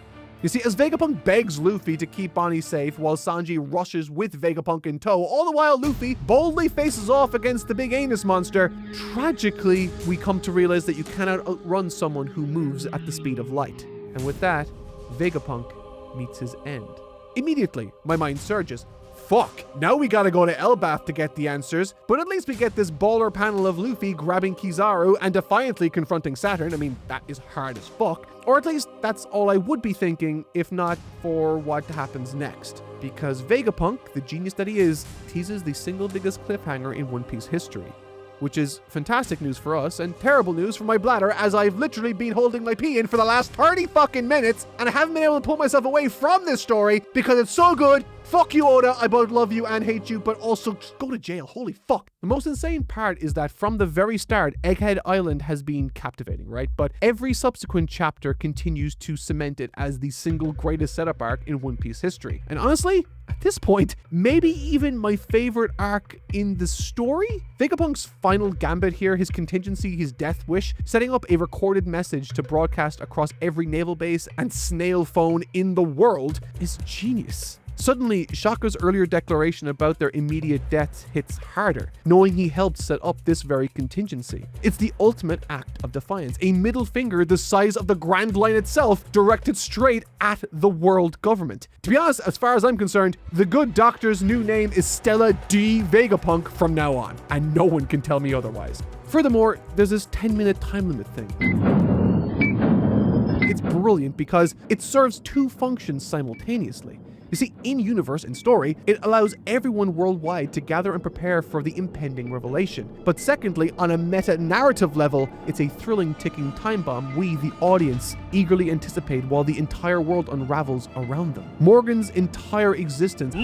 You see, as Vegapunk begs Luffy to keep Bonnie safe while Sanji rushes with Vegapunk in tow, all the while Luffy boldly faces off against the big anus monster, tragically, we come to realize that you cannot outrun someone who moves at the speed of light. And with that, Vegapunk meets his end. Immediately, my mind surges. Fuck, now we gotta go to Elbaf to get the answers, but at least we get this baller panel of Luffy grabbing Kizaru and defiantly confronting Saturn. I mean, that is hard as fuck. Or at least that's all I would be thinking, if not for what happens next. Because Vegapunk, the genius that he is, teases the single biggest cliffhanger in One Piece history. Which is fantastic news for us and terrible news for my bladder, as I've literally been holding my pee in for the last 30 fucking minutes and I haven't been able to pull myself away from this story because it's so good. Fuck you, Oda. I both love you and hate you, but also just go to jail. Holy fuck. The most insane part is that from the very start, Egghead Island has been captivating, right? But every subsequent chapter continues to cement it as the single greatest setup arc in One Piece history. And honestly, at this point, maybe even my favorite arc in the story? Vegapunk's final gambit here, his contingency, his death wish, setting up a recorded message to broadcast across every naval base and snail phone in the world, is genius. Suddenly, Shaka's earlier declaration about their immediate deaths hits harder, knowing he helped set up this very contingency. It's the ultimate act of defiance, a middle finger the size of the Grand Line itself, directed straight at the world government. To be honest, as far as I'm concerned, the good doctor's new name is Stella D. Vegapunk from now on, and no one can tell me otherwise. Furthermore, there's this 10-minute time limit thing. It's brilliant because it serves two functions simultaneously. You see, in-universe and story, it allows everyone worldwide to gather and prepare for the impending revelation. But secondly, on a meta-narrative level, it's a thrilling ticking time bomb we, the audience, eagerly anticipate while the entire world unravels around them. Morgan's entire existence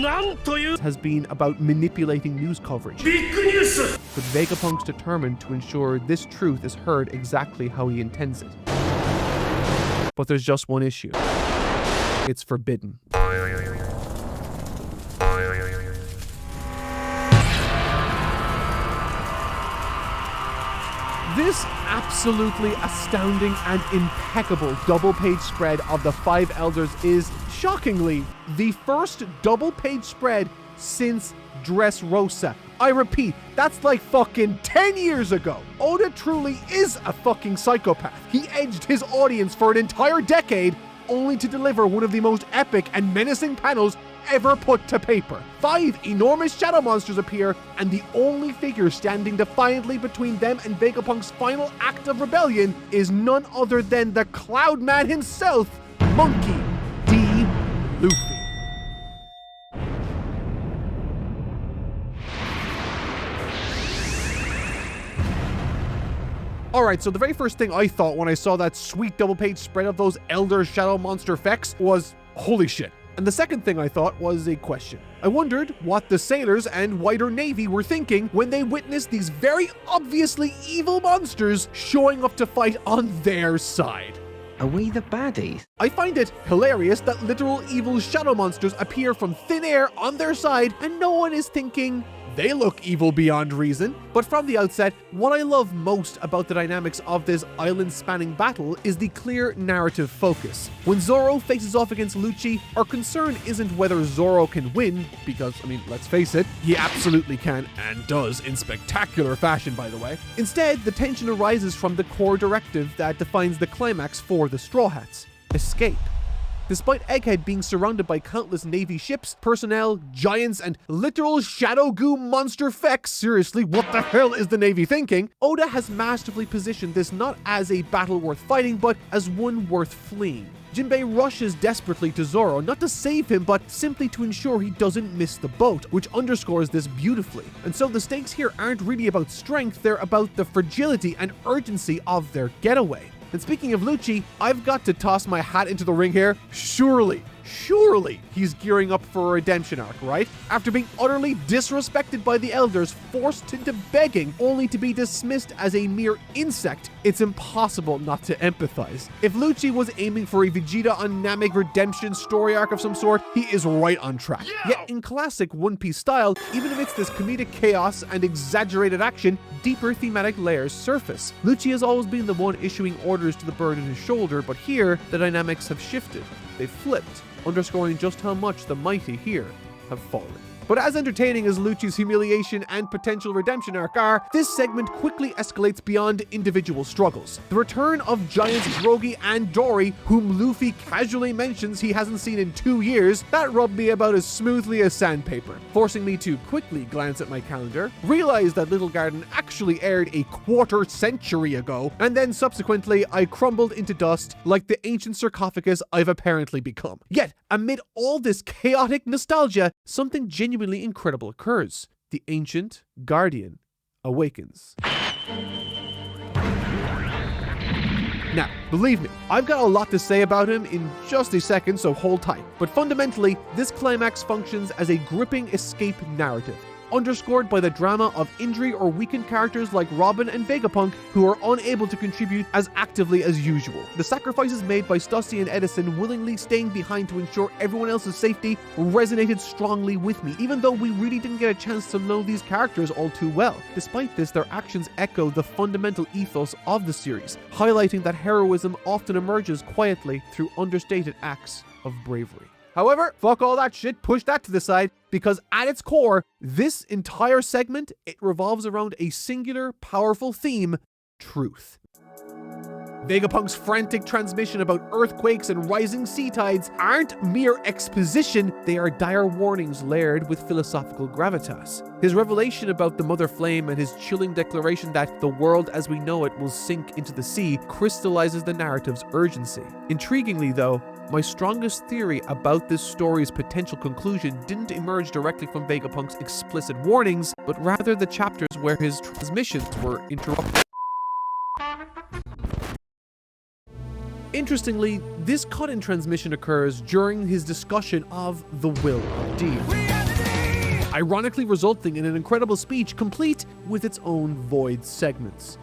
has been about manipulating news coverage. But Vegapunk's determined to ensure this truth is heard exactly how he intends it. But there's just one issue. It's forbidden. This absolutely astounding and impeccable double-page spread of the Five Elders is, shockingly, the first double-page spread since Dressrosa. I repeat, that's like fucking 10 years ago. Oda truly is a fucking psychopath. He edged his audience for an entire decade only to deliver one of the most epic and menacing panels ever put to paper. 5 enormous shadow monsters appear, and the only figure standing defiantly between them and Vegapunk's final act of rebellion is none other than the Cloud Man himself, Monkey D. Luffy. Alright, so the very first thing I thought when I saw that sweet double-page spread of those Elder Shadow Monster effects was, holy shit. And the second thing I thought was a question. I wondered what the sailors and wider navy were thinking when they witnessed these very obviously evil monsters showing up to fight on their side. Are we the baddies? I find it hilarious that literal evil shadow monsters appear from thin air on their side and no one is thinking, they look evil beyond reason. But from the outset, what I love most about the dynamics of this island-spanning battle is the clear narrative focus. When Zoro faces off against Lucci, our concern isn't whether Zoro can win, because, I mean, let's face it, he absolutely can, and does in spectacular fashion, by the way. Instead, the tension arises from the core directive that defines the climax for the Straw Hats: escape. Despite Egghead being surrounded by countless Navy ships, personnel, giants, and literal shadow goo monster fecks, seriously, what the hell is the Navy thinking? Oda has masterfully positioned this not as a battle worth fighting, but as one worth fleeing. Jinbei rushes desperately to Zoro, not to save him, but simply to ensure he doesn't miss the boat, which underscores this beautifully. And so the stakes here aren't really about strength, they're about the fragility and urgency of their getaway. And speaking of Lucci, I've got to toss my hat into the ring here. Surely he's gearing up for a redemption arc, right? After being utterly disrespected by the elders, forced into begging, only to be dismissed as a mere insect, it's impossible not to empathize. If Lucci was aiming for a Vegeta on Namek redemption story arc of some sort, he is right on track. Yet in classic One Piece style, even amidst this comedic chaos and exaggerated action, deeper thematic layers surface. Lucci has always been the one issuing orders to the bird on his shoulder, but here the dynamics have shifted. They've flipped, underscoring just how much the mighty here have fallen. But as entertaining as Lucci's humiliation and potential redemption arc are, this segment quickly escalates beyond individual struggles. The return of giants Drogi and Dory, whom Luffy casually mentions he hasn't seen in 2 years, that rubbed me about as smoothly as sandpaper, forcing me to quickly glance at my calendar, realize that Little Garden actually aired a quarter-century ago, and then subsequently I crumbled into dust like the ancient sarcophagus I've apparently become. Yet, amid all this chaotic nostalgia, something genuinely incredible occurs. The ancient guardian awakens. Now, believe me, I've got a lot to say about him in just a second, so hold tight. But fundamentally, this climax functions as a gripping escape narrative, underscored by the drama of injury or weakened characters like Robin and Vegapunk, who are unable to contribute as actively as usual. The sacrifices made by Stussy and Edison willingly staying behind to ensure everyone else's safety resonated strongly with me, even though we really didn't get a chance to know these characters all too well. Despite this, their actions echo the fundamental ethos of the series, highlighting that heroism often emerges quietly through understated acts of bravery. However, fuck all that shit, push that to the side, because at its core, this entire segment, it revolves around a singular, powerful theme: truth. Vegapunk's frantic transmission about earthquakes and rising sea tides aren't mere exposition, they are dire warnings layered with philosophical gravitas. His revelation about the Mother Flame and his chilling declaration that the world as we know it will sink into the sea crystallizes the narrative's urgency. Intriguingly though, my strongest theory about this story's potential conclusion didn't emerge directly from Vegapunk's explicit warnings, but rather the chapters where his transmissions were interrupted. Interestingly, this cut-in transmission occurs during his discussion of the will of D, ironically resulting in an incredible speech complete with its own void segments.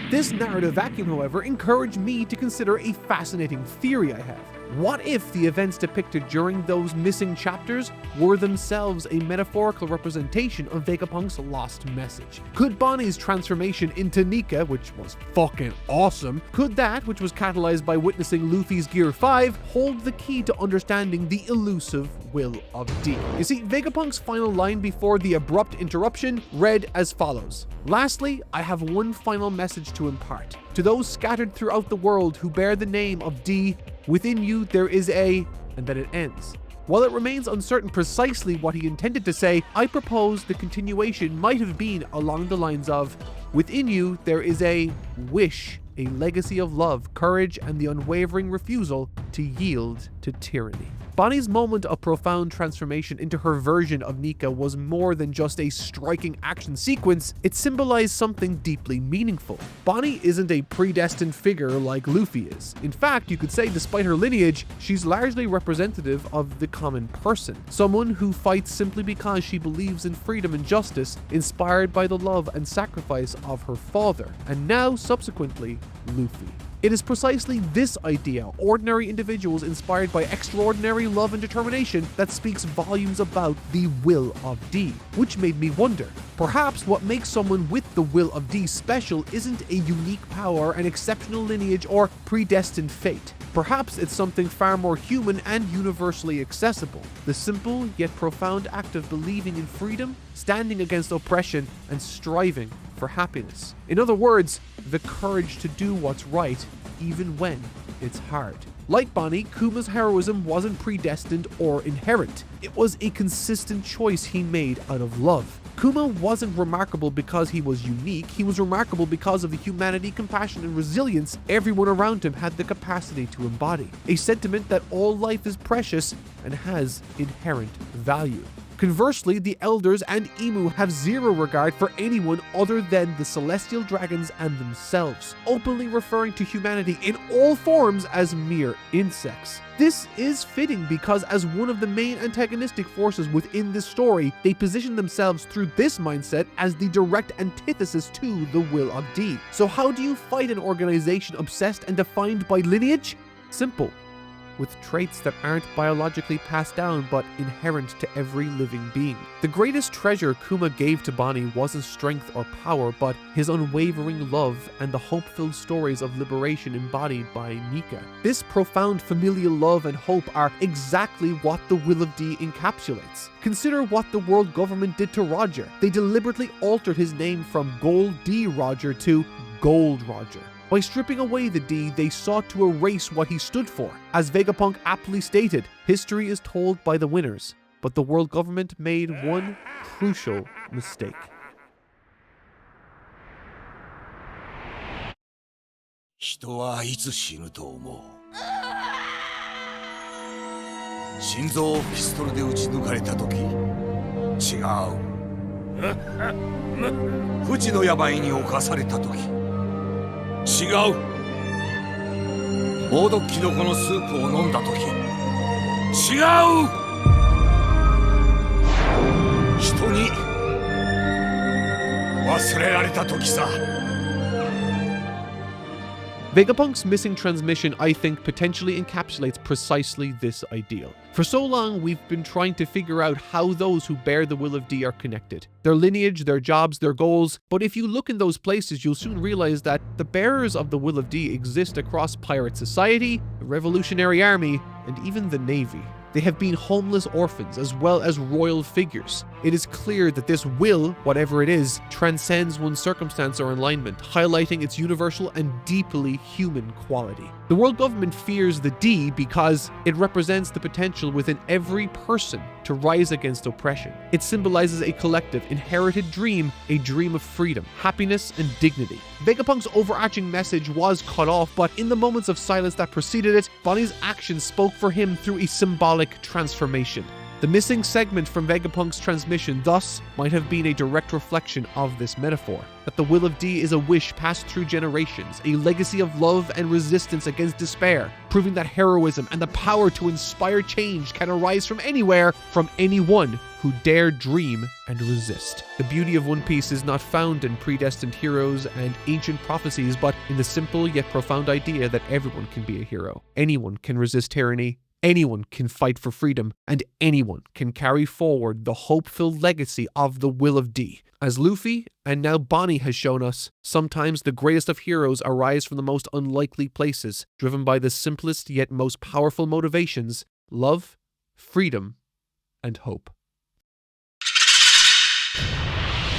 This narrative vacuum, however, encouraged me to consider a fascinating theory I have. What if the events depicted during those missing chapters were themselves a metaphorical representation of Vegapunk's lost message? Could Bonnie's transformation into Nika, which was fucking awesome, could that, which was catalyzed by witnessing Luffy's Gear 5, hold the key to understanding the elusive will of D? You see, Vegapunk's final line before the abrupt interruption read as follows: "Lastly, I have one final message to impart. To those scattered throughout the world who bear the name of D, within you there is a..." and then it ends. While it remains uncertain precisely what he intended to say, I propose the continuation might have been along the lines of, within you there is a wish, a legacy of love, courage, and the unwavering refusal to yield to tyranny. Bonnie's moment of profound transformation into her version of Nika was more than just a striking action sequence, it symbolized something deeply meaningful. Bonnie isn't a predestined figure like Luffy is. In fact, you could say despite her lineage, she's largely representative of the common person, someone who fights simply because she believes in freedom and justice, inspired by the love and sacrifice of her father, and now, subsequently, Luffy. It is precisely this idea, ordinary individuals inspired by extraordinary love and determination, that speaks volumes about the Will of D, which made me wonder, perhaps what makes someone with the Will of D special isn't a unique power, an exceptional lineage, or predestined fate. Perhaps it's something far more human and universally accessible, the simple yet profound act of believing in freedom, standing against oppression, and striving for happiness. In other words, the courage to do what's right, even when it's hard. Like Bonnie, Kuma's heroism wasn't predestined or inherent. It was a consistent choice he made out of love. Kuma wasn't remarkable because he was unique, he was remarkable because of the humanity, compassion, and resilience everyone around him had the capacity to embody. A sentiment that all life is precious and has inherent value. Conversely, the elders and Emu have zero regard for anyone other than the celestial dragons and themselves, openly referring to humanity in all forms as mere insects. This is fitting because as one of the main antagonistic forces within this story, they position themselves through this mindset as the direct antithesis to the Will of D. So how do you fight an organization obsessed and defined by lineage? Simple. With traits that aren't biologically passed down but inherent to every living being. The greatest treasure Kuma gave to Bonnie wasn't strength or power, but his unwavering love and the hope-filled stories of liberation embodied by Nika. This profound familial love and hope are exactly what the Will of D encapsulates. Consider what the world government did to Roger. They deliberately altered his name from Gold D Roger to Gold Roger. By stripping away the D, they sought to erase what he stood for. As Vegapunk aptly stated, history is told by the winners, but the world government made one crucial mistake. 人はいつ死ぬと思う。心臓をピストルで撃ち抜かれた時、違う。不治の病に侵された時、違う。猛毒キノコのスープを飲んだ時、違う。人に忘れられた時さ。 Vegapunk's missing transmission, I think, potentially encapsulates precisely this ideal. For so long, we've been trying to figure out how those who bear the Will of D are connected. Their lineage, their jobs, their goals. But if you look in those places, you'll soon realize that the bearers of the Will of D exist across pirate society, the Revolutionary Army, and even the Navy. They have been homeless orphans as well as royal figures. It is clear that this will, whatever it is, transcends one's circumstance or alignment, highlighting its universal and deeply human quality. The world government fears the D because it represents the potential within every person to rise against oppression. It symbolizes a collective, inherited dream, a dream of freedom, happiness, and dignity. Vegapunk's overarching message was cut off, but in the moments of silence that preceded it, Bonnie's actions spoke for him through a symbolic transformation. The missing segment from Vegapunk's transmission thus might have been a direct reflection of this metaphor, that the Will of D is a wish passed through generations, a legacy of love and resistance against despair, proving that heroism and the power to inspire change can arise from anywhere, from anyone who dare dream and resist. The beauty of One Piece is not found in predestined heroes and ancient prophecies, but in the simple yet profound idea that everyone can be a hero. Anyone can resist tyranny, anyone can fight for freedom, and anyone can carry forward the hope-filled legacy of the Will of D. As Luffy, and now Bonnie has shown us, sometimes the greatest of heroes arise from the most unlikely places, driven by the simplest yet most powerful motivations: love, freedom, and hope.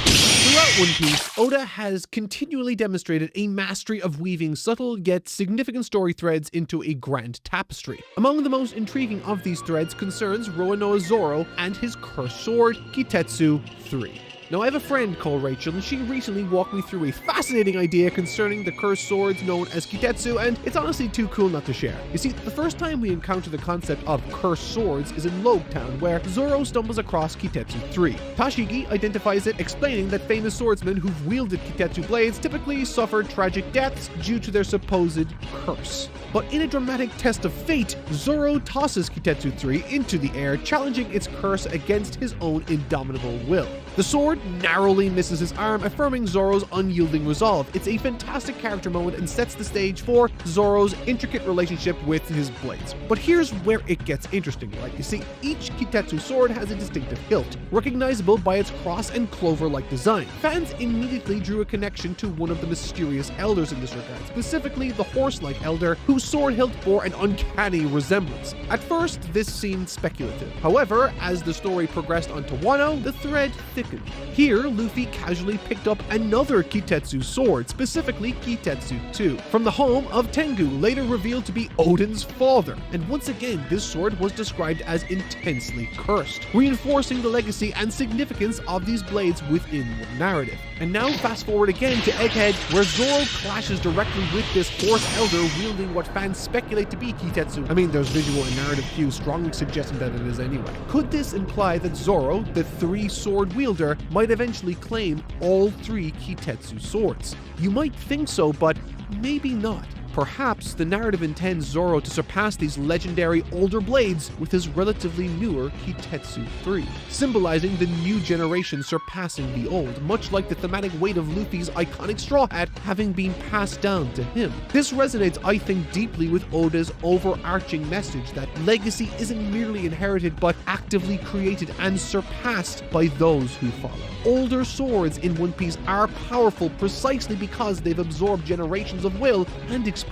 Throughout One Piece, Oda has continually demonstrated a mastery of weaving subtle yet significant story threads into a grand tapestry. Among the most intriguing of these threads concerns Roronoa Zoro and his cursed sword, Kitetsu 3. Now, I have a friend called Rachel, and she recently walked me through a fascinating idea concerning the cursed swords known as Kitetsu, and it's honestly too cool not to share. You see, the first time we encounter the concept of cursed swords is in Loguetown, where Zoro stumbles across Kitetsu 3. Tashigi identifies it, explaining that famous swordsmen who've wielded Kitetsu blades typically suffered tragic deaths due to their supposed curse. But in a dramatic test of fate, Zoro tosses Kitetsu 3 into the air, challenging its curse against his own indomitable will. The sword narrowly misses his arm, affirming Zoro's unyielding resolve. It's a fantastic character moment and sets the stage for Zoro's intricate relationship with his blades. But here's where it gets interesting, right? You see, each Kitetsu sword has a distinctive hilt, recognizable by its cross and clover-like design. Fans immediately drew a connection to one of the mysterious elders in this regard, specifically the horse-like elder, whose sword hilt bore an uncanny resemblance. At first, this seemed speculative. However, as the story progressed onto Wano, the thread thickened. Here, Luffy casually picked up another Kitetsu sword, specifically Kitetsu 2, from the home of Tengu, later revealed to be Oden's father. And once again, this sword was described as intensely cursed, reinforcing the legacy and significance of these blades within the narrative. And now fast forward again to Egghead, where Zoro clashes directly with this horse elder wielding what fans speculate to be Kitetsu. I mean, there's visual and narrative cues strongly suggesting that it is anyway. Could this imply that Zoro, the three-sword wielder, might eventually claim all three Kitetsu swords? You might think so, but maybe not. Perhaps the narrative intends Zoro to surpass these legendary older blades with his relatively newer Kitetsu 3, symbolizing the new generation surpassing the old, much like the thematic weight of Luffy's iconic straw hat having been passed down to him. This resonates, I think, deeply with Oda's overarching message that legacy isn't merely inherited but actively created and surpassed by those who follow. Older swords in One Piece are powerful precisely because they've absorbed generations of will and experience.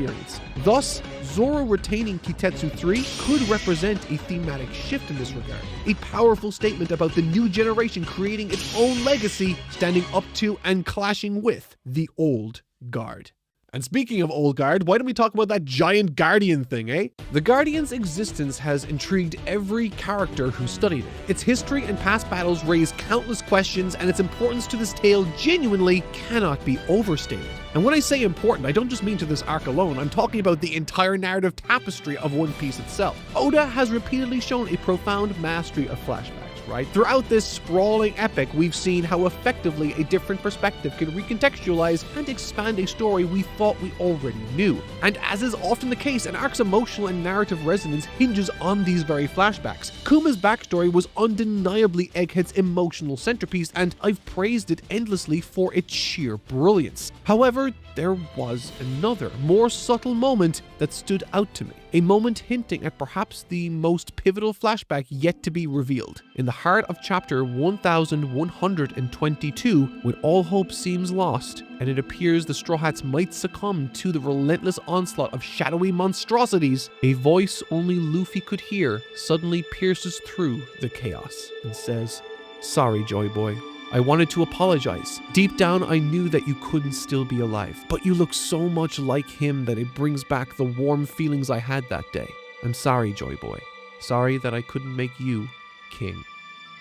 Thus, Zoro retaining Kitetsu 3 could represent a thematic shift in this regard, a powerful statement about the new generation creating its own legacy, standing up to and clashing with the old guard. And speaking of old guard, why don't we talk about that giant guardian thing, eh? The Guardian's existence has intrigued every character who studied it. Its history and past battles raise countless questions, and its importance to this tale genuinely cannot be overstated. And when I say important, I don't just mean to this arc alone, I'm talking about the entire narrative tapestry of One Piece itself. Oda has repeatedly shown a profound mastery of flashbacks. Right? Throughout this sprawling epic, we've seen how effectively a different perspective can recontextualize and expand a story we thought we already knew. And as is often the case, an arc's emotional and narrative resonance hinges on these very flashbacks. Kuma's backstory was undeniably Egghead's emotional centerpiece, and I've praised it endlessly for its sheer brilliance. However, there was another, more subtle moment that stood out to me. A moment hinting at perhaps the most pivotal flashback yet to be revealed. In the heart of chapter 1122, when all hope seems lost, and it appears the Straw Hats might succumb to the relentless onslaught of shadowy monstrosities, a voice only Luffy could hear suddenly pierces through the chaos and says, "Sorry, Joy Boy. I wanted to apologize. Deep down, I knew that you couldn't still be alive, but you look so much like him that it brings back the warm feelings I had that day. I'm sorry, Joy Boy. Sorry that I couldn't make you king."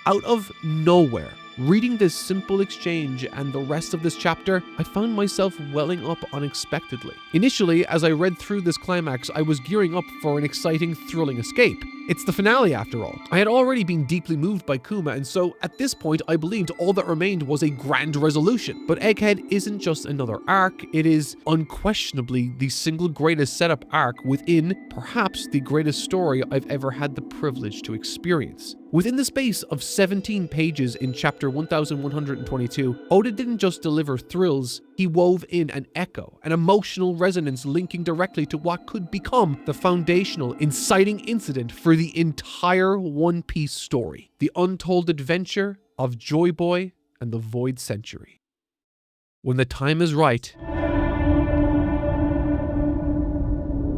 Out of nowhere, reading this simple exchange and the rest of this chapter, I found myself welling up unexpectedly. Initially, as I read through this climax, I was gearing up for an exciting, thrilling escape. It's the finale after all. I had already been deeply moved by Kuma, and so at this point I believed all that remained was a grand resolution. But Egghead isn't just another arc, it is unquestionably the single greatest setup arc within perhaps the greatest story I've ever had the privilege to experience. Within the space of 17 pages in chapter 1122, Oda didn't just deliver thrills, he wove in an echo, an emotional resonance linking directly to what could become the foundational, inciting incident for the entire One Piece story, the untold adventure of Joy Boy and the Void Century. When the time is right,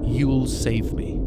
you'll save me.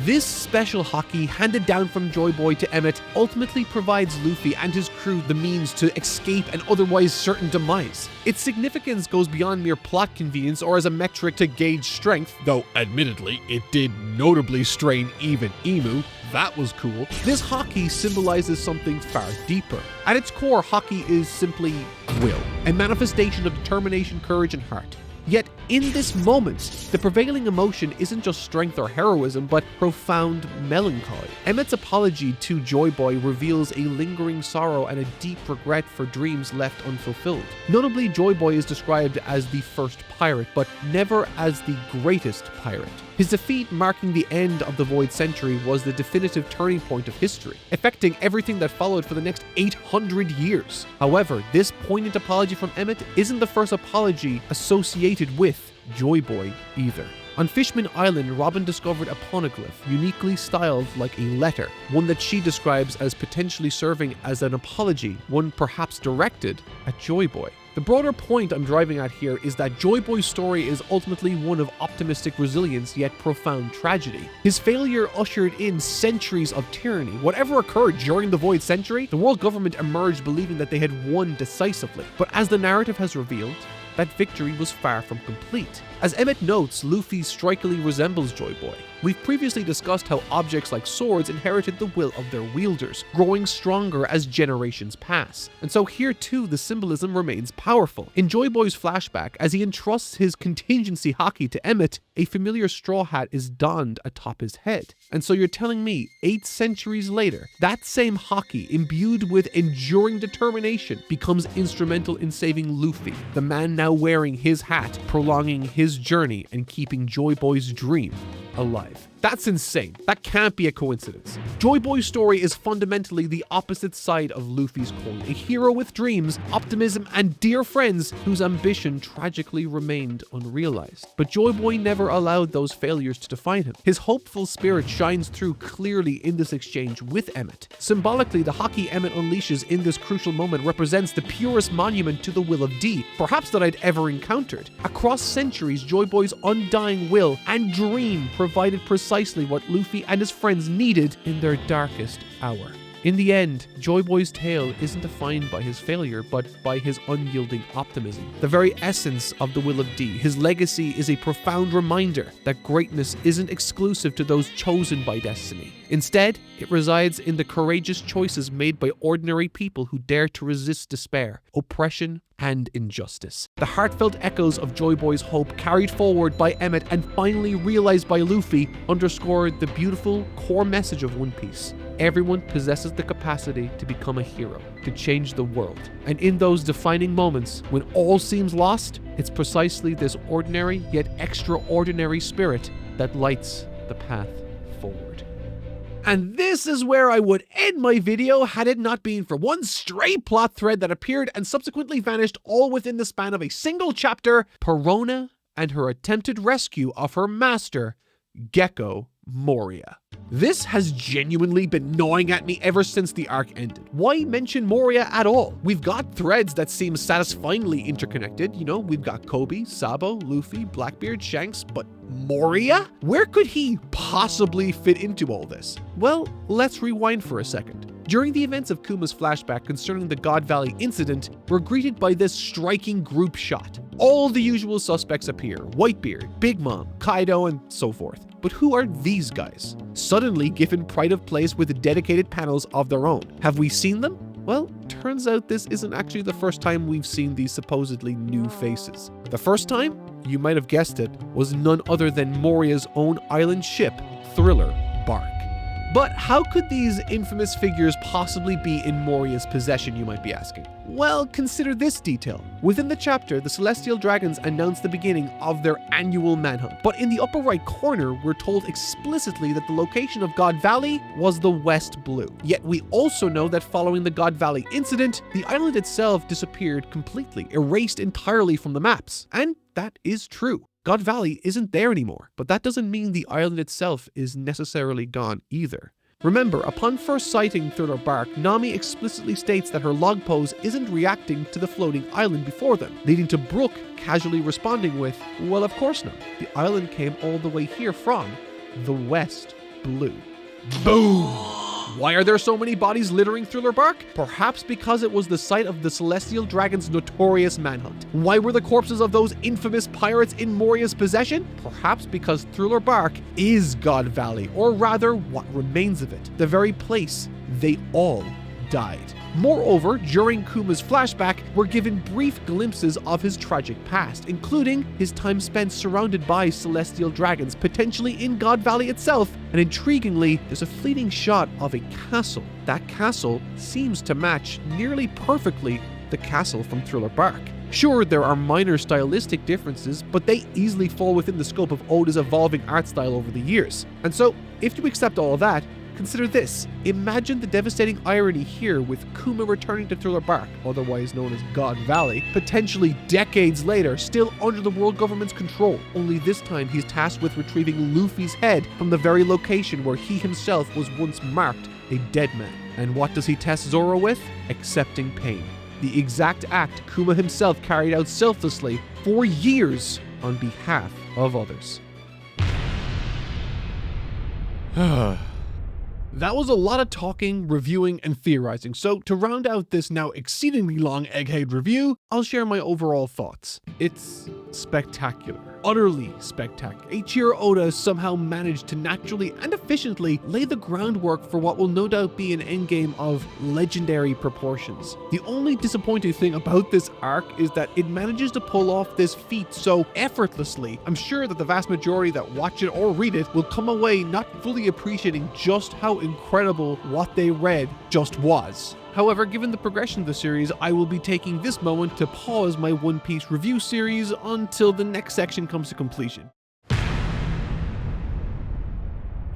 This special hockey handed down from Joy Boy to Emmett ultimately provides Luffy and his crew the means to escape an otherwise certain demise. Its significance goes beyond mere plot convenience or as a metric to gauge strength, though admittedly it did notably strain even Emu. That was cool. This hockey symbolizes something far deeper. At its core, hockey is simply will, a manifestation of determination, courage, and heart. Yet, in this moment, the prevailing emotion isn't just strength or heroism, but profound melancholy. Emmett's apology to Joy Boy reveals a lingering sorrow and a deep regret for dreams left unfulfilled. Notably, Joy Boy is described as the first pirate, but never as the greatest pirate. His defeat, marking the end of the Void Century, was the definitive turning point of history, affecting everything that followed for the next 800 years. However, this poignant apology from Emmett isn't the first apology associated with Joy Boy either. On Fishman Island, Robin discovered a poneglyph, uniquely styled like a letter, one that she describes as potentially serving as an apology, one perhaps directed at Joy Boy. The broader point I'm driving at here is that Joy Boy's story is ultimately one of optimistic resilience yet profound tragedy. His failure ushered in centuries of tyranny. Whatever occurred during the Void Century, the world government emerged believing that they had won decisively. But as the narrative has revealed, that victory was far from complete. As Emmett notes, Luffy strikingly resembles Joy Boy. We've previously discussed how objects like swords inherited the will of their wielders, growing stronger as generations pass. And so here too, the symbolism remains powerful. In Joy Boy's flashback, as he entrusts his contingency hockey to Emmett, a familiar straw hat is donned atop his head. And so you're telling me, 8 centuries later, that same hockey, imbued with enduring determination, becomes instrumental in saving Luffy, the man now wearing his hat, prolonging his journey and keeping Joy Boy's dream alive. That's insane. That can't be a coincidence. Joy Boy's story is fundamentally the opposite side of Luffy's coin. A hero with dreams, optimism, and dear friends whose ambition tragically remained unrealized. But Joy Boy never allowed those failures to define him. His hopeful spirit shines through clearly in this exchange with Emmett. Symbolically, the hockey Emmett unleashes in this crucial moment represents the purest monument to the will of D, perhaps that I'd ever encountered. Across centuries, Joy Boy's undying will and dream provided precisely what Luffy and his friends needed in their darkest hour. In the end, Joy Boy's tale isn't defined by his failure, but by his unyielding optimism. The very essence of the will of D, his legacy is a profound reminder that greatness isn't exclusive to those chosen by destiny. Instead, it resides in the courageous choices made by ordinary people who dare to resist despair, oppression, and injustice. The heartfelt echoes of Joy Boy's hope, carried forward by Emmett and finally realized by Luffy, underscore the beautiful core message of One Piece. Everyone possesses the capacity to become a hero, to change the world. And in those defining moments, when all seems lost, it's precisely this ordinary yet extraordinary spirit that lights the path forward. And this is where I would end my video had it not been for one stray plot thread that appeared and subsequently vanished all within the span of a single chapter: Perona and her attempted rescue of her master, Gecko Moria. This has genuinely been gnawing at me ever since the arc ended. Why mention Moria at all? We've got threads that seem satisfyingly interconnected. You know, we've got Kobe, Sabo, Luffy, Blackbeard, Shanks, but Moria? Where could he possibly fit into all this? Well, let's rewind for a second. During the events of Kuma's flashback concerning the God Valley incident, we're greeted by this striking group shot. All the usual suspects appear: Whitebeard, Big Mom, Kaido, and so forth. But who are these guys? Suddenly given pride of place with dedicated panels of their own. Have we seen them? Well, turns out this isn't actually the first time we've seen these supposedly new faces. The first time, you might have guessed it, was none other than Moria's own island ship, Thriller Bark. But how could these infamous figures possibly be in Moria's possession, you might be asking? Well, consider this detail. Within the chapter, the Celestial Dragons announce the beginning of their annual manhunt. But in the upper right corner, we're told explicitly that the location of God Valley was the West Blue. Yet we also know that following the God Valley incident, the island itself disappeared completely, erased entirely from the maps. And that is true. God Valley isn't there anymore, but that doesn't mean the island itself is necessarily gone either. Remember, upon first sighting Thriller Bark, Nami explicitly states that her log pose isn't reacting to the floating island before them, leading to Brook casually responding with, well, of course not. The island came all the way here from the West blue. Boom! Why are there so many bodies littering Thriller Bark? Perhaps because it was the site of the Celestial Dragon's notorious manhunt. Why were the corpses of those infamous pirates in Moria's possession? Perhaps because Thriller Bark is God Valley, or rather, what remains of it. The very place they all died. Moreover, during Kuma's flashback, we're given brief glimpses of his tragic past, including his time spent surrounded by celestial dragons, potentially in God Valley itself, and intriguingly, there's a fleeting shot of a castle. That castle seems to match nearly perfectly the castle from Thriller Bark. Sure, there are minor stylistic differences, but they easily fall within the scope of Oda's evolving art style over the years. And so, if you accept all of that, consider this. Imagine the devastating irony here with Kuma returning to Thriller Bark, otherwise known as God Valley, potentially decades later, still under the world government's control. Only this time he's tasked with retrieving Luffy's head from the very location where he himself was once marked a dead man. And what does he test Zoro with? Accepting pain. The exact act Kuma himself carried out selflessly for years on behalf of others. That was a lot of talking, reviewing, and theorizing, so to round out this now exceedingly long Egghead review, I'll share my overall thoughts. It's spectacular. Utterly spectacular. Eiichiro Oda has somehow managed to naturally and efficiently lay the groundwork for what will no doubt be an endgame of legendary proportions. The only disappointing thing about this arc is that it manages to pull off this feat so effortlessly. I'm sure that the vast majority that watch it or read it will come away not fully appreciating just how incredible what they read just was. However, given the progression of the series, I will be taking this moment to pause my One Piece review series until the next section comes to completion.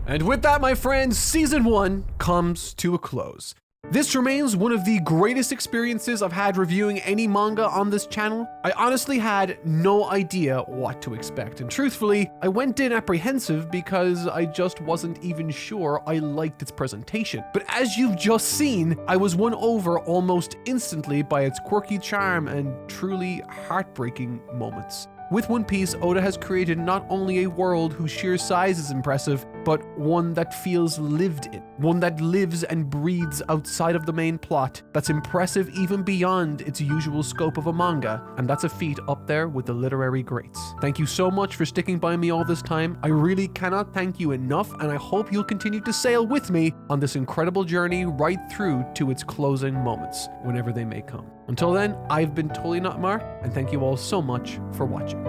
And with that, my friends, Season 1 comes to a close. This remains one of the greatest experiences I've had reviewing any manga on this channel. I honestly had no idea what to expect, and truthfully, I went in apprehensive because I just wasn't even sure I liked its presentation. But as you've just seen, I was won over almost instantly by its quirky charm and truly heartbreaking moments. With One Piece, Oda has created not only a world whose sheer size is impressive, but one that feels lived in. One that lives and breathes outside of the main plot, that's impressive even beyond its usual scope of a manga, and that's a feat up there with the literary greats. Thank you so much for sticking by me all this time. I really cannot thank you enough, and I hope you'll continue to sail with me on this incredible journey right through to its closing moments, whenever they may come. Until then, I've been Totally Not Mark, and thank you all so much for watching.